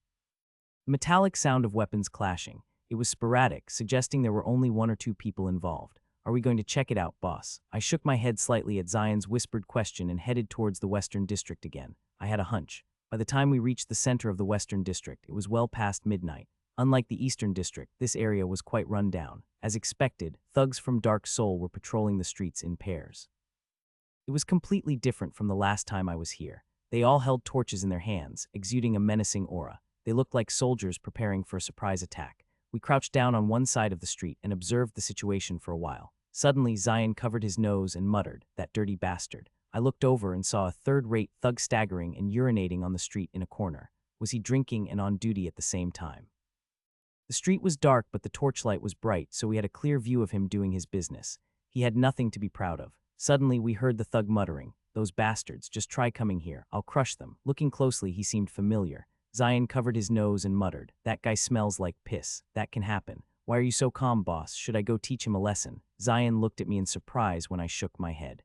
The metallic sound of weapons clashing. It was sporadic, suggesting there were only one or two people involved. Are we going to check it out, boss? I shook my head slightly at Zion's whispered question and headed towards the Western District again. I had a hunch. By the time we reached the center of the Western District, it was well past midnight. Unlike the Eastern District, this area was quite run down. As expected, thugs from Dark Soul were patrolling the streets in pairs. It was completely different from the last time I was here. They all held torches in their hands, exuding a menacing aura. They looked like soldiers preparing for a surprise attack. We crouched down on one side of the street and observed the situation for a while. Suddenly, Zion covered his nose and muttered, "That dirty bastard." I looked over and saw a third-rate thug staggering and urinating on the street in a corner. Was he drinking and on duty at the same time? The street was dark, but the torchlight was bright, so we had a clear view of him doing his business. He had nothing to be proud of. Suddenly, we heard the thug muttering, Those bastards, just try coming here. I'll crush them. Looking closely, he seemed familiar. Zion covered his nose and muttered, "That guy smells like piss. That can happen. Why are you so calm, boss? Should I go teach him a lesson?" Zion looked at me in surprise when I shook my head.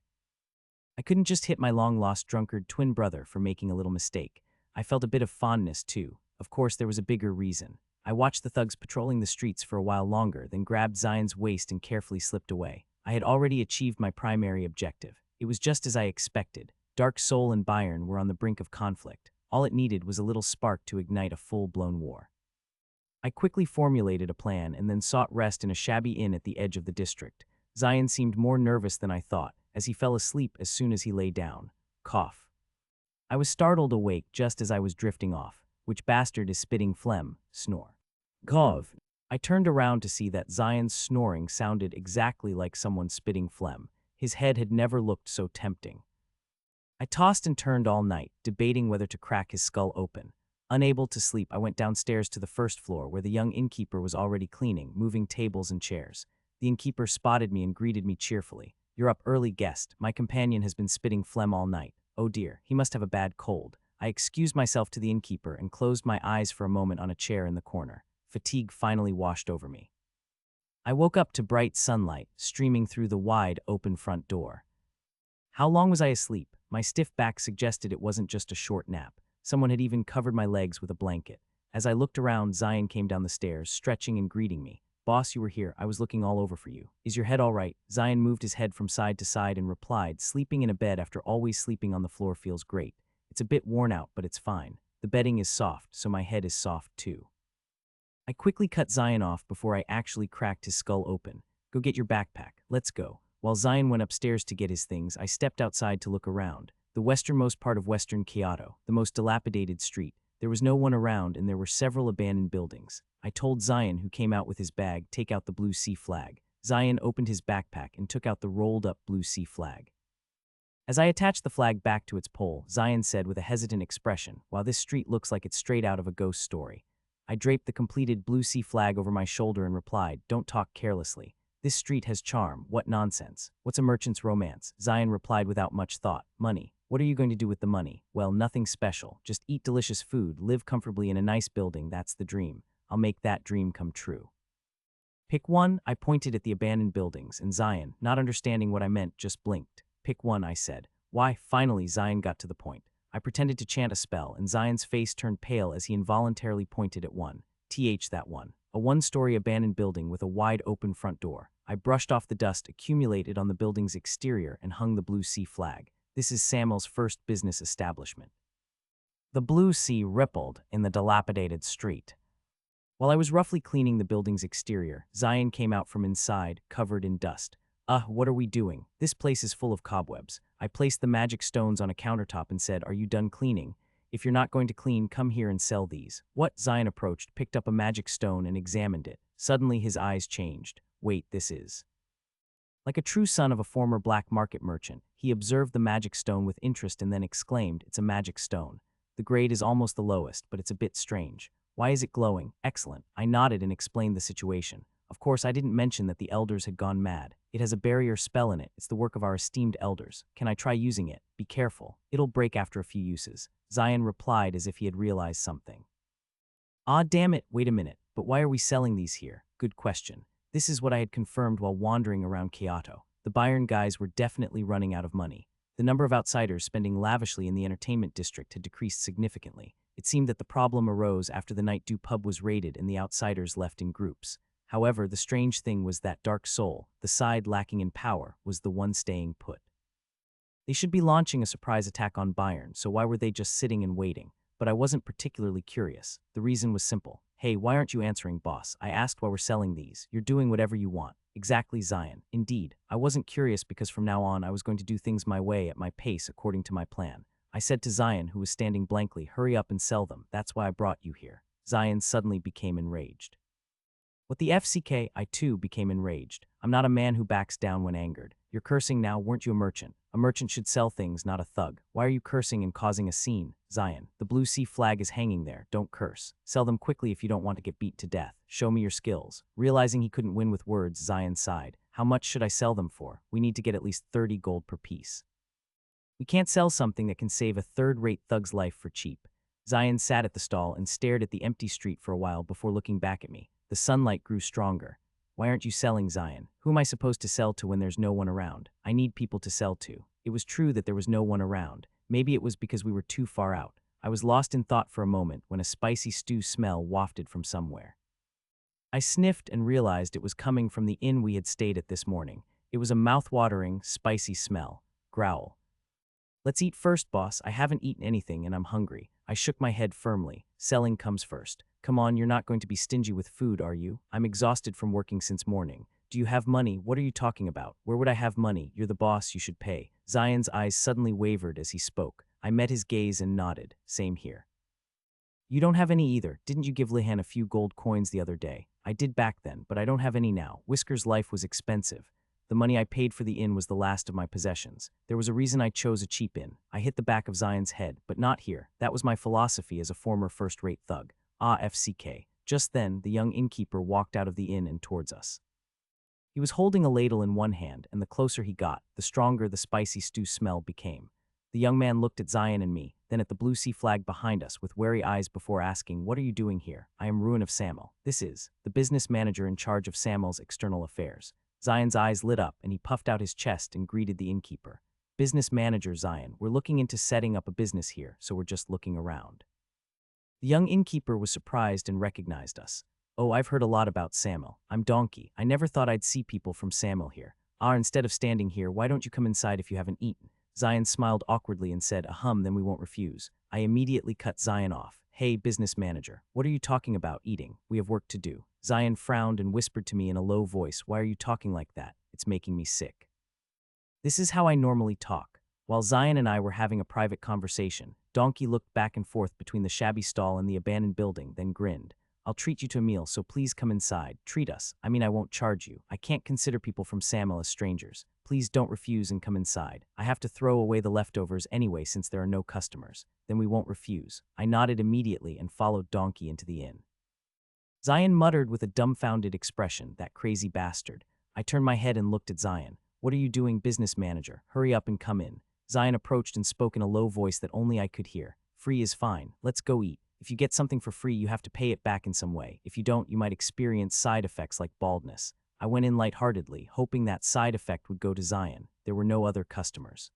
I couldn't just hit my long-lost drunkard twin brother for making a little mistake. I felt a bit of fondness, too. Of course, there was a bigger reason. I watched the thugs patrolling the streets for a while longer, then grabbed Zion's waist and carefully slipped away. I had already achieved my primary objective. It was just as I expected. Dark Soul and Bayern were on the brink of conflict. All it needed was a little spark to ignite a full-blown war. I quickly formulated a plan and then sought rest in a shabby inn at the edge of the district. Zion seemed more nervous than I thought, as he fell asleep as soon as he lay down. Cough. I was startled awake just as I was drifting off. Which bastard is spitting phlegm? Snore. Cough. I turned around to see that Zion's snoring sounded exactly like someone spitting phlegm. His head had never looked so tempting. I tossed and turned all night, debating whether to crack his skull open. Unable to sleep, I went downstairs to the first floor where the young innkeeper was already cleaning, moving tables and chairs. The innkeeper spotted me and greeted me cheerfully. "You're up early, guest. My companion has been spitting phlegm all night. Oh dear, he must have a bad cold." I excused myself to the innkeeper and closed my eyes for a moment on a chair in the corner. Fatigue finally washed over me. I woke up to bright sunlight streaming through the wide, open front door. How long was I asleep? My stiff back suggested it wasn't just a short nap. Someone had even covered my legs with a blanket. As I looked around, Zion came down the stairs, stretching and greeting me. "Boss, you were here. I was looking all over for you. Is your head all right?" Zion moved his head from side to side and replied, "Sleeping in a bed after always sleeping on the floor feels great. It's a bit worn out, but it's fine. The bedding is soft, so my head is soft too." I quickly cut Zion off before I actually cracked his skull open. "Go get your backpack. Let's go." While Zion went upstairs to get his things, I stepped outside to look around. The westernmost part of Western Kyoto, the most dilapidated street. There was no one around and there were several abandoned buildings. I told Zion, who came out with his bag, "Take out the blue sea flag." Zion opened his backpack and took out the rolled-up blue sea flag. As I attached the flag back to its pole, Zion said with a hesitant expression, "Wow, this street looks like it's straight out of a ghost story." I draped the completed blue sea flag over my shoulder and replied, "Don't talk carelessly. This street has charm. What nonsense. What's a merchant's romance?" Zion replied without much thought, "Money." "What are you going to do with the money?" "Well, nothing special. Just eat delicious food, live comfortably in a nice building. That's the dream. I'll make that dream come true." "Pick one." I pointed at the abandoned buildings, and Zion, not understanding what I meant, just blinked. "Pick one," I said. "Why?" Finally, Zion got to the point. I pretended to chant a spell, and Zion's face turned pale as he involuntarily pointed at one. That one. A one-story abandoned building with a wide open front door. I brushed off the dust accumulated on the building's exterior and hung the blue sea flag. "This is Samuel's first business establishment." The blue sea rippled in the dilapidated street. While I was roughly cleaning the building's exterior, Zion came out from inside, covered in dust. What are we doing? This place is full of cobwebs." I placed the magic stones on a countertop and said, "Are you done cleaning? If you're not going to clean, come here and sell these." "What?" Zion approached, picked up a magic stone and examined it. Suddenly his eyes changed. "Wait, this is..." Like a true son of a former black market merchant, he observed the magic stone with interest and then exclaimed, "It's a magic stone. The grade is almost the lowest, but it's a bit strange. Why is it glowing?" "Excellent." I nodded and explained the situation. Of course, I didn't mention that the elders had gone mad. "It has a barrier spell in it. It's the work of our esteemed elders. Can I try using it?" "Be careful. It'll break after a few uses." Zion replied as if he had realized something. Damn it, wait a minute. But why are we selling these here?" "Good question." This is what I had confirmed while wandering around Kyoto. The Bayern guys were definitely running out of money. The number of outsiders spending lavishly in the entertainment district had decreased significantly. It seemed that the problem arose after the Night Dew pub was raided and the outsiders left in groups. However, the strange thing was that Dark Soul, the side lacking in power, was the one staying put. They should be launching a surprise attack on Bayern, so why were they just sitting and waiting? But I wasn't particularly curious. The reason was simple. "Hey, why aren't you answering, boss?" I asked while we're selling these. "You're doing whatever you want." "Exactly, Zion." "Indeed. I wasn't curious because from now on I was going to do things my way at my pace according to my plan." I said to Zion, who was standing blankly, "Hurry up and sell them. That's why I brought you here." Zion suddenly became enraged. "What the FCK?" I too became enraged. "I'm not a man who backs down when angered. You're cursing now, weren't you a merchant? A merchant should sell things, not a thug. Why are you cursing and causing a scene?" "Zion, the blue sea flag is hanging there. Don't curse. Sell them quickly if you don't want to get beat to death. Show me your skills." Realizing he couldn't win with words, Zion sighed. "How much should I sell them for? We need to get at least 30 gold per piece." We can't sell something that can save a third-rate thug's life for cheap. Zion sat at the stall and stared at the empty street for a while before looking back at me. The sunlight grew stronger. Why aren't you selling, Zion? Who am I supposed to sell to when there's no one around? I need people to sell to. It was true that there was no one around. Maybe it was because we were too far out. I was lost in thought for a moment when a spicy stew smell wafted from somewhere. I sniffed and realized it was coming from the inn we had stayed at this morning. It was a mouth-watering, spicy smell. Growl. Let's eat first, boss. I haven't eaten anything and I'm hungry. I shook my head firmly. Selling comes first. Come on, you're not going to be stingy with food, are you? I'm exhausted from working since morning. Do you have money? What are you talking about? Where would I have money? You're the boss, you should pay. Zion's eyes suddenly wavered as he spoke. I met his gaze and nodded. Same here. You don't have any either. Didn't you give Lihan a few gold coins the other day? I did back then, but I don't have any now. Whisker's life was expensive. The money I paid for the inn was the last of my possessions. There was a reason I chose a cheap inn. I hit the back of Zion's head, but not here. That was my philosophy as a former first-rate thug. FCK. Just then, the young innkeeper walked out of the inn and towards us. He was holding a ladle in one hand, and the closer he got, the stronger the spicy stew smell became. The young man looked at Zion and me, then at the blue sea flag behind us with wary eyes before asking, "What are you doing here?" "I am Ruin of Samel. This is the business manager in charge of Samel's external affairs." Zion's eyes lit up and he puffed out his chest and greeted the innkeeper. "Business manager, Zion. We're looking into setting up a business here, so we're just looking around." The young innkeeper was surprised and recognized us. "Oh, I've heard a lot about Samel. I'm Donkey. I never thought I'd see people from Samel here. Instead of standing here, why don't you come inside if you haven't eaten?" Zion smiled awkwardly and said, then we won't refuse." I immediately cut Zion off. "Hey, business manager, what are you talking about eating? We have work to do." Zion frowned and whispered to me in a low voice, "Why are you talking like that? It's making me sick." This is how I normally talk. While Zion and I were having a private conversation, Donkey looked back and forth between the shabby stall and the abandoned building, then grinned. "I'll treat you to a meal, so please come inside. Treat us. I mean, I won't charge you. I can't consider people from Samel as strangers. Please don't refuse and come inside. I have to throw away the leftovers anyway since there are no customers. Then we won't refuse." I nodded immediately and followed Donkey into the inn. Zion muttered with a dumbfounded expression, "That crazy bastard." I turned my head and looked at Zion. "What are you doing, business manager? Hurry up and come in." Zion approached and spoke in a low voice that only I could hear. "Free is fine. Let's go eat. If you get something for free, you have to pay it back in some way. If you don't, you might experience side effects like baldness." I went in lightheartedly, hoping that side effect would go to Zion. There were no other customers.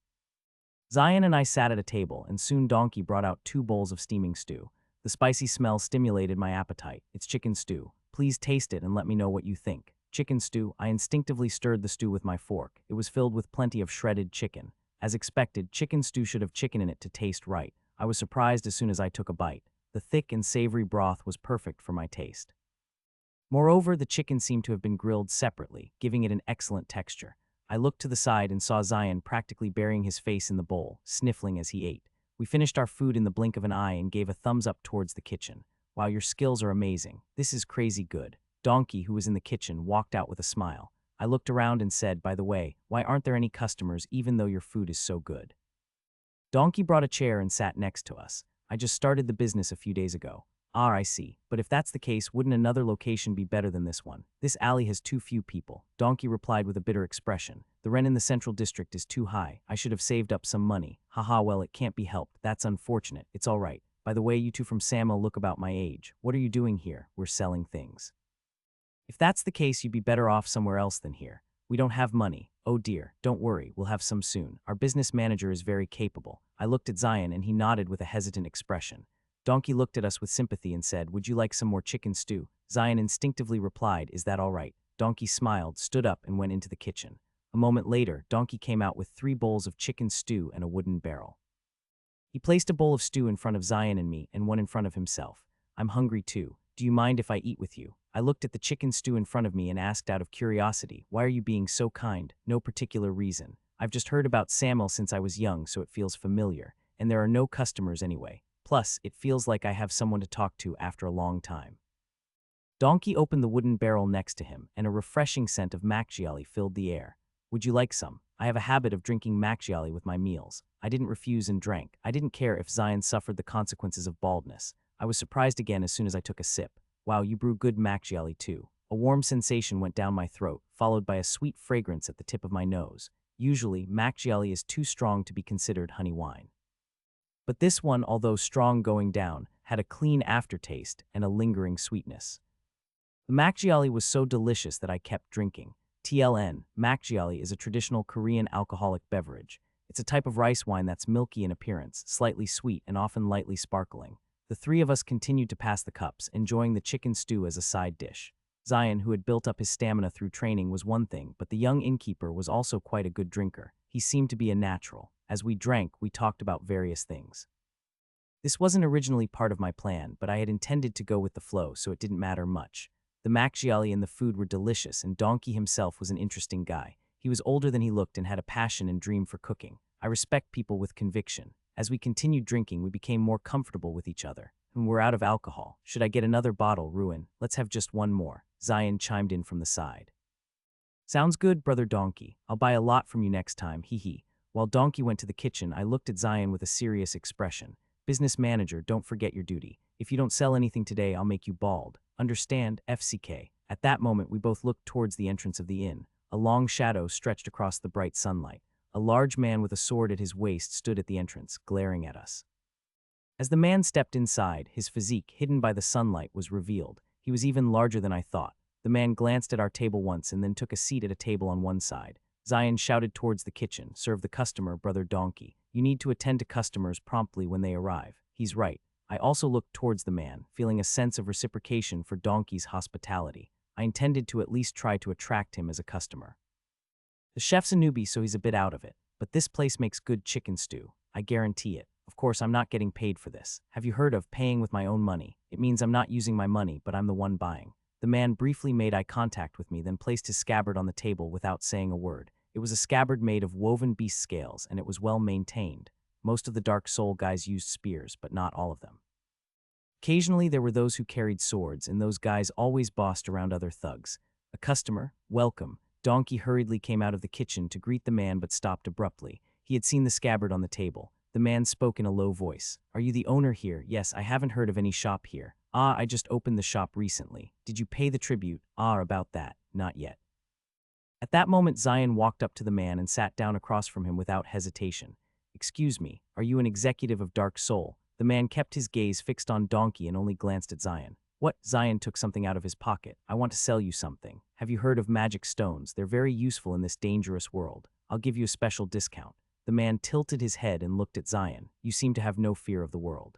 Zion and I sat at a table, and soon Donkey brought out 2 bowls of steaming stew. The spicy smell stimulated my appetite. "It's chicken stew. Please taste it and let me know what you think." Chicken stew. I instinctively stirred the stew with my fork. It was filled with plenty of shredded chicken. As expected, chicken stew should have chicken in it to taste right. I was surprised as soon as I took a bite. The thick and savory broth was perfect for my taste. Moreover, the chicken seemed to have been grilled separately, giving it an excellent texture. I looked to the side and saw Zion practically burying his face in the bowl, sniffling as he ate. We finished our food in the blink of an eye and gave a thumbs up towards the kitchen. "Wow, your skills are amazing. This is crazy good." Donkey, who was in the kitchen, walked out with a smile. I looked around and said, "By the way, why aren't there any customers even though your food is so good?" Donkey brought a chair and sat next to us. "I just started the business a few days ago." I see. But if that's the case, wouldn't another location be better than this one? This alley has too few people." Donkey replied with a bitter expression. "The rent in the central district is too high. I should have saved up some money." "Haha, well, it can't be helped. That's unfortunate. It's all right. By the way, you two from Samel look about my age. What are you doing here?" "We're selling things." "If that's the case, you'd be better off somewhere else than here. We don't have money." "Oh dear, don't worry, we'll have some soon. Our business manager is very capable." I looked at Zion and he nodded with a hesitant expression. Donkey looked at us with sympathy and said, "Would you like some more chicken stew?" Zion instinctively replied, "Is that all right?" Donkey smiled, stood up, and went into the kitchen. A moment later, Donkey came out with 3 bowls of chicken stew and a wooden barrel. He placed a bowl of stew in front of Zion and me, and one in front of himself. "I'm hungry too. Do you mind if I eat with you?" I looked at the chicken stew in front of me and asked out of curiosity, "Why are you being so kind?" "No particular reason. I've just heard about Samel since I was young, so it feels familiar, and there are no customers anyway. Plus, it feels like I have someone to talk to after a long time." Donkey opened the wooden barrel next to him, and a refreshing scent of macchiali filled the air. "Would you like some? I have a habit of drinking macchiali with my meals." I didn't refuse and drank. I didn't care if Zion suffered the consequences of baldness. I was surprised again as soon as I took a sip. "Wow, you brew good macchiali too." A warm sensation went down my throat, followed by a sweet fragrance at the tip of my nose. Usually, manhwaedit is too strong to be considered honey wine. But this one, although strong going down, had a clean aftertaste and a lingering sweetness. The manhwaedit was so delicious that I kept drinking. TLN, manhwaedit is a traditional Korean alcoholic beverage. It's a type of rice wine that's milky in appearance, slightly sweet, and often lightly sparkling. The three of us continued to pass the cups, enjoying the chicken stew as a side dish. Zion, who had built up his stamina through training, was one thing, but the young innkeeper was also quite a good drinker. He seemed to be a natural. As we drank, we talked about various things. This wasn't originally part of my plan, but I had intended to go with the flow, so it didn't matter much. The manhwaedit and the food were delicious, and Donkey himself was an interesting guy. He was older than he looked and had a passion and dream for cooking. I respect people with conviction. As we continued drinking, we became more comfortable with each other. When we're out of alcohol, should I get another bottle, Ruin? Let's have just one more. Zion chimed in from the side. Sounds good, brother Donkey. I'll buy a lot from you next time, hee. While Donkey went to the kitchen, I looked at Zion with a serious expression. Business manager, don't forget your duty. If you don't sell anything today, I'll make you bald. Understand, FCK. At that moment, we both looked towards the entrance of the inn. A long shadow stretched across the bright sunlight. A large man with a sword at his waist stood at the entrance, glaring at us. As the man stepped inside, his physique, hidden by the sunlight, was revealed. He was even larger than I thought. The man glanced at our table once and then took a seat at a table on one side. Zion shouted towards the kitchen, "Serve the customer, brother Donkey. You need to attend to customers promptly when they arrive." He's right. I also looked towards the man, feeling a sense of reciprocation for Donkey's hospitality. I intended to at least try to attract him as a customer. The chef's a newbie, so he's a bit out of it. But this place makes good chicken stew. I guarantee it. Of course, I'm not getting paid for this. Have you heard of paying with my own money? It means I'm not using my money, but I'm the one buying. The man briefly made eye contact with me, then placed his scabbard on the table without saying a word. It was a scabbard made of woven beast scales, and it was well maintained. Most of the Dark Soul guys used spears, but not all of them. Occasionally, there were those who carried swords, and those guys always bossed around other thugs. A customer, welcome. Donkey hurriedly came out of the kitchen to greet the man but stopped abruptly. He had seen the scabbard on the table. The man spoke in a low voice. "Are you the owner here?" "Yes, I haven't heard of any shop here." "Ah, I just opened the shop recently." "Did you pay the tribute?" "Ah, about that. Not yet." At that moment, Zion walked up to the man and sat down across from him without hesitation. "Excuse me, are you an executive of Dark Soul?" The man kept his gaze fixed on Donkey and only glanced at Zion. "What?" Zion took something out of his pocket. "I want to sell you something. Have you heard of magic stones? They're very useful in this dangerous world. I'll give you a special discount." The man tilted his head and looked at Zion. "You seem to have no fear of the world."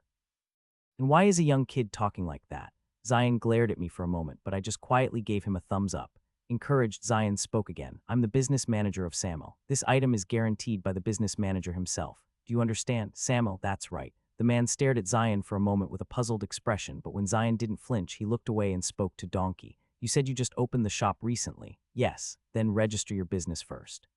"And why is a young kid talking like that?" Zion glared at me for a moment, but I just quietly gave him a thumbs up. Encouraged, Zion spoke again. "I'm the business manager of Samuel. This item is guaranteed by the business manager himself. Do you understand?" "Samuel, that's right." The man stared at Zion for a moment with a puzzled expression, but when Zion didn't flinch, he looked away and spoke to Donkey. "You said you just opened the shop recently." "Yes." "Then register your business first.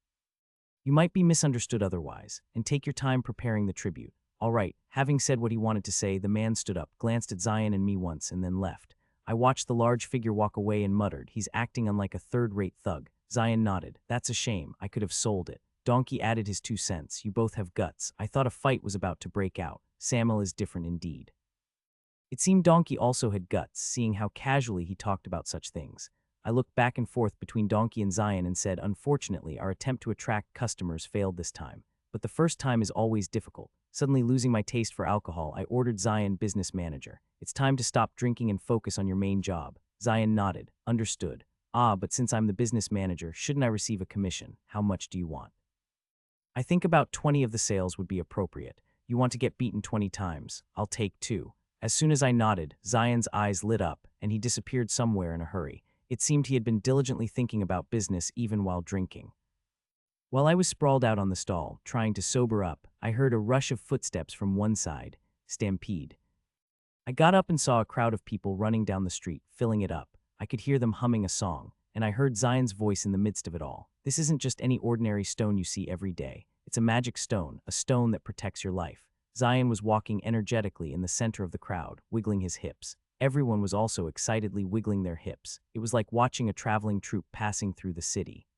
You might be misunderstood otherwise, and take your time preparing the tribute." "All right." Having said what he wanted to say, the man stood up, glanced at Zion and me once, and then left. I watched the large figure walk away and muttered, "He's acting unlike a third-rate thug." Zion nodded. "That's a shame. I could have sold it." Donkey added his 2 cents. "You both have guts. I thought a fight was about to break out. Samuel is different indeed." It seemed Donkey also had guts, seeing how casually he talked about such things. I looked back and forth between Donkey and Zion and said, "Unfortunately, our attempt to attract customers failed this time. But the first time is always difficult." Suddenly losing my taste for alcohol, I ordered Zion, business manager, "It's time to stop drinking and focus on your main job." Zion nodded. "Understood." "Ah, but since I'm the business manager, shouldn't I receive a commission? How much do you want?" "I think about 20 of the sales would be appropriate." "You want to get beaten 20 times. I'll take 2. As soon as I nodded, Zion's eyes lit up, and he disappeared somewhere in a hurry. It seemed he had been diligently thinking about business even while drinking. While I was sprawled out on the stall, trying to sober up, I heard a rush of footsteps from one side. Stampede. I got up and saw a crowd of people running down the street, filling it up. I could hear them humming a song, and I heard Zion's voice in the midst of it all. "This isn't just any ordinary stone you see every day. It's a magic stone, a stone that protects your life." Zion was walking energetically in the center of the crowd, wiggling his hips. Everyone was also excitedly wiggling their hips. It was like watching a traveling troupe passing through the city.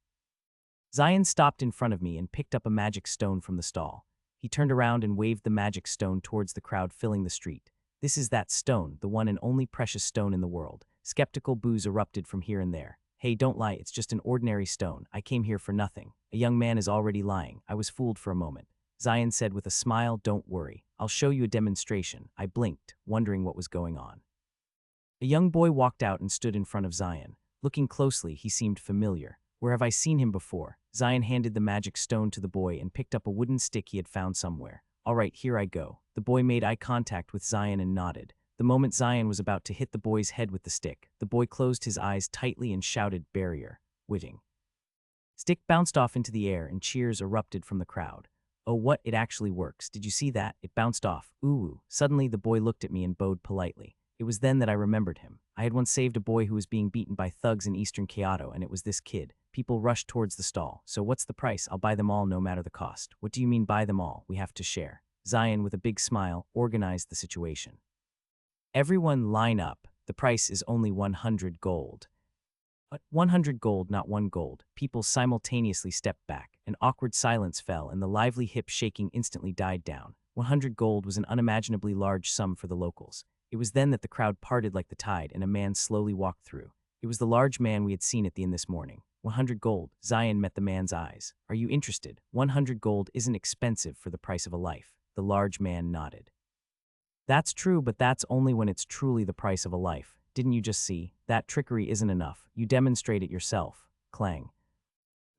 Zion stopped in front of me and picked up a magic stone from the stall. He turned around and waved the magic stone towards the crowd filling the street. "This is that stone, the one and only precious stone in the world." Skeptical boos erupted from here and there. Hey, don't lie, it's just an ordinary stone. I came here for nothing. A young man is already lying. I was fooled for a moment. Zion said with a smile, don't worry. I'll show you a demonstration. I blinked, wondering what was going on. A young boy walked out and stood in front of Zion. Looking closely, he seemed familiar. Where have I seen him before? Zion handed the magic stone to the boy and picked up a wooden stick he had found somewhere. All right, here I go. The boy made eye contact with Zion and nodded. The moment Zion was about to hit the boy's head with the stick, the boy closed his eyes tightly and shouted, barrier, witting. Stick bounced off into the air and cheers erupted from the crowd. Oh, what, it actually works. Did you see that? It bounced off. Ooh. Suddenly the boy looked at me and bowed politely. It was then that I remembered him. I had once saved a boy who was being beaten by thugs in eastern Kyoto, and it was this kid. People rushed towards the stall. So what's the price? I'll buy them all no matter the cost. What do you mean buy them all? We have to share. Zion, with a big smile, organized the situation. Everyone line up. The price is only 100 gold. 100 gold, not 1 gold. People simultaneously stepped back. An awkward silence fell, and the lively hip shaking instantly died down. 100 gold was an unimaginably large sum for the locals. It was then that the crowd parted like the tide, and a man slowly walked through. It was the large man we had seen at the inn this morning. 100 gold. Zion met the man's eyes. Are you interested? 100 gold isn't expensive for the price of a life. The large man nodded. That's true, but that's only when it's truly the price of a life. Didn't you just see? That trickery isn't enough. You demonstrate it yourself. Clang.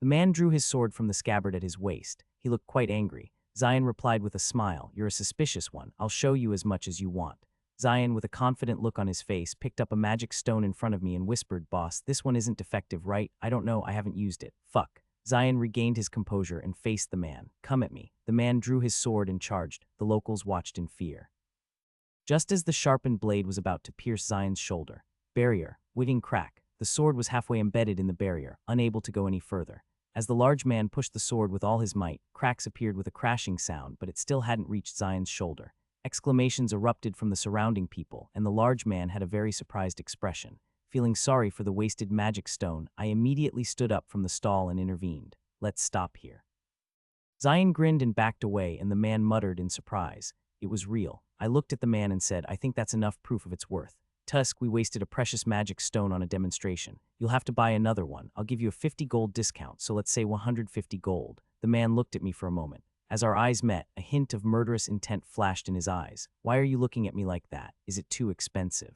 The man drew his sword from the scabbard at his waist. He looked quite angry. Zion replied with a smile, you're a suspicious one. I'll show you as much as you want. Zion, with a confident look on his face, picked up a magic stone in front of me and whispered, boss, this one isn't defective, right? I don't know, I haven't used it. Fuck. Zion regained his composure and faced the man. Come at me. The man drew his sword and charged. The locals watched in fear. Just as the sharpened blade was about to pierce Zion's shoulder, barrier, witting crack, the sword was halfway embedded in the barrier, unable to go any further. As the large man pushed the sword with all his might, cracks appeared with a crashing sound, but it still hadn't reached Zion's shoulder. Exclamations erupted from the surrounding people, and the large man had a very surprised expression. Feeling sorry for the wasted magic stone, I immediately stood up from the stall and intervened. Let's stop here. Zion grinned and backed away, and the man muttered in surprise. It was real. I looked at the man and said, I think that's enough proof of its worth. Tusk, we wasted a precious magic stone on a demonstration. You'll have to buy another one. I'll give you a 50 gold discount, so let's say 150 gold. The man looked at me for a moment. As our eyes met, a hint of murderous intent flashed in his eyes. Why are you looking at me like that? Is it too expensive?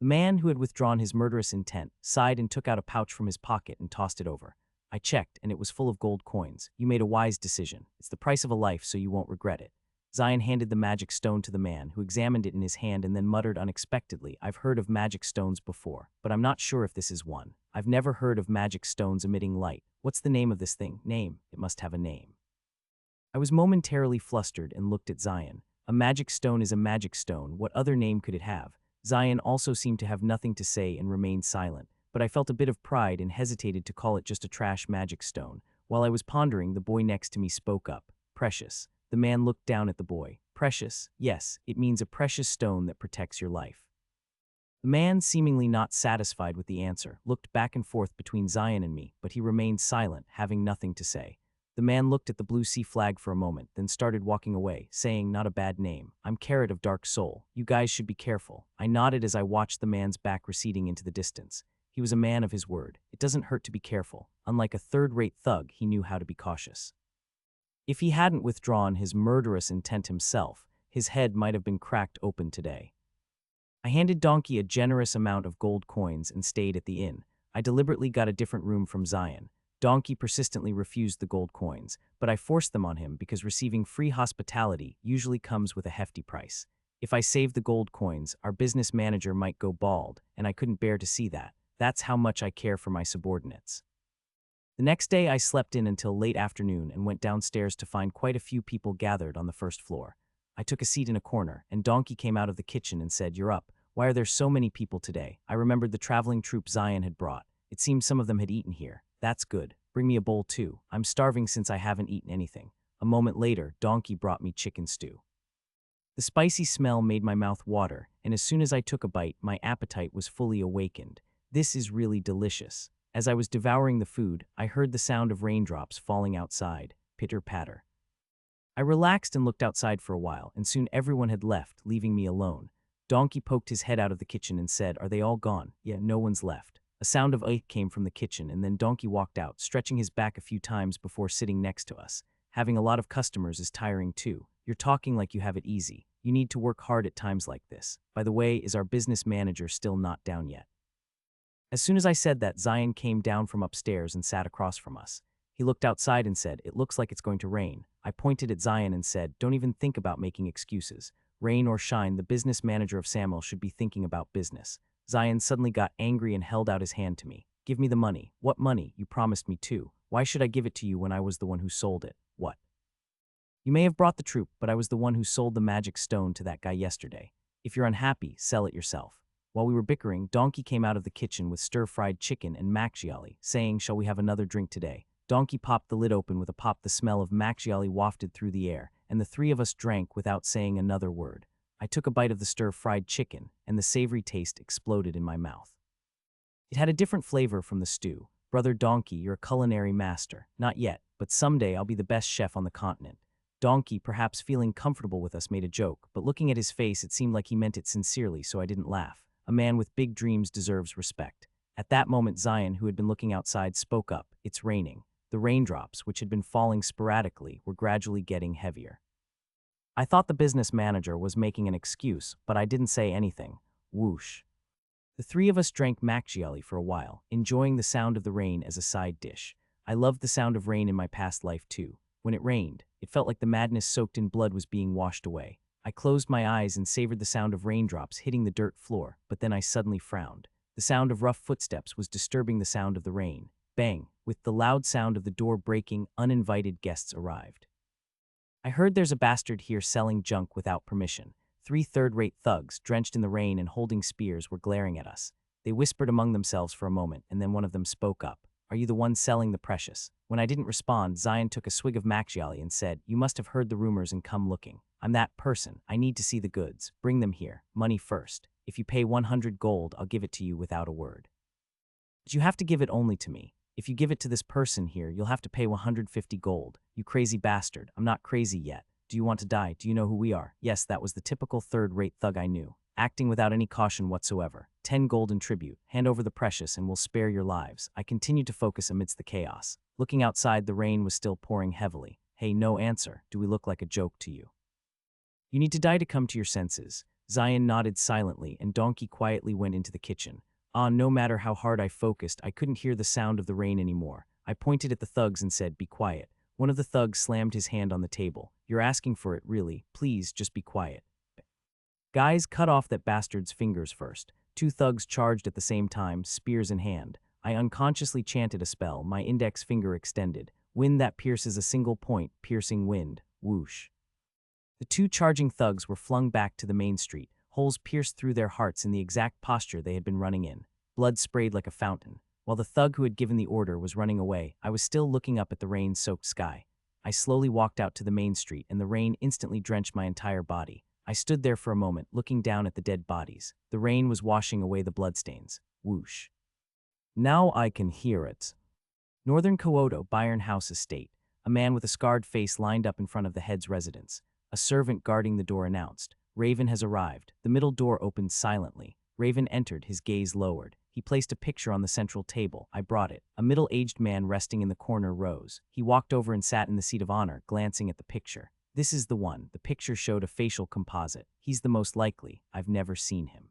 The man, who had withdrawn his murderous intent, sighed and took out a pouch from his pocket and tossed it over. I checked, and it was full of gold coins. You made a wise decision. It's the price of a life, so you won't regret it. Zion handed the magic stone to the man, who examined it in his hand and then muttered unexpectedly, I've heard of magic stones before, but I'm not sure if this is one. I've never heard of magic stones emitting light. What's the name of this thing? Name. It must have a name. I was momentarily flustered and looked at Zion. A magic stone is a magic stone. What other name could it have? Zion also seemed to have nothing to say and remained silent, but I felt a bit of pride and hesitated to call it just a trash magic stone. While I was pondering, the boy next to me spoke up. Precious. The man looked down at the boy. Precious? Yes, it means a precious stone that protects your life. The man, seemingly not satisfied with the answer, looked back and forth between Zion and me, but he remained silent, having nothing to say. The man looked at the blue sea flag for a moment, then started walking away, saying, not a bad name. I'm Carrot of Dark Soul. You guys should be careful. I nodded as I watched the man's back receding into the distance. He was a man of his word. It doesn't hurt to be careful. Unlike a third-rate thug, he knew how to be cautious. If he hadn't withdrawn his murderous intent himself, his head might have been cracked open today. I handed Donkey a generous amount of gold coins and stayed at the inn. I deliberately got a different room from Zion. Donkey persistently refused the gold coins, but I forced them on him because receiving free hospitality usually comes with a hefty price. If I saved the gold coins, our business manager might go bald, and I couldn't bear to see that. That's how much I care for my subordinates. The next day I slept in until late afternoon and went downstairs to find quite a few people gathered on the first floor. I took a seat in a corner, and Donkey came out of the kitchen and said, You're up. Why are there so many people today? I remembered the traveling troupe Zion had brought. It seemed some of them had eaten here. That's good. Bring me a bowl too. I'm starving since I haven't eaten anything. A moment later, Donkey brought me chicken stew. The spicy smell made my mouth water, and as soon as I took a bite, my appetite was fully awakened. This is really delicious. As I was devouring the food, I heard the sound of raindrops falling outside, pitter-patter. I relaxed and looked outside for a while, and soon everyone had left, leaving me alone. Donkey poked his head out of the kitchen and said, Are they all gone? Yeah, no one's left. A sound of came from the kitchen, and then Donkey walked out, stretching his back a few times before sitting next to us. Having a lot of customers is tiring too. You're talking like you have it easy. You need to work hard at times like this. By the way, is our business manager still not down yet? As soon as I said that, Zion came down from upstairs and sat across from us. He looked outside and said, "It looks like it's going to rain." I pointed at Zion and said, "Don't even think about making excuses. Rain or shine, the business manager of Samuel should be thinking about business." Zion suddenly got angry and held out his hand to me. "Give me the money." "What money? You promised me too. Why should I give it to you when I was the one who sold it?" "What? You may have brought the troop, but I was the one who sold the magic stone to that guy yesterday. If you're unhappy, sell it yourself." While we were bickering, Donkey came out of the kitchen with stir-fried chicken and manhwaedit, saying, "Shall we have another drink today?" Donkey popped the lid open with a pop. The smell of manhwaedit wafted through the air, and the three of us drank without saying another word. I took a bite of the stir-fried chicken, and the savory taste exploded in my mouth. It had a different flavor from the stew. "Brother Donkey, you're a culinary master." "Not yet, but someday I'll be the best chef on the continent." Donkey, perhaps feeling comfortable with us, made a joke, but looking at his face it seemed like he meant it sincerely, so I didn't laugh. A man with big dreams deserves respect. At that moment, Zion, who had been looking outside, spoke up. "It's raining." The raindrops, which had been falling sporadically, were gradually getting heavier. I thought the business manager was making an excuse, but I didn't say anything. Whoosh. The three of us drank manhwaedit for a while, enjoying the sound of the rain as a side dish. I loved the sound of rain in my past life too. When it rained, it felt like the madness soaked in blood was being washed away. I closed my eyes and savored the sound of raindrops hitting the dirt floor, but then I suddenly frowned. The sound of rough footsteps was disturbing the sound of the rain. Bang! With the loud sound of the door breaking, uninvited guests arrived. "I heard there's a bastard here selling junk without permission." Three third-rate thugs, drenched in the rain and holding spears, were glaring at us. They whispered among themselves for a moment, and then one of them spoke up. "Are you the one selling the precious?" When I didn't respond, Zion took a swig of manhwaedit and said, "You must have heard the rumors and come looking. I'm that person. I need to see the goods. Bring them here. Money first. If you pay 100 gold, I'll give it to you without a word. But you have to give it only to me. If you give it to this person here, you'll have to pay 150 gold. You crazy bastard. I'm not crazy yet. Do you want to die? Do you know who we are?" Yes, that was the typical third-rate thug I knew, acting without any caution whatsoever. 10 gold in tribute. Hand over the precious and we'll spare your lives." I continued to focus amidst the chaos. Looking outside, the rain was still pouring heavily. "Hey, no answer. Do we look like a joke to you? You need to die to come to your senses." Zion nodded silently, and Donkey quietly went into the kitchen. No matter how hard I focused, I couldn't hear the sound of the rain anymore. I pointed at the thugs and said, "Be quiet." One of the thugs slammed his hand on the table. "You're asking for it, really. Please, just be quiet." "Guys, cut off that bastard's fingers first." Two thugs charged at the same time, spears in hand. I unconsciously chanted a spell, my index finger extended. "Wind that pierces a single point, piercing wind." Whoosh. The two charging thugs were flung back to the main street, holes pierced through their hearts in the exact posture they had been running in. Blood sprayed like a fountain. While the thug who had given the order was running away, I was still looking up at the rain-soaked sky. I slowly walked out to the main street, and the rain instantly drenched my entire body. I stood there for a moment, looking down at the dead bodies. The rain was washing away the bloodstains. Whoosh. Now I can hear it. Northern Kyoto, Byron House Estate. A man with a scarred face lined up in front of the head's residence. A servant guarding the door announced, "Raven has arrived." The middle door opened silently. Raven entered, his gaze lowered. He placed a picture on the central table. I brought it. A middle-aged man resting in the corner rose. He walked over and sat in the seat of honor, glancing at the picture. "This is the one." The picture showed a facial composite. "He's the most likely. I've never seen him."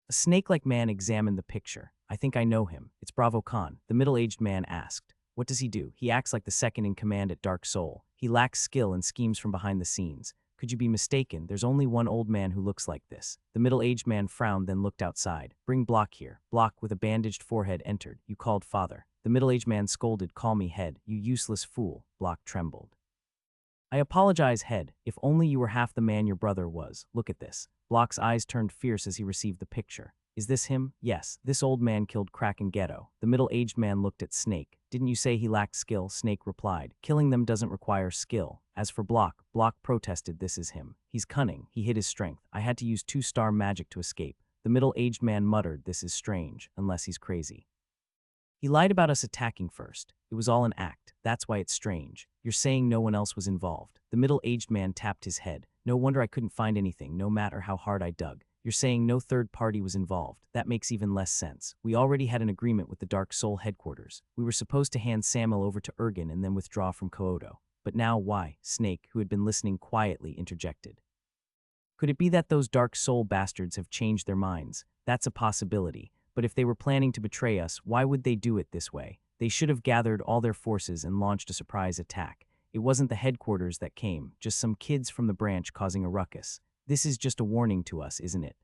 A snake-like man examined the picture. "I think I know him. It's Bravo Khan." The middle-aged man asked, "What does he do?" "He acts like the second in command at Dark Soul. He lacks skill and schemes from behind the scenes." "Could you be mistaken? There's only one old man who looks like this." The middle-aged man frowned, then looked outside. "Bring Block here." Block, with a bandaged forehead, entered. "You called father." The middle-aged man scolded, "Call me Head, you useless fool." Block trembled. "I apologize, Head. If only you were half the man your brother was. Look at this." Block's eyes turned fierce as he received the picture. "Is this him?" "Yes. This old man killed Kraken Ghetto." The middle-aged man looked at Snake. "Didn't you say he lacked skill?" Snake replied, "Killing them doesn't require skill." As for Block protested, "This is him. He's cunning. He hid his strength. I had to use 2-star magic to escape." The middle-aged man muttered, "This is strange, unless he's crazy. He lied about us attacking first. It was all an act. That's why it's strange. You're saying no one else was involved." The middle-aged man tapped his head. "No wonder I couldn't find anything, no matter how hard I dug. You're saying no third party was involved. That makes even less sense. We already had an agreement with the Dark Soul headquarters. We were supposed to hand Samuel over to Ergen and then withdraw from Kyoto. But now why? Snake, who had been listening quietly, interjected. Could it be that those Dark Soul bastards have changed their minds? That's a possibility. But if they were planning to betray us, why would they do it this way? They should have gathered all their forces and launched a surprise attack. It wasn't the headquarters that came, just some kids from the branch causing a ruckus. This is just a warning to us, isn't it?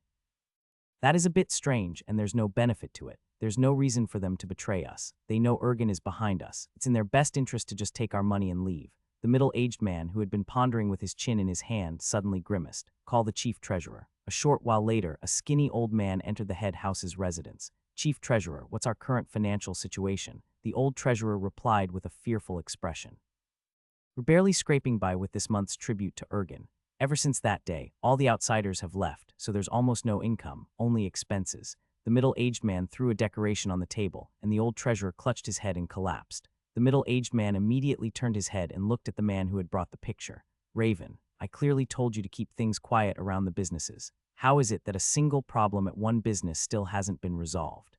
That is a bit strange, and there's no benefit to it. There's no reason for them to betray us. They know Ergen is behind us. It's in their best interest to just take our money and leave. The middle-aged man, who had been pondering with his chin in his hand, suddenly grimaced. Call the chief treasurer. A short while later, a skinny old man entered the head house's residence. Chief treasurer, what's our current financial situation? The old treasurer replied with a fearful expression. We're barely scraping by with this month's tribute to Ergen. Ever since that day, all the outsiders have left, so there's almost no income, only expenses. The middle-aged man threw a decoration on the table, and the old treasurer clutched his head and collapsed. The middle-aged man immediately turned his head and looked at the man who had brought the picture. Raven, I clearly told you to keep things quiet around the businesses. How is it that a single problem at one business still hasn't been resolved?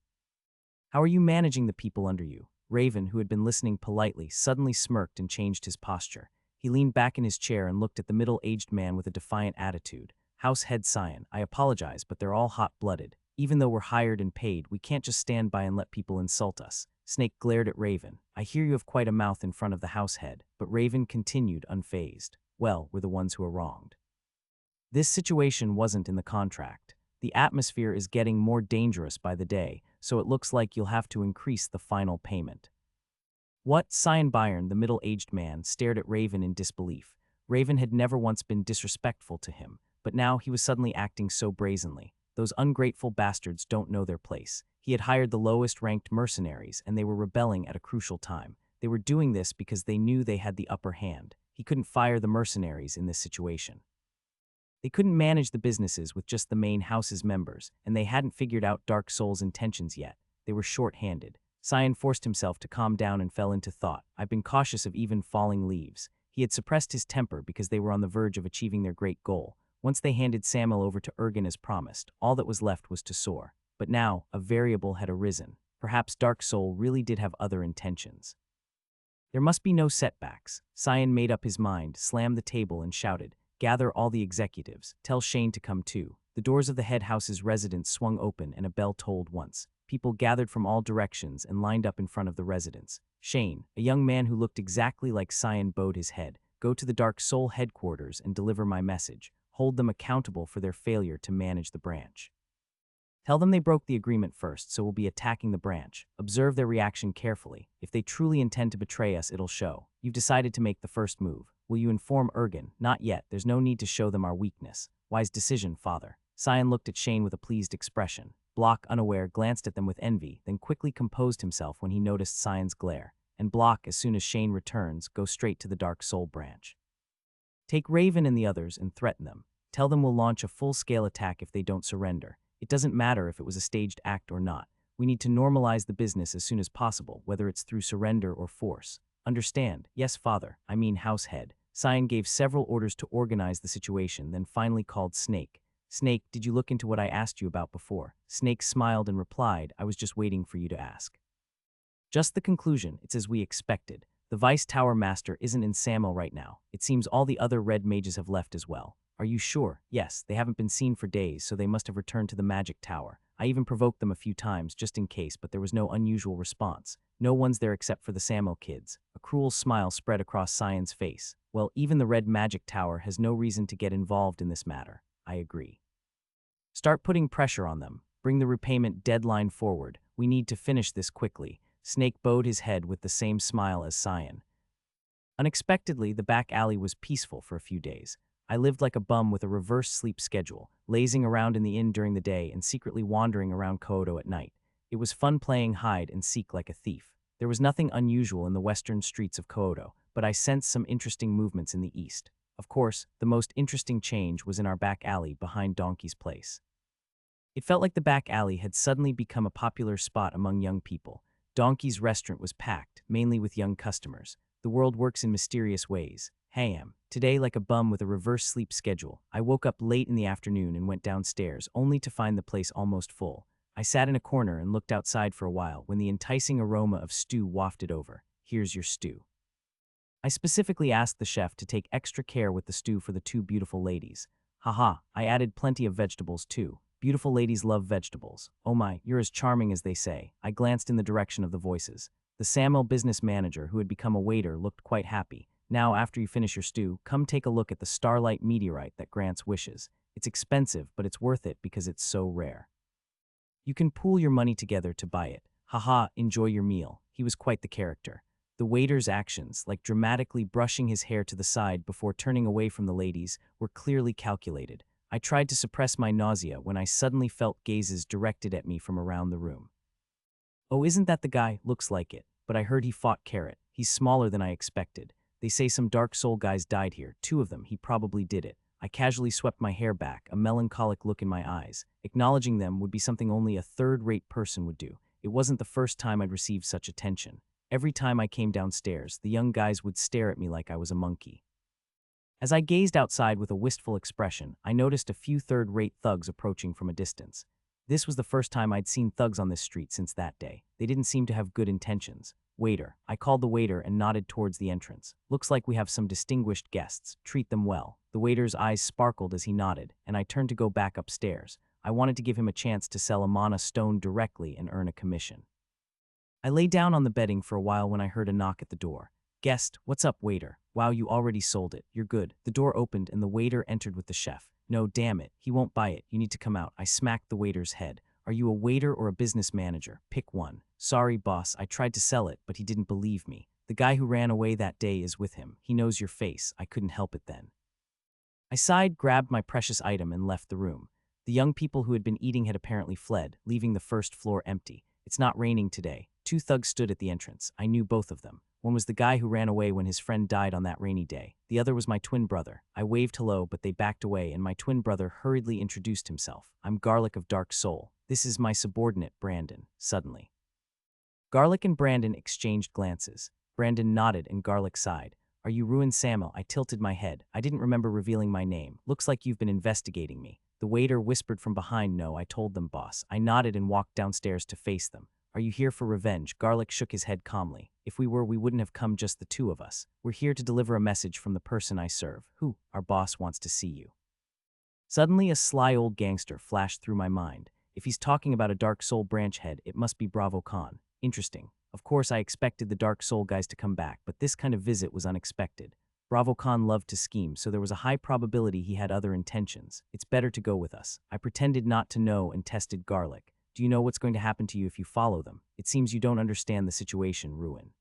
How are you managing the people under you? Raven, who had been listening politely, suddenly smirked and changed his posture. He leaned back in his chair and looked at the middle-aged man with a defiant attitude. House head Scion, I apologize, but they're all hot-blooded. Even though we're hired and paid, we can't just stand by and let people insult us. Snake glared at Raven. I hear you have quite a mouth in front of the house head, but Raven continued unfazed. Well, we're the ones who are wronged. This situation wasn't in the contract. The atmosphere is getting more dangerous by the day, so it looks like you'll have to increase the final payment. What? Scion Byron, the middle-aged man, stared at Raven in disbelief. Raven had never once been disrespectful to him, but now he was suddenly acting so brazenly. Those ungrateful bastards don't know their place. He had hired the lowest-ranked mercenaries, and they were rebelling at a crucial time. They were doing this because they knew they had the upper hand. He couldn't fire the mercenaries in this situation. They couldn't manage the businesses with just the main house's members, and they hadn't figured out Dark Soul's intentions yet. They were short-handed. Scion forced himself to calm down and fell into thought. I've been cautious of even falling leaves. He had suppressed his temper because they were on the verge of achieving their great goal. Once they handed Samuel over to Ergen as promised, all that was left was to soar. But now, a variable had arisen. Perhaps Dark Soul really did have other intentions. There must be no setbacks. Scion made up his mind, slammed the table, and shouted, Gather all the executives. Tell Shane to come too. The doors of the head house's residence swung open and a bell tolled once. People gathered from all directions and lined up in front of the residence. Shane, a young man who looked exactly like Scion, bowed his head. Go to the Dark Soul headquarters and deliver my message. Hold them accountable for their failure to manage the branch. Tell them they broke the agreement first, so we'll be attacking the branch. Observe their reaction carefully. If they truly intend to betray us, it'll show. You've decided to make the first move. Will you inform Ergen? Not yet. There's no need to show them our weakness. Wise decision, father. Scion looked at Shane with a pleased expression. Block, unaware, glanced at them with envy, then quickly composed himself when he noticed Scion's glare. And Block, as soon as Shane returns, go straight to the Dark Soul branch. Take Raven and the others and threaten them. Tell them we'll launch a full-scale attack if they don't surrender. It doesn't matter if it was a staged act or not. We need to normalize the business as soon as possible, whether it's through surrender or force. Understand? Yes, father. I mean house head. Scion gave several orders to organize the situation, then finally called Snake. Snake, did you look into what I asked you about before? Snake smiled and replied, I was just waiting for you to ask. Just the conclusion. It's as we expected. The Vice Tower Master isn't in Samuel right now. It seems all the other red mages have left as well. Are you sure? Yes, they haven't been seen for days, so they must have returned to the magic tower. I even provoked them a few times, just in case, but there was no unusual response. No one's there except for the Samuel kids. A cruel smile spread across Scion's face. Well, even the red magic tower has no reason to get involved in this matter. I agree. Start putting pressure on them. Bring the repayment deadline forward. We need to finish this quickly. Snake bowed his head with the same smile as Scion. Unexpectedly, the back alley was peaceful for a few days. I lived like a bum with a reverse sleep schedule, lazing around in the inn during the day and secretly wandering around Kyoto at night. It was fun playing hide and seek like a thief. There was nothing unusual in the western streets of Kyoto, but I sensed some interesting movements in the east. Of course, the most interesting change was in our back alley behind Donkey's place. It felt like the back alley had suddenly become a popular spot among young people. Donkey's restaurant was packed, mainly with young customers. The world works in mysterious ways. Today, like a bum with a reverse sleep schedule, I woke up late in the afternoon and went downstairs, only to find the place almost full. I sat in a corner and looked outside for a while when the enticing aroma of stew wafted over. Here's your stew. I specifically asked the chef to take extra care with the stew for the two beautiful ladies. Haha, I added plenty of vegetables too. Beautiful ladies love vegetables. Oh my, you're as charming as they say. I glanced in the direction of the voices. The Samuel business manager, who had become a waiter, looked quite happy. Now, after you finish your stew, come take a look at the starlight meteorite that grants wishes. It's expensive, but it's worth it because it's so rare. You can pool your money together to buy it. Haha, enjoy your meal. He was quite the character. The waiter's actions, like dramatically brushing his hair to the side before turning away from the ladies, were clearly calculated. I tried to suppress my nausea when I suddenly felt gazes directed at me from around the room. Oh, isn't that the guy? Looks like it. But I heard he fought Carrot. He's smaller than I expected. They say some Dark Soul guys died here. 2 of them. He probably did it. I casually swept my hair back, a melancholic look in my eyes. Acknowledging them would be something only a third-rate person would do. It wasn't the first time I'd received such attention. Every time I came downstairs, the young guys would stare at me like I was a monkey. As I gazed outside with a wistful expression, I noticed a few third-rate thugs approaching from a distance. This was the first time I'd seen thugs on this street since that day. They didn't seem to have good intentions. Waiter. I called the waiter and nodded towards the entrance. Looks like we have some distinguished guests. Treat them well. The waiter's eyes sparkled as he nodded, and I turned to go back upstairs. I wanted to give him a chance to sell a mana stone directly and earn a commission. I lay down on the bedding for a while when I heard a knock at the door. Guest, what's up, waiter? Wow, you already sold it. You're good. The door opened and the waiter entered with the chef. No, damn it. He won't buy it. You need to come out. I smacked the waiter's head. Are you a waiter or a business manager? Pick one. Sorry, boss. I tried to sell it, but he didn't believe me. The guy who ran away that day is with him. He knows your face. I couldn't help it then. I sighed, grabbed my precious item, and left the room. The young people who had been eating had apparently fled, leaving the first floor empty. It's not raining today. 2 thugs stood at the entrance. I knew both of them. One was the guy who ran away when his friend died on that rainy day. The other was my twin brother. I waved hello, but they backed away, and my twin brother hurriedly introduced himself. I'm Garlic of Dark Soul. This is my subordinate, Brandon. Suddenly, Garlic and Brandon exchanged glances. Brandon nodded and Garlic sighed. Are you Ruin Samuel? I tilted my head. I didn't remember revealing my name. Looks like you've been investigating me. The waiter whispered from behind. No, I told them, boss. I nodded and walked downstairs to face them. Are you here for revenge? Garlic shook his head calmly. If we were, we wouldn't have come just the 2 of us. We're here to deliver a message from the person I serve. Who? Our boss wants to see you. Suddenly, a sly old gangster flashed through my mind. If he's talking about a Dark Soul branch head, it must be Bravo Khan. Interesting. Of course, I expected the Dark Soul guys to come back, but this kind of visit was unexpected. Bravo Khan loved to scheme, so there was a high probability he had other intentions. It's better to go with us. I pretended not to know and tested Garlic. Do you know what's going to happen to you if you follow them? It seems you don't understand the situation, Ruin.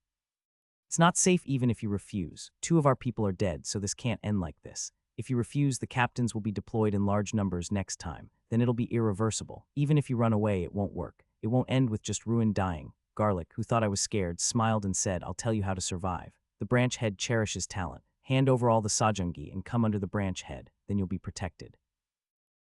It's not safe even if you refuse. 2 of our people are dead, so this can't end like this. If you refuse, the captains will be deployed in large numbers next time. Then it'll be irreversible. Even if you run away, it won't work. It won't end with just Ruin dying. Garlic, who thought I was scared, smiled and said, I'll tell you how to survive. The branch head cherishes talent. Hand over all the Sajangi and come under the branch head. Then you'll be protected.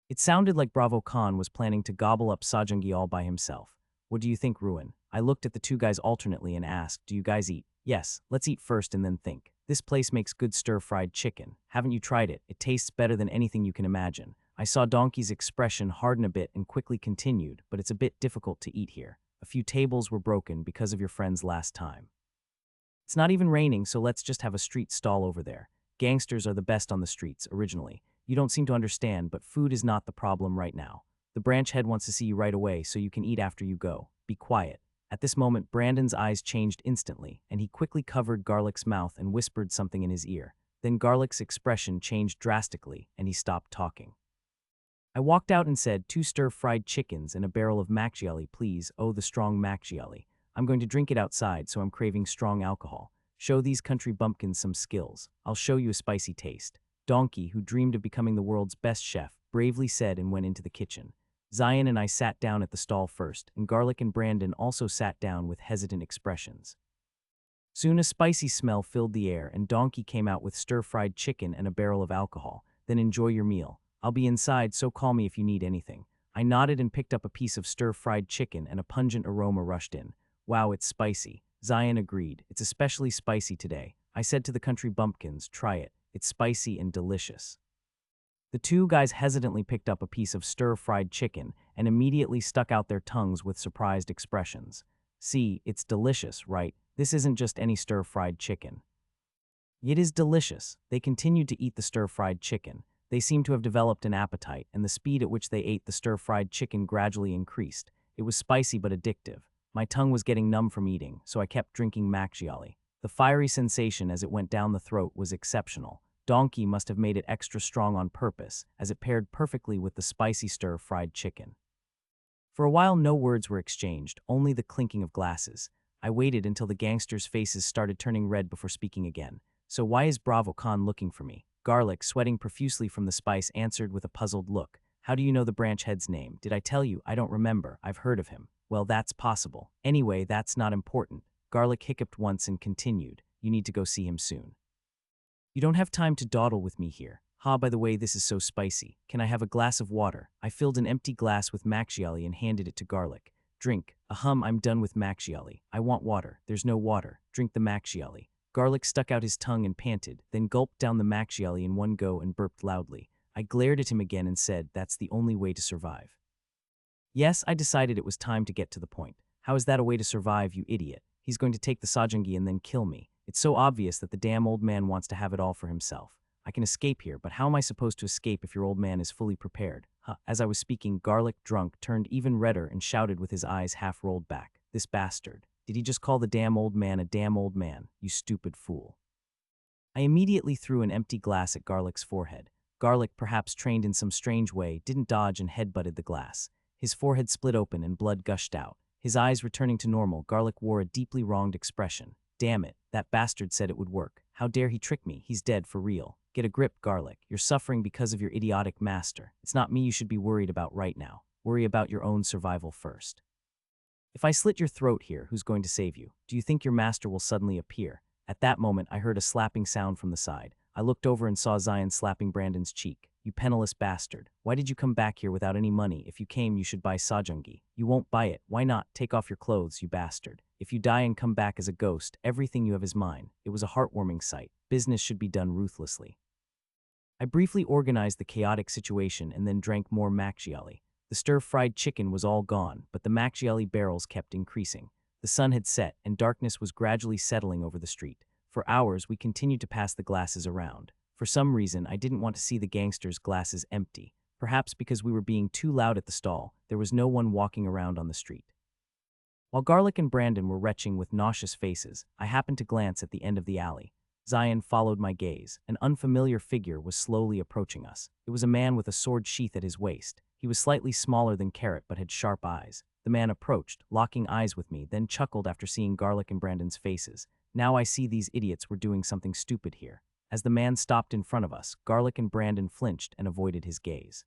It sounded like Bravo Khan was planning to gobble up Sajangi all by himself. What do you think, Ruin? I looked at the 2 guys alternately and asked, do you guys eat? Yes, let's eat first and then think. This place makes good stir-fried chicken. Haven't you tried it? It tastes better than anything you can imagine. I saw Donkey's expression harden a bit and quickly continued, but it's a bit difficult to eat here. A few tables were broken because of your friends last time. It's not even raining, so let's just have a street stall over there. Gangsters are the best on the streets, originally. You don't seem to understand, but food is not the problem right now. The branch head wants to see you right away so you can eat after you go. Be quiet. At this moment, Brandon's eyes changed instantly, and he quickly covered Garlic's mouth and whispered something in his ear. Then Garlic's expression changed drastically, and he stopped talking. I walked out and said, 2 stir-fried chickens and a barrel of macchiali, please. Oh, the strong macchiali. I'm going to drink it outside, so I'm craving strong alcohol. Show these country bumpkins some skills. I'll show you a spicy taste. Donkey, who dreamed of becoming the world's best chef, bravely said and went into the kitchen. Zion and I sat down at the stall first, and Garlic and Brandon also sat down with hesitant expressions. Soon a spicy smell filled the air, and Donkey came out with stir-fried chicken and a barrel of alcohol. Then enjoy your meal. I'll be inside, so call me if you need anything. I nodded and picked up a piece of stir-fried chicken, and a pungent aroma rushed in. Wow, it's spicy. Zion agreed. It's especially spicy today. I said to the country bumpkins, try it. It's spicy and delicious. The two guys hesitantly picked up a piece of stir-fried chicken and immediately stuck out their tongues with surprised expressions. See, it's delicious, right? This isn't just any stir-fried chicken. It is delicious. They continued to eat the stir-fried chicken. They seemed to have developed an appetite, and the speed at which they ate the stir-fried chicken gradually increased. It was spicy but addictive. My tongue was getting numb from eating, so I kept drinking manhwaedit. The fiery sensation as it went down the throat was exceptional. Donkey must have made it extra strong on purpose, as it paired perfectly with the spicy stir-fried chicken. For a while no words were exchanged, only the clinking of glasses. I waited until the gangsters' faces started turning red before speaking again. So why is Bravo Khan looking for me? Garlic, sweating profusely from the spice, answered with a puzzled look. How do you know the branch head's name? Did I tell you? I don't remember. I've heard of him. Well, that's possible. Anyway, that's not important. Garlic hiccuped once and continued. You need to go see him soon. You don't have time to dawdle with me here. Ha, by the way, this is so spicy. Can I have a glass of water? I filled an empty glass with manhwaedit and handed it to Garlic. Drink. Ahem, I'm done with manhwaedit. I want water. There's no water. Drink the manhwaedit. Garlic stuck out his tongue and panted, then gulped down the manhwaedit in one go and burped loudly. I glared at him again and said, that's the only way to survive. Yes, I decided it was time to get to the point. How is that a way to survive, you idiot? He's going to take the sajangi and then kill me. It's so obvious that the damn old man wants to have it all for himself. I can escape here, but how am I supposed to escape if your old man is fully prepared? As I was speaking, Garlic, drunk, turned even redder and shouted with his eyes half rolled back. This bastard. Did he just call the damn old man a damn old man, you stupid fool? I immediately threw an empty glass at Garlic's forehead. Garlic, perhaps trained in some strange way, didn't dodge and headbutted the glass. His forehead split open and blood gushed out. His eyes returning to normal, Garlic wore a deeply wronged expression. Damn it, that bastard said it would work. How dare he trick me? He's dead for real. Get a grip, Garlic. You're suffering because of your idiotic master. It's not me you should be worried about right now. Worry about your own survival first. If I slit your throat here, who's going to save you? Do you think your master will suddenly appear? At that moment, I heard a slapping sound from the side. I looked over and saw Zion slapping Brandon's cheek. You penniless bastard. Why did you come back here without any money? If you came, you should buy sajangi. You won't buy it. Why not? Take off your clothes, you bastard. If you die and come back as a ghost, everything you have is mine. It was a heartwarming sight. Business should be done ruthlessly. I briefly organized the chaotic situation and then drank more manhwaedit. The stir-fried chicken was all gone, but the manhwaedit barrels kept increasing. The sun had set, and darkness was gradually settling over the street. For hours, we continued to pass the glasses around. For some reason, I didn't want to see the gangsters' glasses empty. Perhaps because we were being too loud at the stall, there was no one walking around on the street. While Garlic and Brandon were retching with nauseous faces, I happened to glance at the end of the alley. Zion followed my gaze. An unfamiliar figure was slowly approaching us. It was a man with a sword sheath at his waist. He was slightly smaller than Carrot but had sharp eyes. The man approached, locking eyes with me, then chuckled after seeing Garlic and Brandon's faces. Now I see these idiots were doing something stupid here. As the man stopped in front of us, Garlic and Brandon flinched and avoided his gaze.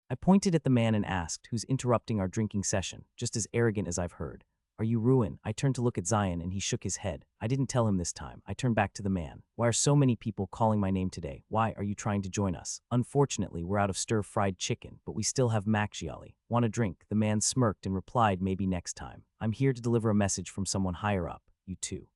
I pointed at the man and asked, who's interrupting our drinking session, just as arrogant as I've heard. Are you Ruin? I turned to look at Zion and he shook his head. I didn't tell him this time. I turned back to the man. Why are so many people calling my name today? Why are you trying to join us? Unfortunately, we're out of stir-fried chicken, but we still have manhwaedit. Want a drink? The man smirked and replied, maybe next time. I'm here to deliver a message from someone higher up. You too.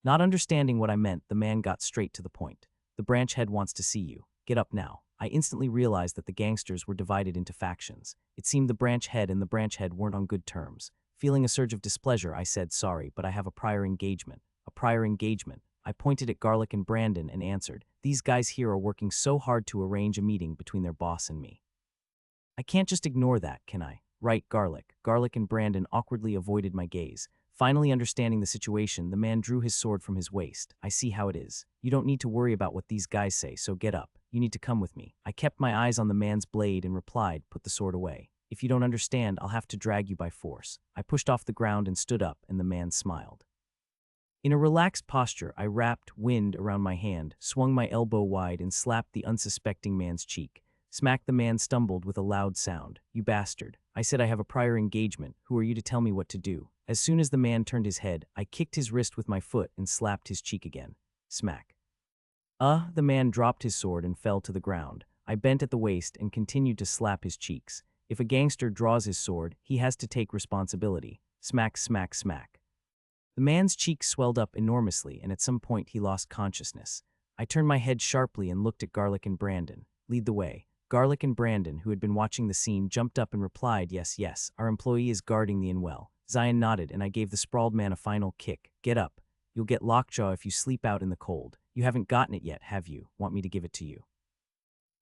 Not understanding what I meant, the man got straight to the point. The branch head wants to see you. Get up now. I instantly realized that the gangsters were divided into factions. It seemed the branch head and the branch head weren't on good terms. Feeling a surge of displeasure, I said, sorry, but I have a prior engagement. A prior engagement? I pointed at Garlic and Brandon and answered, these guys here are working so hard to arrange a meeting between their boss and me. I can't just ignore that, can I? Right, Garlic. Garlic and Brandon awkwardly avoided my gaze. Finally understanding the situation, the man drew his sword from his waist. I see how it is. You don't need to worry about what these guys say, so get up. You need to come with me. I kept my eyes on the man's blade and replied, put the sword away. If you don't understand, I'll have to drag you by force. I pushed off the ground and stood up, and the man smiled. In a relaxed posture, I wrapped wind around my hand, swung my elbow wide, and slapped the unsuspecting man's cheek. Smack, the man stumbled with a loud sound. You bastard. I said I have a prior engagement. Who are you to tell me what to do? As soon as the man turned his head, I kicked his wrist with my foot and slapped his cheek again. Smack. The man dropped his sword and fell to the ground. I bent at the waist and continued to slap his cheeks. If a gangster draws his sword, he has to take responsibility. Smack, smack, smack. The man's cheeks swelled up enormously, and at some point he lost consciousness. I turned my head sharply and looked at Garlic and Brandon. Lead the way. Garlic and Brandon, who had been watching the scene, jumped up and replied, "Yes, yes, our employee is guarding the inwell." Zion nodded, and I gave the sprawled man a final kick. "Get up. You'll get lockjaw if you sleep out in the cold. You haven't gotten it yet, have you? Want me to give it to you?"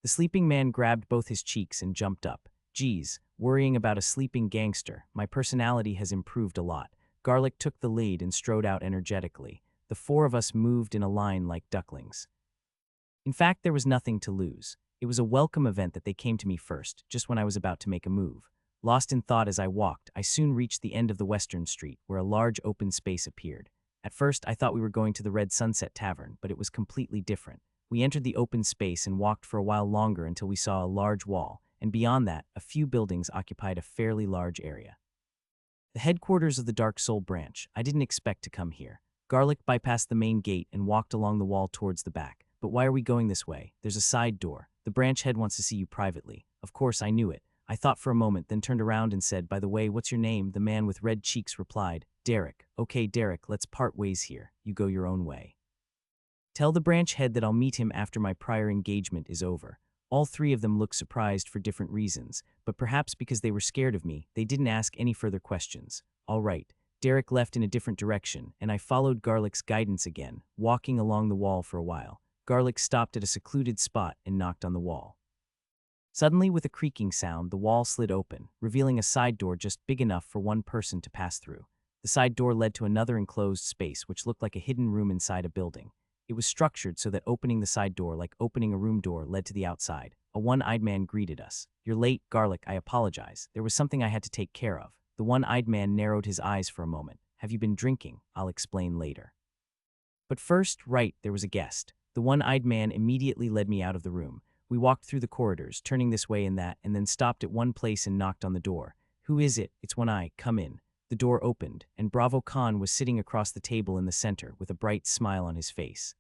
The sleeping man grabbed both his cheeks and jumped up. "Geez, worrying about a sleeping gangster. My personality has improved a lot." Garlic took the lead and strode out energetically. The four of us moved in a line like ducklings. In fact, there was nothing to lose. It was a welcome event that they came to me first, just when I was about to make a move. Lost in thought as I walked, I soon reached the end of the western street, where a large open space appeared. At first, I thought we were going to the Red Sunset Tavern, but it was completely different. We entered the open space and walked for a while longer until we saw a large wall, and beyond that, a few buildings occupied a fairly large area. The headquarters of the Dark Soul branch. I didn't expect to come here. Garlic bypassed the main gate and walked along the wall towards the back. "But why are we going this way? There's a side door. The branch head wants to see you privately." Of course, I knew it. I thought for a moment, then turned around and said, "By the way, what's your name?" The man with red cheeks replied, "Derek." "Okay, Derek, let's part ways here. You go your own way. Tell the branch head that I'll meet him after my prior engagement is over." All three of them looked surprised for different reasons, but perhaps because they were scared of me, they didn't ask any further questions. All right. Derek left in a different direction, and I followed Garlic's guidance again, walking along the wall for a while. Garlic stopped at a secluded spot and knocked on the wall. Suddenly, with a creaking sound, the wall slid open, revealing a side door just big enough for one person to pass through. The side door led to another enclosed space which looked like a hidden room inside a building. It was structured so that opening the side door, like opening a room door, led to the outside. A one-eyed man greeted us. "You're late, Garlic. I apologize. There was something I had to take care of." The one-eyed man narrowed his eyes for a moment. "Have you been drinking? I'll explain later." But first, right, there was a guest. The one-eyed man immediately led me out of the room. We walked through the corridors, turning this way and that, and then stopped at one place and knocked on the door. "Who is it?" "It's One Eye. Come in." The door opened, and Bravo Khan was sitting across the table in the center with a bright smile on his face.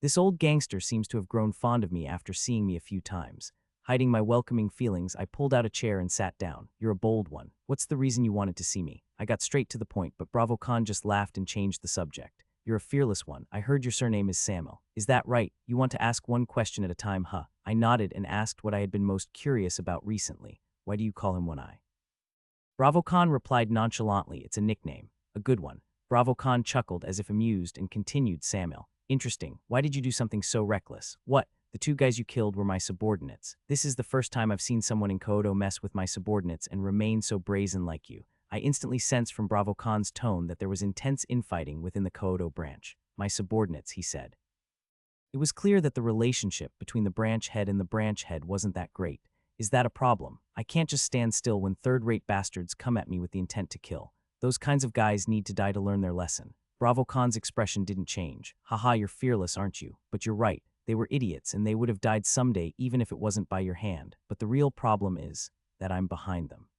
This old gangster seems to have grown fond of me after seeing me a few times. Hiding my welcoming feelings, I pulled out a chair and sat down. "You're a bold one. What's the reason you wanted to see me?" I got straight to the point, but Bravo Khan just laughed and changed the subject. "You're a fearless one. I heard your surname is Samuel. Is that right? You want to ask one question at a time, huh?" I nodded and asked what I had been most curious about recently. "Why do you call him One Eye?" Bravo Khan replied nonchalantly, "It's a nickname. A good one." Bravo Khan chuckled as if amused and continued, "Samuel. Interesting. Why did you do something so reckless?" "What? The two guys you killed were my subordinates. This is the first time I've seen someone in Kyoto mess with my subordinates and remain so brazen like you." I instantly sensed from Bravo Khan's tone that there was intense infighting within the Kyoto branch. "My subordinates," he said. It was clear that the relationship between the branch head and the branch head wasn't that great. Is that a problem? I can't just stand still when third-rate bastards come at me with the intent to kill. Those kinds of guys need to die to learn their lesson. Bravo Khan's expression didn't change. "Haha, you're fearless, aren't you? But you're right. They were idiots, and they would have died someday even if it wasn't by your hand. But the real problem is that I'm behind them.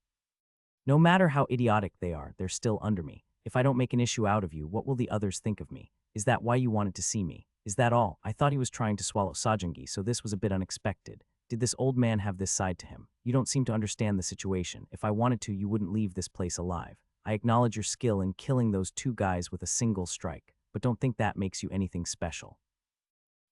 No matter how idiotic they are, they're still under me. If I don't make an issue out of you, what will the others think of me? Is that why you wanted to see me? Is that all?" I thought he was trying to swallow Sajangi, so this was a bit unexpected. Did this old man have this side to him? "You don't seem to understand the situation. If I wanted to, you wouldn't leave this place alive. I acknowledge your skill in killing those two guys with a single strike, but don't think that makes you anything special.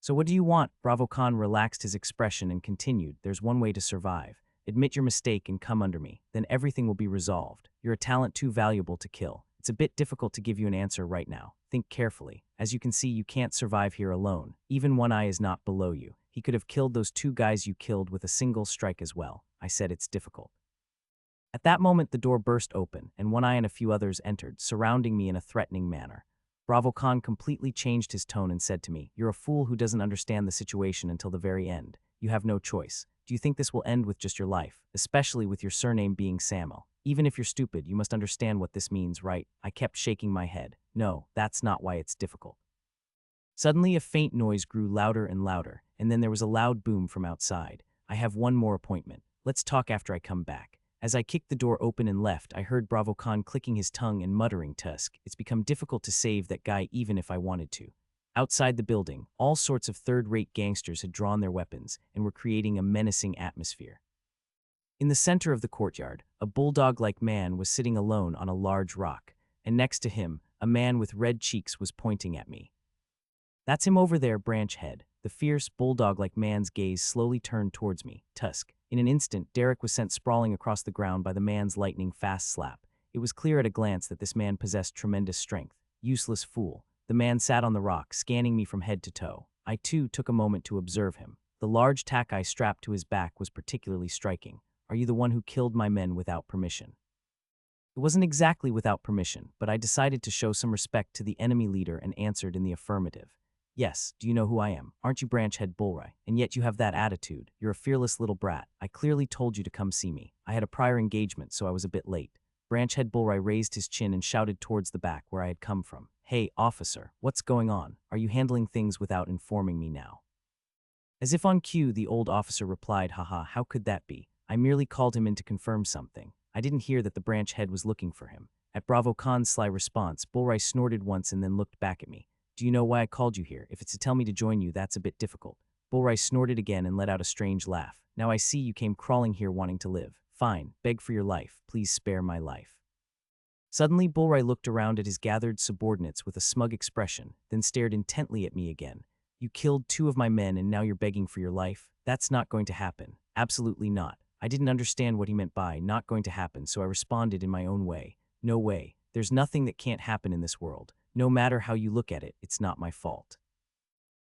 So what do you want?" Bravo Khan relaxed his expression and continued, "There's one way to survive. Admit your mistake and come under me. Then everything will be resolved. You're a talent too valuable to kill. It's a bit difficult to give you an answer right now. Think carefully. As you can see, you can't survive here alone. Even One Eye is not below you. He could have killed those two guys you killed with a single strike as well." I said, "It's difficult." At that moment, the door burst open, and One Eye and a few others entered, surrounding me in a threatening manner. Bravo Khan completely changed his tone and said to me, "You're a fool who doesn't understand the situation until the very end. You have no choice. Do you think this will end with just your life, especially with your surname being Samuel? Even if you're stupid, you must understand what this means, right?" I kept shaking my head. "No, that's not why it's difficult." Suddenly, a faint noise grew louder and louder, and then there was a loud boom from outside. "I have one more appointment. Let's talk after I come back." As I kicked the door open and left, I heard Bravo Khan clicking his tongue and muttering, "Tusk, it's become difficult to save that guy even if I wanted to." Outside the building, all sorts of third-rate gangsters had drawn their weapons and were creating a menacing atmosphere. In the center of the courtyard, a bulldog-like man was sitting alone on a large rock, and next to him, A man with red cheeks was pointing at me. That's him over there, Branch Head. The fierce, bulldog-like man's gaze slowly turned towards me, Tusk. In an instant, Derek was sent sprawling across the ground by the man's lightning-fast slap. It was clear at a glance that this man possessed tremendous strength. Useless fool. The man sat on the rock, scanning me from head to toe. I, too, took a moment to observe him. The large tack strapped to his back was particularly striking. Are you the one who killed my men without permission? It wasn't exactly without permission, but I decided to show some respect to the enemy leader and answered in the affirmative. Yes, do you know who I am? Aren't you Branchhead Bullry? And yet you have that attitude. You're a fearless little brat. I clearly told you to come see me. I had a prior engagement, so I was a bit late. Branchhead Bullry raised his chin and shouted towards the back where I had come from. Hey, officer, what's going on? Are you handling things without informing me now? As if on cue, the old officer replied, haha, how could that be? I merely called him in to confirm something. I didn't hear that the branch head was looking for him. At Bravo Khan's sly response, Bullry snorted once and then looked back at me. Do you know why I called you here? If it's to tell me to join you, that's a bit difficult. Bullry snorted again and let out a strange laugh. Now I see you came crawling here wanting to live. Fine, beg for your life. Please spare my life. Suddenly, Bullry looked around at his gathered subordinates with a smug expression, then stared intently at me again. You killed 2 of my men and now you're begging for your life? That's not going to happen. Absolutely not. I didn't understand what he meant by not going to happen, so I responded in my own way. No way. There's nothing that can't happen in this world. No matter how you look at it, it's not my fault.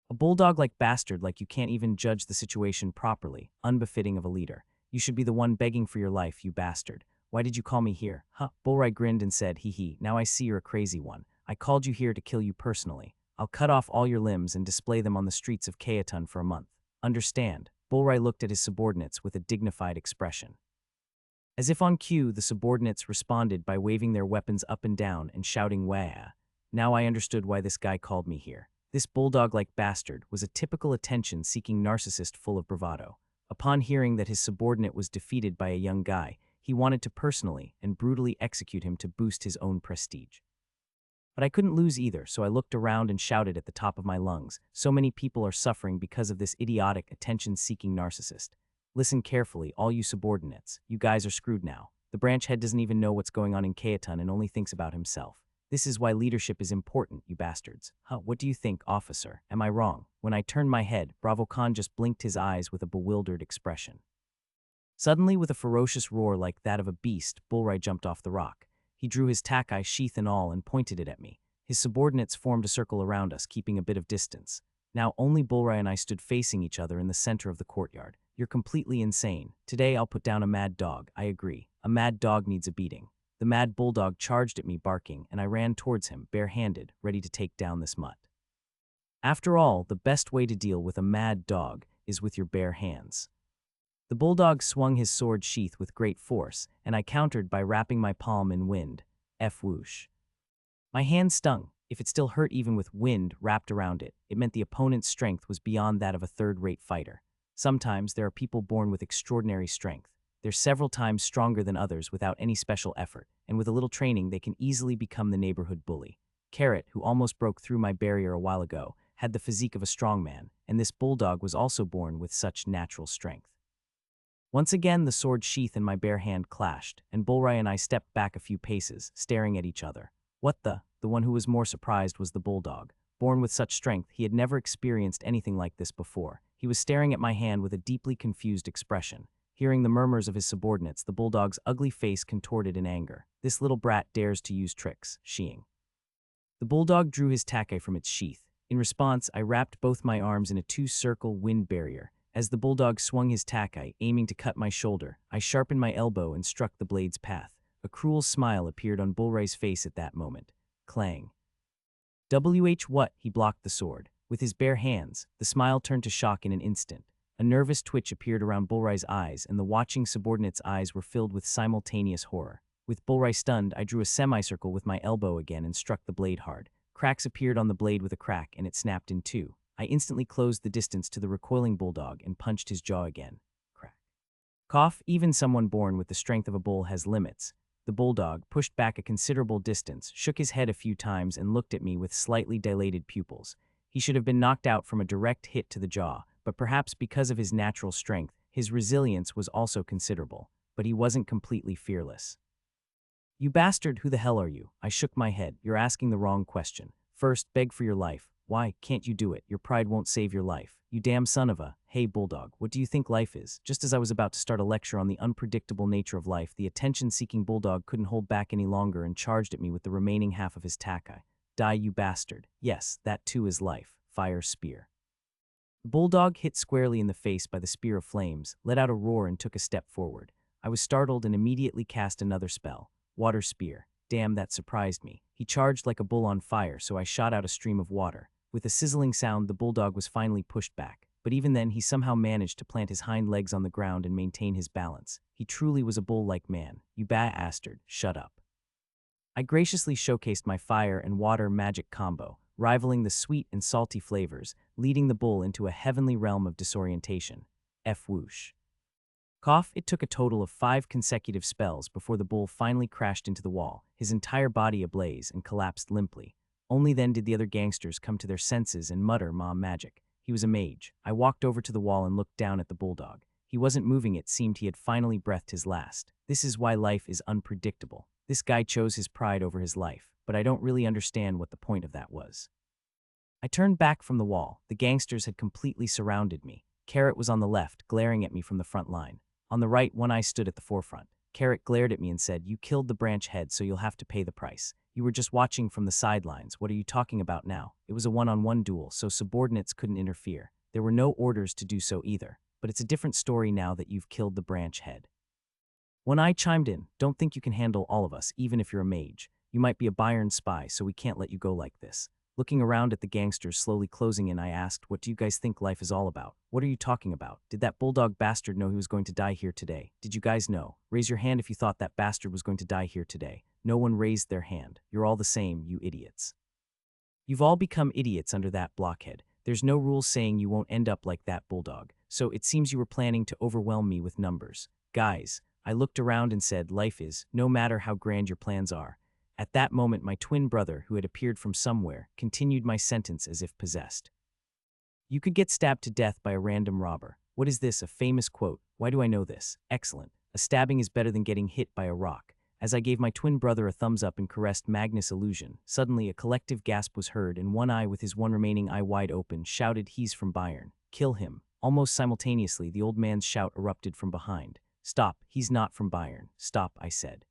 A bulldog-like bastard like you can't even judge the situation properly, unbefitting of a leader. You should be the one begging for your life, you bastard. Why did you call me here? Huh? Bullry grinned and said, hee hee, now I see you're a crazy one. I called you here to kill you personally. I'll cut off all your limbs and display them on the streets of Kaeton for a month. Understand? Bullry looked at his subordinates with a dignified expression. As if on cue, the subordinates responded by waving their weapons up and down and shouting wah. Now I understood why this guy called me here. This bulldog-like bastard was a typical attention-seeking narcissist full of bravado. Upon hearing that his subordinate was defeated by a young guy, he wanted to personally and brutally execute him to boost his own prestige. But I couldn't lose either, so I looked around and shouted at the top of my lungs, so many people are suffering because of this idiotic, attention-seeking narcissist. Listen carefully, all you subordinates. You guys are screwed now. The branch head doesn't even know what's going on in Kaeton and only thinks about himself. This is why leadership is important, you bastards. Huh, what do you think, officer? Am I wrong? When I turned my head, Bravo Khan just blinked his eyes with a bewildered expression. Suddenly, with a ferocious roar like that of a beast, Bullry jumped off the rock. He drew his tack sheath and all and pointed it at me. His subordinates formed a circle around us, keeping a bit of distance. Now only Bullry and I stood facing each other in the center of the courtyard. You're completely insane. Today I'll put down a mad dog. I agree. A mad dog needs a beating. The mad bulldog charged at me barking, and I ran towards him, bare-handed, ready to take down this mutt. After all, the best way to deal with a mad dog is with your bare hands. The bulldog swung his sword sheath with great force, and I countered by wrapping my palm in wind. Whoosh. My hand stung. If it still hurt even with wind wrapped around it, it meant the opponent's strength was beyond that of a third-rate fighter. Sometimes there are people born with extraordinary strength. They're several times stronger than others without any special effort, and with a little training they can easily become the neighborhood bully. Carrot, who almost broke through my barrier a while ago, had the physique of a strong man, and this bulldog was also born with such natural strength. Once again, the sword sheath in my bare hand clashed, and Bullry and I stepped back a few paces, staring at each other. What the? The one who was more surprised was the bulldog. Born with such strength, he had never experienced anything like this before. He was staring at my hand with a deeply confused expression. Hearing the murmurs of his subordinates, the bulldog's ugly face contorted in anger. This little brat dares to use tricks, sheeing. The bulldog drew his tack from its sheath. In response, I wrapped both my arms in a 2-circle wind barrier. As the bulldog swung his tack, aiming to cut my shoulder, I sharpened my elbow and struck the blade's path. A cruel smile appeared on Bullry's face at that moment. Clang. What? He blocked the sword. With his bare hands, the smile turned to shock in an instant. A nervous twitch appeared around Bullry's eyes, and the watching subordinate's eyes were filled with simultaneous horror. With Bullry stunned, I drew a semicircle with my elbow again and struck the blade hard. Cracks appeared on the blade with a crack, and it snapped in two. I instantly closed the distance to the recoiling bulldog and punched his jaw again. Crack. Cough, even someone born with the strength of a bull has limits. The bulldog, pushed back a considerable distance, shook his head a few times and looked at me with slightly dilated pupils. He should have been knocked out from a direct hit to the jaw, but perhaps because of his natural strength, his resilience was also considerable, but he wasn't completely fearless. You bastard, who the hell are you? I shook my head. You're asking the wrong question. First, beg for your life. Why can't you do it? Your pride won't save your life. You damn son of a… Hey, bulldog, what do you think life is? Just as I was about to start a lecture on the unpredictable nature of life, the attention-seeking bulldog couldn't hold back any longer and charged at me with the remaining half of his takai. Die, you bastard. Yes, that too is life. Fire spear. The bulldog, hit squarely in the face by the spear of flames, let out a roar and took a step forward. I was startled and immediately cast another spell. Water spear. Damn, that surprised me. He charged like a bull on fire, so I shot out a stream of water. With a sizzling sound, the bulldog was finally pushed back, but even then he somehow managed to plant his hind legs on the ground and maintain his balance. He truly was a bull-like man. You bastard, shut up. I graciously showcased my fire and water magic combo, rivaling the sweet and salty flavors, leading the bull into a heavenly realm of disorientation. Whoosh. Cough, it took a total of 5 consecutive spells before the bull finally crashed into the wall, his entire body ablaze and collapsed limply. Only then did the other gangsters come to their senses and mutter, "Mom magic." He was a mage. I walked over to the wall and looked down at the bulldog. He wasn't moving. It seemed he had finally breathed his last. This is why life is unpredictable. This guy chose his pride over his life, but I don't really understand what the point of that was. I turned back from the wall. The gangsters had completely surrounded me. Carrot was on the left, glaring at me from the front line. On the right, One Eye stood at the forefront. Carrot glared at me and said, "You killed the branch head, so you'll have to pay the price. You were just watching from the sidelines. What are you talking about now?" It was a one-on-one duel, so subordinates couldn't interfere. There were no orders to do so either. But it's a different story now that you've killed the branch head. One Eye chimed in, "Don't think you can handle all of us, even if you're a mage. You might be a Bayern spy, so we can't let you go like this." Looking around at the gangsters slowly closing in, I asked, "What do you guys think life is all about? What are you talking about? Did that bulldog bastard know he was going to die here today? Did you guys know? Raise your hand if you thought that bastard was going to die here today." No one raised their hand. You're all the same, you idiots. You've all become idiots under that blockhead. There's no rules saying you won't end up like that bulldog, so it seems you were planning to overwhelm me with numbers. Guys, I looked around and said, life is, no matter how grand your plans are. At that moment, my twin brother, who had appeared from somewhere, continued my sentence as if possessed. You could get stabbed to death by a random robber. What is this, a famous quote? Why do I know this? Excellent. A stabbing is better than getting hit by a rock. As I gave my twin brother a thumbs up and caressed Magnus' illusion, suddenly a collective gasp was heard and One Eye, with his one remaining eye wide open, shouted, "He's from Bayern. Kill him." Almost simultaneously, the old man's shout erupted from behind. "Stop, he's not from Bayern. Stop," I said.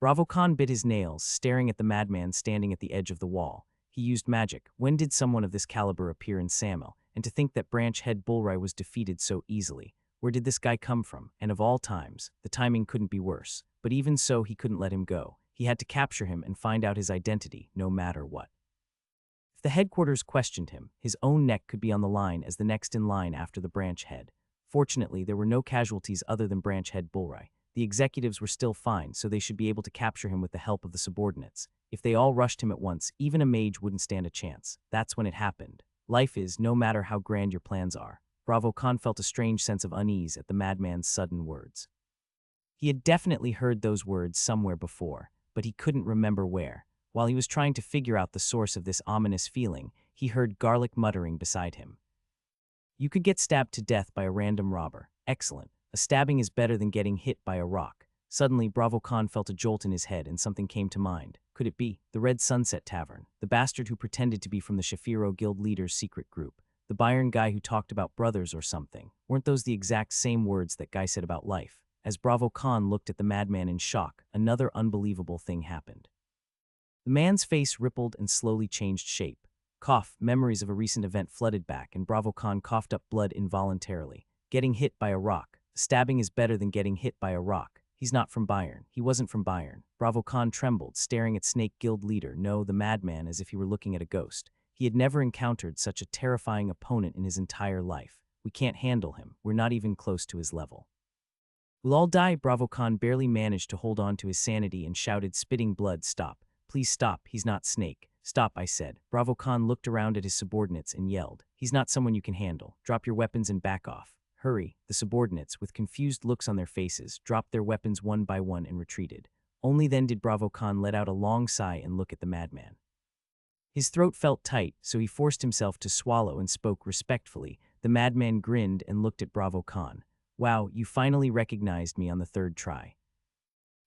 Bravo Khan bit his nails, staring at the madman standing at the edge of the wall. He used magic. When did someone of this caliber appear in Samel? And to think that branch head Bullrai was defeated so easily. Where did this guy come from? And of all times, the timing couldn't be worse. But even so, he couldn't let him go. He had to capture him and find out his identity, no matter what. If the headquarters questioned him, his own neck could be on the line as the next in line after the branch head. Fortunately, there were no casualties other than branch head Bullrai. The executives were still fine, so they should be able to capture him with the help of the subordinates. If they all rushed him at once, even a mage wouldn't stand a chance. That's when it happened. Life is, no matter how grand your plans are. Bravo Khan felt a strange sense of unease at the madman's sudden words. He had definitely heard those words somewhere before, but he couldn't remember where. While he was trying to figure out the source of this ominous feeling, he heard Garlic muttering beside him. You could get stabbed to death by a random robber. Excellent. A stabbing is better than getting hit by a rock. Suddenly, Bravo Khan felt a jolt in his head and something came to mind. Could it be the Red Sunset Tavern? The bastard who pretended to be from the Shafiro Guild leader's secret group. The Bayern guy who talked about brothers or something. Weren't those the exact same words that guy said about life? As Bravo Khan looked at the madman in shock, another unbelievable thing happened. The man's face rippled and slowly changed shape. Cough, memories of a recent event flooded back and Bravo Khan coughed up blood involuntarily. Getting hit by a rock. Stabbing is better than getting hit by a rock. He's not from Bayern. He wasn't from Bayern. Bravo Khan trembled, staring at Snake Guild leader, no, the madman, as if he were looking at a ghost. He had never encountered such a terrifying opponent in his entire life. We can't handle him. We're not even close to his level. We'll all die. Bravo Khan barely managed to hold on to his sanity and shouted, spitting blood, "Stop. Please stop. He's not Snake." "Stop," I said. Bravo Khan looked around at his subordinates and yelled, "He's not someone you can handle. Drop your weapons and back off." Hurry. The subordinates, with confused looks on their faces, dropped their weapons one by one and retreated. Only then did Bravo Khan let out a long sigh and look at the madman. His throat felt tight, so he forced himself to swallow and spoke respectfully. The madman grinned and looked at Bravo Khan. "Wow, you finally recognized me on the third try."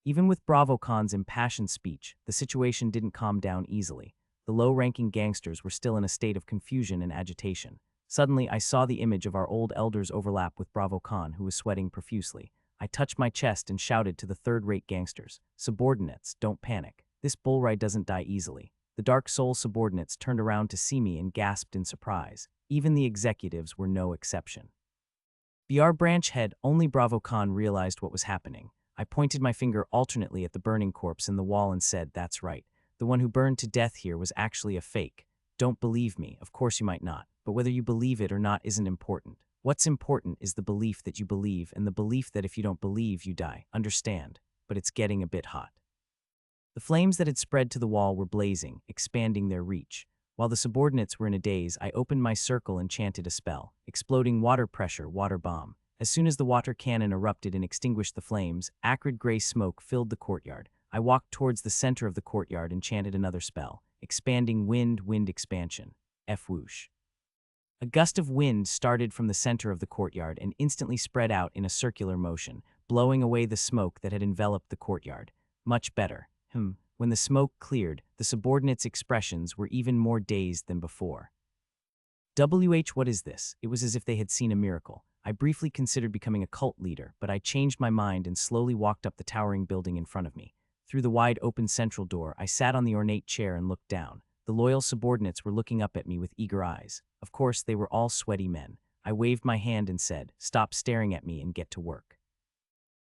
Even with Bravo Khan's impassioned speech, the situation didn't calm down easily. The low-ranking gangsters were still in a state of confusion and agitation. Suddenly, I saw the image of our old elders overlap with Bravo Khan, who was sweating profusely. I touched my chest and shouted to the third-rate gangsters, "Subordinates, don't panic. This bull ride doesn't die easily." The Dark Soul subordinates turned around to see me and gasped in surprise. Even the executives were no exception. BR branch head, only Bravo Khan realized what was happening. I pointed my finger alternately at the burning corpse in the wall and said, "That's right. The one who burned to death here was actually a fake. Don't believe me, of course you might not, but whether you believe it or not isn't important. What's important is the belief that you believe and the belief that if you don't believe, you die. Understand? But it's getting a bit hot." The flames that had spread to the wall were blazing, expanding their reach. While the subordinates were in a daze, I opened my circle and chanted a spell. Exploding water pressure, water bomb. As soon as the water cannon erupted and extinguished the flames, acrid gray smoke filled the courtyard. I walked towards the center of the courtyard and chanted another spell. Expanding wind, wind expansion. F-whoosh. A gust of wind started from the center of the courtyard and instantly spread out in a circular motion, blowing away the smoke that had enveloped the courtyard. Much better. When the smoke cleared, the subordinates' expressions were even more dazed than before. What is this? It was as if they had seen a miracle. I briefly considered becoming a cult leader, but I changed my mind and slowly walked up the towering building in front of me. Through the wide open central door, I sat on the ornate chair and looked down. The loyal subordinates were looking up at me with eager eyes. Of course, they were all sweaty men. I waved my hand and said, "Stop staring at me and get to work."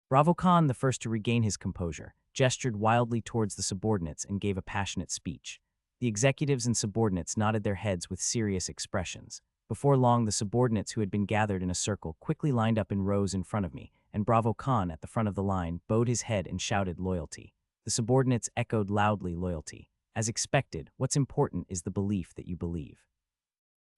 Bravo Khan, the first to regain his composure, gestured wildly towards the subordinates and gave a passionate speech. The executives and subordinates nodded their heads with serious expressions. Before long, the subordinates who had been gathered in a circle quickly lined up in rows in front of me, and Bravo Khan, at the front of the line, bowed his head and shouted loyalty. The subordinates echoed loudly loyalty. As expected, what's important is the belief that you believe.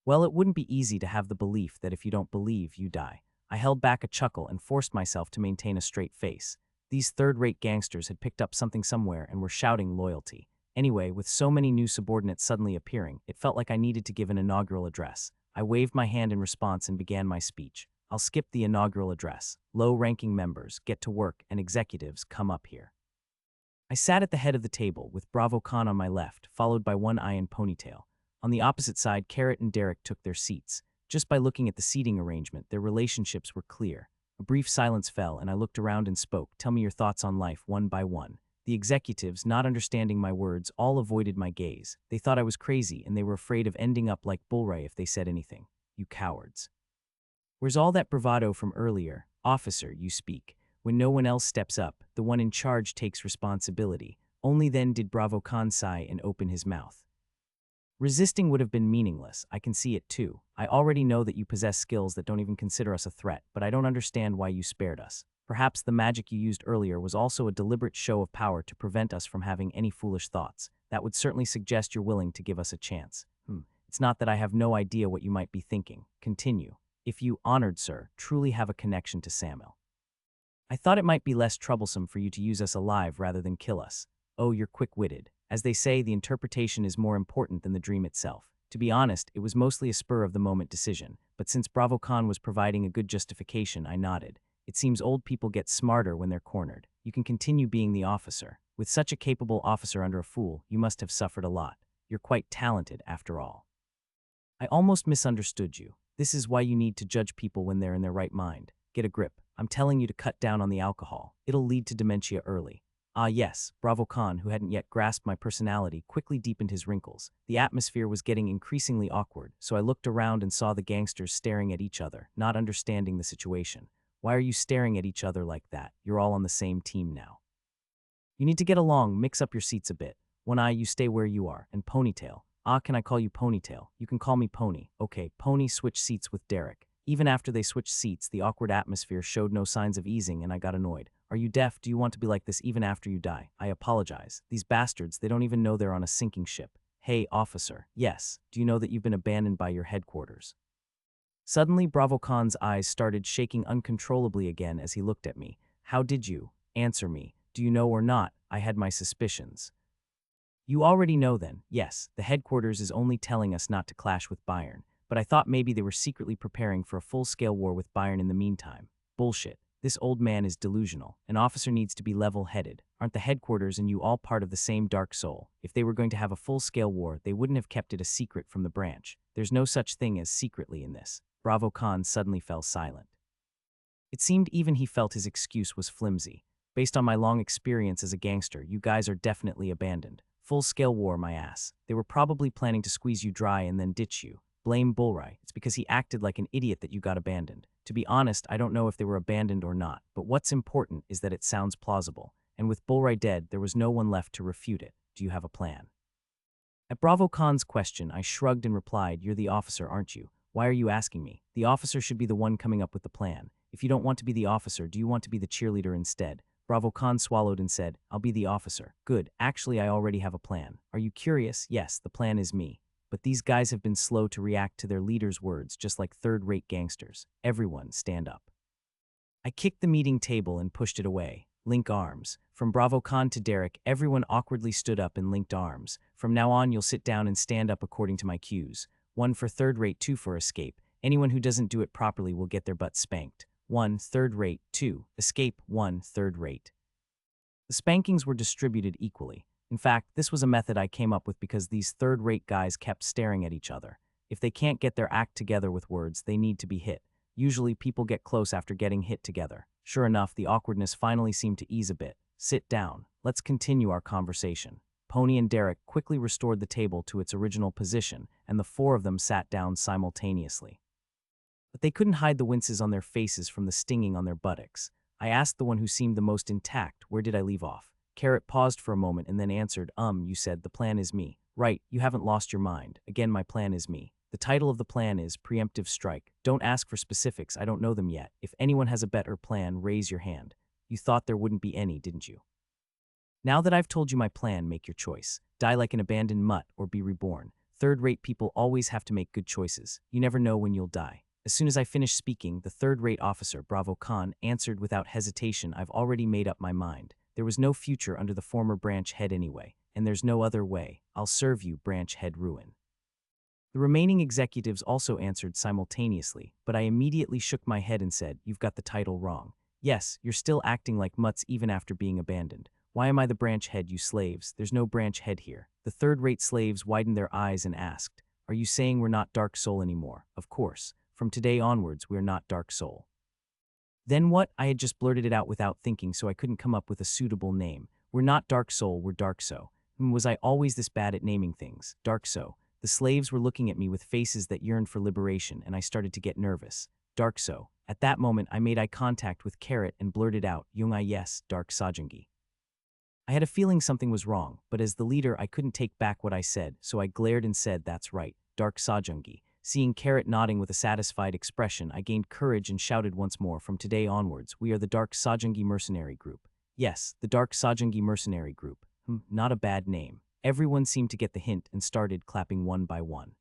Well, it wouldn't be easy to have the belief that if you don't believe, you die. I held back a chuckle and forced myself to maintain a straight face. These third-rate gangsters had picked up something somewhere and were shouting loyalty. Anyway, with so many new subordinates suddenly appearing, it felt like I needed to give an inaugural address. I waved my hand in response and began my speech. I'll skip the inaugural address. Low-ranking members, get to work, and executives, come up here. I sat at the head of the table, with Bravo Khan on my left, followed by One Eye and Ponytail. On the opposite side, Carrot and Derek took their seats. Just by looking at the seating arrangement, their relationships were clear. A brief silence fell, and I looked around and spoke. "Tell me your thoughts on life, one by one." The executives, not understanding my words, all avoided my gaze. They thought I was crazy, and they were afraid of ending up like Bullray if they said anything. "You cowards. Where's all that bravado from earlier? Officer, you speak. When no one else steps up, the one in charge takes responsibility." Only then did Bravo Khan sigh and open his mouth. "Resisting would have been meaningless. I can see it too. I already know that you possess skills that don't even consider us a threat, but I don't understand why you spared us. Perhaps the magic you used earlier was also a deliberate show of power to prevent us from having any foolish thoughts. That would certainly suggest you're willing to give us a chance. It's not that I have no idea what you might be thinking. Continue. If you, honored sir, truly have a connection to Samuel. I thought it might be less troublesome for you to use us alive rather than kill us. Oh, you're quick-witted. As they say, the interpretation is more important than the dream itself. To be honest, it was mostly a spur-of-the-moment decision, but since Bravo Khan was providing a good justification, I nodded. It seems old people get smarter when they're cornered. You can continue being the officer. With such a capable officer under a fool, you must have suffered a lot. You're quite talented, after all. I almost misunderstood you. This is why you need to judge people when they're in their right mind. Get a grip. I'm telling you to cut down on the alcohol. It'll lead to dementia early. Ah yes, Bravo Khan, who hadn't yet grasped my personality, quickly deepened his wrinkles. The atmosphere was getting increasingly awkward, so I looked around and saw the gangsters staring at each other, not understanding the situation. Why are you staring at each other like that? You're all on the same team now. You need to get along, mix up your seats a bit. One Eye, you stay where you are, and Ponytail. Ah, can I call you Ponytail? You can call me Pony. Okay, Pony switched seats with Derek. Even after they switched seats, the awkward atmosphere showed no signs of easing, and I got annoyed. Are you deaf? Do you want to be like this even after you die? I apologize. These bastards, they don't even know they're on a sinking ship. Hey, officer. Yes. Do you know that you've been abandoned by your headquarters? Suddenly, Bravo Khan's eyes started shaking uncontrollably again as he looked at me. How did you? Answer me. Do you know or not? I had my suspicions. You already know then. Yes, the headquarters is only telling us not to clash with Bayern, but I thought maybe they were secretly preparing for a full-scale war with Bayern in the meantime. Bullshit. This old man is delusional. An officer needs to be level-headed. Aren't the headquarters and you all part of the same dark soul? If they were going to have a full-scale war, they wouldn't have kept it a secret from the branch. There's no such thing as secretly in this. Bravo Khan suddenly fell silent. It seemed even he felt his excuse was flimsy. Based on my long experience as a gangster, you guys are definitely abandoned. Full-scale war, my ass. They were probably planning to squeeze you dry and then ditch you. Blame Bullrai. It's because he acted like an idiot that you got abandoned. To be honest, I don't know if they were abandoned or not, but what's important is that it sounds plausible. And with Bullrai dead, there was no one left to refute it. Do you have a plan? At Bravo Khan's question, I shrugged and replied, "You're the officer, aren't you? Why are you asking me? The officer should be the one coming up with the plan. If you don't want to be the officer, do you want to be the cheerleader instead?" Bravo Khan swallowed and said, "I'll be the officer." "Good. Actually, I already have a plan. Are you curious?" "Yes, the plan is me. But these guys have been slow to react to their leader's words, just like third-rate gangsters. Everyone, stand up." I kicked the meeting table and pushed it away. Link arms. From Bravo Khan to Derek, everyone awkwardly stood up and linked arms. From now on, you'll sit down and stand up according to my cues. 1 for third-rate, 2 for escape. Anyone who doesn't do it properly will get their butt spanked. 1 third-rate, 2 escape, 1 third-rate. The spankings were distributed equally. In fact, this was a method I came up with because these third-rate guys kept staring at each other. If they can't get their act together with words, they need to be hit. Usually, people get close after getting hit together. Sure enough, the awkwardness finally seemed to ease a bit. "Sit down. Let's continue our conversation." Pony and Derek quickly restored the table to its original position, and the 4 of them sat down simultaneously. But they couldn't hide the winces on their faces from the stinging on their buttocks. I asked the one who seemed the most intact, "Where did I leave off?" Carrot paused for a moment and then answered, You said the plan is me." "Right, you haven't lost your mind. Again, my plan is me. The title of the plan is Preemptive Strike. Don't ask for specifics, I don't know them yet. If anyone has a better plan, raise your hand." "You thought there wouldn't be any, didn't you?" "Now that I've told you my plan, make your choice. Die like an abandoned mutt or be reborn. Third-rate people always have to make good choices. You never know when you'll die." As soon as I finished speaking, the third-rate officer, Bravo Khan, answered without hesitation, "I've already made up my mind. There was no future under the former branch head anyway, and there's no other way. I'll serve you, branch head Ruin." The remaining executives also answered simultaneously, but I immediately shook my head and said, "You've got the title wrong. Yes, you're still acting like mutts even after being abandoned. Why am I the branch head, you slaves? There's no branch head here." The third-rate slaves widened their eyes and asked, "Are you saying we're not Dark Soul anymore?" "Of course. From today onwards, we're not Dark Soul." Then what? I had just blurted it out without thinking, so I couldn't come up with a suitable name. "We're not Dark Soul, we're Dark So." Was I always this bad at naming things? Dark So. The slaves were looking at me with faces that yearned for liberation, and I started to get nervous. Dark So. At that moment, I made eye contact with Carrot and blurted out, "Yungai yes, Dark Sajangi." I had a feeling something was wrong, but as the leader, I couldn't take back what I said, so I glared and said, "That's right, Dark Sajangi." Seeing Carrot nodding with a satisfied expression, I gained courage and shouted once more, "From today onwards, we are the Dark Sajangi Mercenary Group." Yes, the Dark Sajangi Mercenary Group. Not a bad name. Everyone seemed to get the hint and started clapping one by one.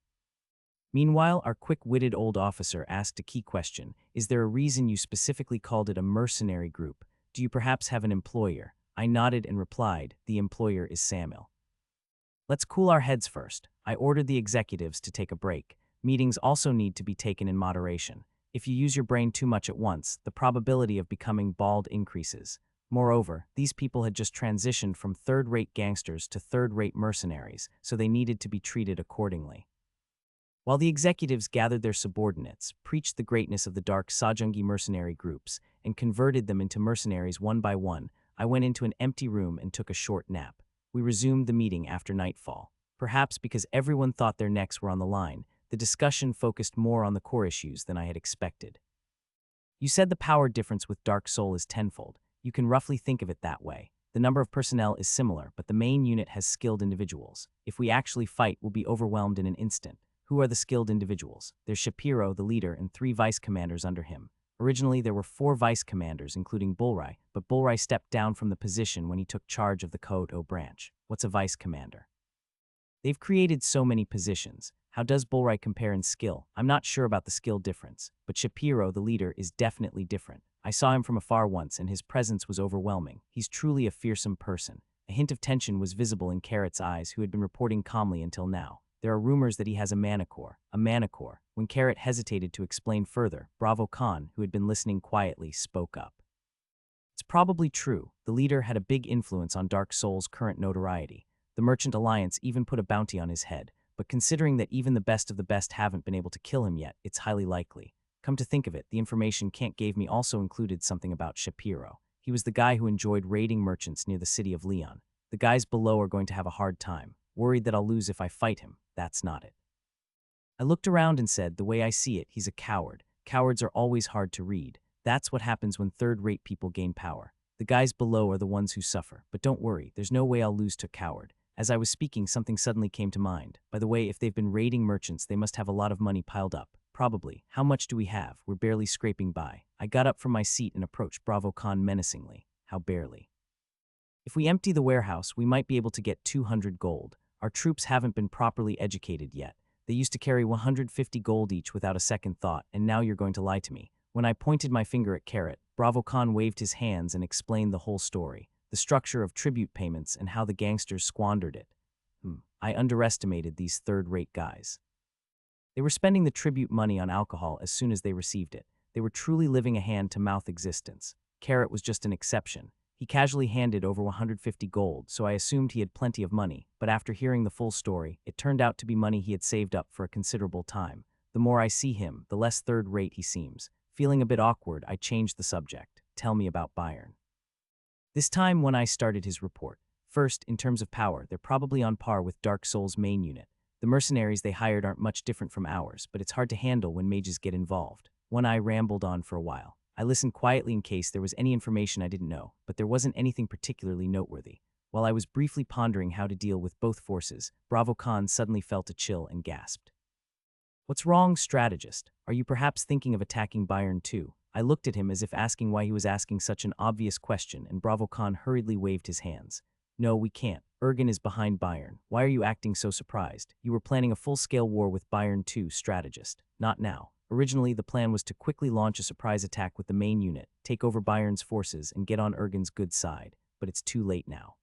Meanwhile, our quick-witted old officer asked a key question. "Is there a reason you specifically called it a mercenary group? Do you perhaps have an employer?" I nodded and replied, "The employer is Samuel." Let's cool our heads first. I ordered the executives to take a break. Meetings also need to be taken in moderation. If you use your brain too much at once, the probability of becoming bald increases. Moreover, these people had just transitioned from third-rate gangsters to third-rate mercenaries, so they needed to be treated accordingly. While the executives gathered their subordinates, preached the greatness of the Dark Sajangi mercenary groups, and converted them into mercenaries one by one, I went into an empty room and took a short nap. We resumed the meeting after nightfall. Perhaps because everyone thought their necks were on the line, the discussion focused more on the core issues than I had expected. "You said the power difference with Dark Soul is tenfold. You can roughly think of it that way. The number of personnel is similar, but the main unit has skilled individuals. If we actually fight, we'll be overwhelmed in an instant. Who are the skilled individuals?" "There's Shapiro, the leader, and 3 vice commanders under him. Originally, there were 4 vice commanders, including Bullrai, but Bullrai stepped down from the position when he took charge of the Koto branch." "What's a vice commander?" "They've created so many positions. How does Bullrai compare in skill?" "I'm not sure about the skill difference, but Shapiro, the leader, is definitely different. I saw him from afar once, and his presence was overwhelming. He's truly a fearsome person." A hint of tension was visible in Carrot's eyes, who had been reporting calmly until now. "There are rumors that he has a manicore." "A manicore?" When Carrot hesitated to explain further, Bravo Khan, who had been listening quietly, spoke up. It's probably true. The leader had a big influence on Dark Soul's current notoriety. The Merchant Alliance even put a bounty on his head, but considering that even the best of the best haven't been able to kill him yet, it's highly likely. Come to think of it, the information Kant gave me also included something about Shapiro. He was the guy who enjoyed raiding merchants near the city of Leon. The guys below are going to have a hard time, worried that I'll lose if I fight him. That's not it. I looked around and said, the way I see it, he's a coward. Cowards are always hard to read. That's what happens when third-rate people gain power. The guys below are the ones who suffer. But don't worry, there's no way I'll lose to a coward. As I was speaking, something suddenly came to mind. By the way, if they've been raiding merchants, they must have a lot of money piled up. Probably. How much do we have? We're barely scraping by. I got up from my seat and approached Bravo Khan menacingly. How barely? If we empty the warehouse, we might be able to get 200 gold. Our troops haven't been properly educated yet. They used to carry 150 gold each without a second thought, and now you're going to lie to me. When I pointed my finger at Carrot, Bravo Khan waved his hands and explained the whole story. The structure of tribute payments and how the gangsters squandered it. I underestimated these third-rate guys. They were spending the tribute money on alcohol as soon as they received it. They were truly living a hand-to-mouth existence. Carrot was just an exception. He casually handed over 150 gold, so I assumed he had plenty of money, but after hearing the full story, it turned out to be money he had saved up for a considerable time. The more I see him, the less third-rate he seems. Feeling a bit awkward, I changed the subject. Tell me about Bayern. This time when I started his report. First, in terms of power, they're probably on par with Dark Soul's main unit. The mercenaries they hired aren't much different from ours, but it's hard to handle when mages get involved. One Eye rambled on for a while. I listened quietly in case there was any information I didn't know, but there wasn't anything particularly noteworthy. While I was briefly pondering how to deal with both forces, Bravo Khan suddenly felt a chill and gasped. What's wrong, strategist? Are you perhaps thinking of attacking Bayern too? I looked at him as if asking why he was asking such an obvious question, and Bravo Khan hurriedly waved his hands. No, we can't. Ergen is behind Bayern. Why are you acting so surprised? You were planning a full-scale war with Bayern too, strategist. Not now. Originally, the plan was to quickly launch a surprise attack with the main unit, take over Bayern's forces, and get on Ergen's good side. But it's too late now.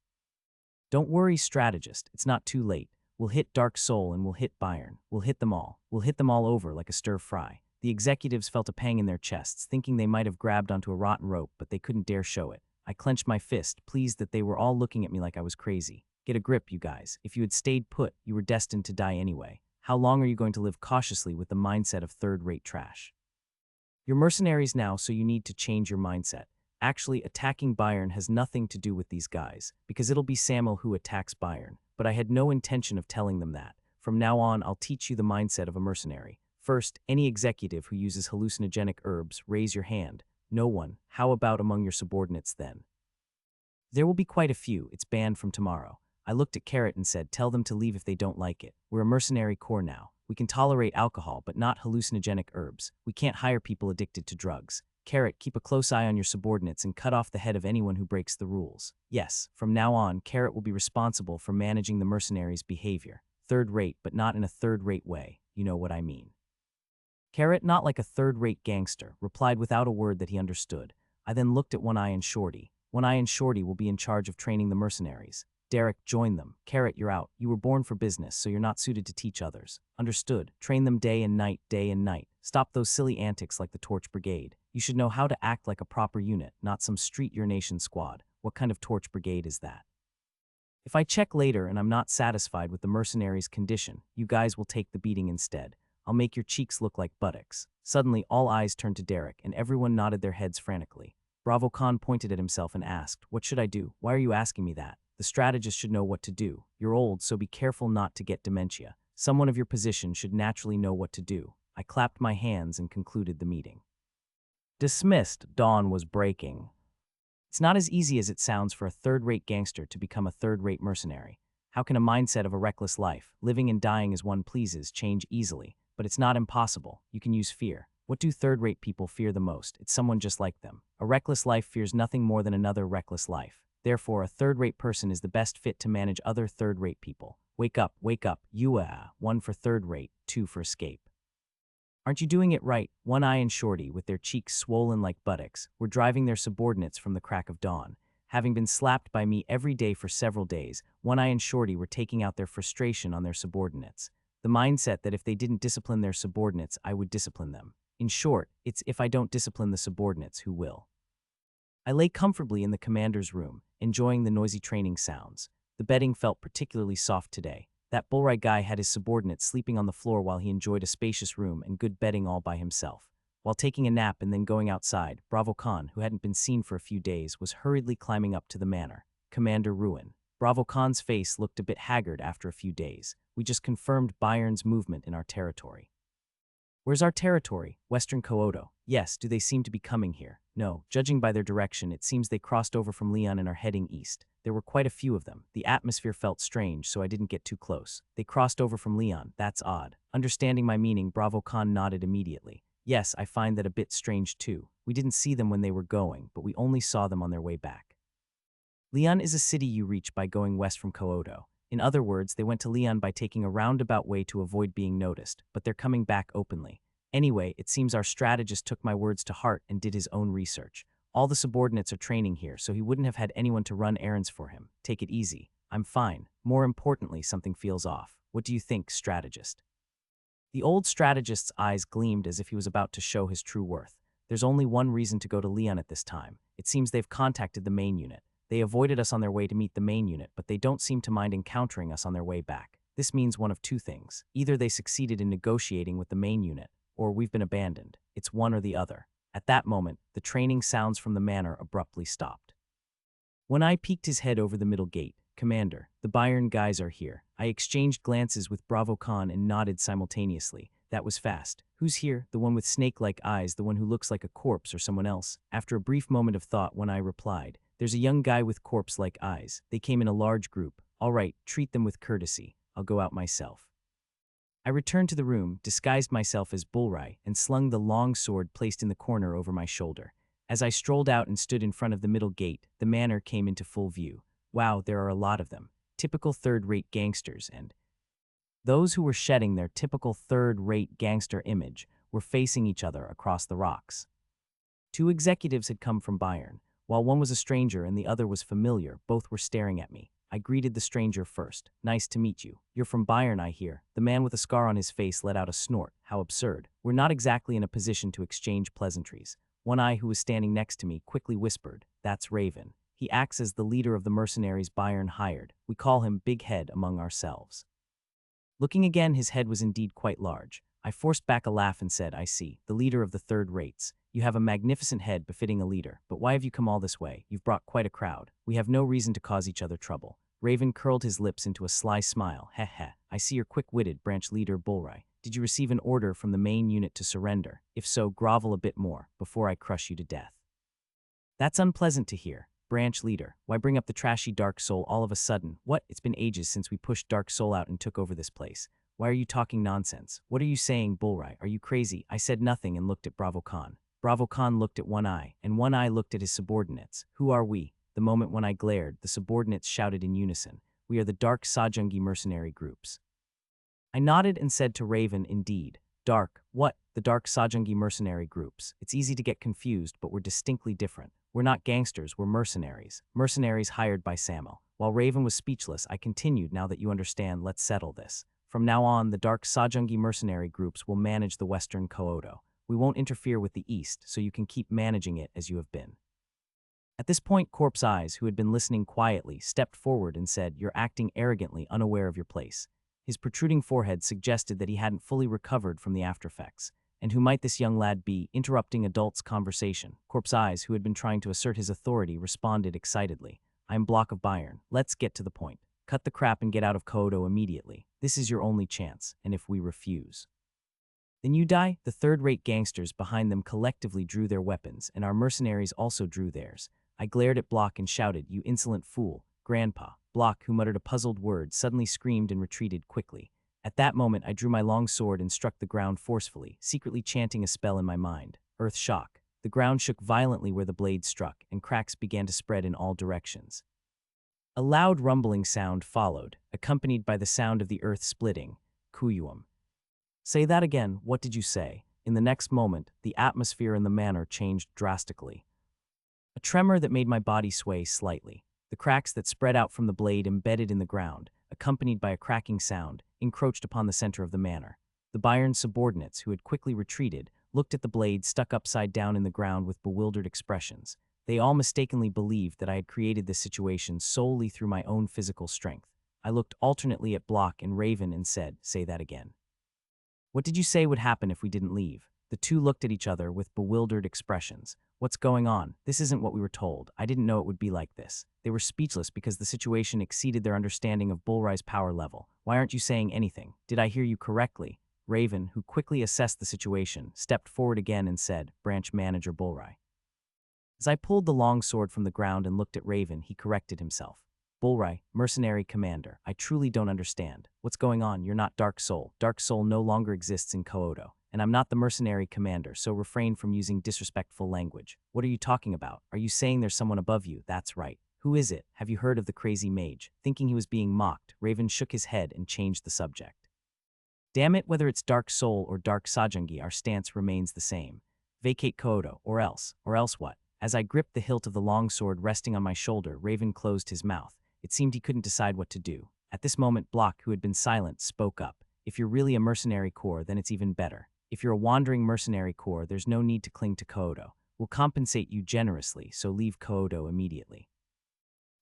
Don't worry, strategist. It's not too late. We'll hit Dark Soul and we'll hit Bayern. We'll hit them all. We'll hit them all over like a stir-fry. The executives felt a pang in their chests, thinking they might have grabbed onto a rotten rope, but they couldn't dare show it. I clenched my fist, pleased that they were all looking at me like I was crazy. Get a grip, you guys. If you had stayed put, you were destined to die anyway. How long are you going to live cautiously with the mindset of third-rate trash? You're mercenaries now, so you need to change your mindset. Actually, attacking Bayern has nothing to do with these guys, because it'll be Samuel who attacks Bayern. But I had no intention of telling them that. From now on, I'll teach you the mindset of a mercenary. First, any executive who uses hallucinogenic herbs, raise your hand. No one. How about among your subordinates then? There will be quite a few. It's banned from tomorrow. I looked at Carrot and said, tell them to leave if they don't like it. We're a mercenary corps now. We can tolerate alcohol, but not hallucinogenic herbs. We can't hire people addicted to drugs. Carrot, keep a close eye on your subordinates and cut off the head of anyone who breaks the rules. Yes, from now on, Carrot will be responsible for managing the mercenaries' behavior. Third rate, but not in a third-rate way. You know what I mean. Carrot, not like a third-rate gangster, replied without a word that he understood. I then looked at One Eye and Shorty. One Eye and Shorty will be in charge of training the mercenaries. Derek, join them. Carrot, you're out. You were born for business, so you're not suited to teach others. Understood. Train them day and night, day and night. Stop those silly antics like the Torch Brigade. You should know how to act like a proper unit, not some street urination squad. What kind of Torch Brigade is that? If I check later and I'm not satisfied with the mercenaries' condition, you guys will take the beating instead. I'll make your cheeks look like buttocks. Suddenly, all eyes turned to Derek, and everyone nodded their heads frantically. Bravo Khan pointed at himself and asked, what should I do? Why are you asking me that? The strategist should know what to do. You're old, so be careful not to get dementia. Someone of your position should naturally know what to do. I clapped my hands and concluded the meeting. Dismissed. Dawn was breaking. It's not as easy as it sounds for a third-rate gangster to become a third-rate mercenary. How can a mindset of a reckless life, living and dying as one pleases, change easily? But it's not impossible. You can use fear. What do third-rate people fear the most? It's someone just like them. A reckless life fears nothing more than another reckless life. Therefore, a third-rate person is the best fit to manage other third-rate people. Wake up, you one for third-rate, two for escape. Aren't you doing it right? One Eye and Shorty, with their cheeks swollen like buttocks, were driving their subordinates from the crack of dawn. Having been slapped by me every day for several days, One Eye and Shorty were taking out their frustration on their subordinates. The mindset that if they didn't discipline their subordinates, I would discipline them. In short, it's if I don't discipline the subordinates, who will. I I lay comfortably in the commander's room, enjoying the noisy training sounds. The bedding felt particularly soft today. That bullride guy had his subordinates sleeping on the floor while he enjoyed a spacious room and good bedding all by himself. While taking a nap and then going outside, Bravo Khan, who hadn't been seen for a few days, was hurriedly climbing up to the manor. Commander Ruin. Bravo Khan's face looked a bit haggard after a few days. We just confirmed Bayern's movement in our territory. Where's our territory? Western Kyoto. Yes, do they seem to be coming here? No, judging by their direction, it seems they crossed over from Leon and are heading east. There were quite a few of them. The atmosphere felt strange, so I didn't get too close. They crossed over from Leon. That's odd. Understanding my meaning, Bravo Khan nodded immediately. Yes, I find that a bit strange too. We didn't see them when they were going, but we only saw them on their way back. Leon is a city you reach by going west from Kyoto. In other words, they went to Leon by taking a roundabout way to avoid being noticed, but they're coming back openly. Anyway, it seems our strategist took my words to heart and did his own research. All the subordinates are training here, so he wouldn't have had anyone to run errands for him. Take it easy. I'm fine. More importantly, something feels off. What do you think, strategist? The old strategist's eyes gleamed as if he was about to show his true worth. There's only one reason to go to Leon at this time. It seems they've contacted the main unit. They avoided us on their way to meet the main unit, but they don't seem to mind encountering us on their way back. This means one of two things. Either they succeeded in negotiating with the main unit, or we've been abandoned. It's one or the other. At that moment, the training sounds from the manor abruptly stopped. When I peeked his head over the middle gate, Commander, the Bayern guys are here. I exchanged glances with Bravo Khan and nodded simultaneously. That was fast. Who's here? The one with snake-like eyes, the one who looks like a corpse, or someone else? After a brief moment of thought, when I replied, there's a young guy with corpse-like eyes. They came in a large group. All right, treat them with courtesy. I'll go out myself. I returned to the room, disguised myself as Bullrai, and slung the long sword placed in the corner over my shoulder. As I strolled out and stood in front of the middle gate, the manor came into full view. Wow, there are a lot of them. Typical third-rate gangsters, and those who were shedding their typical third-rate gangster image were facing each other across the rocks. Two executives had come from Bayern. While one was a stranger and the other was familiar, both were staring at me. I greeted the stranger first. Nice to meet you. You're from Bayern, I hear. The man with a scar on his face let out a snort. How absurd. We're not exactly in a position to exchange pleasantries. One eye who was standing next to me quickly whispered, that's Raven. He acts as the leader of the mercenaries Bayern hired. We call him Big Head among ourselves. Looking again, his head was indeed quite large. I forced back a laugh and said, I see, the leader of the third rates. You have a magnificent head befitting a leader, but why have you come all this way? You've brought quite a crowd. We have no reason to cause each other trouble. Raven curled his lips into a sly smile. Heh heh. I see you're quick-witted, branch leader Bullrai. Did you receive an order from the main unit to surrender? If so, grovel a bit more, before I crush you to death. That's unpleasant to hear. Branch leader, why bring up the trashy Dark Soul all of a sudden? What? It's been ages since we pushed Dark Soul out and took over this place. Why are you talking nonsense? What are you saying, Bullrai? Are you crazy? I said nothing and looked at Bravo Khan. Bravo Khan looked at one eye, and one eye looked at his subordinates. Who are we? The moment when I glared, the subordinates shouted in unison. We are the Dark Sajungi mercenary groups. I nodded and said to Raven, indeed. Dark, what? The Dark Sajungi mercenary groups. It's easy to get confused, but we're distinctly different. We're not gangsters, we're mercenaries. Mercenaries hired by Samuel. While Raven was speechless, I continued, now that you understand, let's settle this. From now on, the Dark Sajungi mercenary groups will manage the Western Kyoto. We won't interfere with the East, so you can keep managing it as you have been. At this point, Corpse Eyes, who had been listening quietly, stepped forward and said, you're acting arrogantly, unaware of your place. His protruding forehead suggested that he hadn't fully recovered from the aftereffects. And who might this young lad be, interrupting adults' conversation? Corpse Eyes, who had been trying to assert his authority, responded excitedly. I'm Block of Bayern. Let's get to the point. Cut the crap and get out of Kyoto immediately. This is your only chance, and if we refuse, then you die. The third-rate gangsters behind them collectively drew their weapons, and our mercenaries also drew theirs. I glared at Block and shouted, you insolent fool, Grandpa. Block, who muttered a puzzled word, suddenly screamed and retreated quickly. At that moment, I drew my long sword and struck the ground forcefully, secretly chanting a spell in my mind. Earth shock. The ground shook violently where the blade struck, and cracks began to spread in all directions. A loud rumbling sound followed, accompanied by the sound of the earth splitting. Kuyuum. Say that again, what did you say? In the next moment, the atmosphere in the manor changed drastically. A tremor that made my body sway slightly. The cracks that spread out from the blade embedded in the ground, accompanied by a cracking sound, encroached upon the center of the manor. The Bayern subordinates, who had quickly retreated, looked at the blade stuck upside down in the ground with bewildered expressions. They all mistakenly believed that I had created this situation solely through my own physical strength. I looked alternately at Block and Raven and said, "Say that again." "What did you say would happen if we didn't leave?" The two looked at each other with bewildered expressions. "What's going on? This isn't what we were told. I didn't know it would be like this." They were speechless because the situation exceeded their understanding of Bullrye's power level. "Why aren't you saying anything? Did I hear you correctly?" Raven, who quickly assessed the situation, stepped forward again and said, "Branch Manager Bullrye." As I pulled the long sword from the ground and looked at Raven, he corrected himself. "Bullrye, mercenary commander, I truly don't understand. What's going on? You're not Dark Soul. Dark Soul no longer exists in Kyoto. And I'm not the mercenary commander, so refrain from using disrespectful language. What are you talking about? Are you saying there's someone above you? That's right. Who is it? Have you heard of the crazy mage?" Thinking he was being mocked, Raven shook his head and changed the subject. "Damn it, whether it's Dark Soul or Dark Sajangi, our stance remains the same. Vacate Kyoto, or else what?" As I gripped the hilt of the long sword resting on my shoulder, Raven closed his mouth. It seemed he couldn't decide what to do. At this moment, Block, who had been silent, spoke up. "If you're really a mercenary corps, then it's even better. If you're a wandering mercenary corps, there's no need to cling to Kyoto. We'll compensate you generously, so leave Kyoto immediately."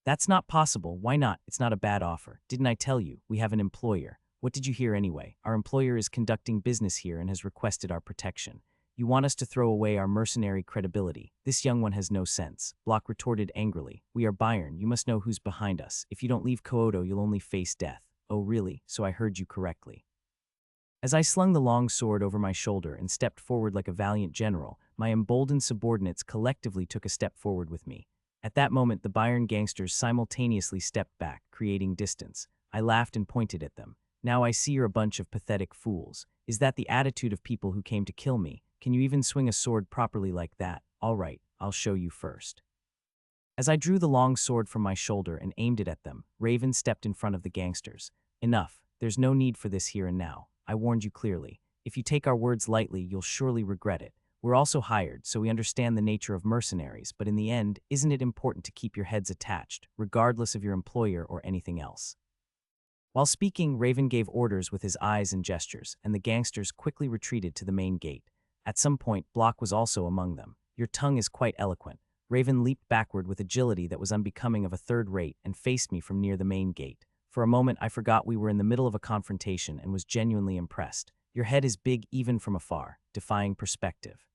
"That's not possible. Why not? It's not a bad offer. Didn't I tell you? We have an employer. What did you hear anyway? Our employer is conducting business here and has requested our protection. You want us to throw away our mercenary credibility? This young one has no sense," Block retorted angrily. "We are Bayern. You must know who's behind us. If you don't leave Kyoto, you'll only face death." "Oh really? So I heard you correctly." As I slung the long sword over my shoulder and stepped forward like a valiant general, my emboldened subordinates collectively took a step forward with me. At that moment, the Bayern gangsters simultaneously stepped back, creating distance. I laughed and pointed at them. "Now I see you're a bunch of pathetic fools. Is that the attitude of people who came to kill me? Can you even swing a sword properly like that? All right, I'll show you first." As I drew the long sword from my shoulder and aimed it at them, Raven stepped in front of the gangsters. "Enough. There's no need for this here and now. I warned you clearly. If you take our words lightly, you'll surely regret it. We're also hired, so we understand the nature of mercenaries, but in the end, isn't it important to keep your heads attached, regardless of your employer or anything else?" While speaking, Raven gave orders with his eyes and gestures, and the gangsters quickly retreated to the main gate. At some point, Block was also among them. "Your tongue is quite eloquent." Raven leaped backward with agility that was unbecoming of a third rate and faced me from near the main gate. For a moment, I forgot we were in the middle of a confrontation and was genuinely impressed. "Your head is big even from afar, defying perspective.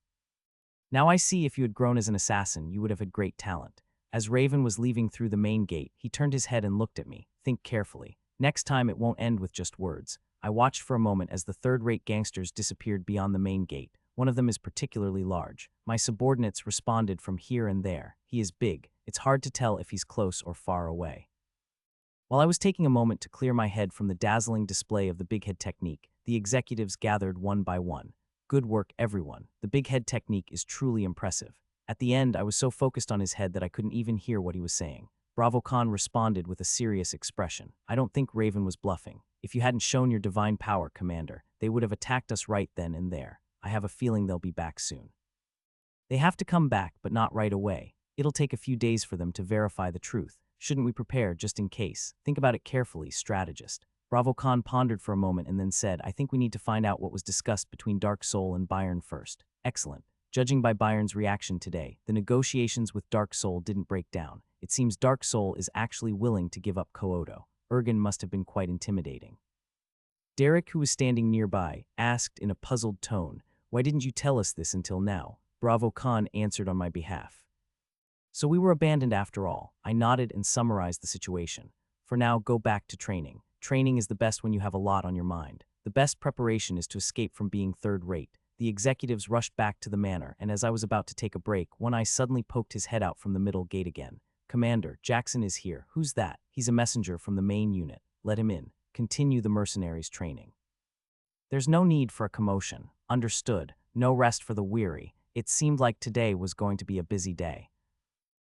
Now I see if you had grown as an assassin, you would have had great talent." As Raven was leaving through the main gate, he turned his head and looked at me. "Think carefully. Next time it won't end with just words." I watched for a moment as the third-rate gangsters disappeared beyond the main gate. One of them is particularly large. My subordinates responded from here and there. "He is big. It's hard to tell if he's close or far away." While I was taking a moment to clear my head from the dazzling display of the big head technique, the executives gathered one by one. "Good work, everyone. The big head technique is truly impressive." At the end, I was so focused on his head that I couldn't even hear what he was saying. Bravo Khan responded with a serious expression. "I don't think Raven was bluffing. If you hadn't shown your divine power, Commander, they would have attacked us right then and there. I have a feeling they'll be back soon." "They have to come back, but not right away. It'll take a few days for them to verify the truth. Shouldn't we prepare just in case? Think about it carefully, strategist." Bravo Khan pondered for a moment and then said, "I think we need to find out what was discussed between Dark Soul and Bayern first." "Excellent. Judging by Bayern's reaction today, the negotiations with Dark Soul didn't break down. It seems Dark Soul is actually willing to give up Kyoto. Ergen must have been quite intimidating." Derek, who was standing nearby, asked in a puzzled tone, "Why didn't you tell us this until now?" Bravo Khan answered on my behalf. "So we were abandoned after all." I nodded and summarized the situation. "For now, go back to training. Training is the best when you have a lot on your mind. The best preparation is to escape from being third-rate." The executives rushed back to the manor, and as I was about to take a break, One Eye suddenly poked his head out from the middle gate again. "Commander, Jackson is here." "Who's that?" "He's a messenger from the main unit. Let him in. Continue the mercenaries' training." There's no need for a commotion. Understood. No rest for the weary. It seemed like today was going to be a busy day.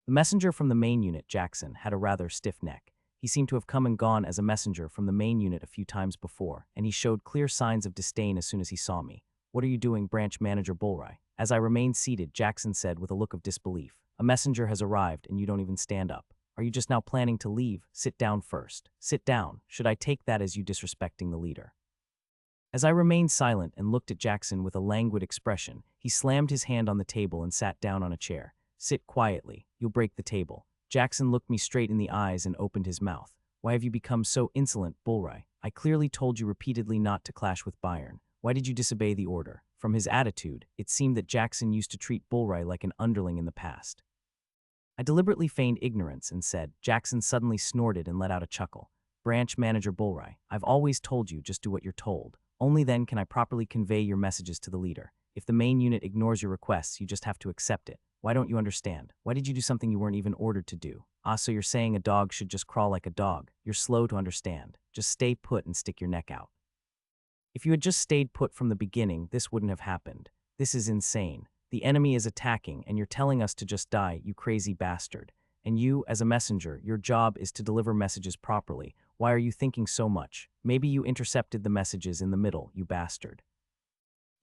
The messenger from the main unit, Jackson, had a rather stiff neck. He seemed to have come and gone as a messenger from the main unit a few times before, and he showed clear signs of disdain as soon as he saw me. "What are you doing, Branch Manager Bullrye?" As I remained seated, Jackson said with a look of disbelief, "A messenger has arrived and you don't even stand up. Are you just now planning to leave? Sit down first." "Sit down. Should I take that as you disrespecting the leader?" As I remained silent and looked at Jackson with a languid expression, he slammed his hand on the table and sat down on a chair. Sit quietly. You'll break the table. Jackson looked me straight in the eyes and opened his mouth. Why have you become so insolent, Bullry? I clearly told you repeatedly not to clash with Byron. Why did you disobey the order? From his attitude, it seemed that Jackson used to treat Bullry like an underling in the past. I deliberately feigned ignorance and said. Jackson suddenly snorted and let out a chuckle. Branch Manager Bullry, I've always told you just do what you're told. Only then can I properly convey your messages to the leader. If the main unit ignores your requests, you just have to accept it. Why don't you understand? Why did you do something you weren't even ordered to do? Ah, so you're saying a dog should just crawl like a dog. You're slow to understand. Just stay put and stick your neck out. If you had just stayed put from the beginning, this wouldn't have happened. This is insane. The enemy is attacking, and you're telling us to just die, you crazy bastard. And you, as a messenger, your job is to deliver messages properly. Why are you thinking so much? Maybe you intercepted the messages in the middle, you bastard.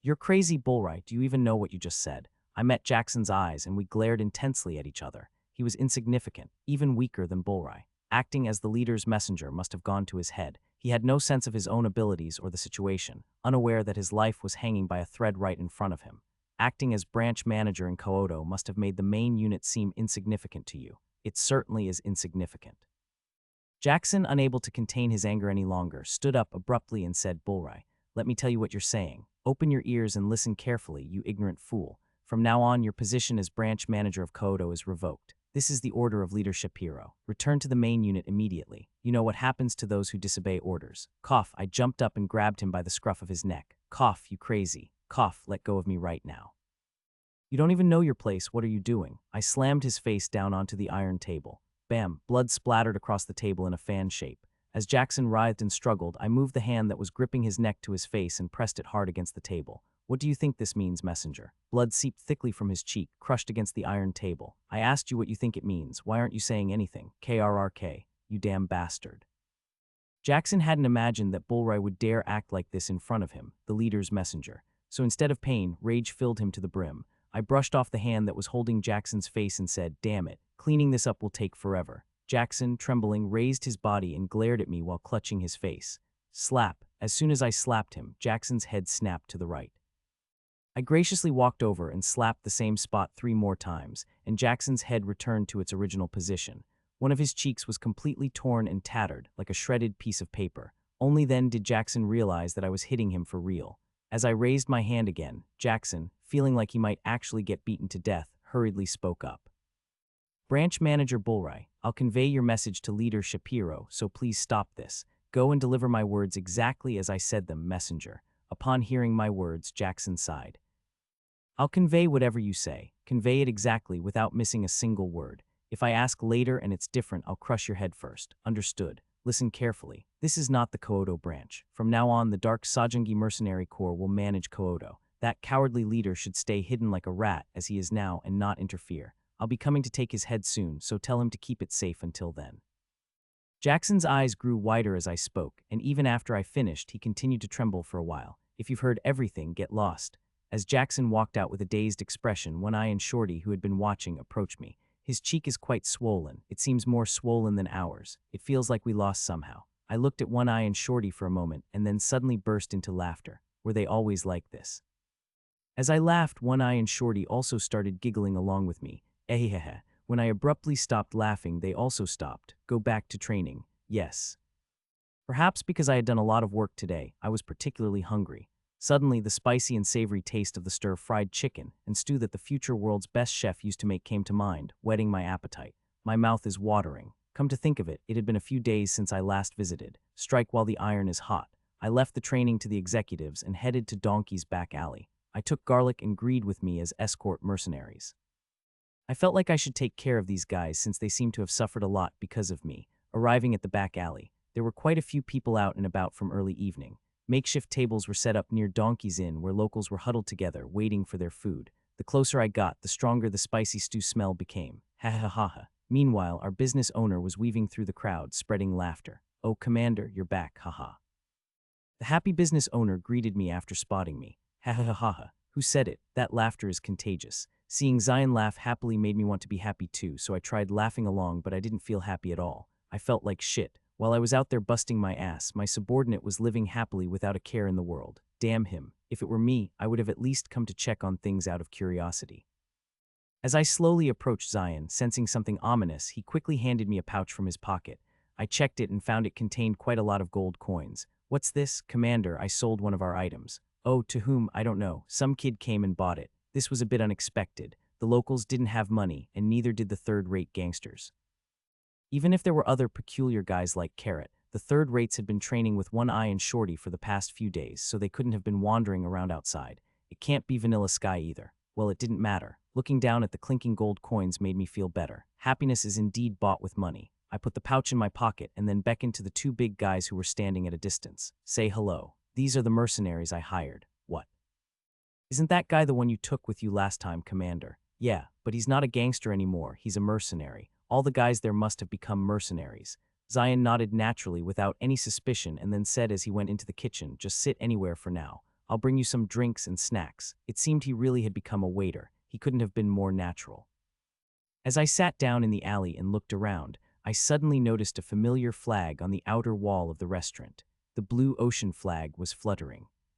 You're crazy, Bullry. Do you even know what you just said? I met Jackson's eyes, and we glared intensely at each other. He was insignificant, even weaker than Bullry. Acting as the leader's messenger must have gone to his head. He had no sense of his own abilities or the situation, unaware that his life was hanging by a thread right in front of him. Acting as branch manager in Kyoto must have made the main unit seem insignificant to you. It certainly is insignificant. Jackson, unable to contain his anger any longer, stood up abruptly and said, Bullry, let me tell you what you're saying. Open your ears and listen carefully, you ignorant fool. From now on, your position as branch manager of Kyoto is revoked. This is the order of leadership, hero. Return to the main unit immediately. You know what happens to those who disobey orders. Cough, I jumped up and grabbed him by the scruff of his neck. Cough, you crazy. Cough, let go of me right now. You don't even know your place, what are you doing? I slammed his face down onto the iron table. Bam, blood splattered across the table in a fan shape. As Jackson writhed and struggled, I moved the hand that was gripping his neck to his face and pressed it hard against the table. What do you think this means, messenger? Blood seeped thickly from his cheek, crushed against the iron table. I asked you what you think it means. Why aren't you saying anything? KRRK, you damn bastard. Jackson hadn't imagined that Bullry would dare act like this in front of him, the leader's messenger. So instead of pain, rage filled him to the brim. I brushed off the hand that was holding Jackson's face and said, damn it, cleaning this up will take forever. Jackson, trembling, raised his body and glared at me while clutching his face. Slap. As soon as I slapped him, Jackson's head snapped to the right. I graciously walked over and slapped the same spot 3 more times, and Jackson's head returned to its original position. One of his cheeks was completely torn and tattered, like a shredded piece of paper. Only then did Jackson realize that I was hitting him for real. As I raised my hand again, Jackson, feeling like he might actually get beaten to death, hurriedly spoke up. Branch Manager Bullry, I'll convey your message to Leader Shapiro, so please stop this. Go and deliver my words exactly as I said them, messenger. Upon hearing my words, Jackson sighed. I'll convey whatever you say. Convey it exactly without missing a single word. If I ask later and it's different, I'll crush your head first. Understood. Listen carefully. This is not the Kyoto branch. From now on, the Dark Sajangi Mercenary Corps will manage Kyoto. That cowardly leader should stay hidden like a rat, as he is now, and not interfere. I'll be coming to take his head soon, so tell him to keep it safe until then. Jackson's eyes grew wider as I spoke, and even after I finished, he continued to tremble for a while. If you've heard everything, get lost. As Jackson walked out with a dazed expression, One Eye and Shorty, who had been watching, approached me. His cheek is quite swollen. It seems more swollen than ours. It feels like we lost somehow. I looked at One Eye and Shorty for a moment, and then suddenly burst into laughter. Were they always like this? As I laughed, One Eye and Shorty also started giggling along with me. Ehehehe. When I abruptly stopped laughing, they also stopped. Go back to training. Yes. Perhaps because I had done a lot of work today, I was particularly hungry. Suddenly, the spicy and savory taste of the stir-fried chicken and stew that the future world's best chef used to make came to mind, whetting my appetite. My mouth is watering. Come to think of it, it had been a few days since I last visited. Strike while the iron is hot. I left the training to the executives and headed to Donkey's back alley. I took Garlic and Greed with me as escort mercenaries. I felt like I should take care of these guys since they seemed to have suffered a lot because of me. Arriving at the back alley, there were quite a few people out and about from early evening. Makeshift tables were set up near Donkey's Inn where locals were huddled together, waiting for their food. The closer I got, the stronger the spicy stew smell became. Ha ha ha ha. Meanwhile, our business owner was weaving through the crowd, spreading laughter. Oh, Commander, you're back, haha. The happy business owner greeted me after spotting me. Ha ha ha ha. Who said it? That laughter is contagious. Seeing Zion laugh happily made me want to be happy too, so I tried laughing along, but I didn't feel happy at all. I felt like shit. While I was out there busting my ass, my subordinate was living happily without a care in the world. Damn him. If it were me, I would have at least come to check on things out of curiosity. As I slowly approached Zion, sensing something ominous, he quickly handed me a pouch from his pocket. I checked it and found it contained quite a lot of gold coins. What's this, Commander? I sold one of our items. Oh, to whom? I don't know. Some kid came and bought it. This was a bit unexpected. The locals didn't have money, and neither did the third-rate gangsters. Even if there were other peculiar guys like Carrot, the third-rates had been training with one eye and Shorty for the past few days, so they couldn't have been wandering around outside. It can't be Vanilla Sky either. Well, it didn't matter. Looking down at the clinking gold coins made me feel better. Happiness is indeed bought with money. I put the pouch in my pocket and then beckoned to the two big guys who were standing at a distance. Say hello. These are the mercenaries I hired. What? Isn't that guy the one you took with you last time, Commander? Yeah, but he's not a gangster anymore. He's a mercenary. All the guys there must have become mercenaries. Zion nodded naturally without any suspicion and then said as he went into the kitchen, just sit anywhere for now. I'll bring you some drinks and snacks. It seemed he really had become a waiter. He couldn't have been more natural. As I sat down in the alley and looked around, I suddenly noticed a familiar flag on the outer wall of the restaurant. The blue ocean flag was fluttering.